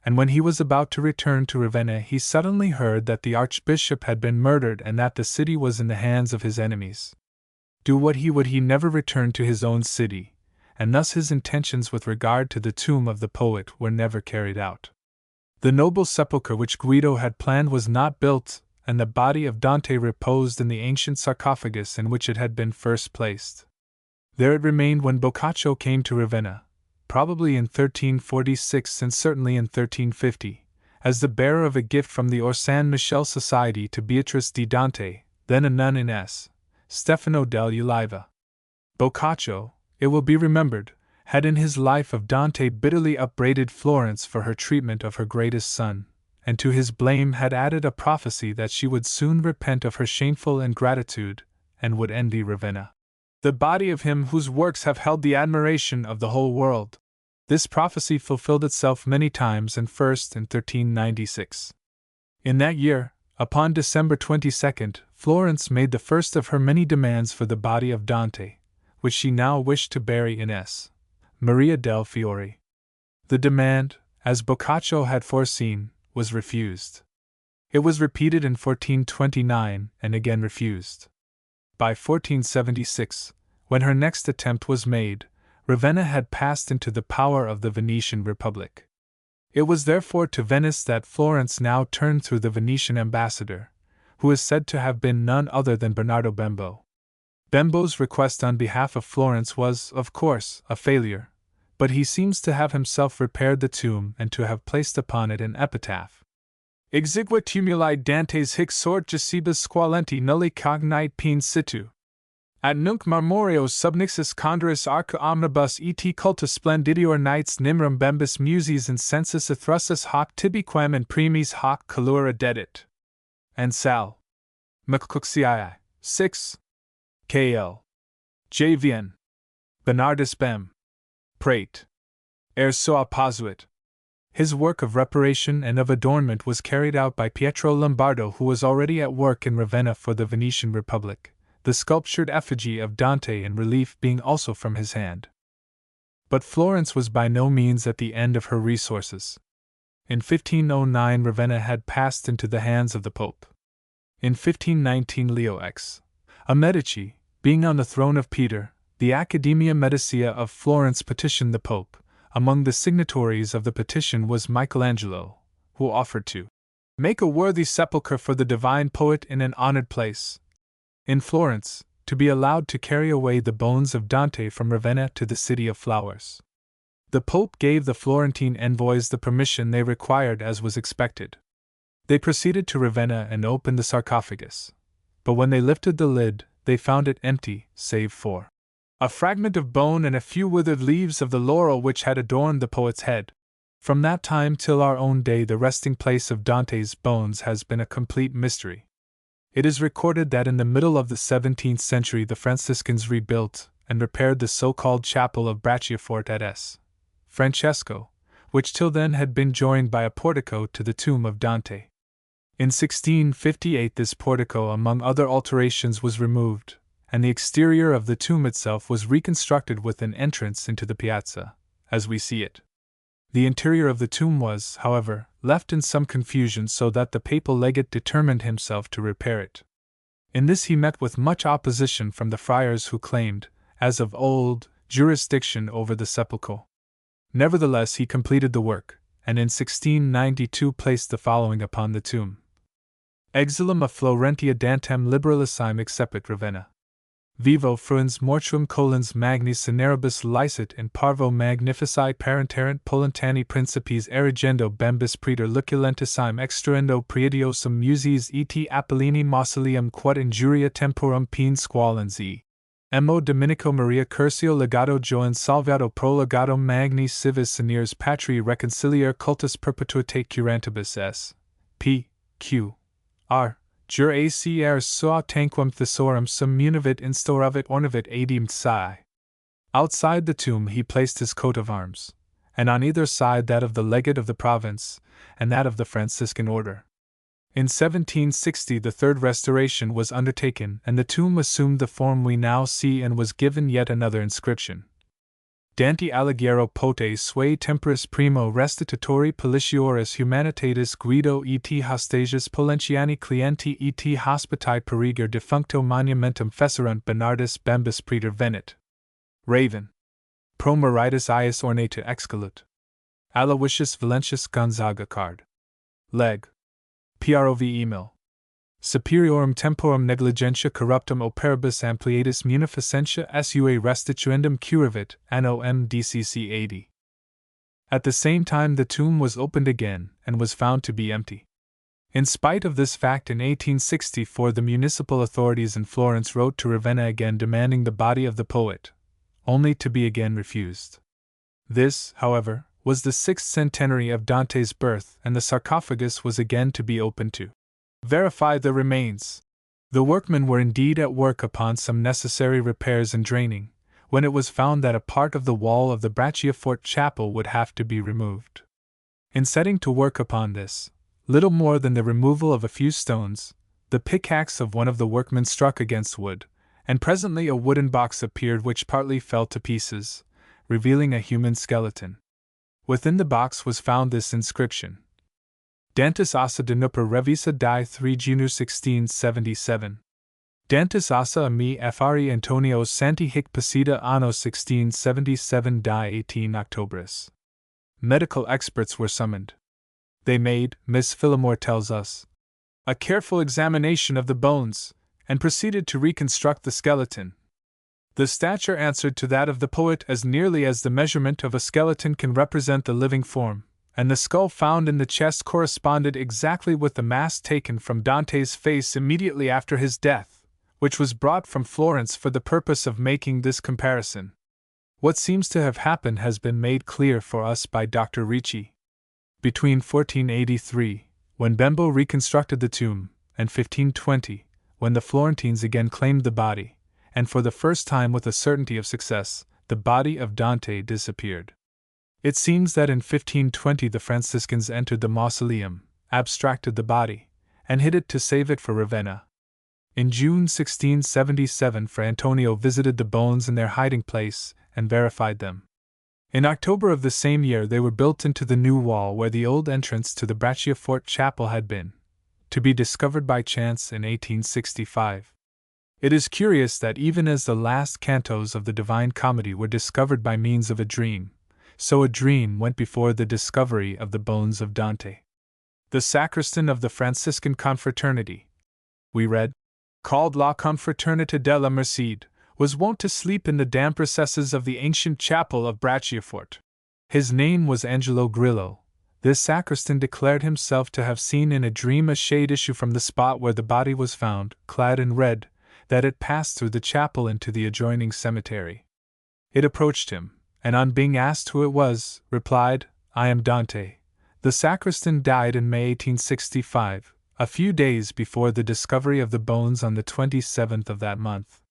and when he was about to return to Ravenna he suddenly heard that the archbishop had been murdered and that the city was in the hands of his enemies. Do what he would, he never returned to his own city, and thus his intentions with regard to the tomb of the poet were never carried out. The noble sepulchre which Guido had planned was not built, and the body of Dante reposed in the ancient sarcophagus in which it had been first placed. There it remained when Boccaccio came to Ravenna, probably in 1346 and certainly in 1350, as the bearer of a gift from the Orsan Michele Society to Beatrice di Dante, then a nun in S. Stefano degli Uliva. Boccaccio, it will be remembered, had in his life of Dante bitterly upbraided Florence for her treatment of her greatest son, and to his blame had added a prophecy that she would soon repent of her shameful ingratitude, and would envy Ravenna, the body of him whose works have held the admiration of the whole world. This prophecy fulfilled itself many times, and first in 1396. In that year, upon December 22, Florence made the first of her many demands for the body of Dante, which she now wished to bury in S. Maria del Fiore. The demand, as Boccaccio had foreseen, was refused. It was repeated in 1429 and again refused. By 1476, When her next attempt was made, Ravenna had passed into the power of the Venetian Republic. It was therefore to Venice that Florence now turned through the Venetian ambassador, who is said to have been none other than Bernardo Bembo. Bembo's request on behalf of Florence was, of course, a failure, but he seems to have himself repaired the tomb and to have placed upon it an epitaph. Exigua tumuli Dantes hic sort jacebus squalenti nulli cognite pene situ. At nunc marmoreos subnixus condoris arca omnibus et cultus splendidior nights nimrum bembus muses incensus ethrussus hoc tibiquem and premis hoc calura dedit. And Sal. McCooksii. 6. K.L. J. Vien. Bernardus Bem. Prate. Er soa posuit. His work of reparation and of adornment was carried out by Pietro Lombardo, who was already at work in Ravenna for the Venetian Republic, the sculptured effigy of Dante in relief being also from his hand. But Florence was by no means at the end of her resources. In 1509 Ravenna had passed into the hands of the Pope. In 1519 Leo X, a Medici, being on the throne of Peter, the Accademia Medicia of Florence petitioned the Pope. Among the signatories of the petition was Michelangelo, who offered to make a worthy sepulchre for the divine poet in an honored place in Florence, to be allowed to carry away the bones of Dante from Ravenna to the City of Flowers. The Pope gave the Florentine envoys the permission they required, as was expected. They proceeded to Ravenna and opened the sarcophagus, but when they lifted the lid, they found it empty, save for a fragment of bone and a few withered leaves of the laurel which had adorned the poet's head. From that time till our own day the resting place of Dante's bones has been a complete mystery. It is recorded that in the middle of the 17th century the Franciscans rebuilt and repaired the so-called chapel of Bracciafort at S. Francesco, which till then had been joined by a portico to the tomb of Dante. In 1658 this portico, among other alterations, was removed, and the exterior of the tomb itself was reconstructed with an entrance into the piazza, as we see it. The interior of the tomb was, however, left in some confusion, so that the papal legate determined himself to repair it. In this he met with much opposition from the friars, who claimed, as of old, jurisdiction over the sepulchre. Nevertheless he completed the work, and in 1692 placed the following upon the tomb: Exilum a Florentia dantem liberalissim excepit Ravenna. Vivo fruens mortuum colens magnis cineribus licet in parvo magnifici parenterant polentani principes erigendo bembus praetor luculentissim extraendo praediosum muses et Apollini mausoleum quod injuria temporum pene squalens e. Mo Dominico Maria Curcio legato Joan Salvato pro legato magni civis seniors patri reconciliar cultus perpetuate curantibus s. P. Q. R. Jur acr soa tanquam thesaurum sum munivit instauravit ornavit adim psi. Outside the tomb he placed his coat of arms, and on either side that of the legate of the province, and that of the Franciscan order. In 1760 the third restoration was undertaken, and the tomb assumed the form we now see, and was given yet another inscription: Dante Alighiero pote sui temporis primo restitutori politioris humanitatis Guido et hostages polentiani clienti et hospitae periger defuncto monumentum fecerunt Bernardus Bembus praetor venit. Raven. Pro meritus ius ornata excalut. Aloysius Valentius Gonzaga card. Leg. Prov email. Superiorum temporum negligentia corruptum operibus ampliatus munificentia sua restituendum curivit, anno MDCC 80. At the same time the tomb was opened again, and was found to be empty. In spite of this fact, in 1864 the municipal authorities in Florence wrote to Ravenna again demanding the body of the poet, only to be again refused. This, however, was the 6th centenary of Dante's birth, and the sarcophagus was again to be opened to verify the remains. The workmen were indeed at work upon some necessary repairs and draining, when it was found that a part of the wall of the Bracciafort chapel would have to be removed. In setting to work upon this, little more than the removal of a few stones, the pickaxe of one of the workmen struck against wood, and presently a wooden box appeared which partly fell to pieces, revealing a human skeleton. Within the box was found this inscription: Dantis assa de nuper revisa die 3 Junu 1677. Dantis asa a mi fre Antonio Santi hic pasida anno 1677 die 18 Octobris. Medical experts were summoned. They made, Miss Phillimore tells us, a careful examination of the bones, and proceeded to reconstruct the skeleton. The stature answered to that of the poet as nearly as the measurement of a skeleton can represent the living form, and the skull found in the chest corresponded exactly with the mask taken from Dante's face immediately after his death, which was brought from Florence for the purpose of making this comparison. What seems to have happened has been made clear for us by Dr. Ricci. Between 1483, when Bembo reconstructed the tomb, and 1520, when the Florentines again claimed the body, and for the first time with a certainty of success, the body of Dante disappeared. It seems that in 1520 the Franciscans entered the mausoleum, abstracted the body, and hid it to save it for Ravenna. In June 1677 Fra Antonio visited the bones in their hiding place and verified them. In October of the same year they were built into the new wall where the old entrance to the Bracciafort chapel had been, to be discovered by chance in 1865. It is curious that even as the last cantos of the Divine Comedy were discovered by means of a dream, so a dream went before the discovery of the bones of Dante. The sacristan of the Franciscan confraternity, we read, called La Confraternita della Merced, was wont to sleep in the damp recesses of the ancient chapel of Bracciafort. His name was Angelo Grillo. This sacristan declared himself to have seen in a dream a shade issue from the spot where the body was found, clad in red, that it passed through the chapel into the adjoining cemetery. It approached him, and on being asked who it was, replied, I am Dante. The sacristan died in May 1865, a few days before the discovery of the bones on the 27th of that month.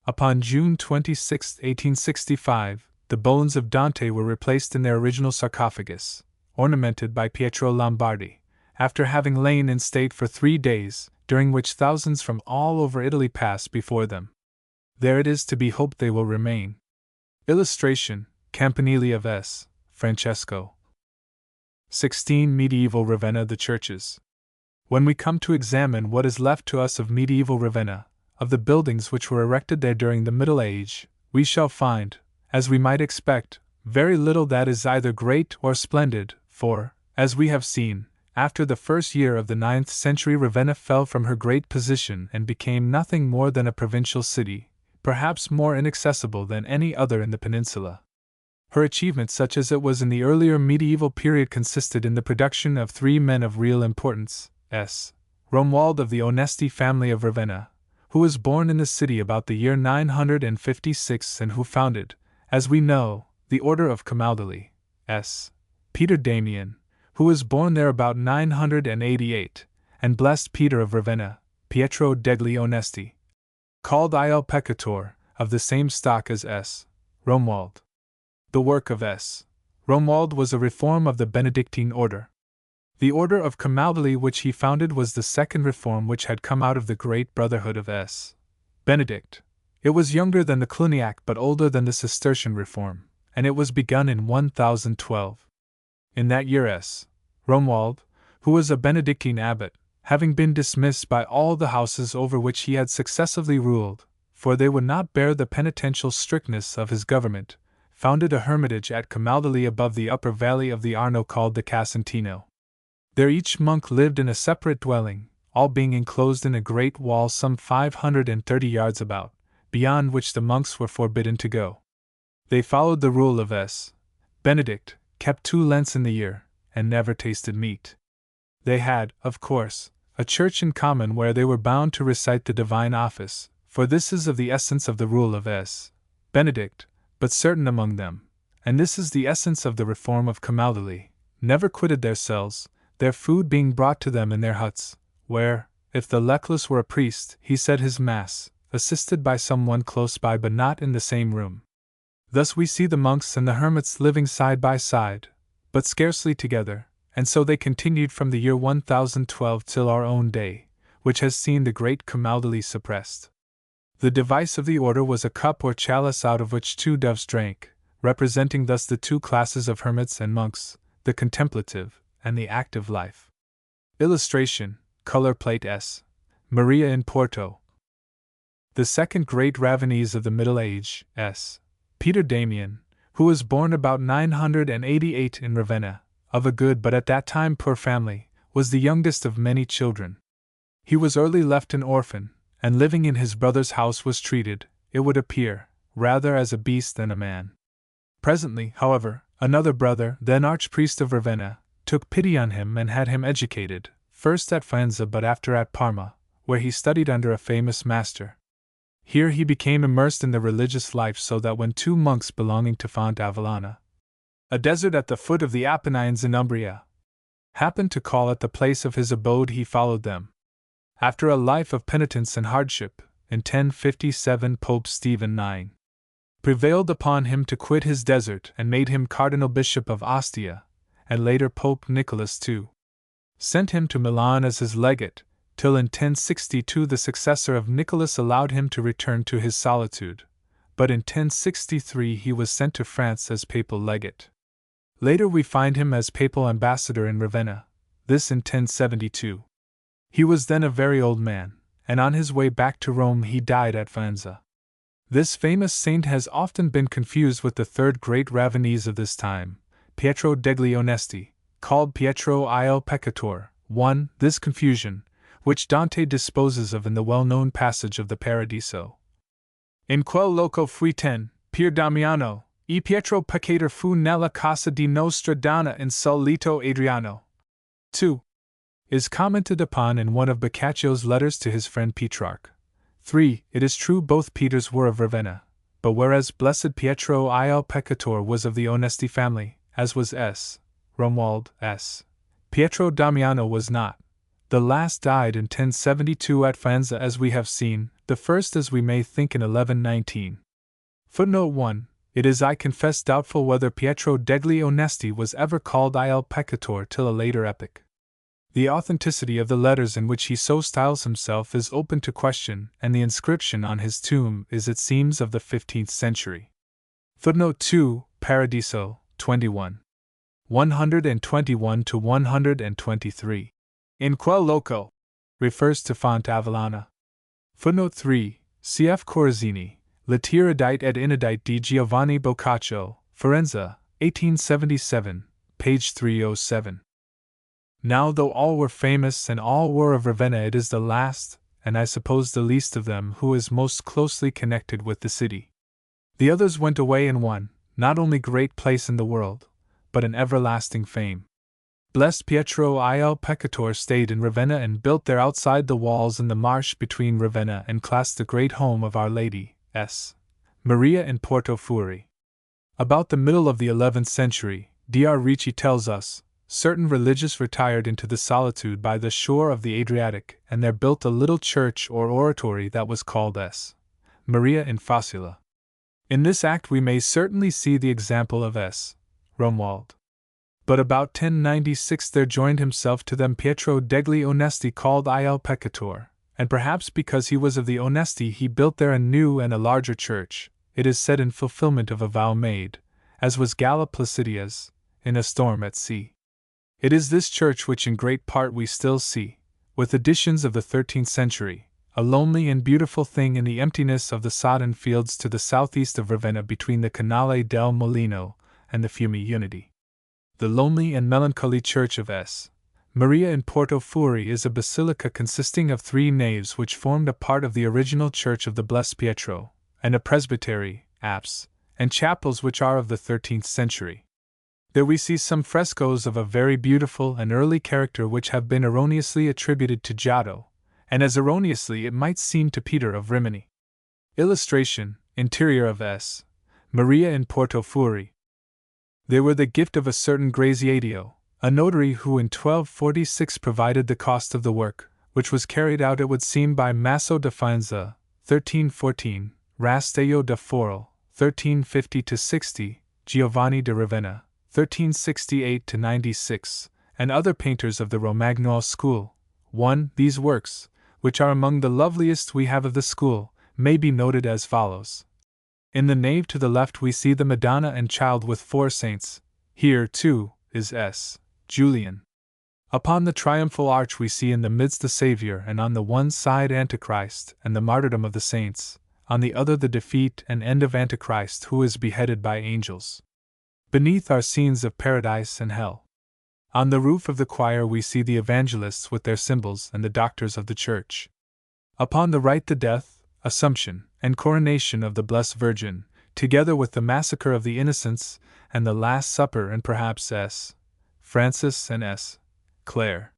Upon June 26, 1865, the bones of Dante were replaced in their original sarcophagus, ornamented by Pietro Lombardi, after having lain in state for 3 days, during which thousands from all over Italy passed before them. There it is to be hoped they will remain. Illustration, Campanile of S. Francesco. 16. Medieval Ravenna. The churches. When we come to examine what is left to us of medieval Ravenna, of the buildings which were erected there during the Middle Age, we shall find, as we might expect, very little that is either great or splendid, for, as we have seen, after the first year of the 9th century Ravenna fell from her great position and became nothing more than a provincial city, perhaps more inaccessible than any other in the peninsula. Her achievement, such as it was in the earlier medieval period, consisted in the production of 3 men of real importance, s. Romuald of the Onesti family of Ravenna, who was born in the city about the year 956 and who founded, as we know, the Order of Camaldoli, s. Peter Damian, who was born there about 988, and blessed Peter of Ravenna, Pietro degli Onesti, called Il Peccator, of the same stock as S. Romuald. The work of S. Romuald was a reform of the Benedictine order. The Order of Camaldoli which he founded was the second reform which had come out of the great brotherhood of S. Benedict. It was younger than the Cluniac but older than the Cistercian reform, and it was begun in 1012. In that year S. Romuald, who was a Benedictine abbot, having been dismissed by all the houses over which he had successively ruled, for they would not bear the penitential strictness of his government, founded a hermitage at Camaldoli above the upper valley of the Arno called the Casentino. There each monk lived in a separate dwelling, all being enclosed in a great wall some 530 yards about, beyond which the monks were forbidden to go. They followed the rule of S. Benedict, kept 2 Lents in the year, and never tasted meat. They had, of course, a church in common where they were bound to recite the divine office, for this is of the essence of the rule of S. Benedict, but certain among them, and this is the essence of the reform of Camaldoli, never quitted their cells, their food being brought to them in their huts, where, if the Leclus were a priest, he said his Mass, assisted by some one close by but not in the same room. Thus we see the monks and the hermits living side by side, but scarcely together, and so they continued from the year 1012 till our own day, which has seen the great Camaldoli suppressed. The device of the order was a cup or chalice out of which 2 doves drank, representing thus the 2 classes of hermits and monks, the contemplative and the active life. Illustration, color plate S. Maria in Porto. The second great Ravenese of the Middle Age, S. Peter Damian, who was born about 988 in Ravenna, of a good but at that time poor family, was the youngest of many children. He was early left an orphan, and living in his brother's house was treated, it would appear, rather as a beast than a man. Presently, however, another brother, then archpriest of Ravenna, took pity on him and had him educated, first at Faenza but after at Parma, where he studied under a famous master. Here he became immersed in the religious life, so that when two monks belonging to Font Avellana, a desert at the foot of the Apennines in Umbria, happened to call at the place of his abode, he followed them. After a life of penitence and hardship, in 1057 Pope Stephen IX prevailed upon him to quit his desert and made him Cardinal Bishop of Ostia, and later Pope Nicholas II sent him to Milan as his legate, till in 1062 the successor of Nicholas allowed him to return to his solitude, but in 1063 he was sent to France as papal legate. Later we find him as papal ambassador in Ravenna, this in 1072. He was then a very old man, and on his way back to Rome he died at Faenza. This famous saint has often been confused with the third great Ravenese of this time, Pietro degli Onesti, called Pietro il Peccator. 1. This confusion, which Dante disposes of in the well-known passage of the Paradiso. In quel loco fuiten, Pier Damiano, e Pietro Peccator fu nella casa di nostra donna in sul letto Adriano. 2. Is commented upon in one of Boccaccio's letters to his friend Petrarch. 3. It is true both Peters were of Ravenna, but whereas blessed Pietro il Peccator was of the Onesti family, as was S. Romuald S. Pietro Damiano was not. The last died in 1072 at Faenza, as we have seen, the first, as we may think, in 1119. Footnote 1. It is, I confess, doubtful whether Pietro degli Onesti was ever called il Peccator till a later epoch. The authenticity of the letters in which he so styles himself is open to question, and the inscription on his tomb is, it seems, of the 15th century. Footnote 2, Paradiso, 21. 121 to 123. In quel loco refers to Font Avellana. Footnote 3, cf. Corazzini, Lettere edite ed inedite di Giovanni Boccaccio, Firenze, 1877, page 307. Now, though all were famous and all were of Ravenna, it is the last, and I suppose the least of them, who is most closely connected with the city. The others went away and won, not only great place in the world, but an everlasting fame. Blessed Pietro il Peccator stayed in Ravenna and built there outside the walls in the marsh between Ravenna and Clas the great home of Our Lady, S. Maria in Porto Fuori. About the middle of the 11th century, Dr. Ricci tells us, certain religious retired into the solitude by the shore of the Adriatic, and there built a little church or oratory that was called S. Maria in Facila. In this act we may certainly see the example of S. Romuald. But about 1096 there joined himself to them Pietro degli Onesti, called il Peccator, and perhaps because he was of the Onesti he built there a new and a larger church, it is said in fulfillment of a vow made, as was Galla Placidia's, in a storm at sea. It is this church which in great part we still see, with additions of the 13th century, a lonely and beautiful thing in the emptiness of the sodden fields to the southeast of Ravenna between the Canale del Molino and the Fiume Unity. The lonely and melancholy church of S. Maria in Porto Fuori is a basilica consisting of 3 naves which formed a part of the original church of the Blessed Pietro, and a presbytery, apse, and chapels which are of the 13th century. There we see some frescoes of a very beautiful and early character which have been erroneously attributed to Giotto, and as erroneously it might seem to Peter of Rimini. Illustration, interior of S. Maria in Porto Fuori. They were the gift of a certain Graziadio, a notary who in 1246 provided the cost of the work, which was carried out, it would seem, by Maso da Faenza, 1314, Rastello da Foro, 1350-60, Giovanni de Ravenna, 1368-96, and other painters of the Romagnolle school. 1. These works, which are among the loveliest we have of the school, may be noted as follows. In the nave to the left we see the Madonna and Child with 4 saints. Here, too, is S. Julian. Upon the triumphal arch we see in the midst the Savior, and on the one side Antichrist and the martyrdom of the saints, on the other the defeat and end of Antichrist, who is beheaded by angels. Beneath are scenes of paradise and hell. On the roof of the choir we see the evangelists with their symbols and the doctors of the church. Upon the right the death, assumption, and coronation of the Blessed Virgin, together with the massacre of the innocents and the Last Supper, and perhaps S. Francis and S. Clare.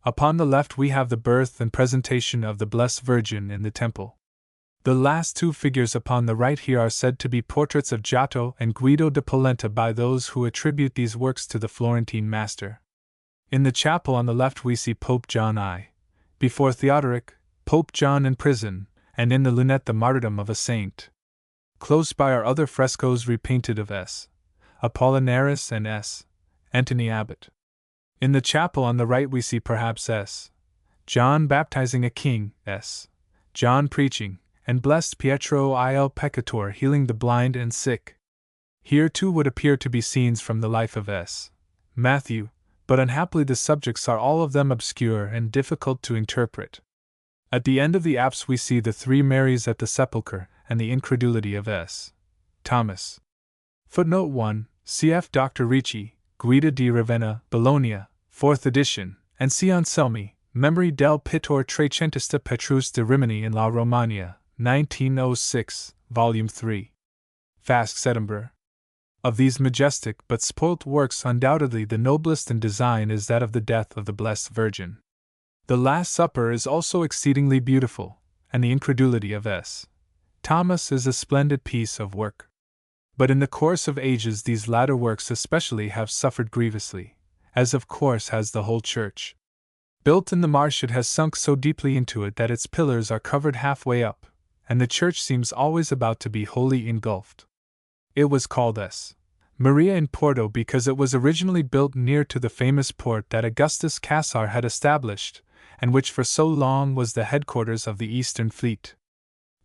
Upon the left we have the birth and presentation of the Blessed Virgin in the temple. The last two figures upon the right here are said to be portraits of Giotto and Guido da Polenta by those who attribute these works to the Florentine master. In the chapel on the left we see Pope John I. Before Theodoric, Pope John in prison, and in the lunette the martyrdom of a saint. Close by are other frescoes repainted of S. Apollinaris and S. Antony Abbot. In the chapel on the right we see perhaps S. John baptizing a king, S. John preaching, and blessed Pietro il Peccator healing the blind and sick. Here too would appear to be scenes from the life of S. Matthew, but unhappily the subjects are all of them obscure and difficult to interpret. At the end of the apse we see the three Marys at the sepulchre, and the incredulity of S. Thomas. Footnote 1, cf. Dr. Ricci, Guida di Ravenna, Bologna, 4th edition, and C. Anselmi, Memory del Pittor Trecentista Petrus de Rimini in La Romagna, 1906, Volume 3. Fasques Edinburgh. Of these majestic but spoilt works, undoubtedly the noblest in design is that of the death of the Blessed Virgin. The Last Supper is also exceedingly beautiful, and the incredulity of S. Thomas is a splendid piece of work. But in the course of ages these latter works especially have suffered grievously, as of course has the whole church. Built in the marsh, it has sunk so deeply into it that its pillars are covered halfway up, and the church seems always about to be wholly engulfed. It was called S. Maria in Porto because it was originally built near to the famous port that Augustus Caesar had established, and which for so long was the headquarters of the Eastern Fleet.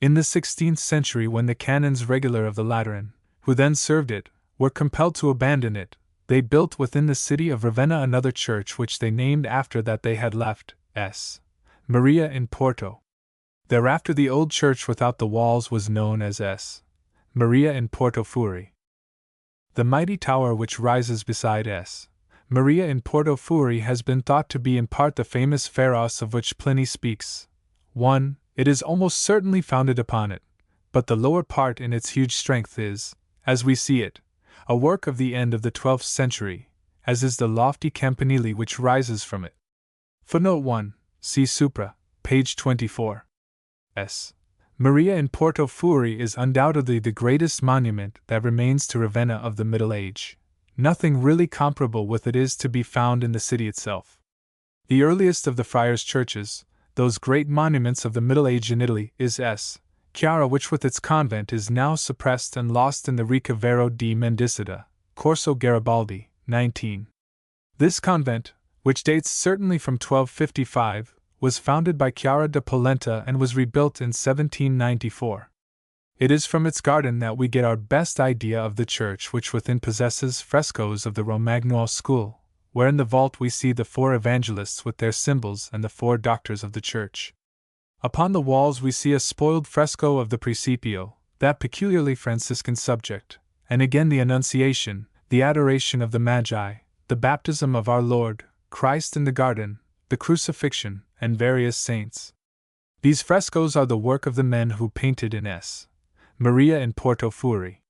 In the 16th century, when the canons regular of the Lateran, who then served it, were compelled to abandon it, they built within the city of Ravenna another church which they named after that they had left, S. Maria in Porto. Thereafter the old church without the walls was known as S. Maria in Porto Fuori. The mighty tower which rises beside S. Maria in Porto Fuori has been thought to be in part the famous Pharos of which Pliny speaks. 1. It is almost certainly founded upon it, but the lower part in its huge strength is, as we see it, a work of the end of the 12th century, as is the lofty campanile which rises from it. Footnote 1, see supra, page 24. S. Maria in Porto Fuori is undoubtedly the greatest monument that remains to Ravenna of the Middle Age. Nothing really comparable with it is to be found in the city itself. The earliest of the friars' churches, those great monuments of the Middle Age in Italy, is S. Chiara, which with its convent is now suppressed and lost in the Ricovero di Mendicita, Corso Garibaldi, 19. This convent, which dates certainly from 1255, was founded by Chiara da Polenta and was rebuilt in 1794. It is from its garden that we get our best idea of the church, which within possesses frescoes of the Romagnoll school, where in the vault we see the four evangelists with their symbols and the four doctors of the church. Upon the walls we see a spoiled fresco of the Principio, that peculiarly Franciscan subject, and again the Annunciation, the Adoration of the Magi, the Baptism of our Lord, Christ in the Garden, the Crucifixion, and various saints. These frescoes are the work of the men who painted in S. Maria in Porto Fuori.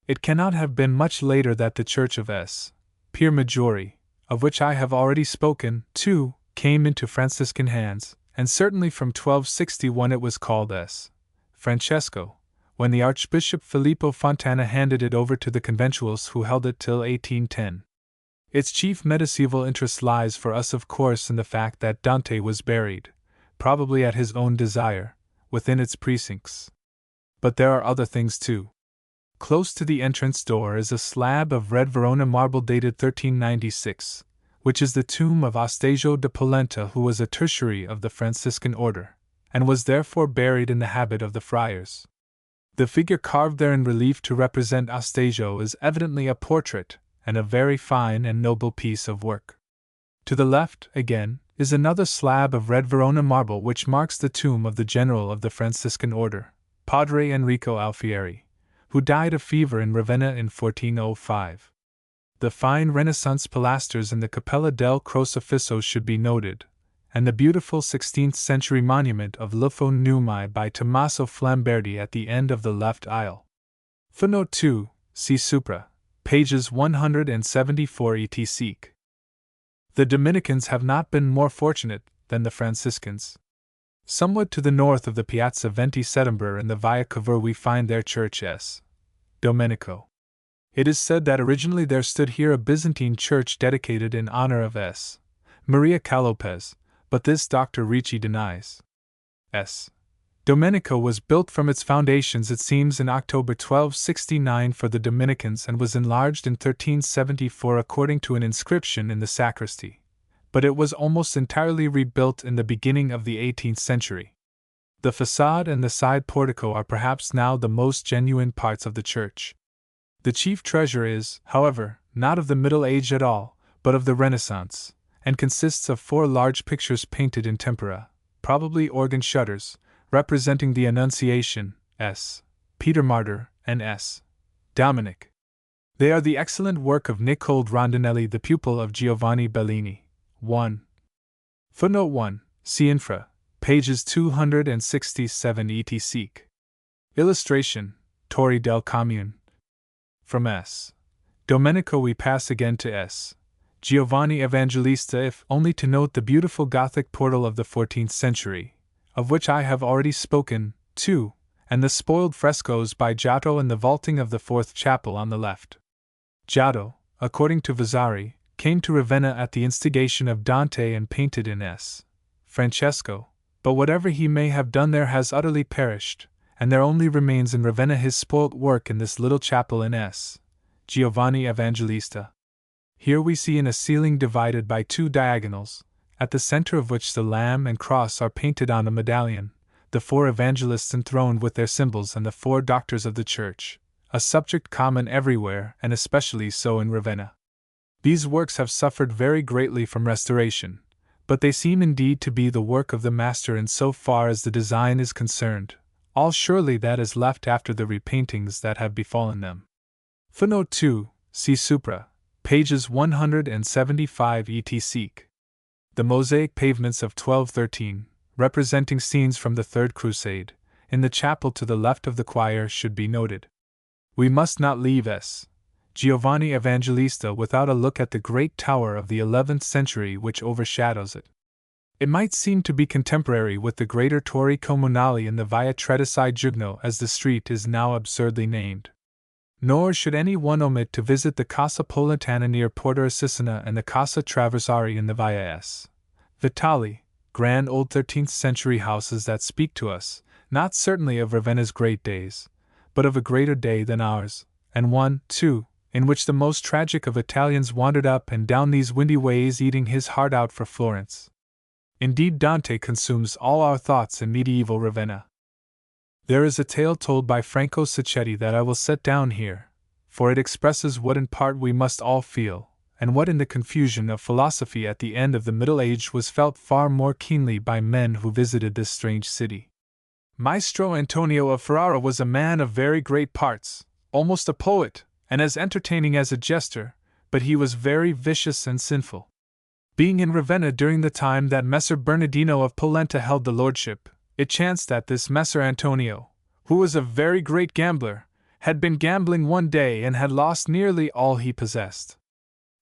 It cannot have been much later that the church of S. Pier Maggiore, of which I have already spoken, too, came into Franciscan hands, and certainly from 1261 it was called S. Francesco, when the Archbishop Filippo Fontana handed it over to the conventuals who held it till 1810. Its chief medieval interest lies for us of course in the fact that Dante was buried, probably at his own desire, within its precincts. But there are other things too. Close to the entrance door is a slab of red Verona marble dated 1396, which is the tomb of Astasio da Polenta, who was a tertiary of the Franciscan order, and was therefore buried in the habit of the friars. The figure carved there in relief to represent Astasio is evidently a portrait, and a very fine and noble piece of work. To the left, again, is another slab of red Verona marble which marks the tomb of the general of the Franciscan order, Padre Enrico Alfieri, who died of fever in Ravenna in 1405. The fine Renaissance pilasters in the Cappella del Crocifisso should be noted, and the beautiful 16th-century monument of Lufo Numai by Tommaso Flamberti at the end of the left aisle. Footnote 2, see supra, pages 174 etc. The Dominicans have not been more fortunate than the Franciscans. Somewhat to the north of the Piazza Venti Settembre in the Via Cavour we find their church S. Domenico. It is said that originally there stood here a Byzantine church dedicated in honor of S. Maria Calopes, but this Dr. Ricci denies. S. Domenico was built from its foundations, it seems, in October 1269 for the Dominicans and was enlarged in 1374 according to an inscription in the sacristy, but it was almost entirely rebuilt in the beginning of the 18th century. The facade and the side portico are perhaps now the most genuine parts of the church. The chief treasure is, however, not of the Middle Age at all, but of the Renaissance, and consists of 4 large pictures painted in tempera, probably organ shutters, representing the Annunciation, S. Peter Martyr, and S. Dominic. They are the excellent work of Niccolò Rondinelli, the pupil of Giovanni Bellini. 1. Footnote 1, see infra, pages 267 etc. Illustration, Torri del Comune. From S. Domenico we pass again to S. Giovanni Evangelista, if only to note the beautiful Gothic portal of the 14th century, of which I have already spoken, 2, and the spoiled frescoes by Giotto and the vaulting of the 4th chapel on the left. Giotto, according to Vasari, came to Ravenna at the instigation of Dante and painted in S. Francesco, but whatever he may have done there has utterly perished, and there only remains in Ravenna his spoilt work in this little chapel in S. Giovanni Evangelista. Here we see in a ceiling divided by 2 diagonals, at the center of which the Lamb and Cross are painted on a medallion, the 4 evangelists enthroned with their symbols and the 4 doctors of the Church, a subject common everywhere and especially so in Ravenna. These works have suffered very greatly from restoration, but they seem indeed to be the work of the master in so far as the design is concerned, all surely that is left after the repaintings that have befallen them. Footnote 2, see supra, pages 175 etc. The mosaic pavements of 1213, representing scenes from the Third Crusade, in the chapel to the left of the choir should be noted. We must not leave S. Giovanni Evangelista without a look at the great tower of the 11th century which overshadows it. It might seem to be contemporary with the greater Torri Comunali in the Via Tredicai Giugno, as the street is now absurdly named. Nor should any one omit to visit the Casa Politana near Porta Assissina and the Casa Traversari in the Via S. Vitali, grand old 13th century houses that speak to us, not certainly of Ravenna's great days, but of a greater day than ours, and one, too, in which the most tragic of Italians wandered up and down these windy ways eating his heart out for Florence. Indeed, Dante consumes all our thoughts in medieval Ravenna. There is a tale told by Franco Sacchetti that I will set down here, for it expresses what in part we must all feel, and what in the confusion of philosophy at the end of the Middle Age was felt far more keenly by men who visited this strange city. Maestro Antonio of Ferrara was a man of very great parts, almost a poet, and as entertaining as a jester, but he was very vicious and sinful. Being in Ravenna during the time that Messer Bernardino of Polenta held the lordship, it chanced that this Messer Antonio, who was a very great gambler, had been gambling one day and had lost nearly all he possessed.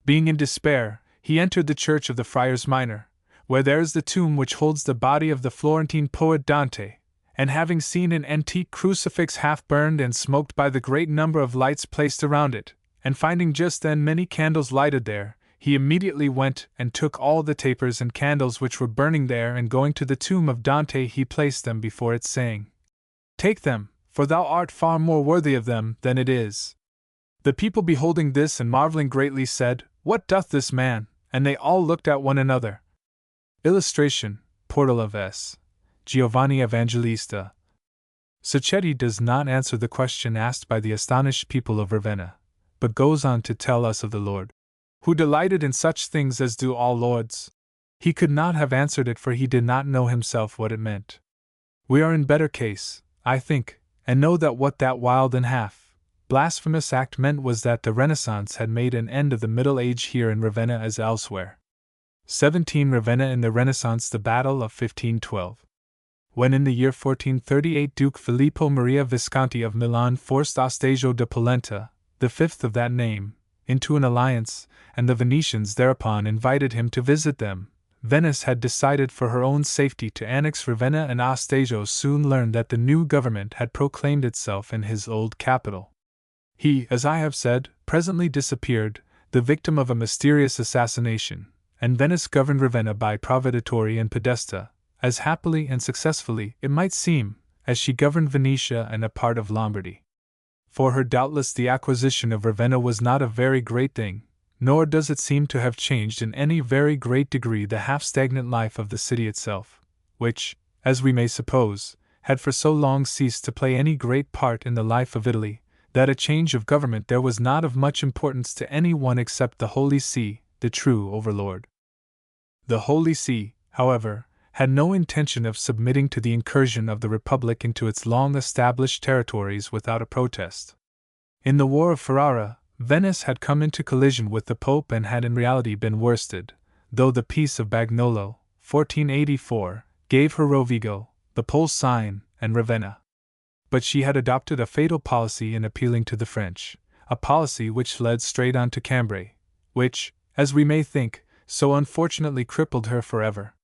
Being in despair, he entered the church of the Friars Minor, where there is the tomb which holds the body of the Florentine poet Dante, and having seen an antique crucifix half burned and smoked by the great number of lights placed around it, and finding just then many candles lighted there, he immediately went and took all the tapers and candles which were burning there, and going to the tomb of Dante he placed them before it, saying, "Take them, for thou art far more worthy of them than it is." The people beholding this and marveling greatly said, "What doth this man?" And they all looked at one another. Illustration, Portal of S. Giovanni Evangelista. Sacchetti does not answer the question asked by the astonished people of Ravenna, but goes on to tell us of the Lord, who delighted in such things as do all lords? He could not have answered it, for he did not know himself what it meant. We are in better case, I think, and know that what that wild and half blasphemous act meant was that the Renaissance had made an end of the Middle Age here in Ravenna as elsewhere. 17 Ravenna in the Renaissance. The Battle of 1512. When in the year 1438 Duke Filippo Maria Visconti of Milan forced Ostasio de Polenta, the fifth of that name, into an alliance, and the Venetians thereupon invited him to visit them, Venice had decided for her own safety to annex Ravenna, and Ostasio soon learned that the new government had proclaimed itself in his old capital. He, as I have said, presently disappeared, the victim of a mysterious assassination, and Venice governed Ravenna by Proveditore and Podesta, as happily and successfully, it might seem, as she governed Venetia and a part of Lombardy. For her doubtless the acquisition of Ravenna was not a very great thing, nor does it seem to have changed in any very great degree the half-stagnant life of the city itself, which, as we may suppose, had for so long ceased to play any great part in the life of Italy, that a change of government there was not of much importance to any one except the Holy See, the true overlord. The Holy See, however, had no intention of submitting to the incursion of the Republic into its long-established territories without a protest. In the War of Ferrara, Venice had come into collision with the Pope and had in reality been worsted, though the Peace of Bagnolo, 1484, gave her Rovigo, the Pole Sign, and Ravenna. But she had adopted a fatal policy in appealing to the French, a policy which led straight on to Cambrai, which, as we may think, so unfortunately crippled her forever.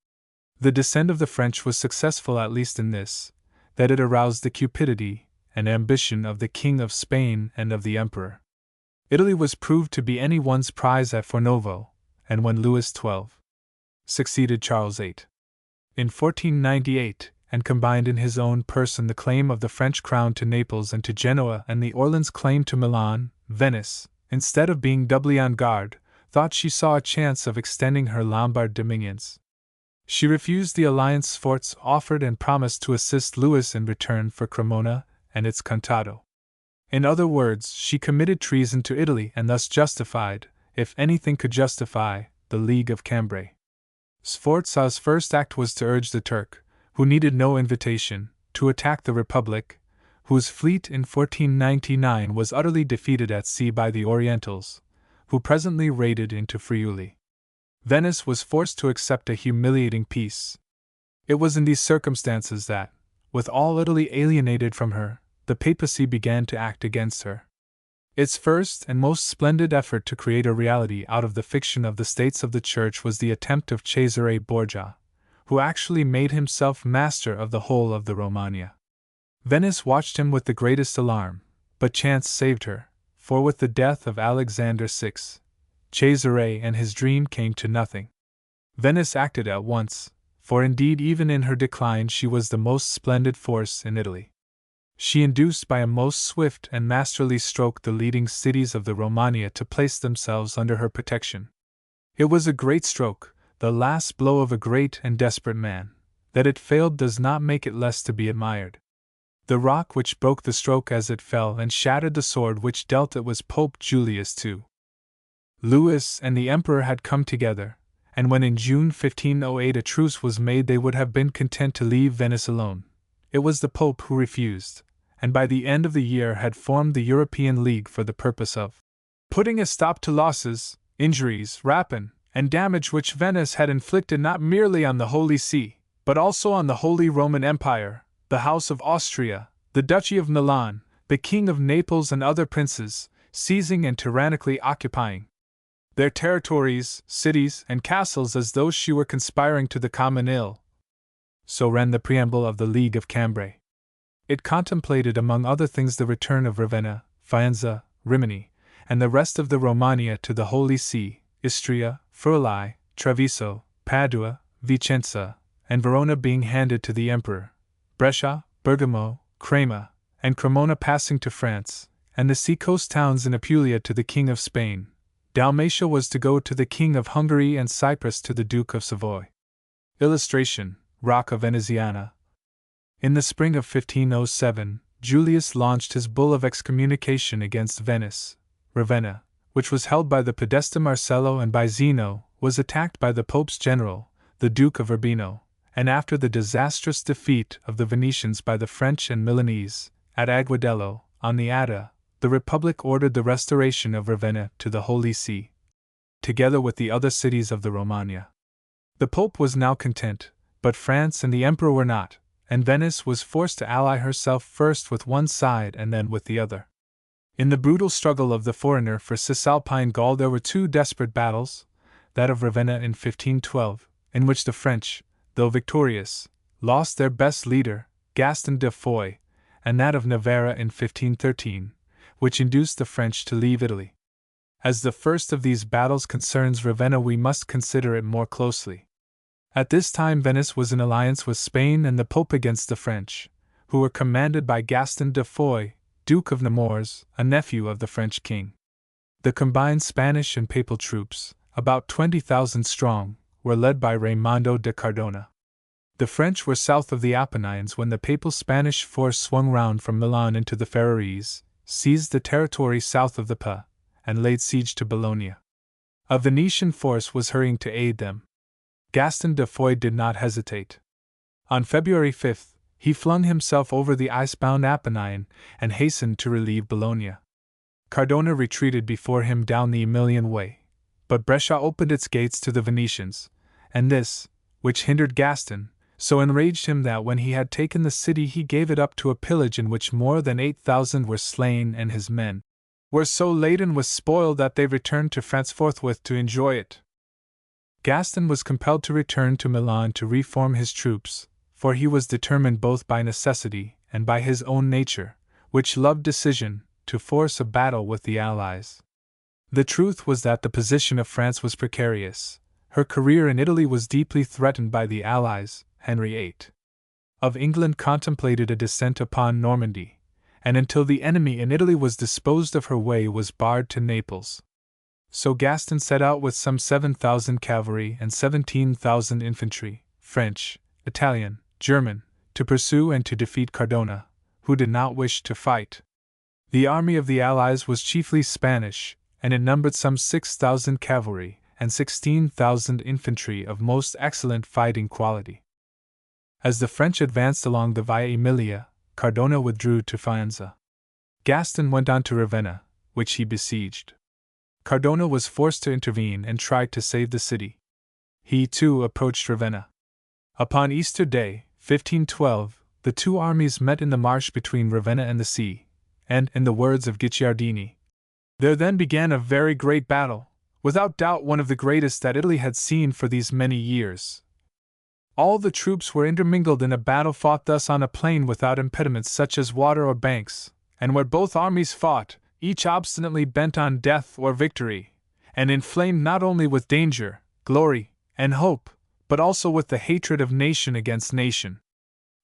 The descent of the French was successful at least in this, that it aroused the cupidity and ambition of the King of Spain and of the Emperor. Italy was proved to be any one's prize at Fornovo, and when Louis XII succeeded Charles VIII in 1498, and combined in his own person the claim of the French crown to Naples and to Genoa and the Orleans claim to Milan, Venice, instead of being doubly on guard, thought she saw a chance of extending her Lombard dominions. She refused the alliance Sforza offered and promised to assist Louis in return for Cremona and its contado. In other words, she committed treason to Italy and thus justified, if anything could justify, the League of Cambrai. Sforza's first act was to urge the Turk, who needed no invitation, to attack the Republic, whose fleet in 1499 was utterly defeated at sea by the Orientals, who presently raided into Friuli. Venice was forced to accept a humiliating peace. It was in these circumstances that, with all Italy alienated from her, the papacy began to act against her. Its first and most splendid effort to create a reality out of the fiction of the States of the Church was the attempt of Cesare Borgia, who actually made himself master of the whole of the Romagna. Venice watched him with the greatest alarm, but chance saved her, for with the death of Alexander VI, Cesare and his dream came to nothing. Venice acted at once, for indeed even in her decline she was the most splendid force in Italy. She induced by a most swift and masterly stroke the leading cities of the Romagna to place themselves under her protection. It was a great stroke, the last blow of a great and desperate man. That it failed does not make it less to be admired. The rock which broke the stroke as it fell and shattered the sword which dealt it was Pope Julius II. Louis and the Emperor had come together, and when in June 1508 a truce was made they would have been content to leave Venice alone. It was the Pope who refused, and by the end of the year had formed the European League for the purpose of putting a stop to losses, injuries, rapine, and damage which Venice had inflicted not merely on the Holy See, but also on the Holy Roman Empire, the House of Austria, the Duchy of Milan, the King of Naples and other princes, seizing and tyrannically occupying their territories, cities, and castles as though she were conspiring to the common ill. So ran the preamble of the League of Cambrai. It contemplated among other things the return of Ravenna, Faenza, Rimini, and the rest of the Romagna to the Holy See, Istria, Friuli, Treviso, Padua, Vicenza, and Verona being handed to the Emperor, Brescia, Bergamo, Crema, and Cremona passing to France, and the seacoast towns in Apulia to the King of Spain. Dalmatia was to go to the King of Hungary and Cyprus to the Duke of Savoy. Illustration: Rocca Veneziana. In the spring of 1507, Julius launched his bull of excommunication against Venice, Ravenna, which was held by the Podesta Marcello and by Zeno, was attacked by the Pope's general, the Duke of Urbino, and after the disastrous defeat of the Venetians by the French and Milanese, at Agudelo, on the Adda, the Republic ordered the restoration of Ravenna to the Holy See, together with the other cities of the Romagna. The Pope was now content, but France and the Emperor were not, and Venice was forced to ally herself first with one side and then with the other. In the brutal struggle of the foreigner for Cisalpine Gaul there were two desperate battles, that of Ravenna in 1512, in which the French, though victorious, lost their best leader, Gaston de Foix, and that of Navarra in 1513, which induced the French to leave Italy. As the first of these battles concerns Ravenna, we must consider it more closely. At this time Venice was in alliance with Spain and the Pope against the French, who were commanded by Gaston de Foix, Duke of Nemours, a nephew of the French king. The combined Spanish and Papal troops, about 20,000 strong, were led by Raimondo de Cardona. The French were south of the Apennines when the Papal-Spanish force swung round from Milan into the Ferrarese, seized the territory south of the Po, and laid siege to Bologna. A Venetian force was hurrying to aid them. Gaston de Foix did not hesitate. On February 5, he flung himself over the icebound Apennine and hastened to relieve Bologna. Cardona retreated before him down the Emilian Way, but Brescia opened its gates to the Venetians, and this, which hindered Gaston, so enraged him that when he had taken the city he gave it up to a pillage in which more than 8,000 were slain, and his men were so laden with spoil that they returned to France forthwith to enjoy it. Gaston was compelled to return to Milan to reform his troops, for he was determined both by necessity and by his own nature, which loved decision, to force a battle with the Allies. The truth was that the position of France was precarious. Her career in Italy was deeply threatened by the Allies. Henry VIII of England contemplated a descent upon Normandy, and until the enemy in Italy was disposed of, her way was barred to Naples. So Gaston set out with some 7,000 cavalry and 17,000 infantry, French, Italian, German, to pursue and to defeat Cardona, who did not wish to fight. The army of the Allies was chiefly Spanish, and it numbered some 6,000 cavalry and 16,000 infantry of most excellent fighting quality. As the French advanced along the Via Emilia, Cardona withdrew to Faenza. Gaston went on to Ravenna, which he besieged. Cardona was forced to intervene and tried to save the city. He, too, approached Ravenna. Upon Easter Day, 1512, the two armies met in the marsh between Ravenna and the sea, and, in the words of Guicciardini, there then began a very great battle, without doubt one of the greatest that Italy had seen for these many years. All the troops were intermingled in a battle fought thus on a plain without impediments such as water or banks, and where both armies fought, each obstinately bent on death or victory, and inflamed not only with danger, glory, and hope, but also with the hatred of nation against nation.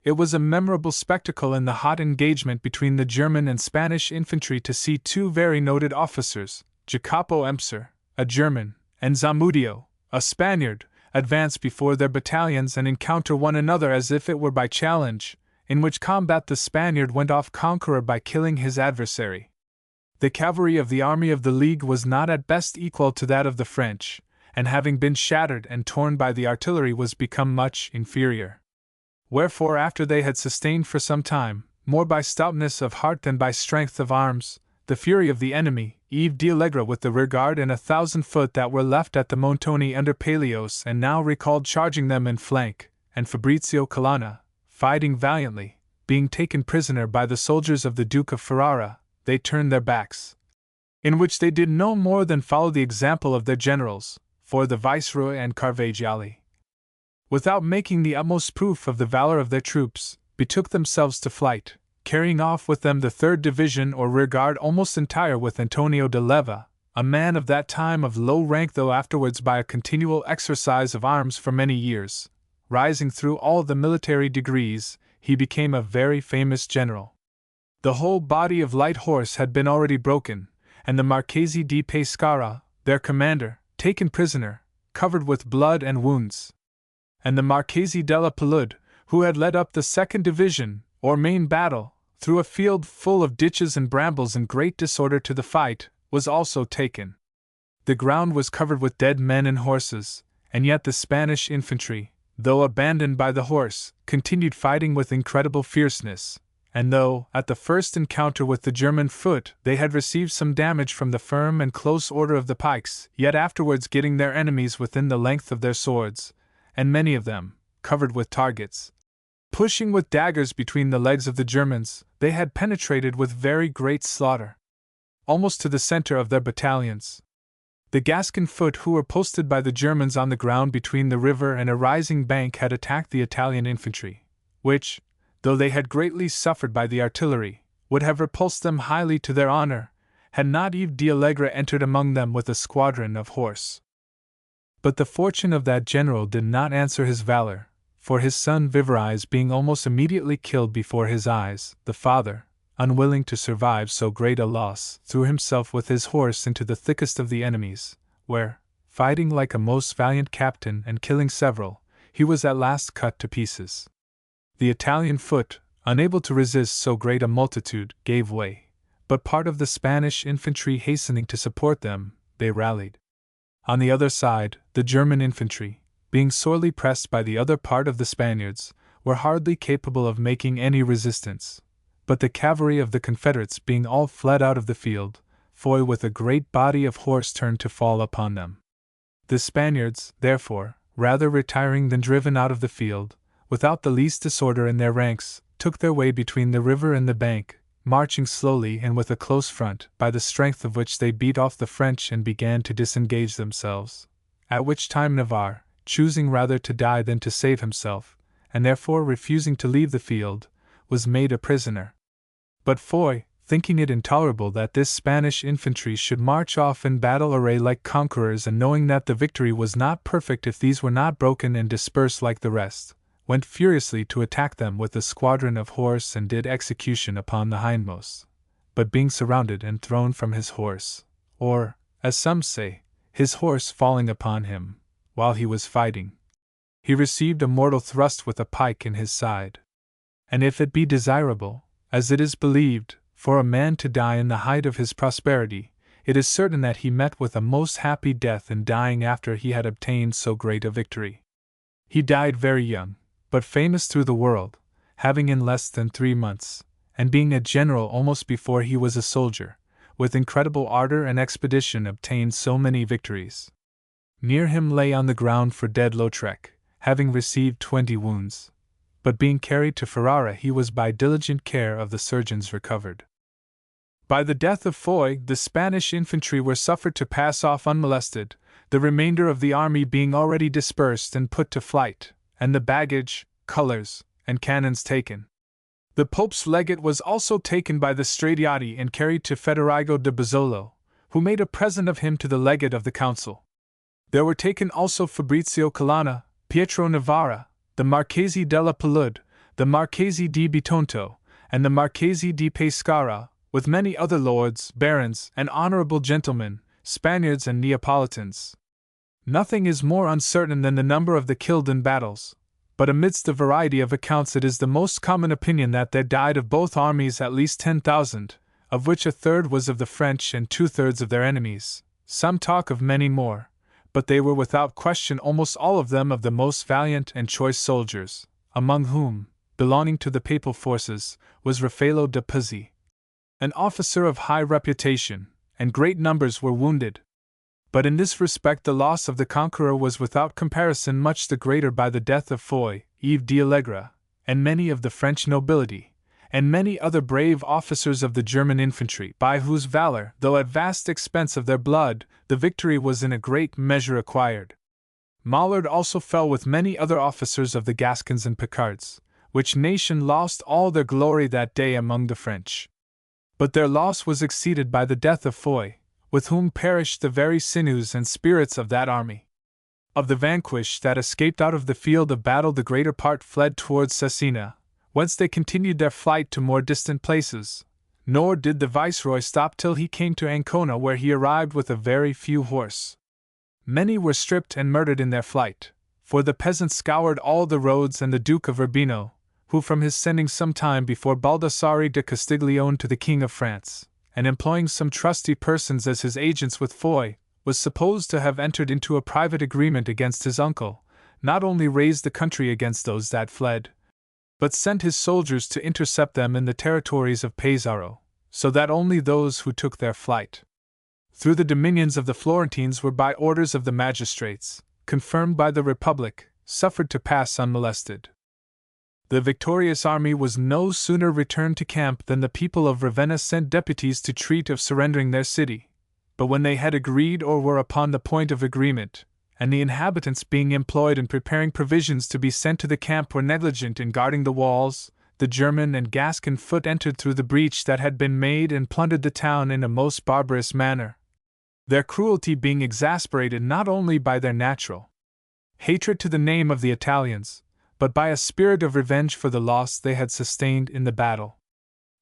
It was a memorable spectacle in the hot engagement between the German and Spanish infantry to see two very noted officers, Jacopo Empser, a German, and Zamudio, a Spaniard, advance before their battalions and encounter one another as if it were by challenge, in which combat the Spaniard went off conqueror by killing his adversary. The cavalry of the army of the League was not at best equal to that of the French, and having been shattered and torn by the artillery was become much inferior. Wherefore, after they had sustained for some time, more by stoutness of heart than by strength of arms, the fury of the enemy, Yves d'Allegra with the rearguard and 1,000 foot that were left at the Montoni under Pelios and now recalled charging them in flank, and Fabrizio Colonna, fighting valiantly, being taken prisoner by the soldiers of the Duke of Ferrara, they turned their backs, in which they did no more than follow the example of their generals, for the Viceroy and Carvagiali, without making the utmost proof of the valor of their troops, betook themselves to flight, carrying off with them the 3rd Division or rearguard almost entire with Antonio de Leva, a man of that time of low rank though afterwards by a continual exercise of arms for many years, rising through all the military degrees, he became a very famous general. The whole body of light horse had been already broken, and the Marchese di Pescara, their commander, taken prisoner, covered with blood and wounds. And the Marchese della Palude, who had led up the 2nd Division, or main battle, through a field full of ditches and brambles in great disorder to the fight, was also taken. The ground was covered with dead men and horses, and yet the Spanish infantry, though abandoned by the horse, continued fighting with incredible fierceness, and though, at the first encounter with the German foot, they had received some damage from the firm and close order of the pikes, yet afterwards getting their enemies within the length of their swords, and many of them, covered with targets, pushing with daggers between the legs of the Germans, they had penetrated with very great slaughter, almost to the center of their battalions. The Gascon foot who were posted by the Germans on the ground between the river and a rising bank had attacked the Italian infantry, which, though they had greatly suffered by the artillery, would have repulsed them highly to their honor, had not Yves d'Allegre entered among them with a squadron of horse. But the fortune of that general did not answer his valor, for his son Vivarais being almost immediately killed before his eyes, the father, unwilling to survive so great a loss, threw himself with his horse into the thickest of the enemies, where, fighting like a most valiant captain and killing several, he was at last cut to pieces. The Italian foot, unable to resist so great a multitude, gave way, but part of the Spanish infantry hastening to support them, they rallied. On the other side, the German infantry, being sorely pressed by the other part of the Spaniards, were hardly capable of making any resistance. But the cavalry of the Confederates being all fled out of the field, Foy with a great body of horse turned to fall upon them. The Spaniards, therefore, rather retiring than driven out of the field, without the least disorder in their ranks, took their way between the river and the bank, marching slowly and with a close front, by the strength of which they beat off the French and began to disengage themselves, at which time Navarre, choosing rather to die than to save himself, and therefore refusing to leave the field, was made a prisoner. But Foy, thinking it intolerable that this Spanish infantry should march off in battle array like conquerors, and knowing that the victory was not perfect if these were not broken and dispersed like the rest, went furiously to attack them with a squadron of horse and did execution upon the hindmost. But being surrounded and thrown from his horse, or, as some say, his horse falling upon him, while he was fighting, he received a mortal thrust with a pike in his side. And if it be desirable, as it is believed, for a man to die in the height of his prosperity, it is certain that he met with a most happy death in dying after he had obtained so great a victory. He died very young, but famous through the world, having in less than 3 months, and being a general almost before he was a soldier, with incredible ardor and expedition obtained so many victories. Near him lay on the ground for dead Lautrec, having received 20 wounds. But being carried to Ferrara, he was by diligent care of the surgeons recovered. By the death of Foy, the Spanish infantry were suffered to pass off unmolested, the remainder of the army being already dispersed and put to flight, and the baggage, colors, and cannons taken. The Pope's legate was also taken by the Stradiati and carried to Federigo de Bazzolo, who made a present of him to the legate of the council. There were taken also Fabrizio Colonna, Pietro Navarra, the Marchesi della Palude, the Marchesi di Bitonto, and the Marchesi di Pescara, with many other lords, barons, and honorable gentlemen, Spaniards and Neapolitans. Nothing is more uncertain than the number of the killed in battles, but amidst the variety of accounts it is the most common opinion that there died of both armies at least 10,000, of which a third was of the French and 2/3 of their enemies. Some talk of many more, but they were without question almost all of them of the most valiant and choice soldiers, among whom, belonging to the papal forces, was Raffaello de Pizzi, an officer of high reputation, and great numbers were wounded. But in this respect the loss of the conqueror was without comparison much the greater by the death of Foy, Yves d'Allegre, and many of the French nobility, and many other brave officers of the German infantry, by whose valor, though at vast expense of their blood, the victory was in a great measure acquired. Maillard also fell with many other officers of the Gascons and Picards, which nation lost all their glory that day among the French. But their loss was exceeded by the death of Foy, with whom perished the very sinews and spirits of that army. Of the vanquished that escaped out of the field of battle the greater part fled towards Cesena, whence they continued their flight to more distant places, nor did the viceroy stop till he came to Ancona, where he arrived with a very few horse. Many were stripped and murdered in their flight, for the peasants scoured all the roads, and the Duke of Urbino, who from his sending some time before Baldassare de Castiglione to the King of France, and employing some trusty persons as his agents with Foy, was supposed to have entered into a private agreement against his uncle, not only raised the country against those that fled, but sent his soldiers to intercept them in the territories of Pesaro, so that only those who took their flight through the dominions of the Florentines were by orders of the magistrates, confirmed by the Republic, suffered to pass unmolested. The victorious army was no sooner returned to camp than the people of Ravenna sent deputies to treat of surrendering their city, but when they had agreed or were upon the point of agreement, and the inhabitants being employed in preparing provisions to be sent to the camp were negligent in guarding the walls, the German and Gascon foot entered through the breach that had been made and plundered the town in a most barbarous manner, their cruelty being exasperated not only by their natural hatred to the name of the Italians, but by a spirit of revenge for the loss they had sustained in the battle.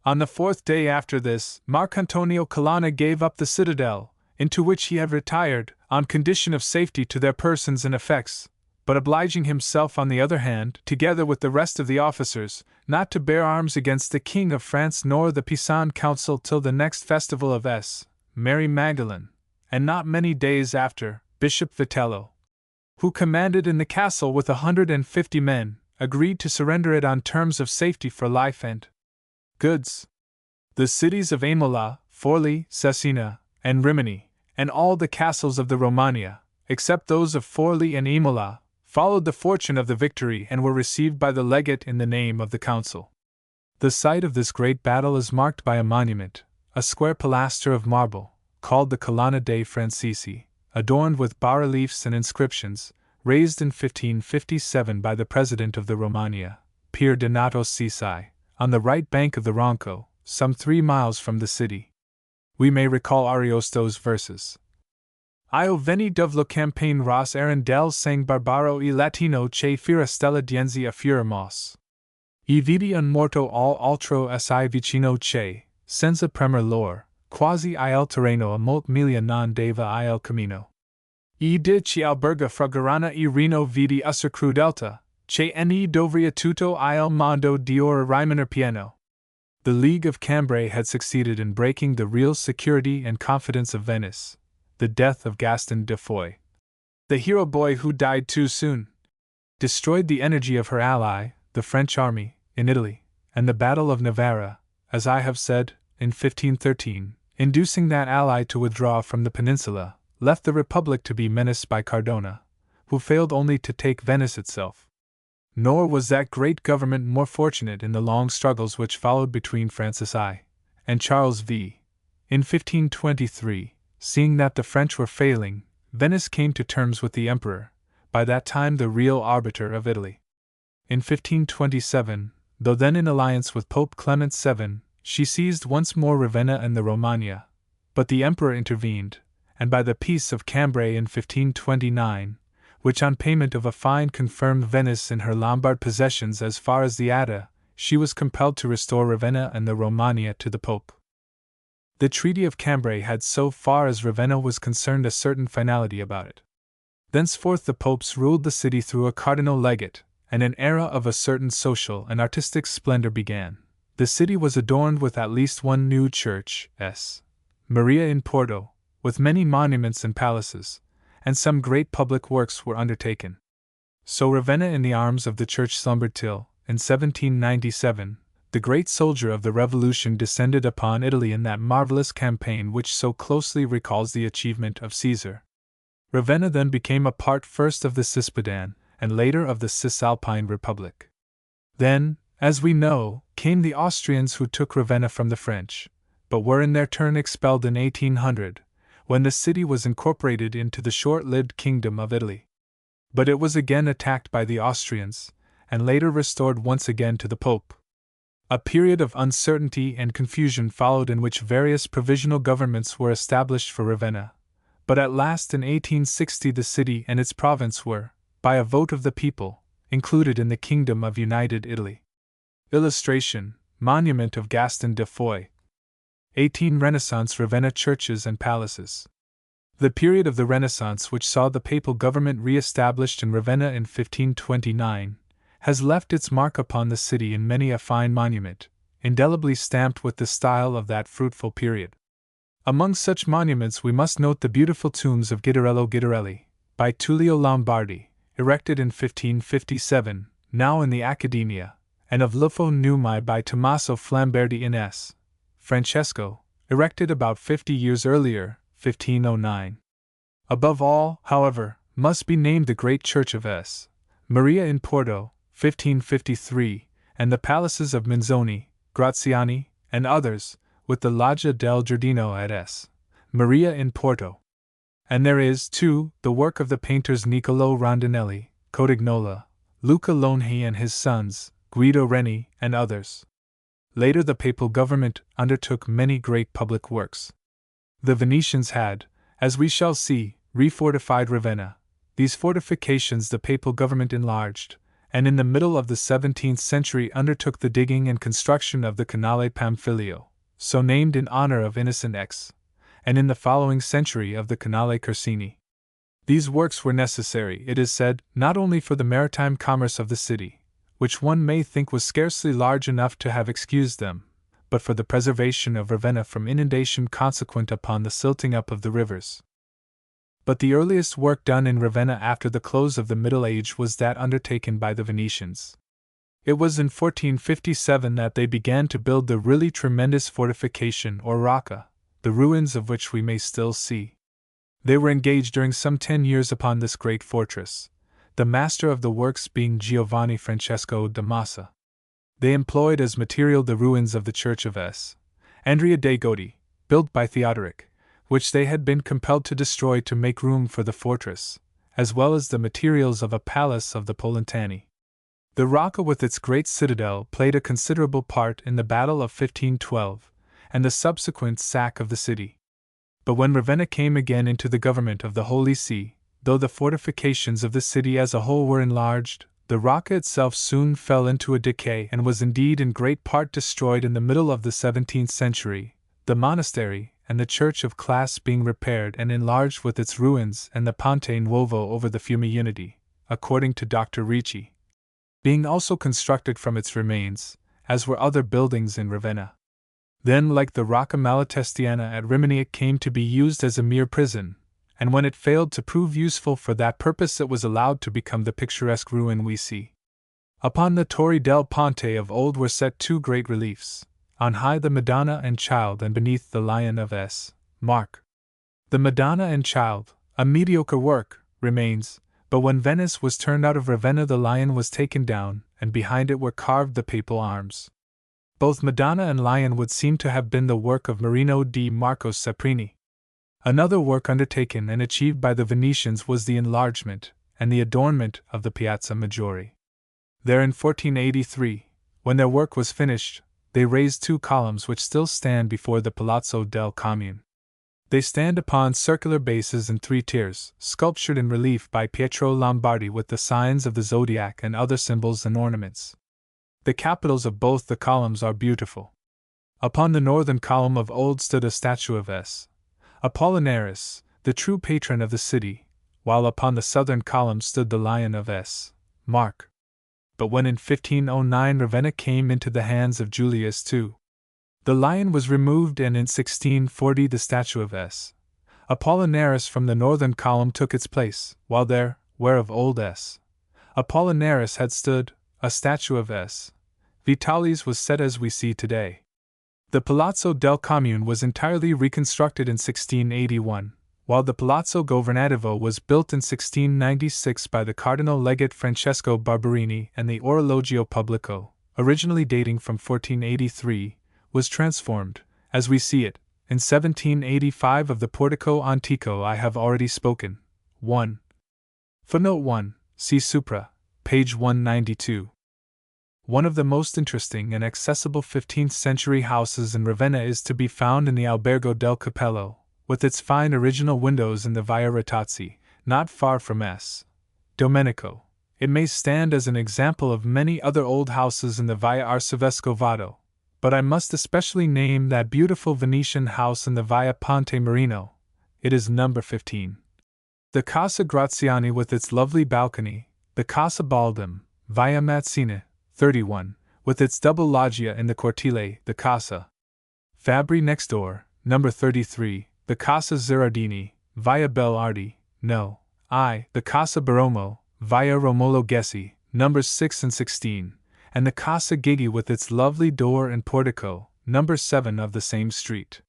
On the 4th day after this, Marcantonio Colonna gave up the citadel, into which he had retired, on condition of safety to their persons and effects, but obliging himself on the other hand, together with the rest of the officers, not to bear arms against the King of France nor the Pisan Council till the next festival of S. Mary Magdalene, and not many days after, Bishop Vitello, who commanded in the castle with 150 men, agreed to surrender it on terms of safety for life and goods. The cities of Imola, Forli, Cesena, and Rimini, and all the castles of the Romagna, except those of Forli and Imola, followed the fortune of the victory and were received by the legate in the name of the council. The site of this great battle is marked by a monument, a square pilaster of marble, called the Colonna dei Francesi, adorned with bas-reliefs and inscriptions, raised in 1557 by the president of the Romagna, Pier Donato Sisai, on the right bank of the Ronco, some 3 miles from the city. We may recall Ariosto's verses. Io veni dove campagne ras eran del sang barbaro e latino che fira stella dienzi a furamos. E vidi un morto all altro assai vicino che, senza premere lor, quasi il terreno a molt milia non deva il camino. E di ci alberga fra Garana e Reno vidi usser crudelta, che ne dovria tutto il mondo di ora rimaner pieno. The League of Cambrai had succeeded in breaking the real security and confidence of Venice. The death of Gaston de Foix, the hero boy who died too soon, destroyed the energy of her ally, the French army, in Italy, and the Battle of Navarra, as I have said, in 1513, inducing that ally to withdraw from the peninsula, left the Republic to be menaced by Cardona, who failed only to take Venice itself. Nor was that great government more fortunate in the long struggles which followed between Francis I and Charles V. In 1523, seeing that the French were failing, Venice came to terms with the Emperor, by that time the real arbiter of Italy. In 1527, though then in alliance with Pope Clement VII, she seized once more Ravenna and the Romagna, but the Emperor intervened, and by the Peace of Cambrai in 1529, which on payment of a fine confirmed Venice in her Lombard possessions as far as the Adda, she was compelled to restore Ravenna and the Romagna to the Pope. The Treaty of Cambrai had so far as Ravenna was concerned a certain finality about it. Thenceforth the popes ruled the city through a cardinal legate, and an era of a certain social and artistic splendor began. The city was adorned with at least one new church, S. Maria in Porto, with many monuments and palaces, and some great public works were undertaken. So Ravenna in the arms of the church slumbered till, in 1797, the great soldier of the Revolution descended upon Italy in that marvelous campaign which so closely recalls the achievement of Caesar. Ravenna then became a part first of the Cispadan, and later of the Cisalpine Republic. Then, as we know, came the Austrians who took Ravenna from the French, but were in their turn expelled in 1800, when the city was incorporated into the short-lived Kingdom of Italy. But it was again attacked by the Austrians, and later restored once again to the Pope. A period of uncertainty and confusion followed in which various provisional governments were established for Ravenna, but at last in 1860 the city and its province were, by a vote of the people, included in the Kingdom of United Italy. Illustration: Monument of Gaston de Foix. 18 Renaissance Ravenna churches and palaces. The period of the Renaissance, which saw the papal government re-established in Ravenna in 1529, has left its mark upon the city in many a fine monument, indelibly stamped with the style of that fruitful period. Among such monuments we must note the beautiful tombs of Guidarello Guidarelli, by Tullio Lombardi, erected in 1557, now in the Accademia, and of Lufo Numai by Tommaso Flamberti in S. Francesco, erected about 50 years earlier, 1509. Above all, however, must be named the great church of S. Maria in Porto, 1553, and the palaces of Minzoni, Graziani, and others, with the Loggia del Giardino at S. Maria in Porto. And there is, too, the work of the painters Niccolò Rondinelli, Cotignola, Luca Lonhi and his sons, Guido Reni, and others. Later the papal government undertook many great public works. The Venetians had, as we shall see, refortified Ravenna. These fortifications the papal government enlarged, and in the middle of the 17th century undertook the digging and construction of the Canale Pamphilio, so named in honor of Innocent X, and in the following century of the Canale Corsini. These works were necessary, it is said, not only for the maritime commerce of the city, which one may think was scarcely large enough to have excused them, but for the preservation of Ravenna from inundation consequent upon the silting up of the rivers. But the earliest work done in Ravenna after the close of the Middle Age was that undertaken by the Venetians. It was in 1457 that they began to build the really tremendous fortification or rocca, the ruins of which we may still see. They were engaged during some 10 years upon this great fortress, the master of the works being Giovanni Francesco da Massa. They employed as material the ruins of the church of S. Andrea dei Goti, built by Theodoric, which they had been compelled to destroy to make room for the fortress, as well as the materials of a palace of the Polentani. The rocca with its great citadel played a considerable part in the Battle of 1512, and the subsequent sack of the city. But when Ravenna came again into the government of the Holy See, though the fortifications of the city as a whole were enlarged, the rocca itself soon fell into a decay and was indeed in great part destroyed in the middle of the 17th century, the monastery and the church of Class being repaired and enlarged with its ruins and the Ponte Nuovo over the Fiume Unity, according to Dr. Ricci, being also constructed from its remains, as were other buildings in Ravenna. Then, like the Rocca Malatestiana at Rimini, it came to be used as a mere prison, and when it failed to prove useful for that purpose it was allowed to become the picturesque ruin we see. Upon the Torre del Ponte of old were set two great reliefs, on high the Madonna and Child and beneath the Lion of S. Mark. The Madonna and Child, a mediocre work, remains, but when Venice was turned out of Ravenna the lion was taken down, and behind it were carved the papal arms. Both Madonna and Lion would seem to have been the work of Marino di Marco Saprini. Another work undertaken and achieved by the Venetians was the enlargement and the adornment of the Piazza Maggiore. There in 1483, when their work was finished, they raised two columns which still stand before the Palazzo del Commune. They stand upon circular bases in 3 tiers, sculptured in relief by Pietro Lombardi with the signs of the zodiac and other symbols and ornaments. The capitals of both the columns are beautiful. Upon the northern column of old stood a statue of S. Apollinaris, the true patron of the city, while upon the southern column stood the Lion of S. Mark. But when in 1509 Ravenna came into the hands of Julius II, the lion was removed, and in 1640 the statue of S. Apollinaris from the northern column took its place, while there, where of old S. Apollinaris had stood, a statue of S. Vitalis was set as we see today. The Palazzo del Commune was entirely reconstructed in 1681, while the Palazzo Governativo was built in 1696 by the Cardinal Legate Francesco Barberini, and the Orologio Pubblico, originally dating from 1483, was transformed, as we see it, in 1785 of the Portico Antico I have already spoken. 1. Footnote 1, see supra, page 192. One of the most interesting and accessible 15th-century houses in Ravenna is to be found in the Albergo del Cappello, with its fine original windows in the Via Retazzi, not far from S. Domenico. It may stand as an example of many other old houses in the Via Arcivescovado, but I must especially name that beautiful Venetian house in the Via Ponte Marino. It is number 15. The Casa Graziani with its lovely balcony, the Casa Baldum, Via Mazzina, 31, with its double loggia in the cortile, the Casa Fabri next door, number 33, the Casa Zerardini, via Belardi, no. I, the Casa Baromo, via Romolo Gessi, numbers 6 and 16, and the Casa Gigi with its lovely door and portico, number 7 of the same street.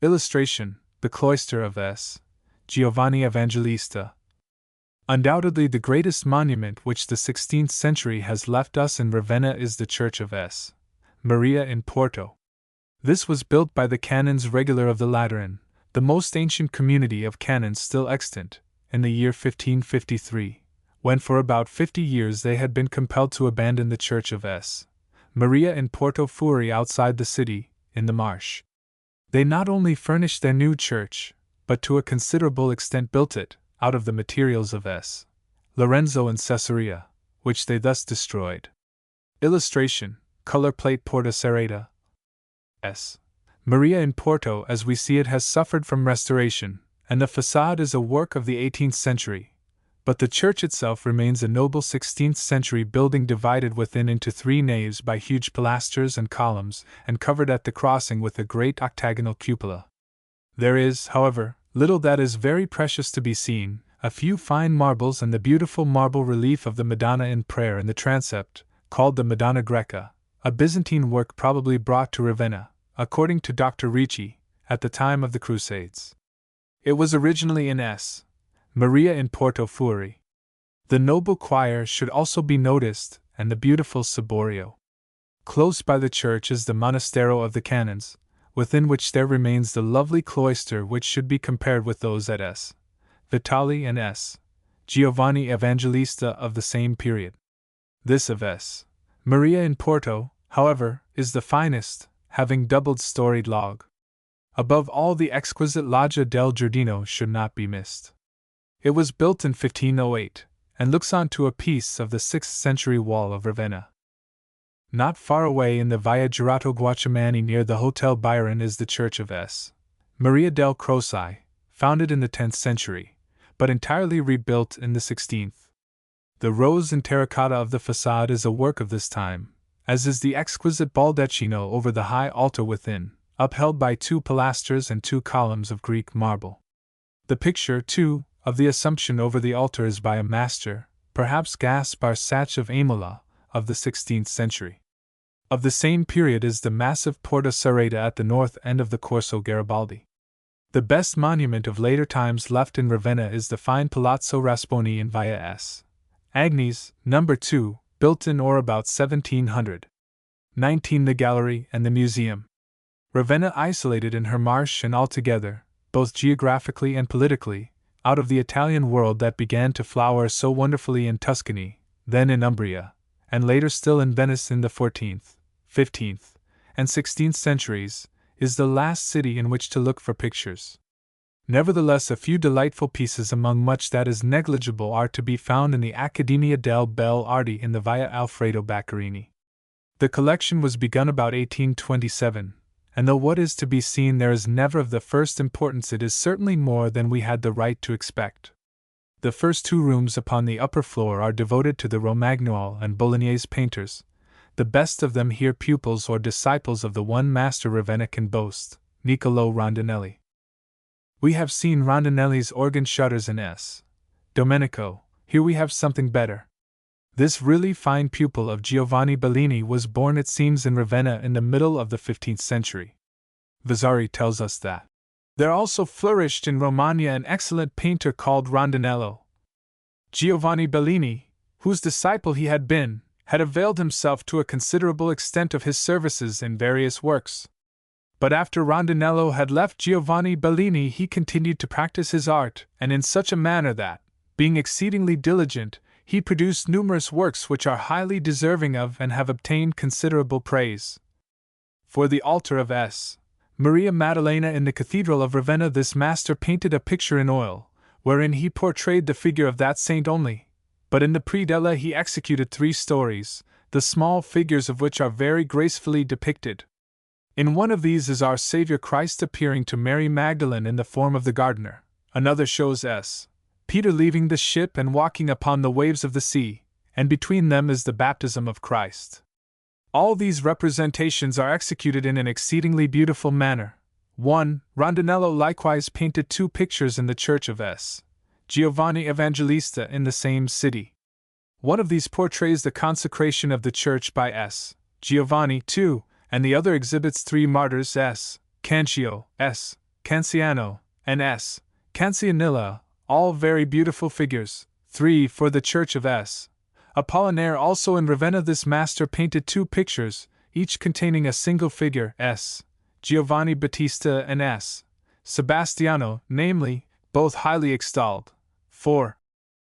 Illustration: the Cloister of S. Giovanni Evangelista. Undoubtedly the greatest monument which the 16th century has left us in Ravenna is the Church of S. Maria in Porto. This was built by the Canons Regular of the Lateran, the most ancient community of canons still extant, in the year 1553, when for about 50 years they had been compelled to abandon the Church of S. Maria in Porto Fuori outside the city, in the marsh. They not only furnished their new church, but to a considerable extent built it, out of the materials of S. Lorenzo and Caesarea, which they thus destroyed. Illustration: color plate Porta Serrata. S. Maria in Porto as we see it has suffered from restoration, and the facade is a work of the 18th century, but the church itself remains a noble 16th century building divided within into 3 naves by huge pilasters and columns, and covered at the crossing with a great octagonal cupola. There is, however, little that is very precious to be seen, a few fine marbles and the beautiful marble relief of the Madonna in Prayer in the transept, called the Madonna Greca, a Byzantine work probably brought to Ravenna, according to Dr. Ricci, at the time of the Crusades. It was originally in S. Maria in Porto Fuori. The noble choir should also be noticed, and the beautiful Ciborio. Close by the church is the Monastero of the Canons, within which there remains the lovely cloister which should be compared with those at S. Vitali and S. Giovanni Evangelista of the same period. This of S. Maria in Porto, however, is the finest, having double-storied log. Above all, the exquisite Loggia del Giardino should not be missed. It was built in 1508, and looks on to a piece of the 6th century wall of Ravenna. Not far away in the Via Girato Guacciamani near the Hotel Byron is the Church of S. Maria del Croci, founded in the 10th century, but entirely rebuilt in the 16th. The rose and terracotta of the facade is a work of this time, as is the exquisite baldacchino over the high altar within, upheld by 2 pilasters and 2 columns of Greek marble. The picture, too, of the Assumption over the altar is by a master, perhaps Gaspar Sach of Aimola, of the 16th century. Of the same period is the massive Porta Serrata at the north end of the Corso Garibaldi. The best monument of later times left in Ravenna is the fine Palazzo Rasponi in Via S. Agnes, No. 2, built in or about 1700. 19. The gallery and the museum. Ravenna isolated in her marsh and altogether, both geographically and politically, out of the Italian world that began to flower so wonderfully in Tuscany, then in Umbria, and later still in Venice in the 14th, 15th, and 16th centuries, is the last city in which to look for pictures. Nevertheless, a few delightful pieces among much that is negligible are to be found in the Accademia del Belle Arti in the Via Alfredo Baccarini. The collection was begun about 1827, and though what is to be seen there is never of the first importance, it is certainly more than we had the right to expect. The first 2 rooms upon the upper floor are devoted to the Romagnola and Bolognese painters, the best of them here pupils or disciples of the one master Ravenna can boast, Niccolò Rondinelli. We have seen Rondinelli's organ shutters in S. Domenico, here we have something better. This really fine pupil of Giovanni Bellini was born, it seems, in Ravenna in the middle of the 15th century. Vasari tells us that there also flourished in Romagna an excellent painter called Rondinello. Giovanni Bellini, whose disciple he had been, had availed himself to a considerable extent of his services in various works. But after Rondinello had left Giovanni Bellini, he continued to practice his art, and in such a manner that, being exceedingly diligent, he produced numerous works which are highly deserving of and have obtained considerable praise. For the altar of S. Maria Maddalena in the Cathedral of Ravenna, this master painted a picture in oil, wherein he portrayed the figure of that saint only, but in the predella he executed 3 stories, the small figures of which are very gracefully depicted. In one of these is our Saviour Christ appearing to Mary Magdalene in the form of the gardener. Another shows S. Peter leaving the ship and walking upon the waves of the sea, and between them is the baptism of Christ. All these representations are executed in an exceedingly beautiful manner, 1. Rondinello likewise painted 2 pictures in the church of S. Giovanni Evangelista in the same city. One of these portrays the consecration of the church by S. Giovanni II, and the other exhibits 3 martyrs S. Cancio, S. Canciano, and S. Cancianilla, all very beautiful figures. 3. For the church of S. Apollinaire also in Ravenna this master painted 2 pictures, each containing a single figure S. Giovanni Battista and S. Sebastiano, namely, both highly extolled. 4.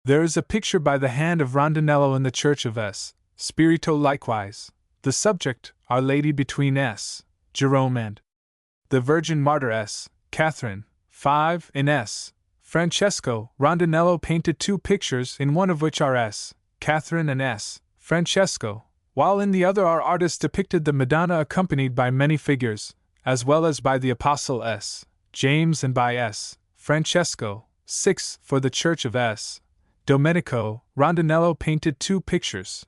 There is a picture by the hand of Rondinello in the church of S. Spirito likewise. The subject, Our Lady between S. Jerome and the Virgin Martyr S. Catherine. 5. In S. Francesco, Rondinello painted 2 pictures, in one of which are S. Catherine and S. Francesco, while in the other our artist depicted the Madonna accompanied by many figures, as well as by the Apostle S. James and by S. Francesco. 6. For the church of S. Domenico, Rondinello painted 2 pictures.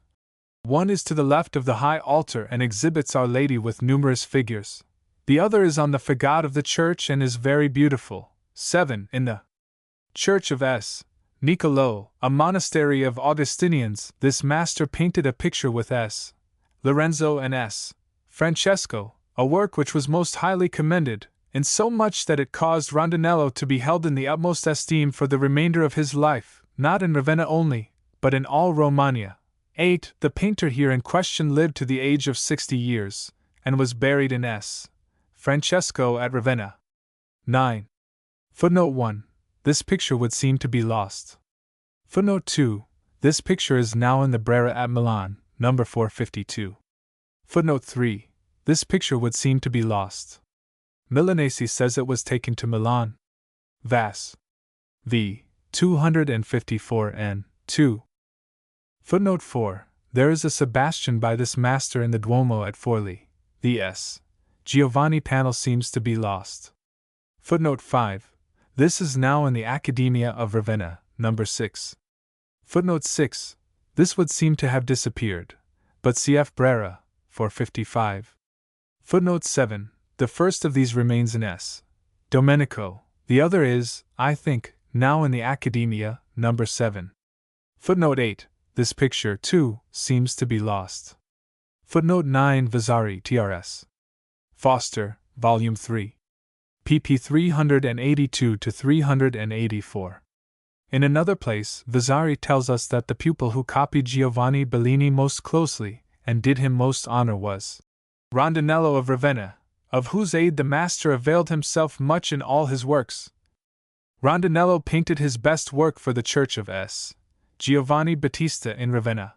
One is to the left of the high altar and exhibits Our Lady with numerous figures. The other is on the façade of the church and is very beautiful. 7. In the church of S. Niccolò, a monastery of Augustinians, this master painted a picture with S. Lorenzo and S. Francesco, a work which was most highly commended, insomuch that it caused Rondinello to be held in the utmost esteem for the remainder of his life, not in Ravenna only, but in all Romagna. 8. The painter here in question lived to the age of 60 years, and was buried in S. Francesco at Ravenna. 9. Footnote 1. This picture would seem to be lost. Footnote 2. This picture is now in the Brera at Milan, number 452. Footnote 3. This picture would seem to be lost. Milanese says it was taken to Milan. Vass. V. 254 n. 2. Footnote 4. There is a Sebastian by this master in the Duomo at Forli. The S. Giovanni panel seems to be lost. Footnote 5. This is now in the Accademia of Ravenna, number 6. Footnote 6. This would seem to have disappeared, but cf. Brera, 455. Footnote 7. The first of these remains in S. Domenico. The other is, I think, now in the Accademia, number 7. Footnote 8. This picture, too, seems to be lost. Footnote 9. Vasari TRS. Foster, Volume 3. pp. 382 to 384. In another place, Vasari tells us that the pupil who copied Giovanni Bellini most closely, and did him most honor was Rondinello of Ravenna, of whose aid the master availed himself much in all his works. Rondinello painted his best work for the church of S. Giovanni Battista in Ravenna.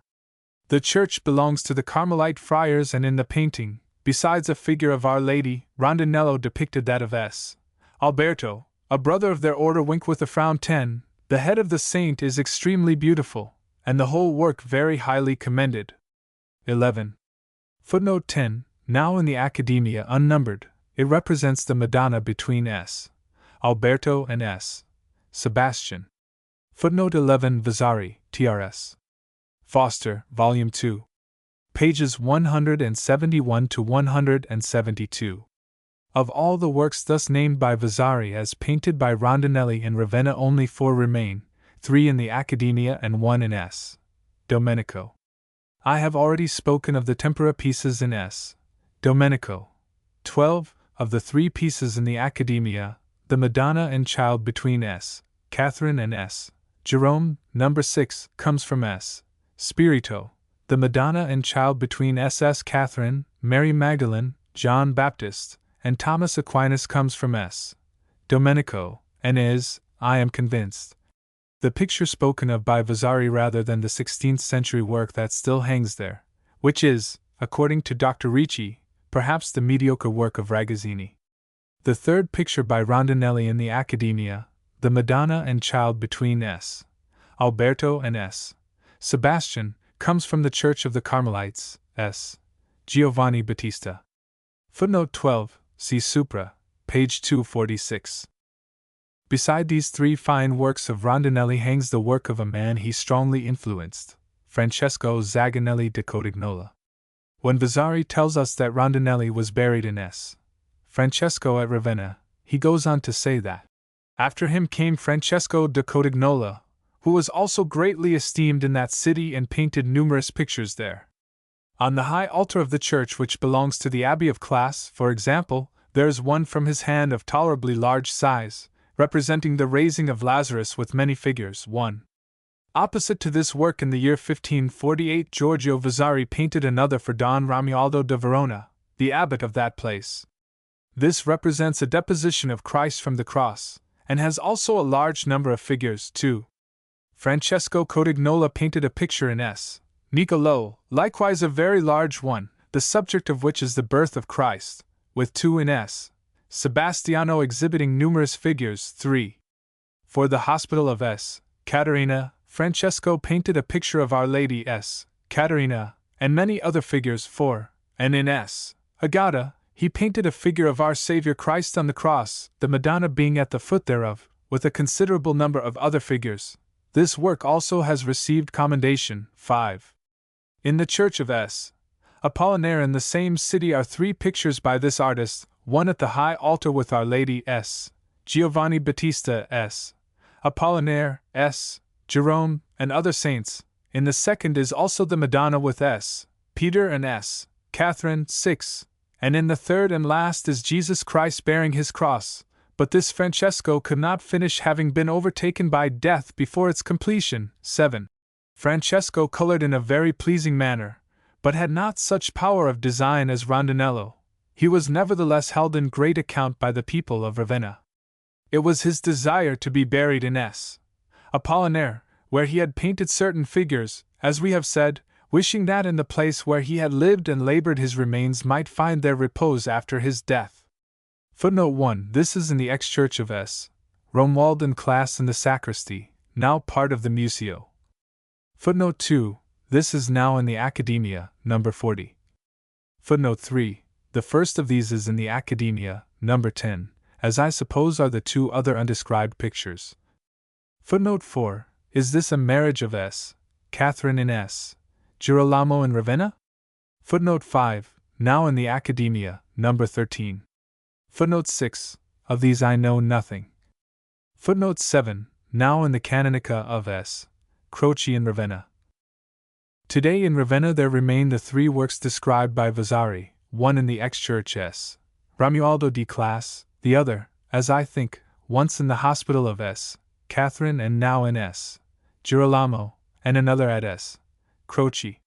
The church belongs to the Carmelite friars, and in the painting, besides a figure of Our Lady, Rondinello depicted that of S. Alberto, a brother of their order. With a frown 10. The head of the saint is extremely beautiful, and the whole work very highly commended. 11. Footnote 10. Now in the Accademia unnumbered, it represents the Madonna between S. Alberto and S. Sebastian. Footnote 11. Vasari, TRS. Foster, Volume 2. Pages 171 to 172. Of all the works thus named by Vasari as painted by Rondinelli in Ravenna, only 4 remain, 3 in the Accademia and 1 in S. Domenico. I have already spoken of the tempera pieces in S. Domenico. 12. Of the 3 pieces in the Accademia, the Madonna and Child between S. Catherine and S. Jerome, number 6, comes from S. Spirito. The Madonna and Child between S. Catherine, Mary Magdalene, John Baptist, and Thomas Aquinas comes from S. Domenico, and is, I am convinced, the picture spoken of by Vasari rather than the 16th century work that still hangs there, which is, according to Dr. Ricci, perhaps the mediocre work of Ragazzini. The third picture by Rondinelli in the Accademia, the Madonna and Child between S. Alberto and S. Sebastian, comes from the Church of the Carmelites, S. Giovanni Battista. Footnote 12, see supra, page 246. Beside these 3 fine works of Rondinelli hangs the work of a man he strongly influenced, Francesco Zaganelli de Cotignola. When Vasari tells us that Rondinelli was buried in S. Francesco at Ravenna, he goes on to say that after him came Francesco da Cotignola, who was also greatly esteemed in that city and painted numerous pictures there. On the high altar of the church which belongs to the Abbey of Classe, for example, there is one from his hand of tolerably large size, representing the raising of Lazarus with many figures. 1. Opposite to this work in the year 1548 Giorgio Vasari painted another for Don Romualdo de Verona, the abbot of that place. This represents a deposition of Christ from the cross, and has also a large number of figures. 2. Francesco Cotignola painted a picture in S. Niccolò, likewise a very large one, the subject of which is the birth of Christ, with 2 in S. Sebastiano exhibiting numerous figures. 3. For the Hospital of S. Caterina, Francesco painted a picture of Our Lady S. Caterina, and many other figures. 4. And in S. Agata, he painted a figure of our Savior Christ on the cross, the Madonna being at the foot thereof, with a considerable number of other figures. This work also has received commendation. 5. In the church of S. Apollinaire in the same city are 3 pictures by this artist, one at the high altar with Our Lady S. Giovanni Battista S. Apollinaire S. Jerome, and other saints. In the second is also the Madonna with S. Peter and S. Catherine. 6. And in the third and last is Jesus Christ bearing his cross, but this Francesco could not finish, having been overtaken by death before its completion. 7. Francesco colored in a very pleasing manner, but had not such power of design as Rondinello. He was nevertheless held in great account by the people of Ravenna. It was his desire to be buried in S. Apollinaire, where he had painted certain figures, as we have said, wishing that in the place where he had lived and labored his remains might find their repose after his death. Footnote 1. This is in the ex-church of S. Romuald and Classe in the sacristy, now part of the Museo. Footnote 2. This is now in the Accademia, number 40. Footnote 3. The first of these is in the Accademia, number 10, as I suppose are the 2 other undescribed pictures. Footnote 4. Is this a marriage of S. Catherine in S. Girolamo in Ravenna? Footnote 5. Now in the Accademia, number 13. Footnote 6. Of these I know nothing. Footnote 7. Now in the Canonica of S. Croce in Ravenna. Today in Ravenna there remain the 3 works described by Vasari, one in the ex-church S. Romualdo di Classe, the other, as I think, once in the hospital of S. Catherine and now in S. Girolamo, and another at S. Croce.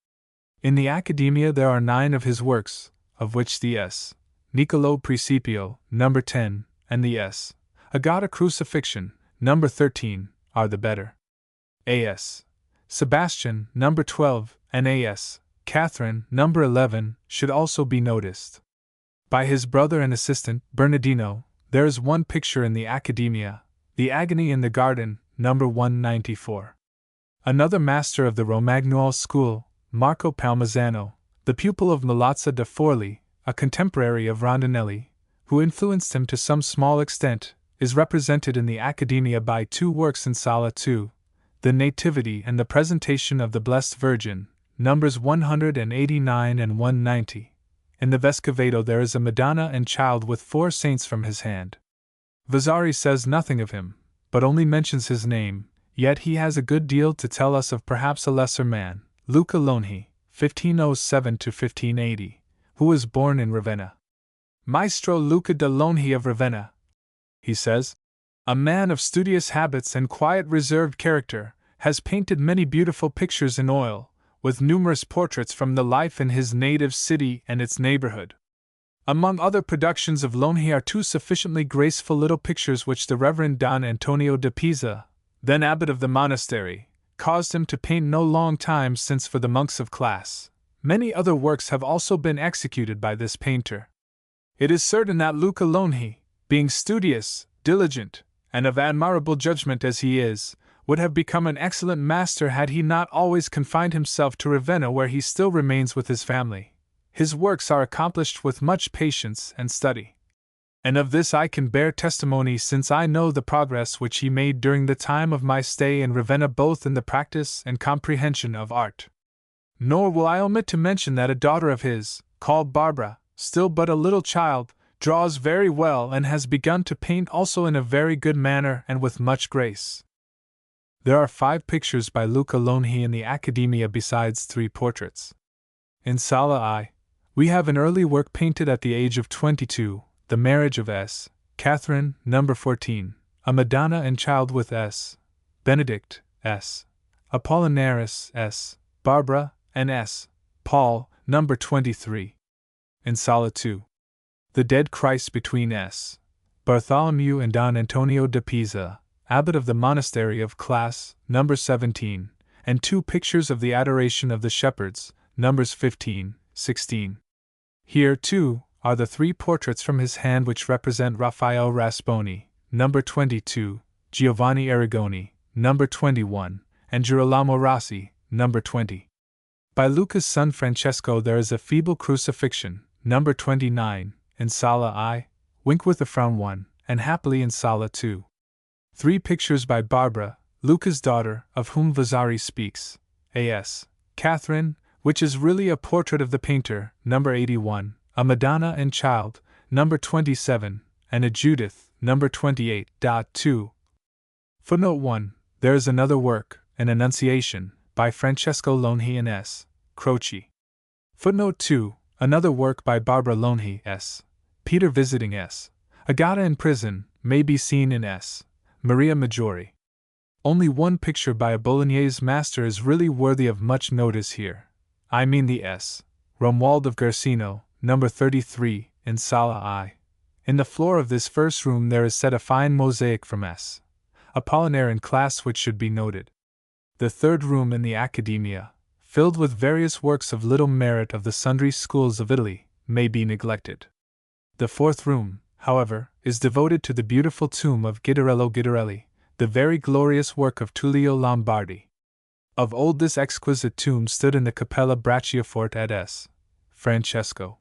In the Accademia there are 9 of his works, of which the S. Niccolò Principio, number 10, and the S. Agata Crucifixion, number 13, are the better. A.S. Sebastian, number 12, and A.S. Catherine, number 11, should also be noticed. By his brother and assistant, Bernardino, there is one picture in the Accademia, The Agony in the Garden, number 194. Another master of the Romagnuol school, Marco Palmisano, the pupil of Milazzo da Forli, a contemporary of Rondinelli, who influenced him to some small extent, is represented in the Accademia by 2 works in Sala 2, the Nativity and the Presentation of the Blessed Virgin, numbers 189 and 190. In the Vescovato there is a Madonna and Child with 4 saints from his hand. Vasari says nothing of him, but only mentions his name, yet he has a good deal to tell us of perhaps a lesser man, Luca Lonhi, 1507–1580, who was born in Ravenna. Maestro Luca de Lonhi of Ravenna, he says, a man of studious habits and quiet reserved character, has painted many beautiful pictures in oil, with numerous portraits from the life in his native city and its neighborhood. Among other productions of Lonhi are 2 sufficiently graceful little pictures which the Reverend Don Antonio de Pisa, then abbot of the monastery, caused him to paint no long time since for the monks of Classe. Many other works have also been executed by this painter. It is certain that Luca Lonhi, being studious, diligent, and of admirable judgment as he is, would have become an excellent master had he not always confined himself to Ravenna, where he still remains with his family. His works are accomplished with much patience and study. And of this I can bear testimony, since I know the progress which he made during the time of my stay in Ravenna, both in the practice and comprehension of art. Nor will I omit to mention that a daughter of his, called Barbara, still but a little child, draws very well and has begun to paint also in a very good manner and with much grace. There are 5 pictures by Luca Lonhi in the Accademia besides 3 portraits. In Sala I, we have an early work painted at the age of 22, The Marriage of S. Catherine, No. 14, a Madonna and Child with S. Benedict, S. Apollinaris, S. Barbara, and S. Paul, No. 23. In Sala II, The Dead Christ between S. Bartholomew and Don Antonio de Pisa, abbot of the monastery of Class, No. 17, and 2 pictures of the Adoration of the Shepherds, Numbers 15, 16. Here, too, are the 3 portraits from his hand which represent Raphael Rasponi, No. 22, Giovanni Arrigoni, No. 21, and Girolamo Rossi, No. 20. By Luca's son Francesco there is a feeble crucifixion, No. 29, in Sala I, Wink with a Frown 1, and Happily in Sala II. 3 pictures by Barbara, Luca's daughter, of whom Vasari speaks, A.S. Catherine, which is really a portrait of the painter, No. 81, a Madonna and Child, No. 27, and a Judith, No. 28. 2. Footnote 1. There is another work, an Annunciation, by Francesco Lonhi and S. Croce. Footnote 2. Another work by Barbara Lonhi, S. Peter visiting S. Agata in prison, may be seen in S. Maria Maggiore. Only one picture by a Bolognese master is really worthy of much notice here. I mean the S. Romuald of Guercino, No. 33, in Sala I. In the floor of this first room there is set a fine mosaic from S. Apollinaire in Class which should be noted. The third room in the Accademia, filled with various works of little merit of the sundry schools of Italy, may be neglected. The fourth room, however, is devoted to the beautiful tomb of Guidarello Guidarelli, the very glorious work of Tullio Lombardi. Of old this exquisite tomb stood in the Cappella Bracciaforte at S. Francesco.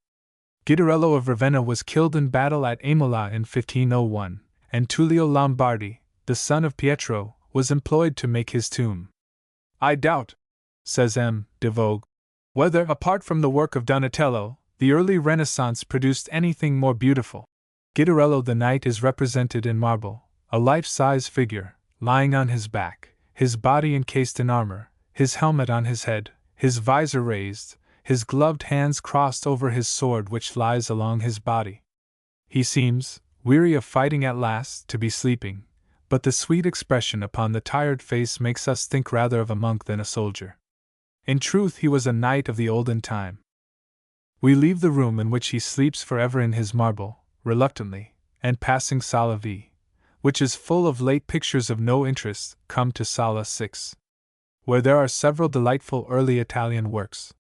Guidarello of Ravenna was killed in battle at Imola in 1501, and Tullio Lombardi, the son of Pietro, was employed to make his tomb. I doubt, says M. de Vogue, whether, apart from the work of Donatello, the early Renaissance produced anything more beautiful. Guidarello the Knight is represented in marble, a life-size figure, lying on his back, his body encased in armor, his helmet on his head, his visor raised, his gloved hands crossed over his sword which lies along his body. He seems, weary of fighting at last, to be sleeping, but the sweet expression upon the tired face makes us think rather of a monk than a soldier. In truth, he was a knight of the olden time. We leave the room in which he sleeps forever in his marble, reluctantly, and passing Sala V, which is full of late pictures of no interest, come to Sala 6, where there are several delightful early Italian works.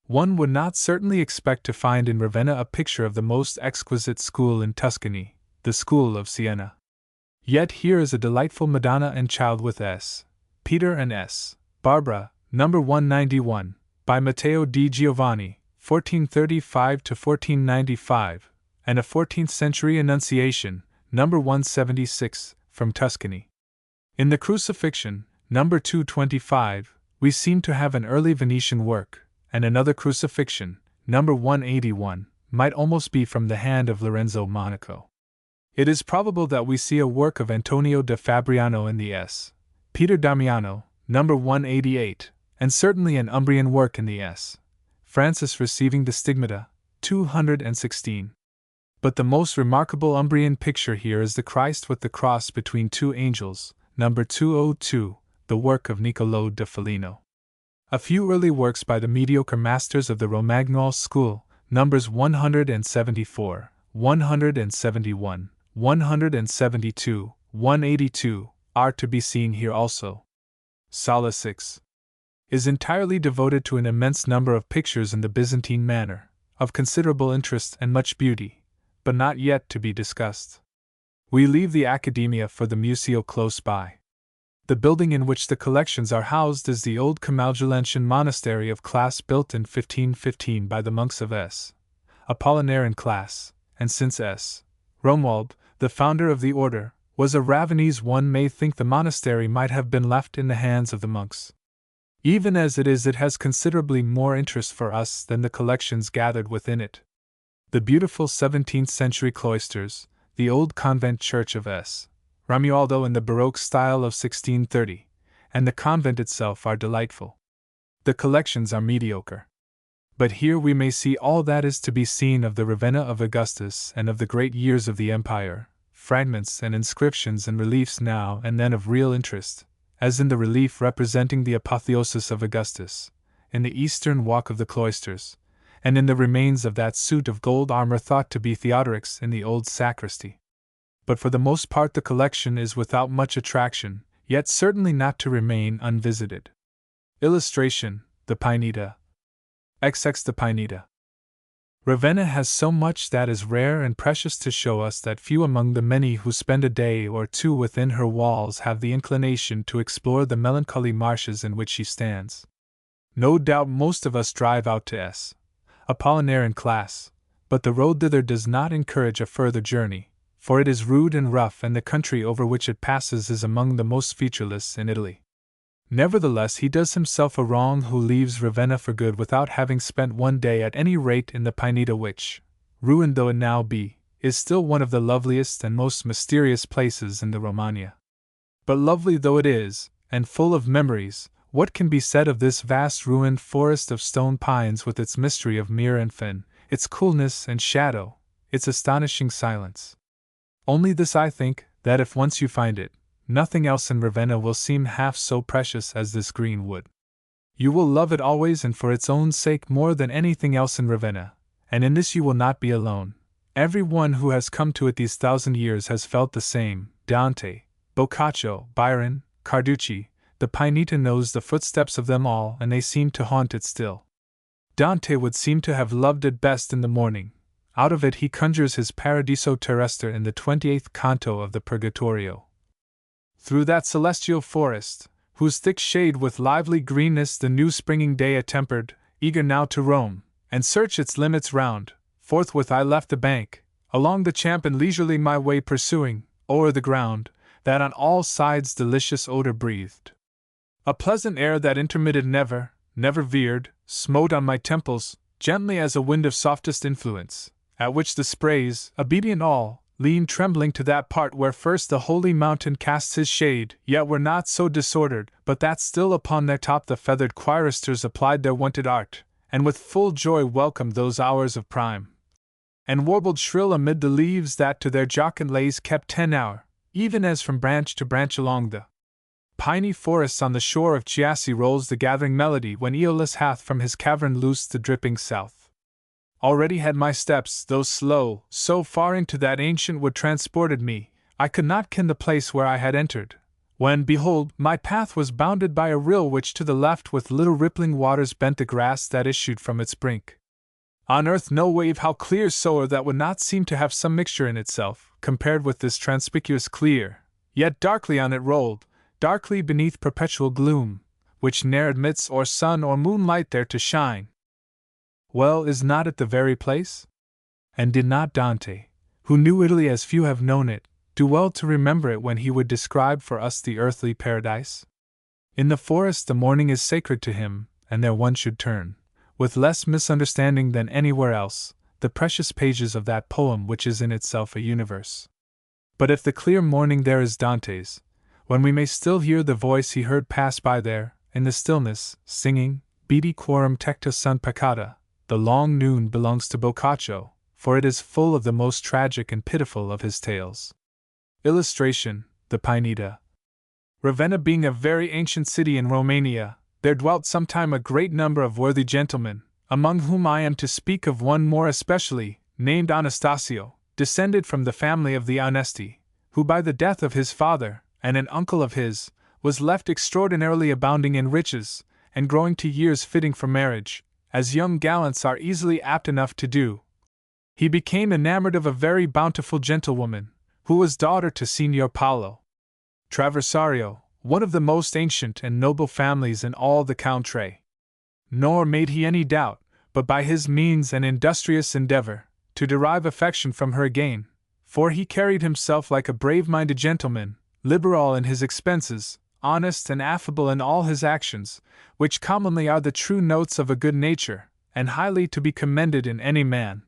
One would not certainly expect to find in Ravenna a picture of the most exquisite school in Tuscany, the school of Siena. Yet here is a delightful Madonna and Child with S. Peter and S. Barbara, No. 191, by Matteo di Giovanni, 1435–1495, and a 14th-century Annunciation, No. 176, from Tuscany. In the Crucifixion, No. 225, we seem to have an early Venetian work, and another Crucifixion, No. 181, might almost be from the hand of Lorenzo Monaco. It is probable that we see a work of Antonio da Fabriano in the S. Peter Damiano, No. 188, and certainly an Umbrian work in the S. Francis receiving the Stigmata, 216. But the most remarkable Umbrian picture here is the Christ with the cross between 2 angels, No. 202, the work of Niccolò da Foligno. A few early works by the mediocre masters of the Romagnol school, Numbers 174, 171, 172, 182, are to be seen here also. Sala 6 is entirely devoted to an immense number of pictures in the Byzantine manner, of considerable interest and much beauty, but not yet to be discussed. We leave the Accademia for the Museo close by. The building in which the collections are housed is the old Camaldulensian monastery of Class built in 1515 by the monks of S. Apollinaire in Class, and since S. Romuald, the founder of the order, was a Ravenese, one may think the monastery might have been left in the hands of the monks. Even as it is, it has considerably more interest for us than the collections gathered within it. The beautiful 17th-century cloisters, the old convent church of S. Romualdo in the Baroque style of 1630, and the convent itself are delightful. The collections are mediocre. But here we may see all that is to be seen of the Ravenna of Augustus and of the great years of the empire, fragments and inscriptions and reliefs now and then of real interest, as in the relief representing the apotheosis of Augustus, in the eastern walk of the cloisters, and in the remains of that suit of gold armor thought to be Theodoric's in the old sacristy. But for the most part the collection is without much attraction, yet certainly not to remain unvisited. Illustration: the Pineta. XX the Pineta. Ravenna has so much that is rare and precious to show us that few among the many who spend a day or two within her walls have the inclination to explore the melancholy marshes in which she stands. No doubt most of us drive out to S. Apollinaire in class, but the road thither does not encourage a further journey, for it is rude and rough and the country over which it passes is among the most featureless in Italy. Nevertheless, he does himself a wrong who leaves Ravenna for good without having spent one day at any rate in the Pineta which, ruined though it now be, is still one of the loveliest and most mysterious places in the Romagna. But lovely though it is, and full of memories, what can be said of this vast ruined forest of stone pines with its mystery of mere and fen, its coolness and shadow, its astonishing silence? Only this, I think, that if once you find it, nothing else in Ravenna will seem half so precious as this green wood. You will love it always and for its own sake more than anything else in Ravenna, and in this you will not be alone. Every one who has come to it these 1,000 years has felt the same. Dante, Boccaccio, Byron, Carducci, the Pineta knows the footsteps of them all and they seem to haunt it still. Dante would seem to have loved it best in the morning. Out of it he conjures his Paradiso Terrestre in the 28th canto of the Purgatorio. Through that celestial forest, whose thick shade with lively greenness the new springing day attempered, eager now to roam, and search its limits round, forthwith I left the bank, along the champ and leisurely my way pursuing, o'er the ground, that on all sides delicious odor breathed. A pleasant air that intermitted never veered, smote on my temples, gently as a wind of softest influence, at which the sprays, obedient all, leaned trembling to that part where first the holy mountain casts his shade, yet were not so disordered, but that still upon their top the feathered choristers applied their wonted art, and with full joy welcomed those hours of prime, and warbled shrill amid the leaves that to their jocund lays kept 10 hour, even as from branch to branch along the piny forests on the shore of Chiasse rolls the gathering melody when Aeolus hath from his cavern loosed the dripping south. Already had my steps, though slow, so far into that ancient wood transported me, I could not ken the place where I had entered, when, behold, my path was bounded by a rill which to the left with little rippling waters bent the grass that issued from its brink. On earth no wave how clear soe'er that would not seem to have some mixture in itself, compared with this conspicuous clear, yet darkly on it rolled, darkly beneath perpetual gloom, which ne'er admits or sun or moonlight there to shine. Well, is not it the very place? And did not Dante, who knew Italy as few have known it, do well to remember it when he would describe for us the earthly paradise? In the forest the morning is sacred to him, and there one should turn, with less misunderstanding than anywhere else, the precious pages of that poem which is in itself a universe. But if the clear morning there is Dante's, when we may still hear the voice he heard pass by there, in the stillness, singing, Bidi quorum tecta sunt peccata, the long noon belongs to Boccaccio, for it is full of the most tragic and pitiful of his tales. Illustration: the Pineta. Ravenna being a very ancient city in Romania, there dwelt sometime a great number of worthy gentlemen, among whom I am to speak of one more especially, named Anastasio, descended from the family of the Onesti, who by the death of his father, and an uncle of his, was left extraordinarily abounding in riches, and growing to years fitting for marriage, as young gallants are easily apt enough to do. He became enamored of a very bountiful gentlewoman, who was daughter to Signor Paolo Traversario, one of the most ancient and noble families in all the country. Nor made he any doubt, but by his means and industrious endeavor, to derive affection from her again, for he carried himself like a brave-minded gentleman, liberal in his expenses, honest and affable in all his actions, which commonly are the true notes of a good nature, and highly to be commended in any man.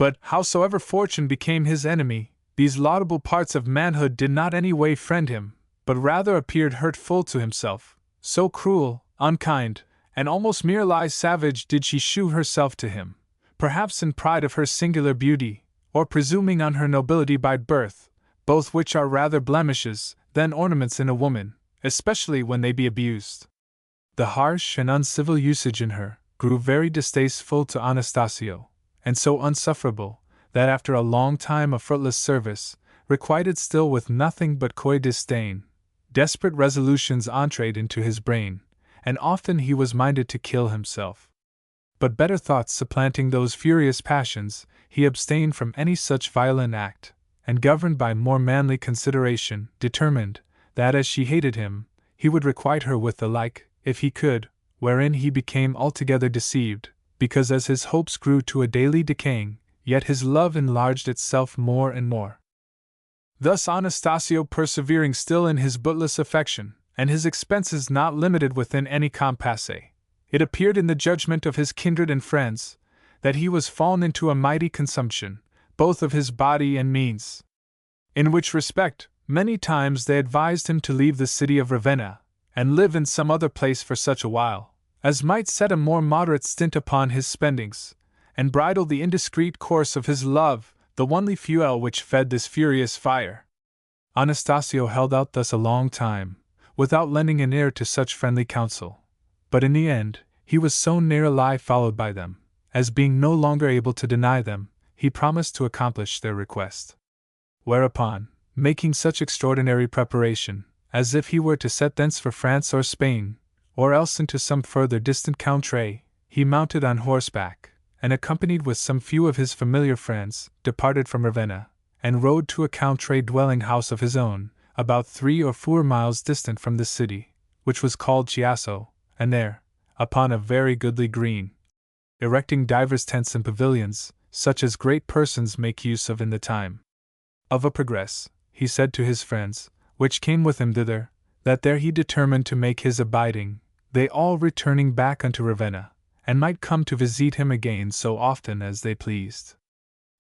But, howsoever fortune became his enemy, these laudable parts of manhood did not any way friend him, but rather appeared hurtful to himself. So cruel, unkind, and almost merely savage did she shew herself to him, perhaps in pride of her singular beauty, or presuming on her nobility by birth, both which are rather blemishes than ornaments in a woman, especially when they be abused. The harsh and uncivil usage in her grew very distasteful to Anastasio, and so unsufferable, that after a long time of fruitless service, requited still with nothing but coy disdain, desperate resolutions entered into his brain, and often he was minded to kill himself. But better thoughts supplanting those furious passions, he abstained from any such violent act, and governed by more manly consideration, determined, that as she hated him, he would requite her with the like, if he could, wherein he became altogether deceived, because as his hopes grew to a daily decaying, yet his love enlarged itself more and more. Thus Anastasio persevering still in his bootless affection, and his expenses not limited within any compasse, it appeared in the judgment of his kindred and friends, that he was fallen into a mighty consumption, both of his body and means. In which respect, many times they advised him to leave the city of Ravenna, and live in some other place for such a while, as might set a more moderate stint upon his spendings, and bridle the indiscreet course of his love, the only fuel which fed this furious fire. Anastasio held out thus a long time, without lending an ear to such friendly counsel, but in the end, he was so nearly followed by them, as being no longer able to deny them, he promised to accomplish their request. Whereupon, making such extraordinary preparation, as if he were to set thence for France or Spain, or else into some further distant country, he mounted on horseback, and accompanied with some few of his familiar friends, departed from Ravenna, and rode to a country dwelling house of his own, about 3 or 4 miles distant from the city, which was called Chiasso, and there, upon a very goodly green, erecting divers tents and pavilions, such as great persons make use of in the time of a progress, he said to his friends, which came with him thither, that there he determined to make his abiding, they all returning back unto Ravenna, and might come to visit him again so often as they pleased.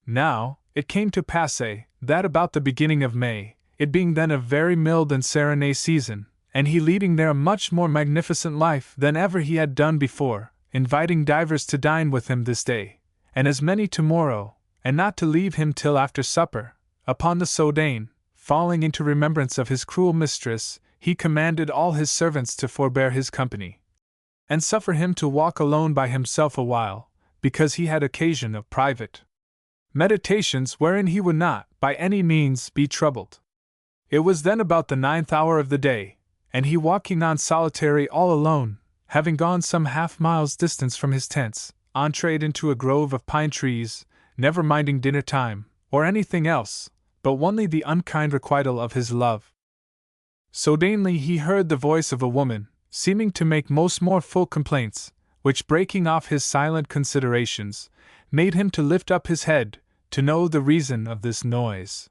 Now, it came to pass that about the beginning of May, it being then a very mild and serene season, and he leading there a much more magnificent life than ever he had done before, inviting divers to dine with him this day, and as many tomorrow, and not to leave him till after supper, upon the Sodaine, falling into remembrance of his cruel mistress, he commanded all his servants to forbear his company, and suffer him to walk alone by himself a while, because he had occasion of private meditations wherein he would not, by any means, be troubled. It was then about the 9th hour of the day, and he walking on solitary all alone, having gone some half-miles distance from his tents, entreed into a grove of pine trees, never minding dinner time, or anything else, but only the unkind requital of his love. Suddenly he heard the voice of a woman, seeming to make most more full complaints, which breaking off his silent considerations, made him to lift up his head, to know the reason of this noise.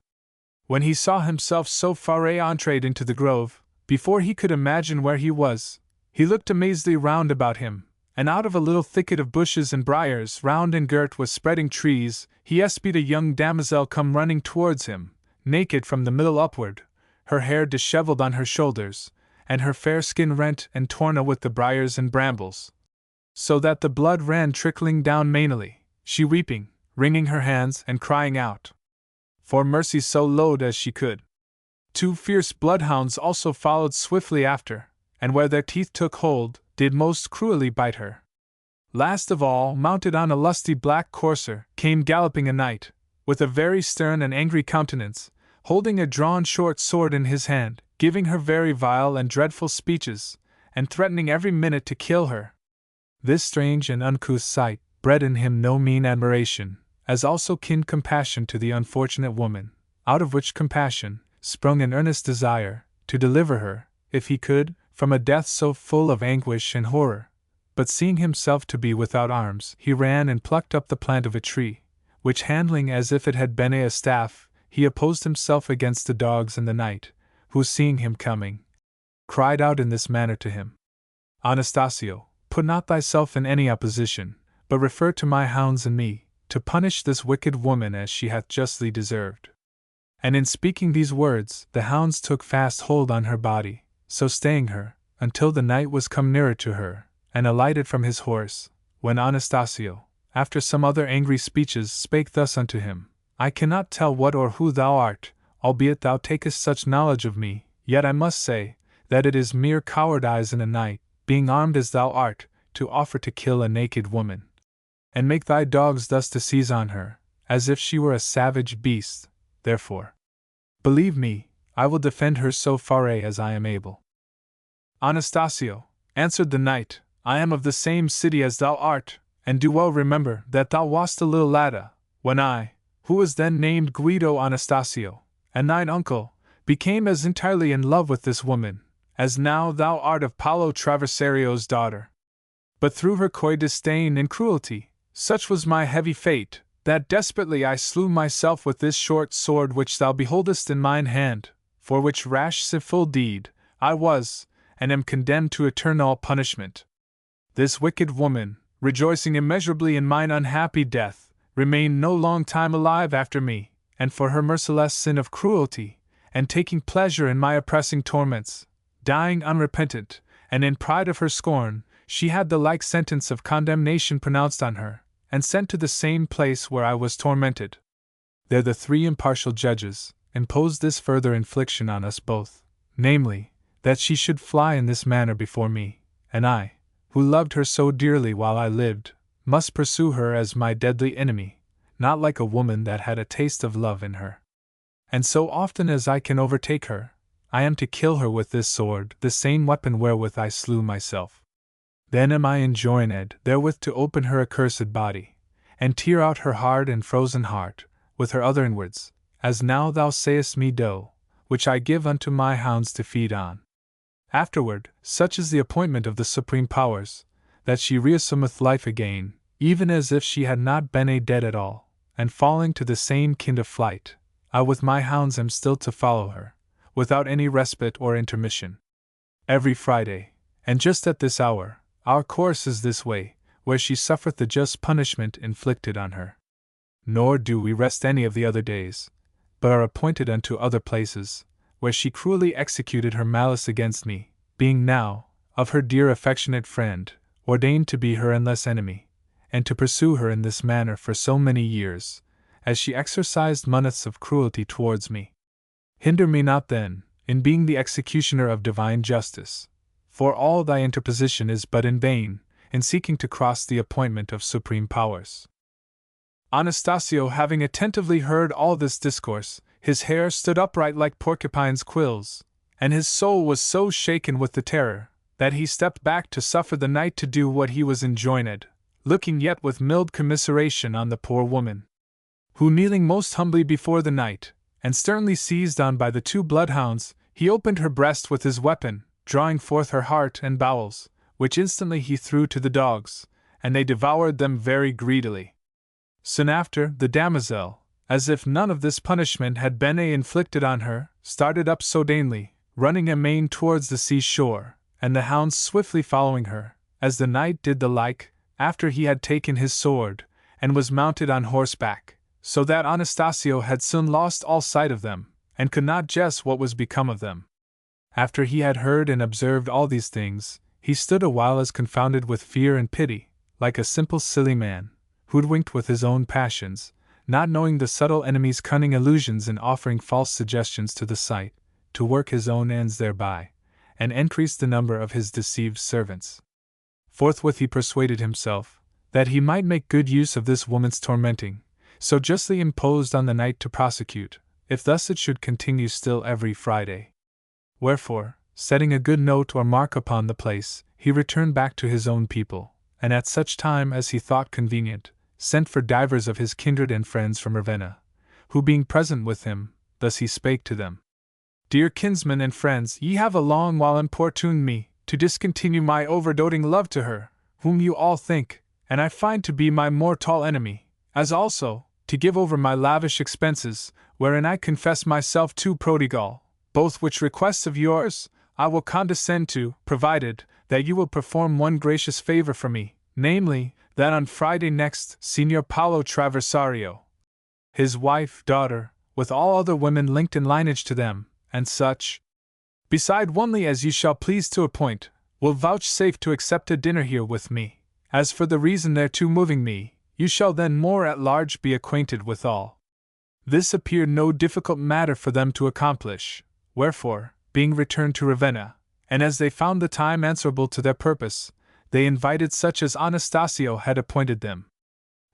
When he saw himself so far entreed into the grove, before he could imagine where he was, he looked amazedly round about him, and out of a little thicket of bushes and briars round and girt with spreading trees, he espied a young damosel come running towards him, naked from the middle upward, her hair dishevelled on her shoulders, and her fair skin rent and torn with the briars and brambles, so that the blood ran trickling down manily, she weeping, wringing her hands and crying out for mercy so loud as she could. 2 fierce bloodhounds also followed swiftly after, and where their teeth took hold, did most cruelly bite her. Last of all, mounted on a lusty black courser, came galloping a knight, with a very stern and angry countenance, holding a drawn short sword in his hand, giving her very vile and dreadful speeches, and threatening every minute to kill her. This strange and uncouth sight bred in him no mean admiration, as also keen compassion to the unfortunate woman, out of which compassion sprung an earnest desire to deliver her, if he could, from a death so full of anguish and horror. But seeing himself to be without arms, he ran and plucked up the plant of a tree, which handling as if it had been a staff, he opposed himself against the dogs and the knight, who seeing him coming, cried out in this manner to him: Anastasio, put not thyself in any opposition, but refer to my hounds and me, to punish this wicked woman as she hath justly deserved. And in speaking these words, the hounds took fast hold on her body, so staying her, until the knight was come nearer to her, and alighted from his horse, when Anastasio, after some other angry speeches, spake thus unto him: I cannot tell what or who thou art, albeit thou takest such knowledge of me, yet I must say, that it is mere cowardice in a knight, being armed as thou art, to offer to kill a naked woman, and make thy dogs thus to seize on her, as if she were a savage beast. Therefore, believe me, I will defend her so far as I am able. Anastasio, answered the knight, I am of the same city as thou art, and do well remember that thou wast a little lad, when I, who was then named Guido Anastasio, and thine uncle, became as entirely in love with this woman, as now thou art of Paolo Traversario's daughter. But through her coy disdain and cruelty, such was my heavy fate, that desperately I slew myself with this short sword which thou beholdest in mine hand, for which rash sinful deed, I was, and am condemned to eternal punishment. This wicked woman, rejoicing immeasurably in mine unhappy death, remained no long time alive after me, and for her merciless sin of cruelty, and taking pleasure in my oppressing torments, dying unrepentant, and in pride of her scorn, she had the like sentence of condemnation pronounced on her, and sent to the same place where I was tormented. There the three impartial judges imposed this further infliction on us both, namely, that she should fly in this manner before me, and I, who loved her so dearly while I lived, must pursue her as my deadly enemy, not like a woman that had a taste of love in her. And so often as I can overtake her, I am to kill her with this sword, the same weapon wherewith I slew myself. Then am I enjoined therewith to open her accursed body, and tear out her hard and frozen heart, with her other inwards, as now thou sayest me do, which I give unto my hounds to feed on. Afterward, such is the appointment of the supreme powers, that she reassumeth life again, even as if she had not been a dead at all, and falling to the same kind of flight, I with my hounds am still to follow her, without any respite or intermission. Every Friday, and just at this hour, our course is this way, where she suffereth the just punishment inflicted on her. Nor do we rest any of the other days, but are appointed unto other places, where she cruelly executed her malice against me, being now, of her dear affectionate friend, ordained to be her endless enemy, and to pursue her in this manner for so many years, as she exercised months of cruelty towards me. Hinder me not then, in being the executioner of divine justice, for all thy interposition is but in vain, in seeking to cross the appointment of supreme powers. Anastasio, having attentively heard all this discourse, his hair stood upright like porcupine's quills, and his soul was so shaken with the terror, that he stepped back to suffer the knight to do what he was enjoined, looking yet with mild commiseration on the poor woman, who kneeling most humbly before the knight, and sternly seized on by the two bloodhounds, he opened her breast with his weapon, drawing forth her heart and bowels, which instantly he threw to the dogs, and they devoured them very greedily. Soon after, the damosel, as if none of this punishment had been inflicted on her, started up suddenly, running amain towards the sea shore, and the hounds swiftly following her, as the knight did the like, after he had taken his sword, and was mounted on horseback, so that Anastasio had soon lost all sight of them, and could not guess what was become of them. After he had heard and observed all these things, he stood a while as confounded with fear and pity, like a simple silly man, hoodwinked with his own passions, not knowing the subtle enemy's cunning illusions in offering false suggestions to the sight, to work his own ends thereby, and increase the number of his deceived servants. Forthwith he persuaded himself that he might make good use of this woman's tormenting, so justly imposed on the knight to prosecute, if thus it should continue still every Friday. Wherefore, setting a good note or mark upon the place, he returned back to his own people, and at such time as he thought convenient, sent for divers of his kindred and friends from Ravenna, who being present with him, thus he spake to them: Dear kinsmen and friends, ye have a long while importuned me to discontinue my overdoting love to her, whom you all think, and I find to be my mortal enemy, as also, to give over my lavish expenses, wherein I confess myself too prodigal, both which requests of yours I will condescend to, provided that you will perform one gracious favor for me, namely, that on Friday next, Signor Paolo Traversario, his wife, daughter, with all other women linked in lineage to them, and such, beside onely as you shall please to appoint, will vouchsafe to accept a dinner here with me. As for the reason thereto moving me, you shall then more at large be acquainted withal. This appeared no difficult matter for them to accomplish, wherefore, being returned to Ravenna, and as they found the time answerable to their purpose, they invited such as Anastasio had appointed them.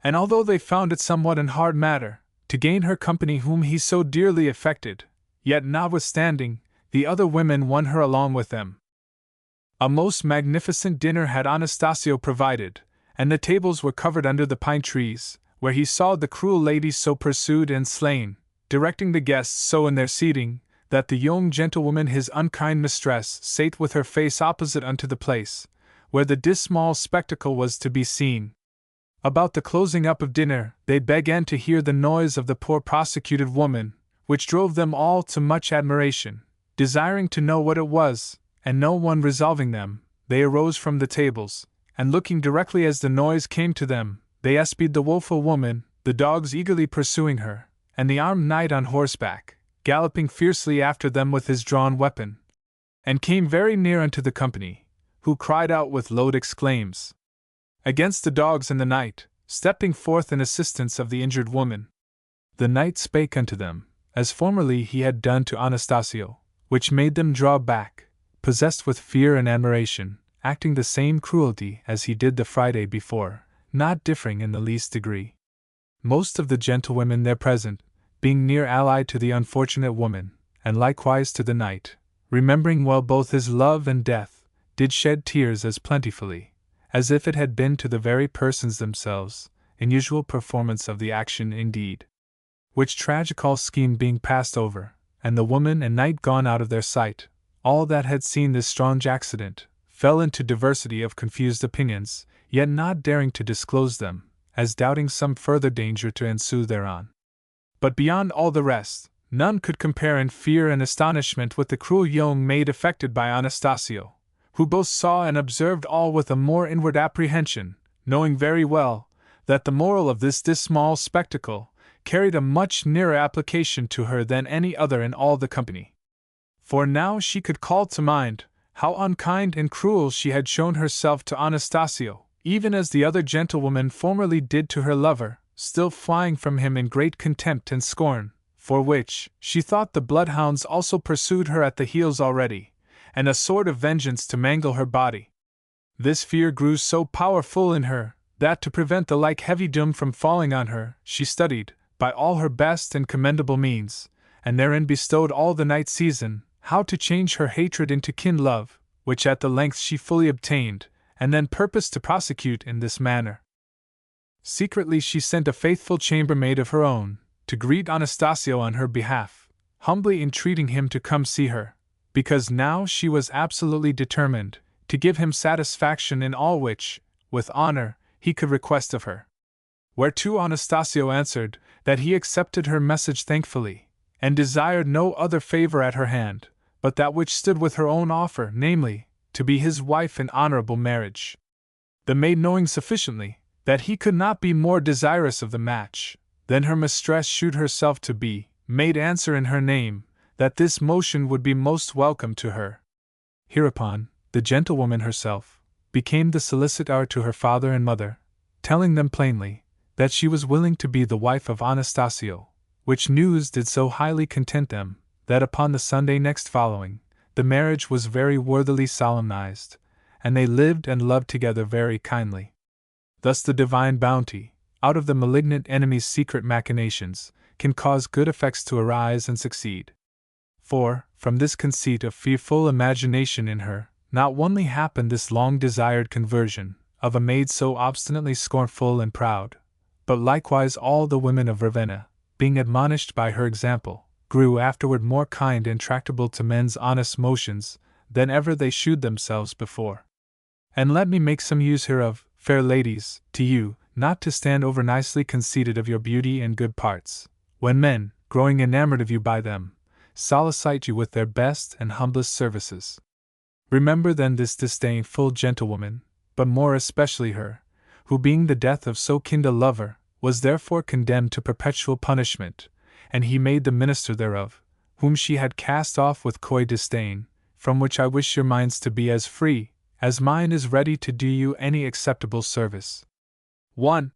And although they found it somewhat an hard matter, to gain her company whom he so dearly affected, yet notwithstanding, the other women won her along with them. A most magnificent dinner had Anastasio provided, and the tables were covered under the pine trees, where he saw the cruel ladies so pursued and slain, directing the guests so in their seating, that the young gentlewoman his unkind mistress sate with her face opposite unto the place, where the dismal spectacle was to be seen. About the closing up of dinner, they began to hear the noise of the poor prosecuted woman, which drove them all to much admiration, desiring to know what it was, and no one resolving them, they arose from the tables, and looking directly as the noise came to them, they espied the woeful woman, the dogs eagerly pursuing her, and the armed knight on horseback, galloping fiercely after them with his drawn weapon, and came very near unto the company, who cried out with loud exclaims against the dogs and the knight, stepping forth in assistance of the injured woman. The knight spake unto them, as formerly he had done to Anastasio, which made them draw back, possessed with fear and admiration, acting the same cruelty as he did the Friday before, not differing in the least degree. Most of the gentlewomen there present, being near allied to the unfortunate woman, and likewise to the knight, remembering well both his love and death, did shed tears as plentifully, as if it had been to the very persons themselves, in usual performance of the action indeed. Which tragical scheme being passed over, and the woman and knight gone out of their sight, all that had seen this strange accident, fell into diversity of confused opinions, yet not daring to disclose them, as doubting some further danger to ensue thereon. But beyond all the rest, none could compare in fear and astonishment with the cruel young maid affected by Anastasio, who both saw and observed all with a more inward apprehension, knowing very well that the moral of this dismal spectacle carried a much nearer application to her than any other in all the company. For now she could call to mind how unkind and cruel she had shown herself to Anastasio, even as the other gentlewoman formerly did to her lover, still flying from him in great contempt and scorn, for which, she thought the bloodhounds also pursued her at the heels already, and a sort of vengeance to mangle her body. This fear grew so powerful in her, that to prevent the like heavy doom from falling on her, she studied, by all her best and commendable means, and therein bestowed all the night season, how to change her hatred into kin love, which at the length she fully obtained, and then purposed to prosecute in this manner. Secretly she sent a faithful chambermaid of her own, to greet Anastasio on her behalf, humbly entreating him to come see her, because now she was absolutely determined to give him satisfaction in all which, with honor, he could request of her. Whereto Anastasio answered that he accepted her message thankfully, and desired no other favor at her hand, but that which stood with her own offer, namely, to be his wife in honorable marriage. The maid, knowing sufficiently that he could not be more desirous of the match than her mistress shewed herself to be, made answer in her name that this motion would be most welcome to her. Hereupon, the gentlewoman herself became the solicitor to her father and mother, telling them plainly that she was willing to be the wife of Anastasio, which news did so highly content them, that upon the Sunday next following, the marriage was very worthily solemnized, and they lived and loved together very kindly. Thus the divine bounty, out of the malignant enemy's secret machinations, can cause good effects to arise and succeed. For, from this conceit of fearful imagination in her, not only happened this long-desired conversion of a maid so obstinately scornful and proud, but likewise all the women of Ravenna, being admonished by her example, grew afterward more kind and tractable to men's honest motions than ever they shewed themselves before. And let me make some use hereof, fair ladies, to you, not to stand over nicely conceited of your beauty and good parts, when men, growing enamored of you by them, solicite you with their best and humblest services. Remember then this disdainful gentlewoman, but more especially her, who being the death of so kind a lover, was therefore condemned to perpetual punishment, and he made the minister thereof, whom she had cast off with coy disdain, from which I wish your minds to be as free, as mine is ready to do you any acceptable service. 1.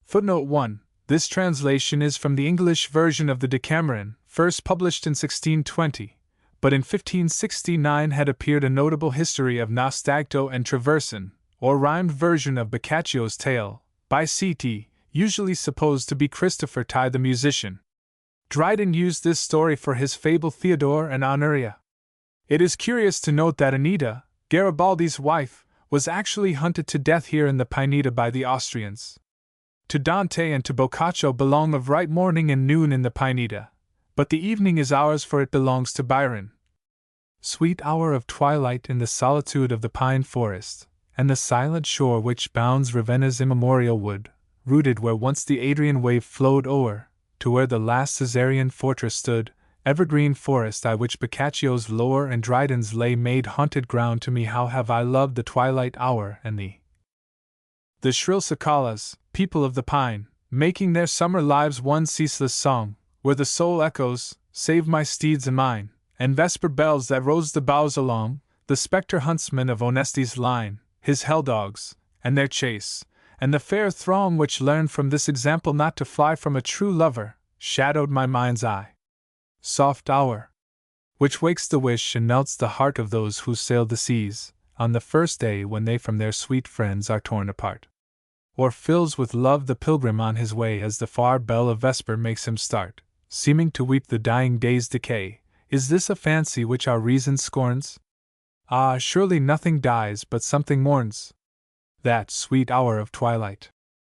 Footnote 1. This translation is from the English version of the Decameron, first published in 1620, but in 1569 had appeared a notable history of Nostagto and Traversin, or rhymed version of Boccaccio's tale, by C.T., usually supposed to be Christopher Tye the musician. Dryden used this story for his fable Theodore and Honoria. It is curious to note that Anita, Garibaldi's wife, was actually hunted to death here in the Pineta by the Austrians. To Dante and to Boccaccio belong of right morning and noon in the Pineta, but the evening is ours, for it belongs to Byron. Sweet hour of twilight in the solitude of the pine forest, and the silent shore which bounds Ravenna's immemorial wood, rooted where once the Adrian wave flowed o'er, to where the last Caesarean fortress stood, evergreen forest I which Boccaccio's lore and Dryden's lay made haunted ground to me. How have I loved the twilight hour and the shrill cicalas, people of the pine, making their summer lives one ceaseless song, where the soul echoes, save my steeds and mine, and vesper bells that rose the boughs along, the spectre huntsman of Onesti's line, his hell-dogs, and their chase, and the fair throng which learned from this example not to fly from a true lover, shadowed my mind's eye. Soft hour, which wakes the wish and melts the heart of those who sailed the seas, on the first day when they from their sweet friends are torn apart. Or fills with love the pilgrim on his way as the far bell of vesper makes him start, seeming to weep the dying day's decay. Is this a fancy which our reason scorns? Ah, surely nothing dies but something mourns. That sweet hour of twilight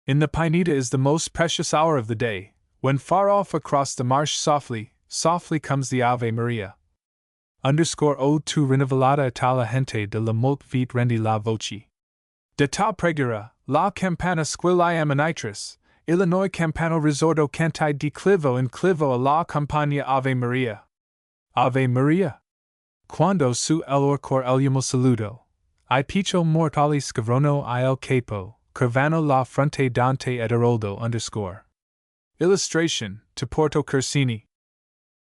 in the Pineta is the most precious hour of the day, when far off across the marsh softly, softly comes the Ave Maria. Ode to Rinnovellata Itala gente de la molt vite rendi la voce. De ta pregura, la campana squilli ammonitrus, Illinois campano risordo cantai di clivo in clivo alla campagna Ave Maria. Ave Maria. Quando su el cor eliumo saludo, I picho mortali scavrono il capo, curvano la fronte Dante ed Aroldo _ Illustration, to Porto Cursini.